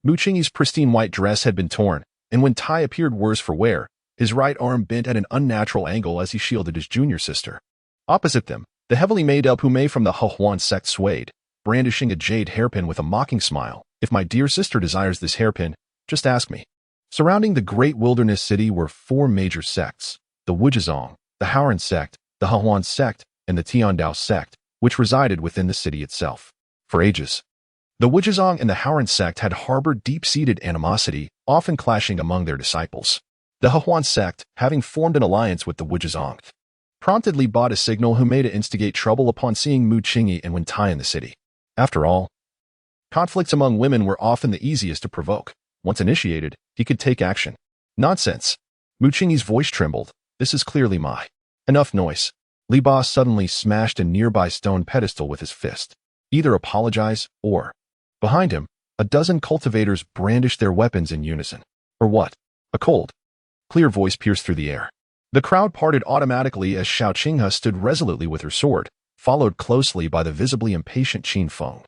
Mu Qingyi's pristine white dress had been torn, and when Tai appeared worse for wear, his right arm bent at an unnatural angle as he shielded his junior sister. Opposite them, the heavily made Pume from the Hehuan sect swayed, brandishing a jade hairpin with a mocking smile. If my dear sister desires this hairpin, just ask me. Surrounding the great wilderness city were 4 major sects: the Wujizong, the Haoran sect, the Hehuan sect, and the Tiandao sect, which resided within the city itself. For ages, the Wujizong and the Haoran sect had harbored deep-seated animosity, often clashing among their disciples. The Hehuan sect, having formed an alliance with the Wujizong, promptly bought a signal who made to instigate trouble upon seeing Mu Qingyi and Wen Tai in the city. After all, conflicts among women were often the easiest to provoke. Once initiated, he could take action. Nonsense. Mu Qingyi's voice trembled. This is clearly my. Enough noise. Li Ba suddenly smashed a nearby stone pedestal with his fist. Either apologize or. Behind him, a dozen cultivators brandished their weapons in unison. Or what? A cold, clear voice pierced through the air. The crowd parted automatically as Xiao Qinghe stood resolutely with her sword, followed closely by the visibly impatient Qin Feng.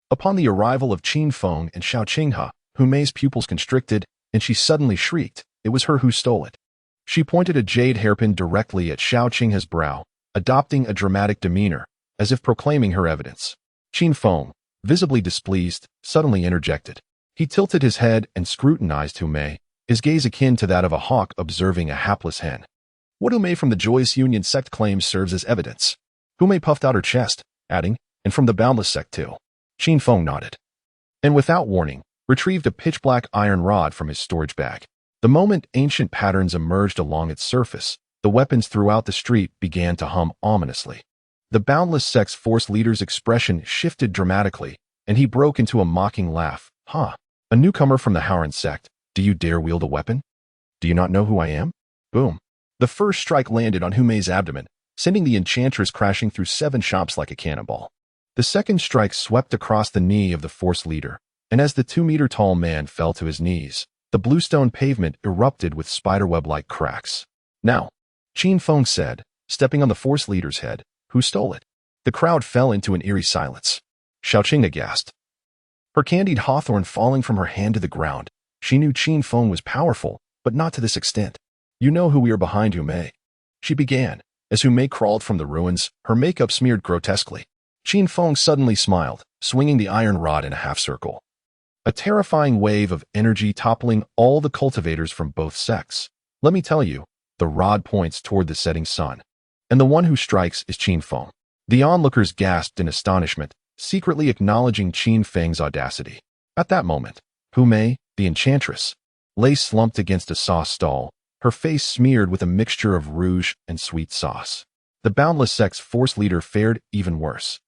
Upon the arrival of Qin Feng and Xiao Qinghe, Humei's pupils constricted, and she suddenly shrieked. It was her who stole it. She pointed a jade hairpin directly at Xiao Qinghe's brow, adopting a dramatic demeanor, as if proclaiming her evidence. Qin Feng, visibly displeased, suddenly interjected. He tilted his head and scrutinized Humei, his gaze akin to that of a hawk observing a hapless hen. What Humei from the Joyous Union sect claims serves as evidence. Humei puffed out her chest, adding, and from the Boundless sect too. Qin Feng nodded. and without warning, retrieved a pitch-black iron rod from his storage bag. The moment ancient patterns emerged along its surface, the weapons throughout the street began to hum ominously. The Boundless Sect's Force leader's expression shifted dramatically, and he broke into a mocking laugh. "Huh? A newcomer from the Howran sect. Do you dare wield a weapon? Do you not know who I am?" Boom. The first strike landed on Humei's abdomen, sending the enchantress crashing through 7 shops like a cannonball. The second strike swept across the knee of the Force leader, and as the 2-meter-tall man fell to his knees, the bluestone pavement erupted with spiderweb-like cracks. "Now," Qin Feng said, stepping on the Force leader's head, "who stole it?" The crowd fell into an eerie silence. Xiaoqing aghast. Her candied hawthorn falling from her hand to the ground, she knew Qin Feng was powerful, but not to this extent. "You know who we are behind, Humei," she began, as Humei crawled from the ruins, her makeup smeared grotesquely. Qin Feng suddenly smiled, swinging the iron rod in a half-circle. A terrifying wave of energy toppling all the cultivators from both sects. "Let me tell you," the rod points toward the setting sun. "And the one who strikes is Qin Feng." The onlookers gasped in astonishment, secretly acknowledging Qin Feng's audacity. At that moment, Humei, the enchantress, lay slumped against a sauce stall, her face smeared with a mixture of rouge and sweet sauce. The Boundless Sect's Force leader fared even worse.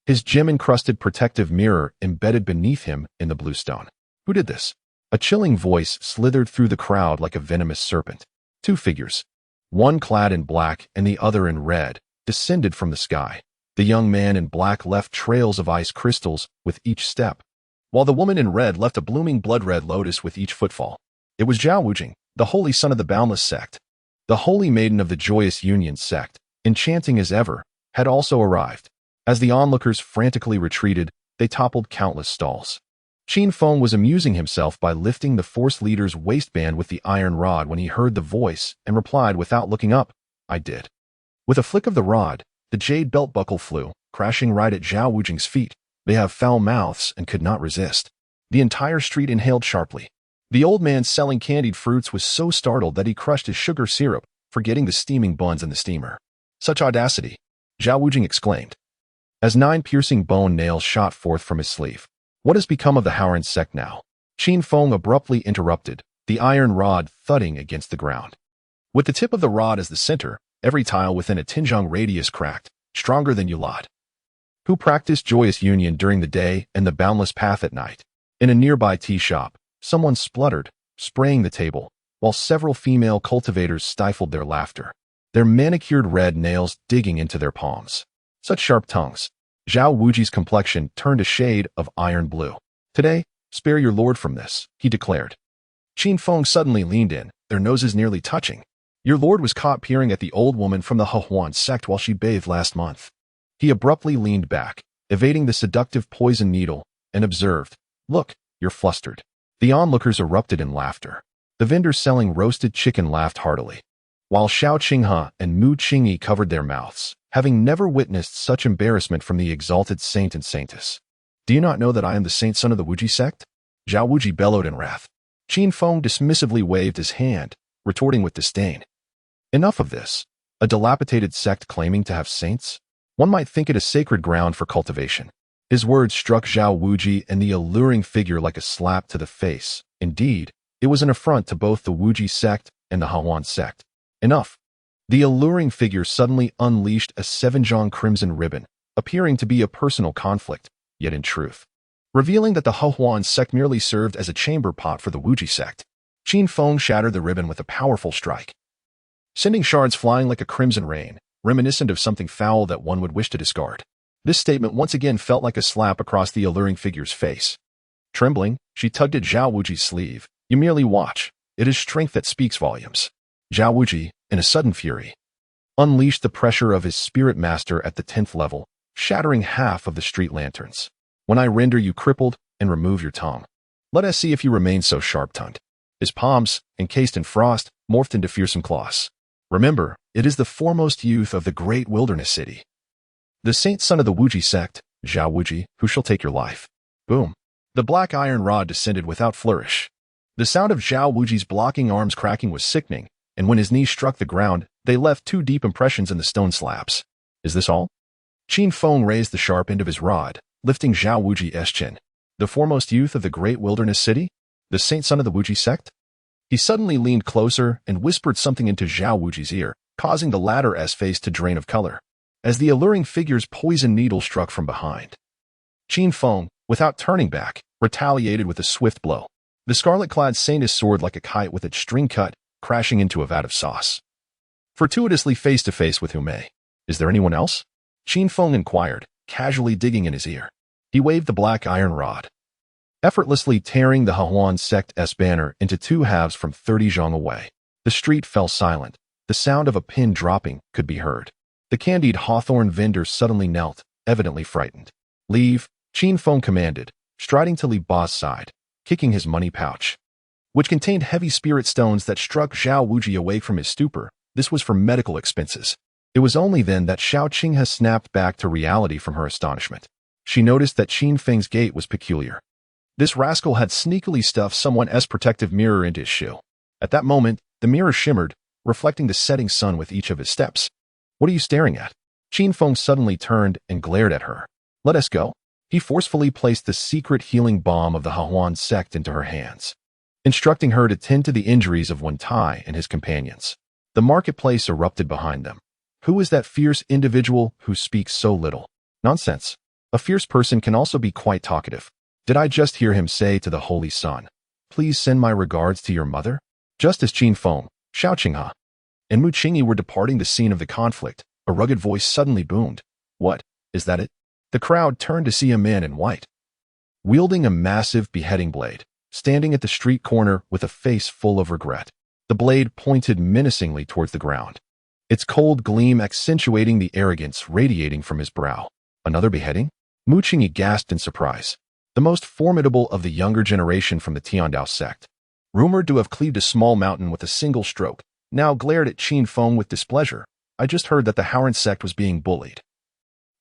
His gem-encrusted protective mirror embedded beneath him in the bluestone. "Who did this?" A chilling voice slithered through the crowd like a venomous serpent. 2 figures, one clad in black and the other in red, descended from the sky. The young man in black left trails of ice crystals with each step, while the woman in red left a blooming blood-red lotus with each footfall. It was Zhao Wujing, the holy son of the Boundless Sect. The holy maiden of the Joyous Union sect, enchanting as ever, had also arrived. As the onlookers frantically retreated, they toppled countless stalls. Qin Feng was amusing himself by lifting the Force leader's waistband with the iron rod when he heard the voice and replied without looking up, "I did." With a flick of the rod, the jade belt buckle flew, crashing right at Zhao Wujing's feet. They have foul mouths and could not resist. The entire street inhaled sharply. The old man selling candied fruits was so startled that he crushed his sugar syrup, forgetting the steaming buns in the steamer. "Such audacity!" Zhao Wujing exclaimed, as 9 piercing bone nails shot forth from his sleeve. "What has become of the Howran sect now?" Qin Feng abruptly interrupted, the iron rod thudding against the ground. With the tip of the rod as the center, every tile within a Tinjiang radius cracked, stronger than Yulad, who practiced Joyous Union during the day and the Boundless Path at night. In a nearby tea shop, someone spluttered, spraying the table, while several female cultivators stifled their laughter, their manicured red nails digging into their palms. Such sharp tongues. Zhao Wujing's complexion turned a shade of iron blue. "Today, spare your lord from this," he declared. Qin Feng suddenly leaned in, their noses nearly touching. "Your lord was caught peering at the old woman from the Howran sect while she bathed last month." He abruptly leaned back, evading the seductive poison needle, and observed, "Look, you're flustered." The onlookers erupted in laughter. The vendors selling roasted chicken laughed heartily, while Xiao Qinghe and Mu Qingyi covered their mouths, having never witnessed such embarrassment from the exalted saint and saintess. "Do you not know that I am the saint son of the Wuji sect?" Zhao Wuji bellowed in wrath. Qin Feng dismissively waved his hand, retorting with disdain. "Enough of this. A dilapidated sect claiming to have saints? One might think it a sacred ground for cultivation." His words struck Zhao Wuji and the alluring figure like a slap to the face. Indeed, it was an affront to both the Wuji sect and the Howran sect. "Enough." The alluring figure suddenly unleashed a 7-zhong crimson ribbon, appearing to be a personal conflict, yet in truth, revealing that the Howran sect merely served as a chamber pot for the Wuji sect. Qin Feng shattered the ribbon with a powerful strike, sending shards flying like a crimson rain, reminiscent of something foul that one would wish to discard. This statement once again felt like a slap across the alluring figure's face. Trembling, she tugged at Zhao Wuji's sleeve. "You merely watch. It is strength that speaks volumes." Zhao Wuji, in a sudden fury, unleashed the pressure of his spirit master at the 10th level, shattering half of the street lanterns. "When I render you crippled and remove your tongue, let us see if you remain so sharp-tongued." His palms, encased in frost, morphed into fearsome claws. "Remember, it is the foremost youth of the great wilderness city, the saint son of the Wuji sect, Zhao Wuji, who shall take your life." Boom. The black iron rod descended without flourish. The sound of Zhao Wuji's blocking arms cracking was sickening, and when his knees struck the ground, they left 2 deep impressions in the stone slabs. "Is this all?" Qin Feng raised the sharp end of his rod, lifting Zhao Wuji's chin. The foremost youth of the great wilderness city? The saint son of the Wuji sect? He suddenly leaned closer and whispered something into Zhao Wuji's ear, causing the latter's face to drain of color, as the alluring figure's poison needle struck from behind. Qin Feng, without turning back, retaliated with a swift blow. The scarlet-clad saintess soared like a kite with its string cut, crashing into a vat of sauce. Fortuitously face-to-face with Hume. Is there anyone else? Qin Feng inquired, casually digging in his ear. He waved the black iron rod, effortlessly tearing the Hahuan sect's banner into two halves from 30 zhang away. The street fell silent. The sound of a pin dropping could be heard. The candied hawthorn vendor suddenly knelt, evidently frightened. Leave, Qin Feng commanded, striding to Li Ba's side, kicking his money pouch, which contained heavy spirit stones that struck Zhao Wuji awake from his stupor. This was for medical expenses. It was only then that Xiao Qinghe snapped back to reality from her astonishment. She noticed that Qin Feng's gait was peculiar. This rascal had sneakily stuffed someone's protective mirror into his shoe. At that moment, the mirror shimmered, reflecting the setting sun with each of his steps. What are you staring at? Qin Feng suddenly turned and glared at her. Let us go. He forcefully placed the secret healing balm of the Hahuan sect into her hands, instructing her to tend to the injuries of Wen Tai and his companions. The marketplace erupted behind them. Who is that fierce individual who speaks so little? Nonsense. A fierce person can also be quite talkative. Did I just hear him say to the Holy Son, please send my regards to your mother? Just as Qin Feng, Xiao Qinghe, and Mu Qingyi were departing the scene of the conflict, a rugged voice suddenly boomed. What, is that it? The crowd turned to see a man in white, wielding a massive beheading blade, standing at the street corner with a face full of regret. The blade pointed menacingly towards the ground, its cold gleam accentuating the arrogance radiating from his brow. Another beheading? Mu Qingyi gasped in surprise. The most formidable of the younger generation from the Tiandao sect, rumored to have cleaved a small mountain with a single stroke, now glared at Qin Feng with displeasure. I just heard that the Haoran sect was being bullied,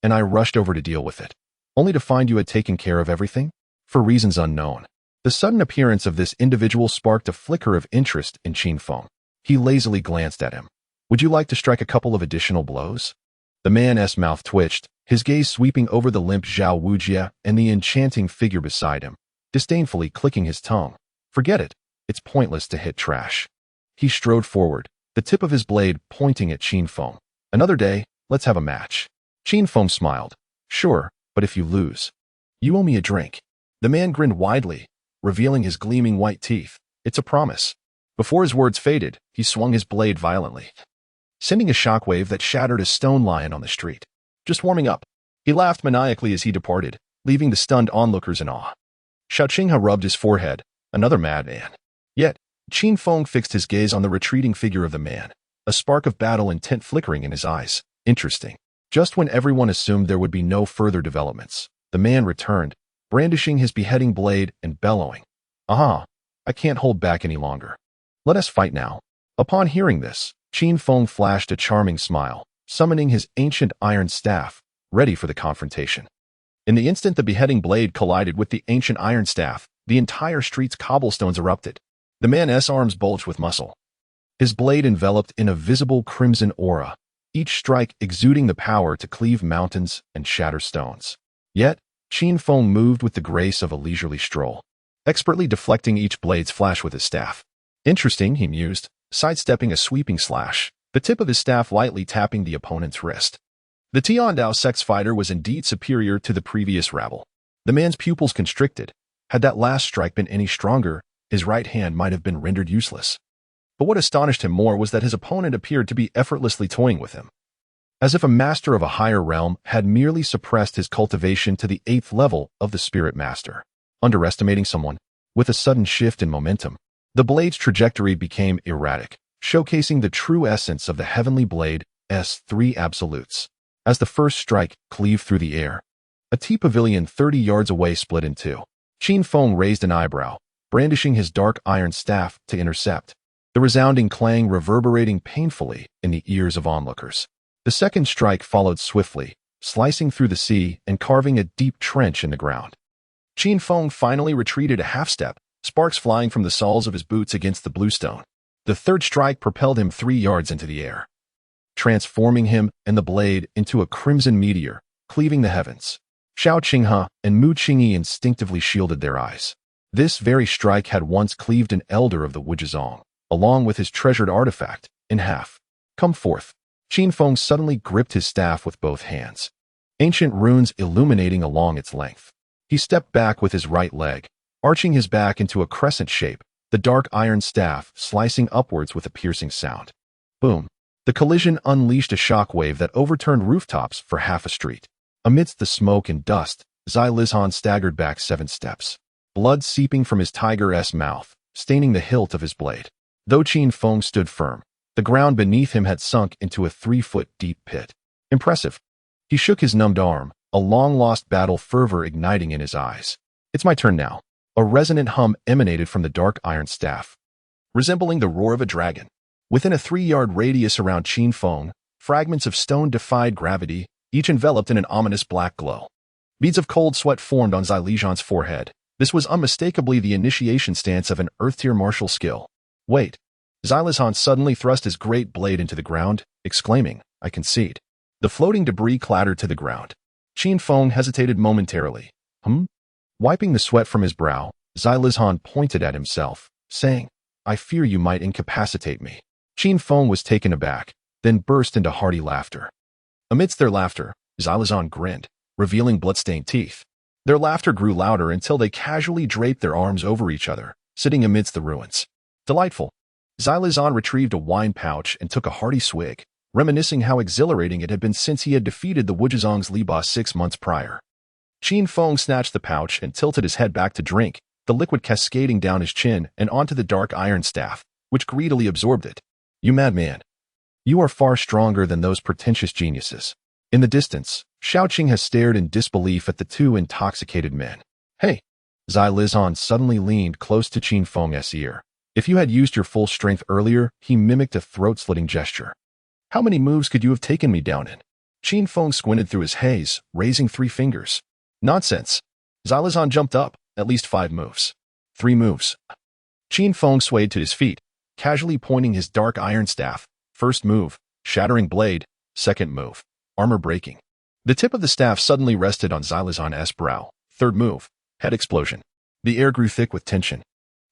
and I rushed over to deal with it, only to find you had taken care of everything? For reasons unknown. The sudden appearance of this individual sparked a flicker of interest in Qin Feng. He lazily glanced at him. Would you like to strike a couple of additional blows? The man's mouth twitched, his gaze sweeping over the limp Zhao Wujie and the enchanting figure beside him, disdainfully clicking his tongue. Forget it. It's pointless to hit trash. He strode forward, the tip of his blade pointing at Qin Feng. Another day, let's have a match. Qin Feng smiled. Sure, but if you lose, you owe me a drink. The man grinned widely, revealing his gleaming white teeth. It's a promise. Before his words faded, he swung his blade violently, sending a shockwave that shattered a stone lion on the street. Just warming up. He laughed maniacally as he departed, leaving the stunned onlookers in awe. Xiao Qinghe rubbed his forehead. Another madman. Yet, Qin Feng fixed his gaze on the retreating figure of the man, a spark of battle intent flickering in his eyes. Interesting. Just when everyone assumed there would be no further developments, the man returned, brandishing his beheading blade and bellowing. Aha! I can't hold back any longer. Let us fight now. Upon hearing this, Qin Feng flashed a charming smile, summoning his ancient iron staff, ready for the confrontation. In the instant the beheading blade collided with the ancient iron staff, the entire street's cobblestones erupted. The man's arms bulged with muscle, his blade enveloped in a visible crimson aura, each strike exuding the power to cleave mountains and shatter stones. Yet, Qin Feng moved with the grace of a leisurely stroll, expertly deflecting each blade's flash with his staff. Interesting, he mused, sidestepping a sweeping slash, the tip of his staff lightly tapping the opponent's wrist. The Tiandao sect's fighter was indeed superior to the previous rabble. The man's pupils constricted. Had that last strike been any stronger, his right hand might have been rendered useless. But what astonished him more was that his opponent appeared to be effortlessly toying with him, as if a master of a higher realm had merely suppressed his cultivation to the 8th level of the spirit master. Underestimating someone, with a sudden shift in momentum, the blade's trajectory became erratic, showcasing the true essence of the heavenly blade's 3 absolutes. As the first strike cleaved through the air, a tea pavilion 30 yards away split in two. Qin Feng raised an eyebrow, brandishing his dark iron staff to intercept, the resounding clang reverberating painfully in the ears of onlookers. The second strike followed swiftly, slicing through the sea and carving a deep trench in the ground. Qin Feng finally retreated a half-step, sparks flying from the soles of his boots against the bluestone. The third strike propelled him 3 yards into the air, transforming him and the blade into a crimson meteor, cleaving the heavens. Xiao Qinghe and Mu Qingyi instinctively shielded their eyes. This very strike had once cleaved an elder of the Wuzhizong, along with his treasured artifact, in half. Come forth. Qin Feng suddenly gripped his staff with both hands, ancient runes illuminating along its length. He stepped back with his right leg, arching his back into a crescent shape, the dark iron staff slicing upwards with a piercing sound. Boom. The collision unleashed a shockwave that overturned rooftops for half a street. Amidst the smoke and dust, Zai Lizhan staggered back 7 steps, blood seeping from his tiger-esque mouth, staining the hilt of his blade. Though Qin Feng stood firm, the ground beneath him had sunk into a 3-foot-deep pit. Impressive. He shook his numbed arm, a long-lost battle fervor igniting in his eyes. It's my turn now. A resonant hum emanated from the dark iron staff, resembling the roar of a dragon. Within a 3-yard radius around Qin Feng, fragments of stone defied gravity, each enveloped in an ominous black glow. Beads of cold sweat formed on Zai Lizhan's forehead. This was unmistakably the initiation stance of an Earth-tier martial skill. Wait. Zai Lizhan suddenly thrust his great blade into the ground, exclaiming, I concede. The floating debris clattered to the ground. Qin Feng hesitated momentarily. Wiping the sweat from his brow, Zai Lizhan pointed at himself, saying, I fear you might incapacitate me. Qin Feng was taken aback, then burst into hearty laughter. Amidst their laughter, Zai Lizhan grinned, revealing bloodstained teeth. Their laughter grew louder until they casually draped their arms over each other, sitting amidst the ruins. Delightful. Zai Lizhan retrieved a wine pouch and took a hearty swig, reminiscing how exhilarating it had been since he had defeated the Wuzhizong's Li Ba 6 months prior. Qin Feng snatched the pouch and tilted his head back to drink, the liquid cascading down his chin and onto the dark iron staff, which greedily absorbed it. You madman. You are far stronger than those pretentious geniuses. In the distance, Xiao Qinghe stared in disbelief at the 2 intoxicated men. Hey! Zai Lizhan suddenly leaned close to Qin Feng's ear. If you had used your full strength earlier, he mimicked a throat-slitting gesture. How many moves could you have taken me down in? Qin Feng squinted through his haze, raising 3 fingers. Nonsense. Zai Lizhan jumped up, at least 5 moves. 3 moves. Qin Feng swayed to his feet, casually pointing his dark iron staff. First move, shattering blade. Second move, armor breaking. The tip of the staff suddenly rested on Zai Lizhan's brow. Third move, head explosion. The air grew thick with tension.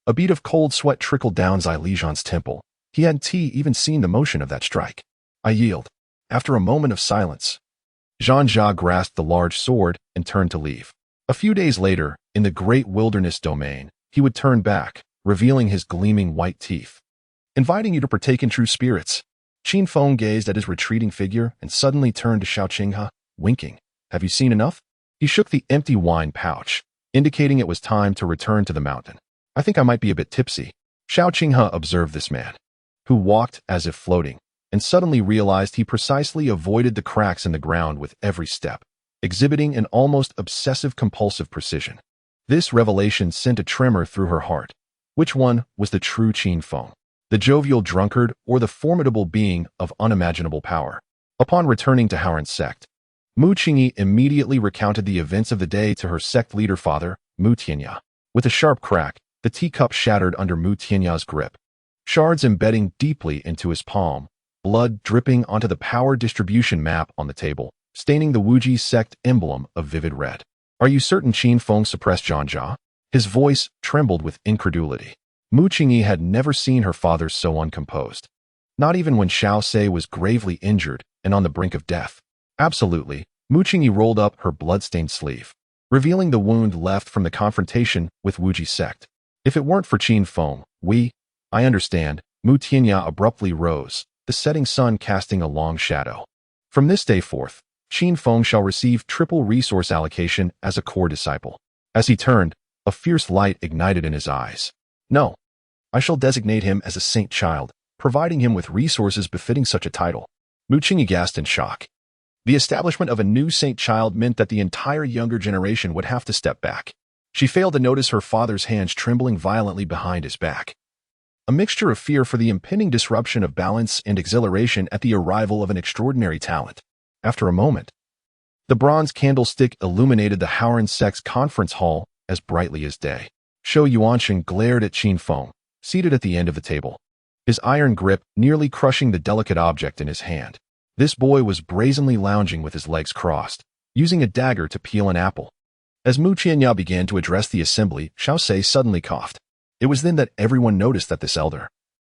A bead of cold sweat trickled down Zai Lizhan's temple. He hadn't even seen the motion of that strike. I yield. After a moment of silence, Zhang Jia grasped the large sword and turned to leave. A few days later, in the great wilderness domain, he would turn back, revealing his gleaming white teeth. Inviting you to partake in true spirits. Qin Feng gazed at his retreating figure and suddenly turned to Xiao Qinghe, winking. Have you seen enough? He shook the empty wine pouch, indicating it was time to return to the mountain. I think I might be a bit tipsy. Xiao Qinghe observed this man, who walked as if floating, and suddenly realized he precisely avoided the cracks in the ground with every step, exhibiting an almost obsessive-compulsive precision. This revelation sent a tremor through her heart. Which one was the true Qin Feng? The jovial drunkard or the formidable being of unimaginable power? Upon returning to Howren's sect, Mu Qingyi immediately recounted the events of the day to her sect leader father, Mu Tianya. With a sharp crack, the teacup shattered under Mu Tianya's grip, shards embedding deeply into his palm, blood dripping onto the power distribution map on the table, staining the Wuji sect emblem of vivid red. Are you certain Qin Feng suppressed Zhang Jia? His voice trembled with incredulity. Mu Qingyi had never seen her father so uncomposed. Not even when Xiao Sei was gravely injured and on the brink of death. Absolutely. Mu Qingyi rolled up her blood-stained sleeve, revealing the wound left from the confrontation with Wuji sect. If it weren't for Qin Feng, I understand. Mu Tianya abruptly rose, the setting sun casting a long shadow. From this day forth, Qin Feng shall receive triple resource allocation as a core disciple. As he turned, a fierce light ignited in his eyes. No, I shall designate him as a saint child, providing him with resources befitting such a title. Mu Qingyi gasped in shock. The establishment of a new saint child meant that the entire younger generation would have to step back. She failed to notice her father's hands trembling violently behind his back. A mixture of fear for the impending disruption of balance and exhilaration at the arrival of an extraordinary talent. After a moment, the bronze candlestick illuminated the Howren sect's conference hall as brightly as day. Shou Yuansheng glared at Qin Feng, seated at the end of the table, his iron grip nearly crushing the delicate object in his hand. This boy was brazenly lounging with his legs crossed, using a dagger to peel an apple. As Mu Qianya began to address the assembly, Xiao Se suddenly coughed. It was then that everyone noticed that this elder,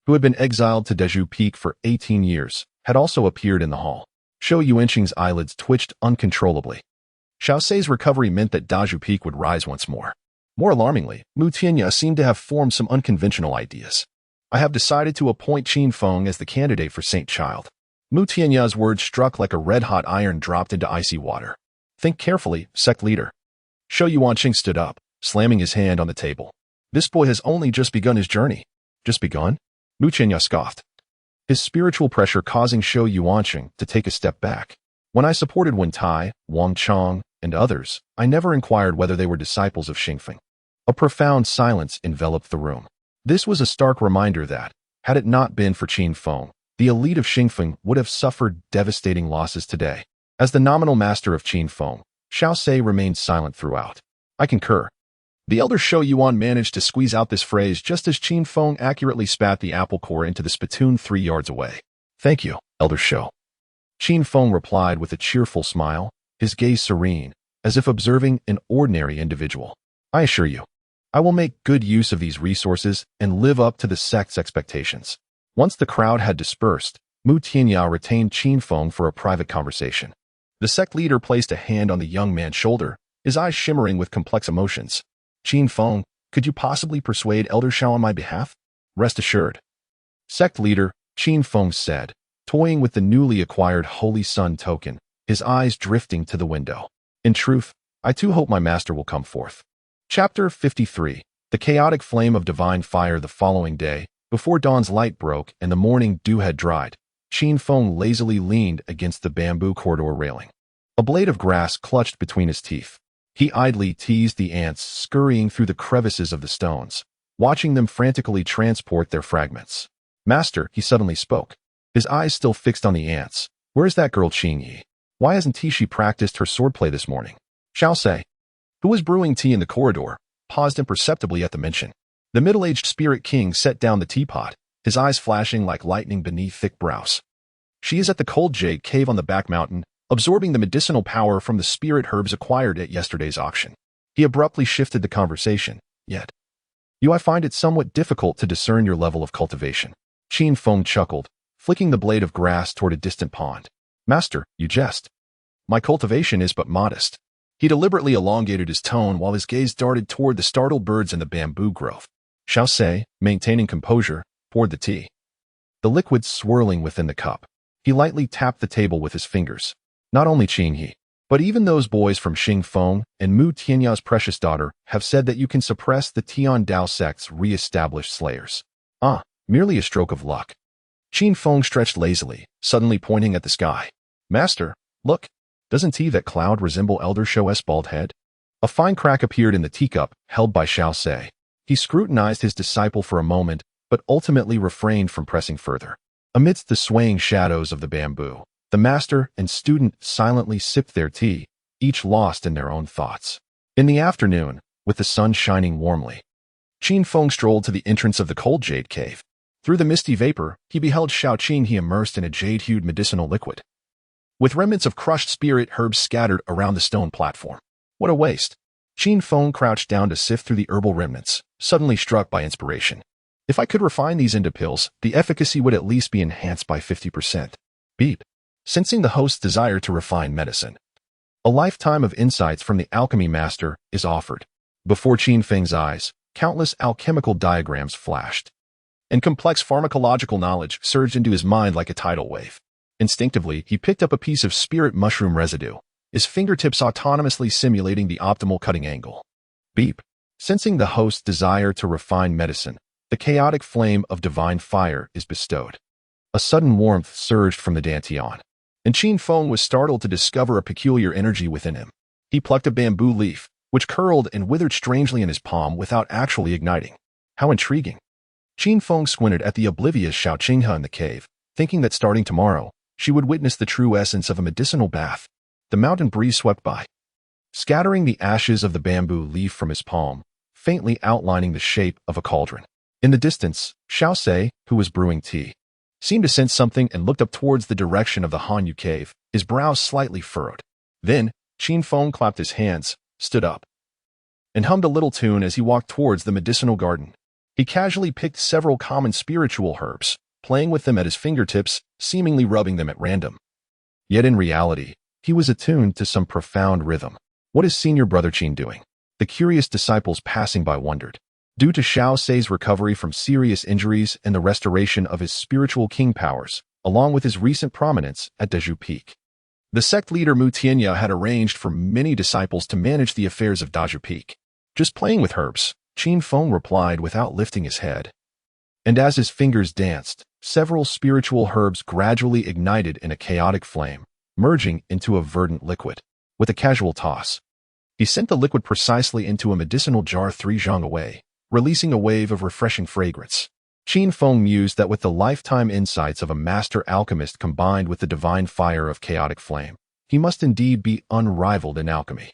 who had been exiled to Deju Peak for 18 years, had also appeared in the hall. Shou Yuanqing's eyelids twitched uncontrollably. Xiao Se's recovery meant that Deju Peak would rise once more. More alarmingly, Mu Qianya seemed to have formed some unconventional ideas. I have decided to appoint Qin Feng as the candidate for Saint Child. Mu Tianya's words struck like a red-hot iron dropped into icy water. Think carefully, sect leader. Shou Yuanqing stood up, slamming his hand on the table. This boy has only just begun his journey. Just begun? Mu Qianya scoffed, his spiritual pressure causing Shou Yuanqing to take a step back. When I supported Wen Tai, Wang Chong, and others, I never inquired whether they were disciples of Xingfeng. A profound silence enveloped the room. This was a stark reminder that, had it not been for Qin Feng, the elite of Xingfeng would have suffered devastating losses today. As the nominal master of Qin Feng, Xiao Se remained silent throughout. I concur. The elder Shou Yuan managed to squeeze out this phrase just as Qin Feng accurately spat the apple core into the spittoon 3 yards away. Thank you, Elder Shou. Qin Feng replied with a cheerful smile, his gaze serene, as if observing an ordinary individual. I assure you, I will make good use of these resources and live up to the sect's expectations. Once the crowd had dispersed, Mu Tianya retained Qin Feng for a private conversation. The sect leader placed a hand on the young man's shoulder, his eyes shimmering with complex emotions. Qin Feng, could you possibly persuade Elder Shao on my behalf? Rest assured. Sect leader, Qin Feng said, toying with the newly acquired Holy Sun token, his eyes drifting to the window. In truth, I too hope my master will come forth. Chapter 53. The chaotic flame of divine fire. The following day, before dawn's light broke and the morning dew had dried, Qin Feng lazily leaned against the bamboo corridor railing. A blade of grass clutched between his teeth. He idly teased the ants scurrying through the crevices of the stones, watching them frantically transport their fragments. Master, he suddenly spoke, his eyes still fixed on the ants. Where's that girl Qing Yi? Why hasn't she practiced her swordplay this morning? Xiao Se, who was brewing tea in the corridor, paused imperceptibly at the mention. The middle-aged spirit king set down the teapot, his eyes flashing like lightning beneath thick brows. She is at the cold jade cave on the back mountain, absorbing the medicinal power from the spirit herbs acquired at yesterday's auction. He abruptly shifted the conversation, yet. I find it somewhat difficult to discern your level of cultivation. Qin Feng chuckled, flicking the blade of grass toward a distant pond. Master, you jest. My cultivation is but modest. He deliberately elongated his tone while his gaze darted toward the startled birds in the bamboo grove. Xiao Se, maintaining composure, poured the tea. The liquid swirling within the cup. He lightly tapped the table with his fingers. Not only Qing He, but even those boys from Xingfeng and Mu Tianya's precious daughter have said that you can suppress the Tian Dao sect's re-established slayers. Merely a stroke of luck. Qin Feng stretched lazily, suddenly pointing at the sky. Master, look, doesn't that cloud resemble Elder Shou's bald head? A fine crack appeared in the teacup held by Xiao Se. He scrutinized his disciple for a moment, but ultimately refrained from pressing further. Amidst the swaying shadows of the bamboo, the master and student silently sipped their tea, each lost in their own thoughts. In the afternoon, with the sun shining warmly, Qin Feng strolled to the entrance of the cold jade cave. Through the misty vapor, he beheld Xiao Qing He immersed in a jade-hued medicinal liquid, with remnants of crushed spirit herbs scattered around the stone platform. What a waste! Qin Feng crouched down to sift through the herbal remnants, suddenly struck by inspiration. If I could refine these into pills, the efficacy would at least be enhanced by 50%. Beep. Sensing the host's desire to refine medicine, a lifetime of insights from the alchemy master is offered. Before Qin Feng's eyes, countless alchemical diagrams flashed, and complex pharmacological knowledge surged into his mind like a tidal wave. Instinctively, he picked up a piece of spirit mushroom residue, his fingertips autonomously simulating the optimal cutting angle. Beep. Sensing the host's desire to refine medicine, the chaotic flame of divine fire is bestowed. A sudden warmth surged from the dantian, and Qin Feng was startled to discover a peculiar energy within him. He plucked a bamboo leaf, which curled and withered strangely in his palm without actually igniting. How intriguing. Qin Feng squinted at the oblivious Xiao Qinghe in the cave, thinking that starting tomorrow, she would witness the true essence of a medicinal bath. The mountain breeze swept by, scattering the ashes of the bamboo leaf from his palm, faintly outlining the shape of a cauldron. In the distance, Xiao Se, who was brewing tea, seemed to sense something and looked up towards the direction of the Hanyu cave, his brows slightly furrowed. Then, Qin Feng clapped his hands, stood up, and hummed a little tune as he walked towards the medicinal garden. He casually picked several common spiritual herbs, playing with them at his fingertips, seemingly rubbing them at random. Yet in reality, he was attuned to some profound rhythm. What is senior brother Qin doing? The curious disciples passing by wondered. Due to Xiao Sei's recovery from serious injuries and the restoration of his spiritual king powers, along with his recent prominence at Dazhu Peak, the sect leader Mu Tianya had arranged for many disciples to manage the affairs of Dazhu Peak. Just playing with herbs, Qin Feng replied without lifting his head. And as his fingers danced, several spiritual herbs gradually ignited in a chaotic flame, merging into a verdant liquid. With a casual toss, he sent the liquid precisely into a medicinal jar 3 zhang away, releasing a wave of refreshing fragrance. Qin Feng mused that with the lifetime insights of a master alchemist combined with the divine fire of chaotic flame, he must indeed be unrivaled in alchemy.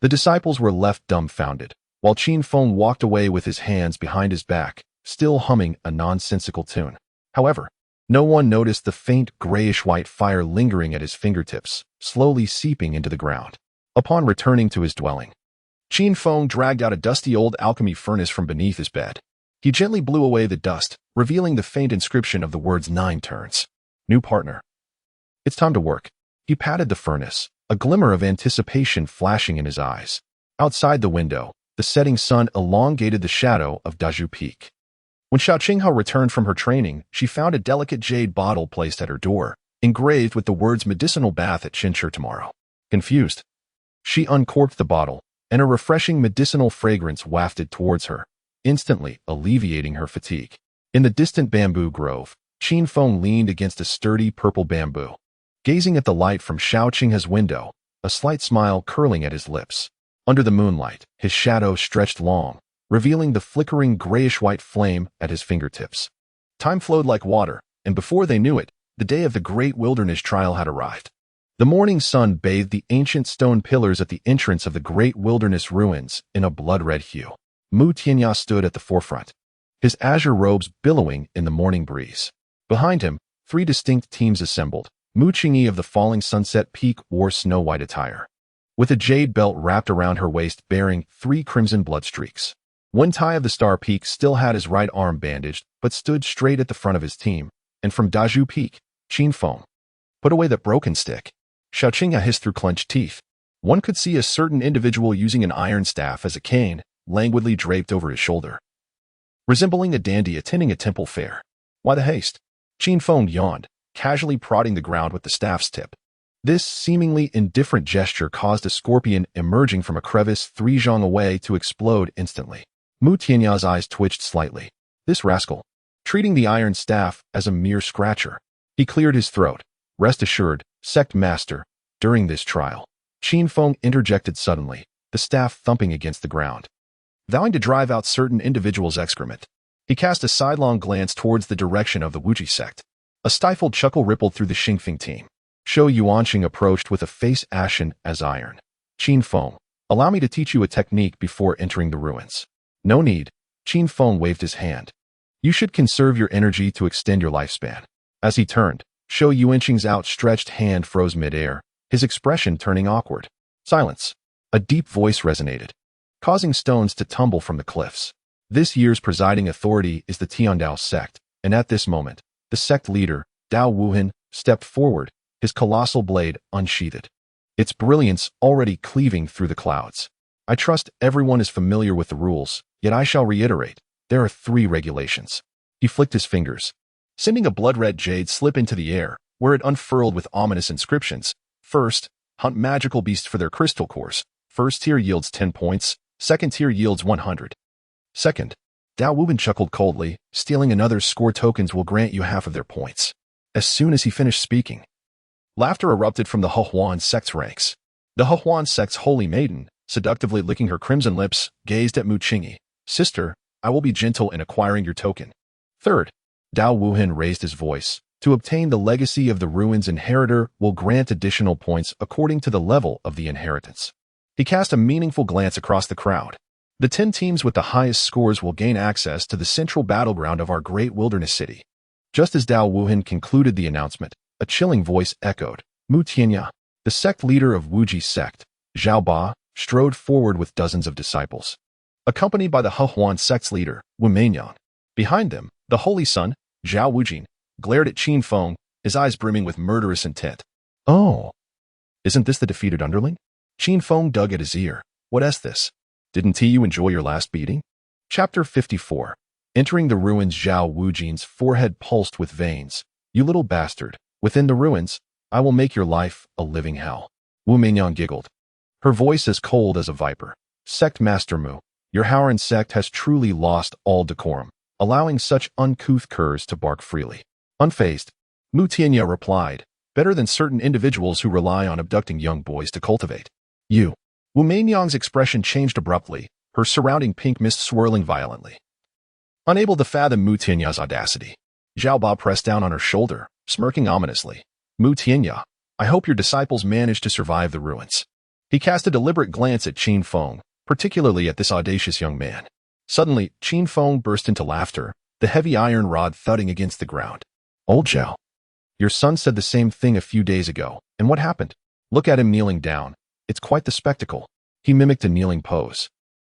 The disciples were left dumbfounded, while Qin Feng walked away with his hands behind his back, still humming a nonsensical tune. However, no one noticed the faint grayish-white fire lingering at his fingertips, slowly seeping into the ground. Upon returning to his dwelling, Qin Feng dragged out a dusty old alchemy furnace from beneath his bed. He gently blew away the dust, revealing the faint inscription of the words 9 turns. New partner. It's time to work. He patted the furnace, a glimmer of anticipation flashing in his eyes. Outside the window, the setting sun elongated the shadow of Dazhu Peak. When Xiao Qinghao returned from her training, she found a delicate jade bottle placed at her door, engraved with the words medicinal bath at Qinshi tomorrow. Confused, she uncorked the bottle, and a refreshing medicinal fragrance wafted towards her, instantly alleviating her fatigue. In the distant bamboo grove, Qin Feng leaned against a sturdy purple bamboo, gazing at the light from Xiao Qinghe's window, a slight smile curling at his lips. Under the moonlight, his shadow stretched long, revealing the flickering grayish-white flame at his fingertips. Time flowed like water, and before they knew it, the day of the Great Wilderness Trial had arrived. The morning sun bathed the ancient stone pillars at the entrance of the Great Wilderness ruins in a blood-red hue. Mu Tianya stood at the forefront, his azure robes billowing in the morning breeze. Behind him, 3 distinct teams assembled. Mu Qingyi of the Falling Sunset Peak wore snow-white attire, with a jade belt wrapped around her waist bearing 3 crimson blood streaks. Wen Tai of the Star Peak still had his right arm bandaged, but stood straight at the front of his team, and from Dazhu Peak, Qin Feng. Put away that broken stick. Xiao Qinghe hissed through clenched teeth. One could see a certain individual using an iron staff as a cane, languidly draped over his shoulder, resembling a dandy attending a temple fair. Why the haste? Qin Feng yawned, casually prodding the ground with the staff's tip. This seemingly indifferent gesture caused a scorpion emerging from a crevice 3 zhang away to explode instantly. Mu Tianya's eyes twitched slightly. This rascal, treating the iron staff as a mere scratcher. He cleared his throat. Rest assured, sect master, during this trial. Qin Feng interjected suddenly, the staff thumping against the ground, vowing to drive out certain individuals' excrement. He cast a sidelong glance towards the direction of the Wuji sect. A stifled chuckle rippled through the Xingfeng team. Shou Yuanqing approached with a face ashen as iron. Qin Feng, allow me to teach you a technique before entering the ruins. No need. Qin Feng waved his hand. You should conserve your energy to extend your lifespan. As he turned, Shou Yuanqing's outstretched hand froze midair, his expression turning awkward. Silence. A deep voice resonated, causing stones to tumble from the cliffs. This year's presiding authority is the Tiandao sect, and at this moment, the sect leader, Dao Wuhan, stepped forward, his colossal blade unsheathed, its brilliance already cleaving through the clouds. I trust everyone is familiar with the rules, yet I shall reiterate, there are 3 regulations. He flicked his fingers, sending a blood-red jade slip into the air, where it unfurled with ominous inscriptions. First, hunt magical beasts for their crystal cores. First tier yields 10 points, second tier yields 100. Second, Dao Wuban chuckled coldly, stealing another's score tokens will grant you half of their points. As soon as he finished speaking, laughter erupted from the Hehuan sect's ranks. The Hehuan sect's holy maiden, seductively licking her crimson lips, gazed at Mu Qingyi. Sister, I will be gentle in acquiring your token. Third, Dao Wuhan raised his voice. To obtain the legacy of the ruins, inheritor will grant additional points according to the level of the inheritance. He cast a meaningful glance across the crowd. The 10 teams with the highest scores will gain access to the central battleground of our great wilderness city. Just as Dao Wuhan concluded the announcement, a chilling voice echoed. Mu Tianya, the sect leader of Wuji sect, Zhao Ba, strode forward with dozens of disciples, accompanied by the Hehuan sect's leader, Wu Meinyang. Behind them, the Holy Son, Zhao Wujin, glared at Qin Feng, his eyes brimming with murderous intent. Oh, isn't this the defeated underling? Qin Feng dug at his ear. What is this? Didn't you enjoy your last beating? Chapter 54. Entering the ruins, Zhao Wujin's forehead pulsed with veins. You little bastard. Within the ruins, I will make your life a living hell. Wu Meinyang giggled, her voice as cold as a viper. Sect Master Mu, your Haoran sect has truly lost all decorum, allowing such uncouth curs to bark freely. Unfazed, Mu Tianya replied, better than certain individuals who rely on abducting young boys to cultivate. You. Wu Meinyang's expression changed abruptly, her surrounding pink mist swirling violently. Unable to fathom Mu Tianya's audacity, Zhao Ba pressed down on her shoulder, smirking ominously. Mu Tianya, I hope your disciples manage to survive the ruins. He cast a deliberate glance at Qin Feng, particularly at this audacious young man. Suddenly, Qin Feng burst into laughter, the heavy iron rod thudding against the ground. Old Zhao, your son said the same thing a few days ago, and what happened? Look at him kneeling down. It's quite the spectacle. He mimicked a kneeling pose,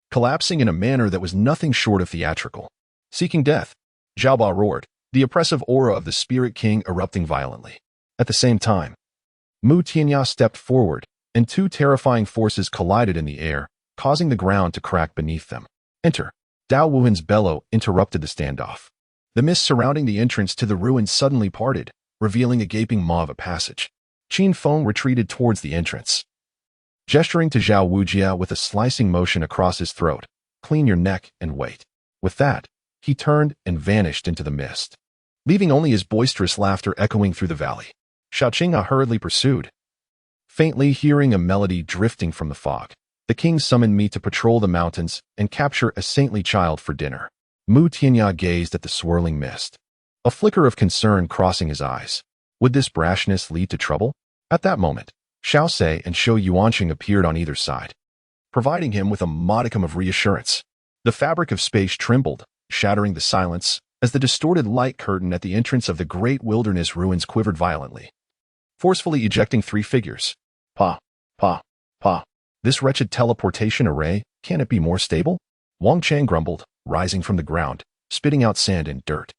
collapsing in a manner that was nothing short of theatrical. Seeking death, Zhao Ba roared, the oppressive aura of the Spirit King erupting violently. At the same time, Mu Tianya stepped forward, and two terrifying forces collided in the air, causing the ground to crack beneath them. Enter. Dao Wuhan's bellow interrupted the standoff. The mist surrounding the entrance to the ruins suddenly parted, revealing a gaping maw of a passage. Qin Feng retreated towards the entrance, gesturing to Zhao Wujia with a slicing motion across his throat. Clean your neck and wait. With that, he turned and vanished into the mist, leaving only his boisterous laughter echoing through the valley. Shaoqing hurriedly pursued, faintly hearing a melody drifting from the fog. The king summoned me to patrol the mountains and capture a saintly child for dinner. Mu Tianya gazed at the swirling mist, a flicker of concern crossing his eyes. Would this brashness lead to trouble? At that moment, Xiao Sei and Shou Yuanqing appeared on either side, providing him with a modicum of reassurance. The fabric of space trembled, shattering the silence, as the distorted light curtain at the entrance of the great wilderness ruins quivered violently, forcefully ejecting three figures. Pa, pa, pa. This wretched teleportation array, can it be more stable? Wang Chang grumbled, rising from the ground, spitting out sand and dirt.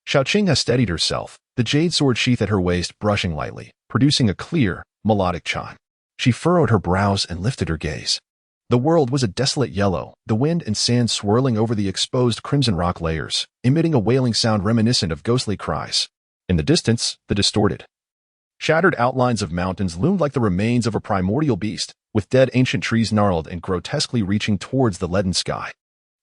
Shaoqing steadied herself, the jade sword sheath at her waist brushing lightly, producing a clear, melodic chime. She furrowed her brows and lifted her gaze. The world was a desolate yellow, the wind and sand swirling over the exposed crimson rock layers, emitting a wailing sound reminiscent of ghostly cries. In the distance, the distorted, shattered outlines of mountains loomed like the remains of a primordial beast, with dead ancient trees gnarled and grotesquely reaching towards the leaden sky.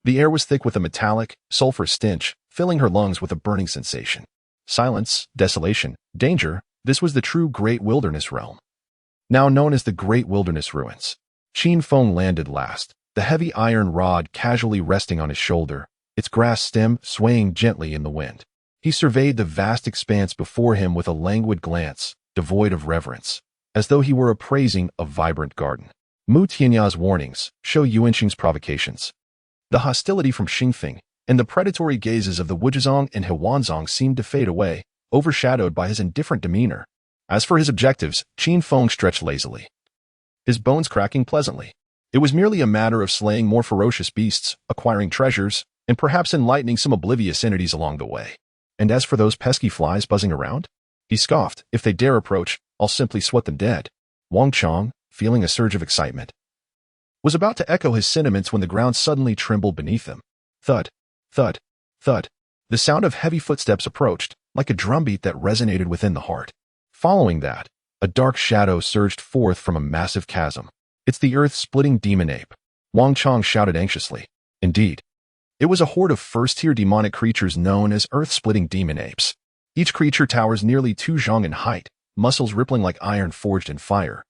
The air was thick with a metallic, sulfur stench, filling her lungs with a burning sensation. Silence, desolation, danger, this was the true Great Wilderness realm, now known as the Great Wilderness Ruins. Qin Feng landed last, the heavy iron rod casually resting on his shoulder, its grass stem swaying gently in the wind. He surveyed the vast expanse before him with a languid glance, devoid of reverence, as though he were appraising a vibrant garden. Mu Tianya's warnings, Shou Yuanqing's provocations, the hostility from Xingfeng, and the predatory gazes of the Wuzhizong and Hewanzong seemed to fade away, overshadowed by his indifferent demeanor. As for his objectives, Qin Feng stretched lazily, his bones cracking pleasantly. It was merely a matter of slaying more ferocious beasts, acquiring treasures, and perhaps enlightening some oblivious entities along the way. And as for those pesky flies buzzing around, he scoffed, if they dare approach, I'll simply sweat them dead. Wang Chang, feeling a surge of excitement, was about to echo his sentiments when the ground suddenly trembled beneath them. Thud, thud, thud. The sound of heavy footsteps approached, like a drumbeat that resonated within the heart. Following that, a dark shadow surged forth from a massive chasm. It's the earth-splitting demon ape. Wang Chang shouted anxiously. Indeed, it was a horde of first-tier demonic creatures known as earth-splitting demon apes. Each creature towers nearly 2 zhang in height, muscles rippling like iron forged in fire,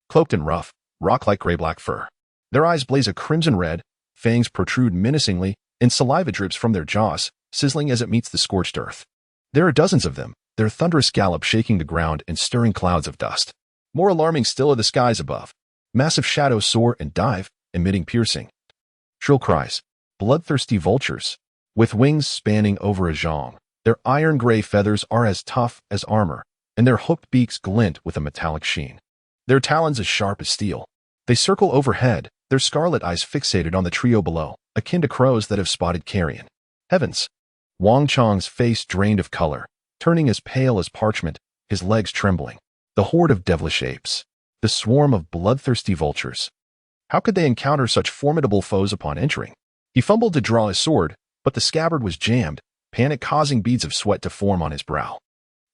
cloaked in rough, rock-like gray-black fur. Their eyes blaze a crimson red, fangs protrude menacingly, and saliva drips from their jaws, sizzling as it meets the scorched earth. There are dozens of them, their thunderous gallop shaking the ground and stirring clouds of dust. More alarming still are the skies above. Massive shadows soar and dive, emitting piercing, shrill cries. Bloodthirsty vultures, with wings spanning over a zhang. Their iron-gray feathers are as tough as armor, and their hooked beaks glint with a metallic sheen. Their talons as sharp as steel. They circle overhead, their scarlet eyes fixated on the trio below, akin to crows that have spotted carrion. Heavens! Wang Chang's face drained of color, turning as pale as parchment, his legs trembling. The horde of devilish apes. The swarm of bloodthirsty vultures. How could they encounter such formidable foes upon entering? He fumbled to draw his sword, but the scabbard was jammed, panic causing beads of sweat to form on his brow.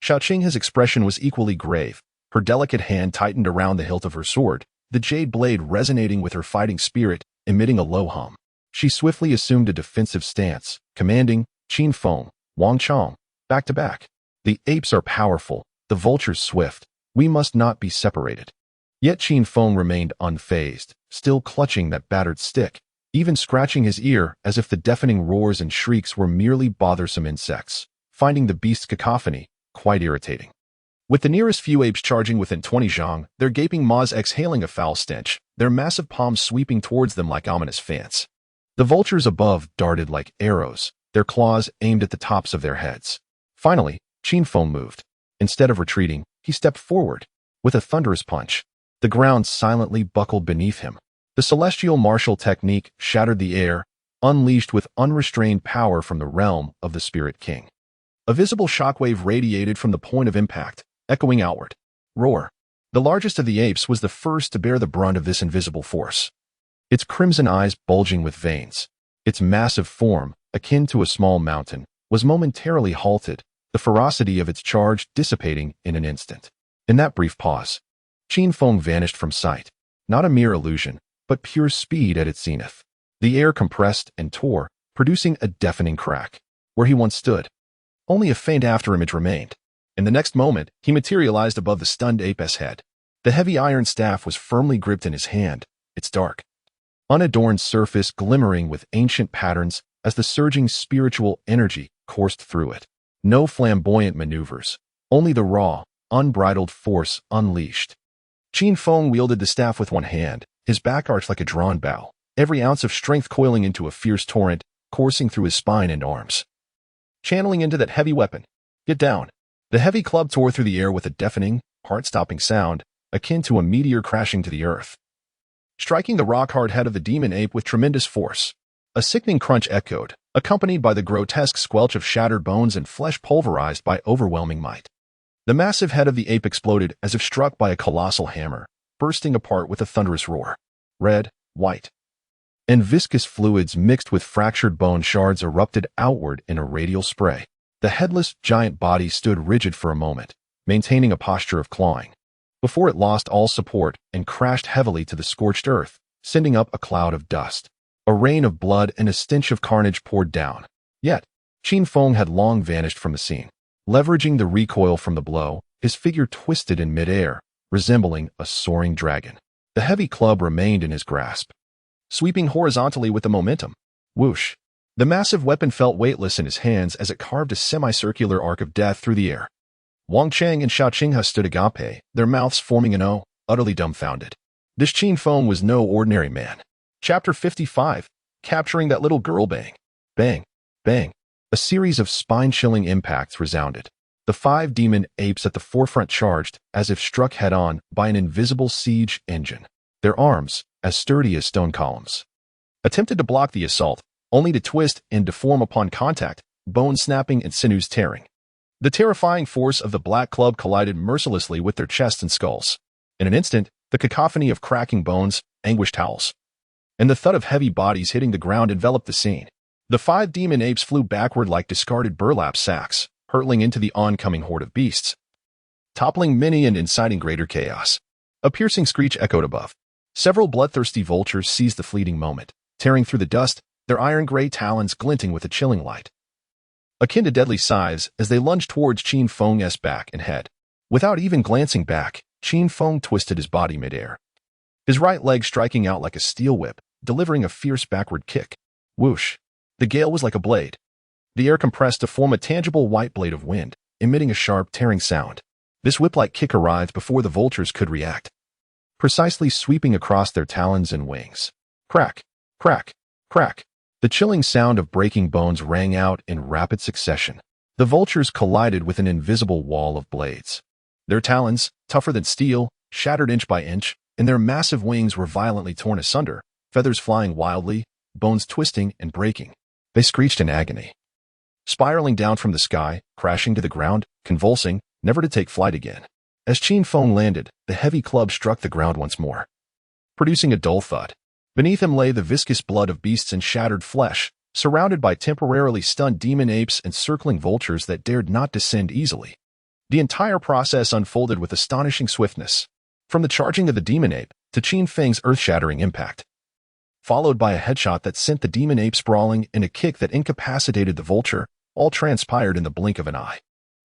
Xiaoqing's expression was equally grave, her delicate hand tightened around the hilt of her sword, the jade blade resonating with her fighting spirit, emitting a low hum. She swiftly assumed a defensive stance, commanding, Qin Feng, Wang Chang, back to back. The apes are powerful, the vultures swift. We must not be separated. Yet Qin Feng remained unfazed, still clutching that battered stick, even scratching his ear as if the deafening roars and shrieks were merely bothersome insects, finding the beast's cacophony quite irritating. With the nearest few apes charging within 20 zhang, their gaping maws exhaling a foul stench, their massive palms sweeping towards them like ominous fans. The vultures above darted like arrows, their claws aimed at the tops of their heads. Finally, Qin Feng moved. Instead of retreating, he stepped forward. With a thunderous punch, the ground silently buckled beneath him. The celestial martial technique shattered the air, unleashed with unrestrained power from the realm of the Spirit King. A visible shockwave radiated from the point of impact, echoing outward. Roar. The largest of the apes was the first to bear the brunt of this invisible force. Its crimson eyes bulging with veins. Its massive form, akin to a small mountain, was momentarily halted, the ferocity of its charge dissipating in an instant. In that brief pause, Qin Feng vanished from sight. Not a mere illusion, but pure speed at its zenith. The air compressed and tore, producing a deafening crack. Where he once stood, only a faint afterimage remained. In the next moment, he materialized above the stunned ape's head. The heavy iron staff was firmly gripped in his hand, its dark, unadorned surface glimmering with ancient patterns as the surging spiritual energy coursed through it. No flamboyant maneuvers, only the raw, unbridled force unleashed. Qin Feng wielded the staff with one hand, his back arched like a drawn bow, every ounce of strength coiling into a fierce torrent, coursing through his spine and arms. Channeling into that heavy weapon. Get down. The heavy club tore through the air with a deafening, heart-stopping sound, akin to a meteor crashing to the earth, striking the rock-hard head of the demon ape with tremendous force. A sickening crunch echoed, accompanied by the grotesque squelch of shattered bones and flesh pulverized by overwhelming might. The massive head of the ape exploded as if struck by a colossal hammer, bursting apart with a thunderous roar. Red, white, and viscous fluids mixed with fractured bone shards erupted outward in a radial spray. The headless, giant body stood rigid for a moment, maintaining a posture of clawing, before it lost all support and crashed heavily to the scorched earth, sending up a cloud of dust. A rain of blood and a stench of carnage poured down. Yet, Qin Feng had long vanished from the scene. Leveraging the recoil from the blow, his figure twisted in midair, resembling a soaring dragon. The heavy club remained in his grasp, sweeping horizontally with the momentum. Whoosh! The massive weapon felt weightless in his hands as it carved a semicircular arc of death through the air. Wang Chang and Xiaoqing stood agape, their mouths forming an O, utterly dumbfounded. This Qin Feng was no ordinary man. Chapter 55, Capturing That Little Girl. Bang, bang, bang. A series of spine-chilling impacts resounded. The 5 demon apes at the forefront charged, as if struck head-on by an invisible siege engine. Their arms, as sturdy as stone columns, attempted to block the assault, only to twist and deform upon contact, bones snapping and sinews tearing. The terrifying force of the black club collided mercilessly with their chests and skulls. In an instant, the cacophony of cracking bones, anguished howls, and the thud of heavy bodies hitting the ground enveloped the scene. The 5 demon apes flew backward like discarded burlap sacks, hurtling into the oncoming horde of beasts, toppling many and inciting greater chaos. A piercing screech echoed above. Several bloodthirsty vultures seized the fleeting moment, tearing through the dust, their iron-gray talons glinting with a chilling light, akin to deadly scythes as they lunged towards Qin Feng's back and head. Without even glancing back, Qin Feng twisted his body midair, his right leg striking out like a steel whip, delivering a fierce backward kick. Whoosh! The gale was like a blade. The air compressed to form a tangible white blade of wind, emitting a sharp, tearing sound. This whip-like kick arrived before the vultures could react, precisely sweeping across their talons and wings. Crack, crack, crack. The chilling sound of breaking bones rang out in rapid succession. The vultures collided with an invisible wall of blades. Their talons, tougher than steel, shattered inch by inch, and their massive wings were violently torn asunder, feathers flying wildly, bones twisting and breaking. They screeched in agony, spiraling down from the sky, crashing to the ground, convulsing, never to take flight again. As Qin Feng landed, the heavy club struck the ground once more, producing a dull thud. Beneath him lay the viscous blood of beasts and shattered flesh, surrounded by temporarily stunned demon apes and circling vultures that dared not descend easily. The entire process unfolded with astonishing swiftness, from the charging of the demon ape to Qin Feng's earth-shattering impact, followed by a headshot that sent the demon ape sprawling and a kick that incapacitated the vulture, all transpired in the blink of an eye.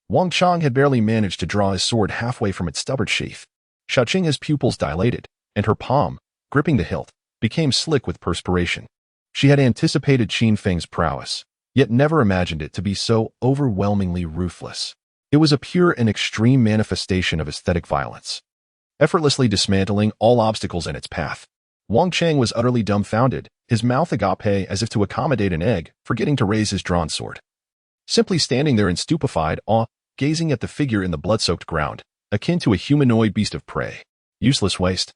Wang Chang had barely managed to draw his sword halfway from its stubborn sheath. Xiaoqing's pupils dilated, and her palm, gripping the hilt, became slick with perspiration. She had anticipated Qin Feng's prowess, yet never imagined it to be so overwhelmingly ruthless. It was a pure and extreme manifestation of aesthetic violence, effortlessly dismantling all obstacles in its path. Wang Chang was utterly dumbfounded, his mouth agape as if to accommodate an egg, forgetting to raise his drawn sword. Simply standing there in stupefied awe, gazing at the figure in the blood-soaked ground, akin to a humanoid beast of prey. Useless waste.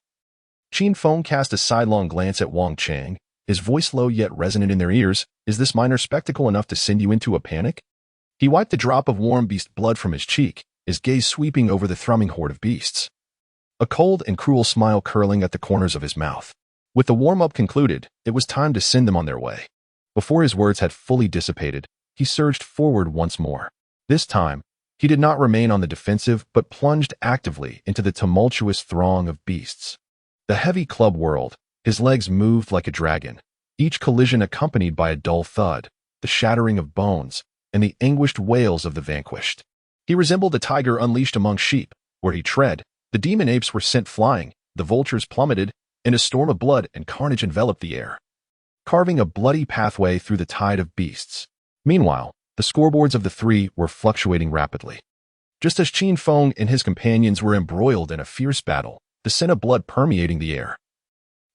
Qin Feng cast a sidelong glance at Wang Chang, his voice low yet resonant in their ears. Is this minor spectacle enough to send you into a panic? He wiped a drop of warm beast blood from his cheek, his gaze sweeping over the thrumming horde of beasts, a cold and cruel smile curling at the corners of his mouth. With the warm-up concluded, it was time to send them on their way. Before his words had fully dissipated, he surged forward once more. This time, he did not remain on the defensive but plunged actively into the tumultuous throng of beasts. The heavy club whirled, his legs moved like a dragon, each collision accompanied by a dull thud, the shattering of bones, and the anguished wails of the vanquished. He resembled a tiger unleashed among sheep. Where he tread, the demon apes were sent flying, the vultures plummeted, and a storm of blood and carnage enveloped the air, carving a bloody pathway through the tide of beasts. Meanwhile, the scoreboards of the three were fluctuating rapidly. Just as Qin Feng and his companions were embroiled in a fierce battle, the scent of blood permeating the air.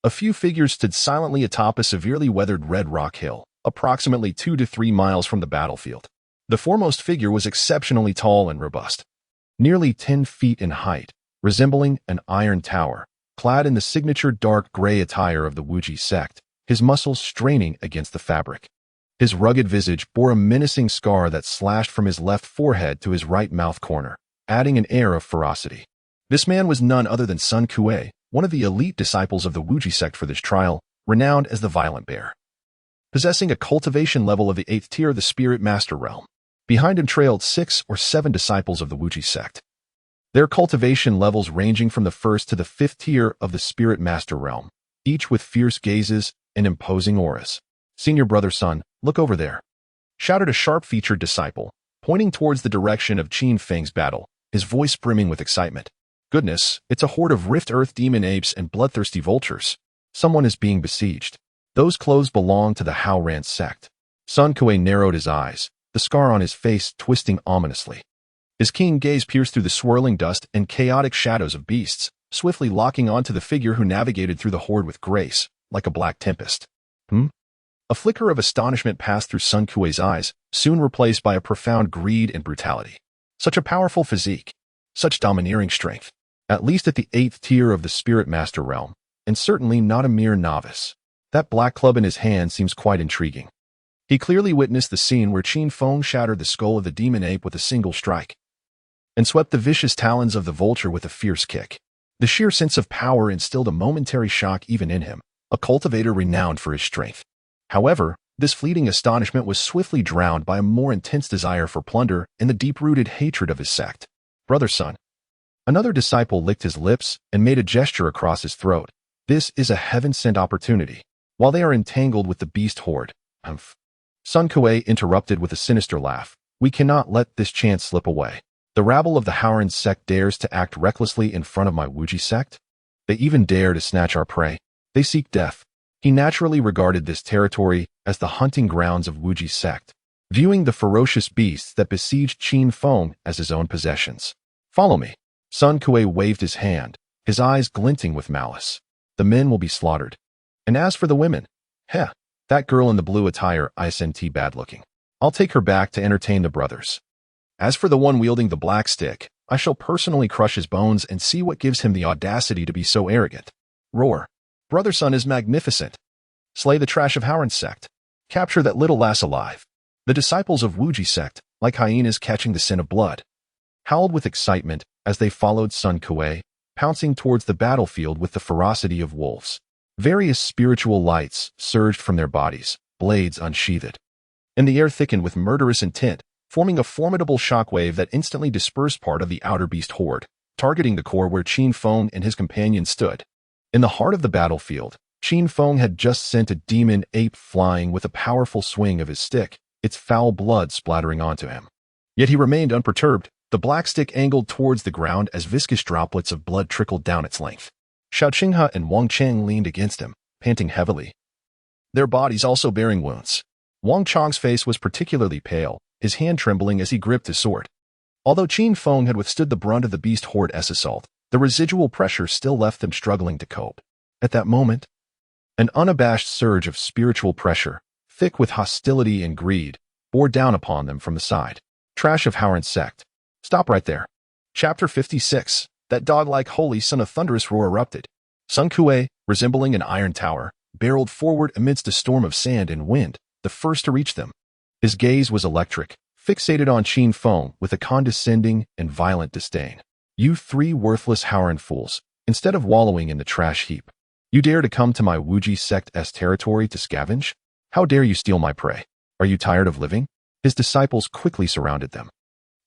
A few figures stood silently atop a severely weathered red rock hill, approximately 2 to 3 miles from the battlefield. The foremost figure was exceptionally tall and robust, nearly 10 feet in height, resembling an iron tower, clad in the signature dark gray attire of the Wuji sect, his muscles straining against the fabric. His rugged visage bore a menacing scar that slashed from his left forehead to his right mouth corner, adding an air of ferocity. This man was none other than Sun Kuei, one of the elite disciples of the Wuji sect for this trial, renowned as the Violent Bear, possessing a cultivation level of the 8th tier of the Spirit Master realm. Behind him trailed 6 or 7 disciples of the Wuji sect, their cultivation levels ranging from the 1st to the 5th tier of the Spirit Master realm, each with fierce gazes and imposing auras. "Senior brother Sun, look over there," shouted a sharp-featured disciple, pointing towards the direction of Qin Feng's battle, his voice brimming with excitement. "Goodness, it's a horde of Rift Earth demon apes and bloodthirsty vultures. Someone is being besieged. Those clothes belong to the Hao Ran sect." Sun Kuei narrowed his eyes, the scar on his face twisting ominously. His keen gaze pierced through the swirling dust and chaotic shadows of beasts, swiftly locking onto the figure who navigated through the horde with grace, like a black tempest. A flicker of astonishment passed through Sun Kuei's eyes, soon replaced by a profound greed and brutality. Such a powerful physique, such domineering strength, at least at the 8th tier of the Spirit Master realm, and certainly not a mere novice. That black club in his hand seems quite intriguing. He clearly witnessed the scene where Qin Feng shattered the skull of the demon ape with a single strike, and swept the vicious talons of the vulture with a fierce kick. The sheer sense of power instilled a momentary shock even in him, a cultivator renowned for his strength. However, this fleeting astonishment was swiftly drowned by a more intense desire for plunder and the deep-rooted hatred of his sect. "Brother Sun." Another disciple licked his lips and made a gesture across his throat. "This is a heaven-sent opportunity. While they are entangled with the beast horde." Sun Kuei interrupted with a sinister laugh. "We cannot let this chance slip away. The rabble of the Haoran sect dares to act recklessly in front of my Wuji sect. They even dare to snatch our prey. They seek death." He naturally regarded this territory as the hunting grounds of Wuji's sect, viewing the ferocious beasts that besieged Qin Feng as his own possessions. "Follow me." Sun Kuei waved his hand, his eyes glinting with malice. "The men will be slaughtered. And as for the women, that girl in the blue attire isn't bad looking. I'll take her back to entertain the brothers. As for the one wielding the black stick, I shall personally crush his bones and see what gives him the audacity to be so arrogant. Roar. Brother Sun is magnificent. Slay the trash of Howren's sect. Capture that little lass alive. The disciples of Wuji sect, like hyenas catching the sin of blood, howled with excitement as they followed Sun Kuei, pouncing towards the battlefield with the ferocity of wolves. Various spiritual lights surged from their bodies, blades unsheathed. And the air thickened with murderous intent, forming a formidable shockwave that instantly dispersed part of the outer beast horde, targeting the core where Qin Feng and his companions stood. In the heart of the battlefield, Qin Feng had just sent a demon ape flying with a powerful swing of his stick, its foul blood splattering onto him. Yet he remained unperturbed, the black stick angled towards the ground as viscous droplets of blood trickled down its length. Xiao Qinghe and Wang Chang leaned against him, panting heavily, their bodies also bearing wounds. Wang Chang's face was particularly pale, his hand trembling as he gripped his sword. Although Qin Feng had withstood the brunt of the beast horde's assault, the residual pressure still left them struggling to cope. At that moment, an unabashed surge of spiritual pressure, thick with hostility and greed, bore down upon them from the side. Trash of Howren's sect. Stop right there. Chapter 56. That dog-like holy son of thunderous roar erupted. Sun Kuei, resembling an iron tower, barreled forward amidst a storm of sand and wind, the first to reach them. His gaze was electric, fixated on Qin Feng with a condescending and violent disdain. You three worthless Howren fools, instead of wallowing in the trash heap, you dare to come to my Wuji sect's territory to scavenge? How dare you steal my prey? Are you tired of living? His disciples quickly surrounded them,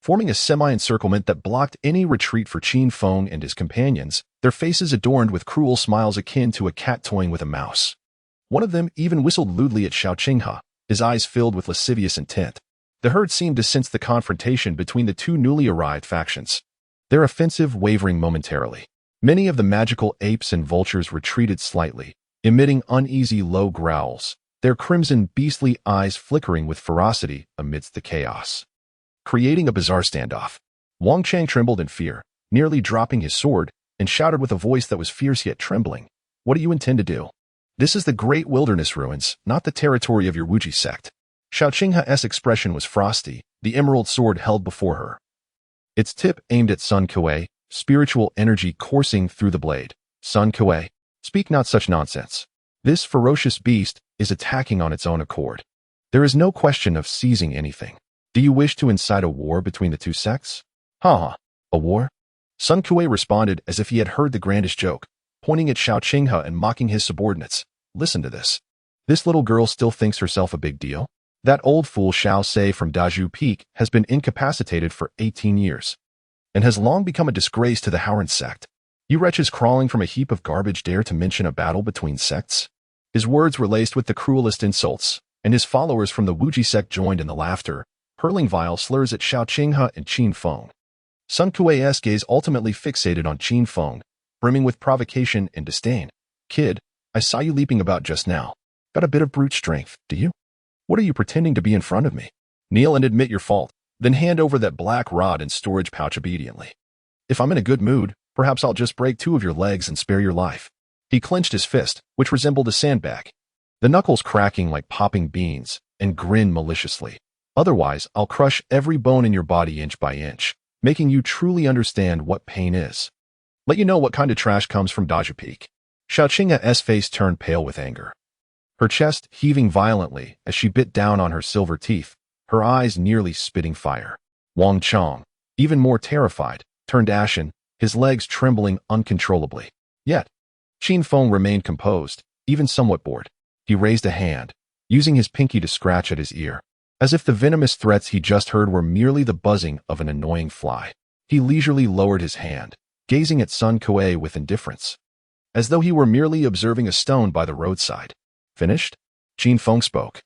forming a semi-encirclement that blocked any retreat for Qin Feng and his companions, their faces adorned with cruel smiles akin to a cat toying with a mouse. One of them even whistled lewdly at Xiao Qinghe, his eyes filled with lascivious intent. The herd seemed to sense the confrontation between the two newly arrived factions, their offensive wavering momentarily. Many of the magical apes and vultures retreated slightly, emitting uneasy low growls, their crimson beastly eyes flickering with ferocity amidst the chaos, creating a bizarre standoff. Wang Chang trembled in fear, nearly dropping his sword, and shouted with a voice that was fierce yet trembling, "What do you intend to do? This is the great wilderness ruins, not the territory of your Wuji sect." Xiao Qinghe's expression was frosty, the emerald sword held before her, its tip aimed at Sun Kuei, spiritual energy coursing through the blade. Sun Kuei, speak not such nonsense. This ferocious beast is attacking on its own accord. There is no question of seizing anything. Do you wish to incite a war between the two sects? Ha! A war? Sun Kuei responded as if he had heard the grandest joke, pointing at Xiao Qinghe and mocking his subordinates. Listen to this. This little girl still thinks herself a big deal? That old fool Xiao Se from Dazhu Peak has been incapacitated for 18 years, and has long become a disgrace to the Howren sect. You wretches crawling from a heap of garbage dare to mention a battle between sects? His words were laced with the cruelest insults, and his followers from the Wuji sect joined in the laughter, hurling vile slurs at Xiao Qinghe and Qin Feng. Sun Kuei's gaze ultimately fixated on Qin Feng, brimming with provocation and disdain. Kid, I saw you leaping about just now. Got a bit of brute strength, do you? What are you pretending to be in front of me? Kneel and admit your fault, then hand over that black rod and storage pouch obediently. If I'm in a good mood, perhaps I'll just break 2 of your legs and spare your life. He clenched his fist, which resembled a sandbag, the knuckles cracking like popping beans, and grinned maliciously. Otherwise, I'll crush every bone in your body inch by inch, making you truly understand what pain is. Let you know what kind of trash comes from Dazhu Peak. Xiao Qinghe's face turned pale with anger, her chest heaving violently as she bit down on her silver teeth, her eyes nearly spitting fire. Wang Chang, even more terrified, turned ashen, his legs trembling uncontrollably. Yet, Qin Feng remained composed, even somewhat bored. He raised a hand, using his pinky to scratch at his ear, as if the venomous threats he just heard were merely the buzzing of an annoying fly. He leisurely lowered his hand, gazing at Sun Kuei with indifference, as though he were merely observing a stone by the roadside. Finished? Qin Feng spoke,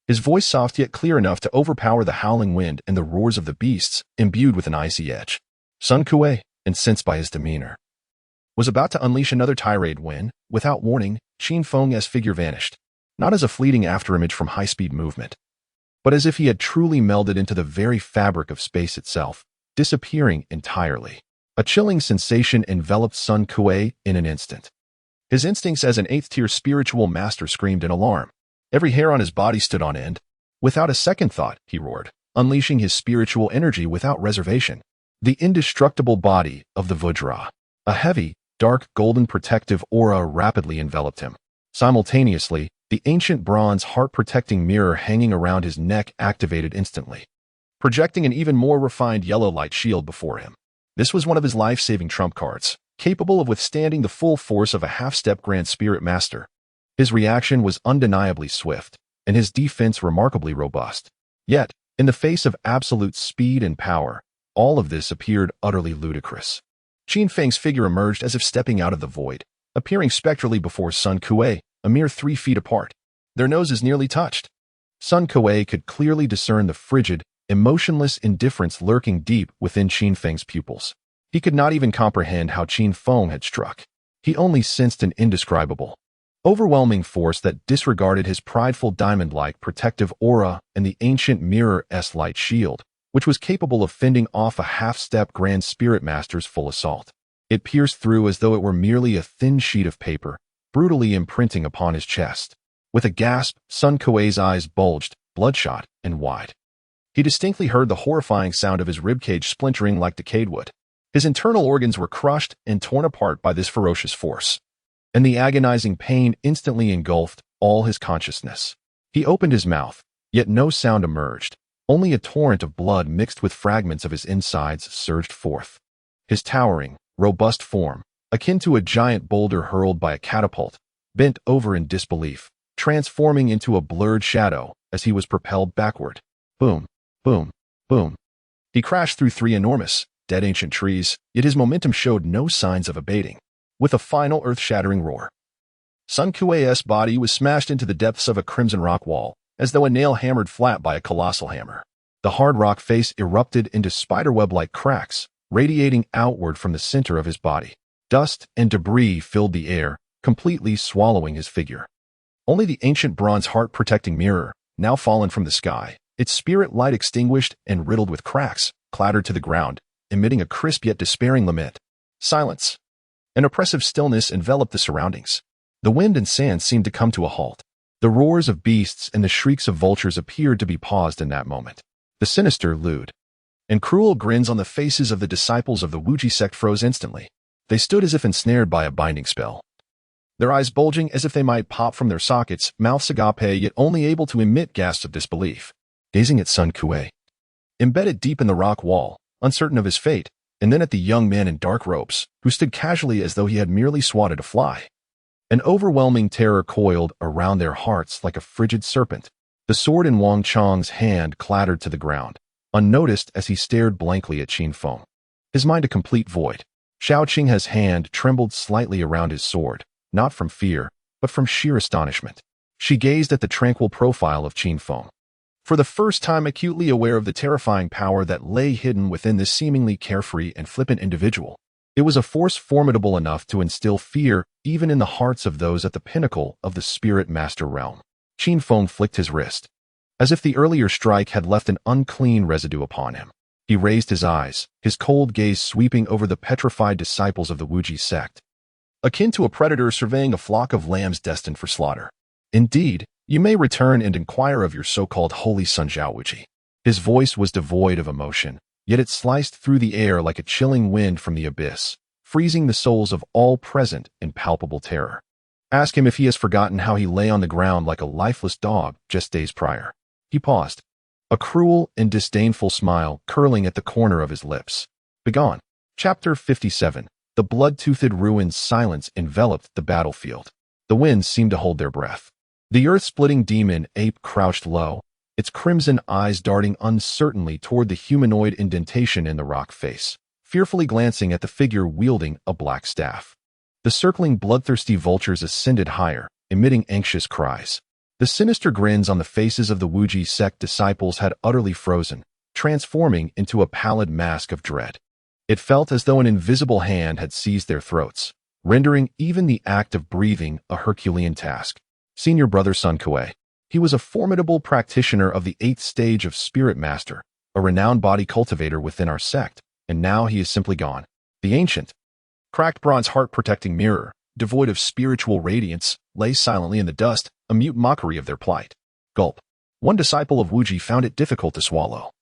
his voice soft yet clear enough to overpower the howling wind and the roars of the beasts, imbued with an icy edge. Sun Kuei, incensed by his demeanor, was about to unleash another tirade when, without warning, Qin Feng's figure vanished, not as a fleeting afterimage from high-speed movement, but as if he had truly melded into the very fabric of space itself, disappearing entirely. A chilling sensation enveloped Sun Kuei in an instant. His instincts as an 8th-tier spiritual master screamed in alarm. Every hair on his body stood on end. Without a second thought, he roared, unleashing his spiritual energy without reservation. the indestructible body of the Vajra. A heavy, dark golden protective aura rapidly enveloped him. Simultaneously, the ancient bronze heart-protecting mirror hanging around his neck activated instantly, projecting an even more refined yellow light shield before him. This was one of his life-saving trump cards, capable of withstanding the full force of a half-step Grand Spirit Master. His reaction was undeniably swift, and his defense remarkably robust. Yet, in the face of absolute speed and power, all of this appeared utterly ludicrous. Qin Feng's figure emerged as if stepping out of the void, appearing spectrally before Sun Kuei, a mere 3 feet apart. Their noses nearly touched. Sun Kuei could clearly discern the frigid, emotionless indifference lurking deep within Qin Feng's pupils. He could not even comprehend how Qin Feng had struck. He only sensed an indescribable, overwhelming force that disregarded his prideful diamond-like protective aura and the ancient mirror-s light shield, which was capable of fending off a half-step Grand Spirit Master's full assault. It pierced through as though it were merely a thin sheet of paper, brutally imprinting upon his chest. With a gasp, Sun Kuei's eyes bulged, bloodshot and wide. He distinctly heard the horrifying sound of his ribcage splintering like decayed wood. His internal organs were crushed and torn apart by this ferocious force, and the agonizing pain instantly engulfed all his consciousness. He opened his mouth, yet no sound emerged. Only a torrent of blood mixed with fragments of his insides surged forth. His towering, robust form, akin to a giant boulder hurled by a catapult, bent over in disbelief, transforming into a blurred shadow as he was propelled backward. Boom, boom, boom. He crashed through 3 enormous, dead ancient trees, yet his momentum showed no signs of abating. With a final earth-shattering roar, Sun Kuei's body was smashed into the depths of a crimson rock wall, as though a nail hammered flat by a colossal hammer. The hard rock face erupted into spiderweb-like cracks, radiating outward from the center of his body. Dust and debris filled the air, completely swallowing his figure. Only the ancient bronze heart-protecting mirror, now fallen from the sky, its spirit light extinguished and riddled with cracks, clattered to the ground, emitting a crisp yet despairing lament. Silence. An oppressive stillness enveloped the surroundings. The wind and sand seemed to come to a halt. The roars of beasts and the shrieks of vultures appeared to be paused in that moment. The sinister, lewd, and cruel grins on the faces of the disciples of the Wuji sect froze instantly. They stood as if ensnared by a binding spell, their eyes bulging as if they might pop from their sockets, mouths agape yet only able to emit gasps of disbelief. Gazing at Sun Kuei, embedded deep in the rock wall, uncertain of his fate, and then at the young man in dark robes, who stood casually as though he had merely swatted a fly. An overwhelming terror coiled around their hearts like a frigid serpent. The sword in Wang Chang's hand clattered to the ground, unnoticed as he stared blankly at Qin Feng, his mind a complete void. Xiao Qinghe's hand trembled slightly around his sword, not from fear, but from sheer astonishment. She gazed at the tranquil profile of Qin Feng, for the first time acutely aware of the terrifying power that lay hidden within this seemingly carefree and flippant individual. It was a force formidable enough to instill fear even in the hearts of those at the pinnacle of the Spirit Master realm. Qin Feng flicked his wrist, as if the earlier strike had left an unclean residue upon him. He raised his eyes, his cold gaze sweeping over the petrified disciples of the Wuji sect, akin to a predator surveying a flock of lambs destined for slaughter. Indeed, you may return and inquire of your so-called holy son Zhao Wuji. His voice was devoid of emotion, yet it sliced through the air like a chilling wind from the abyss, freezing the souls of all present in palpable terror. Ask him if he has forgotten how he lay on the ground like a lifeless dog just days prior. He paused, a cruel and disdainful smile curling at the corner of his lips. Begone. Chapter 57. The blood-toothed ruin's silence enveloped the battlefield. The winds seemed to hold their breath. The earth-splitting demon ape crouched low, its crimson eyes darting uncertainly toward the humanoid indentation in the rock face, fearfully glancing at the figure wielding a black staff. The circling bloodthirsty vultures ascended higher, emitting anxious cries. The sinister grins on the faces of the Wuji sect disciples had utterly frozen, transforming into a pallid mask of dread. It felt as though an invisible hand had seized their throats, rendering even the act of breathing a Herculean task. Senior brother Sun Kuei. He was a formidable practitioner of the 8th stage of Spirit Master, a renowned body cultivator within our sect, and now he is simply gone. The ancient, cracked bronze heart-protecting mirror, devoid of spiritual radiance, lay silently in the dust, a mute mockery of their plight. Gulp. One disciple of Wuji found it difficult to swallow.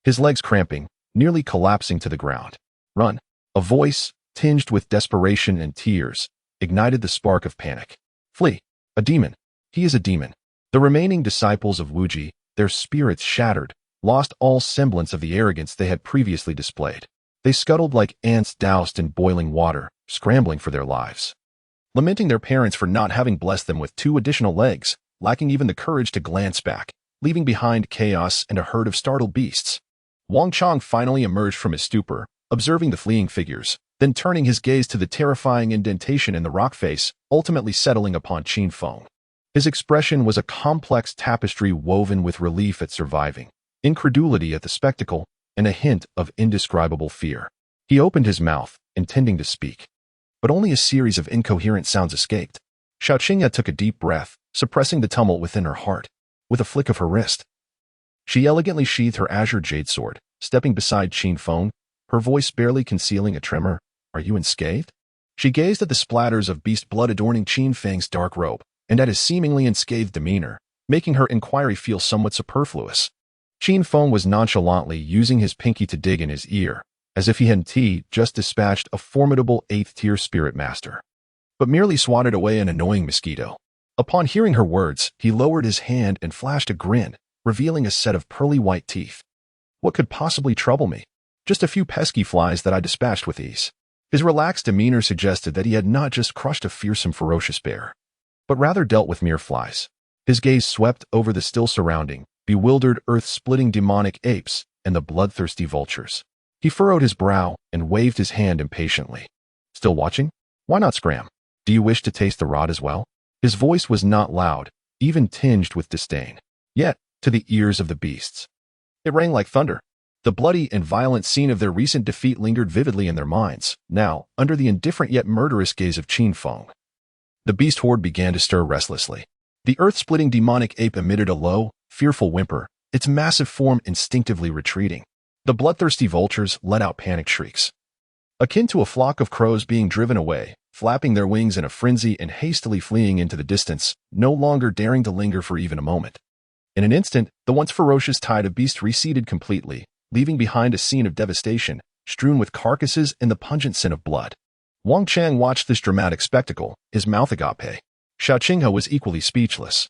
His legs cramping, nearly collapsing to the ground. Run! A voice, tinged with desperation and tears, ignited the spark of panic. Flee! A demon! He is a demon! The remaining disciples of Wuji, their spirits shattered, lost all semblance of the arrogance they had previously displayed. They scuttled like ants doused in boiling water, scrambling for their lives. Lamenting their parents for not having blessed them with 2 additional legs, lacking even the courage to glance back, leaving behind chaos and a herd of startled beasts. Wang Chang finally emerged from his stupor, observing the fleeing figures, then turning his gaze to the terrifying indentation in the rock face, ultimately settling upon Qin Feng. His expression was a complex tapestry woven with relief at surviving, incredulity at the spectacle, and a hint of indescribable fear. He opened his mouth, intending to speak, but only a series of incoherent sounds escaped. Xiaoqingya took a deep breath, suppressing the tumult within her heart. With a flick of her wrist, she elegantly sheathed her azure jade sword, stepping beside Qin Feng, her voice barely concealing a tremor. Are you unscathed? She gazed at the splatters of beast blood adorning Qin Feng's dark robe, and at his seemingly unscathed demeanor, making her inquiry feel somewhat superfluous. Qin Feng was nonchalantly using his pinky to dig in his ear, as if he had just dispatched a formidable 8th-tier spirit master, but merely swatted away an annoying mosquito. Upon hearing her words, he lowered his hand and flashed a grin, revealing a set of pearly white teeth. What could possibly trouble me? Just a few pesky flies that I dispatched with ease. His relaxed demeanor suggested that he had not just crushed a fearsome, ferocious bear, but rather dealt with mere flies. His gaze swept over the still surrounding, bewildered earth-splitting demonic apes and the bloodthirsty vultures. He furrowed his brow and waved his hand impatiently. Still watching? Why not scram? Do you wish to taste the rod as well? His voice was not loud, even tinged with disdain. Yet, to the ears of the beasts, it rang like thunder. The bloody and violent scene of their recent defeat lingered vividly in their minds, now, under the indifferent yet murderous gaze of Qin Feng. The beast horde began to stir restlessly. The earth-splitting demonic ape emitted a low, fearful whimper, its massive form instinctively retreating. The bloodthirsty vultures let out panicked shrieks, akin to a flock of crows being driven away, flapping their wings in a frenzy and hastily fleeing into the distance, no longer daring to linger for even a moment. In an instant, the once ferocious tide of beasts receded completely, leaving behind a scene of devastation, strewn with carcasses and the pungent scent of blood. Wang Chang watched this dramatic spectacle, his mouth agape. Xiaoqingya was equally speechless.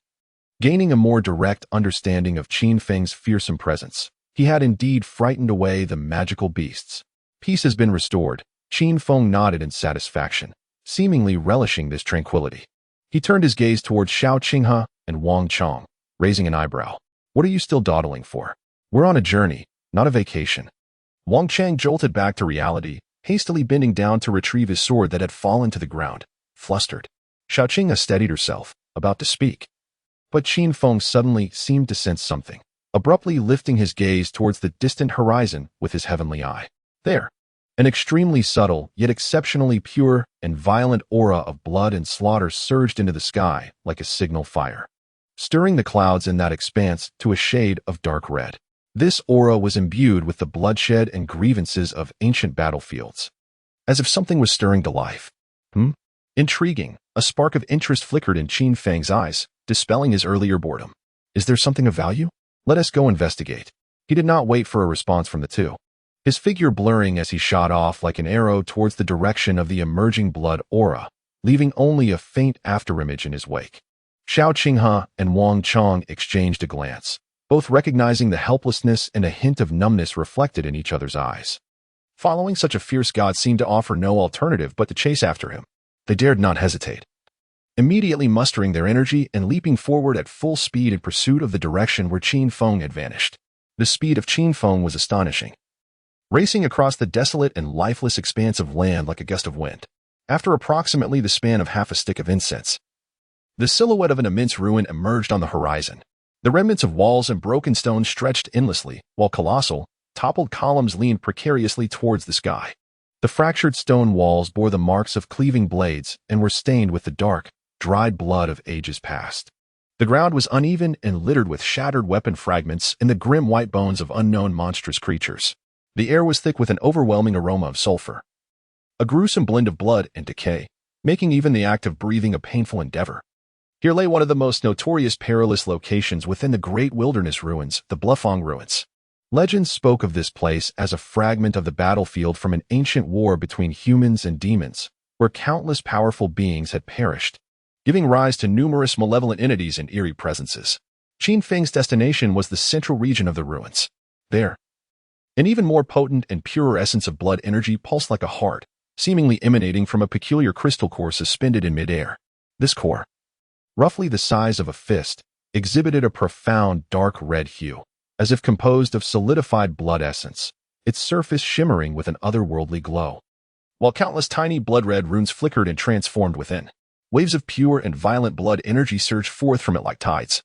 Gaining a more direct understanding of Qin Feng's fearsome presence, he had indeed frightened away the magical beasts. Peace has been restored. Qin Feng nodded in satisfaction, seemingly relishing this tranquility. He turned his gaze towards Xiaoqingya and Wang Chang, raising an eyebrow. What are you still dawdling for? We're on a journey, not a vacation. Wang Chang jolted back to reality, hastily bending down to retrieve his sword that had fallen to the ground, flustered. Xiaoqingya steadied herself, about to speak. But Qin Feng suddenly seemed to sense something, abruptly lifting his gaze towards the distant horizon with his heavenly eye. There, an extremely subtle, yet exceptionally pure and violent aura of blood and slaughter surged into the sky like a signal fire, stirring the clouds in that expanse to a shade of dark red. This aura was imbued with the bloodshed and grievances of ancient battlefields, as if something was stirring to life. Intriguing, a spark of interest flickered in Qin Feng's eyes, dispelling his earlier boredom. Is there something of value? Let us go investigate. He did not wait for a response from the two, his figure blurring as he shot off like an arrow towards the direction of the emerging blood aura, leaving only a faint afterimage in his wake. Xiaoqingya and Wang Chang exchanged a glance, both recognizing the helplessness and a hint of numbness reflected in each other's eyes. Following such a fierce god seemed to offer no alternative but to chase after him. They dared not hesitate, immediately mustering their energy and leaping forward at full speed in pursuit of the direction where Qin Feng had vanished. The speed of Qin Feng was astonishing, racing across the desolate and lifeless expanse of land like a gust of wind. After approximately the span of half a stick of incense, the silhouette of an immense ruin emerged on the horizon. The remnants of walls and broken stones stretched endlessly, while colossal, toppled columns leaned precariously towards the sky. The fractured stone walls bore the marks of cleaving blades and were stained with the dark, dried blood of ages past. The ground was uneven and littered with shattered weapon fragments and the grim white bones of unknown monstrous creatures. The air was thick with an overwhelming aroma of sulfur, a gruesome blend of blood and decay, making even the act of breathing a painful endeavor. Here lay one of the most notorious perilous locations within the great wilderness ruins, the Blufang Ruins. Legends spoke of this place as a fragment of the battlefield from an ancient war between humans and demons, where countless powerful beings had perished, giving rise to numerous malevolent entities and eerie presences. Qin Feng's destination was the central region of the ruins. There, an even more potent and purer essence of blood energy pulsed like a heart, seemingly emanating from a peculiar crystal core suspended in midair. This core, roughly the size of a fist, exhibited a profound dark red hue, as if composed of solidified blood essence, its surface shimmering with an otherworldly glow. While countless tiny blood-red runes flickered and transformed within, waves of pure and violent blood energy surged forth from it like tides.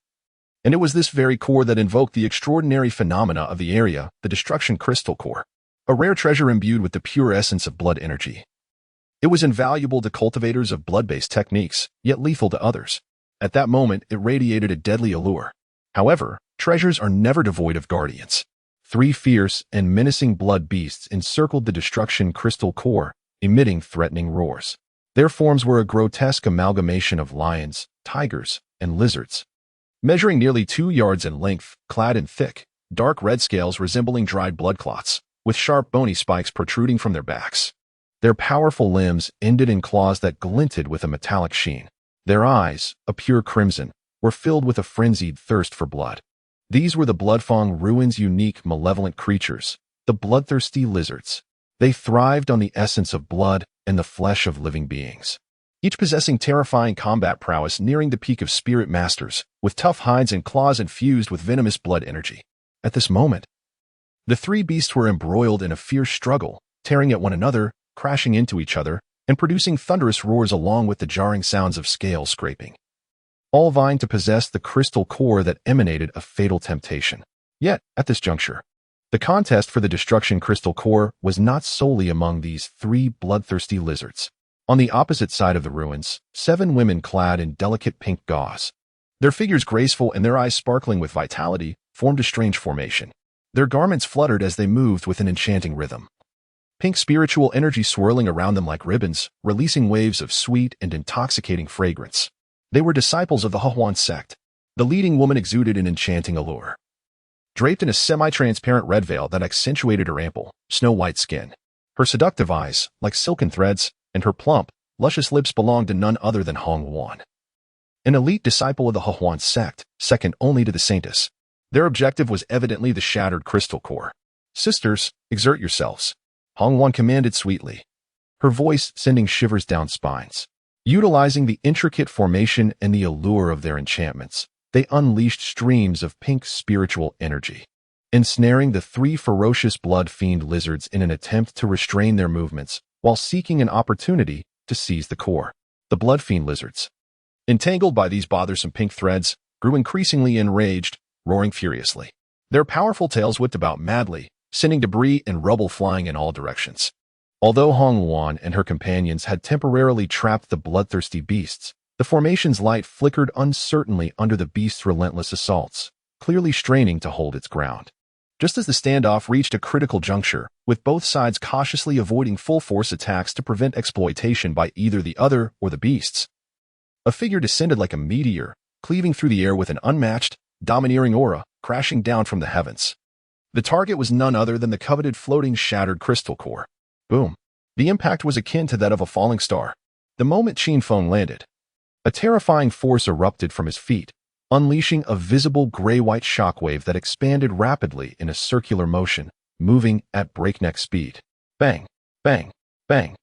And it was this very core that invoked the extraordinary phenomena of the area, the Destruction Crystal Core, a rare treasure imbued with the pure essence of blood energy. It was invaluable to cultivators of blood-based techniques, yet lethal to others. At that moment, it radiated a deadly allure. However, treasures are never devoid of guardians. 3 fierce and menacing blood beasts encircled the Destruction Crystal Core, emitting threatening roars. Their forms were a grotesque amalgamation of lions, tigers, and lizards. Measuring nearly 2 yards in length, clad in thick, dark red scales resembling dried blood clots, with sharp bony spikes protruding from their backs. Their powerful limbs ended in claws that glinted with a metallic sheen. Their eyes, a pure crimson, were filled with a frenzied thirst for blood. These were the Bloodfang Ruins' unique malevolent creatures, the bloodthirsty lizards. They thrived on the essence of blood and the flesh of living beings, each possessing terrifying combat prowess nearing the peak of spirit masters, with tough hides and claws infused with venomous blood energy. At this moment, the 3 beasts were embroiled in a fierce struggle, tearing at one another, crashing into each other, and producing thunderous roars along with the jarring sounds of scales scraping, all vying to possess the crystal core that emanated a fatal temptation. Yet, at this juncture, the contest for the Destruction Crystal Core was not solely among these 3 bloodthirsty lizards. On the opposite side of the ruins, 7 women clad in delicate pink gauze, their figures graceful and their eyes sparkling with vitality, formed a strange formation. Their garments fluttered as they moved with an enchanting rhythm, pink spiritual energy swirling around them like ribbons, releasing waves of sweet and intoxicating fragrance. They were disciples of the Hahuan sect. The leading woman exuded an enchanting allure, draped in a semi-transparent red veil that accentuated her ample, snow-white skin. Her seductive eyes, like silken threads, and her plump, luscious lips belonged to none other than Hong Wan, an elite disciple of the Hahuan sect, second only to the Saintess. Their objective was evidently the shattered crystal core. "Sisters, exert yourselves," Hong Wan commanded sweetly, her voice sending shivers down spines. Utilizing the intricate formation and the allure of their enchantments, they unleashed streams of pink spiritual energy, ensnaring the 3 ferocious blood fiend lizards in an attempt to restrain their movements while seeking an opportunity to seize the core. The blood fiend lizards, entangled by these bothersome pink threads, grew increasingly enraged, roaring furiously. Their powerful tails whipped about madly, sending debris and rubble flying in all directions. Although Hong Wan and her companions had temporarily trapped the bloodthirsty beasts, the formation's light flickered uncertainly under the beast's relentless assaults, clearly straining to hold its ground. Just as the standoff reached a critical juncture, with both sides cautiously avoiding full-force attacks to prevent exploitation by either the other or the beasts, a figure descended like a meteor, cleaving through the air with an unmatched, domineering aura, crashing down from the heavens. The target was none other than the coveted floating shattered crystal core. Boom. The impact was akin to that of a falling star. The moment Qin Feng landed, a terrifying force erupted from his feet, unleashing a visible gray-white shockwave that expanded rapidly in a circular motion, moving at breakneck speed. Bang, bang, bang.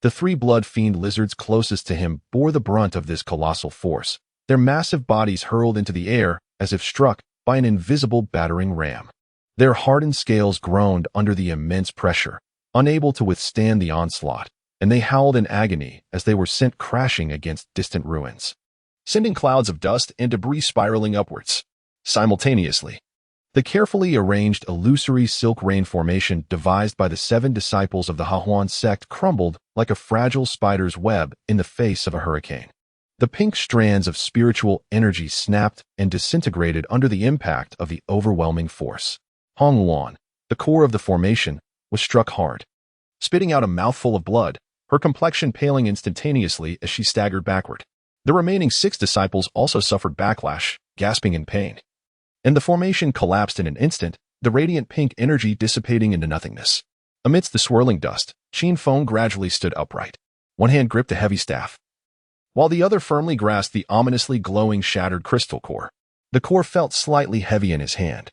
The 3 blood fiend lizards closest to him bore the brunt of this colossal force, their massive bodies hurled into the air as if struck by an invisible battering ram. Their hardened scales groaned under the immense pressure, unable to withstand the onslaught, and they howled in agony as they were sent crashing against distant ruins, sending clouds of dust and debris spiraling upwards. Simultaneously, the carefully arranged illusory silk rain formation devised by the 7 disciples of the Hahuan sect crumbled like a fragile spider's web in the face of a hurricane. The pink strands of spiritual energy snapped and disintegrated under the impact of the overwhelming force. Hong Wan, the core of the formation, was struck hard, spitting out a mouthful of blood, her complexion paling instantaneously as she staggered backward. The remaining 6 disciples also suffered backlash, gasping in pain, and the formation collapsed in an instant, the radiant pink energy dissipating into nothingness. Amidst the swirling dust, Qin Feng gradually stood upright. One hand gripped a heavy staff, while the other firmly grasped the ominously glowing shattered crystal core. The core felt slightly heavy in his hand,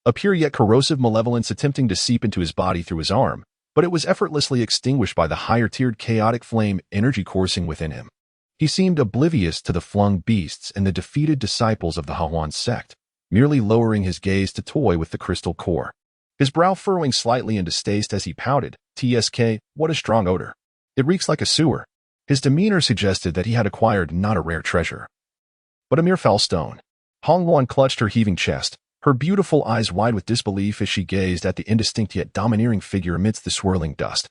a pure yet corrosive malevolence attempting to seep into his body through his arm, but it was effortlessly extinguished by the higher-tiered chaotic flame energy coursing within him. He seemed oblivious to the flung beasts and the defeated disciples of the Hahuan sect, merely lowering his gaze to toy with the crystal core. His brow furrowing slightly in distaste as he pouted, "TSK, what a strong odor. It reeks like a sewer." His demeanor suggested that he had acquired not a rare treasure, but a mere foul stone. Hong Luan clutched her heaving chest, her beautiful eyes wide with disbelief as she gazed at the indistinct yet domineering figure amidst the swirling dust.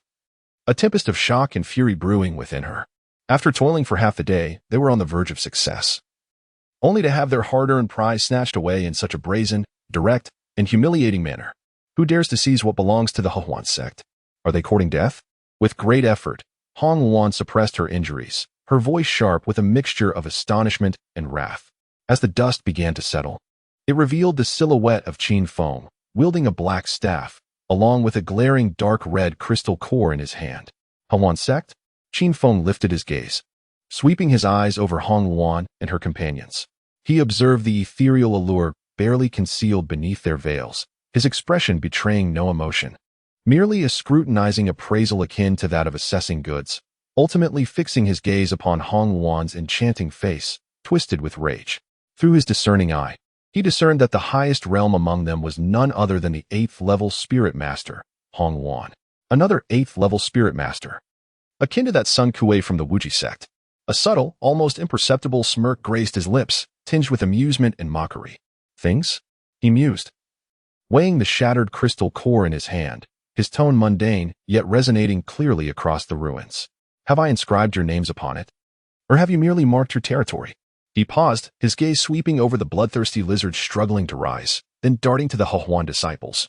A tempest of shock and fury brewing within her. After toiling for half the day, they were on the verge of success, only to have their hard-earned prize snatched away in such a brazen, direct, and humiliating manner. Who dares to seize what belongs to the Hahuan sect? Are they courting death? With great effort, Hong Luan suppressed her injuries, her voice sharp with a mixture of astonishment and wrath. As the dust began to settle, it revealed the silhouette of Qin Feng, wielding a black staff, along with a glaring dark red crystal core in his hand. Hahuan sect? Qin Feng lifted his gaze, sweeping his eyes over Hong Luan and her companions. He observed the ethereal allure barely concealed beneath their veils, his expression betraying no emotion, merely a scrutinizing appraisal akin to that of assessing goods, ultimately fixing his gaze upon Hong Luan's enchanting face, twisted with rage. Through his discerning eye, he discerned that the highest realm among them was none other than the 8th-level Spirit Master, Hong Luan. Another 8th-level Spirit Master, akin to that Sun Kuei from the Wuji sect. A subtle, almost imperceptible smirk graced his lips, tinged with amusement and mockery. Things? He mused, weighing the shattered crystal core in his hand, his tone mundane, yet resonating clearly across the ruins. Have I inscribed your names upon it? Or have you merely marked your territory? He paused, his gaze sweeping over the bloodthirsty lizards struggling to rise, then darting to the Hahuan disciples,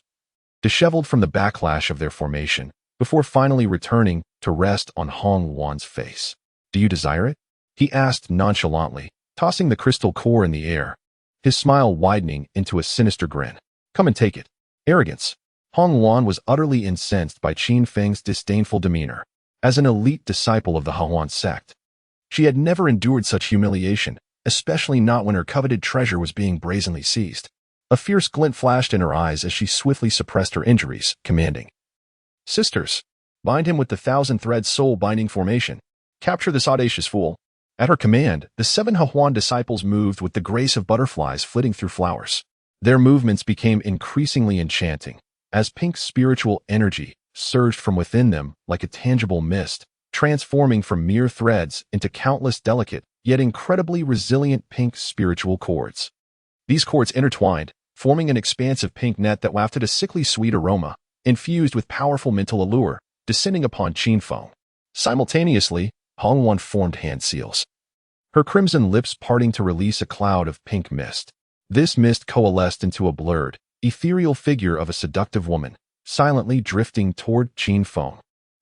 disheveled from the backlash of their formation, before finally returning to rest on Hong Luan's face. Do you desire it? He asked nonchalantly, tossing the crystal core in the air, his smile widening into a sinister grin. Come and take it. Arrogance. Hong Luan was utterly incensed by Qin Feng's disdainful demeanor. As an elite disciple of the Hahuan sect, she had never endured such humiliation, especially not when her coveted treasure was being brazenly seized. A fierce glint flashed in her eyes as she swiftly suppressed her injuries, commanding, "Sisters, bind him with the 1,000-thread soul-binding formation. Capture this audacious fool." At her command, the 7 Hahuan disciples moved with the grace of butterflies flitting through flowers. Their movements became increasingly enchanting, as pink spiritual energy surged from within them like a tangible mist, transforming from mere threads into countless delicate, yet incredibly resilient pink spiritual cords. These cords intertwined, forming an expansive pink net that wafted a sickly sweet aroma, infused with powerful mental allure, descending upon Qin Feng. Simultaneously, Hong Luan formed hand seals, her crimson lips parting to release a cloud of pink mist. This mist coalesced into a blurred, ethereal figure of a seductive woman, silently drifting toward Qin Feng.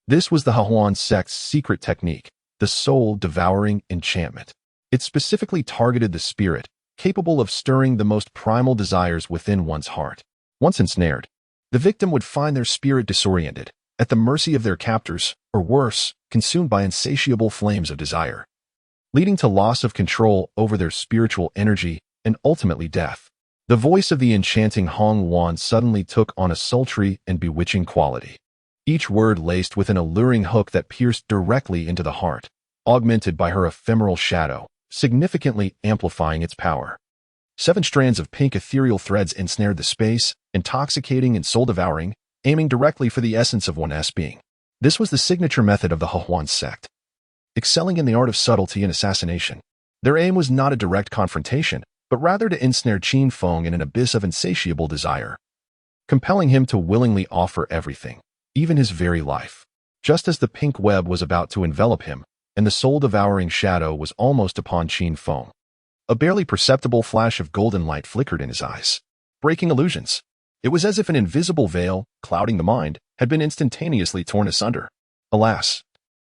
This was the Hahuan sect's secret technique, the soul-devouring enchantment. It specifically targeted the spirit, capable of stirring the most primal desires within one's heart. Once ensnared, the victim would find their spirit disoriented, at the mercy of their captors, or worse, consumed by insatiable flames of desire, leading to loss of control over their spiritual energy and ultimately death. The voice of the enchanting Hong Luan suddenly took on a sultry and bewitching quality, each word laced with an alluring hook that pierced directly into the heart, augmented by her ephemeral shadow, significantly amplifying its power. 7 strands of pink ethereal threads ensnared the space, intoxicating and soul-devouring, aiming directly for the essence of one's being. This was the signature method of the Hahuan sect, excelling in the art of subtlety and assassination. Their aim was not a direct confrontation, but rather to ensnare Qin Feng in an abyss of insatiable desire, compelling him to willingly offer everything, even his very life. Just as the pink web was about to envelop him, and the soul-devouring shadow was almost upon Qin Feng, a barely perceptible flash of golden light flickered in his eyes, breaking illusions. It was as if an invisible veil, clouding the mind, had been instantaneously torn asunder. Alas,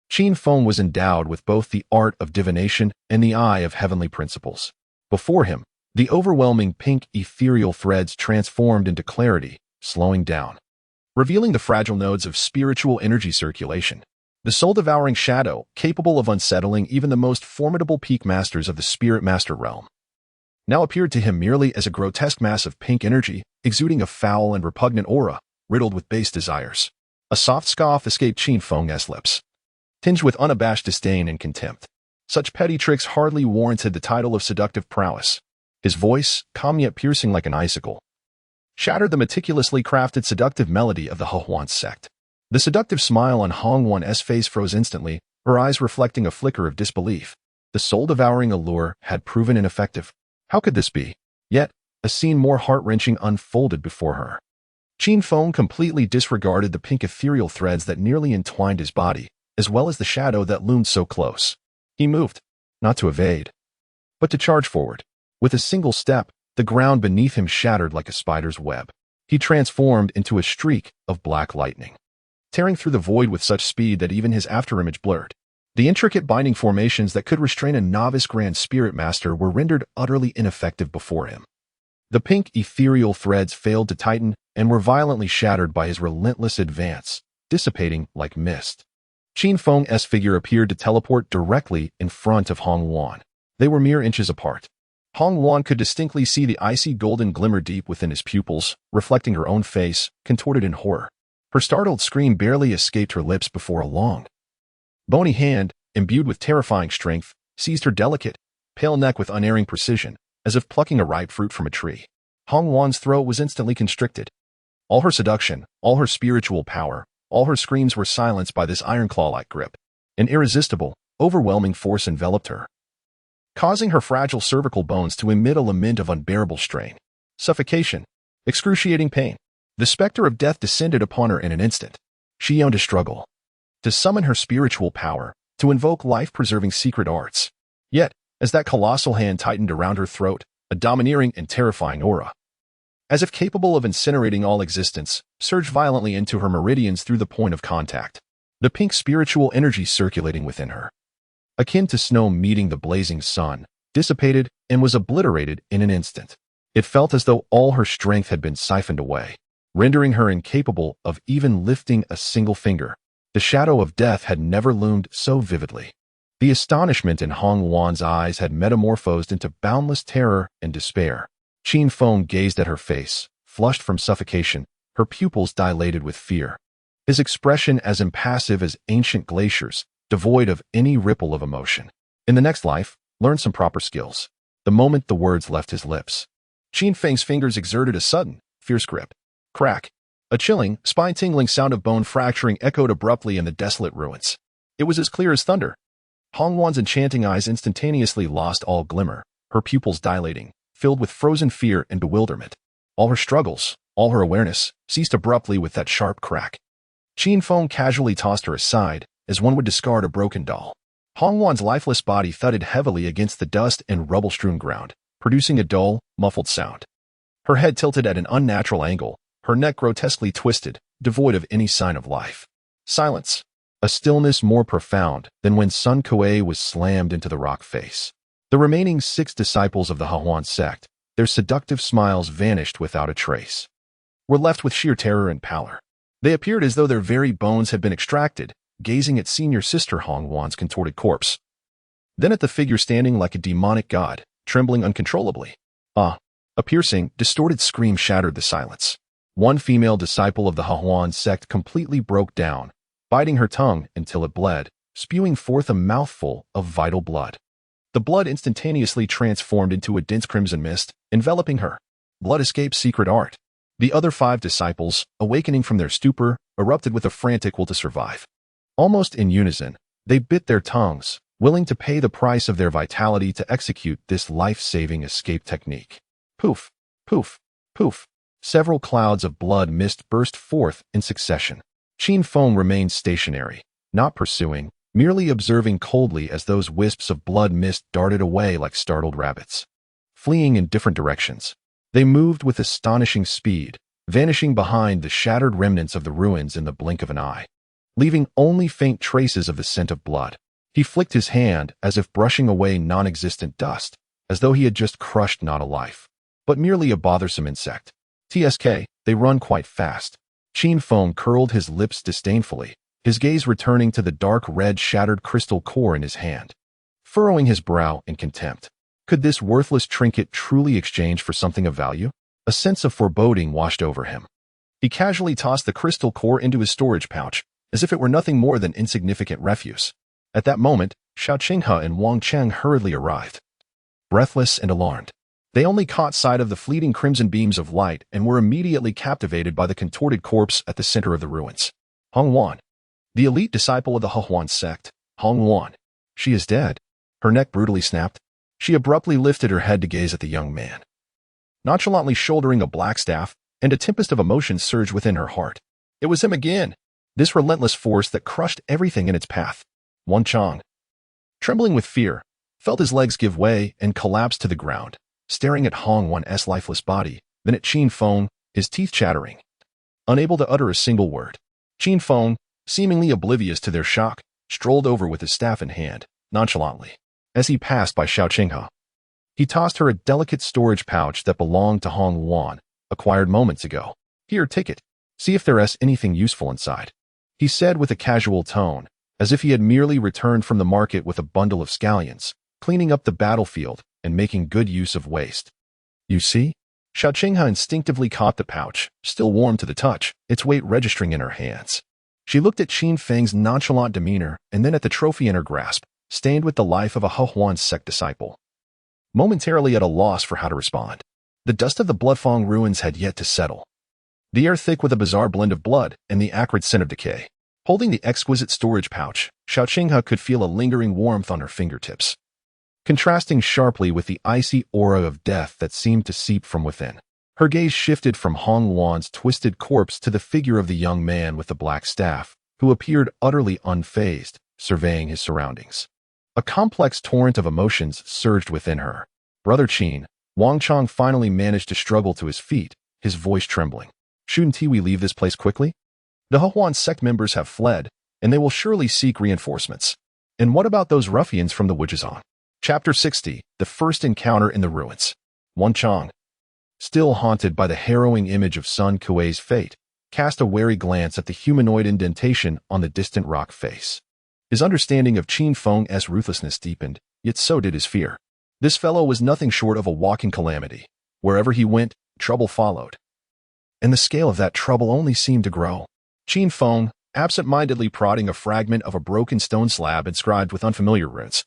Qin Feng was endowed with both the art of divination and the eye of heavenly principles. Before him, The overwhelming pink ethereal threads transformed into clarity, slowing down, revealing the fragile nodes of spiritual energy circulation. The soul-devouring shadow, capable of unsettling even the most formidable peak masters of the Spirit Master realm, now appeared to him merely as a grotesque mass of pink energy, exuding a foul and repugnant aura, riddled with base desires. A soft scoff escaped Qin Feng's lips, tinged with unabashed disdain and contempt. Such petty tricks hardly warranted the title of seductive prowess. His voice, calm yet piercing like an icicle, shattered the meticulously crafted seductive melody of the Hehuan sect. The seductive smile on Hong Wan's face froze instantly, her eyes reflecting a flicker of disbelief. The soul-devouring allure had proven ineffective. How could this be? Yet, a scene more heart-wrenching unfolded before her. Qin Feng completely disregarded the pink ethereal threads that nearly entwined his body, as well as the shadow that loomed so close. He moved, not to evade, but to charge forward. With a single step, the ground beneath him shattered like a spider's web. He transformed into a streak of black lightning, tearing through the void with such speed that even his afterimage blurred. The intricate binding formations that could restrain a novice Grand Spirit Master were rendered utterly ineffective before him. The pink ethereal threads failed to tighten and were violently shattered by his relentless advance, dissipating like mist. Qin Feng's figure appeared to teleport directly in front of Hong Wan. They were mere inches apart. Hong Wan could distinctly see the icy golden glimmer deep within his pupils, reflecting her own face, contorted in horror. Her startled scream barely escaped her lips before a long, bony hand, imbued with terrifying strength, seized her delicate, pale neck with unerring precision, as if plucking a ripe fruit from a tree. Hong Wan's throat was instantly constricted. All her seduction, all her spiritual power, all her screams were silenced by this iron claw-like grip. An irresistible, overwhelming force enveloped her, causing her fragile cervical bones to emit a lament of unbearable strain, suffocation, excruciating pain. The specter of death descended upon her in an instant. She yearned to struggle, to summon her spiritual power, to invoke life-preserving secret arts. Yet, as that colossal hand tightened around her throat, a domineering and terrifying aura, as if capable of incinerating all existence, surged violently into her meridians through the point of contact. The pink spiritual energy circulating within her, akin to snow meeting the blazing sun, dissipated and was obliterated in an instant. It felt as though all her strength had been siphoned away, rendering her incapable of even lifting a single finger. The shadow of death had never loomed so vividly. The astonishment in Hong Wan's eyes had metamorphosed into boundless terror and despair. Qin Feng gazed at her face, flushed from suffocation, her pupils dilated with fear. His expression as impassive as ancient glaciers, devoid of any ripple of emotion. In the next life, learn some proper skills. The moment the words left his lips, Qin Feng's fingers exerted a sudden, fierce grip. Crack. A chilling, spine-tingling sound of bone fracturing echoed abruptly in the desolate ruins. It was as clear as thunder. Hong Wan's enchanting eyes instantaneously lost all glimmer, her pupils dilating, filled with frozen fear and bewilderment. All her struggles, all her awareness, ceased abruptly with that sharp crack. Qin Feng casually tossed her aside, as one would discard a broken doll. Hong Wan's lifeless body thudded heavily against the dust and rubble-strewn ground, producing a dull, muffled sound. Her head tilted at an unnatural angle, her neck grotesquely twisted, devoid of any sign of life. Silence. A stillness more profound than when Sun Kuei was slammed into the rock face. The remaining 6 disciples of the Hehuan sect, their seductive smiles vanished without a trace, were left with sheer terror and pallor. They appeared as though their very bones had been extracted, gazing at senior sister Hong Wan's contorted corpse, then at the figure standing like a demonic god, trembling uncontrollably. A piercing, distorted scream shattered the silence. One female disciple of the Hehuan sect completely broke down, biting her tongue until it bled, spewing forth a mouthful of vital blood. The blood instantaneously transformed into a dense crimson mist, enveloping her. Blood escaped secret art. The other 5 disciples, awakening from their stupor, erupted with a frantic will to survive. Almost in unison, they bit their tongues, willing to pay the price of their vitality to execute this life-saving escape technique. Poof, poof, poof. Several clouds of blood mist burst forth in succession. Qin Feng remained stationary, not pursuing, merely observing coldly as those wisps of blood mist darted away like startled rabbits, fleeing in different directions. They moved with astonishing speed, vanishing behind the shattered remnants of the ruins in the blink of an eye, leaving only faint traces of the scent of blood. He flicked his hand as if brushing away non-existent dust, as though he had just crushed not a life, but merely a bothersome insect. TSK, they run quite fast. Qin Feng curled his lips disdainfully, his gaze returning to the dark red shattered crystal core in his hand. Furrowing his brow in contempt, could this worthless trinket truly exchange for something of value? A sense of foreboding washed over him. He casually tossed the crystal core into his storage pouch, as if it were nothing more than insignificant refuse. At that moment, Xiao Qinghe and Wang Cheng hurriedly arrived. Breathless and alarmed, they only caught sight of the fleeting crimson beams of light and were immediately captivated by the contorted corpse at the center of the ruins. Hong Wan, the elite disciple of the Hehuan sect. Hong Wan. She is dead. Her neck brutally snapped. She abruptly lifted her head to gaze at the young man. Nonchalantly shouldering a black staff, and a tempest of emotions surged within her heart. It was him again, this relentless force that crushed everything in its path. Wan Chang, trembling with fear, felt his legs give way and collapsed to the ground, staring at Hong Wan's lifeless body, then at Qin Feng, his teeth chattering. Unable to utter a single word, Qin Feng, seemingly oblivious to their shock, strolled over with his staff in hand, nonchalantly. As he passed by Xiao Qinghe, he tossed her a delicate storage pouch that belonged to Hong Wan, acquired moments ago. Here, take it. See if there's anything useful inside, he said with a casual tone, as if he had merely returned from the market with a bundle of scallions, cleaning up the battlefield and making good use of waste. You see? Xiao Qinghe instinctively caught the pouch, still warm to the touch, its weight registering in her hands. She looked at Qin Feng's nonchalant demeanor and then at the trophy in her grasp, stained with the life of a Hehuan sect disciple. Momentarily at a loss for how to respond, the dust of the Bloodfang ruins had yet to settle, the air thick with a bizarre blend of blood and the acrid scent of decay. Holding the exquisite storage pouch, Xiao Qinghe could feel a lingering warmth on her fingertips, contrasting sharply with the icy aura of death that seemed to seep from within. Her gaze shifted from Hong Wan's twisted corpse to the figure of the young man with the black staff, who appeared utterly unfazed, surveying his surroundings. A complex torrent of emotions surged within her. Brother Qin, Wang Chang finally managed to struggle to his feet, his voice trembling. Shouldn't we leave this place quickly? The Hehuan sect members have fled, and they will surely seek reinforcements. And what about those ruffians from the Wujizan? Chapter 60, The First Encounter in the Ruins. Wan Chang, still haunted by the harrowing image of Sun Kuei's fate, cast a wary glance at the humanoid indentation on the distant rock face. His understanding of Qin Feng's ruthlessness deepened, yet so did his fear. This fellow was nothing short of a walking calamity. Wherever he went, trouble followed. And the scale of that trouble only seemed to grow. Qin Feng, absent-mindedly prodding a fragment of a broken stone slab inscribed with unfamiliar runes,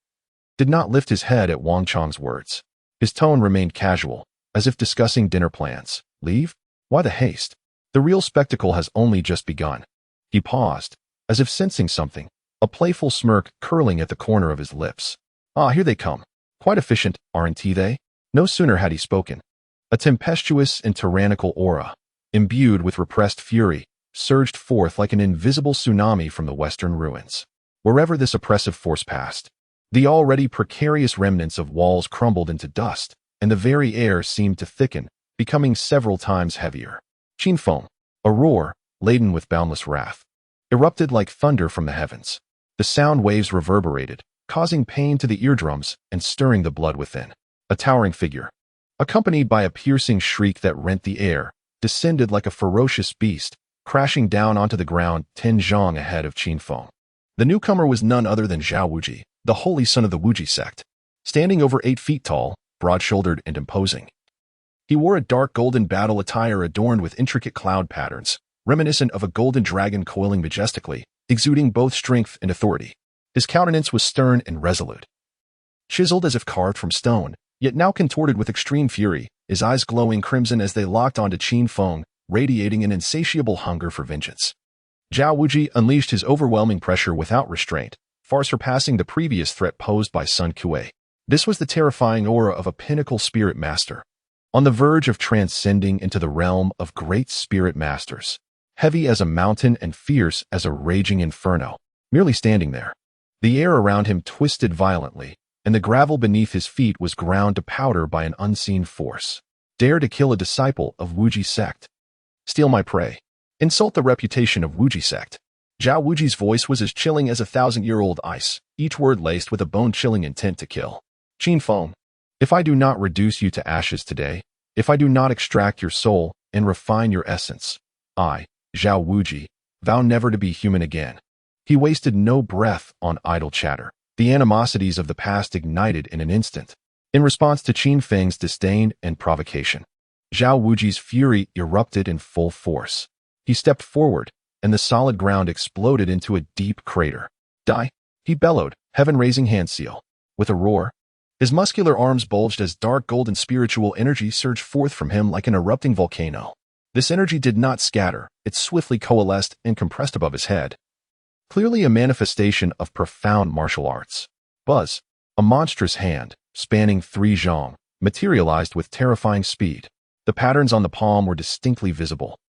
did not lift his head at Wang Chang's words. His tone remained casual, as if discussing dinner plans. Leave? Why the haste? The real spectacle has only just begun. He paused, as if sensing something, a playful smirk curling at the corner of his lips. Ah, here they come. Quite efficient, aren't they? No sooner had he spoken. A tempestuous and tyrannical aura, imbued with repressed fury, surged forth like an invisible tsunami from the western ruins. Wherever this oppressive force passed, the already precarious remnants of walls crumbled into dust, and the very air seemed to thicken, becoming several times heavier. Qin Feng, a roar, laden with boundless wrath, erupted like thunder from the heavens. The sound waves reverberated, causing pain to the eardrums and stirring the blood within. A towering figure, accompanied by a piercing shriek that rent the air, descended like a ferocious beast, crashing down onto the ground 10 zhang ahead of Qin Feng. The newcomer was none other than Zhao Wuji, the holy son of the Wuji sect, standing over 8 feet tall, broad-shouldered and imposing. He wore a dark golden battle attire adorned with intricate cloud patterns, reminiscent of a golden dragon coiling majestically, exuding both strength and authority. His countenance was stern and resolute, chiseled as if carved from stone, yet now contorted with extreme fury, his eyes glowing crimson as they locked onto Qin Feng, radiating an insatiable hunger for vengeance. Zhao Wuji unleashed his overwhelming pressure without restraint, far surpassing the previous threat posed by Sun Kuei. This was the terrifying aura of a pinnacle spirit master, on the verge of transcending into the realm of great spirit masters, heavy as a mountain and fierce as a raging inferno, merely standing there. The air around him twisted violently, and the gravel beneath his feet was ground to powder by an unseen force. Dare to kill a disciple of Wuji sect. Steal my prey. Insult the reputation of Wuji sect. Zhao Wuji's voice was as chilling as 1,000-year-old ice, each word laced with a bone-chilling intent to kill. Qin Feng, If I do not reduce you to ashes today, if I do not extract your soul and refine your essence, I, Zhao Wuji, vow never to be human again. He wasted no breath on idle chatter. The animosities of the past ignited in an instant. In response to Qin Feng's disdain and provocation, Zhao Wuji's fury erupted in full force. He stepped forward, and the solid ground exploded into a deep crater. Die! He bellowed, heaven-raising hand seal. With a roar, his muscular arms bulged as dark golden spiritual energy surged forth from him like an erupting volcano. This energy did not scatter, it swiftly coalesced and compressed above his head. Clearly a manifestation of profound martial arts. Buzz, a monstrous hand, spanning 3 zhong, materialized with terrifying speed. The patterns on the palm were distinctly visible,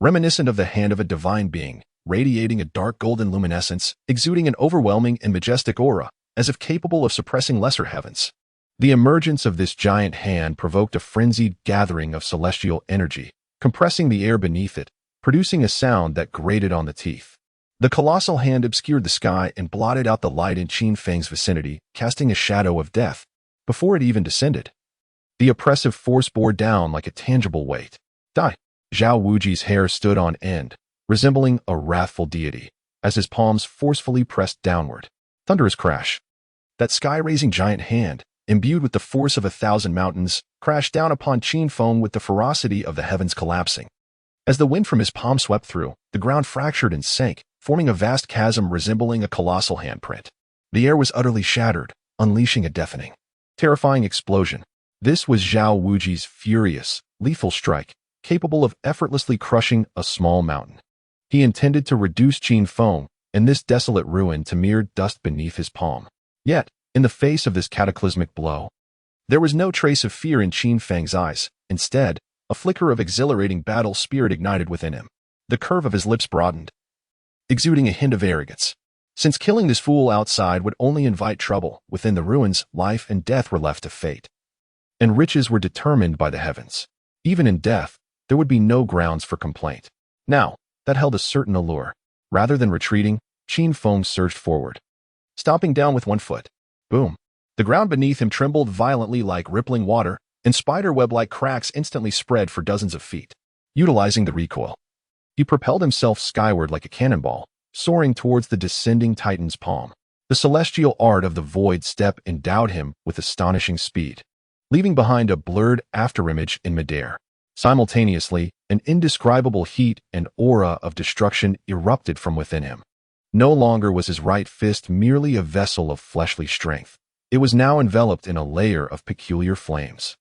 reminiscent of the hand of a divine being, radiating a dark golden luminescence, exuding an overwhelming and majestic aura, as if capable of suppressing lesser heavens. The emergence of this giant hand provoked a frenzied gathering of celestial energy, compressing the air beneath it, producing a sound that grated on the teeth. The colossal hand obscured the sky and blotted out the light in Qin Feng's vicinity, casting a shadow of death before it even descended. The oppressive force bore down like a tangible weight. Die! Zhao Wuji's hair stood on end, resembling a wrathful deity, as his palms forcefully pressed downward. Thunderous crash. That sky-raising giant hand, imbued with the force of 1,000 mountains, crashed down upon Qin Feng with the ferocity of the heavens collapsing. As the wind from his palm swept through, the ground fractured and sank, forming a vast chasm resembling a colossal handprint. The air was utterly shattered, unleashing a deafening, terrifying explosion. This was Zhao Wuji's furious, lethal strike, capable of effortlessly crushing a small mountain. He intended to reduce Qin Feng and this desolate ruin to mere dust beneath his palm. Yet, in the face of this cataclysmic blow, there was no trace of fear in Qin Feng's eyes. Instead, a flicker of exhilarating battle spirit ignited within him. The curve of his lips broadened, exuding a hint of arrogance. Since killing this fool outside would only invite trouble, within the ruins, life and death were left to fate, and riches were determined by the heavens. Even in death, there would be no grounds for complaint. Now, that held a certain allure. Rather than retreating, Qin Feng surged forward, stomping down with one foot. Boom! The ground beneath him trembled violently like rippling water, and spider-web-like cracks instantly spread for dozens of feet. Utilizing the recoil, he propelled himself skyward like a cannonball, soaring towards the descending Titan's palm. The celestial art of the void step endowed him with astonishing speed, leaving behind a blurred afterimage in midair. Simultaneously, an indescribable heat and aura of destruction erupted from within him. No longer was his right fist merely a vessel of fleshly strength. It was now enveloped in a layer of peculiar flames.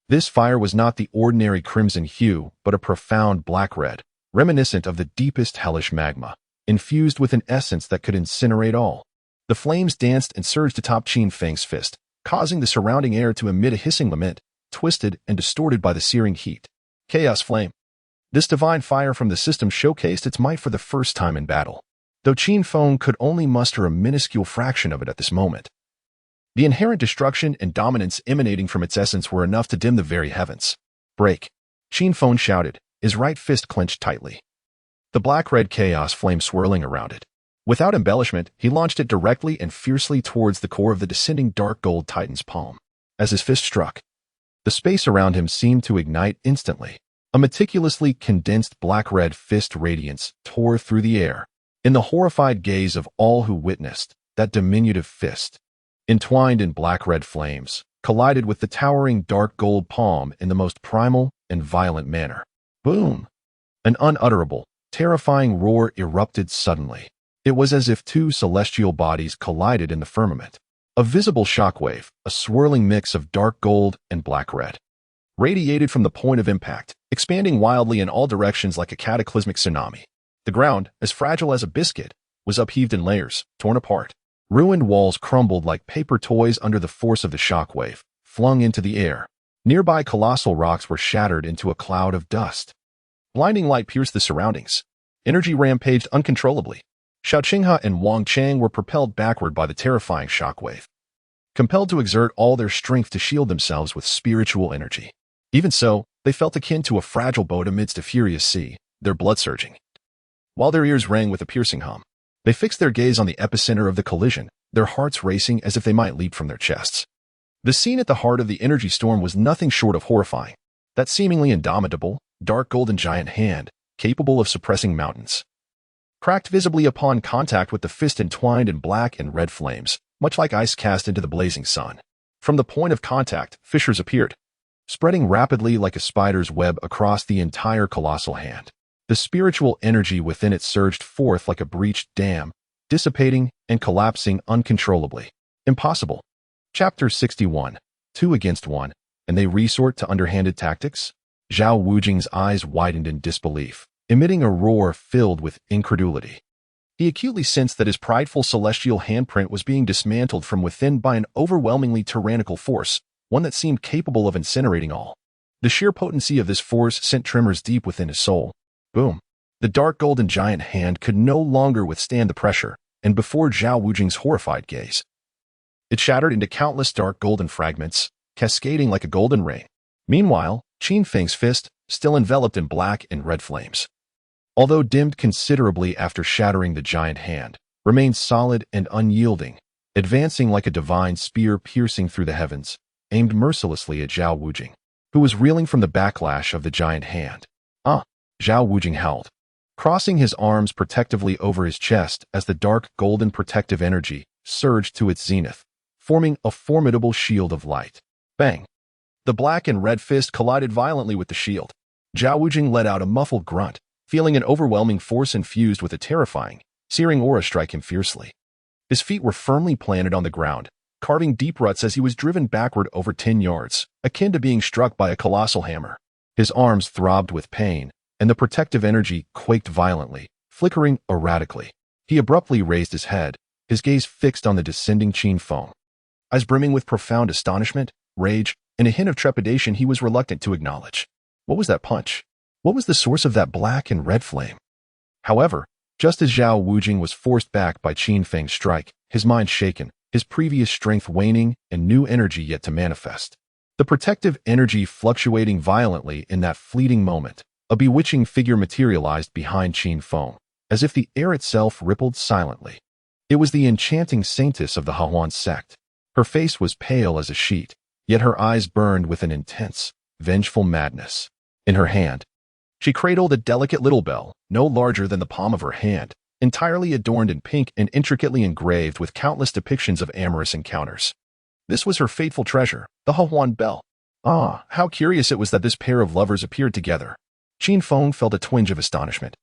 This fire was not the ordinary crimson hue, but a profound black-red, reminiscent of the deepest hellish magma, infused with an essence that could incinerate all. The flames danced and surged atop Qin Feng's fist, causing the surrounding air to emit a hissing lament, twisted and distorted by the searing heat. Chaos Flame. This divine fire from the system showcased its might for the first time in battle, though Qin Feng could only muster a minuscule fraction of it at this moment. The inherent destruction and dominance emanating from its essence were enough to dim the very heavens. Break! Qin Feng shouted, his right fist clenched tightly, the black-red chaos flame swirling around it. Without embellishment, he launched it directly and fiercely towards the core of the descending dark gold Titan's palm. As his fist struck, the space around him seemed to ignite instantly. A meticulously condensed black-red fist radiance tore through the air. In the horrified gaze of all who witnessed, that diminutive fist, entwined in black-red flames, collided with the towering dark gold palm in the most primal and violent manner. Boom! An unutterable, terrifying roar erupted suddenly. It was as if 2 celestial bodies collided in the firmament. A visible shockwave, a swirling mix of dark gold and black-red, radiated from the point of impact, expanding wildly in all directions like a cataclysmic tsunami. The ground, as fragile as a biscuit, was upheaved in layers, torn apart. Ruined walls crumbled like paper toys under the force of the shockwave, flung into the air. Nearby colossal rocks were shattered into a cloud of dust. Blinding light pierced the surroundings. Energy rampaged uncontrollably. Xiao Qinghe and Wang Chang were propelled backward by the terrifying shockwave, compelled to exert all their strength to shield themselves with spiritual energy. Even so, they felt akin to a fragile boat amidst a furious sea, their blood surging, while their ears rang with a piercing hum. They fixed their gaze on the epicenter of the collision, their hearts racing as if they might leap from their chests. The scene at the heart of the energy storm was nothing short of horrifying. That seemingly indomitable, dark golden giant hand, capable of suppressing mountains, cracked visibly upon contact with the fist entwined in black and red flames, much like ice cast into the blazing sun. From the point of contact, fissures appeared, spreading rapidly like a spider's web across the entire colossal hand. The spiritual energy within it surged forth like a breached dam, dissipating and collapsing uncontrollably. Impossible. Chapter 61. 2 against 1, and they resort to underhanded tactics? Zhao Wujing's eyes widened in disbelief, emitting a roar filled with incredulity. He acutely sensed that his prideful celestial handprint was being dismantled from within by an overwhelmingly tyrannical force, one that seemed capable of incinerating all. The sheer potency of this force sent tremors deep within his soul. Boom. The dark golden giant hand could no longer withstand the pressure, and before Zhao Wujing's horrified gaze, it shattered into countless dark golden fragments, cascading like a golden rain. Meanwhile, Qin Feng's fist, still enveloped in black and red flames, although dimmed considerably after shattering the giant hand, remained solid and unyielding, advancing like a divine spear piercing through the heavens, aimed mercilessly at Zhao Wujing, who was reeling from the backlash of the giant hand. Zhao Wujing howled, crossing his arms protectively over his chest as the dark golden protective energy surged to its zenith, forming a formidable shield of light. Bang! The black and red fist collided violently with the shield. Zhao Wujing let out a muffled grunt, feeling an overwhelming force infused with a terrifying, searing aura strike him fiercely. His feet were firmly planted on the ground, carving deep ruts as he was driven backward over 10 yards, akin to being struck by a colossal hammer. His arms throbbed with pain, and the protective energy quaked violently, flickering erratically. He abruptly raised his head, his gaze fixed on the descending Qin Feng. Eyes brimming with profound astonishment, rage, and a hint of trepidation he was reluctant to acknowledge. What was that punch? What was the source of that black and red flame? However, just as Zhao Wujing was forced back by Qin Feng's strike, his mind shaken, his previous strength waning, and new energy yet to manifest. The protective energy fluctuating violently in that fleeting moment, a bewitching figure materialized behind Qin Feng, as if the air itself rippled silently. It was the enchanting saintess of the Hahuan sect. Her face was pale as a sheet, yet her eyes burned with an intense, vengeful madness. In her hand, she cradled a delicate little bell, no larger than the palm of her hand, entirely adorned in pink and intricately engraved with countless depictions of amorous encounters. This was her fateful treasure, the Hahuan bell. How curious it was that this pair of lovers appeared together. Qin Feng felt a twinge of astonishment,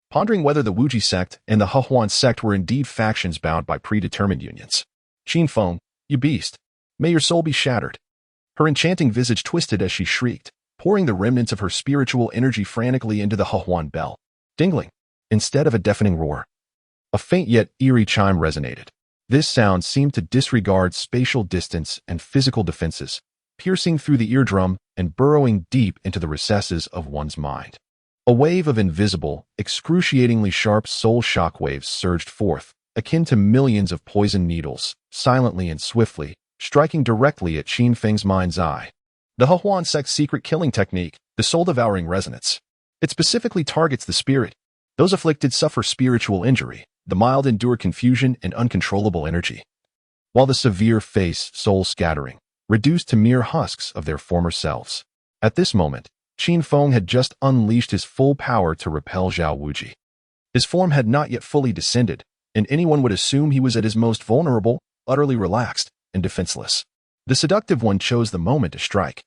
pondering whether the Wuji sect and the Hahuan sect were indeed factions bound by predetermined unions. Qin Feng, you beast, may your soul be shattered. Her enchanting visage twisted as she shrieked, pouring the remnants of her spiritual energy frantically into the Hahuan bell. Dingling. Instead of a deafening roar, a faint yet eerie chime resonated. This sound seemed to disregard spatial distance and physical defenses, piercing through the eardrum and burrowing deep into the recesses of one's mind. A wave of invisible, excruciatingly sharp soul shockwaves surged forth, akin to millions of poisoned needles, silently and swiftly, striking directly at Qin Feng's mind's eye. The Hahuan sect's secret killing technique, the soul-devouring resonance. It specifically targets the spirit. Those afflicted suffer spiritual injury, the mild endure confusion and uncontrollable energy, while the severe face soul-scattering, reduced to mere husks of their former selves. At this moment, Qin Feng had just unleashed his full power to repel Zhao Wuji. His form had not yet fully descended, and anyone would assume he was at his most vulnerable, utterly relaxed, and defenseless. The seductive one chose the moment to strike,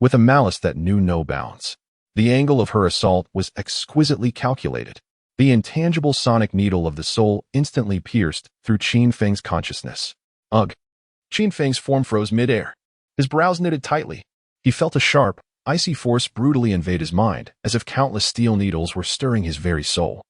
with a malice that knew no bounds. The angle of her assault was exquisitely calculated. The intangible sonic needle of the soul instantly pierced through Qin Feng's consciousness. Ugh! Qin Feng's form froze midair. His brows knitted tightly. He felt a sharp, icy force brutally invade his mind, as if countless steel needles were stirring his very soul.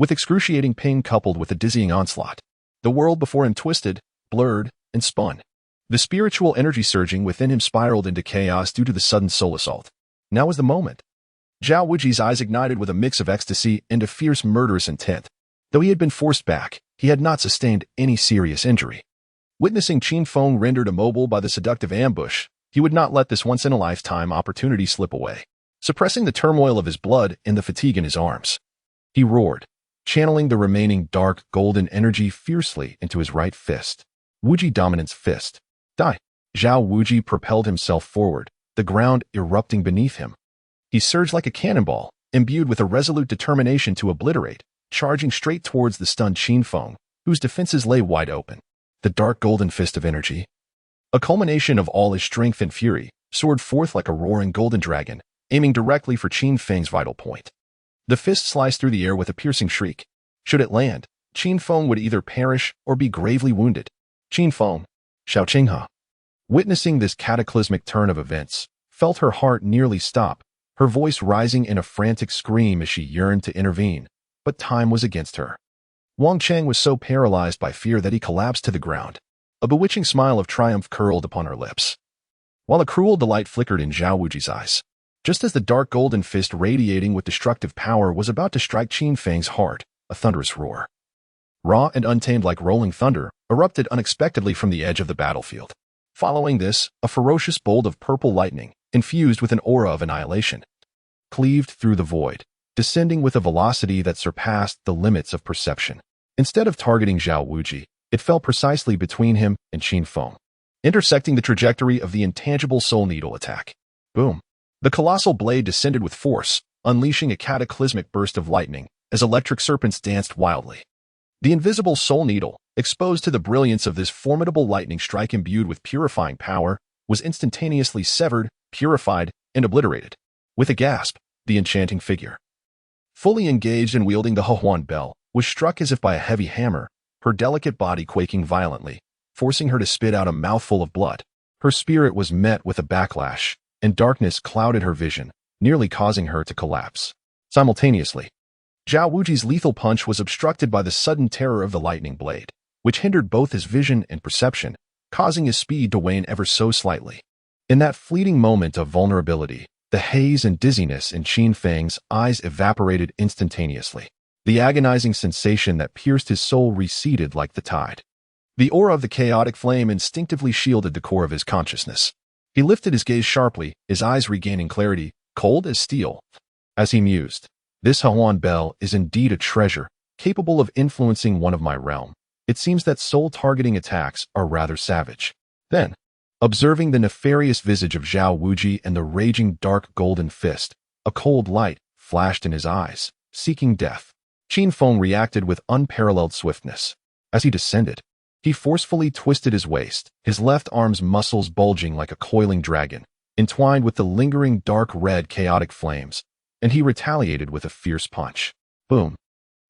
With excruciating pain coupled with a dizzying onslaught, the world before him twisted, blurred, and spun. The spiritual energy surging within him spiraled into chaos due to the sudden soul assault. Now was the moment. Zhao Wuji's eyes ignited with a mix of ecstasy and a fierce murderous intent. Though he had been forced back, he had not sustained any serious injury. Witnessing Qin Feng rendered immobile by the seductive ambush, he would not let this once-in-a-lifetime opportunity slip away. Suppressing the turmoil of his blood and the fatigue in his arms, he roared, channeling the remaining dark golden energy fiercely into his right fist. Wuji Dominant's fist. Die. Zhao Wuji propelled himself forward, the ground erupting beneath him. He surged like a cannonball, imbued with a resolute determination to obliterate, charging straight towards the stunned Qin Feng, whose defenses lay wide open. The dark golden fist of energy, a culmination of all his strength and fury, soared forth like a roaring golden dragon, aiming directly for Qin Feng's vital point. The fist sliced through the air with a piercing shriek. Should it land, Qin Feng would either perish or be gravely wounded. Qin Feng, Xiao Qinghe, witnessing this cataclysmic turn of events, felt her heart nearly stop, her voice rising in a frantic scream as she yearned to intervene, but time was against her. Wang Cheng was so paralyzed by fear that he collapsed to the ground. A bewitching smile of triumph curled upon her lips, while a cruel delight flickered in Zhao Wuji's eyes. Just as the dark golden fist radiating with destructive power was about to strike Qin Feng's heart, a thunderous roar, raw and untamed like rolling thunder, erupted unexpectedly from the edge of the battlefield. Following this, a ferocious bolt of purple lightning, infused with an aura of annihilation, cleaved through the void, descending with a velocity that surpassed the limits of perception. Instead of targeting Zhao Wuji, it fell precisely between him and Qin Feng, intersecting the trajectory of the intangible Soul Needle attack. Boom! The colossal blade descended with force, unleashing a cataclysmic burst of lightning as electric serpents danced wildly. The invisible Soul Needle, exposed to the brilliance of this formidable lightning strike imbued with purifying power, was instantaneously severed, purified, and obliterated. With a gasp, the enchanting figure, fully engaged and wielding the Huhuan bell, was struck as if by a heavy hammer, her delicate body quaking violently, forcing her to spit out a mouthful of blood. Her spirit was met with a backlash, and darkness clouded her vision, nearly causing her to collapse. Simultaneously, Zhao Wuji's lethal punch was obstructed by the sudden terror of the lightning blade, which hindered both his vision and perception, causing his speed to wane ever so slightly. In that fleeting moment of vulnerability, the haze and dizziness in Qin Feng's eyes evaporated instantaneously. The agonizing sensation that pierced his soul receded like the tide. The aura of the chaotic flame instinctively shielded the core of his consciousness. He lifted his gaze sharply, his eyes regaining clarity, cold as steel. As he mused, this Huhuan bell is indeed a treasure, capable of influencing one of my realm. It seems that soul-targeting attacks are rather savage. Then, observing the nefarious visage of Zhao Wuji and the raging dark golden fist, a cold light flashed in his eyes, seeking death. Qin Feng reacted with unparalleled swiftness. As he descended, he forcefully twisted his waist, his left arm's muscles bulging like a coiling dragon, entwined with the lingering dark red chaotic flames, and he retaliated with a fierce punch. Boom!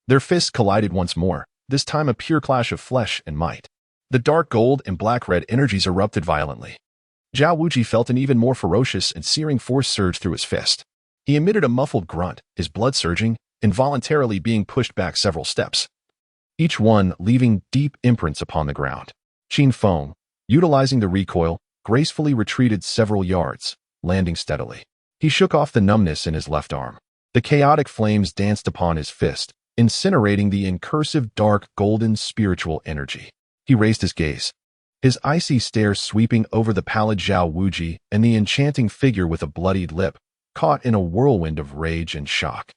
Their fists collided once more, this time a pure clash of flesh and might. The dark gold and black-red energies erupted violently. Zhao Wuji felt an even more ferocious and searing force surge through his fist. He emitted a muffled grunt, his blood surging, involuntarily being pushed back several steps, each one leaving deep imprints upon the ground. Qin Feng, utilizing the recoil, gracefully retreated several yards, landing steadily. He shook off the numbness in his left arm. The chaotic flames danced upon his fist, incinerating the incursive dark golden spiritual energy. He raised his gaze, his icy stare sweeping over the pallid Zhao Wuji and the enchanting figure with a bloodied lip, caught in a whirlwind of rage and shock,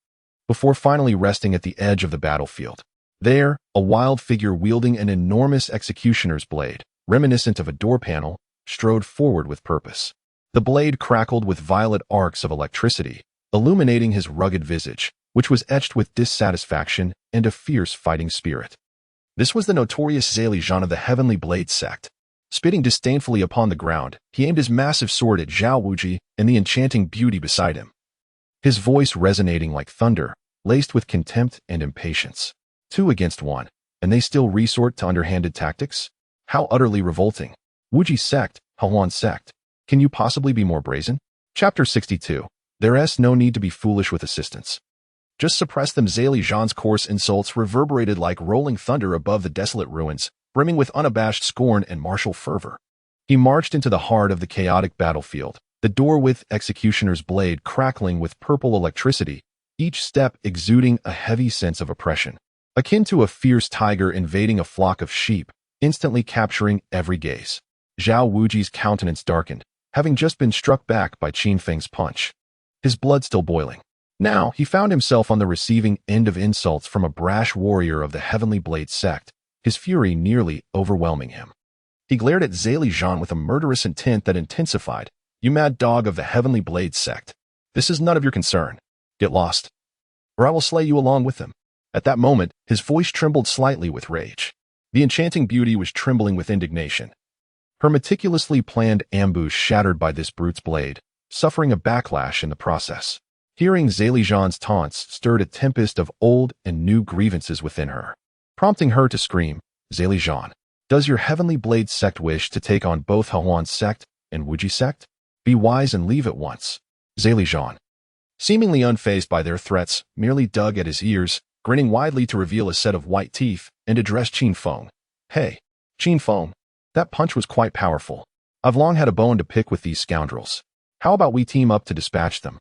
before finally resting at the edge of the battlefield. There, a wild figure wielding an enormous executioner's blade, reminiscent of a door panel, strode forward with purpose. The blade crackled with violet arcs of electricity, illuminating his rugged visage, which was etched with dissatisfaction and a fierce fighting spirit. This was the notorious Zali Zhan of the Heavenly Blade sect. Spitting disdainfully upon the ground, he aimed his massive sword at Zhao Wuji and the enchanting beauty beside him, his voice resonating like thunder, laced with contempt and impatience. 2 against 1, and they still resort to underhanded tactics? How utterly revolting. Wuji sect, Huhuan sect. Can you possibly be more brazen? Chapter 62. There's no need to be foolish with assistance. Just suppress them. Zali Zhan's coarse insults reverberated like rolling thunder above the desolate ruins, brimming with unabashed scorn and martial fervor. He marched into the heart of the chaotic battlefield, the door with executioner's blade crackling with purple electricity, each step exuding a heavy sense of oppression, akin to a fierce tiger invading a flock of sheep, instantly capturing every gaze. Zhao Wuji's countenance darkened, having just been struck back by Qin Feng's punch, his blood still boiling. Now he found himself on the receiving end of insults from a brash warrior of the Heavenly Blade sect, his fury nearly overwhelming him. He glared at Zhali Zhan with a murderous intent that intensified. You mad dog of the Heavenly Blade sect. This is none of your concern. Get lost, or I will slay you along with them. At that moment, his voice trembled slightly with rage. The enchanting beauty was trembling with indignation. Her meticulously planned ambush shattered by this brute's blade, suffering a backlash in the process. Hearing Zhali Zhan's taunts stirred a tempest of old and new grievances within her, prompting her to scream, Zhali Zhan, does your Heavenly Blade sect wish to take on both Hahuan sect and Wuji sect? Be wise and leave at once. Zhali Zhan, seemingly unfazed by their threats, merely dug at his ears, grinning widely to reveal a set of white teeth, and addressed Qin Feng. Hey, Qin Feng, that punch was quite powerful. I've long had a bone to pick with these scoundrels. How about we team up to dispatch them?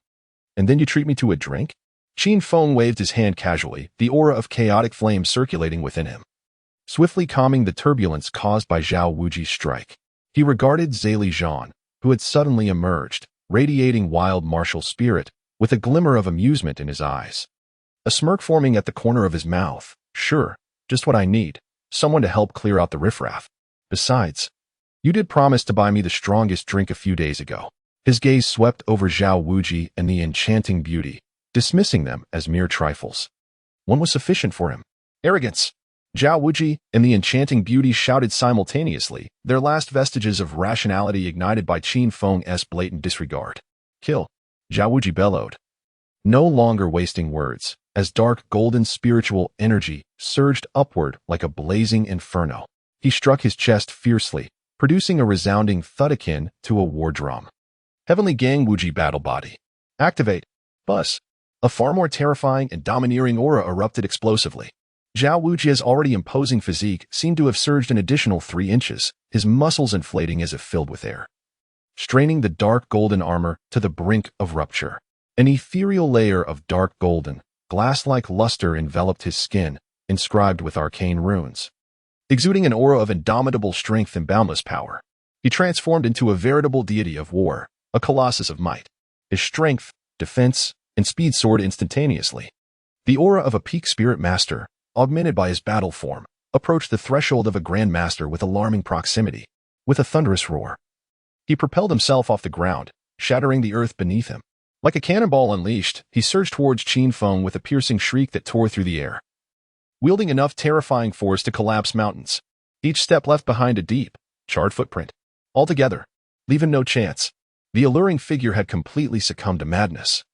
And then you treat me to a drink? Qin Feng waved his hand casually, the aura of chaotic flame circulating within him, swiftly calming the turbulence caused by Zhao Wuji's strike. He regarded Zhali Zhan, who had suddenly emerged, radiating wild martial spirit, with a glimmer of amusement in his eyes. A smirk forming at the corner of his mouth. Sure, just what I need. Someone to help clear out the riffraff. Besides, you did promise to buy me the strongest drink a few days ago. His gaze swept over Zhao Wuji and the enchanting beauty, dismissing them as mere trifles. One was sufficient for him. Arrogance! Zhao Wuji and the enchanting beauty shouted simultaneously, their last vestiges of rationality ignited by Qin Feng's blatant disregard. Kill! Zhao Wuji bellowed, no longer wasting words, as dark golden spiritual energy surged upward like a blazing inferno. He struck his chest fiercely, producing a resounding thud akin to a war drum. Heavenly Gang Wuji Battle Body. Activate. Buzz. A far more terrifying and domineering aura erupted explosively. Zhao Wuji's already imposing physique seemed to have surged an additional 3 inches, his muscles inflating as if filled with air, straining the dark golden armor to the brink of rupture. An ethereal layer of dark golden, glass-like luster enveloped his skin, inscribed with arcane runes, exuding an aura of indomitable strength and boundless power. He transformed into a veritable deity of war, a colossus of might. His strength, defense, and speed soared instantaneously. The aura of a peak spirit master, augmented by his battle form, approached the threshold of a grand master with alarming proximity. With a thunderous roar, he propelled himself off the ground, shattering the earth beneath him. Like a cannonball unleashed, he surged towards Qin Feng with a piercing shriek that tore through the air, wielding enough terrifying force to collapse mountains. Each step left behind a deep, charred footprint. Altogether, leaving no chance. The alluring figure had completely succumbed to madness.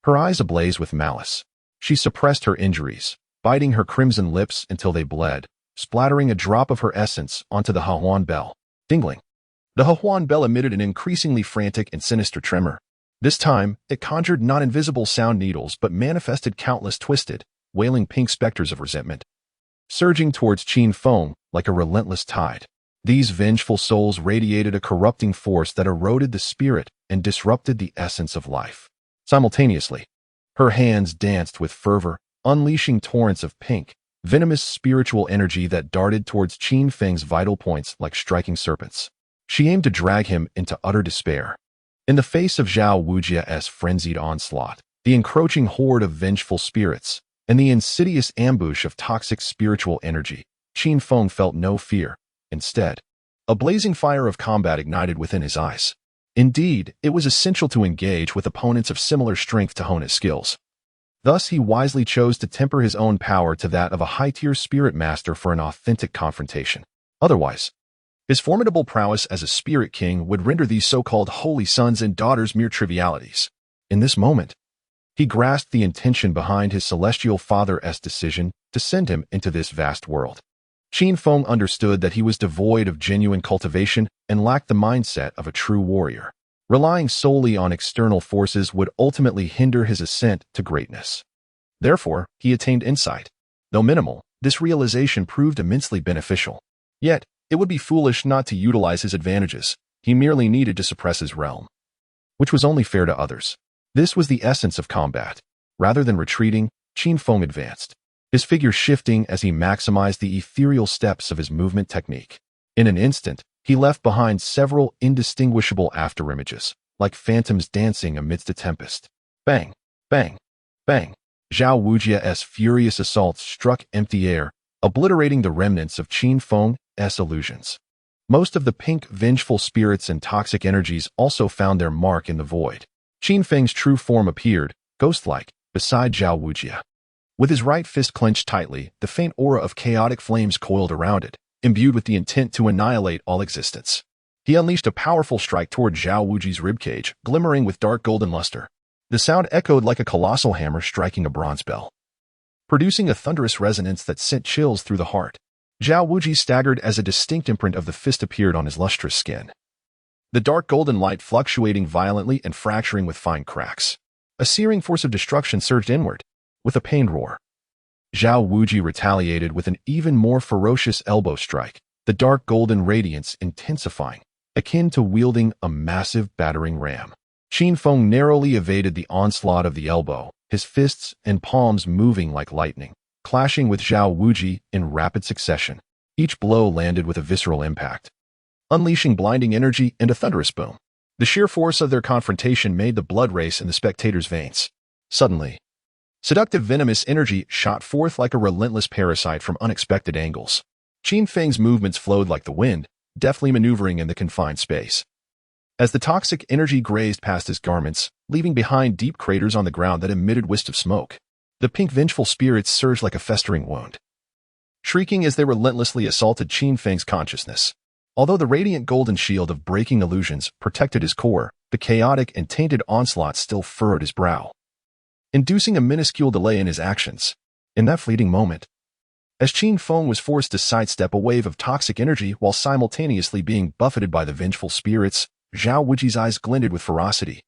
Her eyes ablaze with malice, she suppressed her injuries, biting her crimson lips until they bled, splattering a drop of her essence onto the Hahuan bell. Dingling. The Hahuan bell emitted an increasingly frantic and sinister tremor. This time, it conjured not invisible sound needles but manifested countless twisted, wailing pink specters of resentment, surging towards Qin Feng like a relentless tide. These vengeful souls radiated a corrupting force that eroded the spirit and disrupted the essence of life. Simultaneously, her hands danced with fervor, unleashing torrents of pink, venomous spiritual energy that darted towards Qin Feng's vital points like striking serpents. She aimed to drag him into utter despair. In the face of Zhao Wuji's frenzied onslaught, the encroaching horde of vengeful spirits, and the insidious ambush of toxic spiritual energy, Qin Feng felt no fear. Instead, a blazing fire of combat ignited within his eyes. Indeed, it was essential to engage with opponents of similar strength to hone his skills. Thus, he wisely chose to temper his own power to that of a high-tier spirit master for an authentic confrontation. Otherwise, his formidable prowess as a spirit king would render these so-called holy sons and daughters mere trivialities. In this moment, he grasped the intention behind his celestial father's decision to send him into this vast world. Qin Feng understood that he was devoid of genuine cultivation and lacked the mindset of a true warrior. Relying solely on external forces would ultimately hinder his ascent to greatness. Therefore, he attained insight. Though minimal, this realization proved immensely beneficial. Yet, it would be foolish not to utilize his advantages. He merely needed to suppress his realm, which was only fair to others. This was the essence of combat. Rather than retreating, Qin Feng advanced, his figure shifting as he maximized the ethereal steps of his movement technique. In an instant, he left behind several indistinguishable afterimages, like phantoms dancing amidst a tempest. Bang! Bang! Bang! Zhao Wuji's furious assaults struck empty air, obliterating the remnants of Qin Feng's illusions. Most of the pink, vengeful spirits and toxic energies also found their mark in the void. Qin Feng's true form appeared, ghost-like, beside Zhao Wujia. With his right fist clenched tightly, the faint aura of chaotic flames coiled around it, imbued with the intent to annihilate all existence. He unleashed a powerful strike toward Zhao Wuji's ribcage, glimmering with dark golden luster. The sound echoed like a colossal hammer striking a bronze bell, producing a thunderous resonance that sent chills through the heart. Zhao Wuji staggered as a distinct imprint of the fist appeared on his lustrous skin, the dark golden light fluctuating violently and fracturing with fine cracks. A searing force of destruction surged inward. With a pained roar, Zhao Wuji retaliated with an even more ferocious elbow strike, the dark golden radiance intensifying, akin to wielding a massive battering ram. Qin Feng narrowly evaded the onslaught of the elbow, his fists and palms moving like lightning, clashing with Zhao Wuji in rapid succession. Each blow landed with a visceral impact, unleashing blinding energy and a thunderous boom. The sheer force of their confrontation made the blood race in the spectators' veins. Suddenly, seductive venomous energy shot forth like a relentless parasite from unexpected angles. Qin Feng's movements flowed like the wind, deftly maneuvering in the confined space. As the toxic energy grazed past his garments, leaving behind deep craters on the ground that emitted wisps of smoke, the pink vengeful spirits surged like a festering wound, shrieking as they relentlessly assaulted Qin Feng's consciousness. Although the radiant golden shield of breaking illusions protected his core, the chaotic and tainted onslaught still furrowed his brow, inducing a minuscule delay in his actions. In that fleeting moment, as Qin Feng was forced to sidestep a wave of toxic energy while simultaneously being buffeted by the vengeful spirits, Zhao Wuji's eyes glinted with ferocity.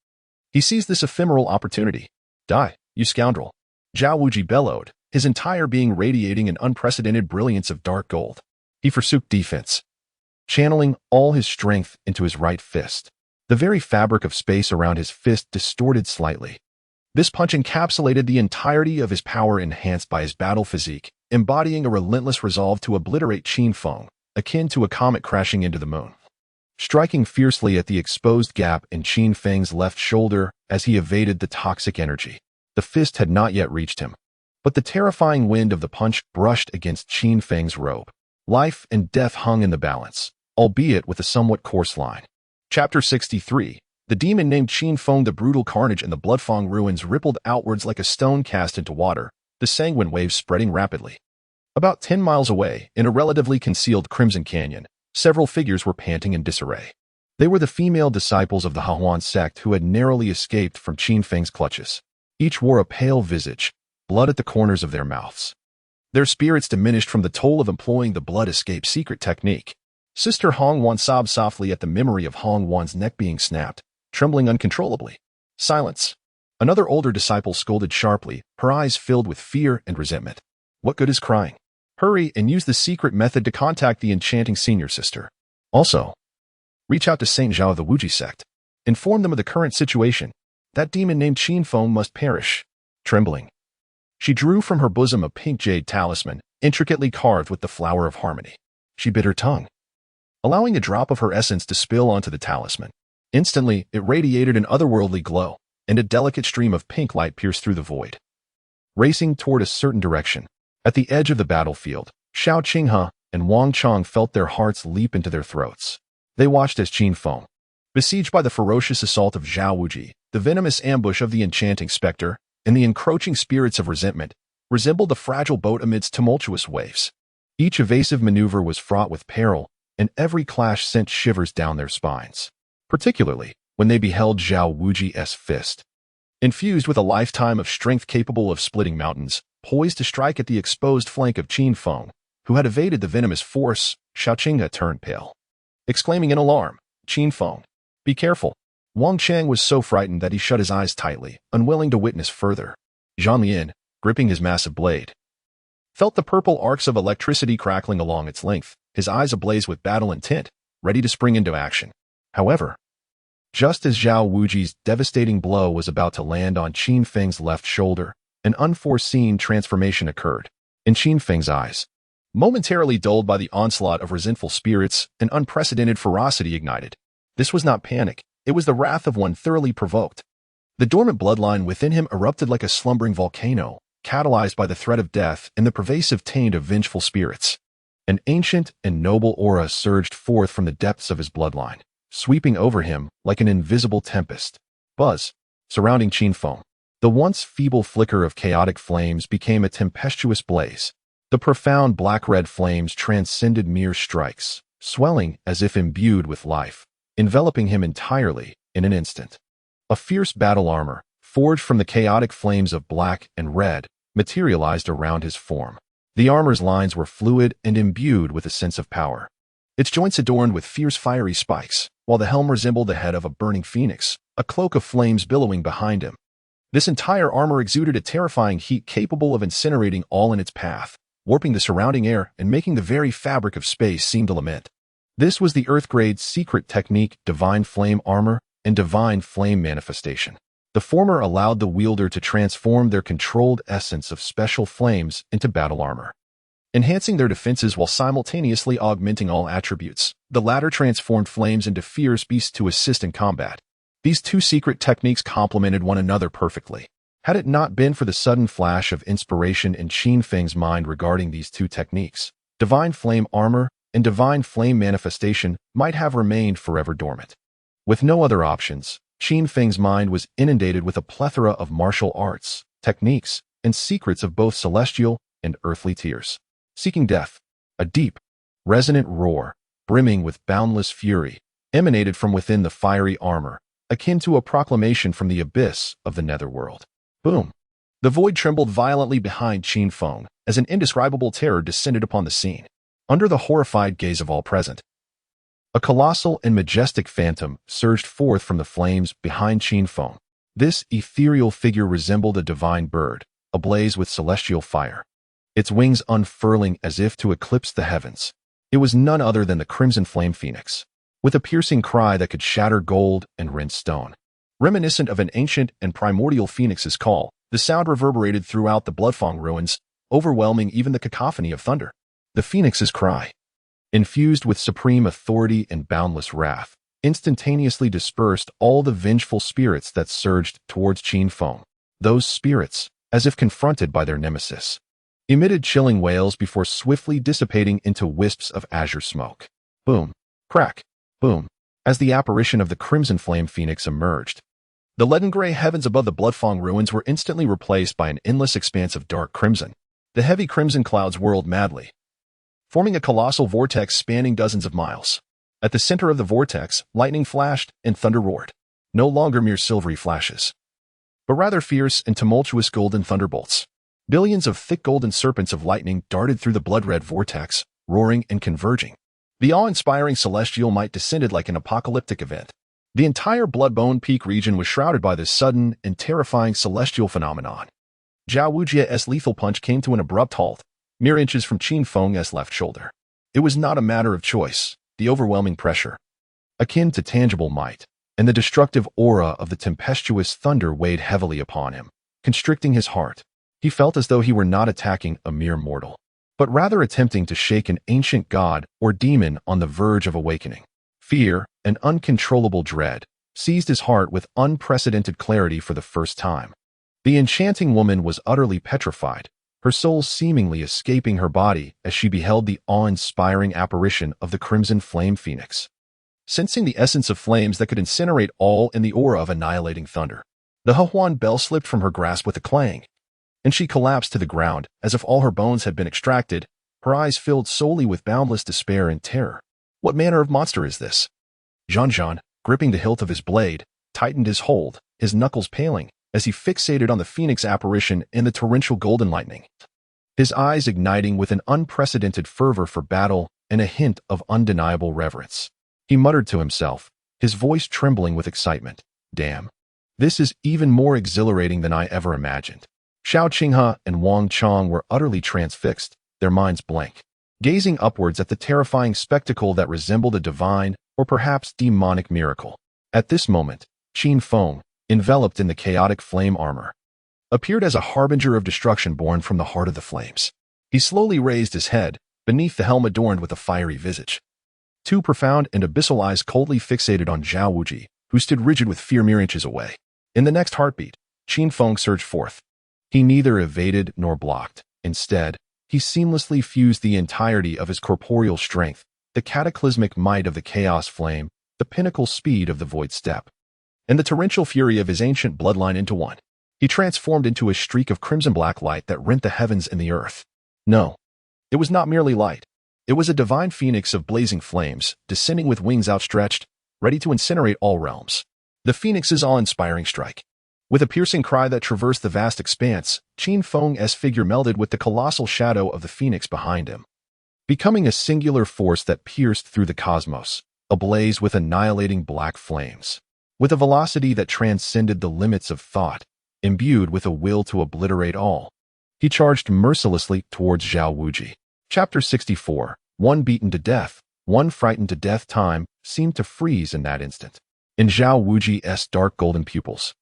He seized this ephemeral opportunity. Die, you scoundrel! Zhao Wuji bellowed, his entire being radiating an unprecedented brilliance of dark gold. He forsook defense, channeling all his strength into his right fist. The very fabric of space around his fist distorted slightly. This punch encapsulated the entirety of his power enhanced by his battle physique, embodying a relentless resolve to obliterate Qin Feng, akin to a comet crashing into the moon. Striking fiercely at the exposed gap in Qin Feng's left shoulder as he evaded the toxic energy. The fist had not yet reached him, but the terrifying wind of the punch brushed against Qin Feng's robe. Life and death hung in the balance, albeit with a somewhat coarse line. Chapter 63. The demon named Qin Feng. The brutal carnage in the Bloodfang ruins rippled outwards like a stone cast into water, the sanguine waves spreading rapidly. About 10 miles away, in a relatively concealed Crimson Canyon, several figures were panting in disarray. They were the female disciples of the Hahuan sect who had narrowly escaped from Qin Feng's clutches. Each wore a pale visage, blood at the corners of their mouths. Their spirits diminished from the toll of employing the blood escape secret technique. Sister Hong Wan sobbed softly at the memory of Hong Wan's neck being snapped, trembling uncontrollably. Silence. Another older disciple scolded sharply, her eyes filled with fear and resentment. What good is crying? Hurry and use the secret method to contact the enchanting senior sister. Also, reach out to Saint Zhao of the Wuji sect. Inform them of the current situation. That demon named Qin Feng must perish. Trembling, she drew from her bosom a pink jade talisman, intricately carved with the flower of harmony. She bit her tongue, allowing a drop of her essence to spill onto the talisman. Instantly, it radiated an otherworldly glow, and a delicate stream of pink light pierced through the void, racing toward a certain direction. At the edge of the battlefield, Xiao Qinghe and Wang Chong felt their hearts leap into their throats. They watched as Qin Feng, besieged by the ferocious assault of Zhao Wuji, the venomous ambush of the enchanting specter, and the encroaching spirits of resentment, resembled a fragile boat amidst tumultuous waves. Each evasive maneuver was fraught with peril, and every clash sent shivers down their spines, particularly when they beheld Zhao Wuji's fist, infused with a lifetime of strength capable of splitting mountains, poised to strike at the exposed flank of Qin Feng, who had evaded the venomous force. Xiao Qinghe turned pale, exclaiming in alarm, "Qin Feng, be careful." Wang Chang was so frightened that he shut his eyes tightly, unwilling to witness further. Zhang Lian, gripping his massive blade, felt the purple arcs of electricity crackling along its length, his eyes ablaze with battle intent, ready to spring into action. However, just as Zhao Wuji's devastating blow was about to land on Qin Feng's left shoulder, an unforeseen transformation occurred. In Qin Feng's eyes, momentarily dulled by the onslaught of resentful spirits, an unprecedented ferocity ignited. This was not panic. It was the wrath of one thoroughly provoked. The dormant bloodline within him erupted like a slumbering volcano, catalyzed by the threat of death and the pervasive taint of vengeful spirits. An ancient and noble aura surged forth from the depths of his bloodline, sweeping over him like an invisible tempest. Buzz, surrounding Qin Feng. The once feeble flicker of chaotic flames became a tempestuous blaze. The profound black-red flames transcended mere strikes, swelling as if imbued with life, enveloping him entirely in an instant. A fierce battle armor, forged from the chaotic flames of black and red, materialized around his form. The armor's lines were fluid and imbued with a sense of power. Its joints adorned with fierce fiery spikes, while the helm resembled the head of a burning phoenix, a cloak of flames billowing behind him. This entire armor exuded a terrifying heat capable of incinerating all in its path, warping the surrounding air and making the very fabric of space seem to lament. This was the Earth-grade secret technique Divine Flame Armor and Divine Flame Manifestation. The former allowed the wielder to transform their controlled essence of special flames into battle armor, enhancing their defenses while simultaneously augmenting all attributes. The latter transformed flames into fierce beasts to assist in combat. These two secret techniques complemented one another perfectly. Had it not been for the sudden flash of inspiration in Qin Feng's mind regarding these two techniques, Divine Flame Armor and Divine Flame Manifestation might have remained forever dormant. With no other options, Qin Feng's mind was inundated with a plethora of martial arts, techniques, and secrets of both celestial and earthly tiers. Seeking death, a deep, resonant roar, brimming with boundless fury, emanated from within the fiery armor, akin to a proclamation from the abyss of the netherworld. Boom! The void trembled violently behind Qin Feng as an indescribable terror descended upon the scene. Under the horrified gaze of all present, a colossal and majestic phantom surged forth from the flames behind Qin Feng. This ethereal figure resembled a divine bird, ablaze with celestial fire, its wings unfurling as if to eclipse the heavens. It was none other than the Crimson Flame Phoenix, with a piercing cry that could shatter gold and rend stone. Reminiscent of an ancient and primordial phoenix's call, the sound reverberated throughout the Bloodfang ruins, overwhelming even the cacophony of thunder. The phoenix's cry, infused with supreme authority and boundless wrath, instantaneously dispersed all the vengeful spirits that surged towards Qin Feng. Those spirits, as if confronted by their nemesis, emitted chilling wails before swiftly dissipating into wisps of azure smoke. Boom, crack, boom, as the apparition of the Crimson Flame Phoenix emerged. The leaden-gray heavens above the Bloodfang ruins were instantly replaced by an endless expanse of dark crimson. The heavy crimson clouds whirled madly, forming a colossal vortex spanning dozens of miles. At the center of the vortex, lightning flashed and thunder roared. No longer mere silvery flashes, but rather fierce and tumultuous golden thunderbolts. Billions of thick golden serpents of lightning darted through the blood-red vortex, roaring and converging. The awe-inspiring celestial might descended like an apocalyptic event. The entire Bloodbone Peak region was shrouded by this sudden and terrifying celestial phenomenon. Zhao Wujia's lethal punch came to an abrupt halt, mere inches from Qin Feng's left shoulder. It was not a matter of choice. The overwhelming pressure, akin to tangible might, and the destructive aura of the tempestuous thunder weighed heavily upon him, constricting his heart. He felt as though he were not attacking a mere mortal, but rather attempting to shake an ancient god or demon on the verge of awakening. Fear and uncontrollable dread seized his heart with unprecedented clarity for the first time. The enchanting woman was utterly petrified, her soul seemingly escaping her body as she beheld the awe-inspiring apparition of the Crimson Flame Phoenix. Sensing the essence of flames that could incinerate all in the aura of annihilating thunder, the Hehuan bell slipped from her grasp with a clang, and she collapsed to the ground as if all her bones had been extracted, her eyes filled solely with boundless despair and terror. What manner of monster is this? Zhan, gripping the hilt of his blade, tightened his hold, his knuckles paling, as he fixated on the phoenix apparition in the torrential golden lightning, his eyes igniting with an unprecedented fervor for battle and a hint of undeniable reverence. He muttered to himself, his voice trembling with excitement, "Damn, this is even more exhilarating than I ever imagined." Xiao Qinghe and Wang Chong were utterly transfixed, their minds blank, gazing upwards at the terrifying spectacle that resembled a divine or perhaps demonic miracle. At this moment, Qin Feng, enveloped in the chaotic flame armor, appeared as a harbinger of destruction born from the heart of the flames. He slowly raised his head, beneath the helm adorned with a fiery visage. Two profound and abyssal eyes coldly fixated on Zhao Wuji, who stood rigid with fear mere inches away. In the next heartbeat, Qin Feng surged forth. He neither evaded nor blocked. Instead, He seamlessly fused the entirety of his corporeal strength, the cataclysmic might of the Chaos Flame, the pinnacle speed of the Void Step, and the torrential fury of his ancient bloodline into one. He transformed into a streak of crimson-black light that rent the heavens and the earth. No, it was not merely light. It was a divine phoenix of blazing flames, descending with wings outstretched, ready to incinerate all realms. The phoenix's awe-inspiring strike. With a piercing cry that traversed the vast expanse, Qin Feng's figure melded with the colossal shadow of the phoenix behind him, becoming a singular force that pierced through the cosmos, ablaze with annihilating black flames. With a velocity that transcended the limits of thought, imbued with a will to obliterate all, he charged mercilessly towards Zhao Wuji. Chapter 64. One beaten to death, one frightened to death. Time seemed to freeze in that instant. In Zhao Wuji's dark golden pupils,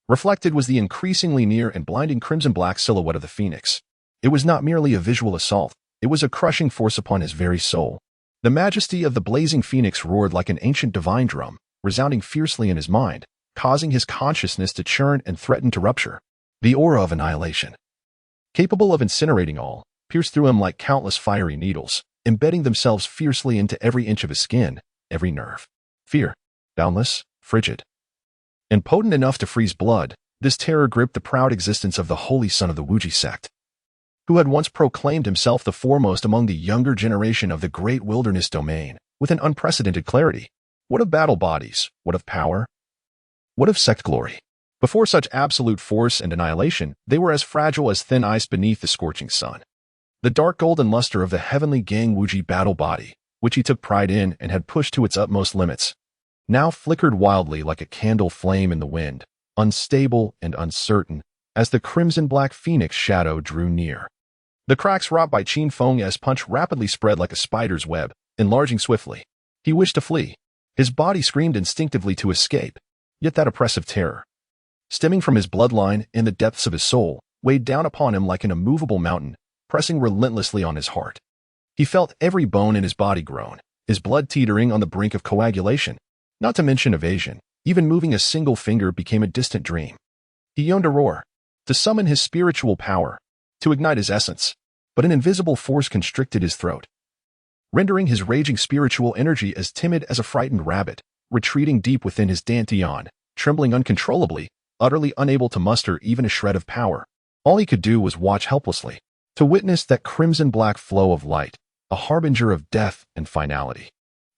reflected was the increasingly near and blinding crimson-black silhouette of the phoenix. It was not merely a visual assault, it was a crushing force upon his very soul. The majesty of the blazing phoenix roared like an ancient divine drum, resounding fiercely in his mind, causing his consciousness to churn and threaten to rupture. The aura of annihilation, capable of incinerating all, pierced through him like countless fiery needles, embedding themselves fiercely into every inch of his skin, every nerve. Fear, boundless, frigid, and potent enough to freeze blood, this terror gripped the proud existence of the holy son of the Wuji sect, who had once proclaimed himself the foremost among the younger generation of the great wilderness domain, with an unprecedented clarity. What of battle bodies? What of power? What of sect glory? Before such absolute force and annihilation, they were as fragile as thin ice beneath the scorching sun. The dark golden luster of the heavenly Gang Wuji battle body, which he took pride in and had pushed to its utmost limits, now flickered wildly like a candle flame in the wind, unstable and uncertain, as the crimson-black phoenix shadow drew near. The cracks wrought by Qin Feng's punch rapidly spread like a spider's web, enlarging swiftly. He wished to flee. His body screamed instinctively to escape, yet that oppressive terror, stemming from his bloodline in the depths of his soul, weighed down upon him like an immovable mountain, pressing relentlessly on his heart. He felt every bone in his body groan, his blood teetering on the brink of coagulation, not to mention evasion. Even moving a single finger became a distant dream. He yearned to roar, to summon his spiritual power, to ignite his essence, but an invisible force constricted his throat, rendering his raging spiritual energy as timid as a frightened rabbit, retreating deep within his dantian, trembling uncontrollably, utterly unable to muster even a shred of power. All he could do was watch helplessly, to witness that crimson-black flow of light, a harbinger of death and finality,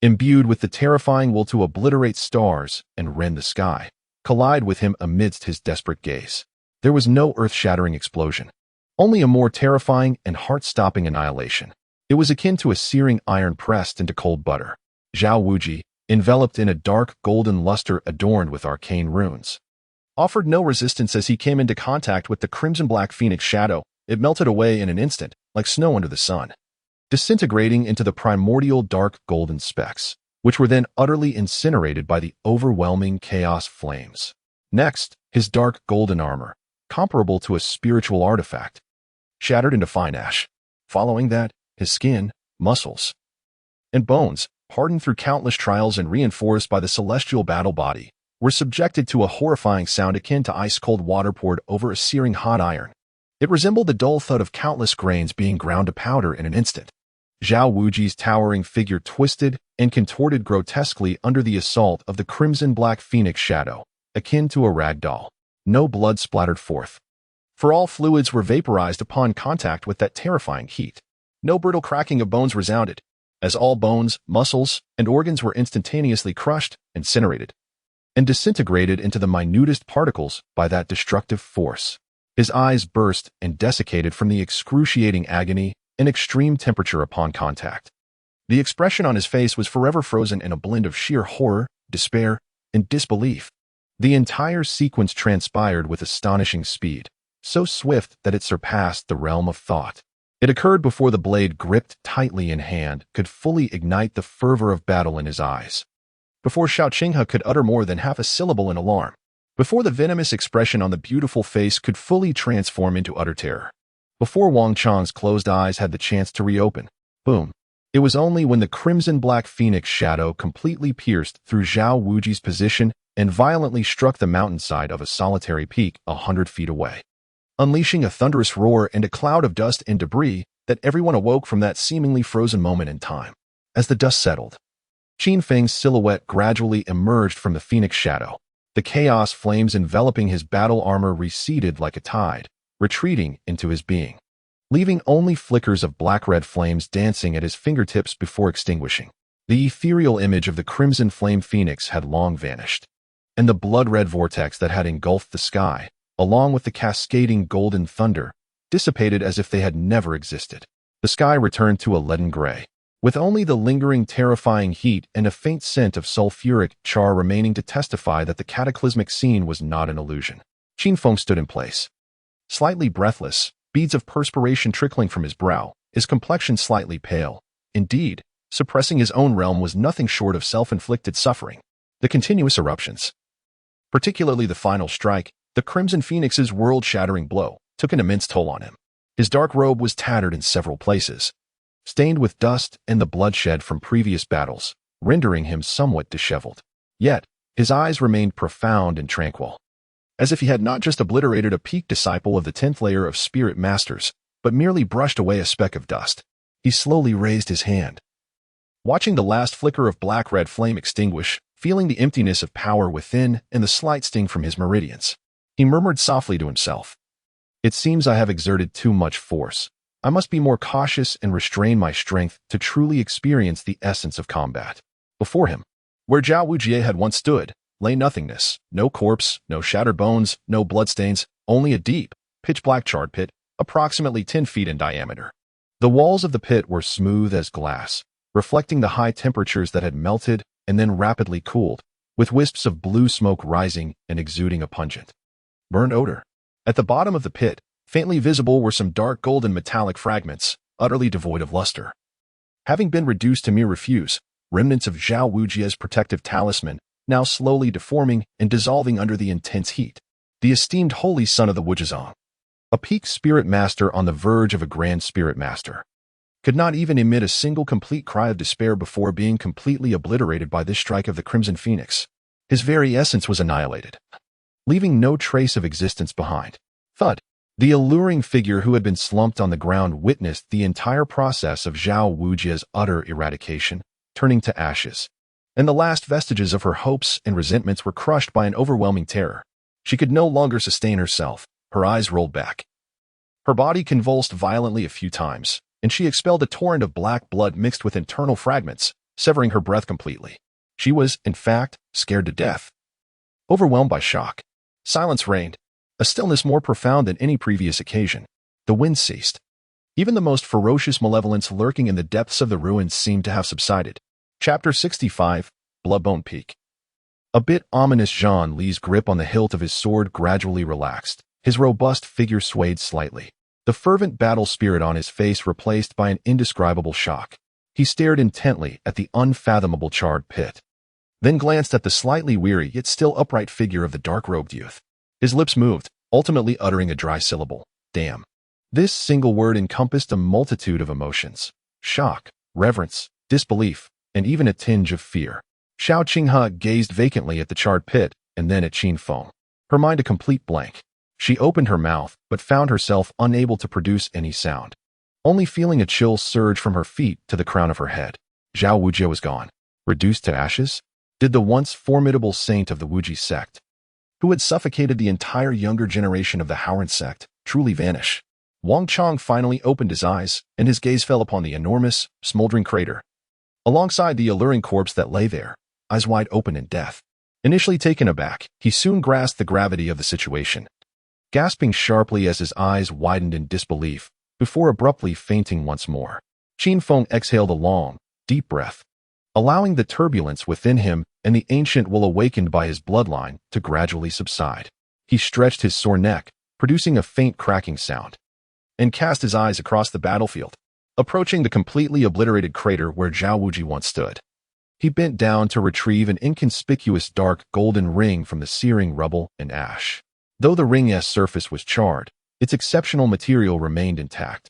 imbued with the terrifying will to obliterate stars and rend the sky, collide with him amidst his desperate gaze. There was no earth-shattering explosion, only a more terrifying and heart-stopping annihilation. It was akin to a searing iron pressed into cold butter. Zhao Wuji, enveloped in a dark golden luster adorned with arcane runes, offered no resistance as he came into contact with the crimson-black phoenix shadow. It melted away in an instant, like snow under the sun, disintegrating into the primordial dark golden specks, which were then utterly incinerated by the overwhelming chaos flames. Next, his dark golden armor, comparable to a spiritual artifact, shattered into fine ash. Following that, his skin, muscles, and bones, hardened through countless trials and reinforced by the celestial battle body, were subjected to a horrifying sound akin to ice-cold water poured over a searing hot iron. It resembled the dull thud of countless grains being ground to powder in an instant. Zhao Wuji's towering figure twisted and contorted grotesquely under the assault of the crimson-black phoenix shadow, akin to a rag doll. No blood splattered forth, for all fluids were vaporized upon contact with that terrifying heat. No brittle cracking of bones resounded, as all bones, muscles, and organs were instantaneously crushed, incinerated, and disintegrated into the minutest particles by that destructive force. His eyes burst and desiccated from the excruciating agony and extreme temperature upon contact. The expression on his face was forever frozen in a blend of sheer horror, despair, and disbelief. The entire sequence transpired with astonishing speed, so swift that it surpassed the realm of thought. It occurred before the blade gripped tightly in hand could fully ignite the fervor of battle in his eyes, before Xiao Qinghe could utter more than half a syllable in alarm, before the venomous expression on the beautiful face could fully transform into utter terror, before Wang Chang's closed eyes had the chance to reopen. Boom. It was only when the crimson-black phoenix shadow completely pierced through Zhao Wuji's position and violently struck the mountainside of a solitary peak 100 feet away. unleashing a thunderous roar and a cloud of dust and debris that everyone awoke from that seemingly frozen moment in time. As the dust settled, Qin Feng's silhouette gradually emerged from the phoenix shadow. The chaos flames enveloping his battle armor receded like a tide, retreating into his being, leaving only flickers of black-red flames dancing at his fingertips before extinguishing. The ethereal image of the crimson flame phoenix had long vanished, and the blood-red vortex that had engulfed the sky, along with the cascading golden thunder, dissipated as if they had never existed. The sky returned to a leaden gray, with only the lingering terrifying heat and a faint scent of sulfuric char remaining to testify that the cataclysmic scene was not an illusion. Qin Feng stood in place, slightly breathless, beads of perspiration trickling from his brow, his complexion slightly pale. Indeed, suppressing his own realm was nothing short of self-inflicted suffering. The continuous eruptions, particularly the final strike, the Crimson Phoenix's world-shattering blow, took an immense toll on him. His dark robe was tattered in several places, stained with dust and the bloodshed from previous battles, rendering him somewhat disheveled. Yet, his eyes remained profound and tranquil, as if he had not just obliterated a peak disciple of the 10th layer of spirit masters, but merely brushed away a speck of dust. He slowly raised his hand, watching the last flicker of black-red flame extinguish, feeling the emptiness of power within and the slight sting from his meridians. He murmured softly to himself, "It seems I have exerted too much force. I must be more cautious and restrain my strength to truly experience the essence of combat." Before him, where Zhao Wujie had once stood, lay nothingness. No corpse, no shattered bones, no bloodstains, only a deep, pitch-black charred pit, approximately 10 feet in diameter. The walls of the pit were smooth as glass, reflecting the high temperatures that had melted and then rapidly cooled, with wisps of blue smoke rising and exuding a pungent, burned odor. At the bottom of the pit, faintly visible were some dark golden metallic fragments, utterly devoid of luster. Having been reduced to mere refuse, remnants of Zhao Wujie's protective talisman, now slowly deforming and dissolving under the intense heat. The esteemed holy son of the Wujizong, a peak spirit master on the verge of a grand spirit master, could not even emit a single complete cry of despair before being completely obliterated by this strike of the Crimson Phoenix. His very essence was annihilated, leaving no trace of existence behind. Thud. The alluring figure who had been slumped on the ground witnessed the entire process of Zhao Wujie's utter eradication, turning to ashes, and the last vestiges of her hopes and resentments were crushed by an overwhelming terror. She could no longer sustain herself. Her eyes rolled back. Her body convulsed violently a few times, and she expelled a torrent of black blood mixed with internal fragments, severing her breath completely. She was, in fact, scared to death, overwhelmed by shock. Silence reigned, a stillness more profound than any previous occasion. The wind ceased. Even the most ferocious malevolence lurking in the depths of the ruins seemed to have subsided. Chapter 65, Bloodbone Peak. A bit ominous, Zhang Li's grip on the hilt of his sword gradually relaxed. His robust figure swayed slightly, the fervent battle spirit on his face replaced by an indescribable shock. He stared intently at the unfathomable charred pit, then glanced at the slightly weary yet still upright figure of the dark-robed youth. His lips moved, ultimately uttering a dry syllable. Damn. This single word encompassed a multitude of emotions: shock, reverence, disbelief, and even a tinge of fear. Xiao Qinghe gazed vacantly at the charred pit and then at Qin Feng, her mind a complete blank. She opened her mouth, but found herself unable to produce any sound, only feeling a chill surge from her feet to the crown of her head. Zhao Wujie was gone, reduced to ashes. Did the once formidable saint of the Wuji sect, who had suffocated the entire younger generation of the Howren sect, truly vanish? Wang Chong finally opened his eyes, and his gaze fell upon the enormous, smoldering crater, alongside the alluring corpse that lay there, eyes wide open in death. Initially taken aback, he soon grasped the gravity of the situation, gasping sharply as his eyes widened in disbelief, before abruptly fainting once more. Qin Feng exhaled a long, deep breath, allowing the turbulence within him and the ancient will awakened by his bloodline to gradually subside. He stretched his sore neck, producing a faint cracking sound, and cast his eyes across the battlefield, approaching the completely obliterated crater where Zhao Wujie once stood. He bent down to retrieve an inconspicuous dark golden ring from the searing rubble and ash. Though the ring's surface was charred, its exceptional material remained intact.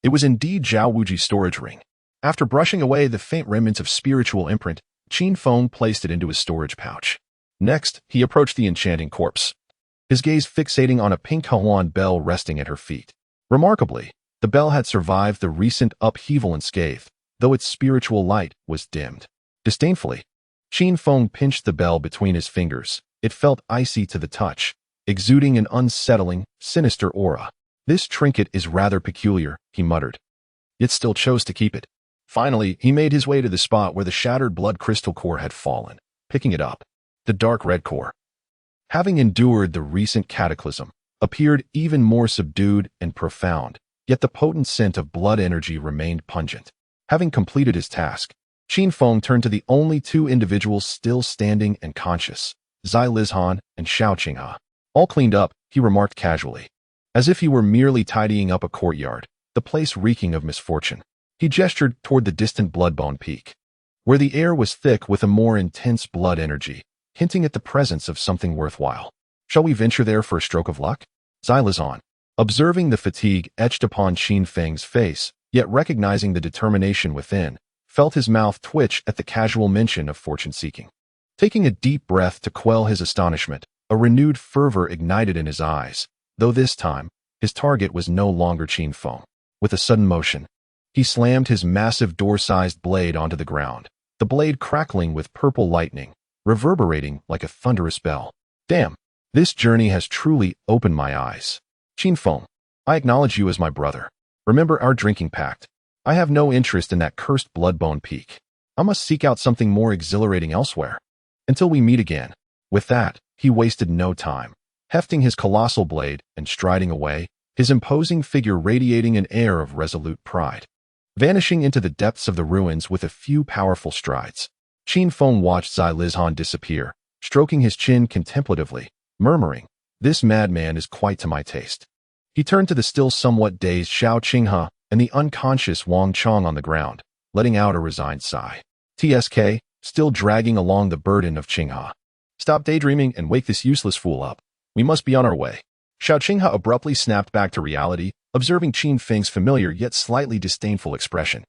It was indeed Zhao Wujie's storage ring. After brushing away the faint remnants of spiritual imprint, Qin Feng placed it into his storage pouch. Next, he approached the enchanting corpse. his gaze fixating on a pink Huan bell resting at her feet. Remarkably, the bell had survived the recent upheaval unscathed, though its spiritual light was dimmed. Disdainfully, Qin Feng pinched the bell between his fingers. It felt icy to the touch, exuding an unsettling, sinister aura. "This trinket is rather peculiar," he muttered, yet still chose to keep it. Finally, he made his way to the spot where the shattered blood crystal core had fallen, picking it up. The dark red core, having endured the recent cataclysm, appeared even more subdued and profound, yet the potent scent of blood energy remained pungent. Having completed his task, Qin Feng turned to the only two individuals still standing and conscious, Zai Lizhan and Xiao Qinghe. "All cleaned up," he remarked casually, as if he were merely tidying up a courtyard, the place reeking of misfortune. He gestured toward the distant Bloodbone Peak, where the air was thick with a more intense blood energy, hinting at the presence of something worthwhile. "Shall we venture there for a stroke of luck?" Zai Lizhan, observing the fatigue etched upon Qin Feng's face, yet recognizing the determination within, felt his mouth twitch at the casual mention of fortune-seeking. Taking a deep breath to quell his astonishment, a renewed fervor ignited in his eyes, though this time, his target was no longer Qin Feng. With a sudden motion, he slammed his massive door-sized blade onto the ground, the blade crackling with purple lightning, reverberating like a thunderous bell. "Damn, this journey has truly opened my eyes. Qin Feng, I acknowledge you as my brother. Remember our drinking pact. I have no interest in that cursed Bloodbone Peak. I must seek out something more exhilarating elsewhere. Until we meet again." With that, he wasted no time, hefting his colossal blade and striding away, his imposing figure radiating an air of resolute pride. Vanishing into the depths of the ruins with a few powerful strides, Qin Feng watched Zai Lizhan disappear, stroking his chin contemplatively, murmuring, "This madman is quite to my taste." He turned to the still somewhat dazed Xiao Qinghe and the unconscious Wang Chang on the ground, letting out a resigned sigh. "TSK, still dragging along the burden of Qinghe. Stop daydreaming and wake this useless fool up. We must be on our way." Xiao Qinghe abruptly snapped back to reality, observing Qin Feng's familiar yet slightly disdainful expression.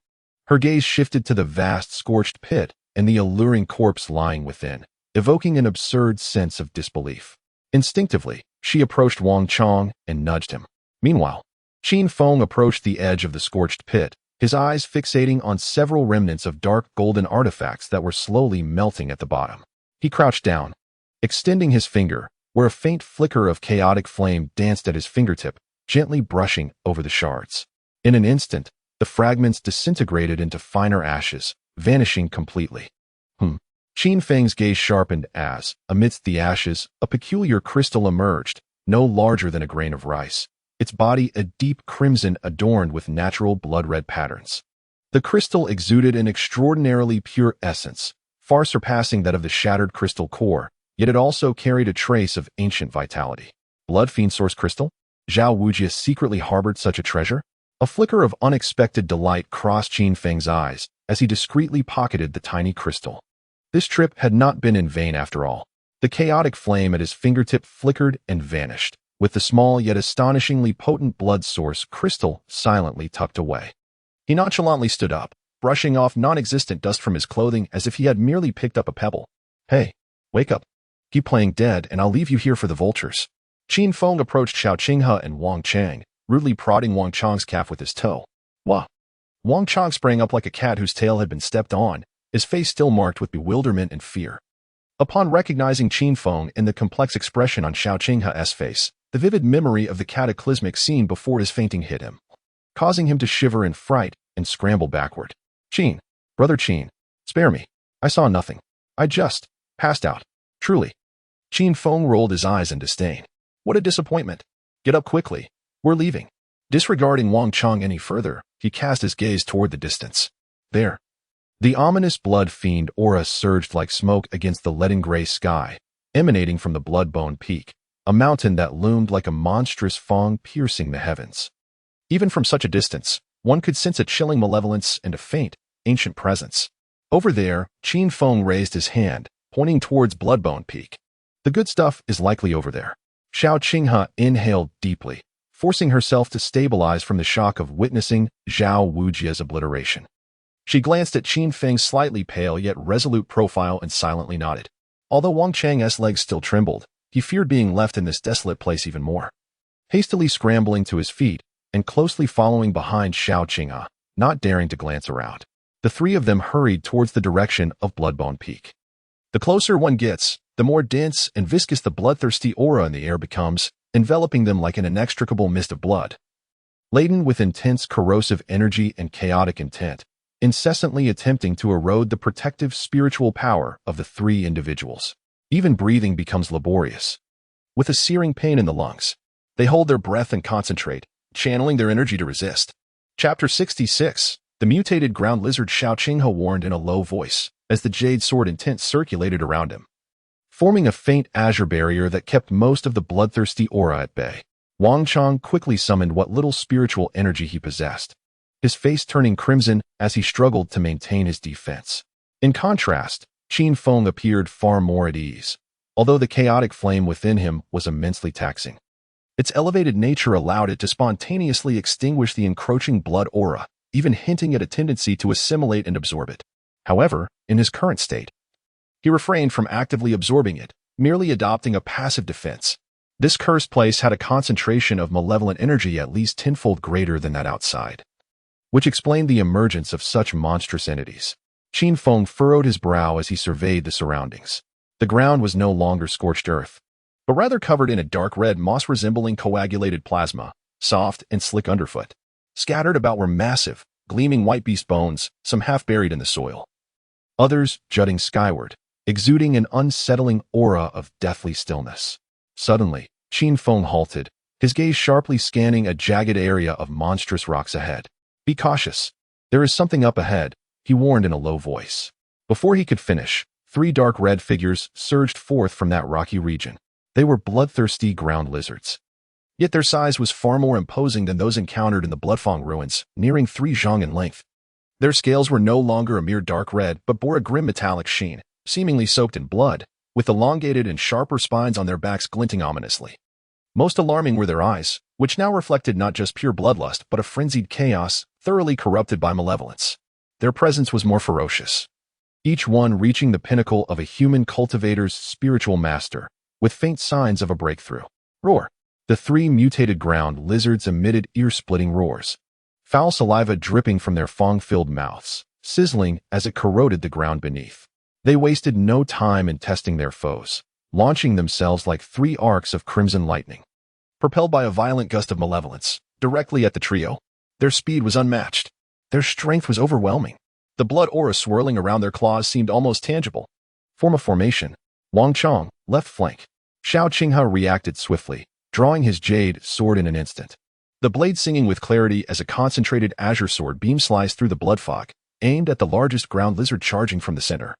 Her gaze shifted to the vast scorched pit and the alluring corpse lying within, evoking an absurd sense of disbelief. Instinctively, she approached Wang Chang and nudged him. Meanwhile, Qin Feng approached the edge of the scorched pit, his eyes fixating on several remnants of dark golden artifacts that were slowly melting at the bottom. He crouched down, extending his finger, where a faint flicker of chaotic flame danced at his fingertip, gently brushing over the shards. In an instant, the fragments disintegrated into finer ashes, vanishing completely. Qin Feng's gaze sharpened as, amidst the ashes, a peculiar crystal emerged, no larger than a grain of rice, its body a deep crimson adorned with natural blood-red patterns. The crystal exuded an extraordinarily pure essence, far surpassing that of the shattered crystal core, yet it also carried a trace of ancient vitality. Blood Fiend Source Crystal? Zhao Wujie secretly harbored such a treasure? A flicker of unexpected delight crossed Qin Feng's eyes as he discreetly pocketed the tiny crystal. This trip had not been in vain after all. The chaotic flame at his fingertip flickered and vanished, with the small yet astonishingly potent blood source crystal silently tucked away. He nonchalantly stood up, brushing off non-existent dust from his clothing as if he had merely picked up a pebble. "Hey, wake up. Keep playing dead and I'll leave you here for the vultures." Qin Feng approached Xiao Qinghe and Wang Chang, rudely prodding Wang Chang's calf with his toe. "Wah!" Wang Chang sprang up like a cat whose tail had been stepped on, his face still marked with bewilderment and fear. Upon recognizing Qin Feng and the complex expression on Xiao Qinghe's face, the vivid memory of the cataclysmic scene before his fainting hit him, causing him to shiver in fright and scramble backward. "Qin, brother Qin, spare me. I saw nothing. I just passed out. Truly." Qin Feng rolled his eyes in disdain. "What a disappointment. Get up quickly. We're leaving." Disregarding Wang Chang any further, he cast his gaze toward the distance. There, the ominous blood fiend aura surged like smoke against the leaden-gray sky, emanating from the Bloodbone Peak, a mountain that loomed like a monstrous fang piercing the heavens. Even from such a distance, one could sense a chilling malevolence and a faint, ancient presence. Over there, Qin Feng raised his hand, pointing towards Bloodbone Peak. "The good stuff is likely over there." Xiao Qinghe inhaled deeply, forcing herself to stabilize from the shock of witnessing Zhao Wujie's obliteration. She glanced at Qin Feng's slightly pale yet resolute profile and silently nodded. Although Wang Chang's legs still trembled, He feared being left in this desolate place even more. Hastily scrambling to his feet and closely following behind Xiao Qinghe, not daring to glance around, the three of them hurried towards the direction of Bloodbone Peak. The closer one gets, the more dense and viscous the bloodthirsty aura in the air becomes, enveloping them like an inextricable mist of blood. Laden with intense corrosive energy and chaotic intent, incessantly attempting to erode the protective spiritual power of the three individuals. Even breathing becomes laborious. With a searing pain in the lungs, they hold their breath and concentrate, channeling their energy to resist. Chapter 66. The mutated ground lizard Xiao Qinghe warned in a low voice, as the jade sword intent circulated around him, forming a faint azure barrier that kept most of the bloodthirsty aura at bay. Wang Chang quickly summoned what little spiritual energy he possessed, his face turning crimson as he struggled to maintain his defense. In contrast, Qin Feng appeared far more at ease, although the chaotic flame within him was immensely taxing. Its elevated nature allowed it to spontaneously extinguish the encroaching blood aura, even hinting at a tendency to assimilate and absorb it. However, in his current state, he refrained from actively absorbing it, merely adopting a passive defense. This cursed place had a concentration of malevolent energy at least tenfold greater than that outside, which explained the emergence of such monstrous entities. Qin Feng furrowed his brow as he surveyed the surroundings. The ground was no longer scorched earth, but rather covered in a dark red moss-resembling coagulated plasma, soft and slick underfoot. Scattered about were massive, gleaming white beast bones, some half buried in the soil. Others jutting skyward, exuding an unsettling aura of deathly stillness. Suddenly, Qin Feng halted, his gaze sharply scanning a jagged area of monstrous rocks ahead. "Be cautious. There is something up ahead," he warned in a low voice. Before he could finish, three dark red figures surged forth from that rocky region. They were bloodthirsty ground lizards. Yet their size was far more imposing than those encountered in the Bloodfang ruins, nearing 3 zhang in length. Their scales were no longer a mere dark red, but bore a grim metallic sheen, seemingly soaked in blood, with elongated and sharper spines on their backs glinting ominously. Most alarming were their eyes, which now reflected not just pure bloodlust but a frenzied chaos, thoroughly corrupted by malevolence. Their presence was more ferocious, each one reaching the pinnacle of a human cultivator's spiritual master, with faint signs of a breakthrough. Roar! The three mutated ground lizards emitted ear-splitting roars, foul saliva dripping from their fang-filled mouths, sizzling as it corroded the ground beneath. They wasted no time in testing their foes, launching themselves like 3 arcs of crimson lightning, propelled by a violent gust of malevolence, directly at the trio. Their speed was unmatched. Their strength was overwhelming. The blood aura swirling around their claws seemed almost tangible. Form of formation. Wang Chang, left flank. Xiao Qinghe reacted swiftly, drawing his jade sword in an instant. The blade singing with clarity as a concentrated azure sword beam sliced through the blood fog, aimed at the largest ground lizard charging from the center.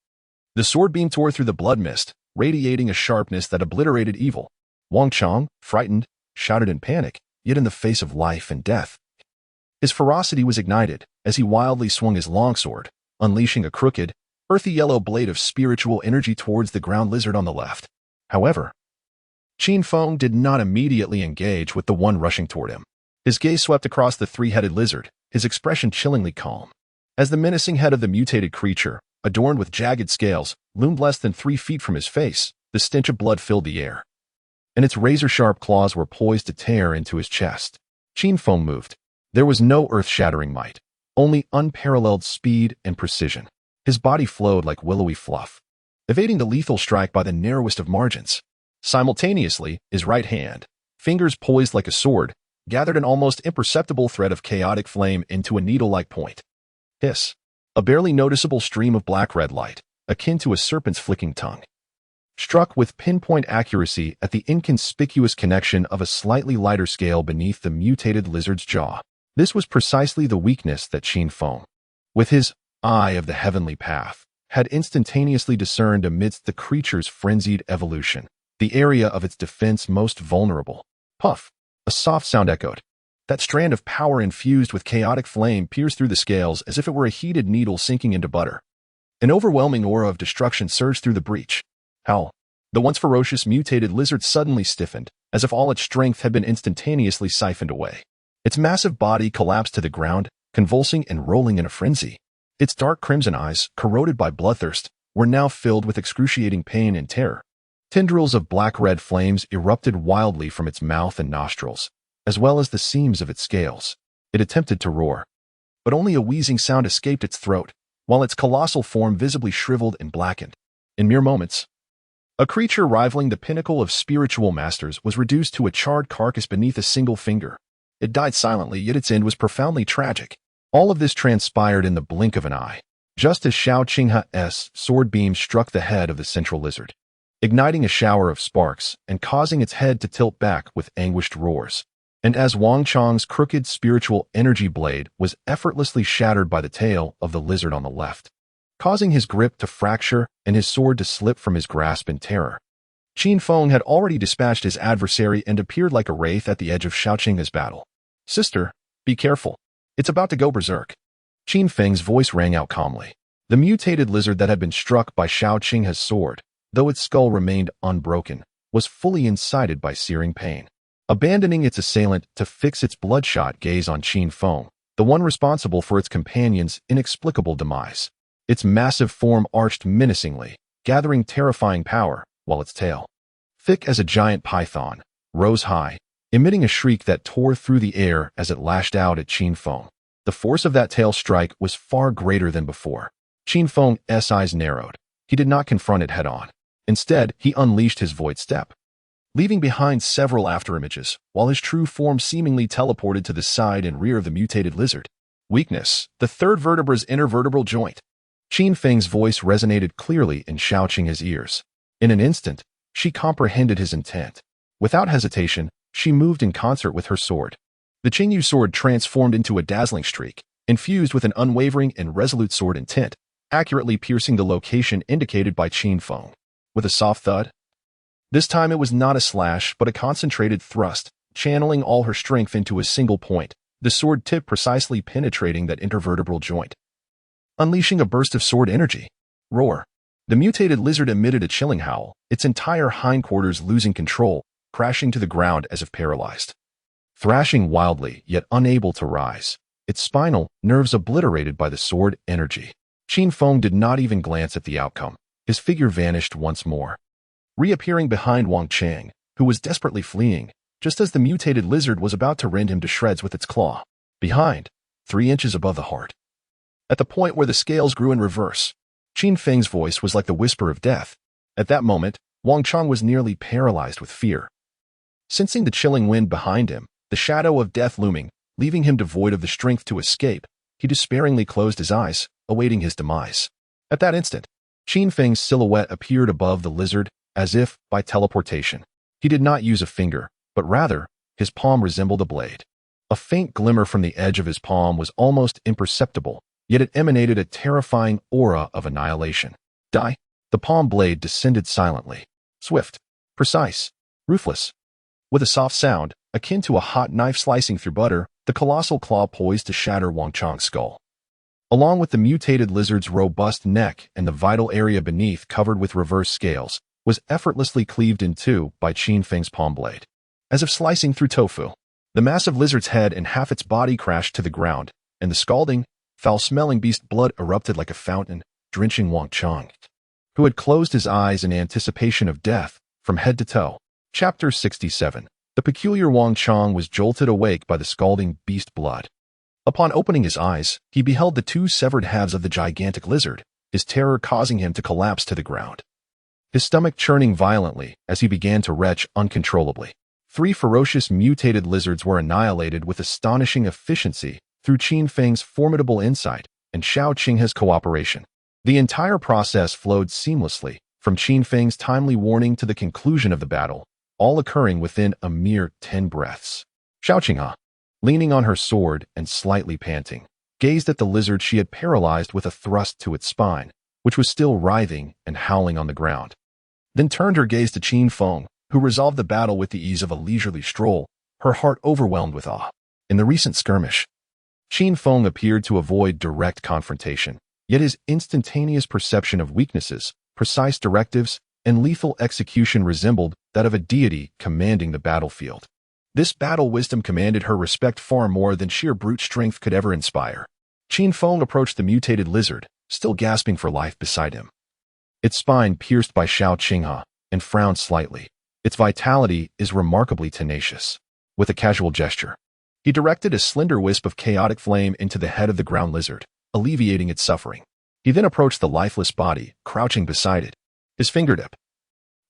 The sword beam tore through the blood mist, radiating a sharpness that obliterated evil. Wang Chang, frightened, shouted in panic, yet in the face of life and death. His ferocity was ignited as he wildly swung his longsword, unleashing a crooked, earthy yellow blade of spiritual energy towards the ground lizard on the left. However, Qin Feng did not immediately engage with the one rushing toward him. His gaze swept across the 3-headed lizard, his expression chillingly calm. As the menacing head of the mutated creature, adorned with jagged scales, loomed less than 3 feet from his face, the stench of blood filled the air, and its razor-sharp claws were poised to tear into his chest. Qin Feng moved. There was no earth-shattering might, only unparalleled speed and precision. His body flowed like willowy fluff, evading the lethal strike by the narrowest of margins. Simultaneously, his right hand, fingers poised like a sword, gathered an almost imperceptible thread of chaotic flame into a needle-like point. Hiss! A barely noticeable stream of black-red light, akin to a serpent's flicking tongue, struck with pinpoint accuracy at the inconspicuous connection of a slightly lighter scale beneath the mutated lizard's jaw. This was precisely the weakness that Qin Feng, with his eye of the heavenly path, had instantaneously discerned amidst the creature's frenzied evolution, the area of its defense most vulnerable. Puff! A soft sound echoed. That strand of power infused with chaotic flame pierced through the scales as if it were a heated needle sinking into butter. An overwhelming aura of destruction surged through the breach. Howl! The once ferocious mutated lizard suddenly stiffened, as if all its strength had been instantaneously siphoned away. Its massive body collapsed to the ground, convulsing and rolling in a frenzy. Its dark crimson eyes, corroded by bloodthirst, were now filled with excruciating pain and terror. Tendrils of black-red flames erupted wildly from its mouth and nostrils, as well as the seams of its scales. It attempted to roar, but only a wheezing sound escaped its throat, while its colossal form visibly shriveled and blackened. In mere moments, a creature rivaling the pinnacle of spiritual masters was reduced to a charred carcass beneath a single finger. It died silently, yet its end was profoundly tragic. All of this transpired in the blink of an eye, just as Shao Qinghe's sword beam struck the head of the central lizard, igniting a shower of sparks and causing its head to tilt back with anguished roars. And as Wang Chang's crooked spiritual energy blade was effortlessly shattered by the tail of the lizard on the left, causing his grip to fracture and his sword to slip from his grasp in terror. Qin Feng had already dispatched his adversary and appeared like a wraith at the edge of Shao Qinghe's battle. "Sister, be careful. It's about to go berserk." Qin Feng's voice rang out calmly. The mutated lizard that had been struck by Shao Qinghe's sword, though its skull remained unbroken, was fully incited by searing pain. Abandoning its assailant to fix its bloodshot gaze on Qin Feng, the one responsible for its companion's inexplicable demise, its massive form arched menacingly, gathering terrifying power, while its tail, thick as a giant python, rose high, emitting a shriek that tore through the air as it lashed out at Qin Feng. The force of that tail strike was far greater than before. Qin Feng's eyes narrowed. He did not confront it head-on. Instead, he unleashed his void step, leaving behind several afterimages, while his true form seemingly teleported to the side and rear of the mutated lizard. Weakness, the third vertebra's intervertebral joint. Qin Feng's voice resonated clearly in Shao Qinghe's ears. In an instant, she comprehended his intent. Without hesitation, she moved in concert with her sword. The Qingyu sword transformed into a dazzling streak, infused with an unwavering and resolute sword intent, accurately piercing the location indicated by Qin Feng. With a soft thud, this time it was not a slash, but a concentrated thrust, channeling all her strength into a single point, the sword tip precisely penetrating that intervertebral joint, unleashing a burst of sword energy. Roar. The mutated lizard emitted a chilling howl, its entire hindquarters losing control, crashing to the ground as if paralyzed. Thrashing wildly, yet unable to rise, its spinal nerves obliterated by the sword energy. Qin Feng did not even glance at the outcome. His figure vanished once more, reappearing behind Wang Chang, who was desperately fleeing, just as the mutated lizard was about to rend him to shreds with its claw. Behind, 3 inches above the heart, at the point where the scales grew in reverse, Qin Feng's voice was like the whisper of death. At that moment, Wang Chang was nearly paralyzed with fear. Sensing the chilling wind behind him, the shadow of death looming, leaving him devoid of the strength to escape, he despairingly closed his eyes, awaiting his demise. At that instant, Qin Feng's silhouette appeared above the lizard, as if by teleportation. He did not use a finger, but rather, his palm resembled a blade. A faint glimmer from the edge of his palm was almost imperceptible, yet it emanated a terrifying aura of annihilation. Die. The palm blade descended silently, swift, precise, ruthless. With a soft sound, akin to a hot knife slicing through butter, the colossal claw poised to shatter Wang Chang's skull. Along with the mutated lizard's robust neck and the vital area beneath covered with reverse scales, was effortlessly cleaved in two by Qin Feng's palm blade. As if slicing through tofu, the massive lizard's head and half its body crashed to the ground, and the scalding, foul-smelling beast blood erupted like a fountain, drenching Wang Chang, who had closed his eyes in anticipation of death from head to toe. Chapter 67. The peculiar Wang Chang was jolted awake by the scalding beast blood. Upon opening his eyes, he beheld the 2 severed halves of the gigantic lizard, his terror causing him to collapse to the ground, his stomach churning violently as he began to retch uncontrollably. 3 ferocious mutated lizards were annihilated with astonishing efficiency through Qin Feng's formidable insight and Shao Qinghe's cooperation. The entire process flowed seamlessly, from Qin Feng's timely warning to the conclusion of the battle, all occurring within a mere 10 breaths. Shao Qinghe, leaning on her sword and slightly panting, gazed at the lizard she had paralyzed with a thrust to its spine, which was still writhing and howling on the ground. Then turned her gaze to Qin Feng, who resolved the battle with the ease of a leisurely stroll, her heart overwhelmed with awe. In the recent skirmish, Qin Feng appeared to avoid direct confrontation, yet his instantaneous perception of weaknesses, precise directives, and lethal execution resembled that of a deity commanding the battlefield. This battle wisdom commanded her respect far more than sheer brute strength could ever inspire. Qin Feng approached the mutated lizard, still gasping for life beside him. Its spine pierced by Shao Qinghe, and frowned slightly. Its vitality is remarkably tenacious. With a casual gesture, he directed a slender wisp of chaotic flame into the head of the ground lizard, alleviating its suffering. He then approached the lifeless body, crouching beside it. His fingertip,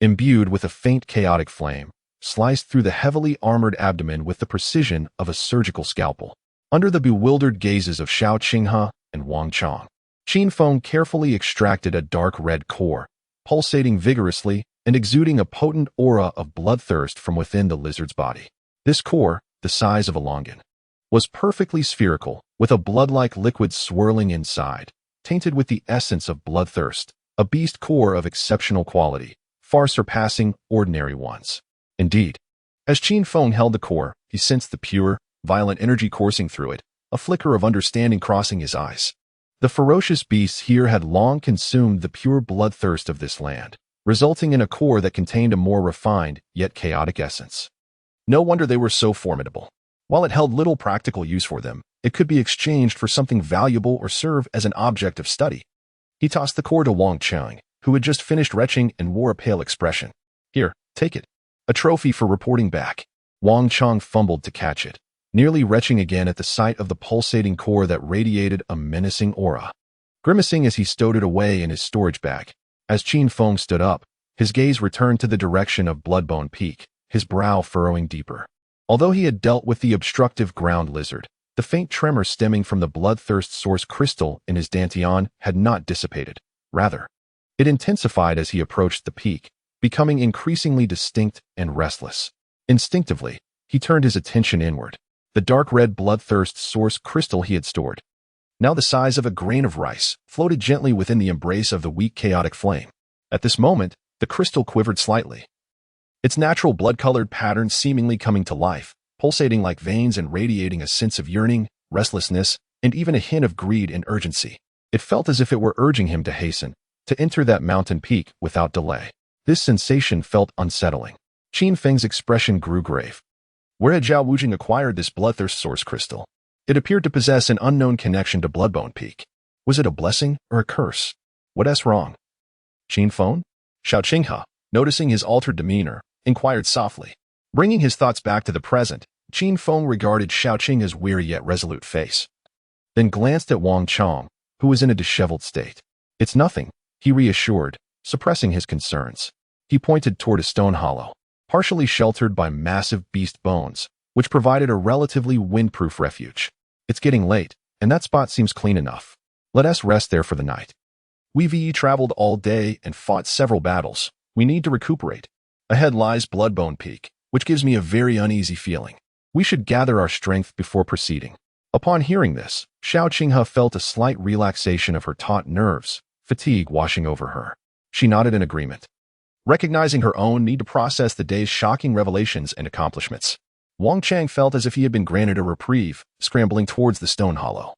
imbued with a faint chaotic flame, sliced through the heavily armored abdomen with the precision of a surgical scalpel. Under the bewildered gazes of Xiao Qinghe and Wang Chang, Qin Feng carefully extracted a dark red core, pulsating vigorously and exuding a potent aura of bloodthirst from within the lizard's body. This core, the size of a longan, was perfectly spherical, with a blood-like liquid swirling inside, tainted with the essence of bloodthirst, a beast core of exceptional quality, far surpassing ordinary ones. Indeed, as Qin Feng held the core, he sensed the pure, violent energy coursing through it, a flicker of understanding crossing his eyes. The ferocious beasts here had long consumed the pure bloodthirst of this land, resulting in a core that contained a more refined, yet chaotic essence. No wonder they were so formidable. While it held little practical use for them, it could be exchanged for something valuable or serve as an object of study. He tossed the core to Wang Chang, who had just finished retching and wore a pale expression. Here, take it. A trophy for reporting back. Wang Chang fumbled to catch it, nearly retching again at the sight of the pulsating core that radiated a menacing aura. Grimacing as he stowed it away in his storage bag, as Qin Feng stood up, his gaze returned to the direction of Bloodbone Peak, his brow furrowing deeper. Although he had dealt with the obstructive ground lizard, the faint tremor stemming from the bloodthirst source crystal in his dantian had not dissipated. Rather, it intensified as he approached the peak, becoming increasingly distinct and restless. Instinctively, he turned his attention inward. The dark red bloodthirst source crystal he had stored, now the size of a grain of rice, floated gently within the embrace of the weak chaotic flame. At this moment, the crystal quivered slightly, its natural blood-colored pattern seemingly coming to life, pulsating like veins and radiating a sense of yearning, restlessness, and even a hint of greed and urgency. It felt as if it were urging him to hasten, to enter that mountain peak without delay. This sensation felt unsettling. Qin Feng's expression grew grave. Where had Zhao Wujing acquired this bloodthirst source crystal? It appeared to possess an unknown connection to Bloodbone Peak. Was it a blessing or a curse? What's wrong? Qin Feng? Xiao Qinghe, noticing his altered demeanor, inquired softly. Bringing his thoughts back to the present, Qin Feng regarded Xiao Qinghe's weary yet resolute face, then glanced at Wang Chang, who was in a disheveled state. It's nothing, he reassured, suppressing his concerns. He pointed toward a stone hollow, partially sheltered by massive beast bones, which provided a relatively windproof refuge. It's getting late, and that spot seems clean enough. Let us rest there for the night. We've traveled all day and fought several battles. We need to recuperate. Ahead lies Bloodbone Peak, which gives me a very uneasy feeling. We should gather our strength before proceeding. Upon hearing this, Xiao Qinghe felt a slight relaxation of her taut nerves, fatigue washing over her. She nodded in agreement, recognizing her own need to process the day's shocking revelations and accomplishments. Wang Chang felt as if he had been granted a reprieve, scrambling towards the stone hollow,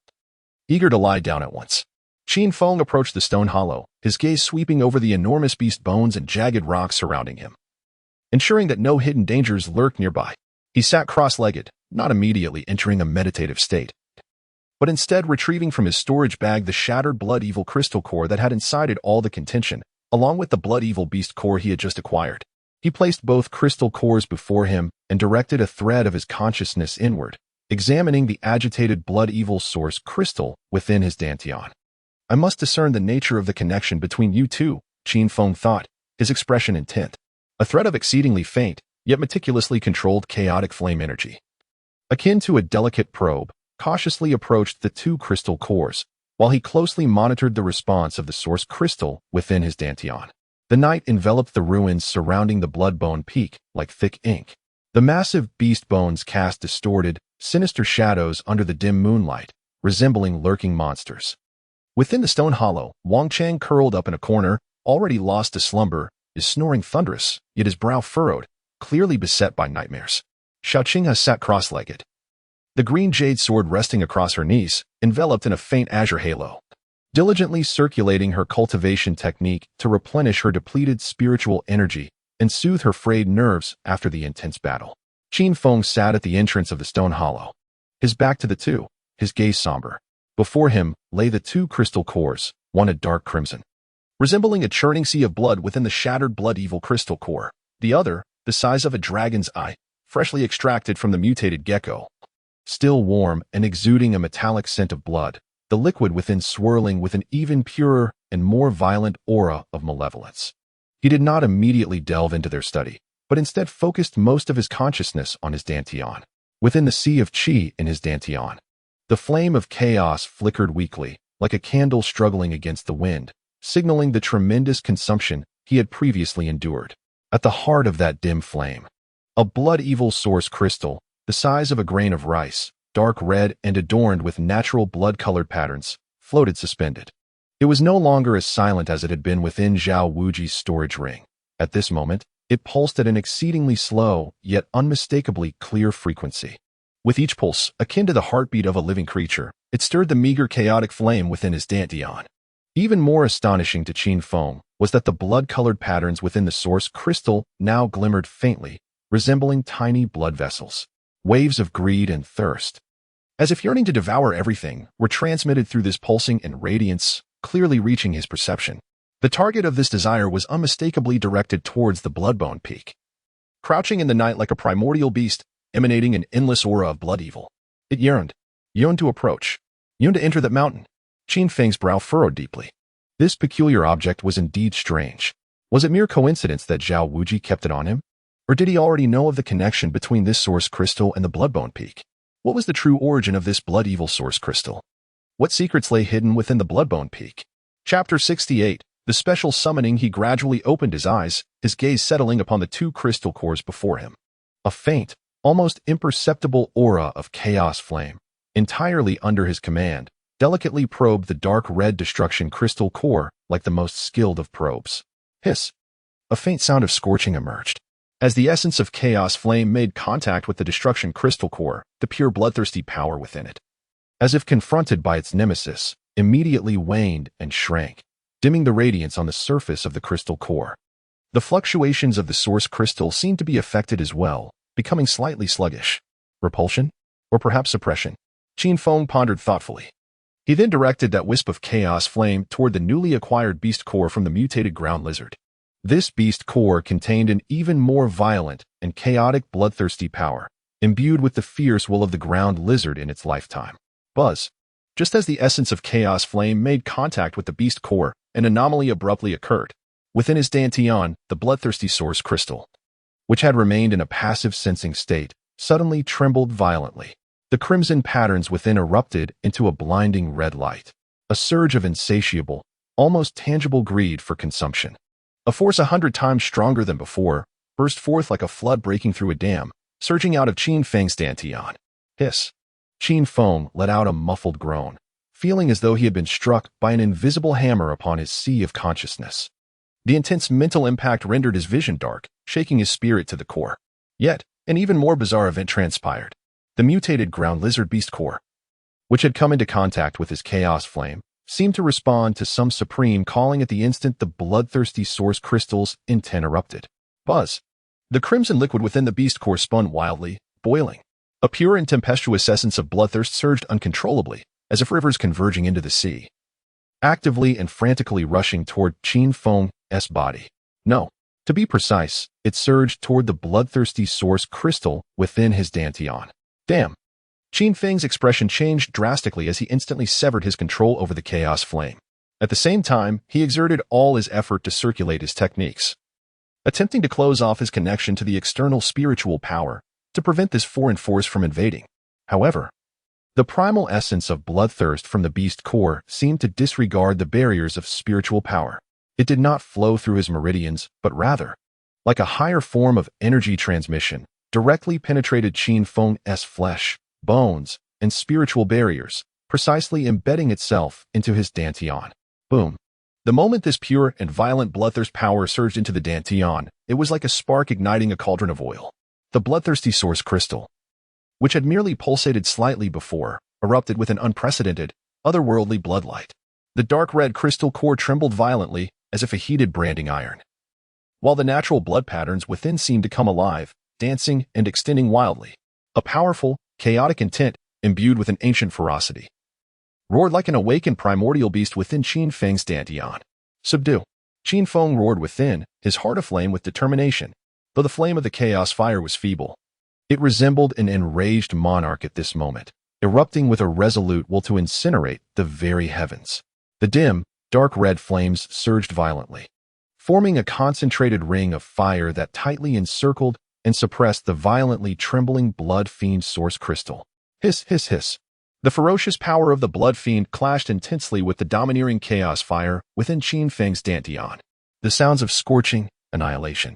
eager to lie down at once. Qin Feng approached the stone hollow, his gaze sweeping over the enormous beast bones and jagged rocks surrounding him, ensuring that no hidden dangers lurked nearby. He sat cross-legged, not immediately entering a meditative state, but instead retrieving from his storage bag the shattered Blood Evil crystal core that had incited all the contention, along with the Blood Evil beast core he had just acquired. He placed both crystal cores before him and directed a thread of his consciousness inward, examining the agitated Blood Evil source crystal within his dantian. I must discern the nature of the connection between you two, Qin Feng thought, his expression intent. A thread of exceedingly faint, yet meticulously controlled chaotic flame energy, akin to a delicate probe, cautiously approached the two crystal cores, while he closely monitored the response of the source crystal within his dantian. The night enveloped the ruins surrounding the Bloodbone Peak like thick ink. The massive beast bones cast distorted, sinister shadows under the dim moonlight, resembling lurking monsters. Within the stone hollow, Wang Chang curled up in a corner, already lost to slumber, is snoring thunderous, yet his brow furrowed, clearly beset by nightmares. Xiao Qinghe sat cross-legged, the green jade sword resting across her knees, enveloped in a faint azure halo, diligently circulating her cultivation technique to replenish her depleted spiritual energy and soothe her frayed nerves after the intense battle. Qin Feng sat at the entrance of the stone hollow, his back to the two, his gaze somber. Before him lay the two crystal cores, one a dark crimson, resembling a churning sea of blood within the shattered blood evil crystal core. The other, the size of a dragon's eye, freshly extracted from the mutated gecko. Still warm and exuding a metallic scent of blood, the liquid within swirling with an even purer and more violent aura of malevolence. He did not immediately delve into their study, but instead focused most of his consciousness on his Dantian. Within the sea of chi in his Dantian, the flame of chaos flickered weakly, like a candle struggling against the wind, signaling the tremendous consumption he had previously endured. At the heart of that dim flame, a blood evil source crystal, the size of a grain of rice, dark red and adorned with natural blood-colored patterns, floated suspended. It was no longer as silent as it had been within Zhao Wuji's storage ring. At this moment, it pulsed at an exceedingly slow, yet unmistakably clear frequency. With each pulse, akin to the heartbeat of a living creature, it stirred the meager chaotic flame within his Dantian. Even more astonishing to Qin Feng was that the blood-colored patterns within the source crystal now glimmered faintly, resembling tiny blood vessels. Waves of greed and thirst, as if yearning to devour everything, were transmitted through this pulsing and radiance, clearly reaching his perception. The target of this desire was unmistakably directed towards the Bloodbone Peak. Crouching in the night like a primordial beast, emanating an endless aura of blood evil, it yearned to approach, yearned to enter that mountain. Qin Feng's brow furrowed deeply. This peculiar object was indeed strange. Was it mere coincidence that Zhao Wuji kept it on him? Or did he already know of the connection between this source crystal and the Bloodbone Peak? What was the true origin of this blood evil source crystal? What secrets lay hidden within the Bloodbone Peak? Chapter 68. The special summoning. He gradually opened his eyes, his gaze settling upon the two crystal cores before him. A faint, almost imperceptible aura of chaos flame, entirely under his command, delicately probed the dark red destruction crystal core like the most skilled of probes. Hiss! A faint sound of scorching emerged. As the essence of chaos flame made contact with the destruction crystal core, the pure bloodthirsty power within it, as if confronted by its nemesis, immediately waned and shrank, dimming the radiance on the surface of the crystal core. The fluctuations of the source crystal seemed to be affected as well, becoming slightly sluggish. Repulsion? Or perhaps suppression? Qin Feng pondered thoughtfully. He then directed that wisp of chaos flame toward the newly acquired beast core from the mutated ground lizard. This beast core contained an even more violent and chaotic bloodthirsty power, imbued with the fierce will of the ground lizard in its lifetime. Buzz. Just as the essence of chaos flame made contact with the beast core, an anomaly abruptly occurred. Within his Dantian, the bloodthirsty source crystal, which had remained in a passive sensing state, suddenly trembled violently. The crimson patterns within erupted into a blinding red light. A surge of insatiable, almost tangible greed for consumption. A force 100 times stronger than before, burst forth like a flood breaking through a dam, surging out of Qin Feng's Dantian. Hiss! Qin Feng let out a muffled groan, feeling as though he had been struck by an invisible hammer upon his sea of consciousness. The intense mental impact rendered his vision dark, shaking his spirit to the core. Yet, an even more bizarre event transpired. The mutated ground lizard beast core, which had come into contact with his chaos flame, seemed to respond to some supreme calling at the instant the bloodthirsty source crystal's intent erupted. Buzz! The crimson liquid within the beast core spun wildly, boiling. A pure and tempestuous essence of bloodthirst surged uncontrollably, as if rivers converging into the sea, actively and frantically rushing toward Qin Feng's body. No, to be precise, it surged toward the bloodthirsty source crystal within his Dantian. Damn! Qin Feng's expression changed drastically as he instantly severed his control over the chaos flame. At the same time, he exerted all his effort to circulate his techniques, attempting to close off his connection to the external spiritual power to prevent this foreign force from invading. However, the primal essence of bloodthirst from the beast core seemed to disregard the barriers of spiritual power. It did not flow through his meridians, but rather, like a higher form of energy transmission, directly penetrated Qin Feng's flesh, bones, and spiritual barriers, precisely embedding itself into his Dantian. Boom. The moment this pure and violent bloodthirst power surged into the Dantian, it was like a spark igniting a cauldron of oil. The bloodthirsty source crystal, which had merely pulsated slightly before, erupted with an unprecedented, otherworldly bloodlight. The dark red crystal core trembled violently, as if a heated branding iron, while the natural blood patterns within seemed to come alive, dancing and extending wildly. A powerful, chaotic intent, imbued with an ancient ferocity, roared like an awakened primordial beast within Qin Feng's Dantian. Subdue. Qin Feng roared within, his heart aflame with determination, though the flame of the chaos fire was feeble. It resembled an enraged monarch at this moment, erupting with a resolute will to incinerate the very heavens. The dim, dark red flames surged violently, forming a concentrated ring of fire that tightly encircled and suppressed the violently trembling Blood Fiend source crystal. Hiss, hiss, hiss. The ferocious power of the Blood Fiend clashed intensely with the domineering chaos fire within Qin Feng's Dantian. The sounds of scorching, annihilation,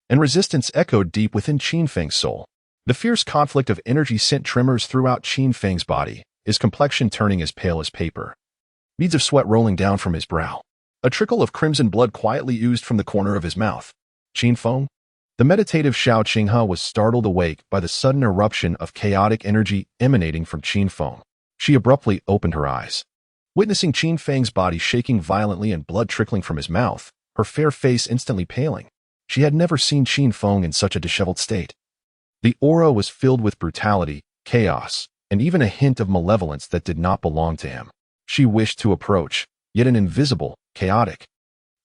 and resistance echoed deep within Qin Feng's soul. The fierce conflict of energy sent tremors throughout Qin Feng's body, his complexion turning as pale as paper, beads of sweat rolling down from his brow. A trickle of crimson blood quietly oozed from the corner of his mouth. Qin Feng? The meditative Xiao Qinghe was startled awake by the sudden eruption of chaotic energy emanating from Qin Feng. She abruptly opened her eyes. Witnessing Qin Feng's body shaking violently and blood trickling from his mouth, her fair face instantly paling. She had never seen Qin Feng in such a disheveled state. The aura was filled with brutality, chaos, and even a hint of malevolence that did not belong to him. She wished to approach, yet an invisible, chaotic,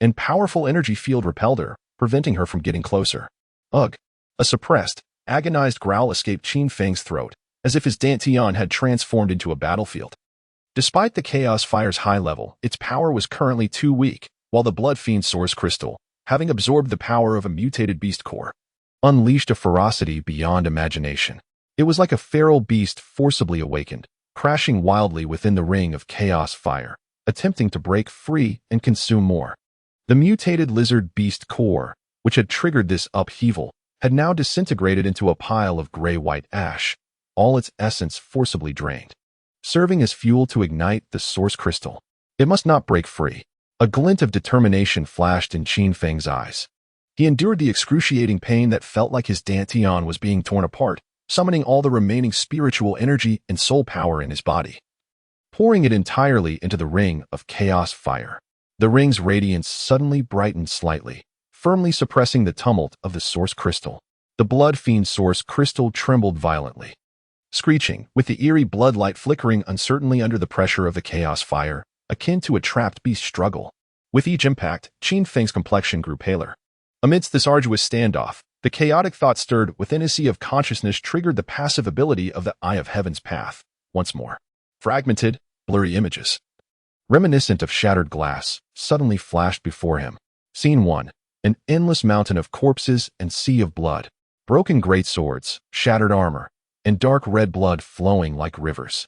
and powerful energy field repelled her, preventing her from getting closer. Ugh! A suppressed, agonized growl escaped Qin Feng's throat, as if his Dantian had transformed into a battlefield. Despite the chaos fire's high level, its power was currently too weak, while the Blood Fiend source crystal, having absorbed the power of a mutated beast core, unleashed a ferocity beyond imagination. It was like a feral beast forcibly awakened, crashing wildly within the ring of chaos fire, attempting to break free and consume more. The mutated lizard beast core, which had triggered this upheaval, had now disintegrated into a pile of gray-white ash, all its essence forcibly drained, serving as fuel to ignite the source crystal. It must not break free. A glint of determination flashed in Qin Feng's eyes. He endured the excruciating pain that felt like his Dantian was being torn apart, summoning all the remaining spiritual energy and soul power in his body, pouring it entirely into the ring of chaos fire. The ring's radiance suddenly brightened slightly, firmly suppressing the tumult of the source crystal. The Blood Fiend source crystal trembled violently, screeching, with the eerie bloodlight flickering uncertainly under the pressure of the chaos fire, akin to a trapped beast struggle. With each impact, Qin Feng's complexion grew paler. Amidst this arduous standoff, the chaotic thought stirred within his sea of consciousness triggered the passive ability of the Eye of Heaven's path. Once more, fragmented, blurry images, reminiscent of shattered glass, suddenly flashed before him. Scene 1. An endless mountain of corpses and sea of blood, broken great swords, shattered armor, and dark red blood flowing like rivers.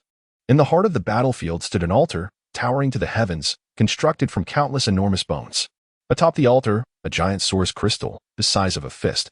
In the heart of the battlefield stood an altar, towering to the heavens, constructed from countless enormous bones. Atop the altar, a giant source crystal, the size of a fist,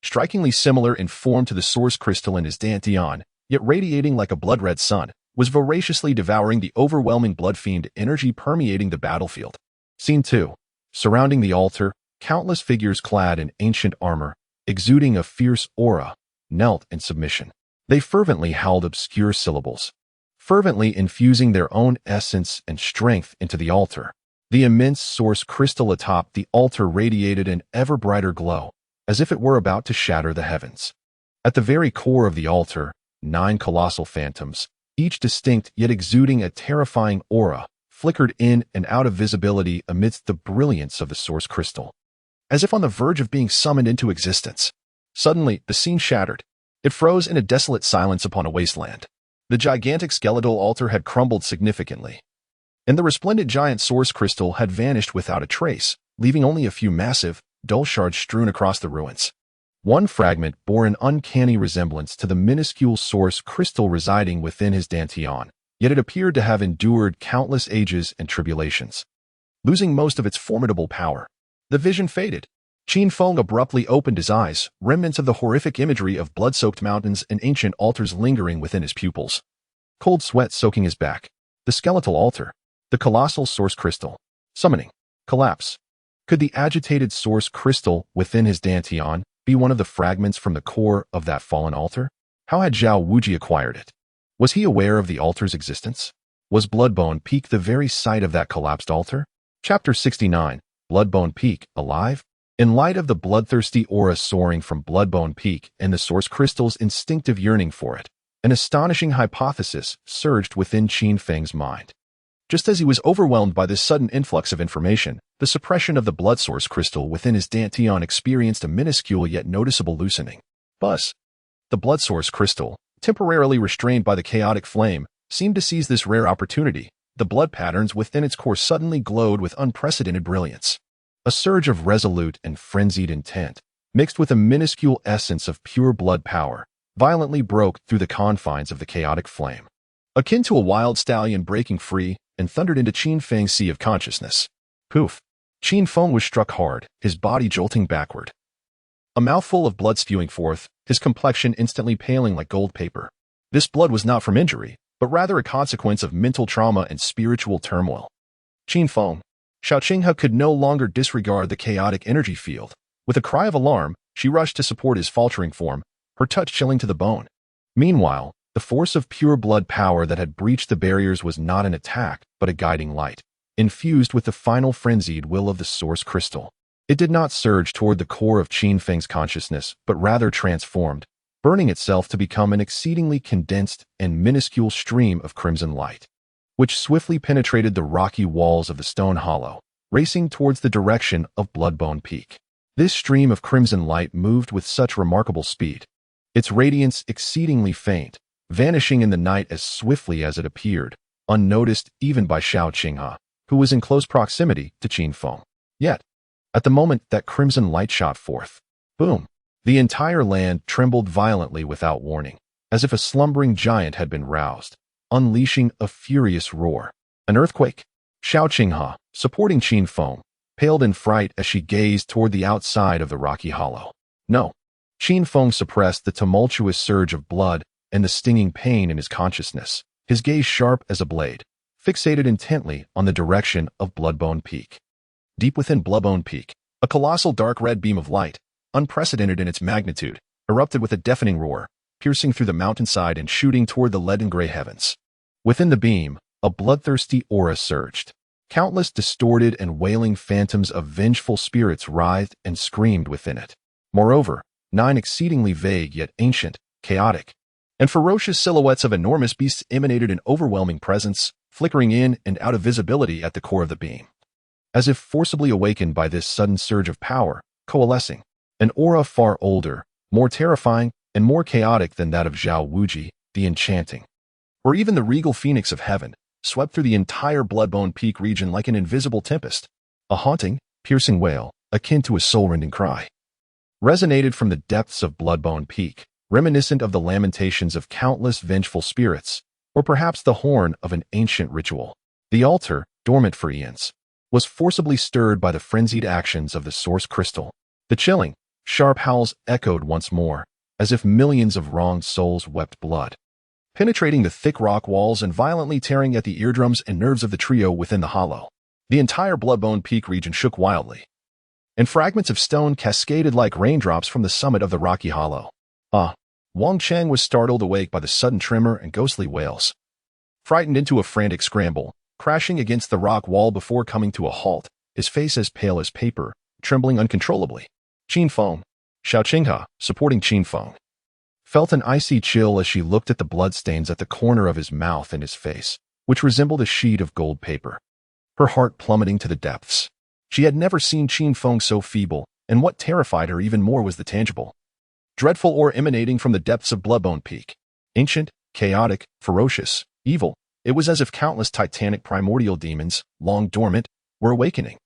strikingly similar in form to the source crystal in his Dantian, yet radiating like a blood-red sun, was voraciously devouring the overwhelming Blood Fiend energy permeating the battlefield. Scene 2. Surrounding the altar, countless figures clad in ancient armor, exuding a fierce aura, knelt in submission. They fervently howled obscure syllables, fervently infusing their own essence and strength into the altar. The immense source crystal atop the altar radiated an ever brighter glow, as if it were about to shatter the heavens. At the very core of the altar, 9 colossal phantoms, each distinct yet exuding a terrifying aura, flickered in and out of visibility amidst the brilliance of the source crystal, as if on the verge of being summoned into existence. Suddenly, the scene shattered. It froze in a desolate silence upon a wasteland. The gigantic skeletal altar had crumbled significantly, and the resplendent giant source crystal had vanished without a trace, leaving only a few massive, dull shards strewn across the ruins. One fragment bore an uncanny resemblance to the minuscule source crystal residing within his Dantian, yet it appeared to have endured countless ages and tribulations, losing most of its formidable power. The vision faded. Qin Feng abruptly opened his eyes, remnants of the horrific imagery of blood-soaked mountains and ancient altars lingering within his pupils. Cold sweat soaking his back. The skeletal altar. The colossal source crystal. Summoning. Collapse. Could the agitated source crystal within his Dantian be one of the fragments from the core of that fallen altar? How had Zhao Wuji acquired it? Was he aware of the altar's existence? Was Bloodbone Peak the very site of that collapsed altar? Chapter 69. Bloodbone Peak, alive? In light of the bloodthirsty aura soaring from Bloodbone Peak and the source crystal's instinctive yearning for it, an astonishing hypothesis surged within Qin Feng's mind. Just as he was overwhelmed by this sudden influx of information, the suppression of the blood source crystal within his dantian experienced a minuscule yet noticeable loosening. Buzz. The blood source crystal, temporarily restrained by the chaotic flame, seemed to seize this rare opportunity. The blood patterns within its core suddenly glowed with unprecedented brilliance. A surge of resolute and frenzied intent, mixed with a minuscule essence of pure blood power, violently broke through the confines of the chaotic flame. Akin to a wild stallion breaking free, and thundered into Qin Feng's sea of consciousness. Poof! Qin Feng was struck hard, his body jolting backward. A mouthful of blood spewing forth, his complexion instantly paling like gold paper. This blood was not from injury, but rather a consequence of mental trauma and spiritual turmoil. Qin Feng. Xiao Qinghe could no longer disregard the chaotic energy field. With a cry of alarm, she rushed to support his faltering form, her touch chilling to the bone. Meanwhile, the force of pure blood power that had breached the barriers was not an attack, but a guiding light, infused with the final frenzied will of the source crystal. It did not surge toward the core of Qin Feng's consciousness, but rather transformed, burning itself to become an exceedingly condensed and minuscule stream of crimson light, which swiftly penetrated the rocky walls of the stone hollow, racing towards the direction of Bloodbone Peak. This stream of crimson light moved with such remarkable speed, its radiance exceedingly faint, vanishing in the night as swiftly as it appeared, unnoticed even by Xiao Qinghe, who was in close proximity to Qin Feng. Yet, at the moment that crimson light shot forth, boom, the entire land trembled violently without warning, as if a slumbering giant had been roused, unleashing a furious roar. An earthquake? Xiao Qinghe, supporting Qin Feng, paled in fright as she gazed toward the outside of the rocky hollow. No. Qin Feng suppressed the tumultuous surge of blood and the stinging pain in his consciousness, his gaze sharp as a blade, fixated intently on the direction of Bloodbone Peak. Deep within Bloodbone Peak, a colossal dark red beam of light, unprecedented in its magnitude, erupted with a deafening roar, piercing through the mountainside and shooting toward the leaden-gray heavens. Within the beam, a bloodthirsty aura surged. Countless distorted and wailing phantoms of vengeful spirits writhed and screamed within it. Moreover, 9 exceedingly vague yet ancient, chaotic, and ferocious silhouettes of enormous beasts emanated an overwhelming presence, flickering in and out of visibility at the core of the beam. As if forcibly awakened by this sudden surge of power, coalescing, an aura far older, more terrifying, and more chaotic than that of Zhao Wuji, the Enchanting, or even the regal phoenix of heaven, swept through the entire Bloodbone Peak region like an invisible tempest. A haunting, piercing wail, akin to a soul-rending cry, resonated from the depths of Bloodbone Peak, reminiscent of the lamentations of countless vengeful spirits, or perhaps the horn of an ancient ritual. The altar, dormant for eons, was forcibly stirred by the frenzied actions of the source crystal. The chilling, sharp howls echoed once more, as if millions of wronged souls wept blood, penetrating the thick rock walls and violently tearing at the eardrums and nerves of the trio within the hollow. The entire Bloodbone Peak region shook wildly, and fragments of stone cascaded like raindrops from the summit of the rocky hollow. Wang Cheng was startled awake by the sudden tremor and ghostly wails. Frightened into a frantic scramble, crashing against the rock wall before coming to a halt, his face as pale as paper, trembling uncontrollably. Qin Feng, Xiao Qinghe, supporting Qin Feng, felt an icy chill as she looked at the bloodstains at the corner of his mouth and his face, which resembled a sheet of gold paper. Her heart plummeting to the depths. She had never seen Qin Feng so feeble, and what terrified her even more was the tangible, dreadful aura emanating from the depths of Bloodbone Peak. Ancient, chaotic, ferocious, evil, it was as if countless titanic primordial demons, long dormant, were awakening.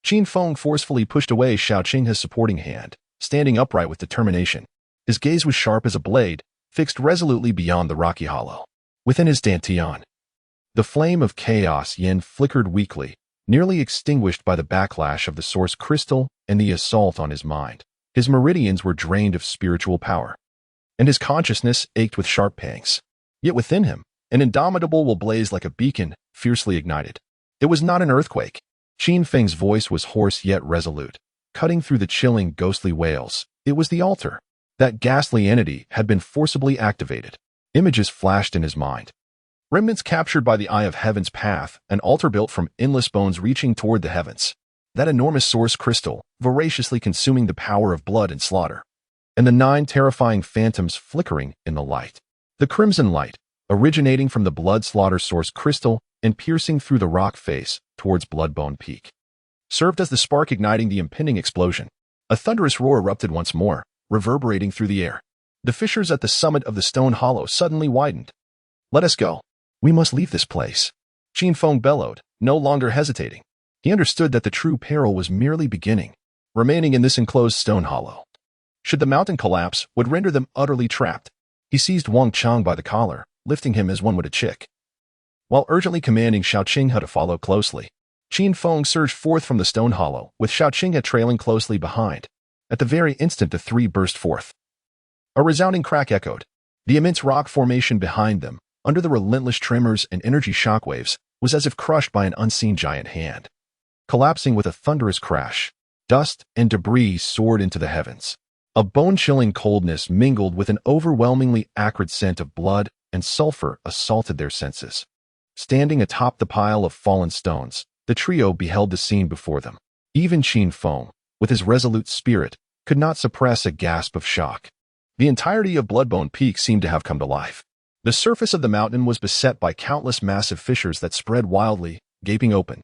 Qin Feng forcefully pushed away Xiao Qinghe's supporting hand, standing upright with determination. His gaze was sharp as a blade, fixed resolutely beyond the rocky hollow. Within his dantian, the flame of chaos yin flickered weakly, nearly extinguished by the backlash of the source crystal and the assault on his mind. His meridians were drained of spiritual power, and his consciousness ached with sharp pangs. Yet within him, an indomitable will blazed like a beacon, fiercely ignited. It was not an earthquake. Qin Feng's voice was hoarse yet resolute, cutting through the chilling, ghostly wails. It was the altar. That ghastly entity had been forcibly activated. Images flashed in his mind. Remnants captured by the eye of heaven's path, an altar built from endless bones reaching toward the heavens. That enormous source crystal, voraciously consuming the power of blood and slaughter. And the 9 terrifying phantoms flickering in the light. The crimson light, originating from the blood slaughter source crystal and piercing through the rock face towards Bloodbone Peak. served as the spark igniting the impending explosion. A thunderous roar erupted once more, reverberating through the air. The fissures at the summit of the stone hollow suddenly widened. "Let us go. We must leave this place," Qin Feng bellowed, no longer hesitating. He understood that the true peril was merely beginning. Remaining in this enclosed stone hollow, should the mountain collapse, would render them utterly trapped. He seized Wang Chang by the collar, lifting him as one would a chick. While urgently commanding Xiao Qinghe to follow closely, Qin Feng surged forth from the stone hollow, with Xiao Qinghe trailing closely behind. At the very instant the three burst forth, a resounding crack echoed. The immense rock formation behind them, under the relentless tremors and energy shockwaves, was as if crushed by an unseen giant hand. Collapsing with a thunderous crash, dust and debris soared into the heavens. A bone-chilling coldness mingled with an overwhelmingly acrid scent of blood and sulfur assaulted their senses. Standing atop the pile of fallen stones, the trio beheld the scene before them. Even Qin Feng, with his resolute spirit, could not suppress a gasp of shock. The entirety of Bloodbone Peak seemed to have come to life. The surface of the mountain was beset by countless massive fissures that spread wildly, gaping open.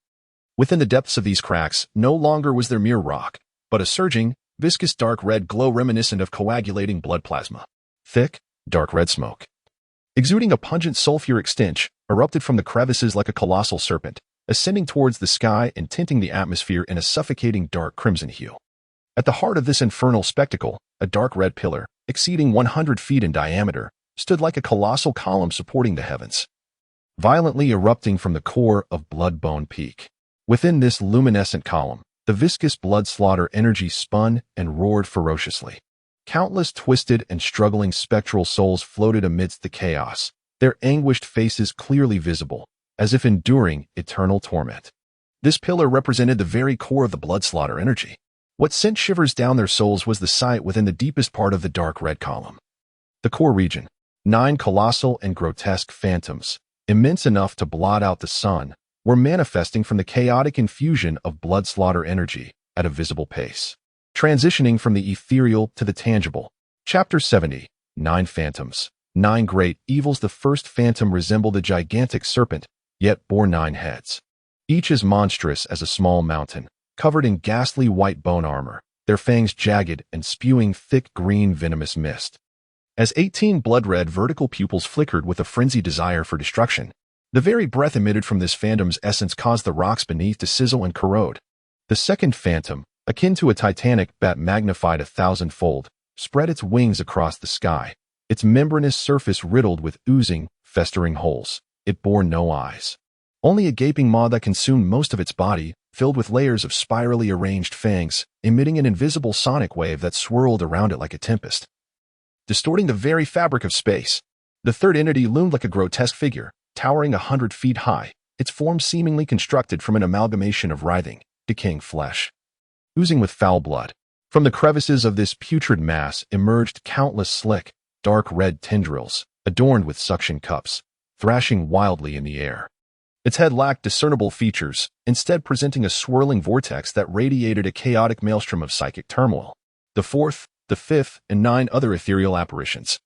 Within the depths of these cracks, no longer was there mere rock, but a surging, viscous dark red glow reminiscent of coagulating blood plasma. Thick, dark red smoke, exuding a pungent sulfuric stench, erupted from the crevices like a colossal serpent, ascending towards the sky and tinting the atmosphere in a suffocating dark crimson hue. At the heart of this infernal spectacle, a dark red pillar, exceeding 100 feet in diameter, stood like a colossal column supporting the heavens, violently erupting from the core of Bloodbone Peak. Within this luminescent column, the viscous blood slaughter energy spun and roared ferociously. Countless twisted and struggling spectral souls floated amidst the chaos, their anguished faces clearly visible, as if enduring eternal torment. This pillar represented the very core of the blood slaughter energy. What sent shivers down their souls was the sight within the deepest part of the dark red column. The core region, 9 colossal and grotesque phantoms, immense enough to blot out the sun, were manifesting from the chaotic infusion of blood slaughter energy at a visible pace. Transitioning from the ethereal to the tangible. Chapter 70, 9 Phantoms. 9 Great Evils. The first phantom resembled a gigantic serpent, yet bore 9 heads. Each as monstrous as a small mountain, covered in ghastly white bone armor, their fangs jagged and spewing thick green venomous mist. As 18 blood-red vertical pupils flickered with a frenzied desire for destruction, the very breath emitted from this phantom's essence caused the rocks beneath to sizzle and corrode. The second phantom, akin to a titanic bat magnified 1,000-fold, spread its wings across the sky, its membranous surface riddled with oozing, festering holes. It bore no eyes. Only a gaping maw that consumed most of its body, filled with layers of spirally arranged fangs, emitting an invisible sonic wave that swirled around it like a tempest, distorting the very fabric of space. The third entity loomed like a grotesque figure, towering 100 feet high, its form seemingly constructed from an amalgamation of writhing, decaying flesh, oozing with foul blood. From the crevices of this putrid mass emerged countless slick, dark red tendrils, adorned with suction cups, thrashing wildly in the air. Its head lacked discernible features, instead presenting a swirling vortex that radiated a chaotic maelstrom of psychic turmoil. The fourth, the fifth, and 9 other ethereal apparitions,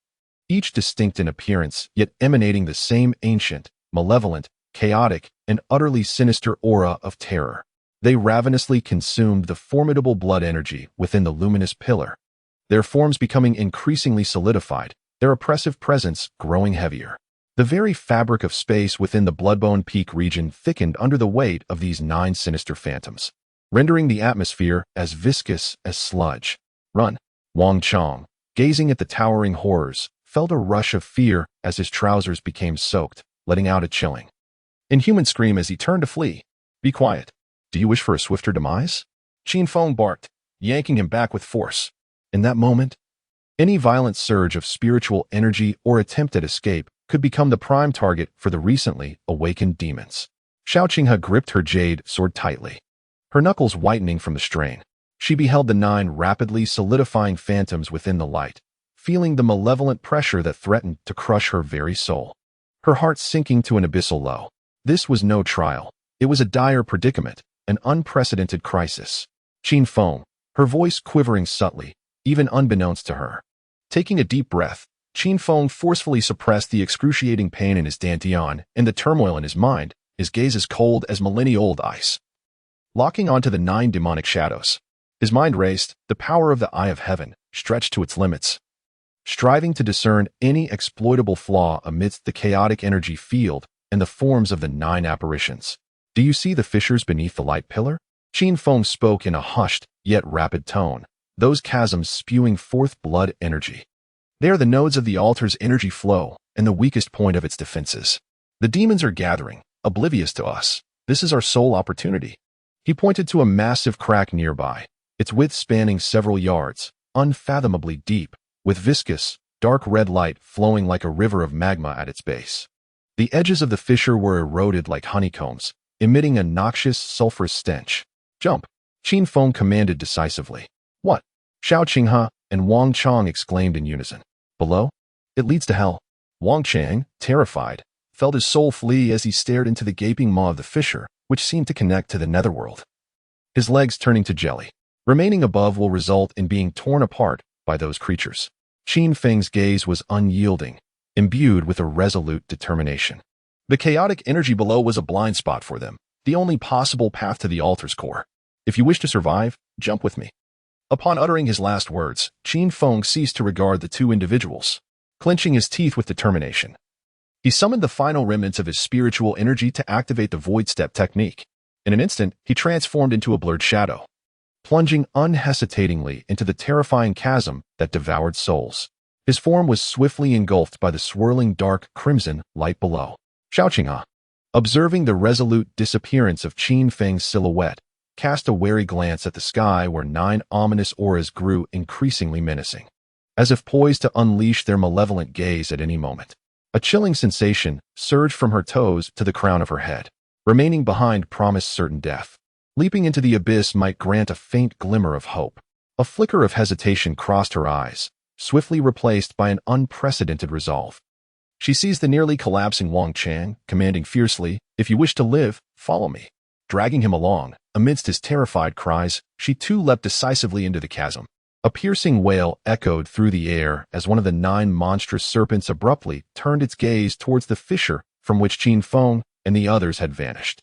each distinct in appearance, yet emanating the same ancient, malevolent, chaotic, and utterly sinister aura of terror. They ravenously consumed the formidable blood energy within the luminous pillar, their forms becoming increasingly solidified, their oppressive presence growing heavier. The very fabric of space within the Bloodbone Peak region thickened under the weight of these 9 sinister phantoms, rendering the atmosphere as viscous as sludge. Run! Wang Chang, gazing at the towering horrors, felt a rush of fear as his trousers became soaked, letting out a chilling, inhuman scream as he turned to flee. "Be quiet. Do you wish for a swifter demise?" Qin Feng barked, yanking him back with force. In that moment, any violent surge of spiritual energy or attempt at escape could become the prime target for the recently awakened demons. Xiao Qinghe gripped her jade sword tightly, her knuckles whitening from the strain. She beheld the 9 rapidly solidifying phantoms within the light, feeling the malevolent pressure that threatened to crush her very soul. Her heart sinking to an abyssal low. This was no trial. It was a dire predicament, an unprecedented crisis. Qin Feng, her voice quivering subtly, even unbeknownst to her. Taking a deep breath, Qin Feng forcefully suppressed the excruciating pain in his dantian and the turmoil in his mind, his gaze as cold as millennia-old ice. locking onto the 9 demonic shadows. His mind raced, the power of the Eye of Heaven stretched to its limits, striving to discern any exploitable flaw amidst the chaotic energy field and the forms of the 9 apparitions. Do you see the fissures beneath the light pillar? Qin Feng spoke in a hushed, yet rapid tone, those chasms spewing forth blood energy. They are the nodes of the altar's energy flow and the weakest point of its defenses. The demons are gathering, oblivious to us. This is our sole opportunity. He pointed to a massive crack nearby, its width spanning several yards, unfathomably deep, with viscous, dark red light flowing like a river of magma at its base. The edges of the fissure were eroded like honeycombs, emitting a noxious, sulfurous stench. Jump! Qin Feng commanded decisively. What? Xiao Qinghe and Wang Chang exclaimed in unison. Below? It leads to hell. Wang Chang, terrified, felt his soul flee as he stared into the gaping maw of the fissure, which seemed to connect to the netherworld. His legs turning to jelly. Remaining above will result in being torn apart by those creatures. Qin Feng's gaze was unyielding, imbued with a resolute determination. The chaotic energy below was a blind spot for them, the only possible path to the altar's core. If you wish to survive, jump with me. Upon uttering his last words, Qin Feng ceased to regard the two individuals, clenching his teeth with determination. He summoned the final remnants of his spiritual energy to activate the Void Step technique. In an instant, he transformed into a blurred shadow, plunging unhesitatingly into the terrifying chasm that devoured souls. His form was swiftly engulfed by the swirling dark crimson light below. Xiao Qinghe, observing the resolute disappearance of Qin Feng's silhouette, cast a wary glance at the sky where 9 ominous auras grew increasingly menacing, as if poised to unleash their malevolent gaze at any moment. A chilling sensation surged from her toes to the crown of her head. Remaining behind promised certain death. Leaping into the abyss might grant a faint glimmer of hope. A flicker of hesitation crossed her eyes, swiftly replaced by an unprecedented resolve. She seized the nearly collapsing Wang Chang, commanding fiercely, "If you wish to live, follow me." Dragging him along, amidst his terrified cries, she too leapt decisively into the chasm. A piercing wail echoed through the air as one of the 9 monstrous serpents abruptly turned its gaze towards the fissure from which Qin Feng and the others had vanished.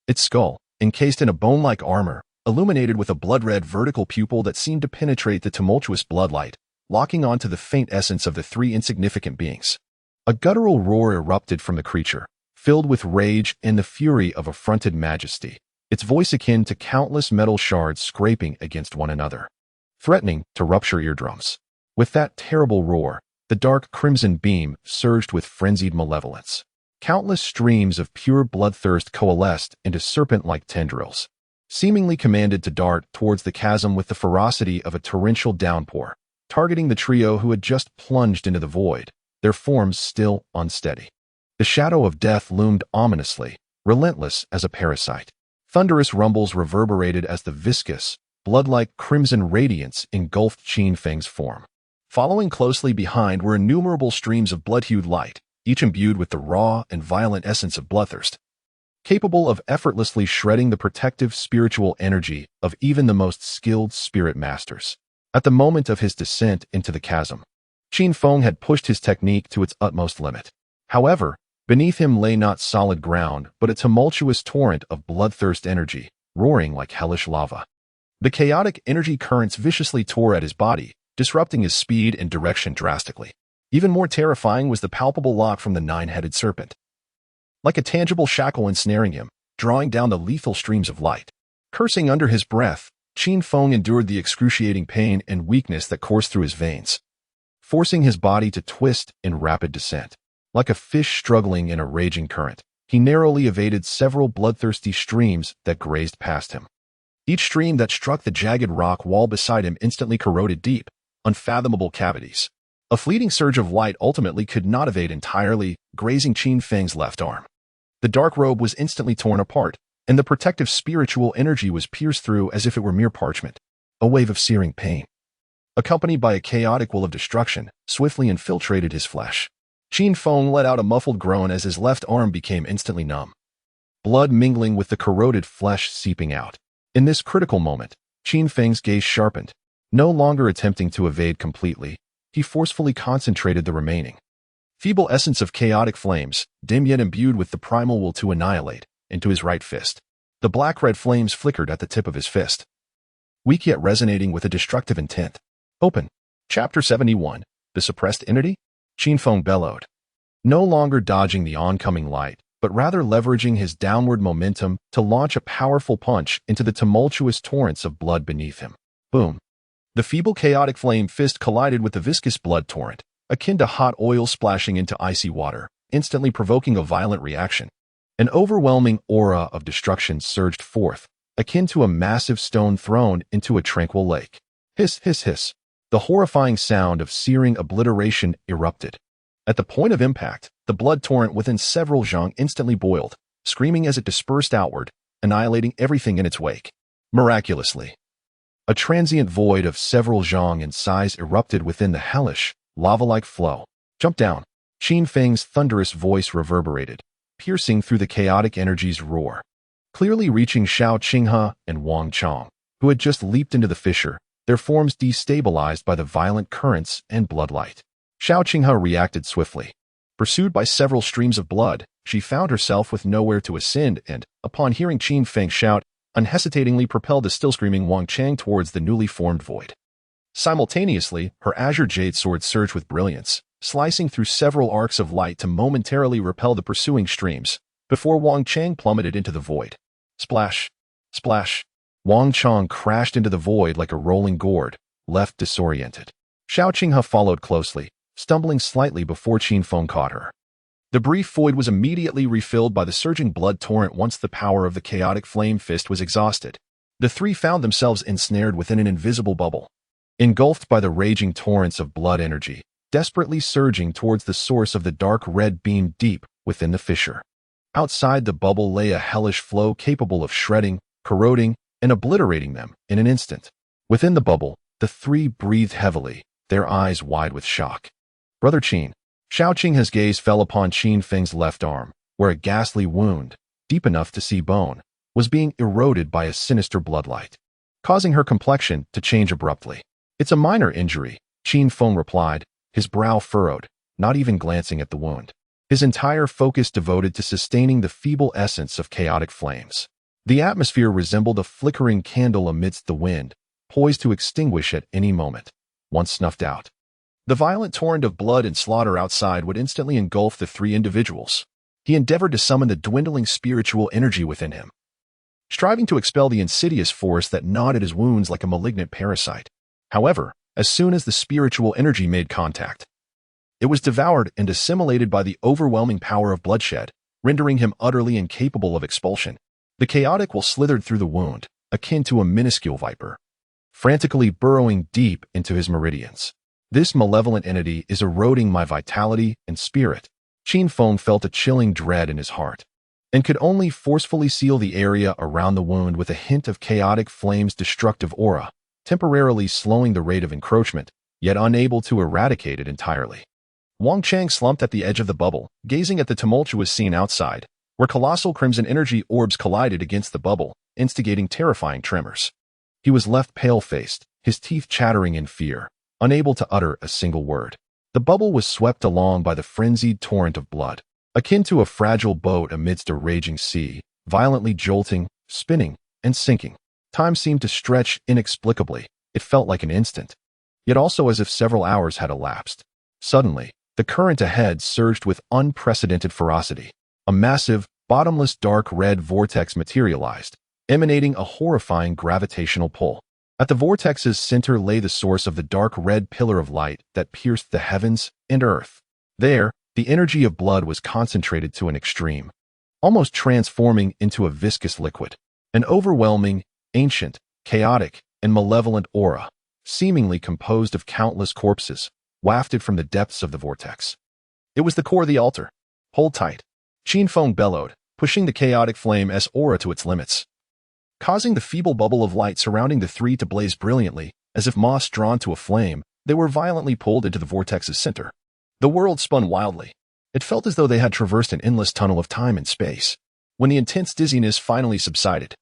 Its skull, encased in a bone-like armor, illuminated with a blood-red vertical pupil that seemed to penetrate the tumultuous bloodlight, locking onto the faint essence of the 3 insignificant beings. A guttural roar erupted from the creature, filled with rage and the fury of affronted majesty, its voice akin to countless metal shards scraping against one another, threatening to rupture eardrums. With that terrible roar, the dark crimson beam surged with frenzied malevolence. Countless streams of pure bloodthirst coalesced into serpent-like tendrils, seemingly commanded to dart towards the chasm with the ferocity of a torrential downpour, targeting the trio who had just plunged into the void, their forms still unsteady. The shadow of death loomed ominously, relentless as a parasite. Thunderous rumbles reverberated as the viscous, blood-like crimson radiance engulfed Qin Feng's form. Following closely behind were innumerable streams of blood-hued light, each imbued with the raw and violent essence of bloodthirst, capable of effortlessly shredding the protective spiritual energy of even the most skilled spirit masters. At the moment of his descent into the chasm, Qin Feng had pushed his technique to its utmost limit. However, beneath him lay not solid ground, but a tumultuous torrent of bloodthirst energy, roaring like hellish lava. The chaotic energy currents viciously tore at his body, disrupting his speed and direction drastically. Even more terrifying was the palpable lock from the 9-headed serpent, like a tangible shackle ensnaring him, drawing down the lethal streams of light. Cursing under his breath, Qin Feng endured the excruciating pain and weakness that coursed through his veins, forcing his body to twist in rapid descent. Like a fish struggling in a raging current, he narrowly evaded several bloodthirsty streams that grazed past him. Each stream that struck the jagged rock wall beside him instantly corroded deep, unfathomable cavities. A fleeting surge of light ultimately could not evade entirely, grazing Qin Feng's left arm. The dark robe was instantly torn apart, and the protective spiritual energy was pierced through as if it were mere parchment. A wave of searing pain, accompanied by a chaotic will of destruction, swiftly infiltrated his flesh. Qin Feng let out a muffled groan as his left arm became instantly numb, blood mingling with the corroded flesh seeping out. In this critical moment, Qin Feng's gaze sharpened. No longer attempting to evade completely, he forcefully concentrated the remaining feeble essence of chaotic flames, dim yet imbued with the primal will to annihilate, into his right fist. The black-red flames flickered at the tip of his fist, weak yet resonating with a destructive intent. Open. Chapter 71. The Suppressed Entity? Qin Feng bellowed, no longer dodging the oncoming light, but rather leveraging his downward momentum to launch a powerful punch into the tumultuous torrents of blood beneath him. Boom. The feeble chaotic flame fist collided with the viscous blood torrent, akin to hot oil splashing into icy water, instantly provoking a violent reaction. An overwhelming aura of destruction surged forth, akin to a massive stone thrown into a tranquil lake. Hiss, hiss, hiss. The horrifying sound of searing obliteration erupted. At the point of impact, the blood torrent within several zhang instantly boiled, screaming as it dispersed outward, annihilating everything in its wake. Miraculously, a transient void of several zhang in size erupted within the hellish, lava-like flow. Jump down. Qin Feng's thunderous voice reverberated, piercing through the chaotic energy's roar, clearly reaching Xiao Qinghe and Wang Chong, who had just leaped into the fissure, their forms destabilized by the violent currents and bloodlight. Xiao Qinghe reacted swiftly. Pursued by several streams of blood, she found herself with nowhere to ascend and, upon hearing Qin Feng shout, unhesitatingly propelled the still-screaming Wang Chang towards the newly formed void. Simultaneously, her azure jade sword surged with brilliance, slicing through several arcs of light to momentarily repel the pursuing streams, before Wang Chang plummeted into the void. Splash! Splash! Wang Chang crashed into the void like a rolling gourd, left disoriented. Xiao Qinghe followed closely, stumbling slightly before Qin Feng caught her. The brief void was immediately refilled by the surging blood torrent once the power of the chaotic flame fist was exhausted. The three found themselves ensnared within an invisible bubble, engulfed by the raging torrents of blood energy, desperately surging towards the source of the dark red beam deep within the fissure. Outside the bubble lay a hellish flow capable of shredding, corroding, and obliterating them in an instant. Within the bubble, the three breathed heavily, their eyes wide with shock. Brother Qin. Xiao Qinghe's gaze fell upon Qin Feng's left arm, where a ghastly wound, deep enough to see bone, was being eroded by a sinister bloodlight, causing her complexion to change abruptly. It's a minor injury, Qin Feng replied, his brow furrowed, not even glancing at the wound. His entire focus devoted to sustaining the feeble essence of chaotic flames. The atmosphere resembled a flickering candle amidst the wind, poised to extinguish at any moment, once snuffed out. The violent torrent of blood and slaughter outside would instantly engulf the three individuals. He endeavored to summon the dwindling spiritual energy within him, striving to expel the insidious force that gnawed at his wounds like a malignant parasite. However, as soon as the spiritual energy made contact, it was devoured and assimilated by the overwhelming power of bloodshed, rendering him utterly incapable of expulsion. The chaotic will slithered through the wound, akin to a minuscule viper, frantically burrowing deep into his meridians. This malevolent entity is eroding my vitality and spirit. Qin Feng felt a chilling dread in his heart, and could only forcefully seal the area around the wound with a hint of chaotic flame's destructive aura, temporarily slowing the rate of encroachment, yet unable to eradicate it entirely. Wang Chang slumped at the edge of the bubble, gazing at the tumultuous scene outside, where colossal crimson energy orbs collided against the bubble, instigating terrifying tremors. He was left pale-faced, his teeth chattering in fear, unable to utter a single word. The bubble was swept along by the frenzied torrent of blood, akin to a fragile boat amidst a raging sea, violently jolting, spinning, and sinking. Time seemed to stretch inexplicably. It felt like an instant, yet also as if several hours had elapsed. Suddenly, the current ahead surged with unprecedented ferocity. A massive, bottomless dark red vortex materialized, emanating a horrifying gravitational pull. At the vortex's center lay the source of the dark red pillar of light that pierced the heavens and earth. There, the energy of blood was concentrated to an extreme, almost transforming into a viscous liquid. An overwhelming, ancient, chaotic, and malevolent aura, seemingly composed of countless corpses, wafted from the depths of the vortex. It was the core of the altar. Hold tight. Qin Feng bellowed, pushing the chaotic flame-s aura to its limits, causing the feeble bubble of light surrounding the three to blaze brilliantly. As if moss drawn to a flame, they were violently pulled into the vortex's center. The world spun wildly. It felt as though they had traversed an endless tunnel of time and space. When the intense dizziness finally subsided,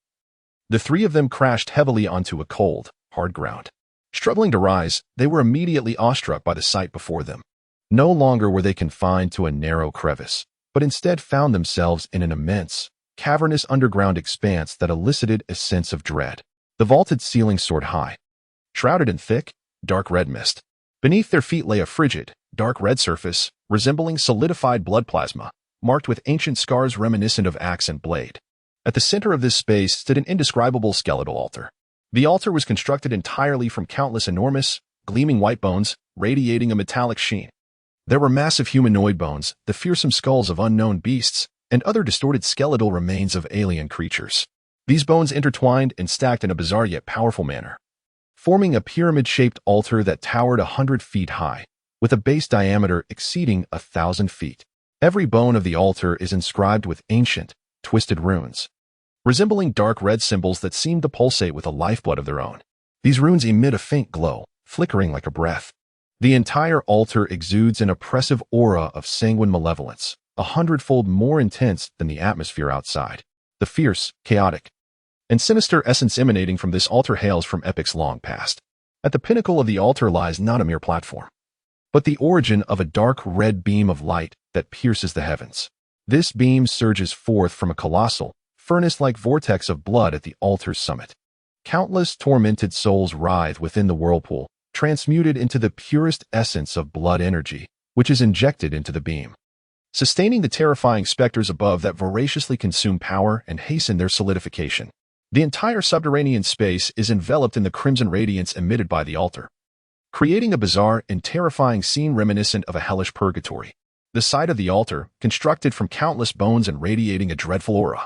the three of them crashed heavily onto a cold, hard ground. Struggling to rise, they were immediately awestruck by the sight before them. No longer were they confined to a narrow crevice, but instead found themselves in an immense, cavernous underground expanse that elicited a sense of dread. The vaulted ceiling soared high, shrouded in thick, dark red mist. Beneath their feet lay a frigid, dark red surface, resembling solidified blood plasma, marked with ancient scars reminiscent of axe and blade. At the center of this space stood an indescribable skeletal altar. The altar was constructed entirely from countless enormous, gleaming white bones, radiating a metallic sheen. There were massive humanoid bones, the fearsome skulls of unknown beasts, and other distorted skeletal remains of alien creatures. These bones intertwined and stacked in a bizarre yet powerful manner, forming a pyramid-shaped altar that towered 100 feet high, with a base diameter exceeding 1,000 feet. Every bone of the altar is inscribed with ancient, twisted runes, resembling dark red symbols that seem to pulsate with a lifeblood of their own. These runes emit a faint glow, flickering like a breath. The entire altar exudes an oppressive aura of sanguine malevolence, 100-fold more intense than the atmosphere outside. The fierce, chaotic, and sinister essence emanating from this altar hails from epochs long past. At the pinnacle of the altar lies not a mere platform, but the origin of a dark red beam of light that pierces the heavens. This beam surges forth from a colossal, furnace-like vortex of blood at the altar's summit. Countless tormented souls writhe within the whirlpool, transmuted into the purest essence of blood energy, which is injected into the beam, sustaining the terrifying specters above that voraciously consume power and hasten their solidification. The entire subterranean space is enveloped in the crimson radiance emitted by the altar, creating a bizarre and terrifying scene reminiscent of a hellish purgatory. The sight of the altar, constructed from countless bones and radiating a dreadful aura,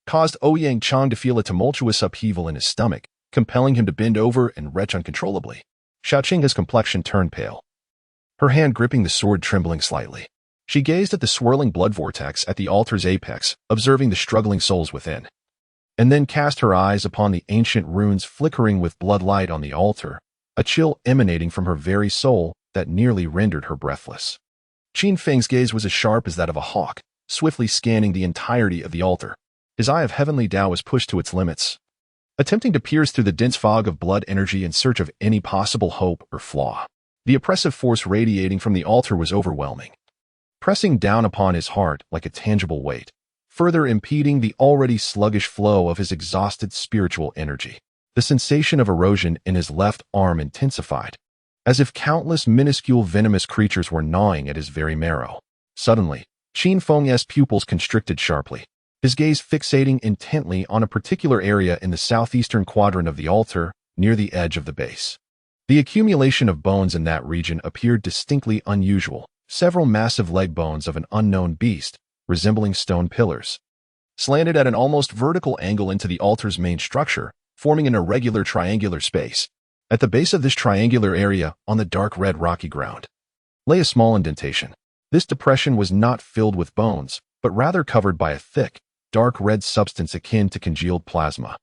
caused Ouyang Chang to feel a tumultuous upheaval in his stomach, compelling him to bend over and retch uncontrollably. Xiaoqing's complexion turned pale, her hand gripping the sword trembling slightly. She gazed at the swirling blood vortex at the altar's apex, observing the struggling souls within, and then cast her eyes upon the ancient runes flickering with blood light on the altar, a chill emanating from her very soul that nearly rendered her breathless. Qin Feng's gaze was as sharp as that of a hawk, swiftly scanning the entirety of the altar. His eye of heavenly Tao was pushed to its limits, attempting to pierce through the dense fog of blood energy in search of any possible hope or flaw. The oppressive force radiating from the altar was overwhelming, pressing down upon his heart like a tangible weight, further impeding the already sluggish flow of his exhausted spiritual energy. The sensation of erosion in his left arm intensified, as if countless minuscule venomous creatures were gnawing at his very marrow. Suddenly, Qin Feng's pupils constricted sharply, his gaze fixating intently on a particular area in the southeastern quadrant of the altar, near the edge of the base. The accumulation of bones in that region appeared distinctly unusual. Several massive leg bones of an unknown beast, resembling stone pillars, slanted at an almost vertical angle into the altar's main structure, forming an irregular triangular space. At the base of this triangular area, on the dark red rocky ground, lay a small indentation. This depression was not filled with bones, but rather covered by a thick, dark red substance akin to congealed plasma.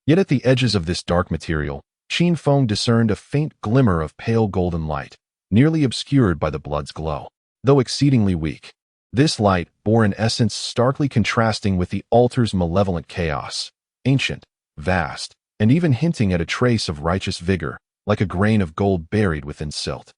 Yet at the edges of this dark material, Qin Feng discerned a faint glimmer of pale golden light, nearly obscured by the blood's glow. Though exceedingly weak, this light bore an essence starkly contrasting with the altar's malevolent chaos, ancient, vast, and even hinting at a trace of righteous vigor, like a grain of gold buried within silt.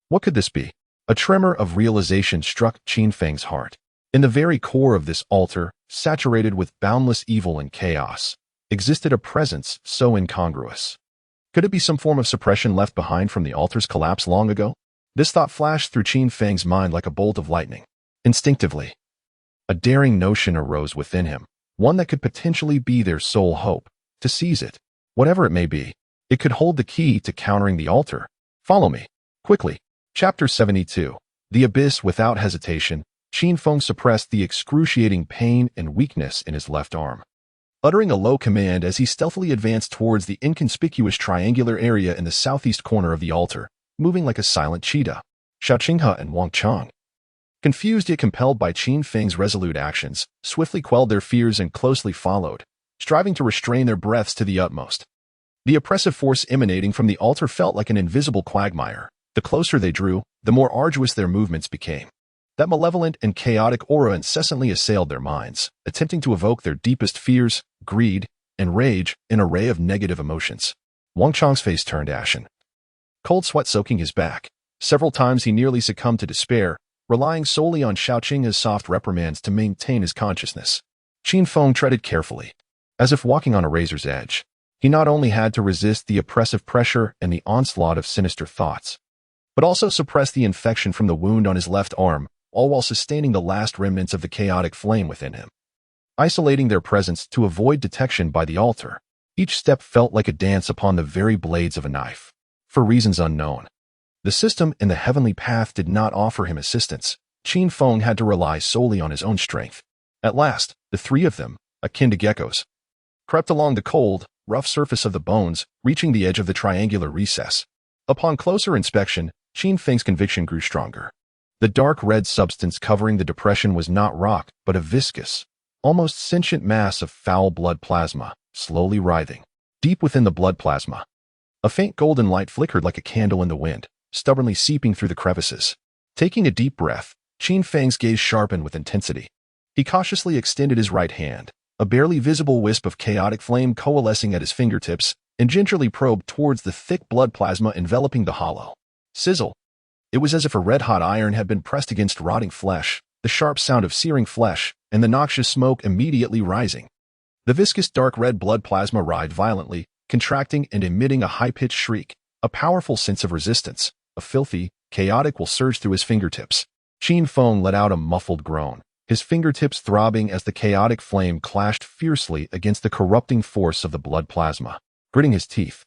What could this be? A tremor of realization struck Qin Feng's heart. In the very core of this altar, saturated with boundless evil and chaos, existed a presence so incongruous. Could it be some form of suppression left behind from the altar's collapse long ago? This thought flashed through Qin Feng's mind like a bolt of lightning. Instinctively, a daring notion arose within him, one that could potentially be their sole hope. To seize it, whatever it may be, it could hold the key to countering the altar. Follow me, quickly. Chapter 72. The Abyss. Without hesitation, Qin Feng suppressed the excruciating pain and weakness in his left arm, uttering a low command as he stealthily advanced towards the inconspicuous triangular area in the southeast corner of the altar, moving like a silent cheetah. Xiaoqinghe and Wang Chang, confused yet compelled by Qin Feng's resolute actions, swiftly quelled their fears and closely followed, striving to restrain their breaths to the utmost. The oppressive force emanating from the altar felt like an invisible quagmire. The closer they drew, the more arduous their movements became. That malevolent and chaotic aura incessantly assailed their minds, attempting to evoke their deepest fears, greed, and rage, an array of negative emotions. Wang Chang's face turned ashen, cold sweat soaking his back. Several times he nearly succumbed to despair, relying solely on Xiaoqing's soft reprimands to maintain his consciousness. Qin Feng treaded carefully, as if walking on a razor's edge. He not only had to resist the oppressive pressure and the onslaught of sinister thoughts, but also suppress the infection from the wound on his left arm, all while sustaining the last remnants of the chaotic flame within him. Isolating their presence to avoid detection by the altar, each step felt like a dance upon the very blades of a knife. For reasons unknown, the system in the heavenly path did not offer him assistance. Qin Feng had to rely solely on his own strength. At last, the three of them, akin to geckos, crept along the cold, rough surface of the bones, reaching the edge of the triangular recess. Upon closer inspection, Qin Feng's conviction grew stronger. The dark red substance covering the depression was not rock, but a viscous, almost sentient mass of foul blood plasma, slowly writhing. Deep within the blood plasma, a faint golden light flickered like a candle in the wind, stubbornly seeping through the crevices. Taking a deep breath, Qin Feng's gaze sharpened with intensity. He cautiously extended his right hand, a barely visible wisp of chaotic flame coalescing at his fingertips, and gingerly probed towards the thick blood plasma enveloping the hollow. Sizzle! It was as if a red-hot iron had been pressed against rotting flesh, the sharp sound of searing flesh, and the noxious smoke immediately rising. The viscous dark red blood plasma writhed violently, contracting and emitting a high-pitched shriek. A powerful sense of resistance, a filthy, chaotic will surge through his fingertips. Qin Feng let out a muffled groan, his fingertips throbbing as the chaotic flame clashed fiercely against the corrupting force of the blood plasma. Gritting his teeth,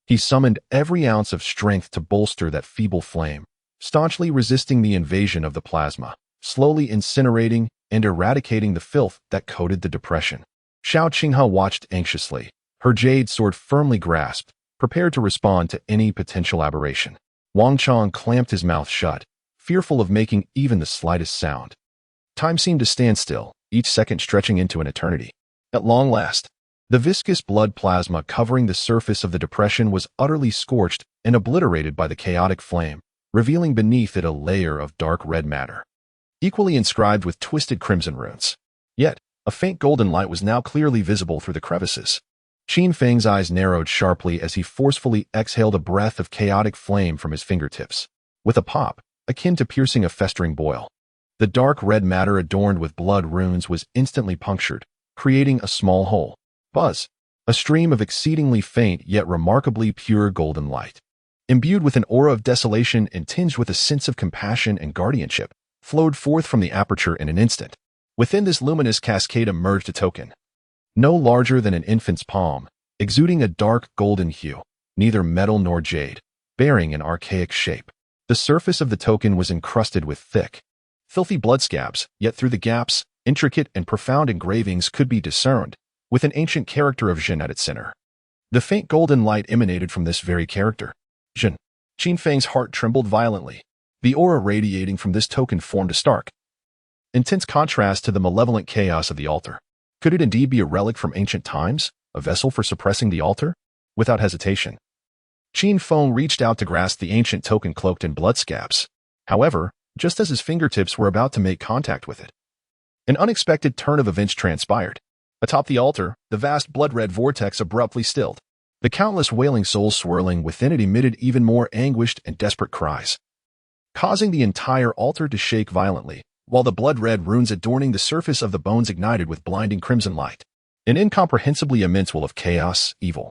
he summoned every ounce of strength to bolster that feeble flame, staunchly resisting the invasion of the plasma, slowly incinerating and eradicating the filth that coated the depression. Xiao Qinghe watched anxiously, her jade sword firmly grasped, prepared to respond to any potential aberration. Wang Chong clamped his mouth shut, fearful of making even the slightest sound. Time seemed to stand still, each second stretching into an eternity. At long last, the viscous blood plasma covering the surface of the depression was utterly scorched and obliterated by the chaotic flame, revealing beneath it a layer of dark red matter, equally inscribed with twisted crimson runes. Yet, a faint golden light was now clearly visible through the crevices. Qin Feng's eyes narrowed sharply as he forcefully exhaled a breath of chaotic flame from his fingertips. With a pop, akin to piercing a festering boil, the dark red matter adorned with blood runes was instantly punctured, creating a small hole. Buzz! A stream of exceedingly faint yet remarkably pure golden light, imbued with an aura of desolation and tinged with a sense of compassion and guardianship, flowed forth from the aperture in an instant. Within this luminous cascade emerged a token, no larger than an infant's palm, exuding a dark golden hue, neither metal nor jade, bearing an archaic shape. The surface of the token was encrusted with thick, filthy blood scabs, yet through the gaps, intricate and profound engravings could be discerned, with an ancient character of Jin at its center. The faint golden light emanated from this very character. Jin. Qin Feng's heart trembled violently. The aura radiating from this token formed a stark, intense contrast to the malevolent chaos of the altar. Could it indeed be a relic from ancient times, a vessel for suppressing the altar? Without hesitation, Qin Feng reached out to grasp the ancient token cloaked in blood scabs. However, just as his fingertips were about to make contact with it, an unexpected turn of events transpired. Atop the altar, the vast blood-red vortex abruptly stilled. The countless wailing souls swirling within it emitted even more anguished and desperate cries, causing the entire altar to shake violently, while the blood-red runes adorning the surface of the bones ignited with blinding crimson light. An incomprehensibly immense wall of chaos, evil,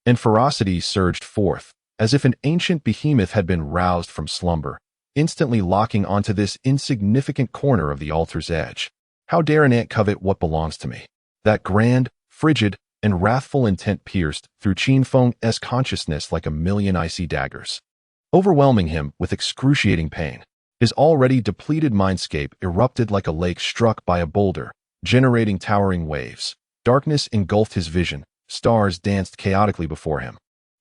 and ferocity surged forth, as if an ancient behemoth had been roused from slumber, instantly locking onto this insignificant corner of the altar's edge. How dare an ant covet what belongs to me? That grand, frigid, and wrathful intent pierced through Qin Feng's consciousness like a million icy daggers, overwhelming him with excruciating pain. His already depleted mindscape erupted like a lake struck by a boulder, generating towering waves. Darkness engulfed his vision, stars danced chaotically before him,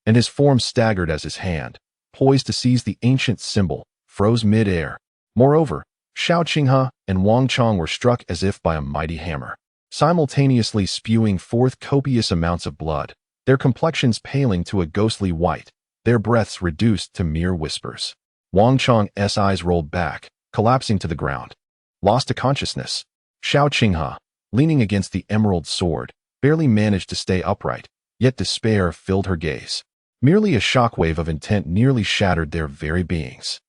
and his form staggered as his hand, poised to seize the ancient symbol, froze mid-air. Moreover, Xiao Qinghe and Wang Chong were struck as if by a mighty hammer, simultaneously spewing forth copious amounts of blood, their complexions paling to a ghostly white, their breaths reduced to mere whispers. Wang Chong's eyes rolled back, collapsing to the ground. Lost to consciousness, Xiao Qinghe, leaning against the emerald sword, barely managed to stay upright, yet despair filled her gaze. Merely a shockwave of intent nearly shattered their very beings.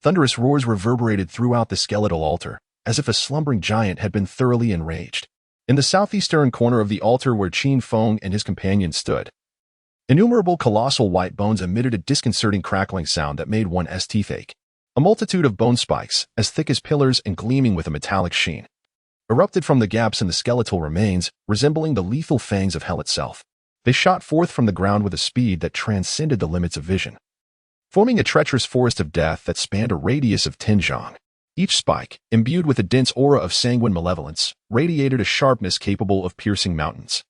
Thunderous roars reverberated throughout the skeletal altar, as if a slumbering giant had been thoroughly enraged. In the southeastern corner of the altar where Qin Feng and his companions stood, innumerable colossal white bones emitted a disconcerting crackling sound that made one's teeth ache. A multitude of bone spikes, as thick as pillars and gleaming with a metallic sheen, erupted from the gaps in the skeletal remains, resembling the lethal fangs of hell itself. They shot forth from the ground with a speed that transcended the limits of vision, forming a treacherous forest of death that spanned a radius of 10 zhang. Each spike, imbued with a dense aura of sanguine malevolence, radiated a sharpness capable of piercing mountains.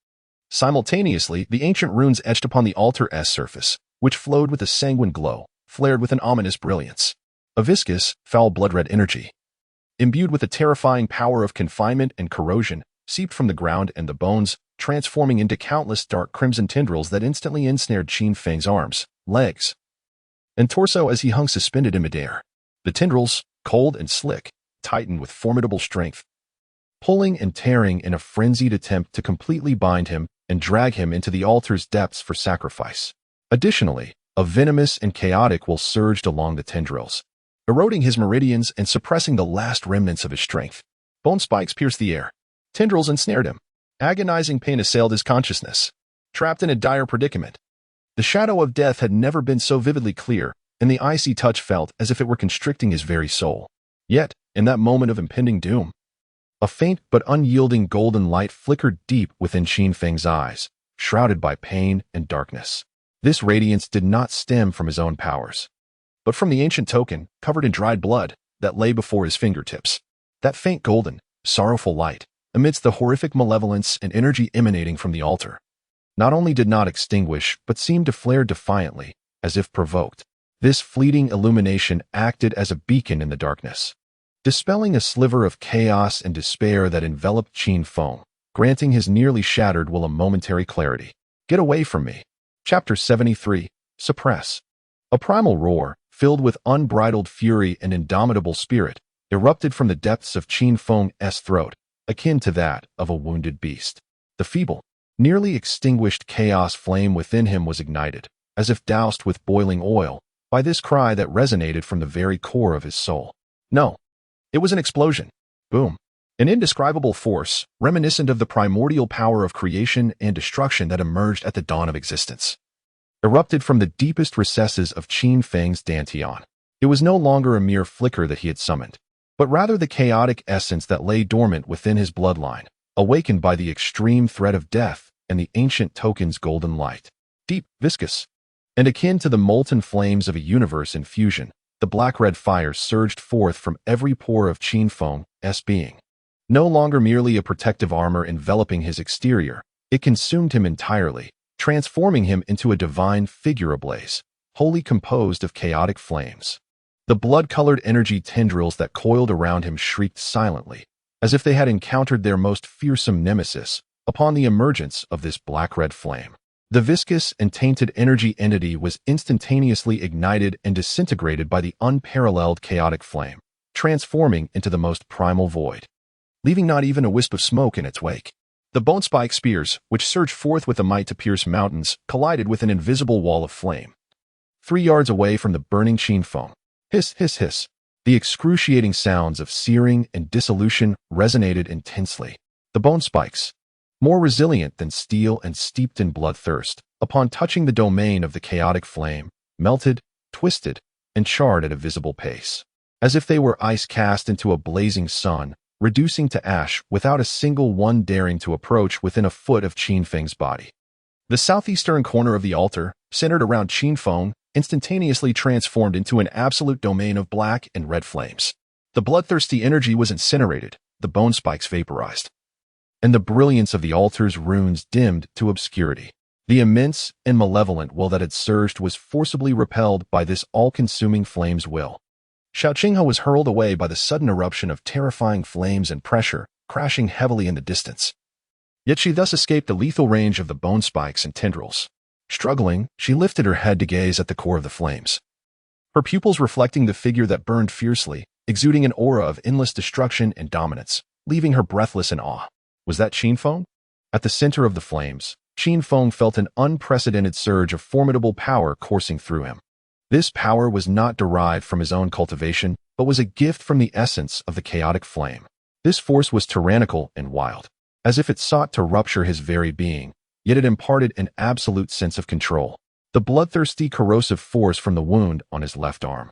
Simultaneously, the ancient runes etched upon the altar's surface, which flowed with a sanguine glow, flared with an ominous brilliance. A viscous, foul blood-red energy, imbued with the terrifying power of confinement and corrosion, seeped from the ground and the bones, transforming into countless dark crimson tendrils that instantly ensnared Qin Feng's arms, legs, and torso as he hung suspended in midair. The tendrils, cold and slick, tightened with formidable strength, pulling and tearing in a frenzied attempt to completely bind him and drag him into the altar's depths for sacrifice. Additionally, a venomous and chaotic will surged along the tendrils, eroding his meridians and suppressing the last remnants of his strength. Bone spikes pierced the air. Tendrils ensnared him. Agonizing pain assailed his consciousness. Trapped in a dire predicament, the shadow of death had never been so vividly clear, and the icy touch felt as if it were constricting his very soul. Yet, in that moment of impending doom, a faint but unyielding golden light flickered deep within Qin Feng's eyes, shrouded by pain and darkness. This radiance did not stem from his own powers, but from the ancient token, covered in dried blood, that lay before his fingertips. That faint golden, sorrowful light, amidst the horrific malevolence and energy emanating from the altar, not only did not extinguish, but seemed to flare defiantly, as if provoked. This fleeting illumination acted as a beacon in the darkness, dispelling a sliver of chaos and despair that enveloped Qin Feng, granting his nearly shattered will a momentary clarity. Get away from me. Chapter 73. Suppress. A primal roar, filled with unbridled fury and indomitable spirit, erupted from the depths of Qin Feng's throat, akin to that of a wounded beast. The feeble, nearly extinguished chaos flame within him was ignited, as if doused with boiling oil, by this cry that resonated from the very core of his soul. No, it was an explosion. Boom. An indescribable force, reminiscent of the primordial power of creation and destruction that emerged at the dawn of existence, erupted from the deepest recesses of Qin Feng's dantian. It was no longer a mere flicker that he had summoned, but rather the chaotic essence that lay dormant within his bloodline, awakened by the extreme threat of death and the ancient token's golden light. Deep, viscous, and akin to the molten flames of a universe in fusion, the black-red fire surged forth from every pore of Qin Feng's being. No longer merely a protective armor enveloping his exterior, it consumed him entirely, transforming him into a divine figure ablaze, wholly composed of chaotic flames. The blood-colored energy tendrils that coiled around him shrieked silently, as if they had encountered their most fearsome nemesis upon the emergence of this black-red flame. The viscous and tainted energy entity was instantaneously ignited and disintegrated by the unparalleled chaotic flame, transforming into the most primal void, leaving not even a wisp of smoke in its wake. The bone spike spears, which surged forth with a might to pierce mountains, collided with an invisible wall of flame. 3 yards away from the burning Qin Feng, hiss, hiss, hiss, the excruciating sounds of searing and dissolution resonated intensely. The bone spikes, more resilient than steel and steeped in bloodthirst, upon touching the domain of the chaotic flame, melted, twisted, and charred at a visible pace, as if they were ice cast into a blazing sun, reducing to ash without a single one daring to approach within a foot of Qin Feng's body. The southeastern corner of the altar, centered around Qin Feng, instantaneously transformed into an absolute domain of black and red flames. The bloodthirsty energy was incinerated, the bone spikes vaporized, and the brilliance of the altar's runes dimmed to obscurity. The immense and malevolent will that had surged was forcibly repelled by this all-consuming flame's will. Xiao Qinghe was hurled away by the sudden eruption of terrifying flames and pressure, crashing heavily in the distance. Yet she thus escaped the lethal range of the bone spikes and tendrils. Struggling, she lifted her head to gaze at the core of the flames, her pupils reflecting the figure that burned fiercely, exuding an aura of endless destruction and dominance, leaving her breathless in awe. Was that Qin Feng? At the center of the flames, Qin Feng felt an unprecedented surge of formidable power coursing through him. This power was not derived from his own cultivation, but was a gift from the essence of the chaotic flame. This force was tyrannical and wild. as if it sought to rupture his very being, yet it imparted an absolute sense of control. The bloodthirsty, corrosive force from the wound on his left arm,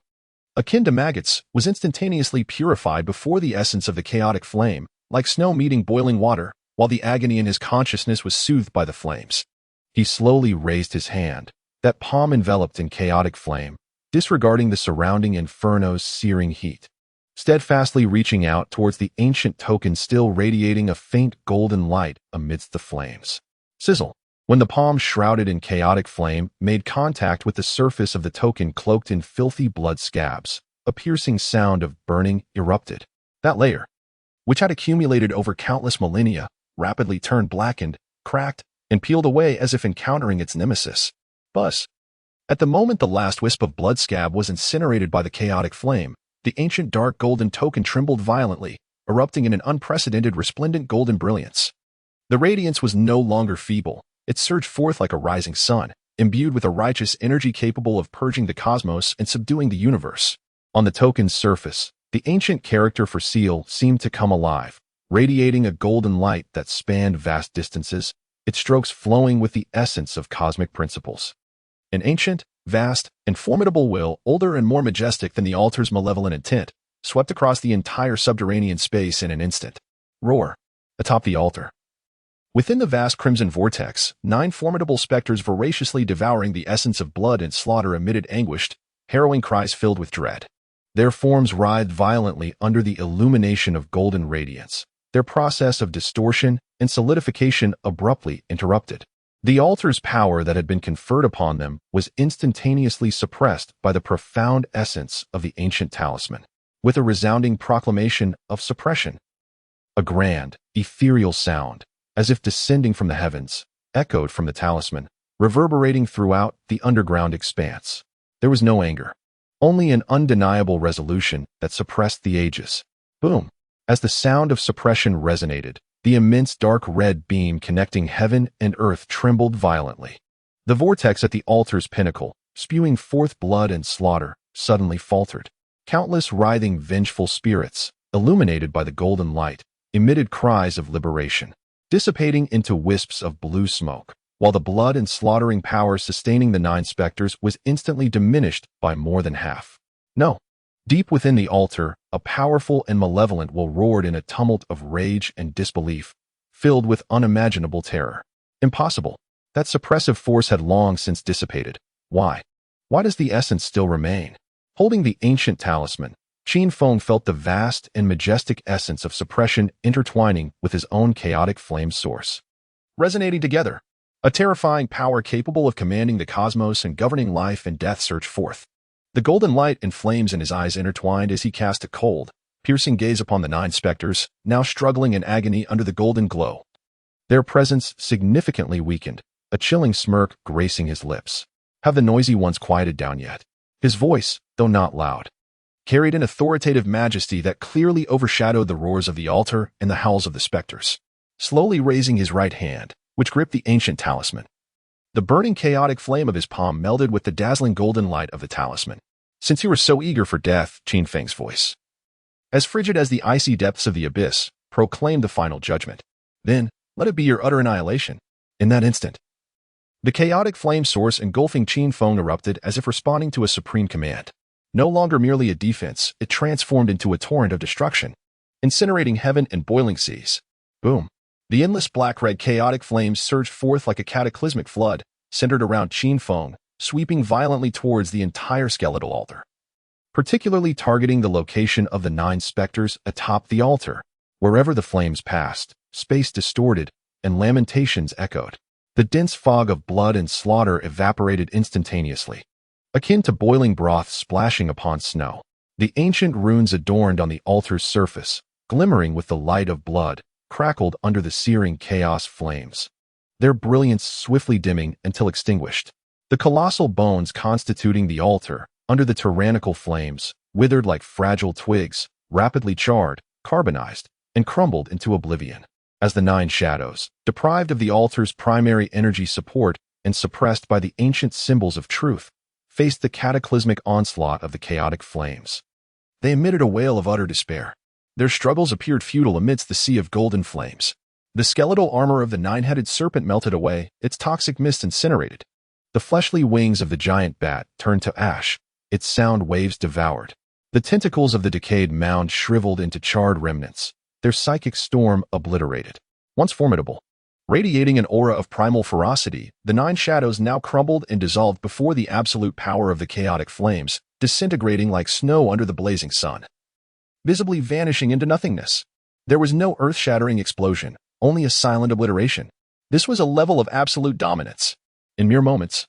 akin to maggots, was instantaneously purified before the essence of the chaotic flame, like snow meeting boiling water, while the agony in his consciousness was soothed by the flames. He slowly raised his hand, that palm enveloped in chaotic flame, disregarding the surrounding inferno's searing heat, steadfastly reaching out towards the ancient token still radiating a faint golden light amidst the flames. Sizzle. When the palm shrouded in chaotic flame made contact with the surface of the token cloaked in filthy blood scabs, a piercing sound of burning erupted. That layer, which had accumulated over countless millennia, rapidly turned blackened, cracked, and peeled away as if encountering its nemesis. Buzz. At the moment the last wisp of blood scab was incinerated by the chaotic flame, the ancient dark golden token trembled violently, erupting in an unprecedented resplendent golden brilliance. The radiance was no longer feeble. It surged forth like a rising sun, imbued with a righteous energy capable of purging the cosmos and subduing the universe. On the token's surface, the ancient character for Seal seemed to come alive, radiating a golden light that spanned vast distances, its strokes flowing with the essence of cosmic principles. An ancient, vast, and formidable will, older and more majestic than the altar's malevolent intent, swept across the entire subterranean space in an instant. Roar. Atop the altar, within the vast crimson vortex, 9 formidable specters voraciously devouring the essence of blood and slaughter emitted anguished, harrowing cries filled with dread. Their forms writhed violently under the illumination of golden radiance, their process of distortion and solidification abruptly interrupted. The altar's power that had been conferred upon them was instantaneously suppressed by the profound essence of the ancient talisman, with a resounding proclamation of suppression. A grand, ethereal sound, as if descending from the heavens, echoed from the talisman, reverberating throughout the underground expanse. There was no anger, only an undeniable resolution that suppressed the ages. Boom! As the sound of suppression resonated, the immense dark red beam connecting heaven and earth trembled violently. The vortex at the altar's pinnacle, spewing forth blood and slaughter, suddenly faltered. Countless writhing, vengeful spirits, illuminated by the golden light, emitted cries of liberation, dissipating into wisps of blue smoke, while the blood and slaughtering power sustaining the 9 specters was instantly diminished by more than half. No. Deep within the altar, a powerful and malevolent will roared in a tumult of rage and disbelief, filled with unimaginable terror. Impossible. That suppressive force had long since dissipated. Why? Why does the essence still remain? Holding the ancient talisman, Qin Feng felt the vast and majestic essence of suppression intertwining with his own chaotic flame source, resonating together. A terrifying power capable of commanding the cosmos and governing life and death surged forth. The golden light and flames in his eyes intertwined as he cast a cold, piercing gaze upon the 9 specters, now struggling in agony under the golden glow. Their presence significantly weakened, a chilling smirk gracing his lips. Have the noisy ones quieted down yet? His voice, though not loud, carried an authoritative majesty that clearly overshadowed the roars of the altar and the howls of the specters. Slowly raising his right hand, which gripped the ancient talisman, the burning chaotic flame of his palm melded with the dazzling golden light of the talisman. Since you were so eager for death, Qin Feng's voice, as frigid as the icy depths of the abyss, proclaimed the final judgment. Then, let it be your utter annihilation. In that instant, the chaotic flame source engulfing Qin Feng erupted as if responding to a supreme command. No longer merely a defense, it transformed into a torrent of destruction, incinerating heaven and boiling seas. Boom! The endless black-red chaotic flames surged forth like a cataclysmic flood, centered around Qin Feng, sweeping violently towards the entire skeletal altar, particularly targeting the location of the 9 specters atop the altar. Wherever the flames passed, space distorted, and lamentations echoed. The dense fog of blood and slaughter evaporated instantaneously, akin to boiling broth splashing upon snow. The ancient runes adorned on the altar's surface, glimmering with the light of blood, crackled under the searing chaos flames, their brilliance swiftly dimming until extinguished. The colossal bones constituting the altar, under the tyrannical flames, withered like fragile twigs, rapidly charred, carbonized, and crumbled into oblivion. As the 9 shadows, deprived of the altar's primary energy support and suppressed by the ancient symbols of truth, faced the cataclysmic onslaught of the chaotic flames, they emitted a wail of utter despair. Their struggles appeared futile amidst the sea of golden flames. The skeletal armor of the nine-headed serpent melted away, its toxic mist incinerated. The fleshly wings of the giant bat turned to ash, its sound waves devoured. The tentacles of the decayed mound shriveled into charred remnants, their psychic storm obliterated. Once formidable, radiating an aura of primal ferocity, the nine shadows now crumbled and dissolved before the absolute power of the chaotic flames, disintegrating like snow under the blazing sun, visibly vanishing into nothingness. There was no earth-shattering explosion, only a silent obliteration. This was a level of absolute dominance. In mere moments,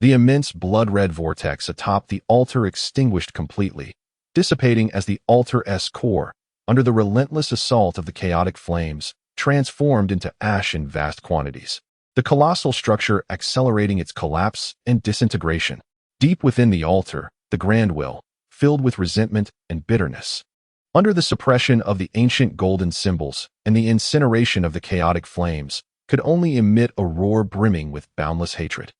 the immense blood-red vortex atop the altar extinguished completely, dissipating as the altar's core, under the relentless assault of the chaotic flames, transformed into ash in vast quantities. The colossal structure accelerating its collapse and disintegration. Deep within the altar, the grand will, filled with resentment and bitterness. Under the suppression of the ancient golden symbols and the incineration of the chaotic flames, could only emit a roar brimming with boundless hatred.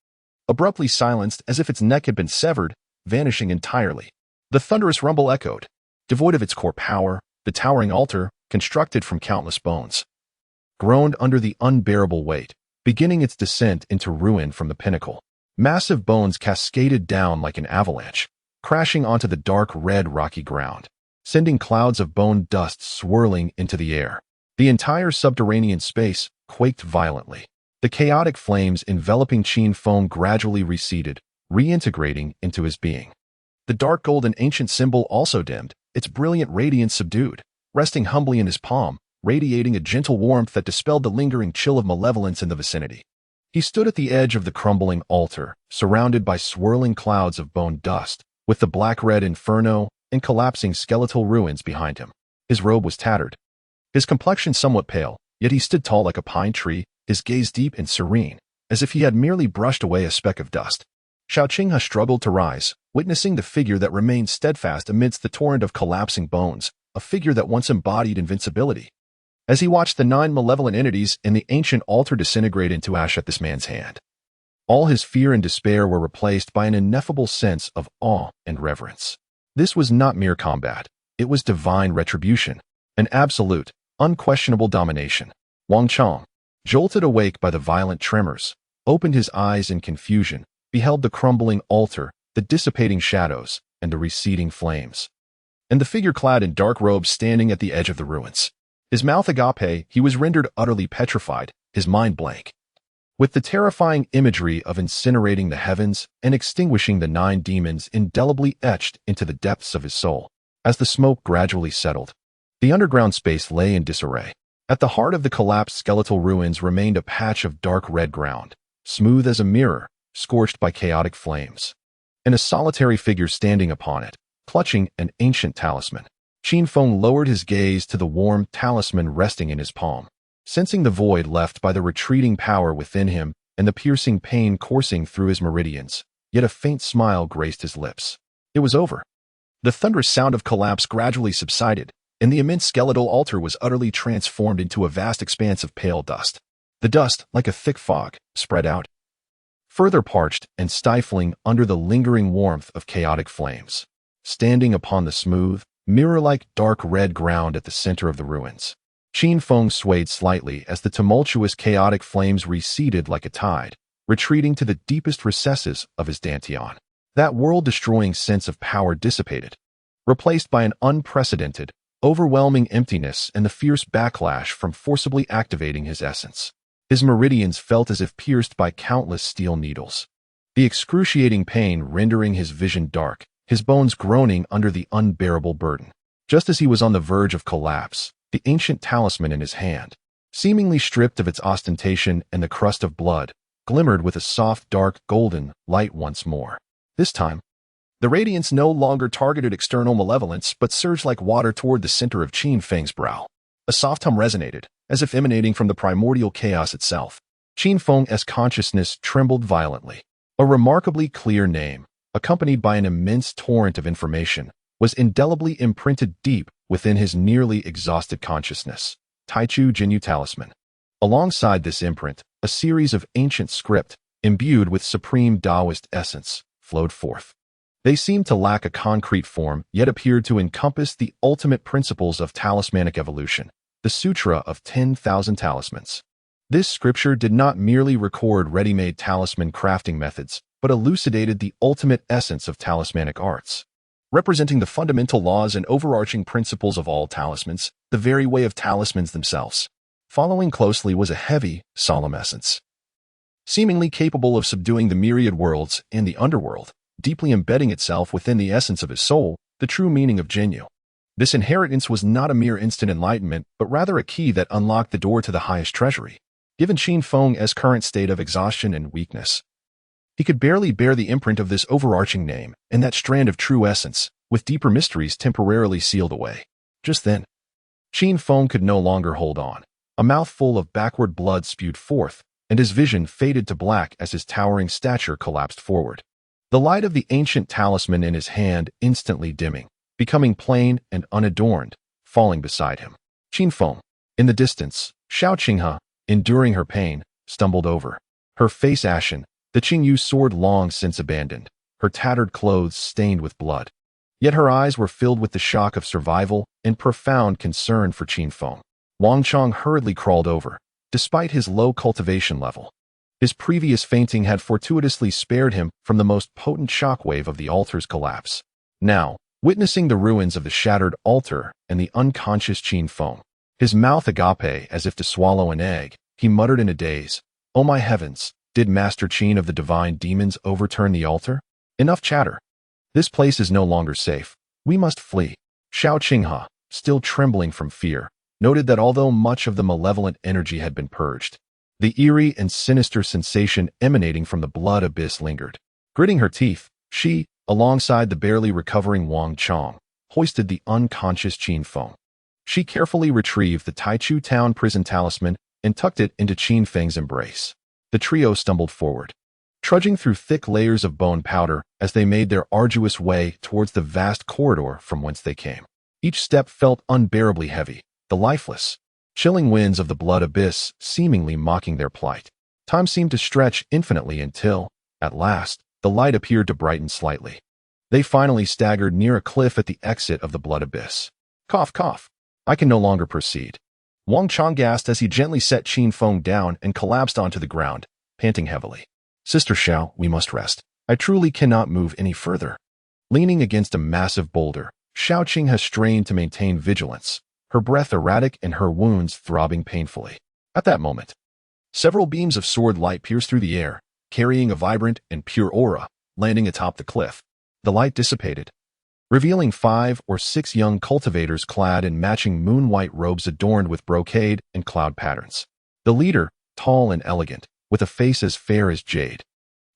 Abruptly silenced as if its neck had been severed, vanishing entirely. The thunderous rumble echoed. Devoid of its core power, the towering altar, constructed from countless bones, groaned under the unbearable weight, beginning its descent into ruin from the pinnacle. Massive bones cascaded down like an avalanche, crashing onto the dark red rocky ground, sending clouds of bone dust swirling into the air. The entire subterranean space quaked violently. The chaotic flames enveloping Qin Feng gradually receded, reintegrating into his being. The dark golden ancient symbol also dimmed, its brilliant radiance subdued, resting humbly in his palm, radiating a gentle warmth that dispelled the lingering chill of malevolence in the vicinity. He stood at the edge of the crumbling altar, surrounded by swirling clouds of bone dust, with the black-red inferno and collapsing skeletal ruins behind him. His robe was tattered, his complexion somewhat pale, yet he stood tall like a pine tree, his gaze deep and serene, as if he had merely brushed away a speck of dust. Xiao Qinghe struggled to rise, witnessing the figure that remained steadfast amidst the torrent of collapsing bones, a figure that once embodied invincibility. As he watched the nine malevolent entities in the ancient altar disintegrate into ash at this man's hand, all his fear and despair were replaced by an ineffable sense of awe and reverence. This was not mere combat. It was divine retribution, an absolute, unquestionable domination. Wang Chong, jolted awake by the violent tremors, opened his eyes in confusion, beheld the crumbling altar, the dissipating shadows, and the receding flames, and the figure clad in dark robes standing at the edge of the ruins. His mouth agape, he was rendered utterly petrified, his mind blank. With the terrifying imagery of incinerating the heavens and extinguishing the nine demons indelibly etched into the depths of his soul. As the smoke gradually settled, the underground space lay in disarray. At the heart of the collapsed skeletal ruins remained a patch of dark red ground, smooth as a mirror, scorched by chaotic flames, and a solitary figure standing upon it, clutching an ancient talisman. Qin Feng lowered his gaze to the warm talisman resting in his palm. Sensing the void left by the retreating power within him and the piercing pain coursing through his meridians, yet a faint smile graced his lips. It was over. The thunderous sound of collapse gradually subsided, and the immense skeletal altar was utterly transformed into a vast expanse of pale dust. The dust, like a thick fog, spread out, further parched and stifling under the lingering warmth of chaotic flames. Standing upon the smooth, mirror-like dark red ground at the center of the ruins, Qin Feng swayed slightly as the tumultuous chaotic flames receded like a tide, retreating to the deepest recesses of his dantian. That world-destroying sense of power dissipated, replaced by an unprecedented, overwhelming emptiness and the fierce backlash from forcibly activating his essence. His meridians felt as if pierced by countless steel needles, the excruciating pain rendering his vision dark, his bones groaning under the unbearable burden. Just as he was on the verge of collapse, the ancient talisman in his hand, seemingly stripped of its ostentation and the crust of blood, glimmered with a soft, dark, golden light once more. This time, the radiance no longer targeted external malevolence but surged like water toward the center of Qin Feng's brow. A soft hum resonated, as if emanating from the primordial chaos itself. Qin Feng's consciousness trembled violently. A remarkably clear name, accompanied by an immense torrent of information, was indelibly imprinted deep within his nearly exhausted consciousness. Taichu Jinyu Talisman. Alongside this imprint, a series of ancient script, imbued with supreme Taoist essence, flowed forth. They seemed to lack a concrete form, yet appeared to encompass the ultimate principles of talismanic evolution, the Sutra of 10,000 Talismans. This scripture did not merely record ready-made talisman crafting methods, but elucidated the ultimate essence of talismanic arts. Representing the fundamental laws and overarching principles of all talismans, the very way of talismans themselves. Following closely was a heavy, solemn essence. Seemingly capable of subduing the myriad worlds and the underworld, deeply embedding itself within the essence of his soul, the true meaning of Jinyu. This inheritance was not a mere instant enlightenment, but rather a key that unlocked the door to the highest treasury. Given Qin Feng's current state of exhaustion and weakness, he could barely bear the imprint of this overarching name and that strand of true essence, with deeper mysteries temporarily sealed away. Just then, Qin Feng could no longer hold on. A mouthful of backward blood spewed forth, and his vision faded to black as his towering stature collapsed forward. The light of the ancient talisman in his hand instantly dimming, becoming plain and unadorned, falling beside him. Qin Feng. In the distance, Xiao Qinghe, enduring her pain, stumbled over. Her face ashen, the Qingyu sword long since abandoned, her tattered clothes stained with blood. Yet her eyes were filled with the shock of survival and profound concern for Qin Feng. Wang Chong hurriedly crawled over, despite his low cultivation level. His previous fainting had fortuitously spared him from the most potent shockwave of the altar's collapse. Now, witnessing the ruins of the shattered altar and the unconscious Qin Feng, his mouth agape as if to swallow an egg, he muttered in a daze, "Oh my heavens, did Master Qin of the divine demons overturn the altar? Enough chatter. This place is no longer safe. We must flee." Xiao Qinghe, still trembling from fear, noted that although much of the malevolent energy had been purged, the eerie and sinister sensation emanating from the blood abyss lingered. Gritting her teeth, she, alongside the barely recovering Wang Chong, hoisted the unconscious Qin Feng. She carefully retrieved the Taichu Town prison talisman and tucked it into Qin Feng's embrace. The trio stumbled forward, trudging through thick layers of bone powder as they made their arduous way towards the vast corridor from whence they came. Each step felt unbearably heavy, the lifeless, chilling winds of the blood abyss seemingly mocking their plight. Time seemed to stretch infinitely until, at last, the light appeared to brighten slightly. They finally staggered near a cliff at the exit of the blood abyss. Cough, cough. I can no longer proceed. Wang Chong gasped as he gently set Qin Feng down and collapsed onto the ground, panting heavily. Sister Xiao, we must rest. I truly cannot move any further. Leaning against a massive boulder, Xiao Qinghe strained to maintain vigilance, her breath erratic and her wounds throbbing painfully. At that moment, several beams of sword light pierced through the air, carrying a vibrant and pure aura, landing atop the cliff. The light dissipated, revealing 5 or 6 young cultivators clad in matching moon-white robes adorned with brocade and cloud patterns. The leader, tall and elegant, with a face as fair as jade,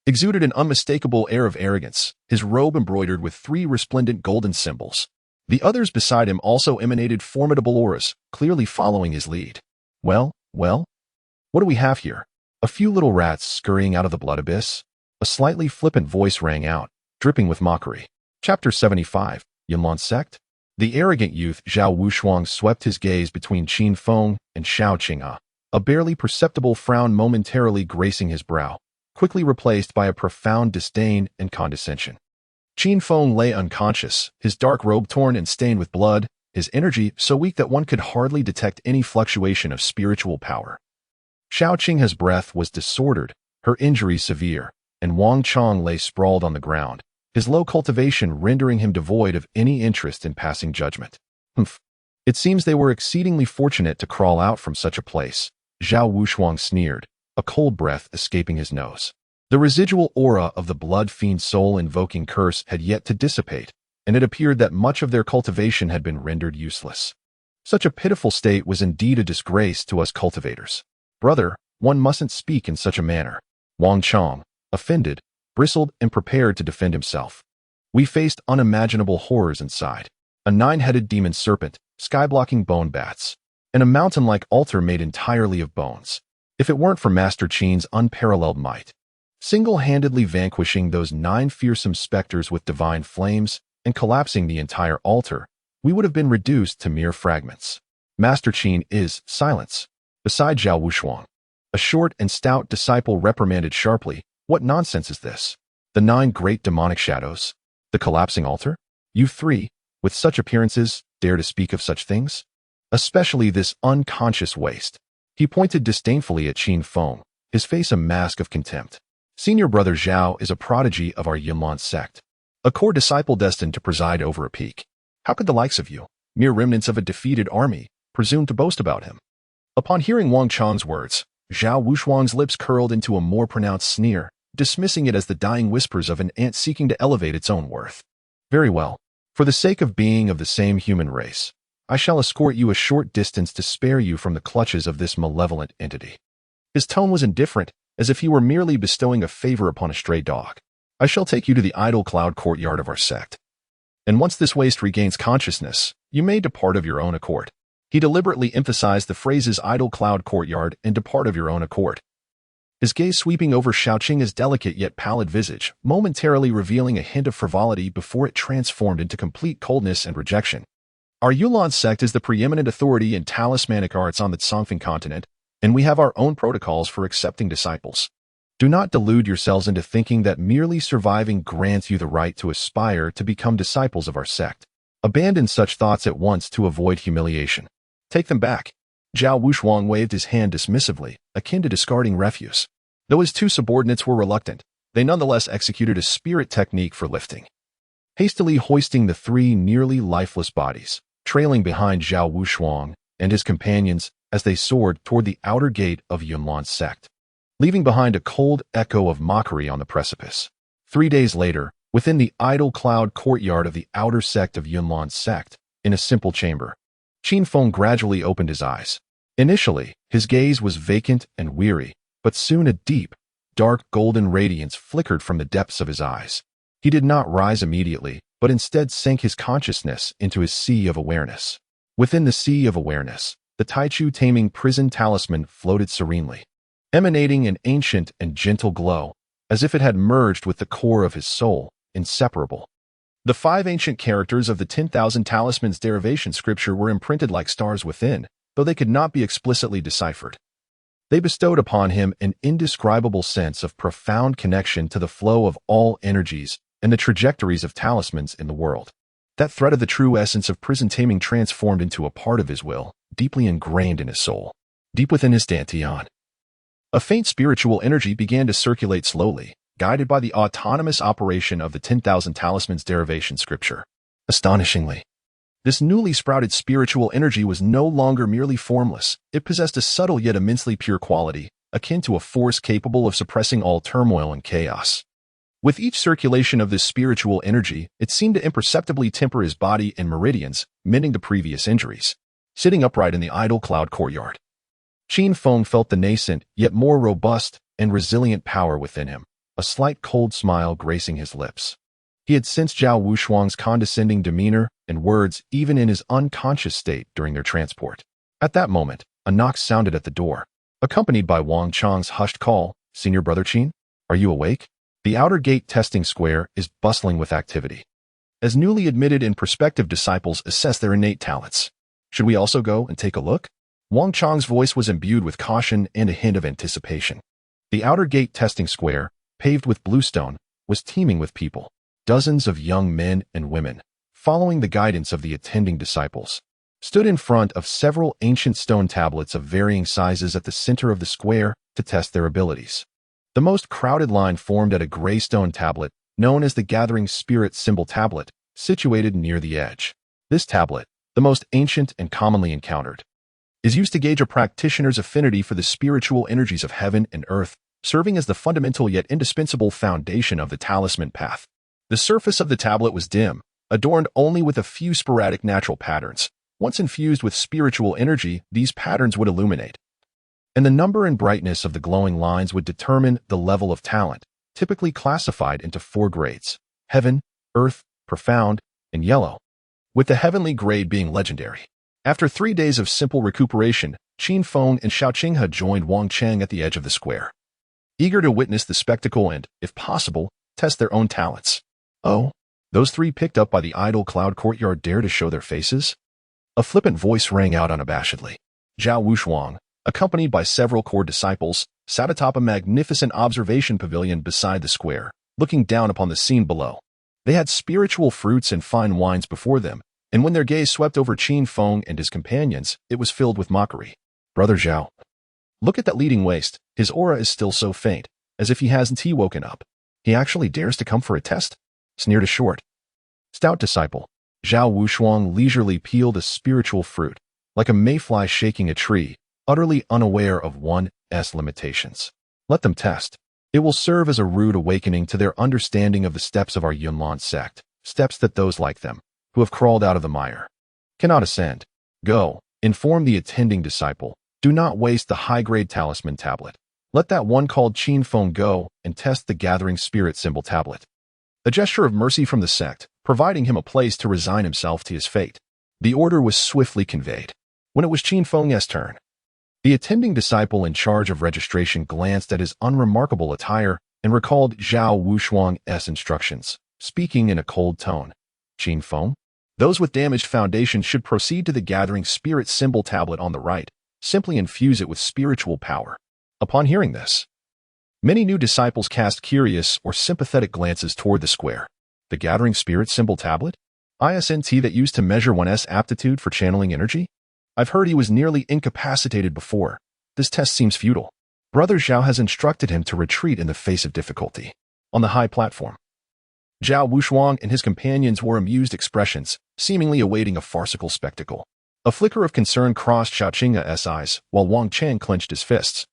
exuded an unmistakable air of arrogance, his robe embroidered with 3 resplendent golden symbols. The others beside him also emanated formidable auras, clearly following his lead. Well, what do we have here? A few little rats scurrying out of the blood abyss? A slightly flippant voice rang out, dripping with mockery. Chapter 75, Yunlan Sect? The arrogant youth Zhao Wushuang swept his gaze between Qin Feng and Xiao Qinghe, a barely perceptible frown momentarily gracing his brow, quickly replaced by a profound disdain and condescension. Qin Feng lay unconscious, his dark robe torn and stained with blood, his energy so weak that one could hardly detect any fluctuation of spiritual power. Xiao Qinghe's breath was disordered, her injury severe, and Wang Chong lay sprawled on the ground, his low cultivation rendering him devoid of any interest in passing judgment. Humph. It seems they were exceedingly fortunate to crawl out from such a place, Zhao Wushuang sneered, a cold breath escaping his nose. The residual aura of the blood fiend soul-invoking curse had yet to dissipate, and it appeared that much of their cultivation had been rendered useless. Such a pitiful state was indeed a disgrace to us cultivators. Brother, one mustn't speak in such a manner. Wang Chong, offended, bristled and prepared to defend himself. We faced unimaginable horrors inside. A 9-headed demon serpent, sky-blocking bone bats, and a mountain-like altar made entirely of bones. If it weren't for Master Qin's unparalleled might, single-handedly vanquishing those 9 fearsome specters with divine flames and collapsing the entire altar, we would have been reduced to mere fragments. Master Qin is silence. Beside Zhao Wushuang, a short and stout disciple reprimanded sharply, "What nonsense is this? The 9 great demonic shadows? The collapsing altar? You 3, with such appearances, dare to speak of such things?" especially this unconscious waste. He pointed disdainfully at Qin Feng, his face a mask of contempt. Senior brother Zhao is a prodigy of our Yunlan sect, a core disciple destined to preside over a peak. How could the likes of you, mere remnants of a defeated army, presume to boast about him? Upon hearing Wang Chang's words, Zhao Wushuang's lips curled into a more pronounced sneer, dismissing it as the dying whispers of an ant seeking to elevate its own worth. Very well. For the sake of being of the same human race, I shall escort you a short distance to spare you from the clutches of this malevolent entity. His tone was indifferent, as if he were merely bestowing a favor upon a stray dog. I shall take you to the idol cloud courtyard of our sect. And once this waste regains consciousness, you may depart of your own accord. He deliberately emphasized the phrases idol cloud courtyard and depart of your own accord. His gaze sweeping over Shaoqing's delicate yet pallid visage, momentarily revealing a hint of frivolity before it transformed into complete coldness and rejection. Our Yunlan sect is the preeminent authority in talismanic arts on the Cangfeng continent, and we have our own protocols for accepting disciples. Do not delude yourselves into thinking that merely surviving grants you the right to aspire to become disciples of our sect. Abandon such thoughts at once to avoid humiliation. Take them back. Zhao Wushuang waved his hand dismissively, akin to discarding refuse. Though his two subordinates were reluctant, they nonetheless executed a spirit technique for lifting. Hastily hoisting the three nearly lifeless bodies, trailing behind Zhao Wushuang and his companions as they soared toward the outer gate of Yunlan's sect, leaving behind a cold echo of mockery on the precipice. 3 days later, within the idol cloud courtyard of the outer sect of Yunlan's sect, in a simple chamber, Qin Feng gradually opened his eyes. Initially, his gaze was vacant and weary, but soon a deep, dark golden radiance flickered from the depths of his eyes. He did not rise immediately, but instead sank his consciousness into his sea of awareness. Within the sea of awareness, the Taichu taming prison talisman floated serenely, emanating an ancient and gentle glow, as if it had merged with the core of his soul, inseparable. The 5 ancient characters of the 10,000 Talismans derivation scripture were imprinted like stars within, though they could not be explicitly deciphered. They bestowed upon him an indescribable sense of profound connection to the flow of all energies and the trajectories of talismans in the world. That thread of the true essence of prison taming transformed into a part of his will, deeply ingrained in his soul, deep within his dantian. A faint spiritual energy began to circulate slowly, guided by the autonomous operation of the 10,000 Talismans derivation scripture. Astonishingly, this newly sprouted spiritual energy was no longer merely formless. It possessed a subtle yet immensely pure quality, akin to a force capable of suppressing all turmoil and chaos. With each circulation of this spiritual energy, it seemed to imperceptibly temper his body and meridians, mending the previous injuries. Sitting upright in the idol cloud courtyard, Qin Feng felt the nascent, yet more robust and resilient power within him, a slight cold smile gracing his lips. He had sensed Zhao Wushuang's condescending demeanor and words even in his unconscious state during their transport. At that moment, a knock sounded at the door, accompanied by Wang Chang's hushed call, "Senior Brother Qin, are you awake?" The outer gate testing square is bustling with activity, as newly admitted and prospective disciples assess their innate talents. Should we also go and take a look? Wang Chang's voice was imbued with caution and a hint of anticipation. The outer gate testing square, paved with bluestone, was teeming with people, dozens of young men and women, following the guidance of the attending disciples, stood in front of several ancient stone tablets of varying sizes at the center of the square to test their abilities. The most crowded line formed at a gray stone tablet, known as the Gathering Spirit Symbol Tablet, situated near the edge. This tablet, the most ancient and commonly encountered, is used to gauge a practitioner's affinity for the spiritual energies of heaven and earth, serving as the fundamental yet indispensable foundation of the talisman path. The surface of the tablet was dim, adorned only with a few sporadic natural patterns. Once infused with spiritual energy, these patterns would illuminate, and the number and brightness of the glowing lines would determine the level of talent, typically classified into 4 grades: heaven, earth, profound, and yellow, with the heavenly grade being legendary. After 3 days of simple recuperation, Qin Feng and Shaoqing had joined Wang Chang at the edge of the square, eager to witness the spectacle and, if possible, test their own talents. Oh, those 3 picked up by the idol cloud courtyard dare to show their faces? A flippant voice rang out unabashedly. Zhao Wushuang, accompanied by several core disciples, sat atop a magnificent observation pavilion beside the square, looking down upon the scene below. They had spiritual fruits and fine wines before them, And when their gaze swept over Qin Feng and his companions, it was filled with mockery. Brother Zhao, look at that leading waist. His aura is still so faint, as if he hasn't woken up. He actually dares to come for a test? Sneered a short, stout disciple. Zhao Wushuang leisurely peeled a spiritual fruit, like a mayfly shaking a tree, utterly unaware of one's limitations. Let them test. It will serve as a rude awakening to their understanding of the steps of our Yunlan sect, steps that those like them, who have crawled out of the mire, cannot ascend. Go, inform the attending disciple. Do not waste the high-grade talisman tablet. Let that one called Qin Feng go and test the gathering spirit symbol tablet. A gesture of mercy from the sect, providing him a place to resign himself to his fate. The order was swiftly conveyed. When it was Qin Feng's turn, the attending disciple in charge of registration glanced at his unremarkable attire and recalled Zhao Wushuang's instructions, speaking in a cold tone. Qin Feng? Those with damaged foundations should proceed to the gathering spirit symbol tablet on the right. Simply infuse it with spiritual power. Upon hearing this, many new disciples cast curious or sympathetic glances toward the square. The gathering spirit symbol tablet? ISNT that used to measure one's aptitude for channeling energy? I've heard he was nearly incapacitated before. This test seems futile. Brother Zhao has instructed him to retreat in the face of difficulty. On the high platform, Zhao Wushuang and his companions wore amused expressions, seemingly awaiting a farcical spectacle. A flicker of concern crossed Xiao Qing's eyes, while Wang Chen clenched his fists,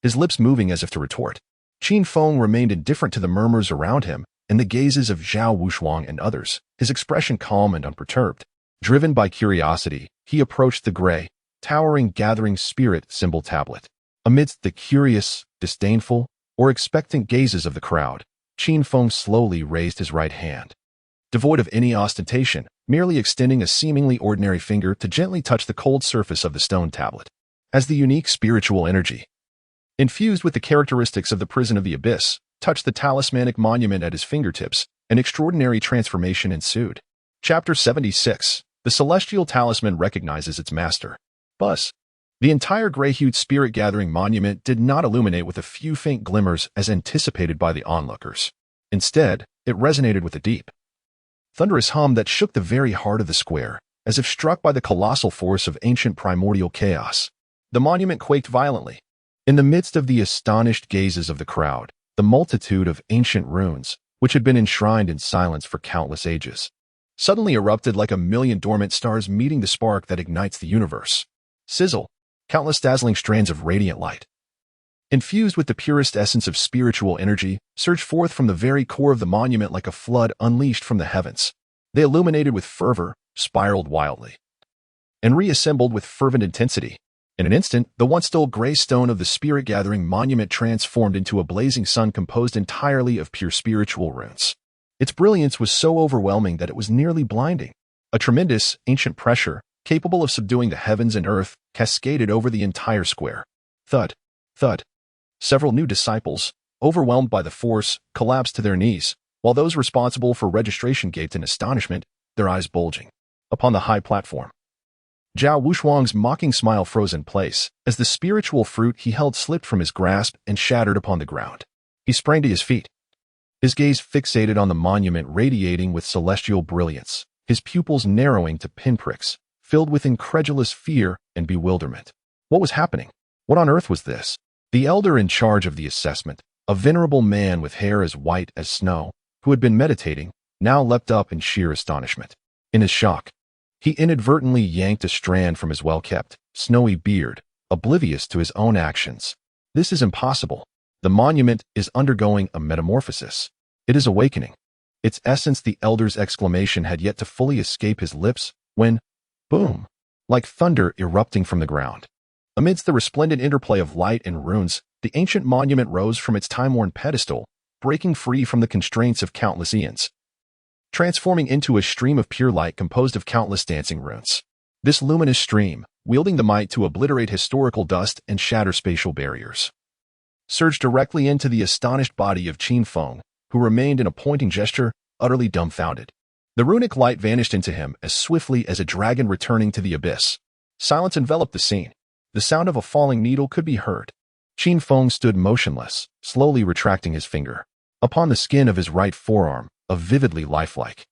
his lips moving as if to retort. Qin Feng remained indifferent to the murmurs around him and the gazes of Zhao Wushuang and others, his expression calm and unperturbed. Driven by curiosity, he approached the gray, towering gathering spirit symbol tablet. Amidst the curious, disdainful, or expectant gazes of the crowd, Qin Feng slowly raised his right hand, devoid of any ostentation, merely extending a seemingly ordinary finger to gently touch the cold surface of the stone tablet. As the unique spiritual energy, infused with the characteristics of the prison of the abyss, touched the talismanic monument at his fingertips, an extraordinary transformation ensued. Chapter 76. The Celestial Talisman Recognizes Its Master. Buzz. The entire gray-hued spirit-gathering monument did not illuminate with a few faint glimmers as anticipated by the onlookers. Instead, it resonated with a deep, thunderous hum that shook the very heart of the square, as if struck by the colossal force of ancient primordial chaos. The monument quaked violently. In the midst of the astonished gazes of the crowd, the multitude of ancient runes, which had been enshrined in silence for countless ages, suddenly erupted like a million dormant stars meeting the spark that ignites the universe. Sizzle. Countless dazzling strands of radiant light, infused with the purest essence of spiritual energy, surged forth from the very core of the monument like a flood unleashed from the heavens. They illuminated with fervor, spiraled wildly, and reassembled with fervent intensity. In an instant, the once dull gray stone of the spirit-gathering monument transformed into a blazing sun composed entirely of pure spiritual runes. Its brilliance was so overwhelming that it was nearly blinding. A tremendous, ancient pressure, capable of subduing the heavens and earth, cascaded over the entire square. Thud, thud. Several new disciples, overwhelmed by the force, collapsed to their knees, while those responsible for registration gaped in astonishment, their eyes bulging. Upon the high platform, Zhao Wushuang's mocking smile froze in place as the spiritual fruit he held slipped from his grasp and shattered upon the ground. He sprang to his feet, his gaze fixated on the monument radiating with celestial brilliance, his pupils narrowing to pinpricks, filled with incredulous fear and bewilderment. What was happening? What on earth was this? The elder in charge of the assessment, a venerable man with hair as white as snow, who had been meditating, now leapt up in sheer astonishment. In his shock, he inadvertently yanked a strand from his well-kept, snowy beard, oblivious to his own actions. This is impossible. The monument is undergoing a metamorphosis. It is awakening. Its essence, the elder's exclamation had yet to fully escape his lips when, boom, like thunder erupting from the ground. Amidst the resplendent interplay of light and runes, the ancient monument rose from its time-worn pedestal, breaking free from the constraints of countless eons, transforming into a stream of pure light composed of countless dancing runes. This luminous stream, wielding the might to obliterate historical dust and shatter spatial barriers, surged directly into the astonished body of Qin Feng, who remained in a pointing gesture, utterly dumbfounded. The runic light vanished into him as swiftly as a dragon returning to the abyss. Silence enveloped the scene. The sound of a falling needle could be heard. Qin Feng stood motionless, slowly retracting his finger. Upon the skin of his right forearm, a vividly lifelike,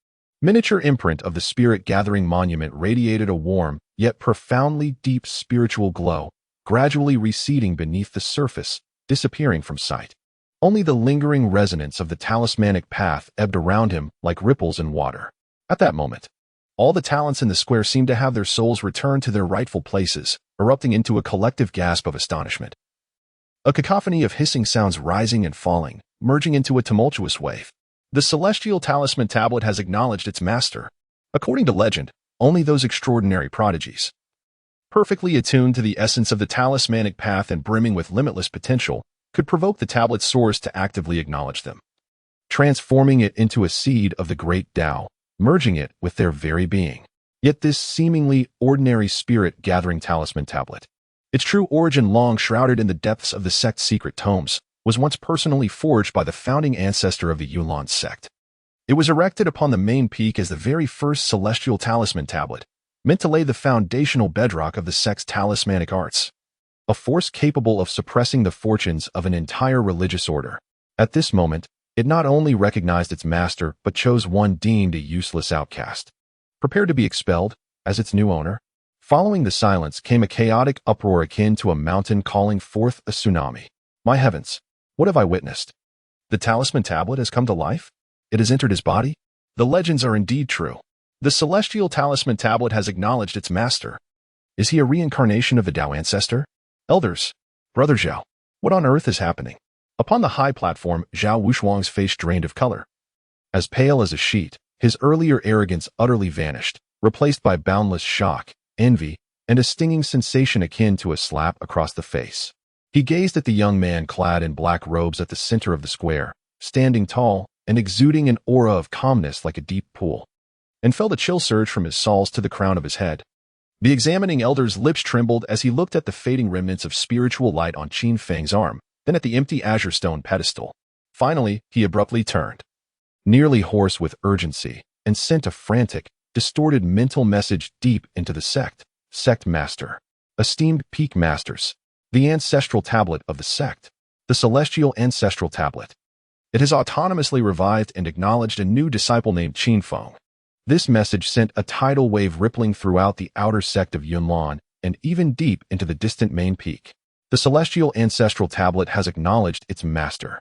miniature imprint of the spirit-gathering monument radiated a warm, yet profoundly deep spiritual glow, gradually receding beneath the surface, disappearing from sight. Only the lingering resonance of the talismanic path ebbed around him like ripples in water. At that moment, all the talents in the square seemed to have their souls return to their rightful places, erupting into a collective gasp of astonishment. A cacophony of hissing sounds rising and falling, merging into a tumultuous wave. The celestial talisman tablet has acknowledged its master. According to legend, only those extraordinary prodigies, perfectly attuned to the essence of the talismanic path and brimming with limitless potential, could provoke the tablet's source to actively acknowledge them, transforming it into a seed of the great Tao, merging it with their very being. Yet this seemingly ordinary spirit-gathering talisman tablet, its true origin long shrouded in the depths of the sect's secret tomes, was once personally forged by the founding ancestor of the Yunlan sect. It was erected upon the main peak as the very first celestial talisman tablet, meant to lay the foundational bedrock of the sect's talismanic arts, a force capable of suppressing the fortunes of an entire religious order. At this moment, it not only recognized its master but chose one deemed a useless outcast, prepared to be expelled as its new owner. Following the silence came a chaotic uproar akin to a mountain calling forth a tsunami. My heavens, what have I witnessed? The talisman tablet has come to life? It has entered his body? The legends are indeed true. The celestial talisman tablet has acknowledged its master. Is he a reincarnation of the Tao ancestor? Elders, Brother Zhao, what on earth is happening? Upon the high platform, Zhao Wushuang's face drained of color. As pale as a sheet, his earlier arrogance utterly vanished, replaced by boundless shock, envy, and a stinging sensation akin to a slap across the face. He gazed at the young man clad in black robes at the center of the square, standing tall and exuding an aura of calmness like a deep pool, and felt a chill surge from his soles to the crown of his head. The examining elder's lips trembled as he looked at the fading remnants of spiritual light on Qin Feng's arm, then at the empty azure stone pedestal. Finally, he abruptly turned, nearly hoarse with urgency, and sent a frantic, distorted mental message deep into the sect. Sect Master. Esteemed Peak Masters. The ancestral tablet of the sect. The celestial ancestral tablet. It has autonomously revived and acknowledged a new disciple named Qin Feng. This message sent a tidal wave rippling throughout the outer sect of Yunlan and even deep into the distant main peak. The celestial ancestral tablet has acknowledged its master.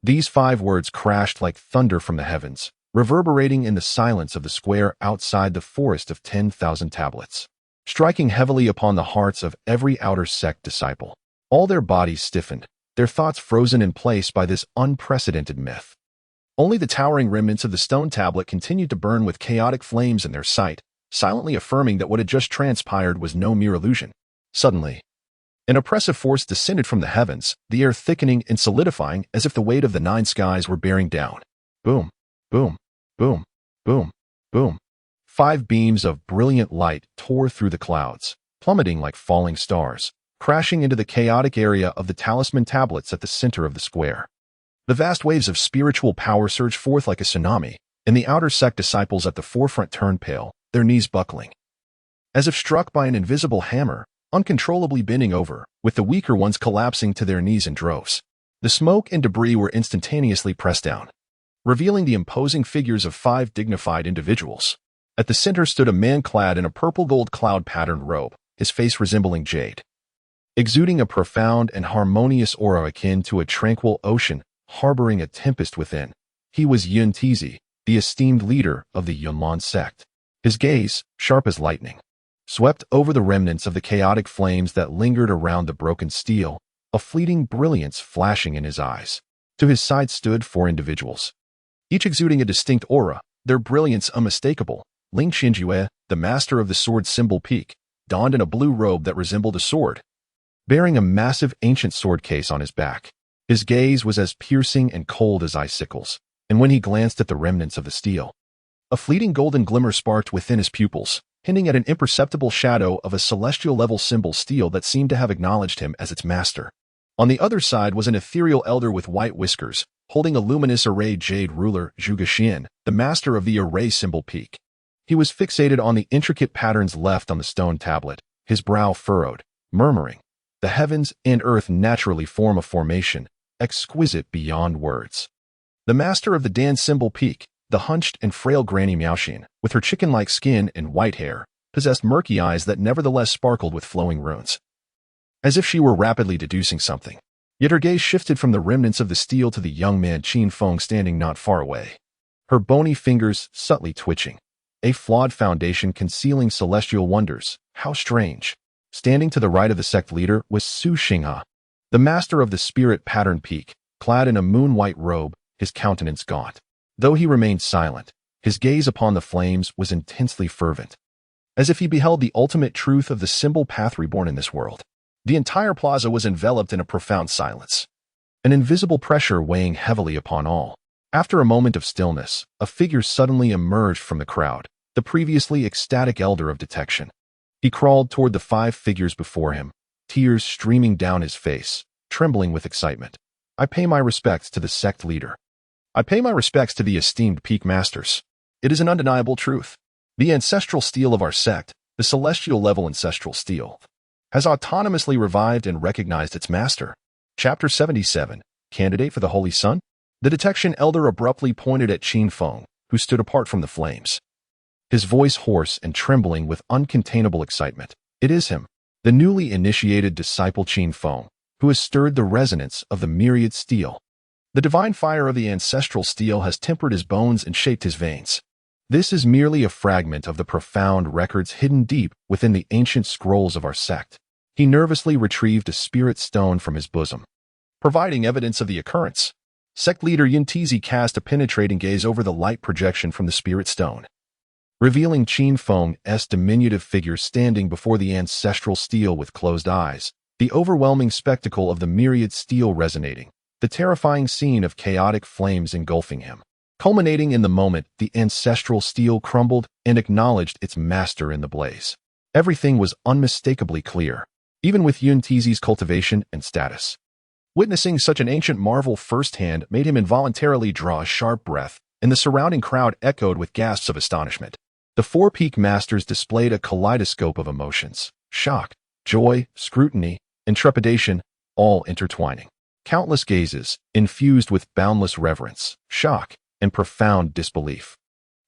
These 5 words crashed like thunder from the heavens, reverberating in the silence of the square outside the forest of 10,000 tablets, striking heavily upon the hearts of every outer sect disciple. All their bodies stiffened, their thoughts frozen in place by this unprecedented myth. Only the towering remnants of the stone tablet continued to burn with chaotic flames in their sight, silently affirming that what had just transpired was no mere illusion. Suddenly, an oppressive force descended from the heavens, the air thickening and solidifying as if the weight of the 9 skies were bearing down. Boom, boom, boom, boom, boom. 5 beams of brilliant light tore through the clouds, plummeting like falling stars, crashing into the chaotic area of the talisman tablets at the center of the square. The vast waves of spiritual power surged forth like a tsunami, and the outer sect disciples at the forefront turned pale, their knees buckling, as if struck by an invisible hammer, uncontrollably bending over, with the weaker ones collapsing to their knees in droves. The smoke and debris were instantaneously pressed down, revealing the imposing figures of 5 dignified individuals. At the center stood a man clad in a purple-gold cloud-patterned robe, his face resembling jade, exuding a profound and harmonious aura akin to a tranquil ocean harboring a tempest within. He was Yun Tizi, the esteemed leader of the Yunlan sect. His gaze, sharp as lightning, swept over the remnants of the chaotic flames that lingered around the broken steel, a fleeting brilliance flashing in his eyes. To his side stood 4 individuals, each exuding a distinct aura, their brilliance unmistakable. Ling Xinjue, the master of the sword symbol peak, donned in a blue robe that resembled a sword, bearing a massive ancient sword case on his back. His gaze was as piercing and cold as icicles, and when he glanced at the remnants of the steel, a fleeting golden glimmer sparked within his pupils, hinting at an imperceptible shadow of a celestial-level symbol steel that seemed to have acknowledged him as its master. On the other side was an ethereal elder with white whiskers, holding a luminous array jade ruler, Zhuge Xian, the master of the array symbol peak. He was fixated on the intricate patterns left on the stone tablet, his brow furrowed, murmuring, "The heavens and earth naturally form a formation, exquisite beyond words." The master of the Dan symbol peak, The hunched and frail Granny Miaoxin, with her chicken-like skin and white hair, possessed murky eyes that nevertheless sparkled with flowing runes, as if she were rapidly deducing something. Yet her gaze shifted from the remnants of the steel to the young man Qin Feng standing not far away, her bony fingers subtly twitching. A flawed foundation concealing celestial wonders. How strange. Standing to the right of the sect leader was Su Xinghe, the master of the spirit-patterned peak, clad in a moon-white robe, his countenance gaunt. Though he remained silent, his gaze upon the flames was intensely fervent, as if he beheld the ultimate truth of the symbol path reborn in this world. The entire plaza was enveloped in a profound silence, an invisible pressure weighing heavily upon all. After a moment of stillness, a figure suddenly emerged from the crowd, the previously ecstatic elder of detection. He crawled toward the 5 figures before him, tears streaming down his face, trembling with excitement. I pay my respects to the sect leader. I pay my respects to the esteemed peak masters. It is an undeniable truth. The ancestral steel of our sect, the celestial level ancestral steel, has autonomously revived and recognized its master. Chapter 77, Candidate for the Holy Sun? The detection elder abruptly pointed at Qin Feng, who stood apart from the flames, his voice hoarse and trembling with uncontainable excitement. It is him, the newly initiated disciple Qin Feng, who has stirred the resonance of the myriad steel. The divine fire of the ancestral steel has tempered his bones and shaped his veins. This is merely a fragment of the profound records hidden deep within the ancient scrolls of our sect. He nervously retrieved a spirit stone from his bosom, providing evidence of the occurrence. Sect leader Yuntizi cast a penetrating gaze over the light projection from the spirit stone, revealing Qin Feng's diminutive figure standing before the ancestral steel with closed eyes, the overwhelming spectacle of the myriad steel resonating, the terrifying scene of chaotic flames engulfing him. Culminating in the moment the ancestral steel crumbled and acknowledged its master in the blaze. Everything was unmistakably clear, even with Yuntizi's cultivation and status. Witnessing such an ancient marvel firsthand made him involuntarily draw a sharp breath, and the surrounding crowd echoed with gasps of astonishment. The 4 peak masters displayed a kaleidoscope of emotions: shock, joy, scrutiny, and trepidation, all intertwining. Countless gazes, infused with boundless reverence, shock, and profound disbelief,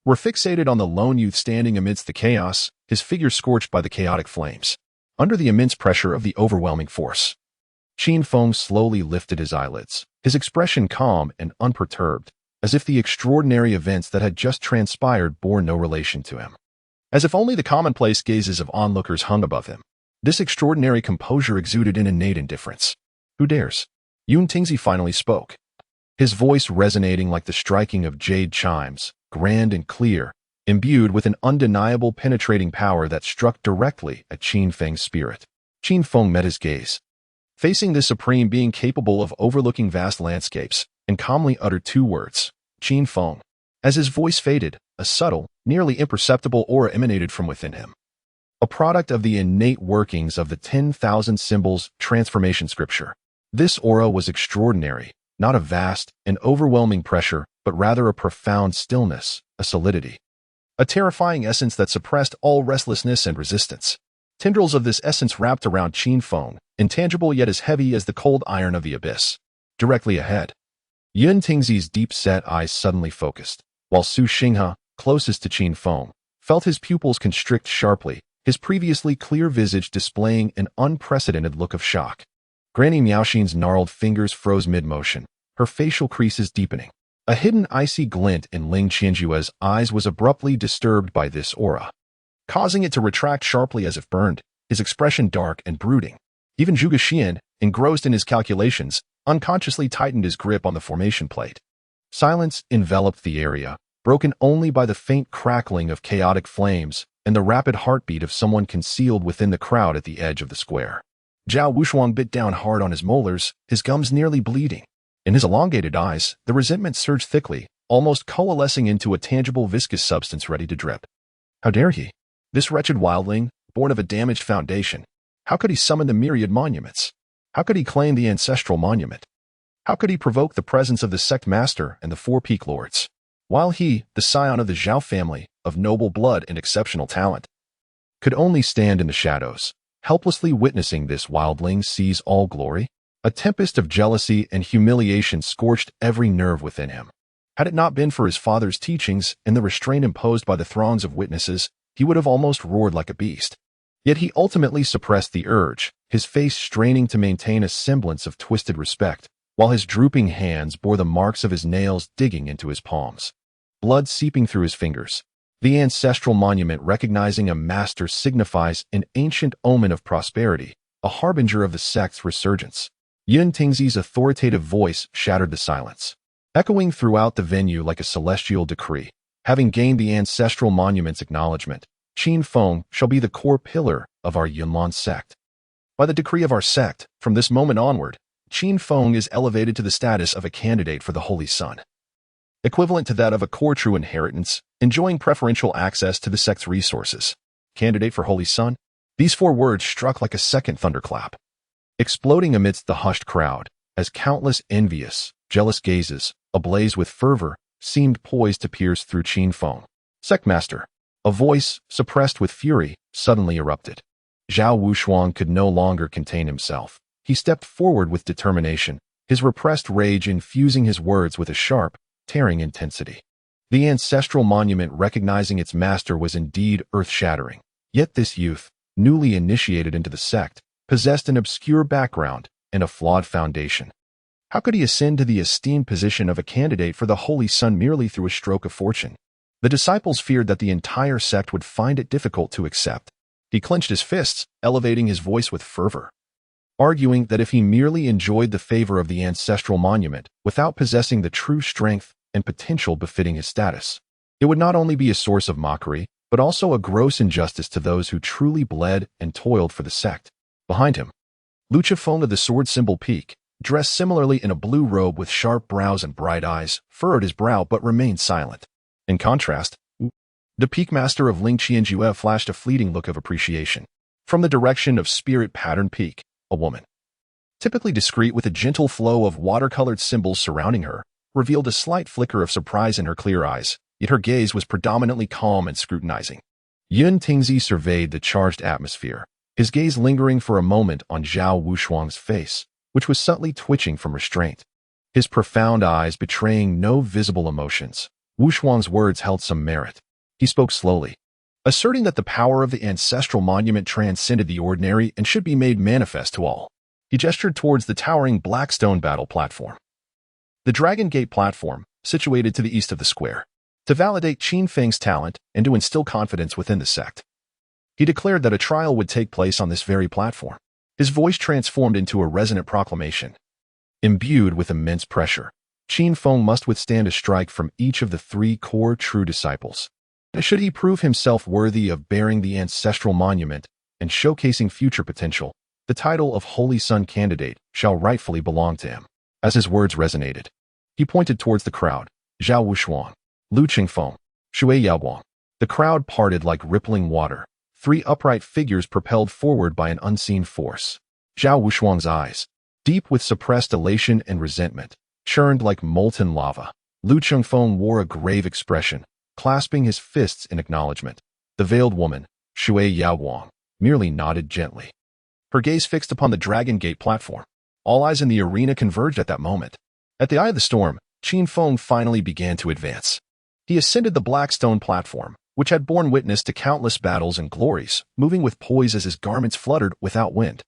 were fixated on the lone youth standing amidst the chaos, his figure scorched by the chaotic flames. Under the immense pressure of the overwhelming force, Qin Feng slowly lifted his eyelids, his expression calm and unperturbed, as if the extraordinary events that had just transpired bore no relation to him. As if only the commonplace gazes of onlookers hung above him. This extraordinary composure exuded an innate indifference. Who dares? Yuntingzi finally spoke, his voice resonating like the striking of jade chimes, grand and clear, imbued with an undeniable penetrating power that struck directly at Qin Feng's spirit. Qin Feng met his gaze, facing this supreme being capable of overlooking vast landscapes, and calmly uttered 2 words: Qin Feng. As his voice faded, a subtle, nearly imperceptible aura emanated from within him, a product of the innate workings of the 10,000 symbols transformation scripture. This aura was extraordinary, not a vast and overwhelming pressure, but rather a profound stillness, a solidity, a terrifying essence that suppressed all restlessness and resistance. Tendrils of this essence wrapped around Qin Feng, intangible yet as heavy as the cold iron of the abyss. Directly ahead, Yuntingzi's deep-set eyes suddenly focused, while Su Xinghe, closest to Qin Feng, felt his pupils constrict sharply, his previously clear visage displaying an unprecedented look of shock. Granny Miaoxin's gnarled fingers froze mid-motion, her facial creases deepening. A hidden icy glint in Ling Qianjue's eyes was abruptly disturbed by this aura, causing it to retract sharply as if burned, his expression dark and brooding. Even Zhuge Xian, engrossed in his calculations, unconsciously tightened his grip on the formation plate. Silence enveloped the area, broken only by the faint crackling of chaotic flames and the rapid heartbeat of someone concealed within the crowd at the edge of the square. Zhao Wushuang bit down hard on his molars, his gums nearly bleeding. In his elongated eyes, the resentment surged thickly, almost coalescing into a tangible viscous substance ready to drip. How dare he? This wretched wildling, born of a damaged foundation. How could he summon the myriad monuments? How could he claim the ancestral monument? How could he provoke the presence of the sect master and the 4 peak lords? While he, the scion of the Zhao family, of noble blood and exceptional talent, could only stand in the shadows, helplessly witnessing this wildling seize all glory? A tempest of jealousy and humiliation scorched every nerve within him. Had it not been for his father's teachings and the restraint imposed by the throngs of witnesses, he would have almost roared like a beast. Yet he ultimately suppressed the urge, his face straining to maintain a semblance of twisted respect, while his drooping hands bore the marks of his nails digging into his palms. Blood seeping through his fingers. The ancestral monument recognizing a master signifies an ancient omen of prosperity, a harbinger of the sect's resurgence. Yun Tingzi's authoritative voice shattered the silence, echoing throughout the venue like a celestial decree. Having gained the ancestral monument's acknowledgement, Qin Feng shall be the core pillar of our Yunlan sect. By the decree of our sect, from this moment onward, Qin Feng is elevated to the status of a candidate for the Holy Sun, equivalent to that of a core true inheritance, enjoying preferential access to the sect's resources. Candidate for Holy Sun? These 4 words struck like a second thunderclap, exploding amidst the hushed crowd, as countless envious, jealous gazes, ablaze with fervor, seemed poised to pierce through Qin Feng. Sectmaster. A voice, suppressed with fury, suddenly erupted. Zhao Wushuang could no longer contain himself. He stepped forward with determination, his repressed rage infusing his words with a sharp, tearing intensity. The ancestral monument recognizing its master was indeed earth-shattering. Yet this youth, newly initiated into the sect, possessed an obscure background and a flawed foundation. How could he ascend to the esteemed position of a candidate for the Holy Sun merely through a stroke of fortune? The disciples feared that the entire sect would find it difficult to accept. He clenched his fists, elevating his voice with fervor, arguing that if he merely enjoyed the favor of the ancestral monument without possessing the true strength and potential befitting his status, it would not only be a source of mockery, but also a gross injustice to those who truly bled and toiled for the sect. Behind him, Lucha Feng of the sword symbol peak, dressed similarly in a blue robe with sharp brows and bright eyes, furrowed his brow but remained silent. In contrast, the peak master of Ling Qianjue flashed a fleeting look of appreciation. From the direction of Spirit Pattern Peak, a woman, typically discreet with a gentle flow of watercolored symbols surrounding her, revealed a slight flicker of surprise in her clear eyes, yet her gaze was predominantly calm and scrutinizing. Yun Tingzi surveyed the charged atmosphere, his gaze lingering for a moment on Zhao Wushuang's face, which was subtly twitching from restraint, his profound eyes betraying no visible emotions. Wushuang's words held some merit. He spoke slowly, asserting that the power of the ancestral monument transcended the ordinary and should be made manifest to all. He gestured towards the towering Blackstone battle platform, the Dragon Gate platform, situated to the east of the square, to validate Qin Feng's talent and to instill confidence within the sect. He declared that a trial would take place on this very platform. His voice transformed into a resonant proclamation, imbued with immense pressure. Qin Feng must withstand a strike from each of the 3 core true disciples. Should he prove himself worthy of bearing the ancestral monument and showcasing future potential, the title of Holy Sun candidate shall rightfully belong to him. As his words resonated, he pointed towards the crowd. Zhao Wushuang, Lu Qingfeng, Shui Yaoguang. The crowd parted like rippling water, 3 upright figures propelled forward by an unseen force. Zhao Wushuang's eyes, deep with suppressed elation and resentment, churned like molten lava. Lu Qingfeng wore a grave expression, clasping his fists in acknowledgement. The veiled woman, Shui Yaoguang, merely nodded gently, her gaze fixed upon the Dragon Gate platform. All eyes in the arena converged at that moment. At the eye of the storm, Qin Feng finally began to advance. He ascended the Blackstone platform, which had borne witness to countless battles and glories, moving with poise as his garments fluttered without wind.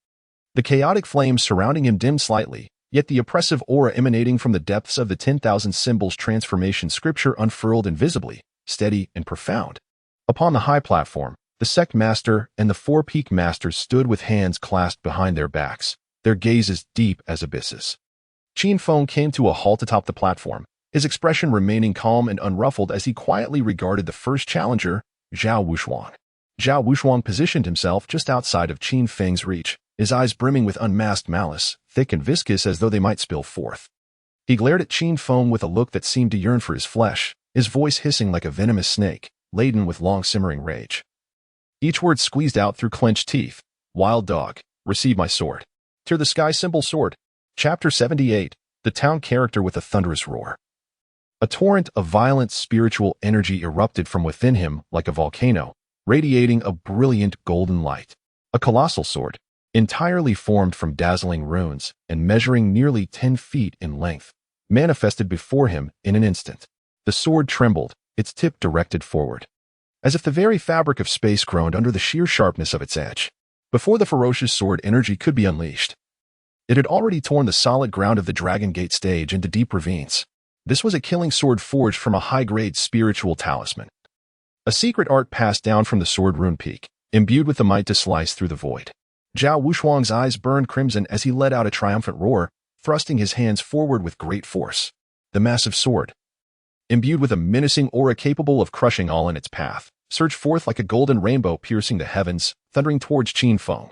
The chaotic flames surrounding him dimmed slightly, yet the oppressive aura emanating from the depths of the 10,000 symbols transformation scripture unfurled invisibly, steady and profound. Upon the high platform, the sect master and the 4 peak masters stood with hands clasped behind their backs, their gazes deep as abysses. Qin Feng came to a halt atop the platform, his expression remaining calm and unruffled as he quietly regarded the first challenger, Zhao Wushuang. Zhao Wushuang positioned himself just outside of Qin Feng's reach, his eyes brimming with unmasked malice, thick and viscous as though they might spill forth. He glared at Qin Feng with a look that seemed to yearn for his flesh, his voice hissing like a venomous snake, laden with long-simmering rage. Each word squeezed out through clenched teeth. Wild dog, receive my sword. Tear the sky symbol sword. Chapter 78, The Town Character with a Thunderous Roar. A torrent of violent spiritual energy erupted from within him like a volcano, radiating a brilliant golden light. A colossal sword, entirely formed from dazzling runes and measuring nearly 10 feet in length, manifested before him in an instant. The sword trembled, its tip directed forward, as if the very fabric of space groaned under the sheer sharpness of its edge. Before the ferocious sword energy could be unleashed, it had already torn the solid ground of the Dragon Gate stage into deep ravines. This was a killing sword forged from a high-grade spiritual talisman. A secret art passed down from the sword rune peak, imbued with the might to slice through the void. Zhao Wuchuang's eyes burned crimson as he let out a triumphant roar, thrusting his hands forward with great force. The massive sword, imbued with a menacing aura capable of crushing all in its path, surged forth like a golden rainbow piercing the heavens, thundering towards Qin Feng.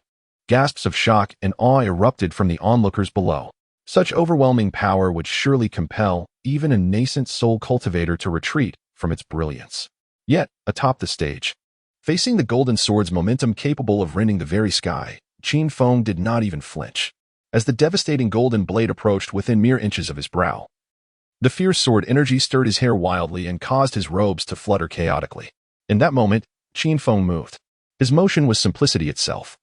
Gasps of shock and awe erupted from the onlookers below. Such overwhelming power would surely compel even a nascent soul cultivator to retreat from its brilliance. Yet, atop the stage, facing the golden sword's momentum capable of rending the very sky, Qin Feng did not even flinch. As the devastating golden blade approached within mere inches of his brow, the fierce sword energy stirred his hair wildly and caused his robes to flutter chaotically. In that moment, Qin Feng moved. His motion was simplicity itself.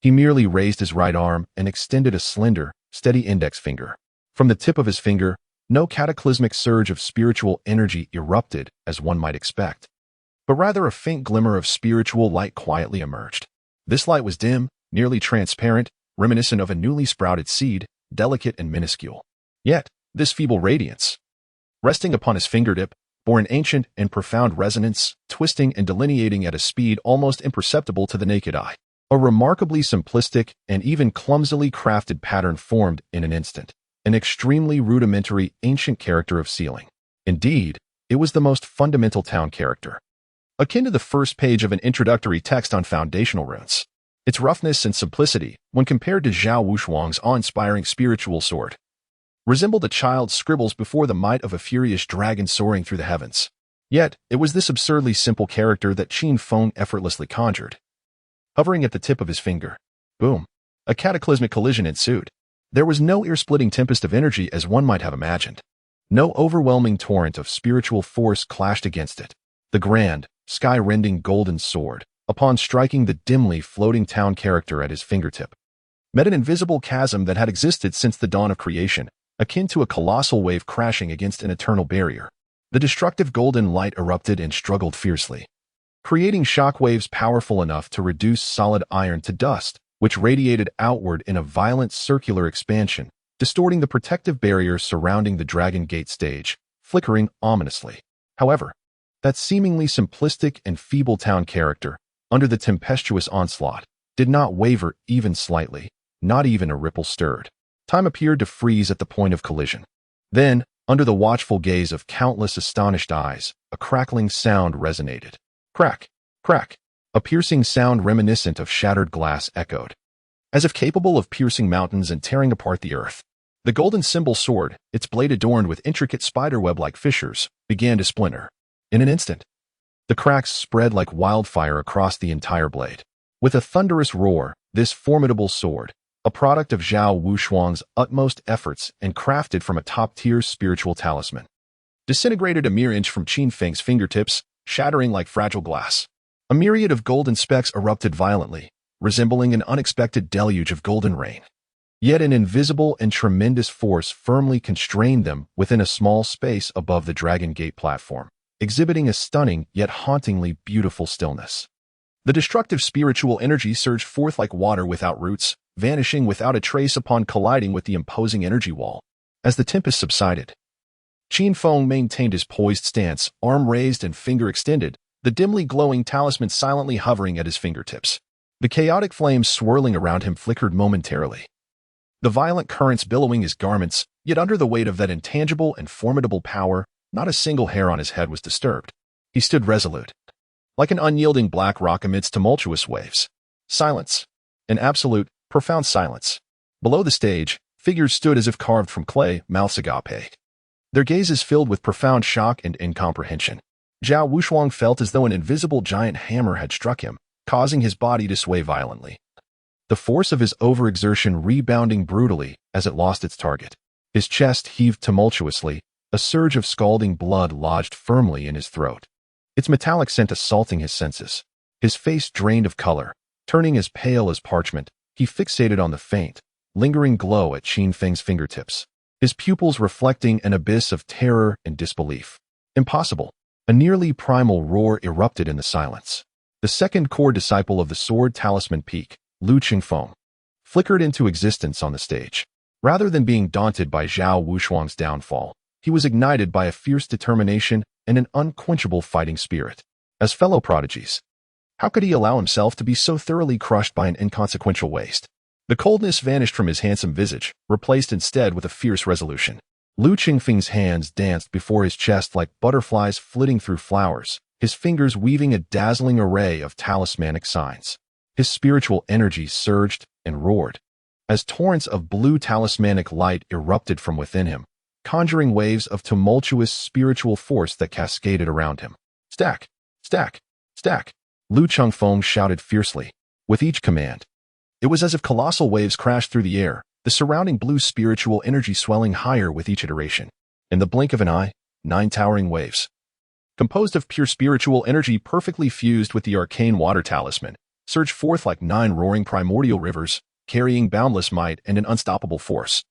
He merely raised his right arm and extended a slender, steady index finger. From the tip of his finger, no cataclysmic surge of spiritual energy erupted as one might expect, but rather a faint glimmer of spiritual light quietly emerged. This light was dim, nearly transparent, reminiscent of a newly sprouted seed, delicate and minuscule. Yet, this feeble radiance, resting upon his fingertip, bore an ancient and profound resonance, twisting and delineating at a speed almost imperceptible to the naked eye. A remarkably simplistic and even clumsily crafted pattern formed in an instant, an extremely rudimentary ancient character of sealing. Indeed, it was the most fundamental town character, akin to the first page of an introductory text on foundational runes. Its roughness and simplicity, when compared to Zhao Wuchuang's awe-inspiring spiritual sword, resembled a child's scribbles before the might of a furious dragon soaring through the heavens. Yet, it was this absurdly simple character that Qin Feng effortlessly conjured. Hovering at the tip of his finger, boom, a cataclysmic collision ensued. There was no ear-splitting tempest of energy as one might have imagined. No overwhelming torrent of spiritual force clashed against it. The grand, sky-rending golden sword, upon striking the dimly floating town character at his fingertip, met an invisible chasm that had existed since the dawn of creation, akin to a colossal wave crashing against an eternal barrier. The destructive golden light erupted and struggled fiercely, creating shockwaves powerful enough to reduce solid iron to dust, which radiated outward in a violent circular expansion, distorting the protective barrier surrounding the Dragon Gate stage, flickering ominously. However, that seemingly simplistic and feeble town character, under the tempestuous onslaught, did not waver even slightly, not even a ripple stirred. Time appeared to freeze at the point of collision. Then, under the watchful gaze of countless astonished eyes, a crackling sound resonated. Crack, crack. A piercing sound reminiscent of shattered glass echoed, as if capable of piercing mountains and tearing apart the earth. The golden symbol sword, its blade adorned with intricate spiderweb-like fissures, began to splinter. In an instant, the cracks spread like wildfire across the entire blade. With a thunderous roar, this formidable sword, a product of Zhao Wuchuang's utmost efforts and crafted from a top-tier spiritual talisman, disintegrated a mere inch from Qin Feng's fingertips, shattering like fragile glass. A myriad of golden specks erupted violently, resembling an unexpected deluge of golden rain. Yet an invisible and tremendous force firmly constrained them within a small space above the Dragon Gate platform, exhibiting a stunning yet hauntingly beautiful stillness. The destructive spiritual energy surged forth like water without roots, vanishing without a trace upon colliding with the imposing energy wall. As the tempest subsided, Qin Feng maintained his poised stance, arm raised and finger extended, the dimly glowing talisman silently hovering at his fingertips. The chaotic flames swirling around him flickered momentarily, the violent currents billowing his garments, yet under the weight of that intangible and formidable power, not a single hair on his head was disturbed. He stood resolute, like an unyielding black rock amidst tumultuous waves. Silence. An absolute, profound silence. Below the stage, figures stood as if carved from clay, mouths agape, their gazes filled with profound shock and incomprehension. Zhao Wuchuang felt as though an invisible giant hammer had struck him, causing his body to sway violently, the force of his overexertion rebounding brutally as it lost its target. His chest heaved tumultuously, a surge of scalding blood lodged firmly in his throat, its metallic scent assaulting his senses. His face drained of color, turning as pale as parchment. He fixated on the faint, lingering glow at Qin Feng's fingertips, his pupils reflecting an abyss of terror and disbelief. Impossible. A nearly primal roar erupted in the silence. The second core disciple of the Sword Talisman Peak, Lu Qingfeng, flickered into existence on the stage. Rather than being daunted by Zhao Wushuang's downfall, he was ignited by a fierce determination and an unquenchable fighting spirit. As fellow prodigies, how could he allow himself to be so thoroughly crushed by an inconsequential waste? The coldness vanished from his handsome visage, replaced instead with a fierce resolution. Lu Qingfeng's hands danced before his chest like butterflies flitting through flowers, his fingers weaving a dazzling array of talismanic signs. His spiritual energy surged and roared, as torrents of blue talismanic light erupted from within him, conjuring waves of tumultuous spiritual force that cascaded around him. Stack! Stack! Stack! Lu Qingfeng shouted fiercely. With each command, it was as if colossal waves crashed through the air, the surrounding blue spiritual energy swelling higher with each iteration. In the blink of an eye, 9 towering waves, composed of pure spiritual energy perfectly fused with the arcane water talisman, surged forth like 9 roaring primordial rivers, carrying boundless might and an unstoppable force,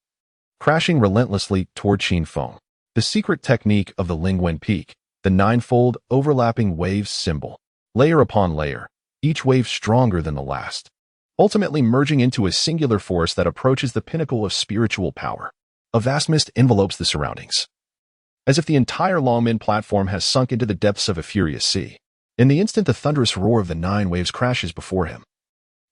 crashing relentlessly toward Qingfeng. The secret technique of the Lingwen Peak, the 9-fold overlapping waves symbol, layer upon layer, each wave stronger than the last, ultimately merging into a singular force that approaches the pinnacle of spiritual power. A vast mist envelopes the surroundings, as if the entire Longmen platform has sunk into the depths of a furious sea. In the instant the thunderous roar of the 9 waves crashes before him,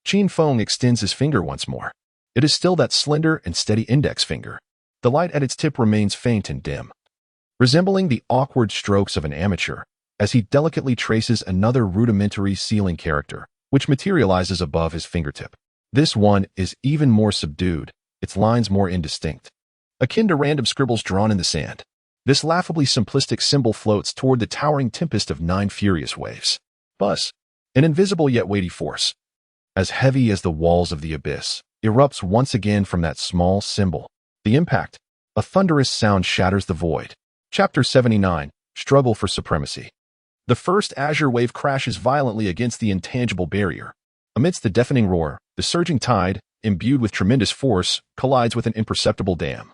Qingfeng extends his finger once more. It is still that slender and steady index finger. The light at its tip remains faint and dim, resembling the awkward strokes of an amateur, as he delicately traces another rudimentary ceiling character, which materializes above his fingertip. This one is even more subdued, its lines more indistinct, akin to random scribbles drawn in the sand. This laughably simplistic symbol floats toward the towering tempest of 9 furious waves. Buzz, an invisible yet weighty force, as heavy as the walls of the abyss, erupts once again from that small symbol. The impact, a thunderous sound shatters the void. Chapter 79, Struggle for Supremacy. The first azure wave crashes violently against the intangible barrier. Amidst the deafening roar, the surging tide, imbued with tremendous force, collides with an imperceptible dam.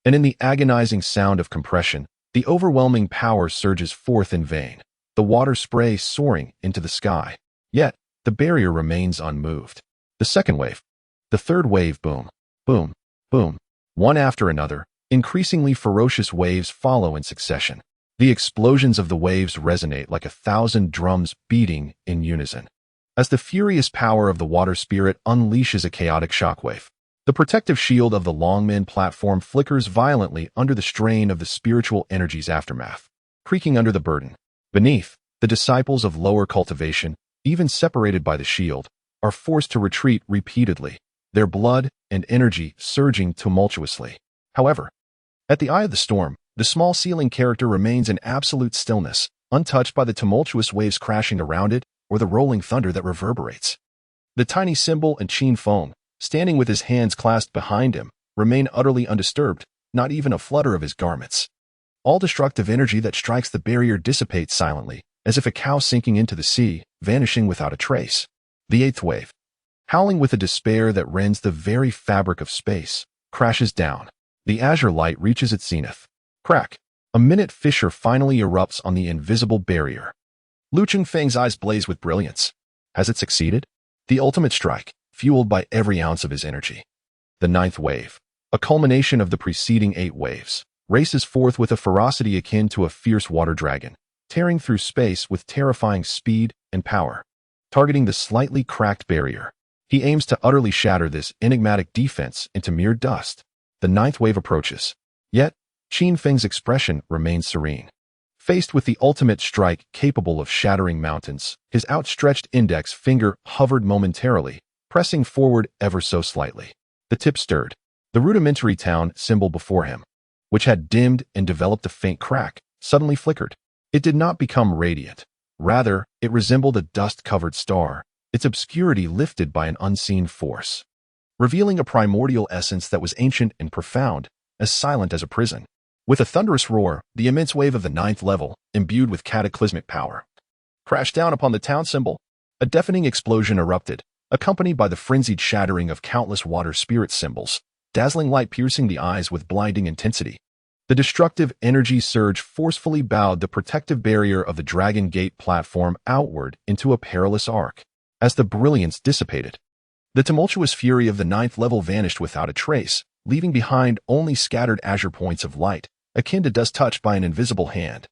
And in the agonizing sound of compression, the overwhelming power surges forth in vain, the water spray soaring into the sky. Yet, the barrier remains unmoved. The second wave, the third wave, boom, boom, boom. One after another, increasingly ferocious waves follow in succession. The explosions of the waves resonate like 1,000 drums beating in unison, as the furious power of the water spirit unleashes a chaotic shockwave. The protective shield of the Longmen platform flickers violently under the strain of the spiritual energy's aftermath, creaking under the burden. Beneath, the disciples of lower cultivation, even separated by the shield, are forced to retreat repeatedly, their blood and energy surging tumultuously. However, at the eye of the storm, the small ceiling character remains in absolute stillness, untouched by the tumultuous waves crashing around it or the rolling thunder that reverberates. The tiny symbol and Qingfeng, standing with his hands clasped behind him, remain utterly undisturbed, not even a flutter of his garments. All destructive energy that strikes the barrier dissipates silently, as if a cow sinking into the sea, vanishing without a trace. The eighth wave, howling with a despair that rends the very fabric of space, crashes down. The azure light reaches its zenith. Crack! A minute fissure finally erupts on the invisible barrier. Lu Qingfeng's eyes blaze with brilliance. Has it succeeded? The ultimate strike, fueled by every ounce of his energy. The ninth wave, a culmination of the preceding 8 waves, races forth with a ferocity akin to a fierce water dragon, tearing through space with terrifying speed and power. Targeting the slightly cracked barrier, he aims to utterly shatter this enigmatic defense into mere dust. The ninth wave approaches. Yet, Qingfeng's expression remains serene. Faced with the ultimate strike capable of shattering mountains, his outstretched index finger hovered momentarily, pressing forward ever so slightly. The tip stirred. The rudimentary town symbol before him, which had dimmed and developed a faint crack, suddenly flickered. It did not become radiant. Rather, it resembled a dust-covered star, its obscurity lifted by an unseen force, revealing a primordial essence that was ancient and profound, as silent as a prison. With a thunderous roar, the immense wave of the 9th level, imbued with cataclysmic power, crashed down upon the town symbol. A deafening explosion erupted, accompanied by the frenzied shattering of countless water spirit symbols, dazzling light piercing the eyes with blinding intensity. The The destructive energy surge forcefully bowed the protective barrier of the Dragon Gate platform outward into a perilous arc. As the brilliance dissipated, the tumultuous fury of the 9th level vanished without a trace, leaving behind only scattered azure points of light, akin to dust touched by an invisible hand,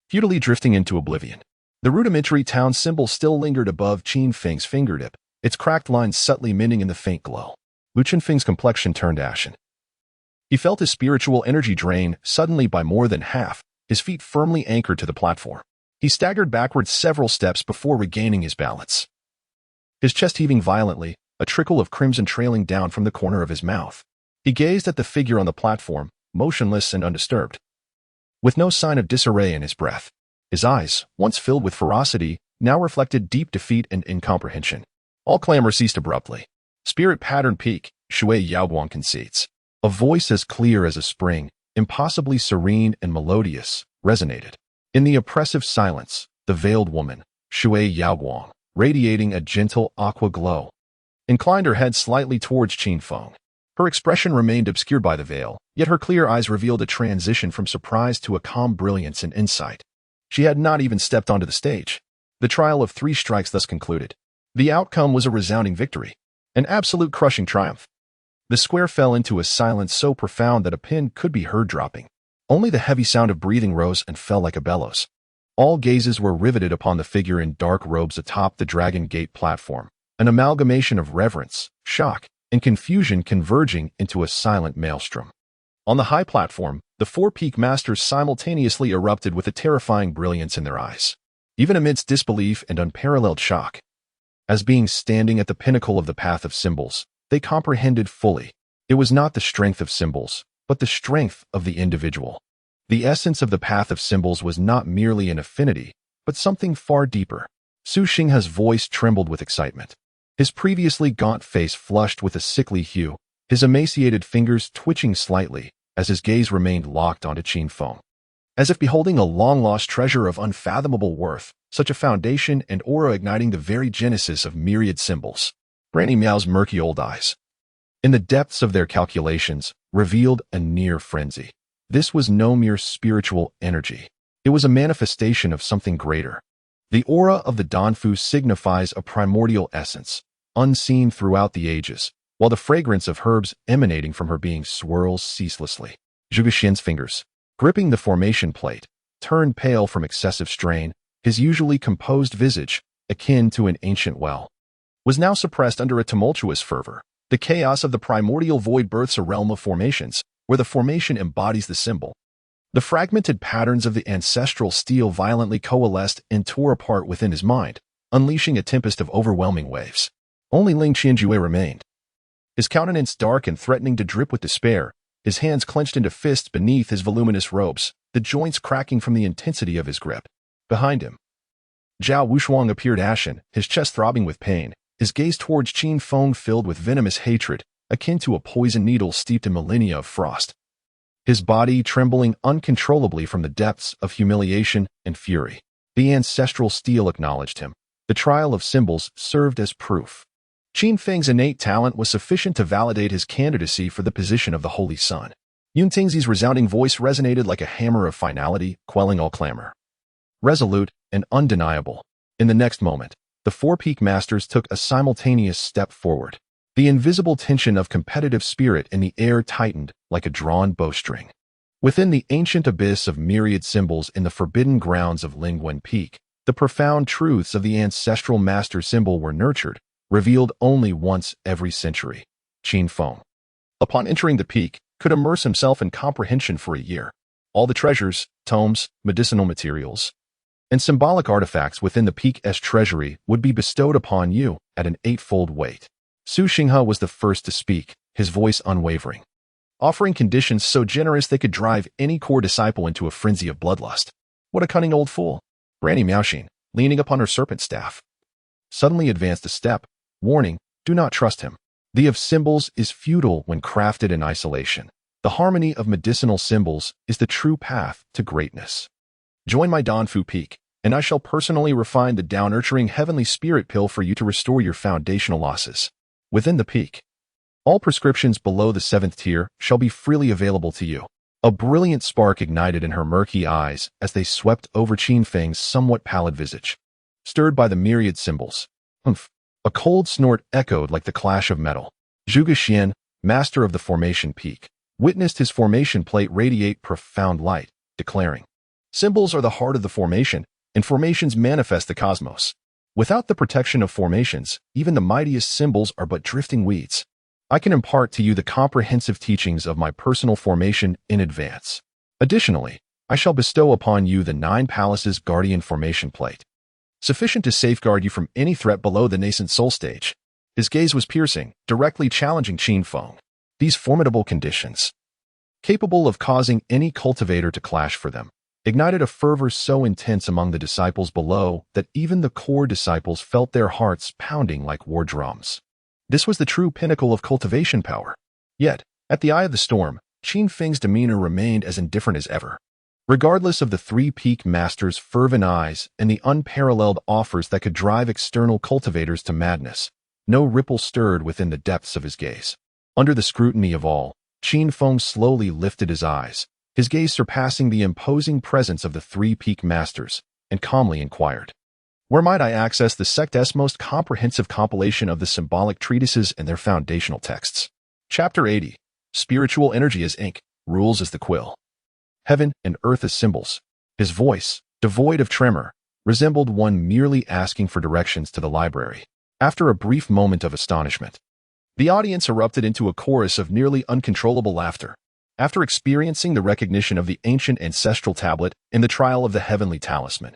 futilely drifting into oblivion. The rudimentary town symbol still lingered above Qin Feng's fingertip, its cracked lines subtly minting in the faint glow. Lu Qinfeng's complexion turned ashen. He felt his spiritual energy drain suddenly by more than half, his feet firmly anchored to the platform. He staggered backwards several steps before regaining his balance. His chest heaving violently, a trickle of crimson trailing down from the corner of his mouth. He gazed at the figure on the platform, motionless and undisturbed, with no sign of disarray in his breath. His eyes, once filled with ferocity, now reflected deep defeat and incomprehension. All clamor ceased abruptly. Spirit Pattern Peak, Shui Yaoguang concedes. A voice as clear as a spring, impossibly serene and melodious, resonated. In the oppressive silence, the veiled woman, Shui Yaoguang, radiating a gentle aqua glow, inclined her head slightly towards Qin Feng. Her expression remained obscured by the veil, yet her clear eyes revealed a transition from surprise to a calm brilliance and insight. She had not even stepped onto the stage. The trial of 3 strikes thus concluded. The outcome was a resounding victory, an absolute crushing triumph. The square fell into a silence so profound that a pin could be heard dropping. Only the heavy sound of breathing rose and fell like a bellows. All gazes were riveted upon the figure in dark robes atop the Dragon Gate platform, an amalgamation of reverence, shock, and confusion converging into a silent maelstrom. On the high platform, the 4 peak masters simultaneously erupted with a terrifying brilliance in their eyes, even amidst disbelief and unparalleled shock. As being standing at the pinnacle of the path of symbols, they comprehended fully. It was not the strength of symbols, but the strength of the individual. The essence of the path of symbols was not merely an affinity, but something far deeper. Su Xinghe's voice trembled with excitement. His previously gaunt face flushed with a sickly hue, his emaciated fingers twitching slightly as his gaze remained locked onto Qin Feng. As if beholding a long-lost treasure of unfathomable worth, such a foundation and aura igniting the very genesis of myriad symbols. Granny Miao's murky old eyes, in the depths of their calculations, revealed a near frenzy. This was no mere spiritual energy. It was a manifestation of something greater. The aura of the Danfu signifies a primordial essence, unseen throughout the ages, while the fragrance of herbs emanating from her being swirls ceaselessly. Zhuge Xian's fingers, gripping the formation plate, turned pale from excessive strain. His usually composed visage, akin to an ancient well, was now suppressed under a tumultuous fervor. The chaos of the primordial void births a realm of formations, where the formation embodies the symbol. The fragmented patterns of the ancestral steel violently coalesced and tore apart within his mind, unleashing a tempest of overwhelming waves. Only Ling Qianjue remained, his countenance dark and threatening to drip with despair, his hands clenched into fists beneath his voluminous robes, the joints cracking from the intensity of his grip. Behind him, Zhao Wushuang appeared ashen, his chest throbbing with pain, his gaze towards Qin Feng filled with venomous hatred, akin to a poison needle steeped in millennia of frost. His body trembling uncontrollably from the depths of humiliation and fury. The ancestral steel acknowledged him. The trial of symbols served as proof. Qin Feng's innate talent was sufficient to validate his candidacy for the position of the Holy Sun. Yun Tingzi's resounding voice resonated like a hammer of finality, quelling all clamor. Resolute and undeniable. In the next moment, the 4 peak masters took a simultaneous step forward. The invisible tension of competitive spirit in the air tightened like a drawn bowstring. Within the ancient abyss of myriad symbols in the forbidden grounds of Lingwen Peak, the profound truths of the ancestral master symbol were nurtured, revealed only once every century. Qin Feng, upon entering the peak, could immerse himself in comprehension for a year. All the treasures, tomes, medicinal materials, and symbolic artifacts within the Peak's treasury would be bestowed upon you at an 8-fold weight. Su Xinghe was the first to speak, his voice unwavering, offering conditions so generous they could drive any core disciple into a frenzy of bloodlust. What a cunning old fool! Granny Miaoxin, leaning upon her serpent staff, suddenly advanced a step, warning, do not trust him. The of symbols is futile when crafted in isolation. The harmony of medicinal symbols is the true path to greatness. Join my Danfu Peak, and I shall personally refine the down-nurturing heavenly spirit pill for you to restore your foundational losses. Within the peak, all prescriptions below the 7th tier shall be freely available to you. A brilliant spark ignited in her murky eyes as they swept over Qin Feng's somewhat pallid visage. Stirred by the myriad symbols. Humph! A cold snort echoed like the clash of metal. Zhuge Xian, master of the formation peak, witnessed his formation plate radiate profound light, declaring, "Symbols are the heart of the formation, and formations manifest the cosmos. Without the protection of formations, even the mightiest symbols are but drifting weeds. I can impart to you the comprehensive teachings of my personal formation in advance. Additionally, I shall bestow upon you the 9 Palaces Guardian Formation Plate, sufficient to safeguard you from any threat below the nascent soul stage." His gaze was piercing, directly challenging Qin Feng. These formidable conditions, capable of causing any cultivator to clash for them, ignited a fervor so intense among the disciples below that even the core disciples felt their hearts pounding like war drums. This was the true pinnacle of cultivation power. Yet, at the eye of the storm, Qin Feng's demeanor remained as indifferent as ever. Regardless of the 3 peak masters' fervent eyes and the unparalleled offers that could drive external cultivators to madness, no ripple stirred within the depths of his gaze. Under the scrutiny of all, Qin Feng slowly lifted his eyes, his gaze surpassing the imposing presence of the 3 peak masters, and calmly inquired, "Where might I access the sect's most comprehensive compilation of the symbolic treatises and their foundational texts?" Chapter 80. Spiritual energy as ink, rules as the quill. Heaven and earth as symbols. His voice, devoid of tremor, resembled one merely asking for directions to the library. After a brief moment of astonishment, the audience erupted into a chorus of nearly uncontrollable laughter. After experiencing the recognition of the ancient ancestral tablet in the trial of the heavenly talisman,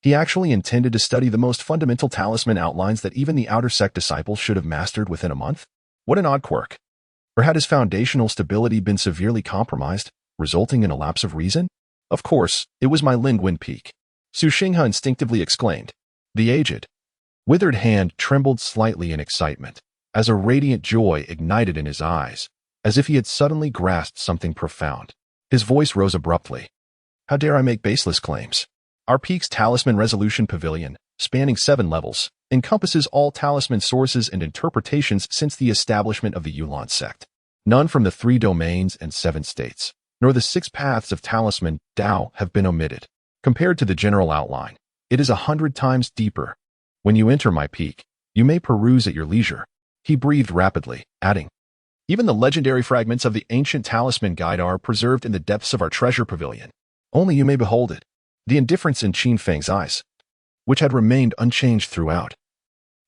he actually intended to study the most fundamental talisman outlines that even the outer sect disciples should have mastered within a month? What an odd quirk. Or had his foundational stability been severely compromised, resulting in a lapse of reason? Of course, it was my Lingwen peak. Su Xinghe instinctively exclaimed. The aged, withered hand trembled slightly in excitement, as a radiant joy ignited in his eyes, as if he had suddenly grasped something profound. His voice rose abruptly. How dare I make baseless claims? Our peak's Talisman Resolution Pavilion, spanning 7 levels, encompasses all talisman sources and interpretations since the establishment of the Yulan sect. None from the 3 domains and 7 states, nor the 6 paths of talisman Dao have been omitted. Compared to the general outline, it is 100 times deeper. When you enter my peak, you may peruse at your leisure. He breathed rapidly, adding, Even the legendary fragments of the ancient talisman guide are preserved in the depths of our treasure pavilion. Only you may behold it. The indifference in Qin Feng's eyes, which had remained unchanged throughout,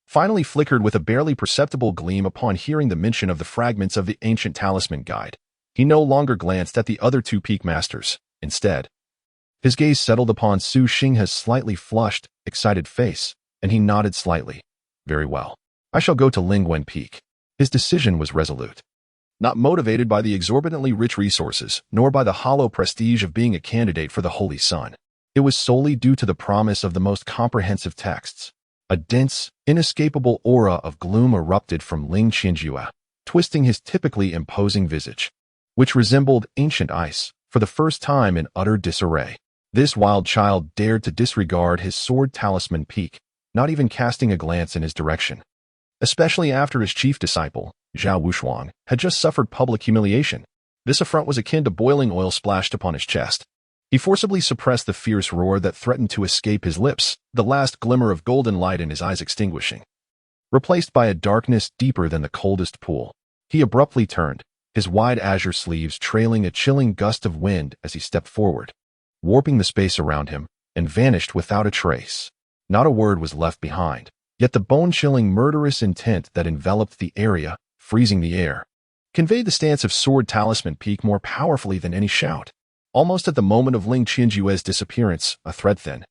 finally flickered with a barely perceptible gleam upon hearing the mention of the fragments of the ancient talisman guide. He no longer glanced at the other 2 peak masters. Instead, his gaze settled upon Su Xinghe's slightly flushed, excited face, and he nodded slightly. Very well. I shall go to Lingwen Peak. His decision was resolute. Not motivated by the exorbitantly rich resources, nor by the hollow prestige of being a candidate for the Holy Sun. It was solely due to the promise of the most comprehensive texts. A dense, inescapable aura of gloom erupted from Ling Qianjue, twisting his typically imposing visage, which resembled ancient ice, for the first time in utter disarray. This wild child dared to disregard his sword talisman peak, not even casting a glance in his direction. Especially after his chief disciple, Zhao Wushuang, had just suffered public humiliation. This affront was akin to boiling oil splashed upon his chest. He forcibly suppressed the fierce roar that threatened to escape his lips, the last glimmer of golden light in his eyes extinguishing. Replaced by a darkness deeper than the coldest pool, he abruptly turned, his wide azure sleeves trailing a chilling gust of wind as he stepped forward, warping the space around him, and vanished without a trace. Not a word was left behind, yet the bone-chilling murderous intent that enveloped the area, freezing the air, conveyed the stance of Sword Talisman Peak more powerfully than any shout. Almost at the moment of Ling Qianjue's disappearance, a thread-thin,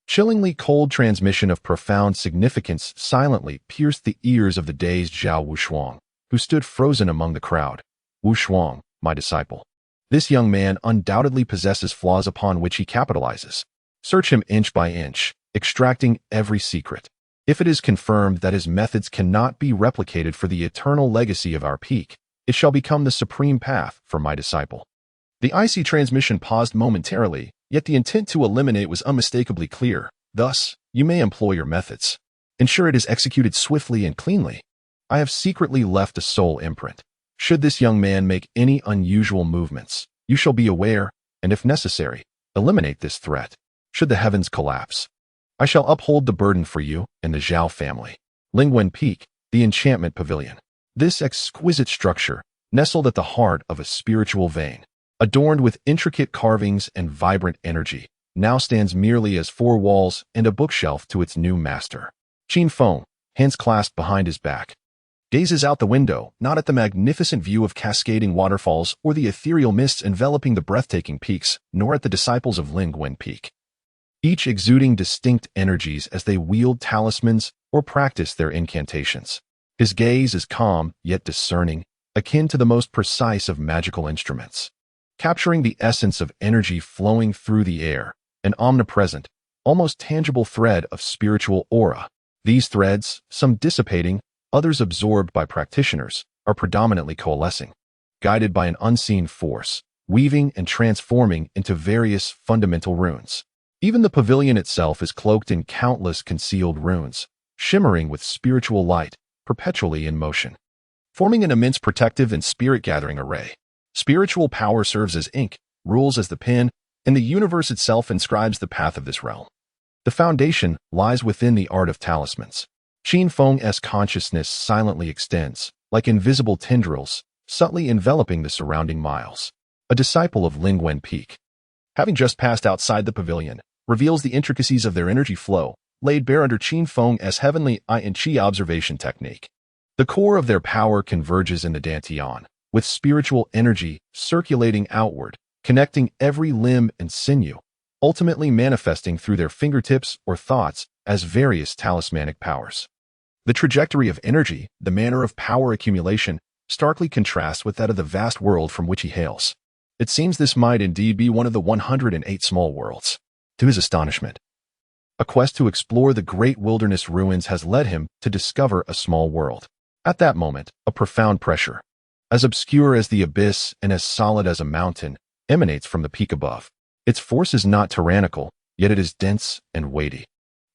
chillingly cold transmission of profound significance silently pierced the ears of the dazed Zhao Wushuang, who stood frozen among the crowd. Wushuang, my disciple. This young man undoubtedly possesses flaws upon which he capitalizes. Search him inch by inch, extracting every secret. If it is confirmed that his methods cannot be replicated for the eternal legacy of our peak, it shall become the supreme path for my disciple. The icy transmission paused momentarily, yet the intent to eliminate was unmistakably clear. Thus, you may employ your methods. Ensure it is executed swiftly and cleanly. I have secretly left a soul imprint. Should this young man make any unusual movements, You shall be aware, and if necessary, eliminate this threat, should the heavens collapse. I shall uphold the burden for you and the Zhao family. Lingwen Peak, the Enchantment Pavilion. This exquisite structure, nestled at the heart of a spiritual vein, adorned with intricate carvings and vibrant energy, now stands merely as four walls and a bookshelf to its new master. Qin Feng, hands clasped behind his back, gazes out the window, not at the magnificent view of cascading waterfalls or the ethereal mists enveloping the breathtaking peaks, nor at the disciples of Lingwen Peak, each exuding distinct energies as they wield talismans or practice their incantations. His gaze is calm yet discerning, akin to the most precise of magical instruments, capturing the essence of energy flowing through the air, an omnipresent, almost tangible thread of spiritual aura. These threads, some dissipating, others absorbed by practitioners, are predominantly coalescing, guided by an unseen force, weaving and transforming into various fundamental runes. Even the pavilion itself is cloaked in countless concealed runes, shimmering with spiritual light, perpetually in motion, forming an immense protective and spirit-gathering array. Spiritual power serves as ink, rules as the pen, and the universe itself inscribes the path of this realm. The foundation lies within the art of talismans. Qin Feng's consciousness silently extends, like invisible tendrils, subtly enveloping the surrounding miles. A disciple of Lingwen Peak, having just passed outside the pavilion, reveals the intricacies of their energy flow, laid bare under Qin Feng's heavenly eye and qi observation technique. The core of their power converges in the dantian, with spiritual energy circulating outward, connecting every limb and sinew, ultimately manifesting through their fingertips or thoughts as various talismanic powers. The trajectory of energy, the manner of power accumulation, starkly contrasts with that of the vast world from which he hails. It seems this might indeed be one of the 108 small worlds. To his astonishment, a quest to explore the great wilderness ruins has led him to discover a small world. At that moment, a profound pressure, as obscure as the abyss and as solid as a mountain, emanates from the peak above. Its force is not tyrannical, yet it is dense and weighty,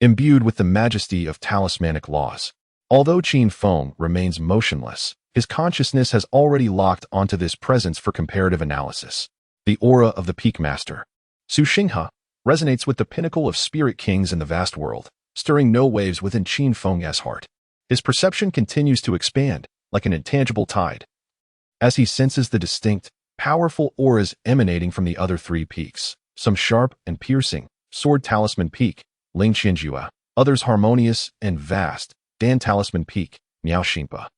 imbued with the majesty of talismanic laws. Although Qin Feng remains motionless, his consciousness has already locked onto this presence for comparative analysis. The aura of the Peak Master, Su Xinghe, resonates with the pinnacle of spirit kings in the vast world, stirring no waves within Qin Feng's heart. His perception continues to expand, like an intangible tide, as he senses the distinct, powerful auras emanating from the other three peaks, some sharp and piercing, Sword Talisman Peak, Ling Qianjue, others harmonious and vast, Dan Talisman Peak, Miao Xinpa,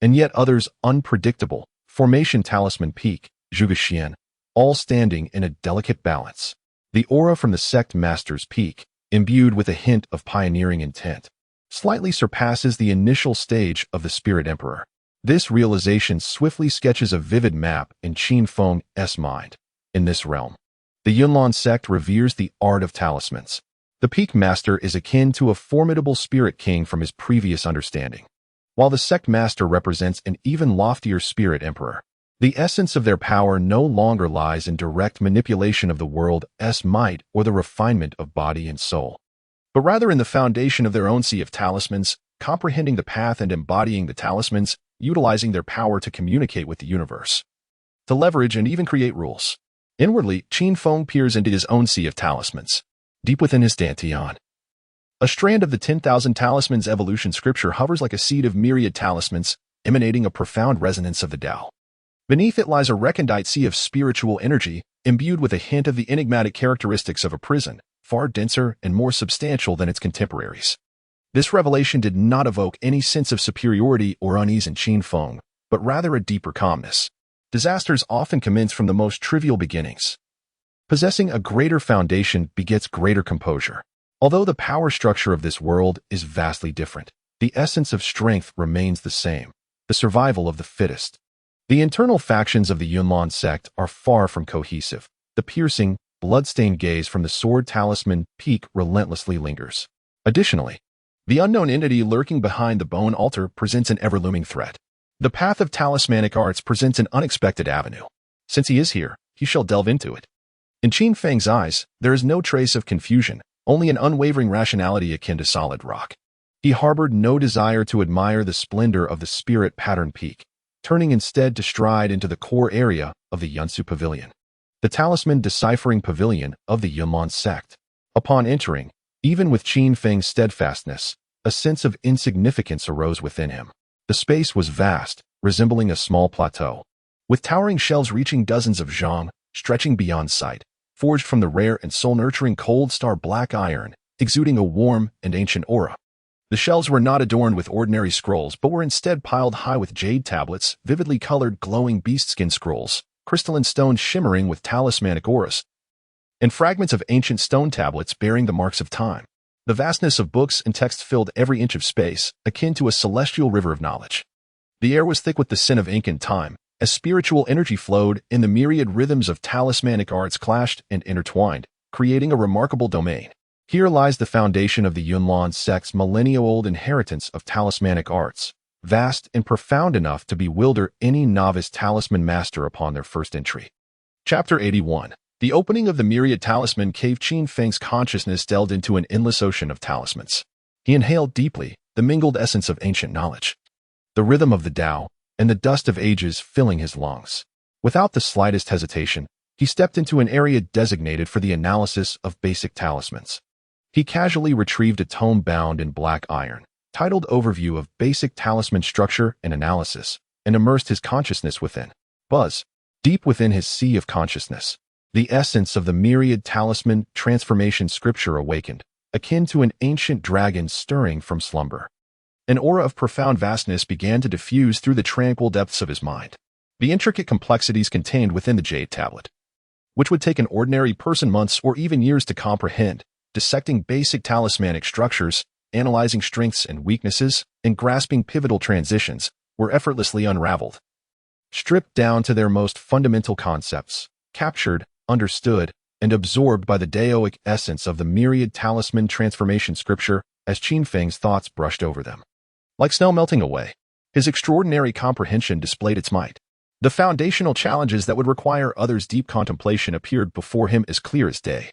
and yet others unpredictable, Formation Talisman Peak, Zhuge Xian, all standing in a delicate balance. The aura from the Sect Master's Peak, imbued with a hint of pioneering intent, slightly surpasses the initial stage of the Spirit Emperor. This realization swiftly sketches a vivid map in Qin Feng's mind. In this realm, the Yunlan sect reveres the art of talismans. The Peak Master is akin to a formidable spirit king from his previous understanding, while the Sect Master represents an even loftier Spirit Emperor. The essence of their power no longer lies in direct manipulation of the world's might or the refinement of body and soul, but rather in the foundation of their own sea of talismans, comprehending the path and embodying the talismans, utilizing their power to communicate with the universe, to leverage and even create rules. Inwardly, Qin Feng peers into his own sea of talismans, deep within his dantian. A strand of the 10,000 talismans evolution scripture hovers like a seed of myriad talismans, emanating a profound resonance of the Tao. Beneath it lies a recondite sea of spiritual energy, imbued with a hint of the enigmatic characteristics of a prison, far denser and more substantial than its contemporaries. This revelation did not evoke any sense of superiority or unease in Qin Feng, but rather a deeper calmness. Disasters often commence from the most trivial beginnings. Possessing a greater foundation begets greater composure. Although the power structure of this world is vastly different, the essence of strength remains the same, the survival of the fittest. The internal factions of the Yunlan sect are far from cohesive. The piercing, blood-stained gaze from the Sword Talisman Peak relentlessly lingers. Additionally, the unknown entity lurking behind the bone altar presents an ever-looming threat. The path of talismanic arts presents an unexpected avenue. Since he is here, he shall delve into it. In Qin Feng's eyes, there is no trace of confusion, only an unwavering rationality akin to solid rock. He harbored no desire to admire the splendor of the spirit pattern peak, turning instead to stride into the core area of the Yunsu Pavilion. the talisman deciphering pavilion of the Yunlan sect. Upon entering, even with Qin Feng's steadfastness, a sense of insignificance arose within him. The space was vast, resembling a small plateau, with towering shelves reaching dozens of zhang, stretching beyond sight, forged from the rare and soul-nurturing cold star black iron, exuding a warm and ancient aura. The shelves were not adorned with ordinary scrolls, but were instead piled high with jade tablets, vividly colored glowing beast-skin scrolls, crystalline stones shimmering with talismanic auras, and fragments of ancient stone tablets bearing the marks of time. The vastness of books and text filled every inch of space, akin to a celestial river of knowledge. The air was thick with the scent of ink and time, as spiritual energy flowed and the myriad rhythms of talismanic arts clashed and intertwined, creating a remarkable domain. Here lies the foundation of the Yunlan sect's millennia-old inheritance of talismanic arts, vast and profound enough to bewilder any novice talisman master upon their first entry. Chapter 81. The opening of the myriad talisman cave. Qin Feng's consciousness delved into an endless ocean of talismans. He inhaled deeply, the mingled essence of ancient knowledge, the rhythm of the Tao, and the dust of ages filling his lungs. Without the slightest hesitation, he stepped into an area designated for the analysis of basic talismans. He casually retrieved a tome bound in black iron, titled Overview of Basic Talisman Structure and Analysis, and immersed his consciousness within. Buzz. Deep within his sea of consciousness, the essence of the myriad talisman transformation scripture awakened, akin to an ancient dragon stirring from slumber. An aura of profound vastness began to diffuse through the tranquil depths of his mind. The intricate complexities contained within the jade tablet, which would take an ordinary person months or even years to comprehend, dissecting basic talismanic structures, analyzing strengths and weaknesses, and grasping pivotal transitions, were effortlessly unraveled. Stripped down to their most fundamental concepts, captured, understood, and absorbed by the Daoic essence of the myriad talisman transformation scripture as Qin Feng's thoughts brushed over them. Like snow melting away, his extraordinary comprehension displayed its might. The foundational challenges that would require others' deep contemplation appeared before him as clear as day.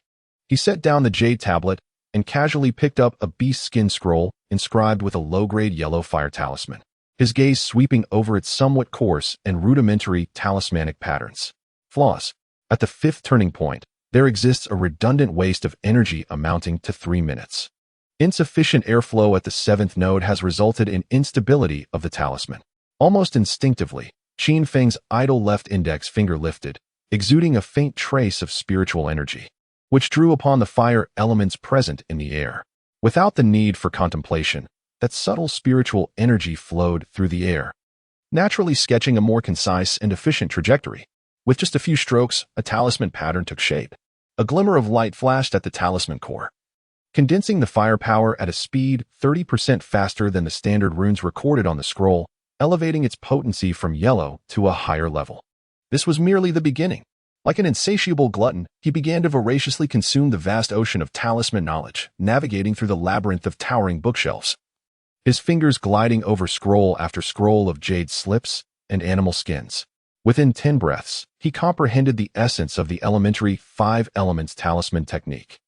He set down the jade tablet and casually picked up a beast-skin scroll inscribed with a low-grade yellow fire talisman, his gaze sweeping over its somewhat coarse and rudimentary talismanic patterns. Flaws. At the fifth turning point, there exists a redundant waste of energy amounting to 3 minutes. Insufficient airflow at the seventh node has resulted in instability of the talisman. Almost instinctively, Qin Feng's idle left index finger lifted, exuding a faint trace of spiritual energy, which drew upon the fire elements present in the air. Without the need for contemplation, that subtle spiritual energy flowed through the air, naturally sketching a more concise and efficient trajectory. With just a few strokes, a talisman pattern took shape. A glimmer of light flashed at the talisman core, condensing the firepower at a speed 30% faster than the standard runes recorded on the scroll, elevating its potency from yellow to a higher level. This was merely the beginning. Like an insatiable glutton, he began to voraciously consume the vast ocean of talisman knowledge, navigating through the labyrinth of towering bookshelves. His fingers gliding over scroll after scroll of jade slips and animal skins. Within 10 breaths, he comprehended the essence of the elementary 5 elements talisman technique.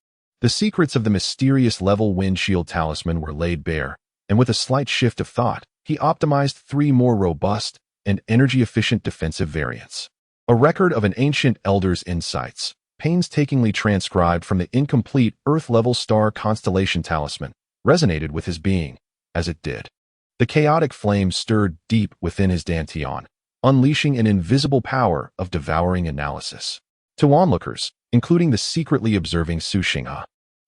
The secrets of the mysterious level windshield talisman were laid bare, and with a slight shift of thought, he optimized 3 more robust and energy-efficient defensive variants. A record of an ancient elder's insights, painstakingly transcribed from the incomplete Earth-level star constellation talisman, resonated with his being, as it did. The chaotic flame stirred deep within his dantian, unleashing an invisible power of devouring analysis. To onlookers, including the secretly observing Su Xinghe,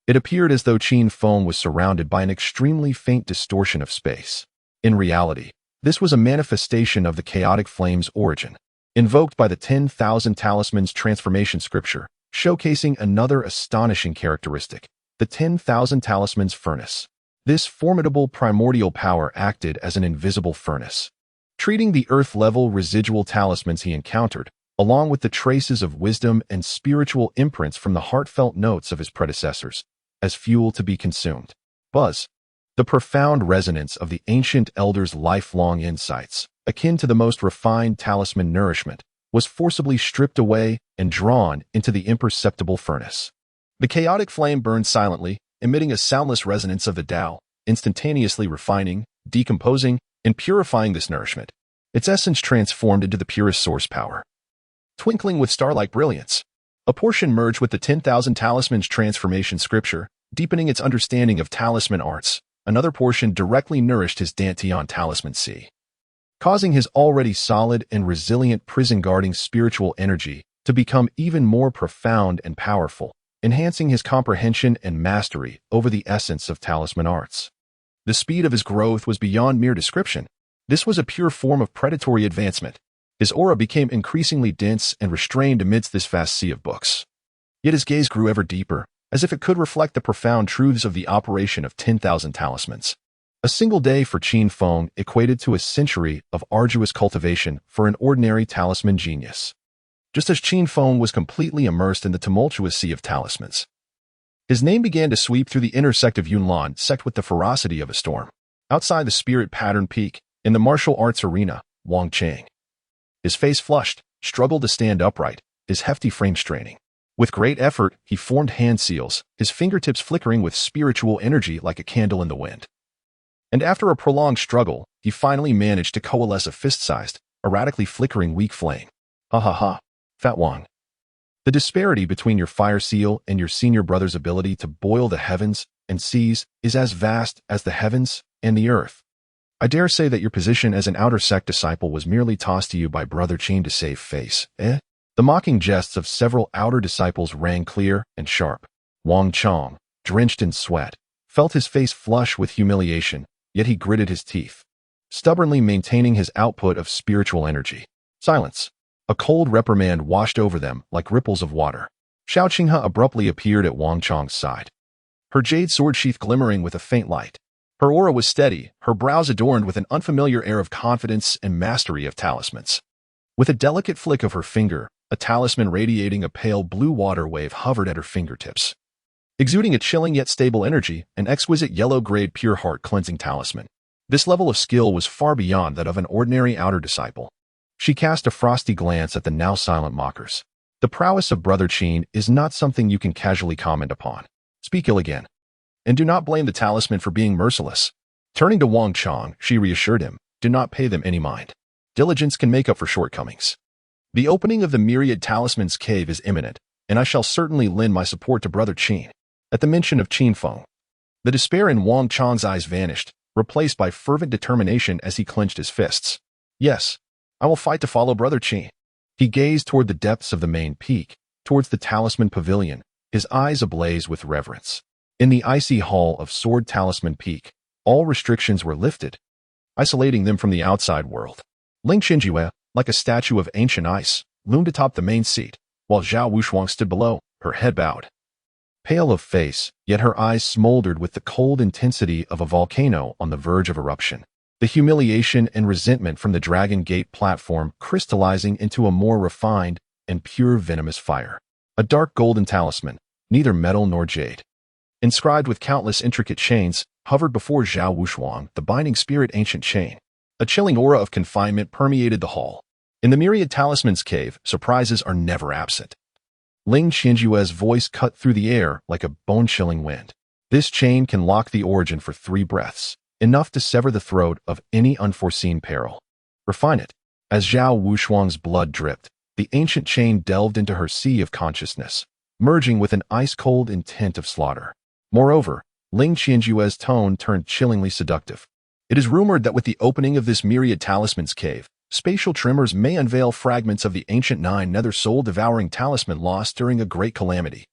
it appeared as though Qin Feng was surrounded by an extremely faint distortion of space. In reality, this was a manifestation of the chaotic flame's origin, invoked by the 10,000 Talismans transformation scripture, showcasing another astonishing characteristic, the 10,000 Talismans furnace. This formidable primordial power acted as an invisible furnace, treating the earth-level residual talismans he encountered, along with the traces of wisdom and spiritual imprints from the heartfelt notes of his predecessors, as fuel to be consumed. Buzz. The profound resonance of the ancient elder's lifelong insights, akin to the most refined talisman nourishment, was forcibly stripped away and drawn into the imperceptible furnace. The chaotic flame burned silently, emitting a soundless resonance of the Tao, instantaneously refining, decomposing, and purifying this nourishment, its essence transformed into the purest source power. Twinkling with star-like brilliance, A portion merged with the 10,000 Talismans transformation scripture, deepening its understanding of talisman arts. Another portion directly nourished his Dantian Talisman C, causing his already solid and resilient prison-guarding spiritual energy to become even more profound and powerful, enhancing his comprehension and mastery over the essence of talisman arts. The speed of his growth was beyond mere description. This was a pure form of predatory advancement. His aura became increasingly dense and restrained amidst this vast sea of books. Yet his gaze grew ever deeper, as if it could reflect the profound truths of the operation of 10,000 talismans. A single day for Qin Feng equated to a century of arduous cultivation for an ordinary talisman genius. Just as Qin Feng was completely immersed in the tumultuous sea of talismans, his name began to sweep through the inner sect of Yunlan, sect with the ferocity of a storm. Outside the spirit pattern peak, in the martial arts arena, Wang Chang, his face flushed, struggled to stand upright, his hefty frame straining. With great effort, he formed hand seals, his fingertips flickering with spiritual energy like a candle in the wind. And after a prolonged struggle, he finally managed to coalesce a fist-sized, erratically flickering weak flame. Ha ha ha, Fat Wang. The disparity between your fire seal and your senior brother's ability to boil the heavens and seas is as vast as the heavens and the earth. I dare say that your position as an outer sect disciple was merely tossed to you by Brother Qin to save face, eh? The mocking jests of several outer disciples rang clear and sharp. Wang Chang, drenched in sweat, felt his face flush with humiliation, yet he gritted his teeth, stubbornly maintaining his output of spiritual energy. Silence. A cold reprimand washed over them like ripples of water. Xiao Qinghe abruptly appeared at Wang Chang's side, her jade sword sheath glimmering with a faint light. Her aura was steady, her brows adorned with an unfamiliar air of confidence and mastery of talismans. With a delicate flick of her finger, a talisman radiating a pale blue water wave hovered at her fingertips, exuding a chilling yet stable energy, an exquisite yellow-grade pure heart cleansing talisman. This level of skill was far beyond that of an ordinary outer disciple. She cast a frosty glance at the now silent mockers. The prowess of Brother Qin is not something you can casually comment upon. Speak ill again. And do not blame the talisman for being merciless. Turning to Wang Chang, she reassured him, do not pay them any mind. Diligence can make up for shortcomings. The opening of the Myriad Talisman's cave is imminent, and I shall certainly lend my support to Brother Qin. At the mention of Qin Feng, the despair in Wang Chang's eyes vanished, replaced by fervent determination as he clenched his fists. Yes, I will fight to follow Brother Qin. He gazed toward the depths of the main peak, towards the Talisman Pavilion, his eyes ablaze with reverence. In the icy hall of Sword Talisman Peak, all restrictions were lifted, isolating them from the outside world. Ling Qinjue, like a statue of ancient ice, loomed atop the main seat, while Zhao Wushuang stood below, her head bowed. Pale of face, yet her eyes smoldered with the cold intensity of a volcano on the verge of eruption. The humiliation and resentment from the Dragon Gate platform crystallizing into a more refined and pure venomous fire. A dark golden talisman, neither metal nor jade, inscribed with countless intricate chains, hovered before Zhao Wushuang, the binding spirit ancient chain. A chilling aura of confinement permeated the hall. In the Myriad Talisman's cave, surprises are never absent. Ling Qianjue's voice cut through the air like a bone-chilling wind. This chain can lock the origin for 3 breaths, enough to sever the throat of any unforeseen peril. Refine it. As Zhao Wushuang's blood dripped, the ancient chain delved into her sea of consciousness, merging with an ice-cold intent of slaughter. Moreover, Ling Qianjue's tone turned chillingly seductive. It is rumored that with the opening of this Myriad Talisman's cave, spatial tremors may unveil fragments of the ancient 9 nether soul-devouring talisman lost during a great calamity.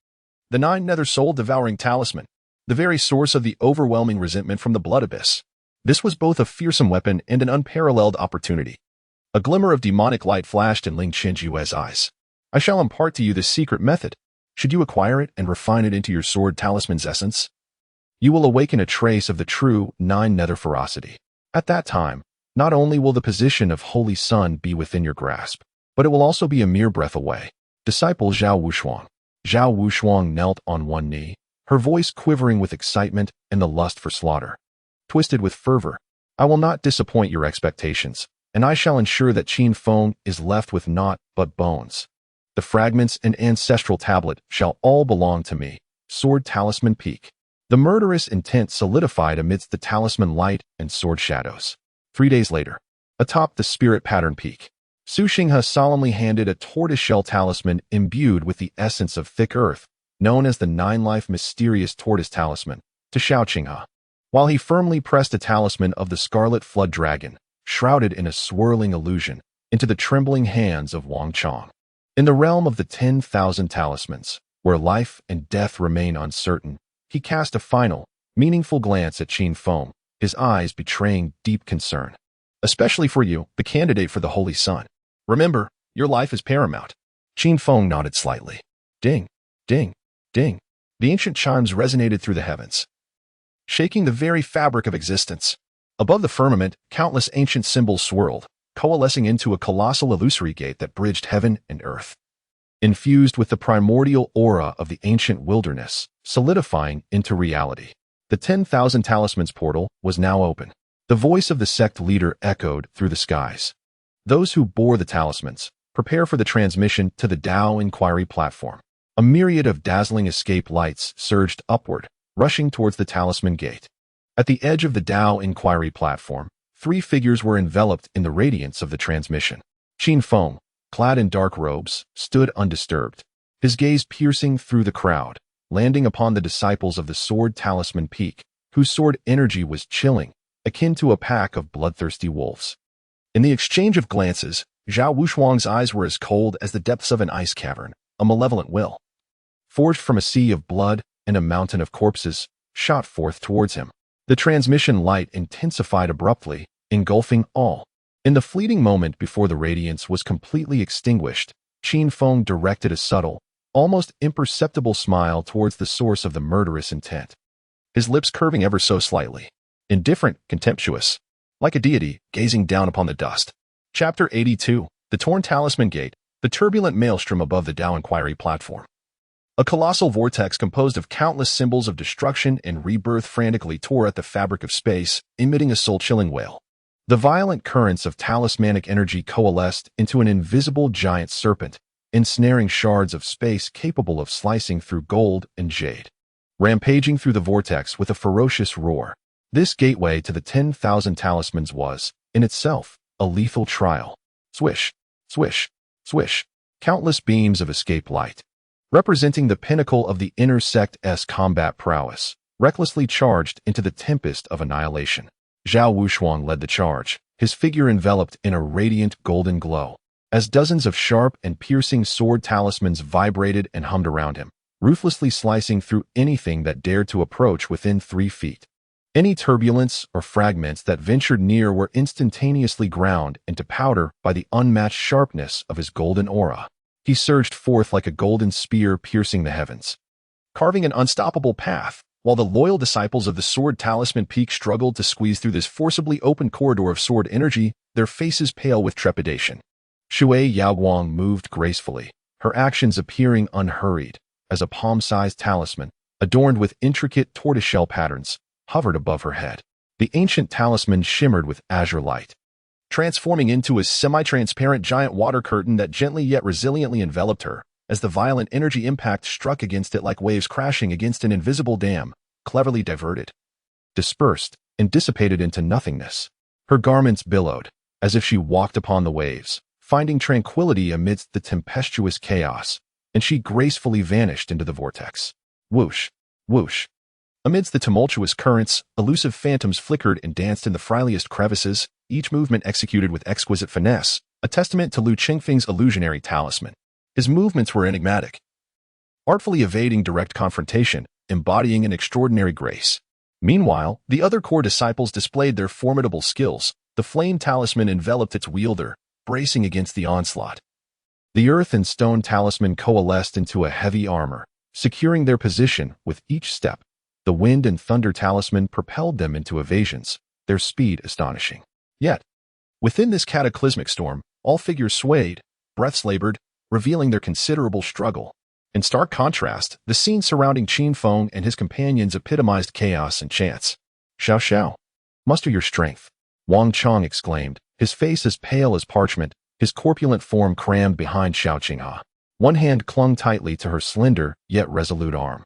The 9 nether soul-devouring talisman, the very source of the overwhelming resentment from the blood abyss. This was both a fearsome weapon and an unparalleled opportunity. A glimmer of demonic light flashed in Ling Qianjue's eyes. I shall impart to you this secret method. Should you acquire it and refine it into your sword talisman's essence, you will awaken a trace of the true 9 nether ferocity. At that time, not only will the position of Holy Sun be within your grasp, but it will also be a mere breath away. Disciple Zhao Wushuang. Zhao Wushuang knelt on one knee, her voice quivering with excitement and the lust for slaughter. Twisted with fervor, I will not disappoint your expectations, and I shall ensure that Qin Feng is left with naught but bones. The fragments and ancestral tablet shall all belong to me. Sword Talisman Peak. The murderous intent solidified amidst the talisman light and sword shadows. 3 days later, atop the Spirit Pattern Peak, Su Xinghe solemnly handed a tortoiseshell talisman imbued with the essence of thick earth, known as the Nine-Life Mysterious Tortoise Talisman, to Xiao Qinghe, while he firmly pressed a talisman of the Scarlet Flood Dragon, shrouded in a swirling illusion, into the trembling hands of Wang Chong. In the realm of the 10,000 talismans, where life and death remain uncertain, he cast a final, meaningful glance at Qin Feng, his eyes betraying deep concern. Especially for you, the candidate for the Holy Sun. Remember, your life is paramount. Qin Feng nodded slightly. Ding, ding, ding. The ancient chimes resonated through the heavens, shaking the very fabric of existence. Above the firmament, countless ancient symbols swirled, coalescing into a colossal illusory gate that bridged heaven and earth. Infused with the primordial aura of the ancient wilderness, solidifying into reality. The 10,000 talismans portal was now open. The voice of the sect leader echoed through the skies. Those who bore the talismans, prepare for the transmission to the Dao Inquiry platform. A myriad of dazzling escape lights surged upward, rushing towards the talisman gate. At the edge of the Dao Inquiry platform, 3 figures were enveloped in the radiance of the transmission. Qin Feng, clad in dark robes, stood undisturbed, his gaze piercing through the crowd, landing upon the disciples of the Sword Talisman Peak, whose sword energy was chilling, akin to a pack of bloodthirsty wolves. In the exchange of glances, Zhao Wushuang's eyes were as cold as the depths of an ice cavern, a malevolent will, forged from a sea of blood and a mountain of corpses, shot forth towards him. The transmission light intensified abruptly, engulfing all. In the fleeting moment before the radiance was completely extinguished, Qin Feng directed a subtle, almost imperceptible smile towards the source of the murderous intent, his lips curving ever so slightly, indifferent, contemptuous, like a deity gazing down upon the dust. Chapter 82, The Torn Talisman Gate, the turbulent maelstrom above the Dao Inquiry platform. A colossal vortex composed of countless symbols of destruction and rebirth frantically tore at the fabric of space, emitting a soul-chilling wail. The violent currents of talismanic energy coalesced into an invisible giant serpent, ensnaring shards of space capable of slicing through gold and jade. Rampaging through the vortex with a ferocious roar, this gateway to the 10,000 talismans was, in itself, a lethal trial. Swish, swish, swish. Countless beams of escape light, representing the pinnacle of the inner sect's combat prowess, recklessly charged into the tempest of annihilation. Zhao Wushuang led the charge, his figure enveloped in a radiant golden glow. As dozens of sharp and piercing sword talismans vibrated and hummed around him, ruthlessly slicing through anything that dared to approach within 3 feet. Any turbulence or fragments that ventured near were instantaneously ground into powder by the unmatched sharpness of his golden aura. He surged forth like a golden spear piercing the heavens, carving an unstoppable path, while the loyal disciples of the Sword Talisman Peak struggled to squeeze through this forcibly open corridor of sword energy, their faces pale with trepidation. Shui Yaoguang moved gracefully, her actions appearing unhurried, as a palm-sized talisman, adorned with intricate tortoiseshell patterns, hovered above her head. The ancient talisman shimmered with azure light, transforming into a semi-transparent giant water curtain that gently yet resiliently enveloped her, as the violent energy impact struck against it like waves crashing against an invisible dam, cleverly diverted, dispersed, and dissipated into nothingness. Her garments billowed, as if she walked upon the waves, finding tranquility amidst the tempestuous chaos, and she gracefully vanished into the vortex. Whoosh, whoosh. Amidst the tumultuous currents, elusive phantoms flickered and danced in the friliest crevices, each movement executed with exquisite finesse, a testament to Lu Qingfeng's illusionary talisman. His movements were enigmatic, artfully evading direct confrontation, embodying an extraordinary grace. Meanwhile, the other core disciples displayed their formidable skills. The flame talisman enveloped its wielder, bracing against the onslaught. The earth and stone talisman coalesced into a heavy armor, securing their position with each step. The wind and thunder talisman propelled them into evasions, their speed astonishing. Yet, within this cataclysmic storm, all figures swayed, breaths labored, revealing their considerable struggle. In stark contrast, the scene surrounding Qin Feng and his companions epitomized chaos and chance. Xiao Xiao, muster your strength, Wang Chong exclaimed, his face as pale as parchment, his corpulent form crammed behind Xiao Qinghe. One hand clung tightly to her slender, yet resolute arm,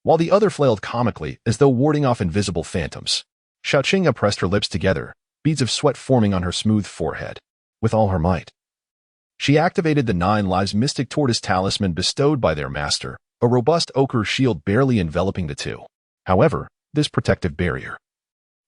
while the other flailed comically as though warding off invisible phantoms. Xiao Qinghe pressed her lips together, beads of sweat forming on her smooth forehead. With all her might, She activated the 9 Lives Mystic Tortoise talisman bestowed by their master, a robust ochre shield barely enveloping the two. However, this protective barrier,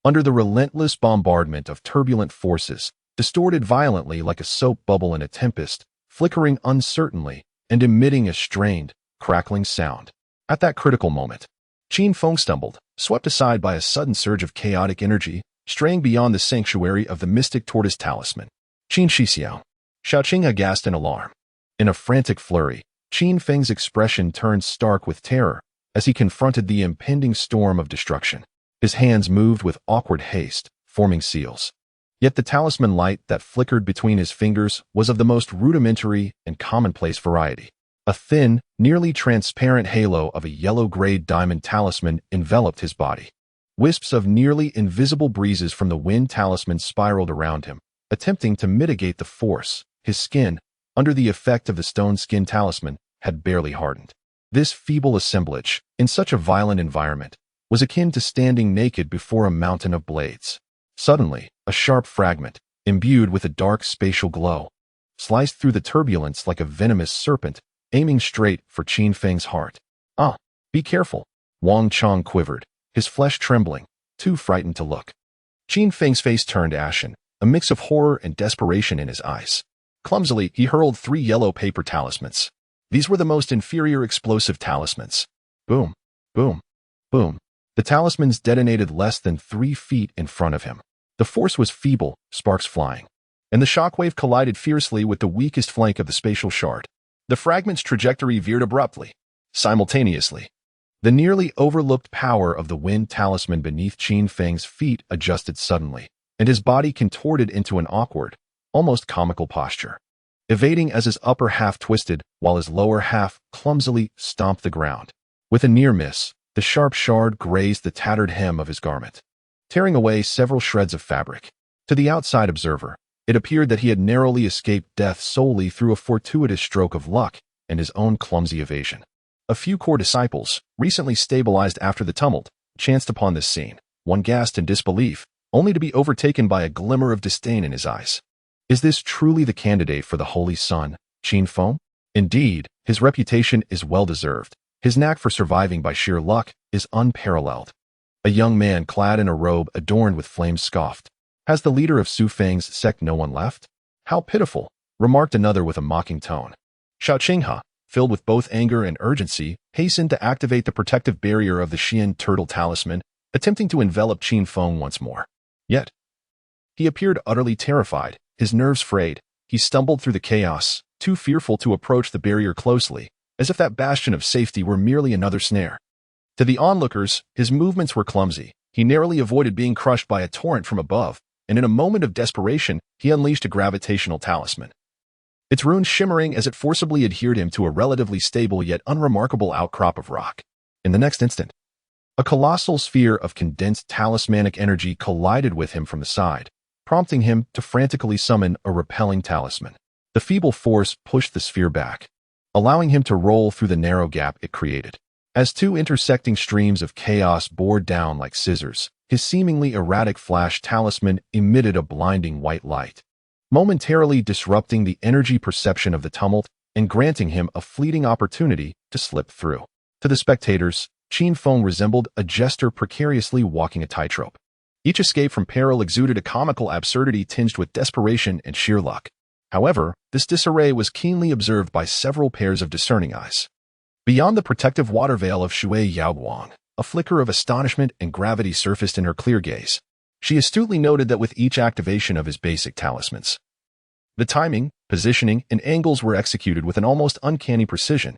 under the relentless bombardment of turbulent forces, distorted violently like a soap bubble in a tempest, flickering uncertainly and emitting a strained, crackling sound. At that critical moment, Qin Feng stumbled, swept aside by a sudden surge of chaotic energy, straying beyond the sanctuary of the Mystic Tortoise talisman. Qin Shixiao. Xiaoqing aghast in alarm. In a frantic flurry, Qin Feng's expression turned stark with terror as he confronted the impending storm of destruction. His hands moved with awkward haste, forming seals. Yet the talisman light that flickered between his fingers was of the most rudimentary and commonplace variety. A thin, nearly transparent halo of a yellow-gray diamond talisman enveloped his body. Wisps of nearly invisible breezes from the wind talisman spiraled around him, attempting to mitigate the force. His skin, under the effect of the stone skin talisman, had barely hardened. This feeble assemblage, in such a violent environment, was akin to standing naked before a mountain of blades. Suddenly, a sharp fragment, imbued with a dark spatial glow, sliced through the turbulence like a venomous serpent, aiming straight for Qin Feng's heart. "Ah, be careful." Wang Chong quivered, his flesh trembling, too frightened to look. Qin Feng's face turned ashen, a mix of horror and desperation in his eyes. Clumsily, he hurled 3 yellow paper talismans. These were the most inferior explosive talismans. Boom, boom, boom. The talismans detonated less than 3 feet in front of him. The force was feeble, sparks flying, and the shockwave collided fiercely with the weakest flank of the spatial shard. The fragment's trajectory veered abruptly. Simultaneously, the nearly overlooked power of the wind talisman beneath Qin Feng's feet adjusted suddenly, and his body contorted into an awkward, almost comical posture, evading as his upper half twisted while his lower half clumsily stomped the ground. With a near miss, the sharp shard grazed the tattered hem of his garment, tearing away several shreds of fabric. To the outside observer, it appeared that he had narrowly escaped death solely through a fortuitous stroke of luck and his own clumsy evasion. A few core disciples, recently stabilized after the tumult, chanced upon this scene. One gasped in disbelief, only to be overtaken by a glimmer of disdain in his eyes. Is this truly the candidate for the Holy Sun, Qin Feng? Indeed, his reputation is well-deserved. His knack for surviving by sheer luck is unparalleled. A young man clad in a robe adorned with flames scoffed. Has the leader of Su Feng's sect no one left? How pitiful, remarked another with a mocking tone. Xiaoqinghe, filled with both anger and urgency, hastened to activate the protective barrier of the Xian turtle talisman, attempting to envelop Qin Feng once more. Yet, he appeared utterly terrified, his nerves frayed. He stumbled through the chaos, too fearful to approach the barrier closely, as if that bastion of safety were merely another snare. To the onlookers, his movements were clumsy. He narrowly avoided being crushed by a torrent from above, and in a moment of desperation, he unleashed a gravitational talisman. Its runes shimmering as it forcibly adhered him to a relatively stable yet unremarkable outcrop of rock. In the next instant, a colossal sphere of condensed talismanic energy collided with him from the side, prompting him to frantically summon a repelling talisman. The feeble force pushed the sphere back, allowing him to roll through the narrow gap it created. As 2 intersecting streams of chaos bore down like scissors, his seemingly erratic flash talisman emitted a blinding white light, momentarily disrupting the energy perception of the tumult and granting him a fleeting opportunity to slip through. To the spectators, Qin Feng resembled a jester precariously walking a tightrope. Each escape from peril exuded a comical absurdity tinged with desperation and sheer luck. However, this disarray was keenly observed by several pairs of discerning eyes. Beyond the protective water veil of Shui Yaoguang, a flicker of astonishment and gravity surfaced in her clear gaze. She astutely noted that with each activation of his basic talismans, the timing, positioning, and angles were executed with an almost uncanny precision.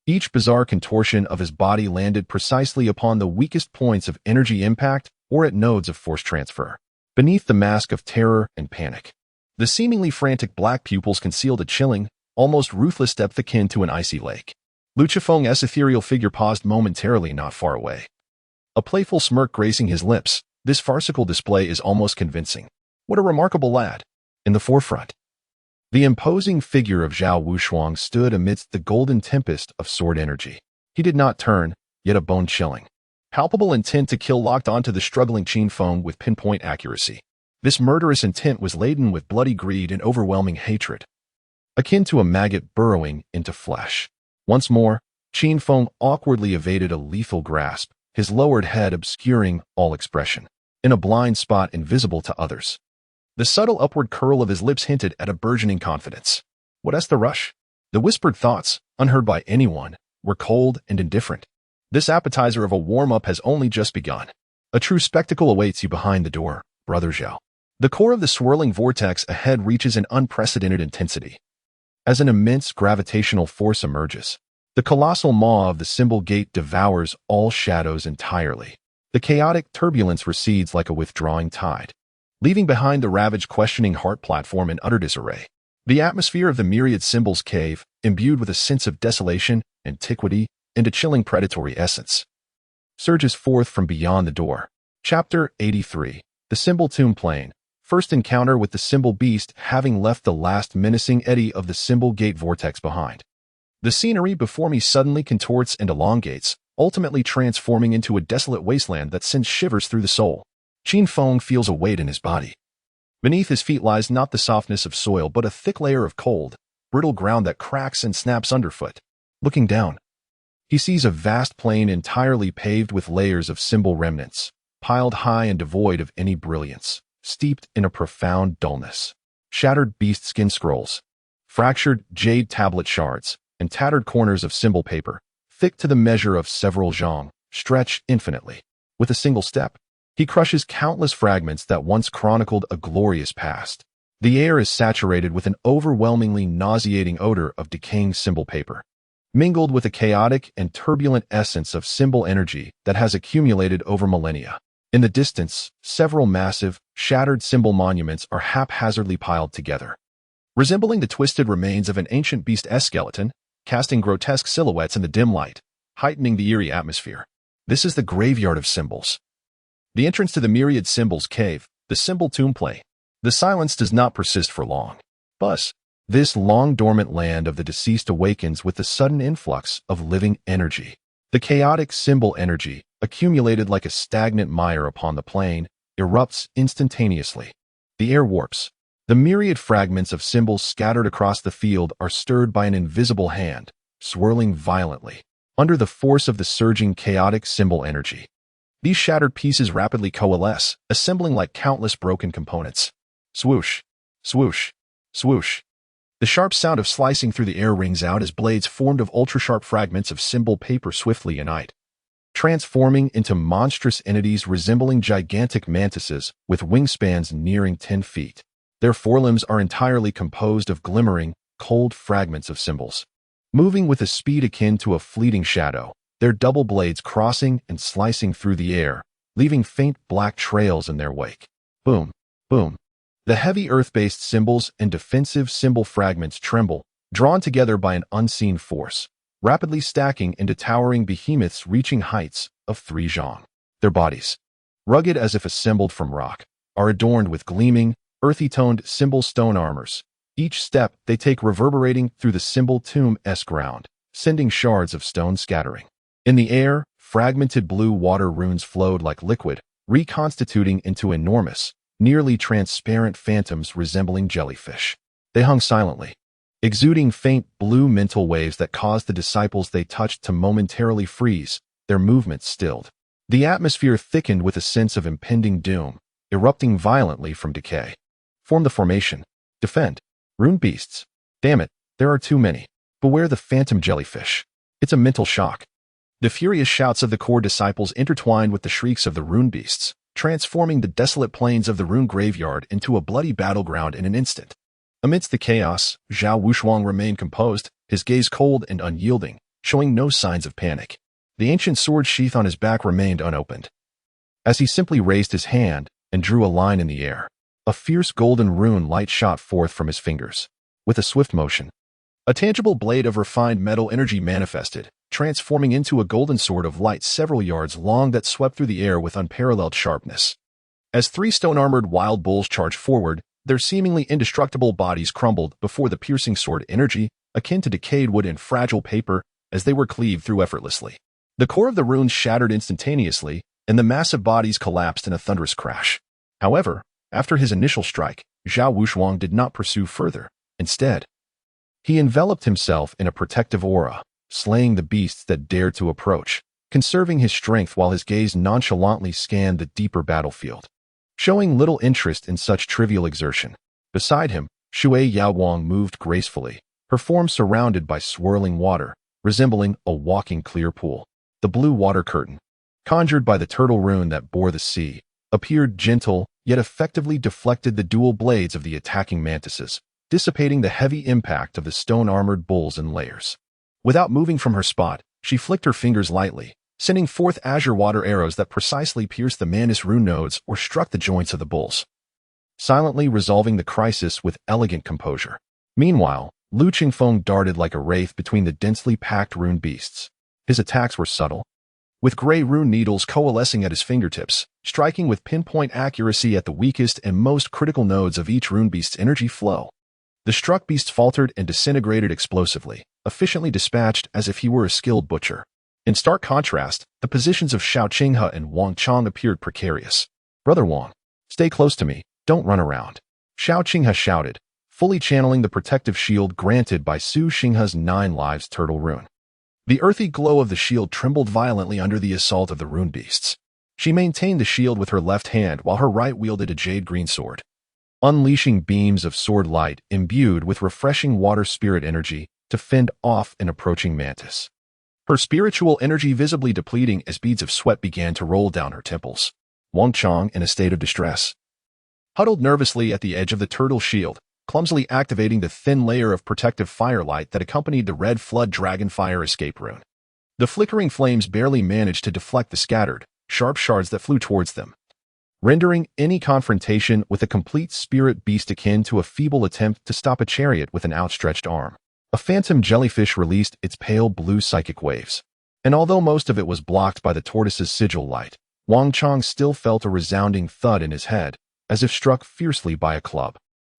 Each bizarre contortion of his body landed precisely upon the weakest points of energy impact or at nodes of force transfer. Beneath the mask of terror and panic, the seemingly frantic black pupils concealed a chilling, almost ruthless depth akin to an icy lake. Lu Chifeng's ethereal figure paused momentarily not far away, a playful smirk gracing his lips. This farcical display is almost convincing. What a remarkable lad. In the forefront, the imposing figure of Zhao Wushuang stood amidst the golden tempest of sword energy. He did not turn, yet a bone-chilling, palpable intent to kill locked onto the struggling Qin Feng with pinpoint accuracy. This murderous intent was laden with bloody greed and overwhelming hatred. akin to a maggot burrowing into flesh. Once more, Qin Feng awkwardly evaded a lethal grasp, his lowered head obscuring all expression, in a blind spot invisible to others. The subtle upward curl of his lips hinted at a burgeoning confidence. What's the rush? The whispered thoughts, unheard by anyone, were cold and indifferent. This appetizer of a warm-up has only just begun. A true spectacle awaits you behind the door, Brother Zhao. The core of the swirling vortex ahead reaches an unprecedented intensity. As an immense gravitational force emerges, the colossal maw of the symbol gate devours all shadows entirely. The chaotic turbulence recedes like a withdrawing tide, leaving behind the ravaged questioning heart platform in utter disarray. The atmosphere of the myriad symbols cave, imbued with a sense of desolation, antiquity, and a chilling predatory essence, surges forth from beyond the door. Chapter 83. The Symbol Tomb Plane. First encounter with the symbol beast having left the last menacing eddy of the symbol gate vortex behind. The scenery before me suddenly contorts and elongates, ultimately transforming into a desolate wasteland that sends shivers through the soul. Qin Feng feels a weight in his body. Beneath his feet lies not the softness of soil but a thick layer of cold, brittle ground that cracks and snaps underfoot. Looking down, he sees a vast plain entirely paved with layers of symbol remnants, piled high and devoid of any brilliance, steeped in a profound dullness. Shattered beast skin scrolls, fractured jade tablet shards, and tattered corners of symbol paper, thick to the measure of several zhang, stretch infinitely. With a single step, he crushes countless fragments that once chronicled a glorious past. The air is saturated with an overwhelmingly nauseating odor of decaying symbol paper, mingled with a chaotic and turbulent essence of symbol energy that has accumulated over millennia. In the distance, several massive, shattered symbol monuments are haphazardly piled together, resembling the twisted remains of an ancient beast skeleton, casting grotesque silhouettes in the dim light, heightening the eerie atmosphere. This is the graveyard of symbols. The entrance to the myriad symbols cave, the symbol tomb plane. The silence does not persist for long. But this long-dormant land of the deceased awakens with the sudden influx of living energy. The chaotic symbol energy, accumulated like a stagnant mire upon the plain, erupts instantaneously. The air warps. The myriad fragments of symbols scattered across the field are stirred by an invisible hand, swirling violently, under the force of the surging chaotic symbol energy. These shattered pieces rapidly coalesce, assembling like countless broken components. Swoosh, swoosh, swoosh. The sharp sound of slicing through the air rings out as blades formed of ultra-sharp fragments of symbol paper swiftly unite, transforming into monstrous entities resembling gigantic mantises with wingspans nearing 10 feet. Their forelimbs are entirely composed of glimmering, cold fragments of symbols. Moving with a speed akin to a fleeting shadow, their double blades crossing and slicing through the air, leaving faint black trails in their wake. Boom, boom. The heavy earth-based symbols and defensive symbol fragments tremble, drawn together by an unseen force, rapidly stacking into towering behemoths reaching heights of 3 zhang. Their bodies, rugged as if assembled from rock, are adorned with gleaming, earthy-toned symbol stone armors. Each step they take reverberating through the symbol tomb-esque ground, sending shards of stone scattering. In the air, fragmented blue water runes flowed like liquid, reconstituting into enormous, nearly transparent phantoms resembling jellyfish. They hung silently, exuding faint blue mental waves that caused the disciples they touched to momentarily freeze, their movements stilled. The atmosphere thickened with a sense of impending doom, erupting violently from decay. Form the formation. Defend. Rune beasts. Damn it, there are too many. Beware the phantom jellyfish. It's a mental shock. The furious shouts of the core disciples intertwined with the shrieks of the rune beasts, transforming the desolate plains of the rune graveyard into a bloody battleground in an instant. Amidst the chaos, Zhao Wushuang remained composed, his gaze cold and unyielding, showing no signs of panic. The ancient sword sheath on his back remained unopened. As he simply raised his hand and drew a line in the air, a fierce golden rune light shot forth from his fingers. With a swift motion, a tangible blade of refined metal energy manifested, transforming into a golden sword of light several yards long that swept through the air with unparalleled sharpness. As 3 stone-armored wild bulls charged forward, their seemingly indestructible bodies crumbled before the piercing sword energy, akin to decayed wood and fragile paper, as they were cleaved through effortlessly. The core of the runes shattered instantaneously, and the massive bodies collapsed in a thunderous crash. However, after his initial strike, Zhao Wushuang did not pursue further. Instead, He enveloped himself in a protective aura, slaying the beasts that dared to approach, conserving his strength while his gaze nonchalantly scanned the deeper battlefield, showing little interest in such trivial exertion. Beside him, Shui Yaowang moved gracefully, her form surrounded by swirling water, resembling a walking clear pool. The blue water curtain, conjured by the turtle rune that bore the sea, appeared gentle, yet effectively deflected the dual blades of the attacking mantises, dissipating the heavy impact of the stone-armored bulls in layers. Without moving from her spot, she flicked her fingers lightly, sending forth azure water arrows that precisely pierced the mantis rune nodes or struck the joints of the bulls, silently resolving the crisis with elegant composure. Meanwhile, Lu Qingfeng darted like a wraith between the densely packed rune beasts. His attacks were subtle, with gray rune needles coalescing at his fingertips, striking with pinpoint accuracy at the weakest and most critical nodes of each rune beast's energy flow. The struck beast faltered and disintegrated explosively, efficiently dispatched as if he were a skilled butcher. In stark contrast, the positions of Xiao Qinghe and Wang Chang appeared precarious. "Brother Wang, stay close to me, don't run around," Xiao Qinghe shouted, fully channeling the protective shield granted by Su Xinghe's 9 lives turtle rune. The earthy glow of the shield trembled violently under the assault of the rune beasts. She maintained the shield with her left hand while her right wielded a jade-green sword, unleashing beams of sword light imbued with refreshing water spirit energy to fend off an approaching mantis. Her spiritual energy visibly depleting as beads of sweat began to roll down her temples. Wang Chang, in a state of distress, huddled nervously at the edge of the turtle shield, clumsily activating the thin layer of protective firelight that accompanied the red flood dragonfire escape rune. The flickering flames barely managed to deflect the scattered, sharp shards that flew towards them, rendering any confrontation with a complete spirit beast akin to a feeble attempt to stop a chariot with an outstretched arm. A phantom jellyfish released its pale blue psychic waves, and although most of it was blocked by the tortoise's sigil light, Wang Chang still felt a resounding thud in his head, as if struck fiercely by a club.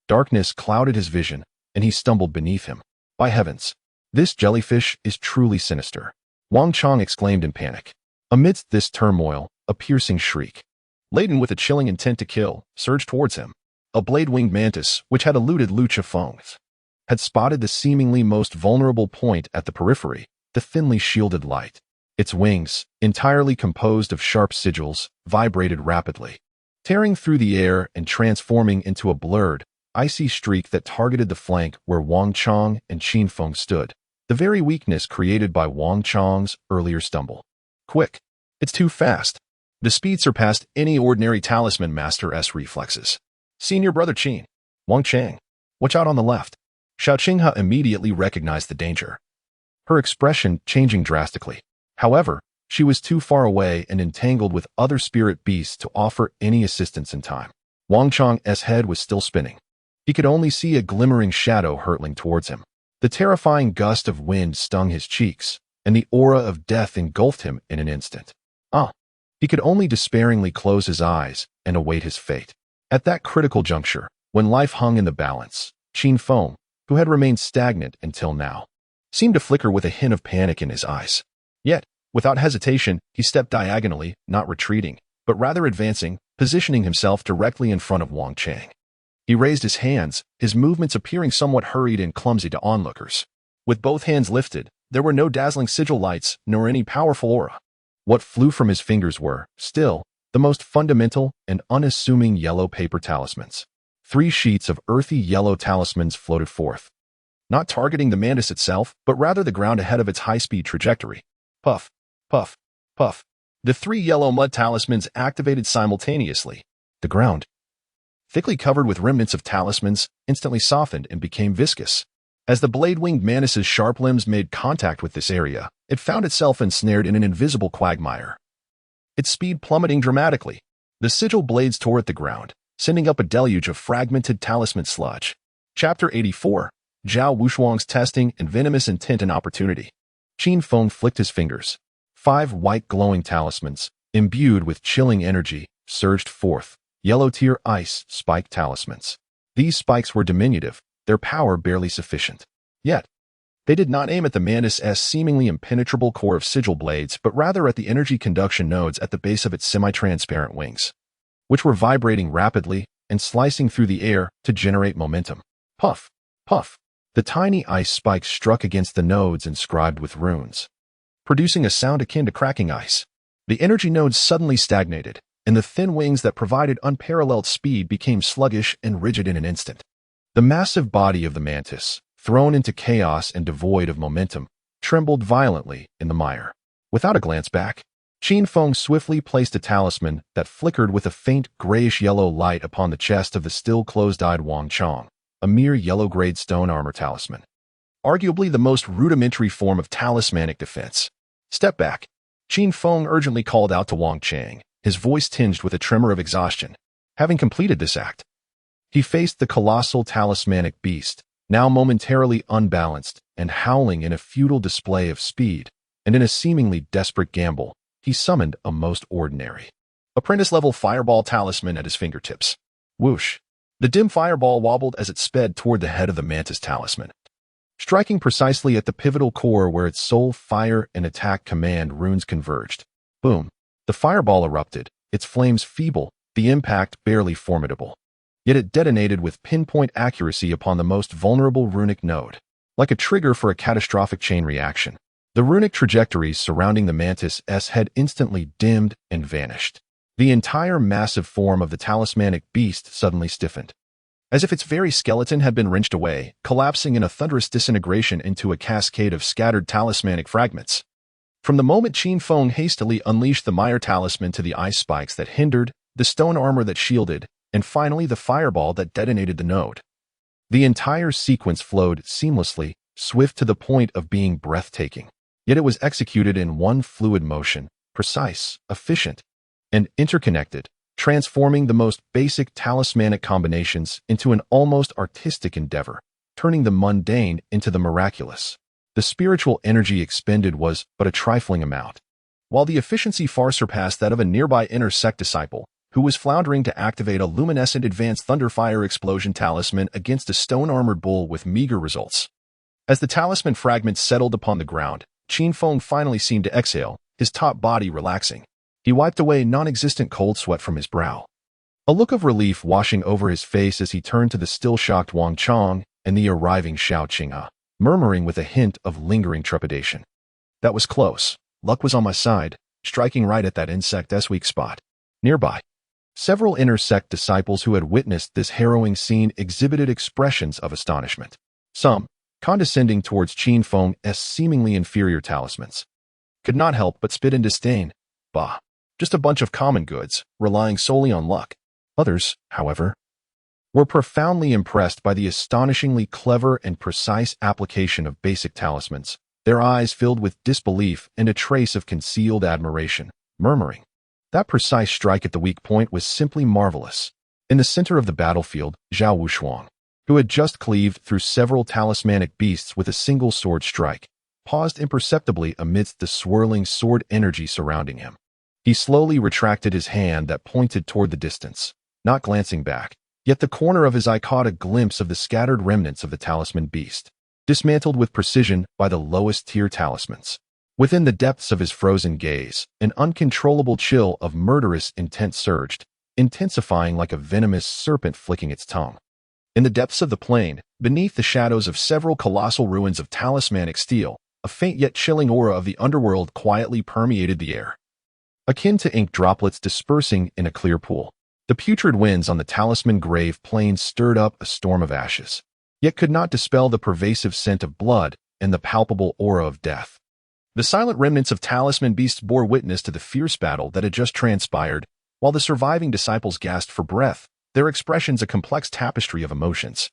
Darkness clouded his vision, and he stumbled beneath him. "By heavens, this jellyfish is truly sinister," Wang Chang exclaimed in panic. Amidst this turmoil, a piercing shriek, laden with a chilling intent to kill, surged towards him. A blade-winged mantis, which had eluded Lu Qingfeng, had spotted the seemingly most vulnerable point at the periphery, the thinly shielded light. Its wings, entirely composed of sharp sigils, vibrated rapidly, tearing through the air and transforming into a blurred, icy streak that targeted the flank where Wang Chang and Qin Feng stood, the very weakness created by Wang Chang's earlier stumble. "Quick! It's too fast." The speed surpassed any ordinary talisman master's reflexes. "Senior brother Qin, Wang Chang, watch out on the left." Xiao Qinghe immediately recognized the danger, her expression changing drastically. However, she was too far away and entangled with other spirit beasts to offer any assistance in time. Wang Chang's head was still spinning. He could only see a glimmering shadow hurtling towards him. The terrifying gust of wind stung his cheeks, and the aura of death engulfed him in an instant. He could only despairingly close his eyes and await his fate. At that critical juncture, when life hung in the balance, Qin Feng, who had remained stagnant until now, seemed to flicker with a hint of panic in his eyes. Yet, without hesitation, he stepped diagonally, not retreating, but rather advancing, positioning himself directly in front of Wang Chang. He raised his hands, his movements appearing somewhat hurried and clumsy to onlookers. With both hands lifted, there were no dazzling sigil lights nor any powerful aura. What flew from his fingers were, still, the most fundamental and unassuming yellow paper talismans. 3 sheets of earthy yellow talismans floated forth, not targeting the mantis itself, but rather the ground ahead of its high-speed trajectory. Puff, puff, puff. The 3 yellow mud talismans activated simultaneously. The ground, thickly covered with remnants of talismans, instantly softened and became viscous. As the blade-winged mantis's sharp limbs made contact with this area, it found itself ensnared in an invisible quagmire, its speed plummeting dramatically. The sigil blades tore at the ground, sending up a deluge of fragmented talisman sludge. Chapter 84. Zhao Wushuang's Testing and Venomous Intent and Opportunity. Qin Feng flicked his fingers. 5 white glowing talismans, imbued with chilling energy, surged forth. Yellow tier ice spike talismans. These spikes were diminutive, their power barely sufficient. Yet, they did not aim at the mantis's seemingly impenetrable core of sigil blades, but rather at the energy conduction nodes at the base of its semi-transparent wings, which were vibrating rapidly and slicing through the air to generate momentum. Puff, puff. The tiny ice spikes struck against the nodes inscribed with runes, producing a sound akin to cracking ice. The energy nodes suddenly stagnated, and the thin wings that provided unparalleled speed became sluggish and rigid in an instant. The massive body of the mantis, thrown into chaos and devoid of momentum, trembled violently in the mire. Without a glance back, Qin Feng swiftly placed a talisman that flickered with a faint grayish-yellow light upon the chest of the still closed-eyed Wang Chong, a mere yellow-grade stone armor talisman. Arguably the most rudimentary form of talismanic defense. Step back. Qin Feng urgently called out to Wang Chang, his voice tinged with a tremor of exhaustion. Having completed this act, he faced the colossal talismanic beast, now momentarily unbalanced and howling in a futile display of speed, and in a seemingly desperate gamble, he summoned a most ordinary apprentice-level fireball talisman at his fingertips. Whoosh! The dim fireball wobbled as it sped toward the head of the mantis talisman, striking precisely at the pivotal core where its sole fire and attack command runes converged. Boom! The fireball erupted, its flames feeble, the impact barely formidable. Yet it detonated with pinpoint accuracy upon the most vulnerable runic node, like a trigger for a catastrophic chain reaction. The runic trajectories surrounding the mantis' head instantly dimmed and vanished. The entire massive form of the talismanic beast suddenly stiffened, as if its very skeleton had been wrenched away, collapsing in a thunderous disintegration into a cascade of scattered talismanic fragments. From the moment Qin Feng hastily unleashed the Mire talisman to the ice spikes that hindered, the stone armor that shielded, and finally the fireball that detonated the node, the entire sequence flowed seamlessly, swift to the point of being breathtaking. Yet it was executed in one fluid motion, precise, efficient, and interconnected, transforming the most basic talismanic combinations into an almost artistic endeavor, turning the mundane into the miraculous. The spiritual energy expended was but a trifling amount, while the efficiency far surpassed that of a nearby inner sect disciple, who was floundering to activate a luminescent advanced thunderfire explosion talisman against a stone-armored bull with meager results. As the talisman fragments settled upon the ground, Qin Feng finally seemed to exhale, his top body relaxing. He wiped away non-existent cold sweat from his brow, a look of relief washing over his face as he turned to the still-shocked Wang Chong and the arriving Xiao Qinghe, murmuring with a hint of lingering trepidation. That was close. Luck was on my side, striking right at that insect's weak spot. Nearby, several inner sect disciples who had witnessed this harrowing scene exhibited expressions of astonishment. Some, condescending towards Qin Feng's seemingly inferior talismans, could not help but spit in disdain. Bah, just a bunch of common goods, relying solely on luck. Others, however, were profoundly impressed by the astonishingly clever and precise application of basic talismans, their eyes filled with disbelief and a trace of concealed admiration, murmuring, "That precise strike at the weak point was simply marvelous." In the center of the battlefield, Zhao Wushuang, who had just cleaved through several talismanic beasts with a single sword strike, paused imperceptibly amidst the swirling sword energy surrounding him. He slowly retracted his hand that pointed toward the distance, not glancing back, yet the corner of his eye caught a glimpse of the scattered remnants of the talisman beast, dismantled with precision by the lowest-tier talismans. Within the depths of his frozen gaze, an uncontrollable chill of murderous intent surged, intensifying like a venomous serpent flicking its tongue. In the depths of the plain, beneath the shadows of several colossal ruins of talismanic steel, a faint yet chilling aura of the underworld quietly permeated the air, akin to ink droplets dispersing in a clear pool. The putrid winds on the talisman grave plains stirred up a storm of ashes, yet could not dispel the pervasive scent of blood and the palpable aura of death. The silent remnants of talisman beasts bore witness to the fierce battle that had just transpired, while the surviving disciples gasped for breath, their expressions a complex tapestry of emotions.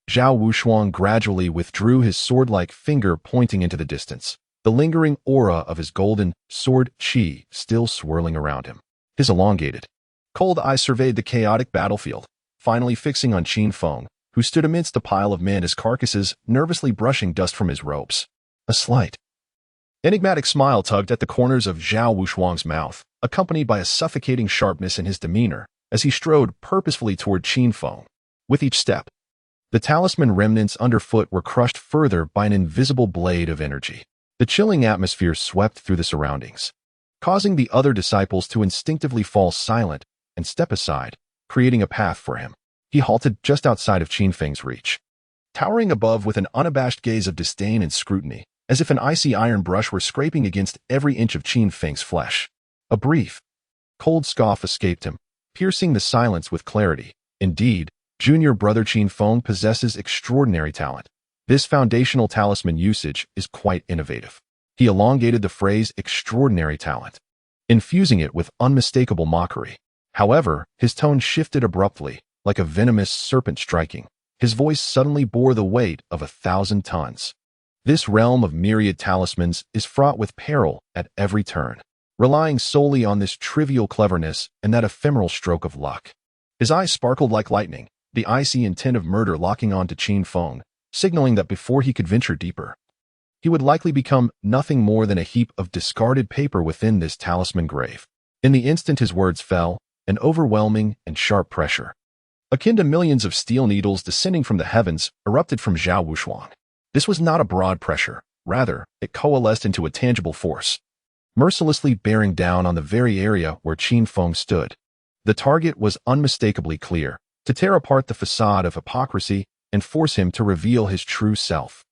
Zhao Wushuang gradually withdrew his sword-like finger pointing into the distance, the lingering aura of his golden sword qi still swirling around him. His elongated, cold eye surveyed the chaotic battlefield, finally fixing on Qin Feng, who stood amidst a pile of mantis carcasses, nervously brushing dust from his robes. A slight, enigmatic smile tugged at the corners of Zhao Wushuang's mouth, accompanied by a suffocating sharpness in his demeanor as he strode purposefully toward Qin Feng. With each step, the talisman remnants underfoot were crushed further by an invisible blade of energy. The chilling atmosphere swept through the surroundings, causing the other disciples to instinctively fall silent and step aside, creating a path for him. He halted just outside of Qin Feng's reach. towering above with an unabashed gaze of disdain and scrutiny, as if an icy iron brush were scraping against every inch of Qin Feng's flesh. A brief, cold scoff escaped him, piercing the silence with clarity. Indeed, junior brother Qin Feng possesses extraordinary talent. This foundational talisman usage is quite innovative. He elongated the phrase extraordinary talent, infusing it with unmistakable mockery. However, his tone shifted abruptly, like a venomous serpent striking. His voice suddenly bore the weight of 1,000 tons. This realm of myriad talismans is fraught with peril at every turn, relying solely on this trivial cleverness and that ephemeral stroke of luck. His eyes sparkled like lightning, the icy intent of murder locking on to Qin Feng, signaling that before he could venture deeper, he would likely become nothing more than a heap of discarded paper within this talisman grave. In the instant his words fell, an overwhelming and sharp pressure, akin to millions of steel needles descending from the heavens, erupted from Zhao Wushuang. This was not a broad pressure. Rather, it coalesced into a tangible force, mercilessly bearing down on the very area where Qin Feng stood. The target was unmistakably clear, to tear apart the facade of hypocrisy and force him to reveal his true self.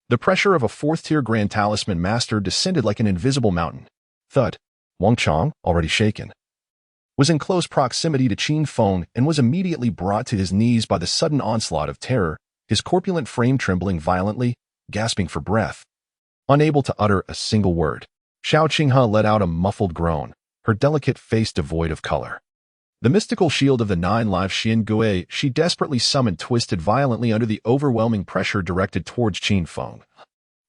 The pressure of a fourth-tier Grand Talisman Master descended like an invisible mountain. Thud. Wang Chong, already shaken, was in close proximity to Qin Feng and was immediately brought to his knees by the sudden onslaught of terror, his corpulent frame trembling violently, gasping for breath. Unable to utter a single word, Xiao Qinghe let out a muffled groan, her delicate face devoid of color. The mystical shield of the 9 live Xian Gui she desperately summoned twisted violently under the overwhelming pressure directed towards Qin Feng,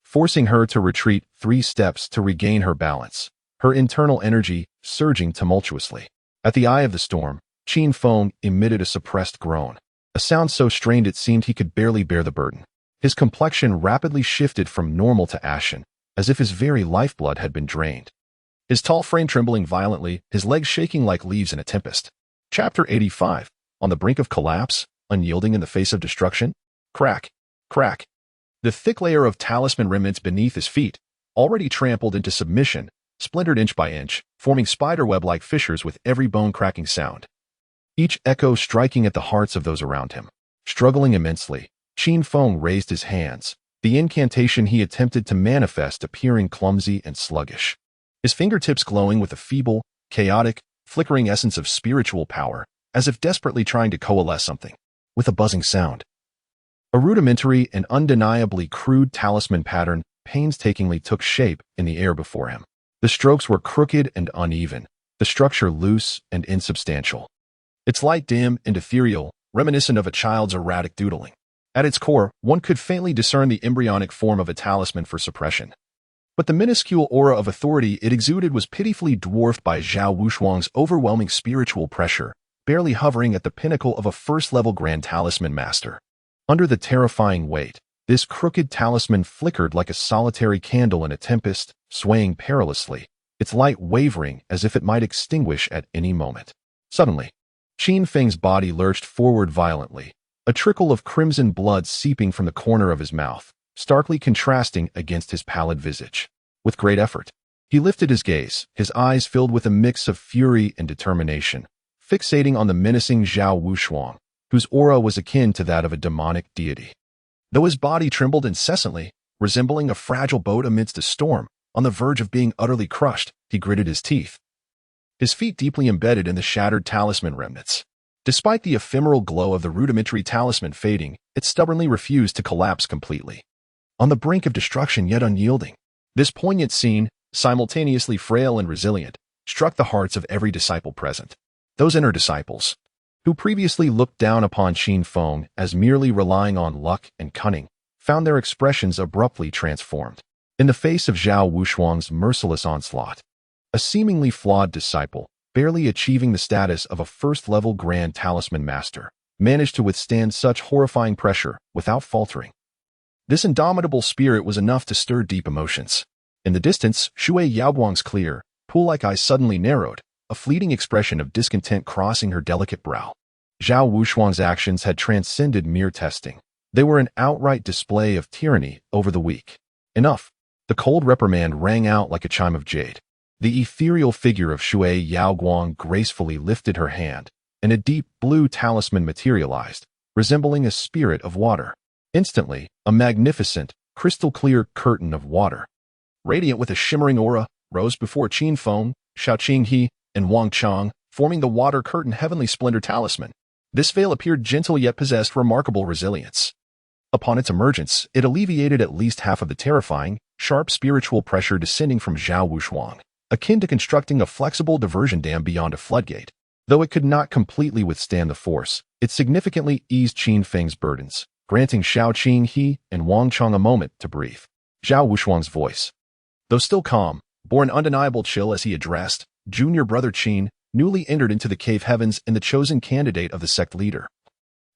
forcing her to retreat 3 steps to regain her balance, her internal energy surging tumultuously. At the eye of the storm, Qin Feng emitted a suppressed groan, a sound so strained it seemed he could barely bear the burden. His complexion rapidly shifted from normal to ashen, as if his very lifeblood had been drained. His tall frame trembling violently, his legs shaking like leaves in a tempest. Chapter 85. On the brink of collapse, unyielding in the face of destruction. Crack, crack. The thick layer of talisman remnants beneath his feet, already trampled into submission, splintered inch by inch, forming spiderweb-like fissures with every bone-cracking sound, each echo striking at the hearts of those around him. Struggling immensely, Qin Feng raised his hands, the incantation he attempted to manifest appearing clumsy and sluggish, his fingertips glowing with a feeble, chaotic, flickering essence of spiritual power, as if desperately trying to coalesce something. With a buzzing sound, a rudimentary and undeniably crude talisman pattern painstakingly took shape in the air before him. The strokes were crooked and uneven, the structure loose and insubstantial, its light dim and ethereal, reminiscent of a child's erratic doodling. At its core, one could faintly discern the embryonic form of a talisman for suppression. But the minuscule aura of authority it exuded was pitifully dwarfed by Zhao Wushuang's overwhelming spiritual pressure, barely hovering at the pinnacle of a first-level Grand Talisman Master. Under the terrifying weight, this crooked talisman flickered like a solitary candle in a tempest, swaying perilously, its light wavering as if it might extinguish at any moment. Suddenly, Qin Feng's body lurched forward violently, a trickle of crimson blood seeping from the corner of his mouth, starkly contrasting against his pallid visage. With great effort, he lifted his gaze, his eyes filled with a mix of fury and determination, fixating on the menacing Zhao Wushuang, whose aura was akin to that of a demonic deity. Though his body trembled incessantly, resembling a fragile boat amidst a storm, on the verge of being utterly crushed, he gritted his teeth, his feet deeply embedded in the shattered talisman remnants. Despite the ephemeral glow of the rudimentary talisman fading, it stubbornly refused to collapse completely. On the brink of destruction yet unyielding, this poignant scene, simultaneously frail and resilient, struck the hearts of every disciple present. Those inner disciples, who previously looked down upon Qin Feng as merely relying on luck and cunning, found their expressions abruptly transformed. In the face of Zhao Wushuang's merciless onslaught, a seemingly flawed disciple, barely achieving the status of a first-level Grand Talisman Master, managed to withstand such horrifying pressure without faltering. This indomitable spirit was enough to stir deep emotions. In the distance, Shui Yaoguang's clear, pool-like eyes suddenly narrowed, a fleeting expression of discontent crossing her delicate brow. Zhao Wushuang's actions had transcended mere testing. They were an outright display of tyranny over the weak. Enough. The cold reprimand rang out like a chime of jade. The ethereal figure of Shui Yaoguang gracefully lifted her hand, and a deep blue talisman materialized, resembling a spirit of water. Instantly, a magnificent, crystal-clear curtain of water, radiant with a shimmering aura, rose before Qin Feng, Xiao Qinghe, and Wang Chang, forming the water curtain heavenly splendor talisman. This veil appeared gentle yet possessed remarkable resilience. Upon its emergence, it alleviated at least half of the terrifying, sharp spiritual pressure descending from Zhao Wushuang, akin to constructing a flexible diversion dam beyond a floodgate. Though it could not completely withstand the force, it significantly eased Qin Feng's burdens, granting Xiao Qinghe and Wang Chang a moment to breathe. Zhao Wushuang's voice, though still calm, bore an undeniable chill as he addressed junior brother Qin, newly entered into the cave heavens and the chosen candidate of the sect leader.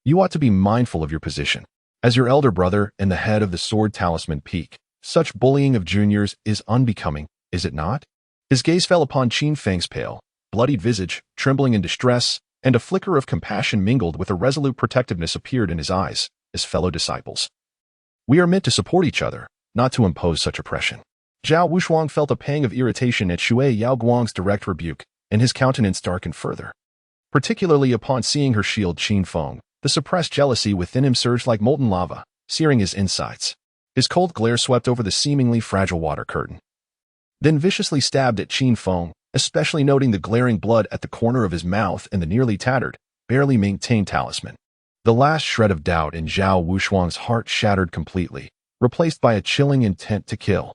You ought to be mindful of your position. As your elder brother and the head of the Sword Talisman Peak, such bullying of juniors is unbecoming, is it not? His gaze fell upon Qin Feng's pale, bloodied visage, trembling in distress, and a flicker of compassion mingled with a resolute protectiveness appeared in his eyes, his fellow disciples. We are meant to support each other, not to impose such oppression. Zhao Wushuang felt a pang of irritation at Shui Yaoguang's direct rebuke, and his countenance darkened further. Particularly upon seeing her shield Qin Feng, the suppressed jealousy within him surged like molten lava, searing his insides. His cold glare swept over the seemingly fragile water curtain, then viciously stabbed at Qin Feng, especially noting the glaring blood at the corner of his mouth and the nearly tattered, barely maintained talisman. The last shred of doubt in Zhao Wushuang's heart shattered completely, replaced by a chilling intent to kill.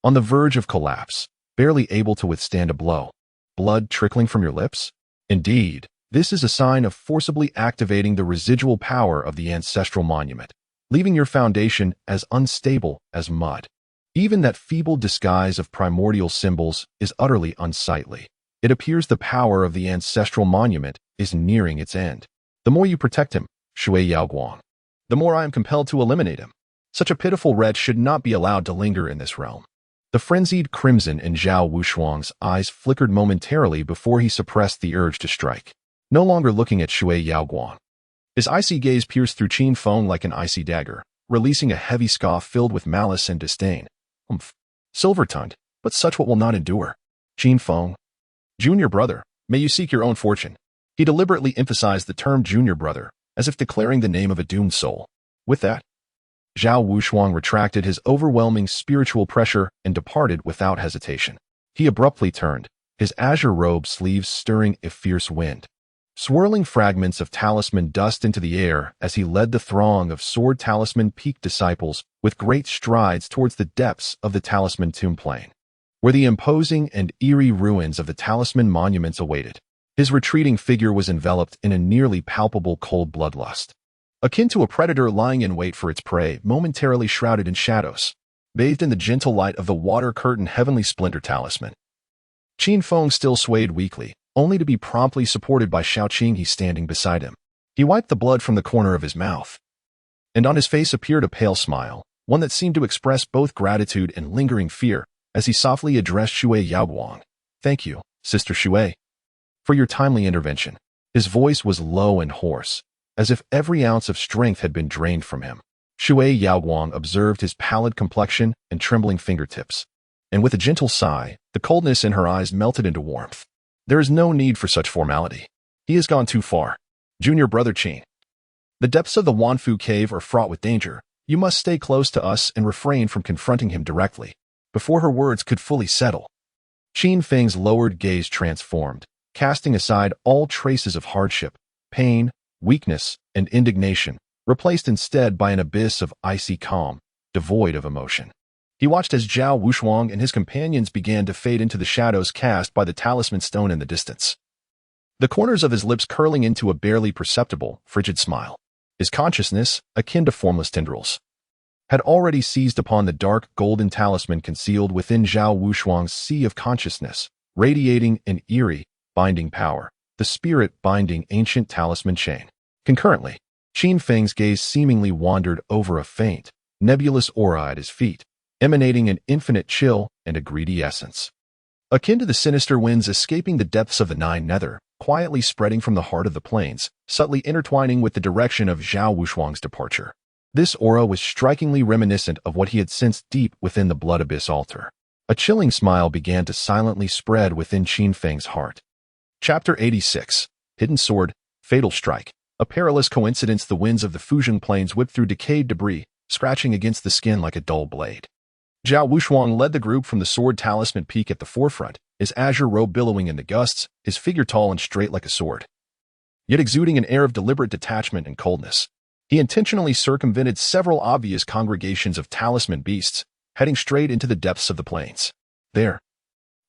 On the verge of collapse, barely able to withstand a blow. Blood trickling from your lips? Indeed, this is a sign of forcibly activating the residual power of the ancestral monument, leaving your foundation as unstable as mud. Even that feeble disguise of primordial symbols is utterly unsightly. It appears the power of the ancestral monument is nearing its end. The more you protect him, Shui Yaoguang, the more I am compelled to eliminate him. Such a pitiful wretch should not be allowed to linger in this realm. The frenzied crimson in Zhao Wushuang's eyes flickered momentarily before he suppressed the urge to strike, no longer looking at Shui Yaoguang. His icy gaze pierced through Qin Feng like an icy dagger, releasing a heavy scoff filled with malice and disdain. Silver-tongued, but such what will not endure. Qin Feng, junior brother, may you seek your own fortune. He deliberately emphasized the term junior brother, as if declaring the name of a doomed soul. With that, Zhao Wushuang retracted his overwhelming spiritual pressure and departed without hesitation. He abruptly turned, his azure robe sleeves stirring a fierce wind, swirling fragments of talisman dust into the air as he led the throng of Sword Talisman Peak disciples with great strides towards the depths of the Talisman Tomb Plain, where the imposing and eerie ruins of the talisman monuments awaited. His retreating figure was enveloped in a nearly palpable cold bloodlust, akin to a predator lying in wait for its prey, momentarily shrouded in shadows, bathed in the gentle light of the water curtain heavenly splendor talisman. Qin Feng still swayed weakly, only to be promptly supported by Xiao Qinghe standing beside him. He wiped the blood from the corner of his mouth, and on his face appeared a pale smile, one that seemed to express both gratitude and lingering fear, as he softly addressed Shui Yaoguang. Thank you, Sister Shui, for your timely intervention. His voice was low and hoarse, as if every ounce of strength had been drained from him. Shui Yaoguang observed his pallid complexion and trembling fingertips, and with a gentle sigh, the coldness in her eyes melted into warmth. There is no need for such formality. He has gone too far. Junior brother Qin, the depths of the Wanfu cave are fraught with danger. You must stay close to us and refrain from confronting him directly. Before her words could fully settle, Qin Feng's lowered gaze transformed, casting aside all traces of hardship, pain, weakness, and indignation, replaced instead by an abyss of icy calm, devoid of emotion. He watched as Zhao Wushuang and his companions began to fade into the shadows cast by the talisman stone in the distance, the corners of his lips curling into a barely perceptible, frigid smile. His consciousness, akin to formless tendrils, had already seized upon the dark golden talisman concealed within Zhao Wushuang's sea of consciousness, radiating an eerie, binding power, the spirit-binding ancient talisman chain. Concurrently, Qin Feng's gaze seemingly wandered over a faint, nebulous aura at his feet, emanating an infinite chill and a greedy essence, akin to the sinister winds escaping the depths of the Nine Nether, quietly spreading from the heart of the plains, subtly intertwining with the direction of Zhao Wushuang's departure. This aura was strikingly reminiscent of what he had sensed deep within the Blood Abyss altar. A chilling smile began to silently spread within Qin Feng's heart. Chapter 86. Hidden Sword, Fatal Strike. A perilous coincidence, the winds of the Fujian plains whipped through decayed debris, scratching against the skin like a dull blade. Zhao Wuchuang led the group from the sword talisman peak at the forefront, his azure robe billowing in the gusts, his figure tall and straight like a sword, yet exuding an air of deliberate detachment and coldness. He intentionally circumvented several obvious congregations of talisman beasts, heading straight into the depths of the plains. There,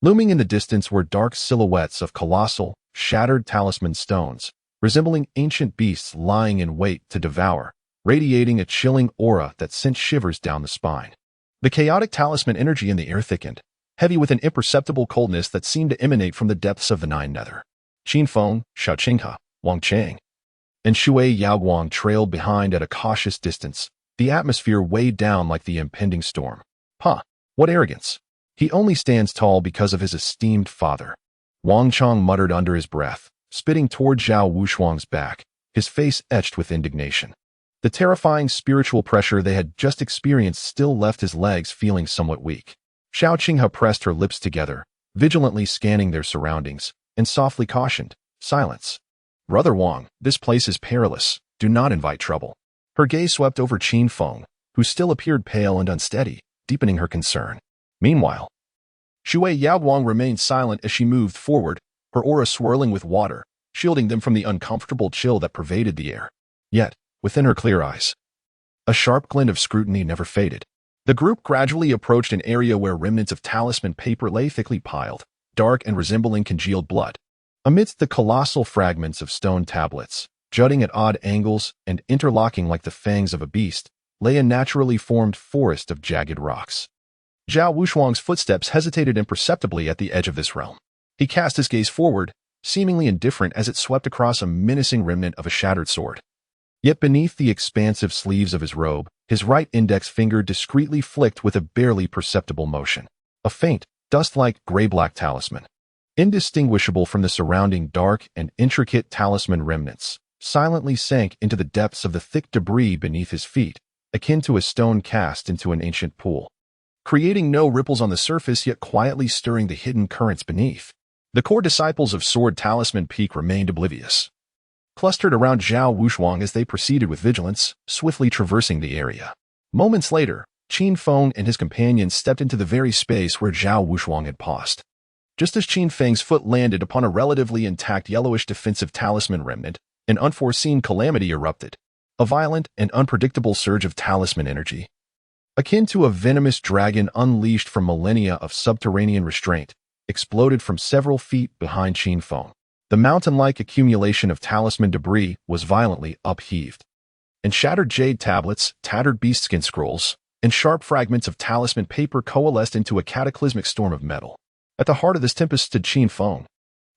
looming in the distance, were dark silhouettes of colossal, shattered talisman stones, resembling ancient beasts lying in wait to devour, radiating a chilling aura that sent shivers down the spine. The chaotic talisman energy in the air thickened, heavy with an imperceptible coldness that seemed to emanate from the depths of the Nine Nether. Qin Feng, Xiao Qinghe, Wang Cheng, and Shui Yaoguang trailed behind at a cautious distance, the atmosphere weighed down like the impending storm. What arrogance! He only stands tall because of his esteemed father. Wang Chong muttered under his breath, spitting toward Zhao Wuchuang's back, his face etched with indignation. The terrifying spiritual pressure they had just experienced still left his legs feeling somewhat weak. Xiao Qinghe pressed her lips together, vigilantly scanning their surroundings, and softly cautioned, "Silence. Brother Wang, this place is perilous. Do not invite trouble." Her gaze swept over Qin Feng, who still appeared pale and unsteady, deepening her concern. Meanwhile, Shui Yaoguang remained silent as she moved forward, her aura swirling with water, shielding them from the uncomfortable chill that pervaded the air. Yet, within her clear eyes, a sharp glint of scrutiny never faded. The group gradually approached an area where remnants of talisman paper lay thickly piled, dark and resembling congealed blood. Amidst the colossal fragments of stone tablets, jutting at odd angles and interlocking like the fangs of a beast, lay a naturally formed forest of jagged rocks. Zhao Wuchuang's footsteps hesitated imperceptibly at the edge of this realm. He cast his gaze forward, seemingly indifferent as it swept across a menacing remnant of a shattered sword. Yet beneath the expansive sleeves of his robe, his right index finger discreetly flicked with a barely perceptible motion. A faint, dust-like gray-black talisman, indistinguishable from the surrounding dark and intricate talisman remnants, silently sank into the depths of the thick debris beneath his feet, akin to a stone cast into an ancient pool, creating no ripples on the surface yet quietly stirring the hidden currents beneath. The core disciples of Sword Talisman Peak remained oblivious, clustered around Zhao Wuchuang as they proceeded with vigilance, swiftly traversing the area. Moments later, Qin Feng and his companions stepped into the very space where Zhao Wuchuang had paused. Just as Qin Feng's foot landed upon a relatively intact yellowish defensive talisman remnant, an unforeseen calamity erupted. A violent and unpredictable surge of talisman energy, akin to a venomous dragon unleashed from millennia of subterranean restraint, exploded from several feet behind Qin Feng. The mountain-like accumulation of talisman debris was violently upheaved, and shattered jade tablets, tattered beastskin scrolls, and sharp fragments of talisman paper coalesced into a cataclysmic storm of metal. At the heart of this tempest stood Qin Feng.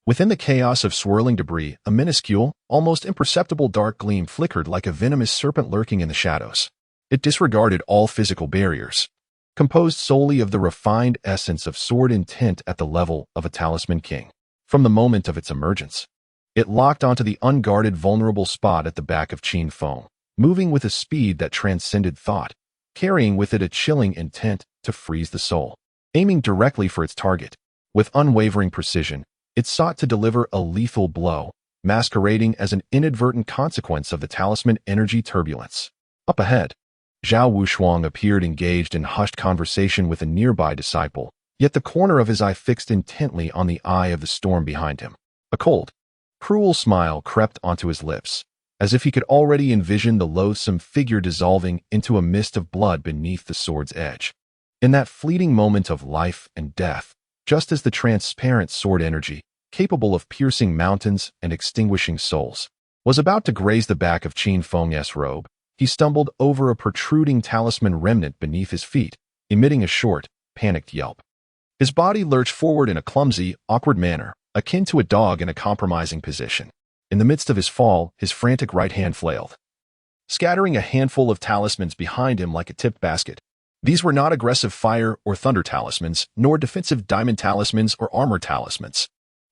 Within the chaos of swirling debris, a minuscule, almost imperceptible dark gleam flickered like a venomous serpent lurking in the shadows. It disregarded all physical barriers, composed solely of the refined essence of sword intent at the level of a talisman king. From the moment of its emergence, it locked onto the unguarded vulnerable spot at the back of Qin Feng, moving with a speed that transcended thought, carrying with it a chilling intent to freeze the soul. Aiming directly for its target, with unwavering precision, it sought to deliver a lethal blow, masquerading as an inadvertent consequence of the talisman energy turbulence. Up ahead, Zhao Wuchuang appeared engaged in hushed conversation with a nearby disciple, yet the corner of his eye fixed intently on the eye of the storm behind him. A cold, cruel smile crept onto his lips, as if he could already envision the loathsome figure dissolving into a mist of blood beneath the sword's edge. In that fleeting moment of life and death, just as the transparent sword energy, capable of piercing mountains and extinguishing souls, was about to graze the back of Qin Feng's robe, he stumbled over a protruding talisman remnant beneath his feet, emitting a short, panicked yelp. His body lurched forward in a clumsy, awkward manner, akin to a dog in a compromising position. In the midst of his fall, his frantic right hand flailed, scattering a handful of talismans behind him like a tipped basket. These were not aggressive fire or thunder talismans, nor defensive diamond talismans or armor talismans.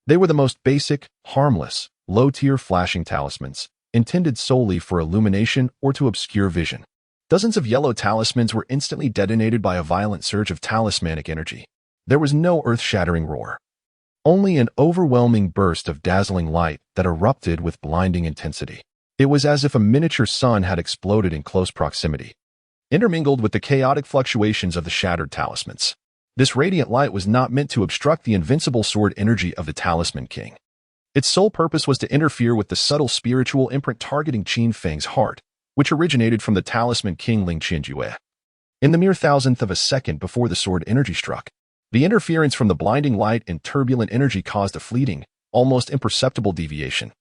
They were the most basic, harmless, low-tier flashing talismans, intended solely for illumination or to obscure vision. Dozens of yellow talismans were instantly detonated by a violent surge of talismanic energy. There was no earth-shattering roar, only an overwhelming burst of dazzling light that erupted with blinding intensity. It was as if a miniature sun had exploded in close proximity, intermingled with the chaotic fluctuations of the shattered talismans. This radiant light was not meant to obstruct the invincible sword energy of the Talisman King. Its sole purpose was to interfere with the subtle spiritual imprint targeting Qin Feng's heart, which originated from the Talisman King Ling Qianjue. In the mere thousandth of a second before the sword energy struck, the interference from the blinding light and turbulent energy caused a fleeting, almost imperceptible deviation,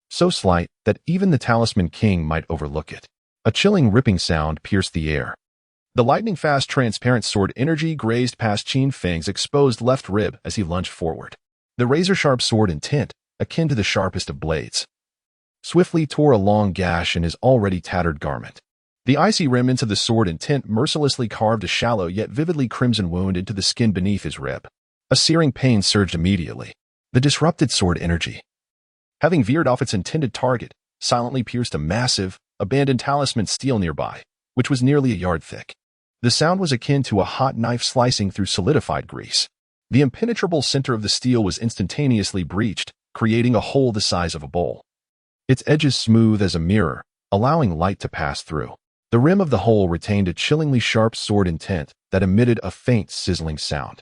so slight that even the Talisman King might overlook it. A chilling ripping sound pierced the air. The lightning-fast transparent sword energy grazed past Qin Feng's exposed left rib as he lunged forward. The razor-sharp sword intent, akin to the sharpest of blades, swiftly tore a long gash in his already tattered garment. The icy remnants of the sword intent mercilessly carved a shallow yet vividly crimson wound into the skin beneath his rib. A searing pain surged immediately. The disrupted sword energy, having veered off its intended target, silently pierced a massive, abandoned talisman steel nearby, which was nearly a yard thick. The sound was akin to a hot knife slicing through solidified grease. The impenetrable center of the steel was instantaneously breached, creating a hole the size of a bowl. Its edges smooth as a mirror, allowing light to pass through. The rim of the hole retained a chillingly sharp sword intent that emitted a faint sizzling sound.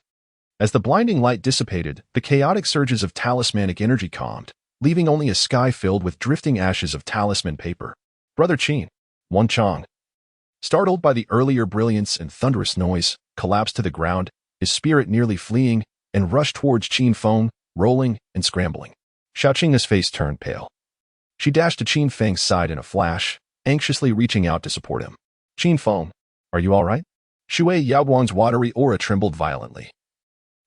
As the blinding light dissipated, the chaotic surges of talismanic energy calmed, leaving only a sky filled with drifting ashes of talisman paper. Brother Qin, Wang Chang, startled by the earlier brilliance and thunderous noise, collapsed to the ground, his spirit nearly fleeing, and rushed towards Qin Feng, rolling and scrambling. Xiaoqing's face turned pale. She dashed to Qin Feng's side in a flash, anxiously reaching out to support him. Qin Feng, are you all right? Shui Yaoguang's watery aura trembled violently.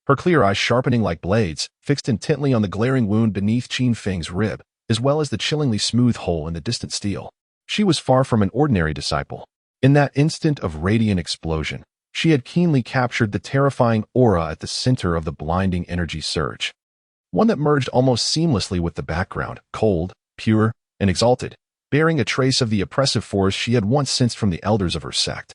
Her clear eyes sharpening like blades, fixed intently on the glaring wound beneath Qin Feng's rib, as well as the chillingly smooth hole in the distant steel. She was far from an ordinary disciple. In that instant of radiant explosion, she had keenly captured the terrifying aura at the center of the blinding energy surge. One that merged almost seamlessly with the background, cold, pure, and exalted, bearing a trace of the oppressive force she had once sensed from the elders of her sect.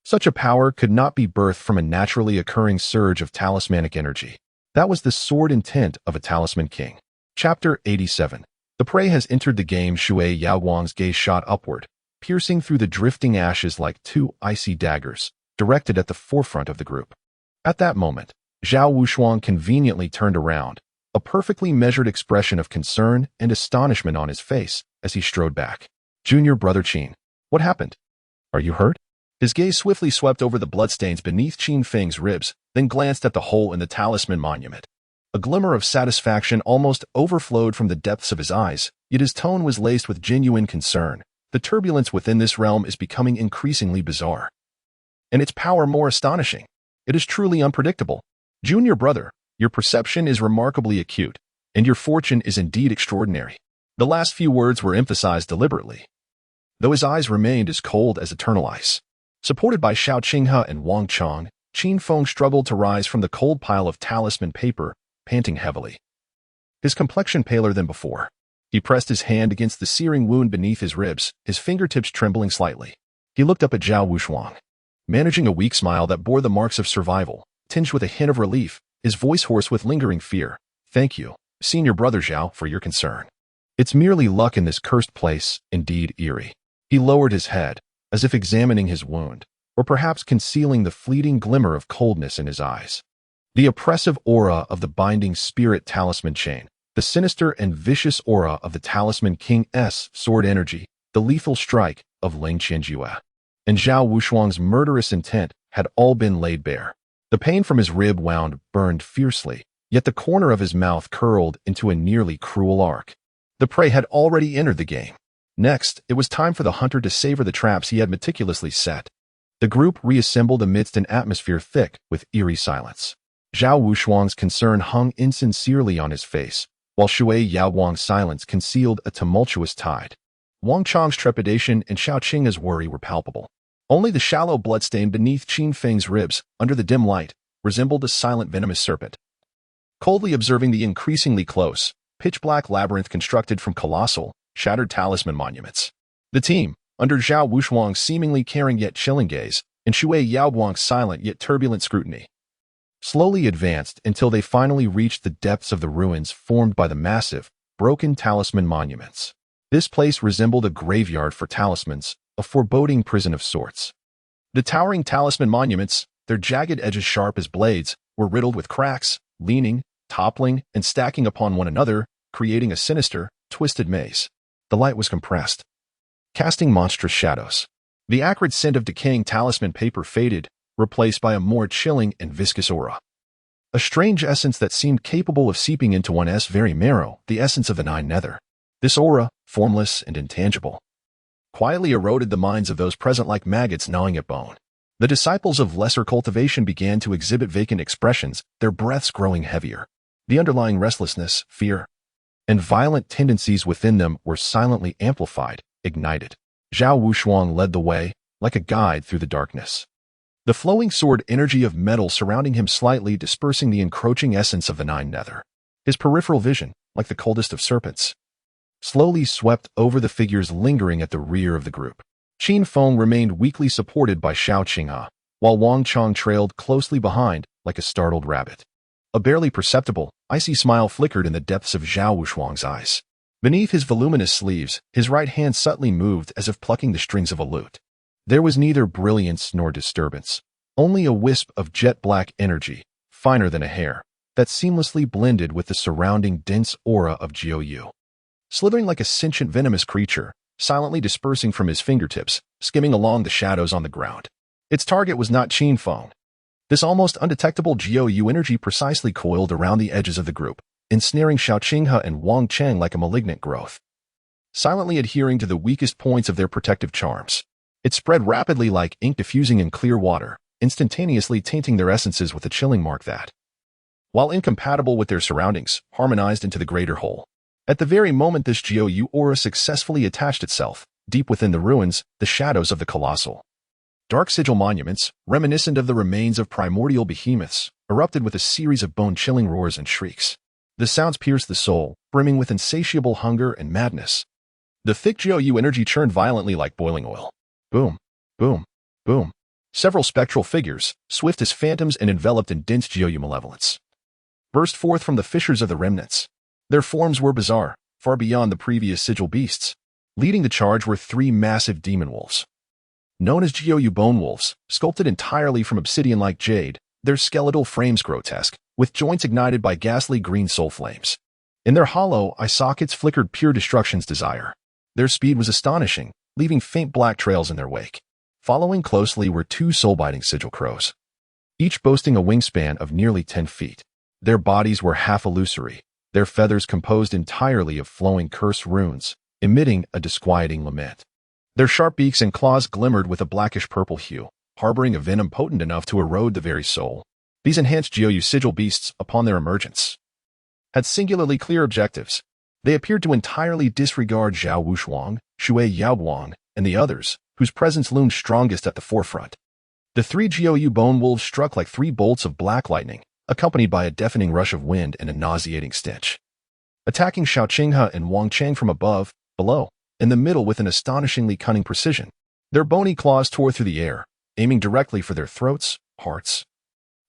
Such a power could not be birthed from a naturally occurring surge of talismanic energy. That was the sword intent of a Talisman King. Chapter 87. The prey has entered the game. Shui Yaoguang's gaze shot upward, piercing through the drifting ashes like two icy daggers, directed at the forefront of the group. At that moment, Zhao Wushuang conveniently turned around, a perfectly measured expression of concern and astonishment on his face as he strode back. Junior Brother Qin, what happened? Are you hurt? His gaze swiftly swept over the bloodstains beneath Qin Feng's ribs, then glanced at the hole in the talisman monument. A glimmer of satisfaction almost overflowed from the depths of his eyes, yet his tone was laced with genuine concern. The turbulence within this realm is becoming increasingly bizarre, and its power more astonishing. It is truly unpredictable. Junior brother, your perception is remarkably acute, and your fortune is indeed extraordinary. The last few words were emphasized deliberately, though his eyes remained as cold as eternal ice. Supported by Xiaoqing and Wang Chang, Qin Feng struggled to rise from the cold pile of talisman paper, panting heavily. His complexion paler than before. He pressed his hand against the searing wound beneath his ribs, his fingertips trembling slightly. He looked up at Zhao Wushuang, managing a weak smile that bore the marks of survival, tinged with a hint of relief, his voice hoarse with lingering fear. Thank you, Senior Brother Zhao, for your concern. It's merely luck in this cursed place, indeed eerie. He lowered his head, as if examining his wound, or perhaps concealing the fleeting glimmer of coldness in his eyes. The oppressive aura of the binding spirit talisman chain, the sinister and vicious aura of the Talisman King's sword energy, the lethal strike of Ling Qianjue, and Zhao Wushuang's murderous intent had all been laid bare. The pain from his rib wound burned fiercely, yet the corner of his mouth curled into a nearly cruel arc. The prey had already entered the game. Next, it was time for the hunter to savor the traps he had meticulously set. The group reassembled amidst an atmosphere thick with eerie silence. Zhao Wushuang's concern hung insincerely on his face, while Shui Yaoguang's silence concealed a tumultuous tide. Wang Chang's trepidation and Xiaoqing's worry were palpable. Only the shallow bloodstain beneath Qin Feng's ribs, under the dim light, resembled a silent venomous serpent. Coldly observing the increasingly close, pitch-black labyrinth constructed from colossal, shattered talisman monuments. The team, under Zhao Wushuang's seemingly caring yet chilling gaze, and Shui Yaoguang's silent yet turbulent scrutiny, slowly advanced until they finally reached the depths of the ruins formed by the massive, broken talisman monuments. This place resembled a graveyard for talismans, a foreboding prison of sorts. The towering talisman monuments, their jagged edges sharp as blades, were riddled with cracks, leaning, toppling, and stacking upon one another, creating a sinister, twisted maze. The light was compressed, casting monstrous shadows. The acrid scent of decaying talisman paper faded, replaced by a more chilling and viscous aura. A strange essence that seemed capable of seeping into one's very marrow, the essence of the Nine Nether. This aura, formless and intangible, quietly eroded the minds of those present like maggots gnawing at bone. The disciples of lesser cultivation began to exhibit vacant expressions, their breaths growing heavier. The underlying restlessness, fear, and violent tendencies within them were silently amplified, ignited. Zhao Wushuang led the way, like a guide through the darkness. The flowing sword energy of metal surrounding him slightly dispersing the encroaching essence of the Nine Nether. His peripheral vision, like the coldest of serpents, slowly swept over the figures lingering at the rear of the group. Qin Feng remained weakly supported by Xiao Qinghe, while Wang Chong trailed closely behind, like a startled rabbit. A barely perceptible, icy smile flickered in the depths of Zhao Wushuang's eyes. Beneath his voluminous sleeves, his right hand subtly moved as if plucking the strings of a lute. There was neither brilliance nor disturbance, only a wisp of jet-black energy, finer than a hair, that seamlessly blended with the surrounding dense aura of Jiao Yu. Slithering like a sentient venomous creature, silently dispersing from his fingertips, skimming along the shadows on the ground. Its target was not Qin Feng. This almost undetectable Jiao Yu energy precisely coiled around the edges of the group, ensnaring Xiao Qinghe and Wang Cheng like a malignant growth. Silently adhering to the weakest points of their protective charms, it spread rapidly like ink diffusing in clear water, instantaneously tainting their essences with a chilling mark that, while incompatible with their surroundings, harmonized into the greater whole. At the very moment this Jiao Yu aura successfully attached itself, deep within the ruins, the shadows of the colossal dark sigil monuments, reminiscent of the remains of primordial behemoths, erupted with a series of bone-chilling roars and shrieks. The sounds pierced the soul, brimming with insatiable hunger and madness. The thick Jiao Yu energy churned violently like boiling oil. Boom, boom, boom. Several spectral figures, swift as phantoms and enveloped in dense Jiao Yu malevolence, burst forth from the fissures of the remnants. Their forms were bizarre, far beyond the previous sigil beasts. Leading the charge were three massive demon wolves, known as Jiao Yu bone wolves, sculpted entirely from obsidian-like jade, their skeletal frames grotesque, with joints ignited by ghastly green soul flames. In their hollow eye sockets flickered pure destruction's desire. Their speed was astonishing, leaving faint black trails in their wake. Following closely were two soul-biting sigil crows, each boasting a wingspan of nearly 10 feet. Their bodies were half illusory, their feathers composed entirely of flowing curse runes, emitting a disquieting lament. Their sharp beaks and claws glimmered with a blackish-purple hue, harboring a venom potent enough to erode the very soul. These enhanced Jiao Yu sigil beasts, upon their emergence, had singularly clear objectives. They appeared to entirely disregard Zhao Wushuang, Shui Yaoguang, and the others, whose presence loomed strongest at the forefront. The three Jiao Yu bone wolves struck like three bolts of black lightning, accompanied by a deafening rush of wind and a nauseating stench. Attacking Xiao Qinghe and Wang Cheng from above, below, in the middle with an astonishingly cunning precision. Their bony claws tore through the air, aiming directly for their throats, hearts,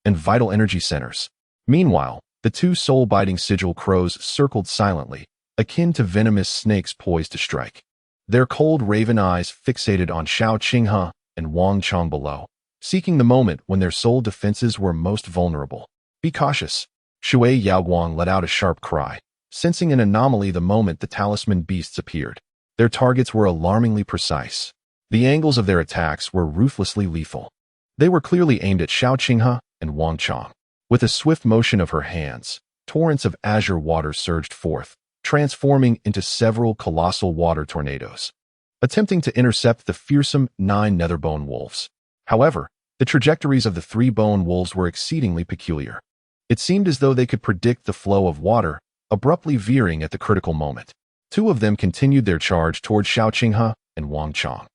and vital energy centers. Meanwhile, the two soul-biting sigil crows circled silently, akin to venomous snakes poised to strike. Their cold raven eyes fixated on Xiao Qinghe and Wang Chong below, seeking the moment when their soul defenses were most vulnerable. Be cautious. Shui Yaoguang let out a sharp cry, sensing an anomaly the moment the talisman beasts appeared. Their targets were alarmingly precise. The angles of their attacks were ruthlessly lethal. They were clearly aimed at Xiao Qinghe and Wang Chong. With a swift motion of her hands, torrents of azure water surged forth, transforming into several colossal water tornadoes, attempting to intercept the fearsome 9 netherbone wolves. However, the trajectories of the 3 bone wolves were exceedingly peculiar. It seemed as though they could predict the flow of water, abruptly veering at the critical moment. 2 of them continued their charge toward Xiao Qinghe and Wang Chong,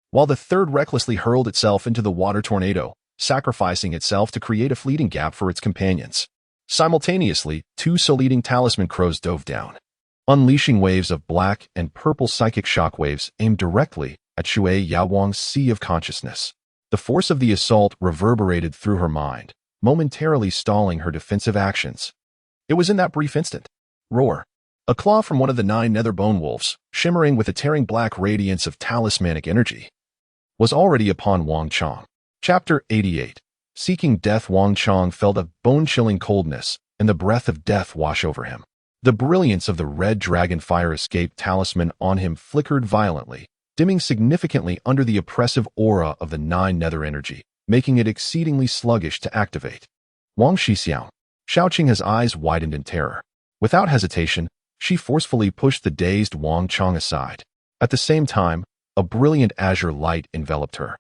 while the third recklessly hurled itself into the water tornado, sacrificing itself to create a fleeting gap for its companions. Simultaneously, 2 soul-eating talisman crows dove down, unleashing waves of black and purple psychic shockwaves aimed directly at Shui Yaoguang's sea of consciousness. The force of the assault reverberated through her mind, momentarily stalling her defensive actions. It was in that brief instant. Roar. A claw from one of the 9 nether bone wolves, shimmering with a tearing black radiance of talismanic energy, was already upon Wang Chong. Chapter 88. Seeking death. Wang Chong felt a bone-chilling coldness and the breath of death wash over him. The brilliance of the red dragon fire escape talisman on him flickered violently, dimming significantly under the oppressive aura of the 9 nether energy, making it exceedingly sluggish to activate. Wang Shixiao. Xiaoqing, his eyes widened in terror. Without hesitation, she forcefully pushed the dazed Wang Chong aside. At the same time, a brilliant azure light enveloped her,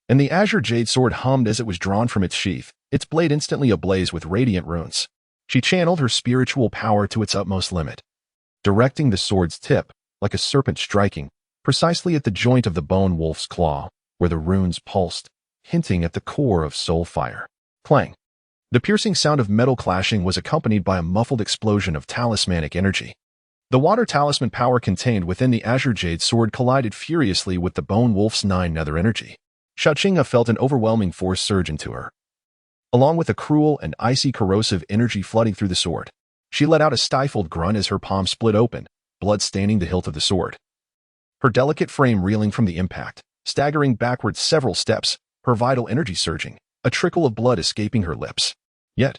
and the azure jade sword hummed as it was drawn from its sheath, its blade instantly ablaze with radiant runes. She channeled her spiritual power to its utmost limit, directing the sword's tip, like a serpent striking, precisely at the joint of the bone wolf's claw, where the runes pulsed, hinting at the core of soul fire. Clang! The piercing sound of metal clashing was accompanied by a muffled explosion of talismanic energy. The water talisman power contained within the azure jade sword collided furiously with the bone wolf's 9 nether energy. Xiaoqing felt an overwhelming force surge into her, along with a cruel and icy corrosive energy flooding through the sword. She let out a stifled grunt as her palm split open, blood staining the hilt of the sword. Her delicate frame reeling from the impact, staggering backward several steps, her vital energy surging, a trickle of blood escaping her lips. Yet,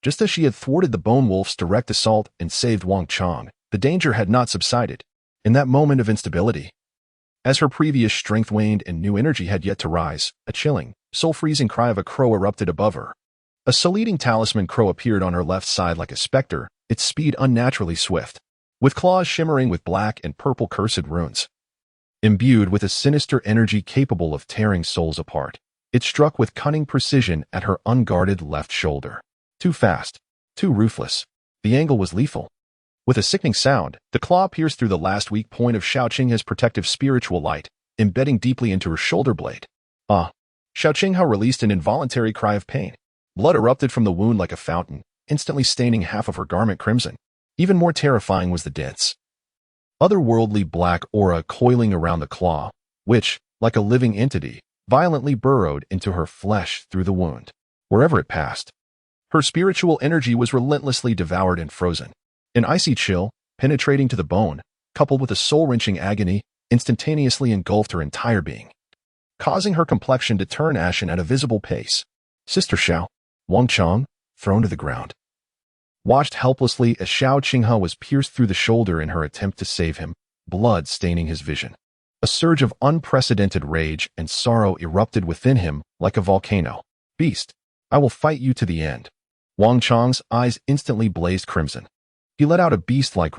just as she had thwarted the bone wolf's direct assault and saved Wang Chong, the danger had not subsided. In that moment of instability, as her previous strength waned and new energy had yet to rise, a chilling, soul-freezing cry of a crow erupted above her. A sleeting talisman crow appeared on her left side like a specter, its speed unnaturally swift, with claws shimmering with black and purple cursed runes. Imbued with a sinister energy capable of tearing souls apart, it struck with cunning precision at her unguarded left shoulder. Too fast, too ruthless. The angle was lethal. With a sickening sound, the claw pierced through the last weak point of Xiaoqing's protective spiritual light, embedding deeply into her shoulder blade. Ah! Xiaoqing released an involuntary cry of pain. Blood erupted from the wound like a fountain, instantly staining half of her garment crimson. Even more terrifying was the dense, otherworldly black aura coiling around the claw, which, like a living entity, violently burrowed into her flesh through the wound. Wherever it passed, her spiritual energy was relentlessly devoured and frozen. An icy chill, penetrating to the bone, coupled with a soul-wrenching agony, instantaneously engulfed her entire being, causing her complexion to turn ashen at a visible pace. Sister Xiao. Wang Chong, thrown to the ground, watched helplessly as Xiaoqing was pierced through the shoulder in her attempt to save him, blood staining his vision. A surge of unprecedented rage and sorrow erupted within him like a volcano. Beast, I will fight you to the end. Wang Chong's eyes instantly blazed crimson. He let out a beast-like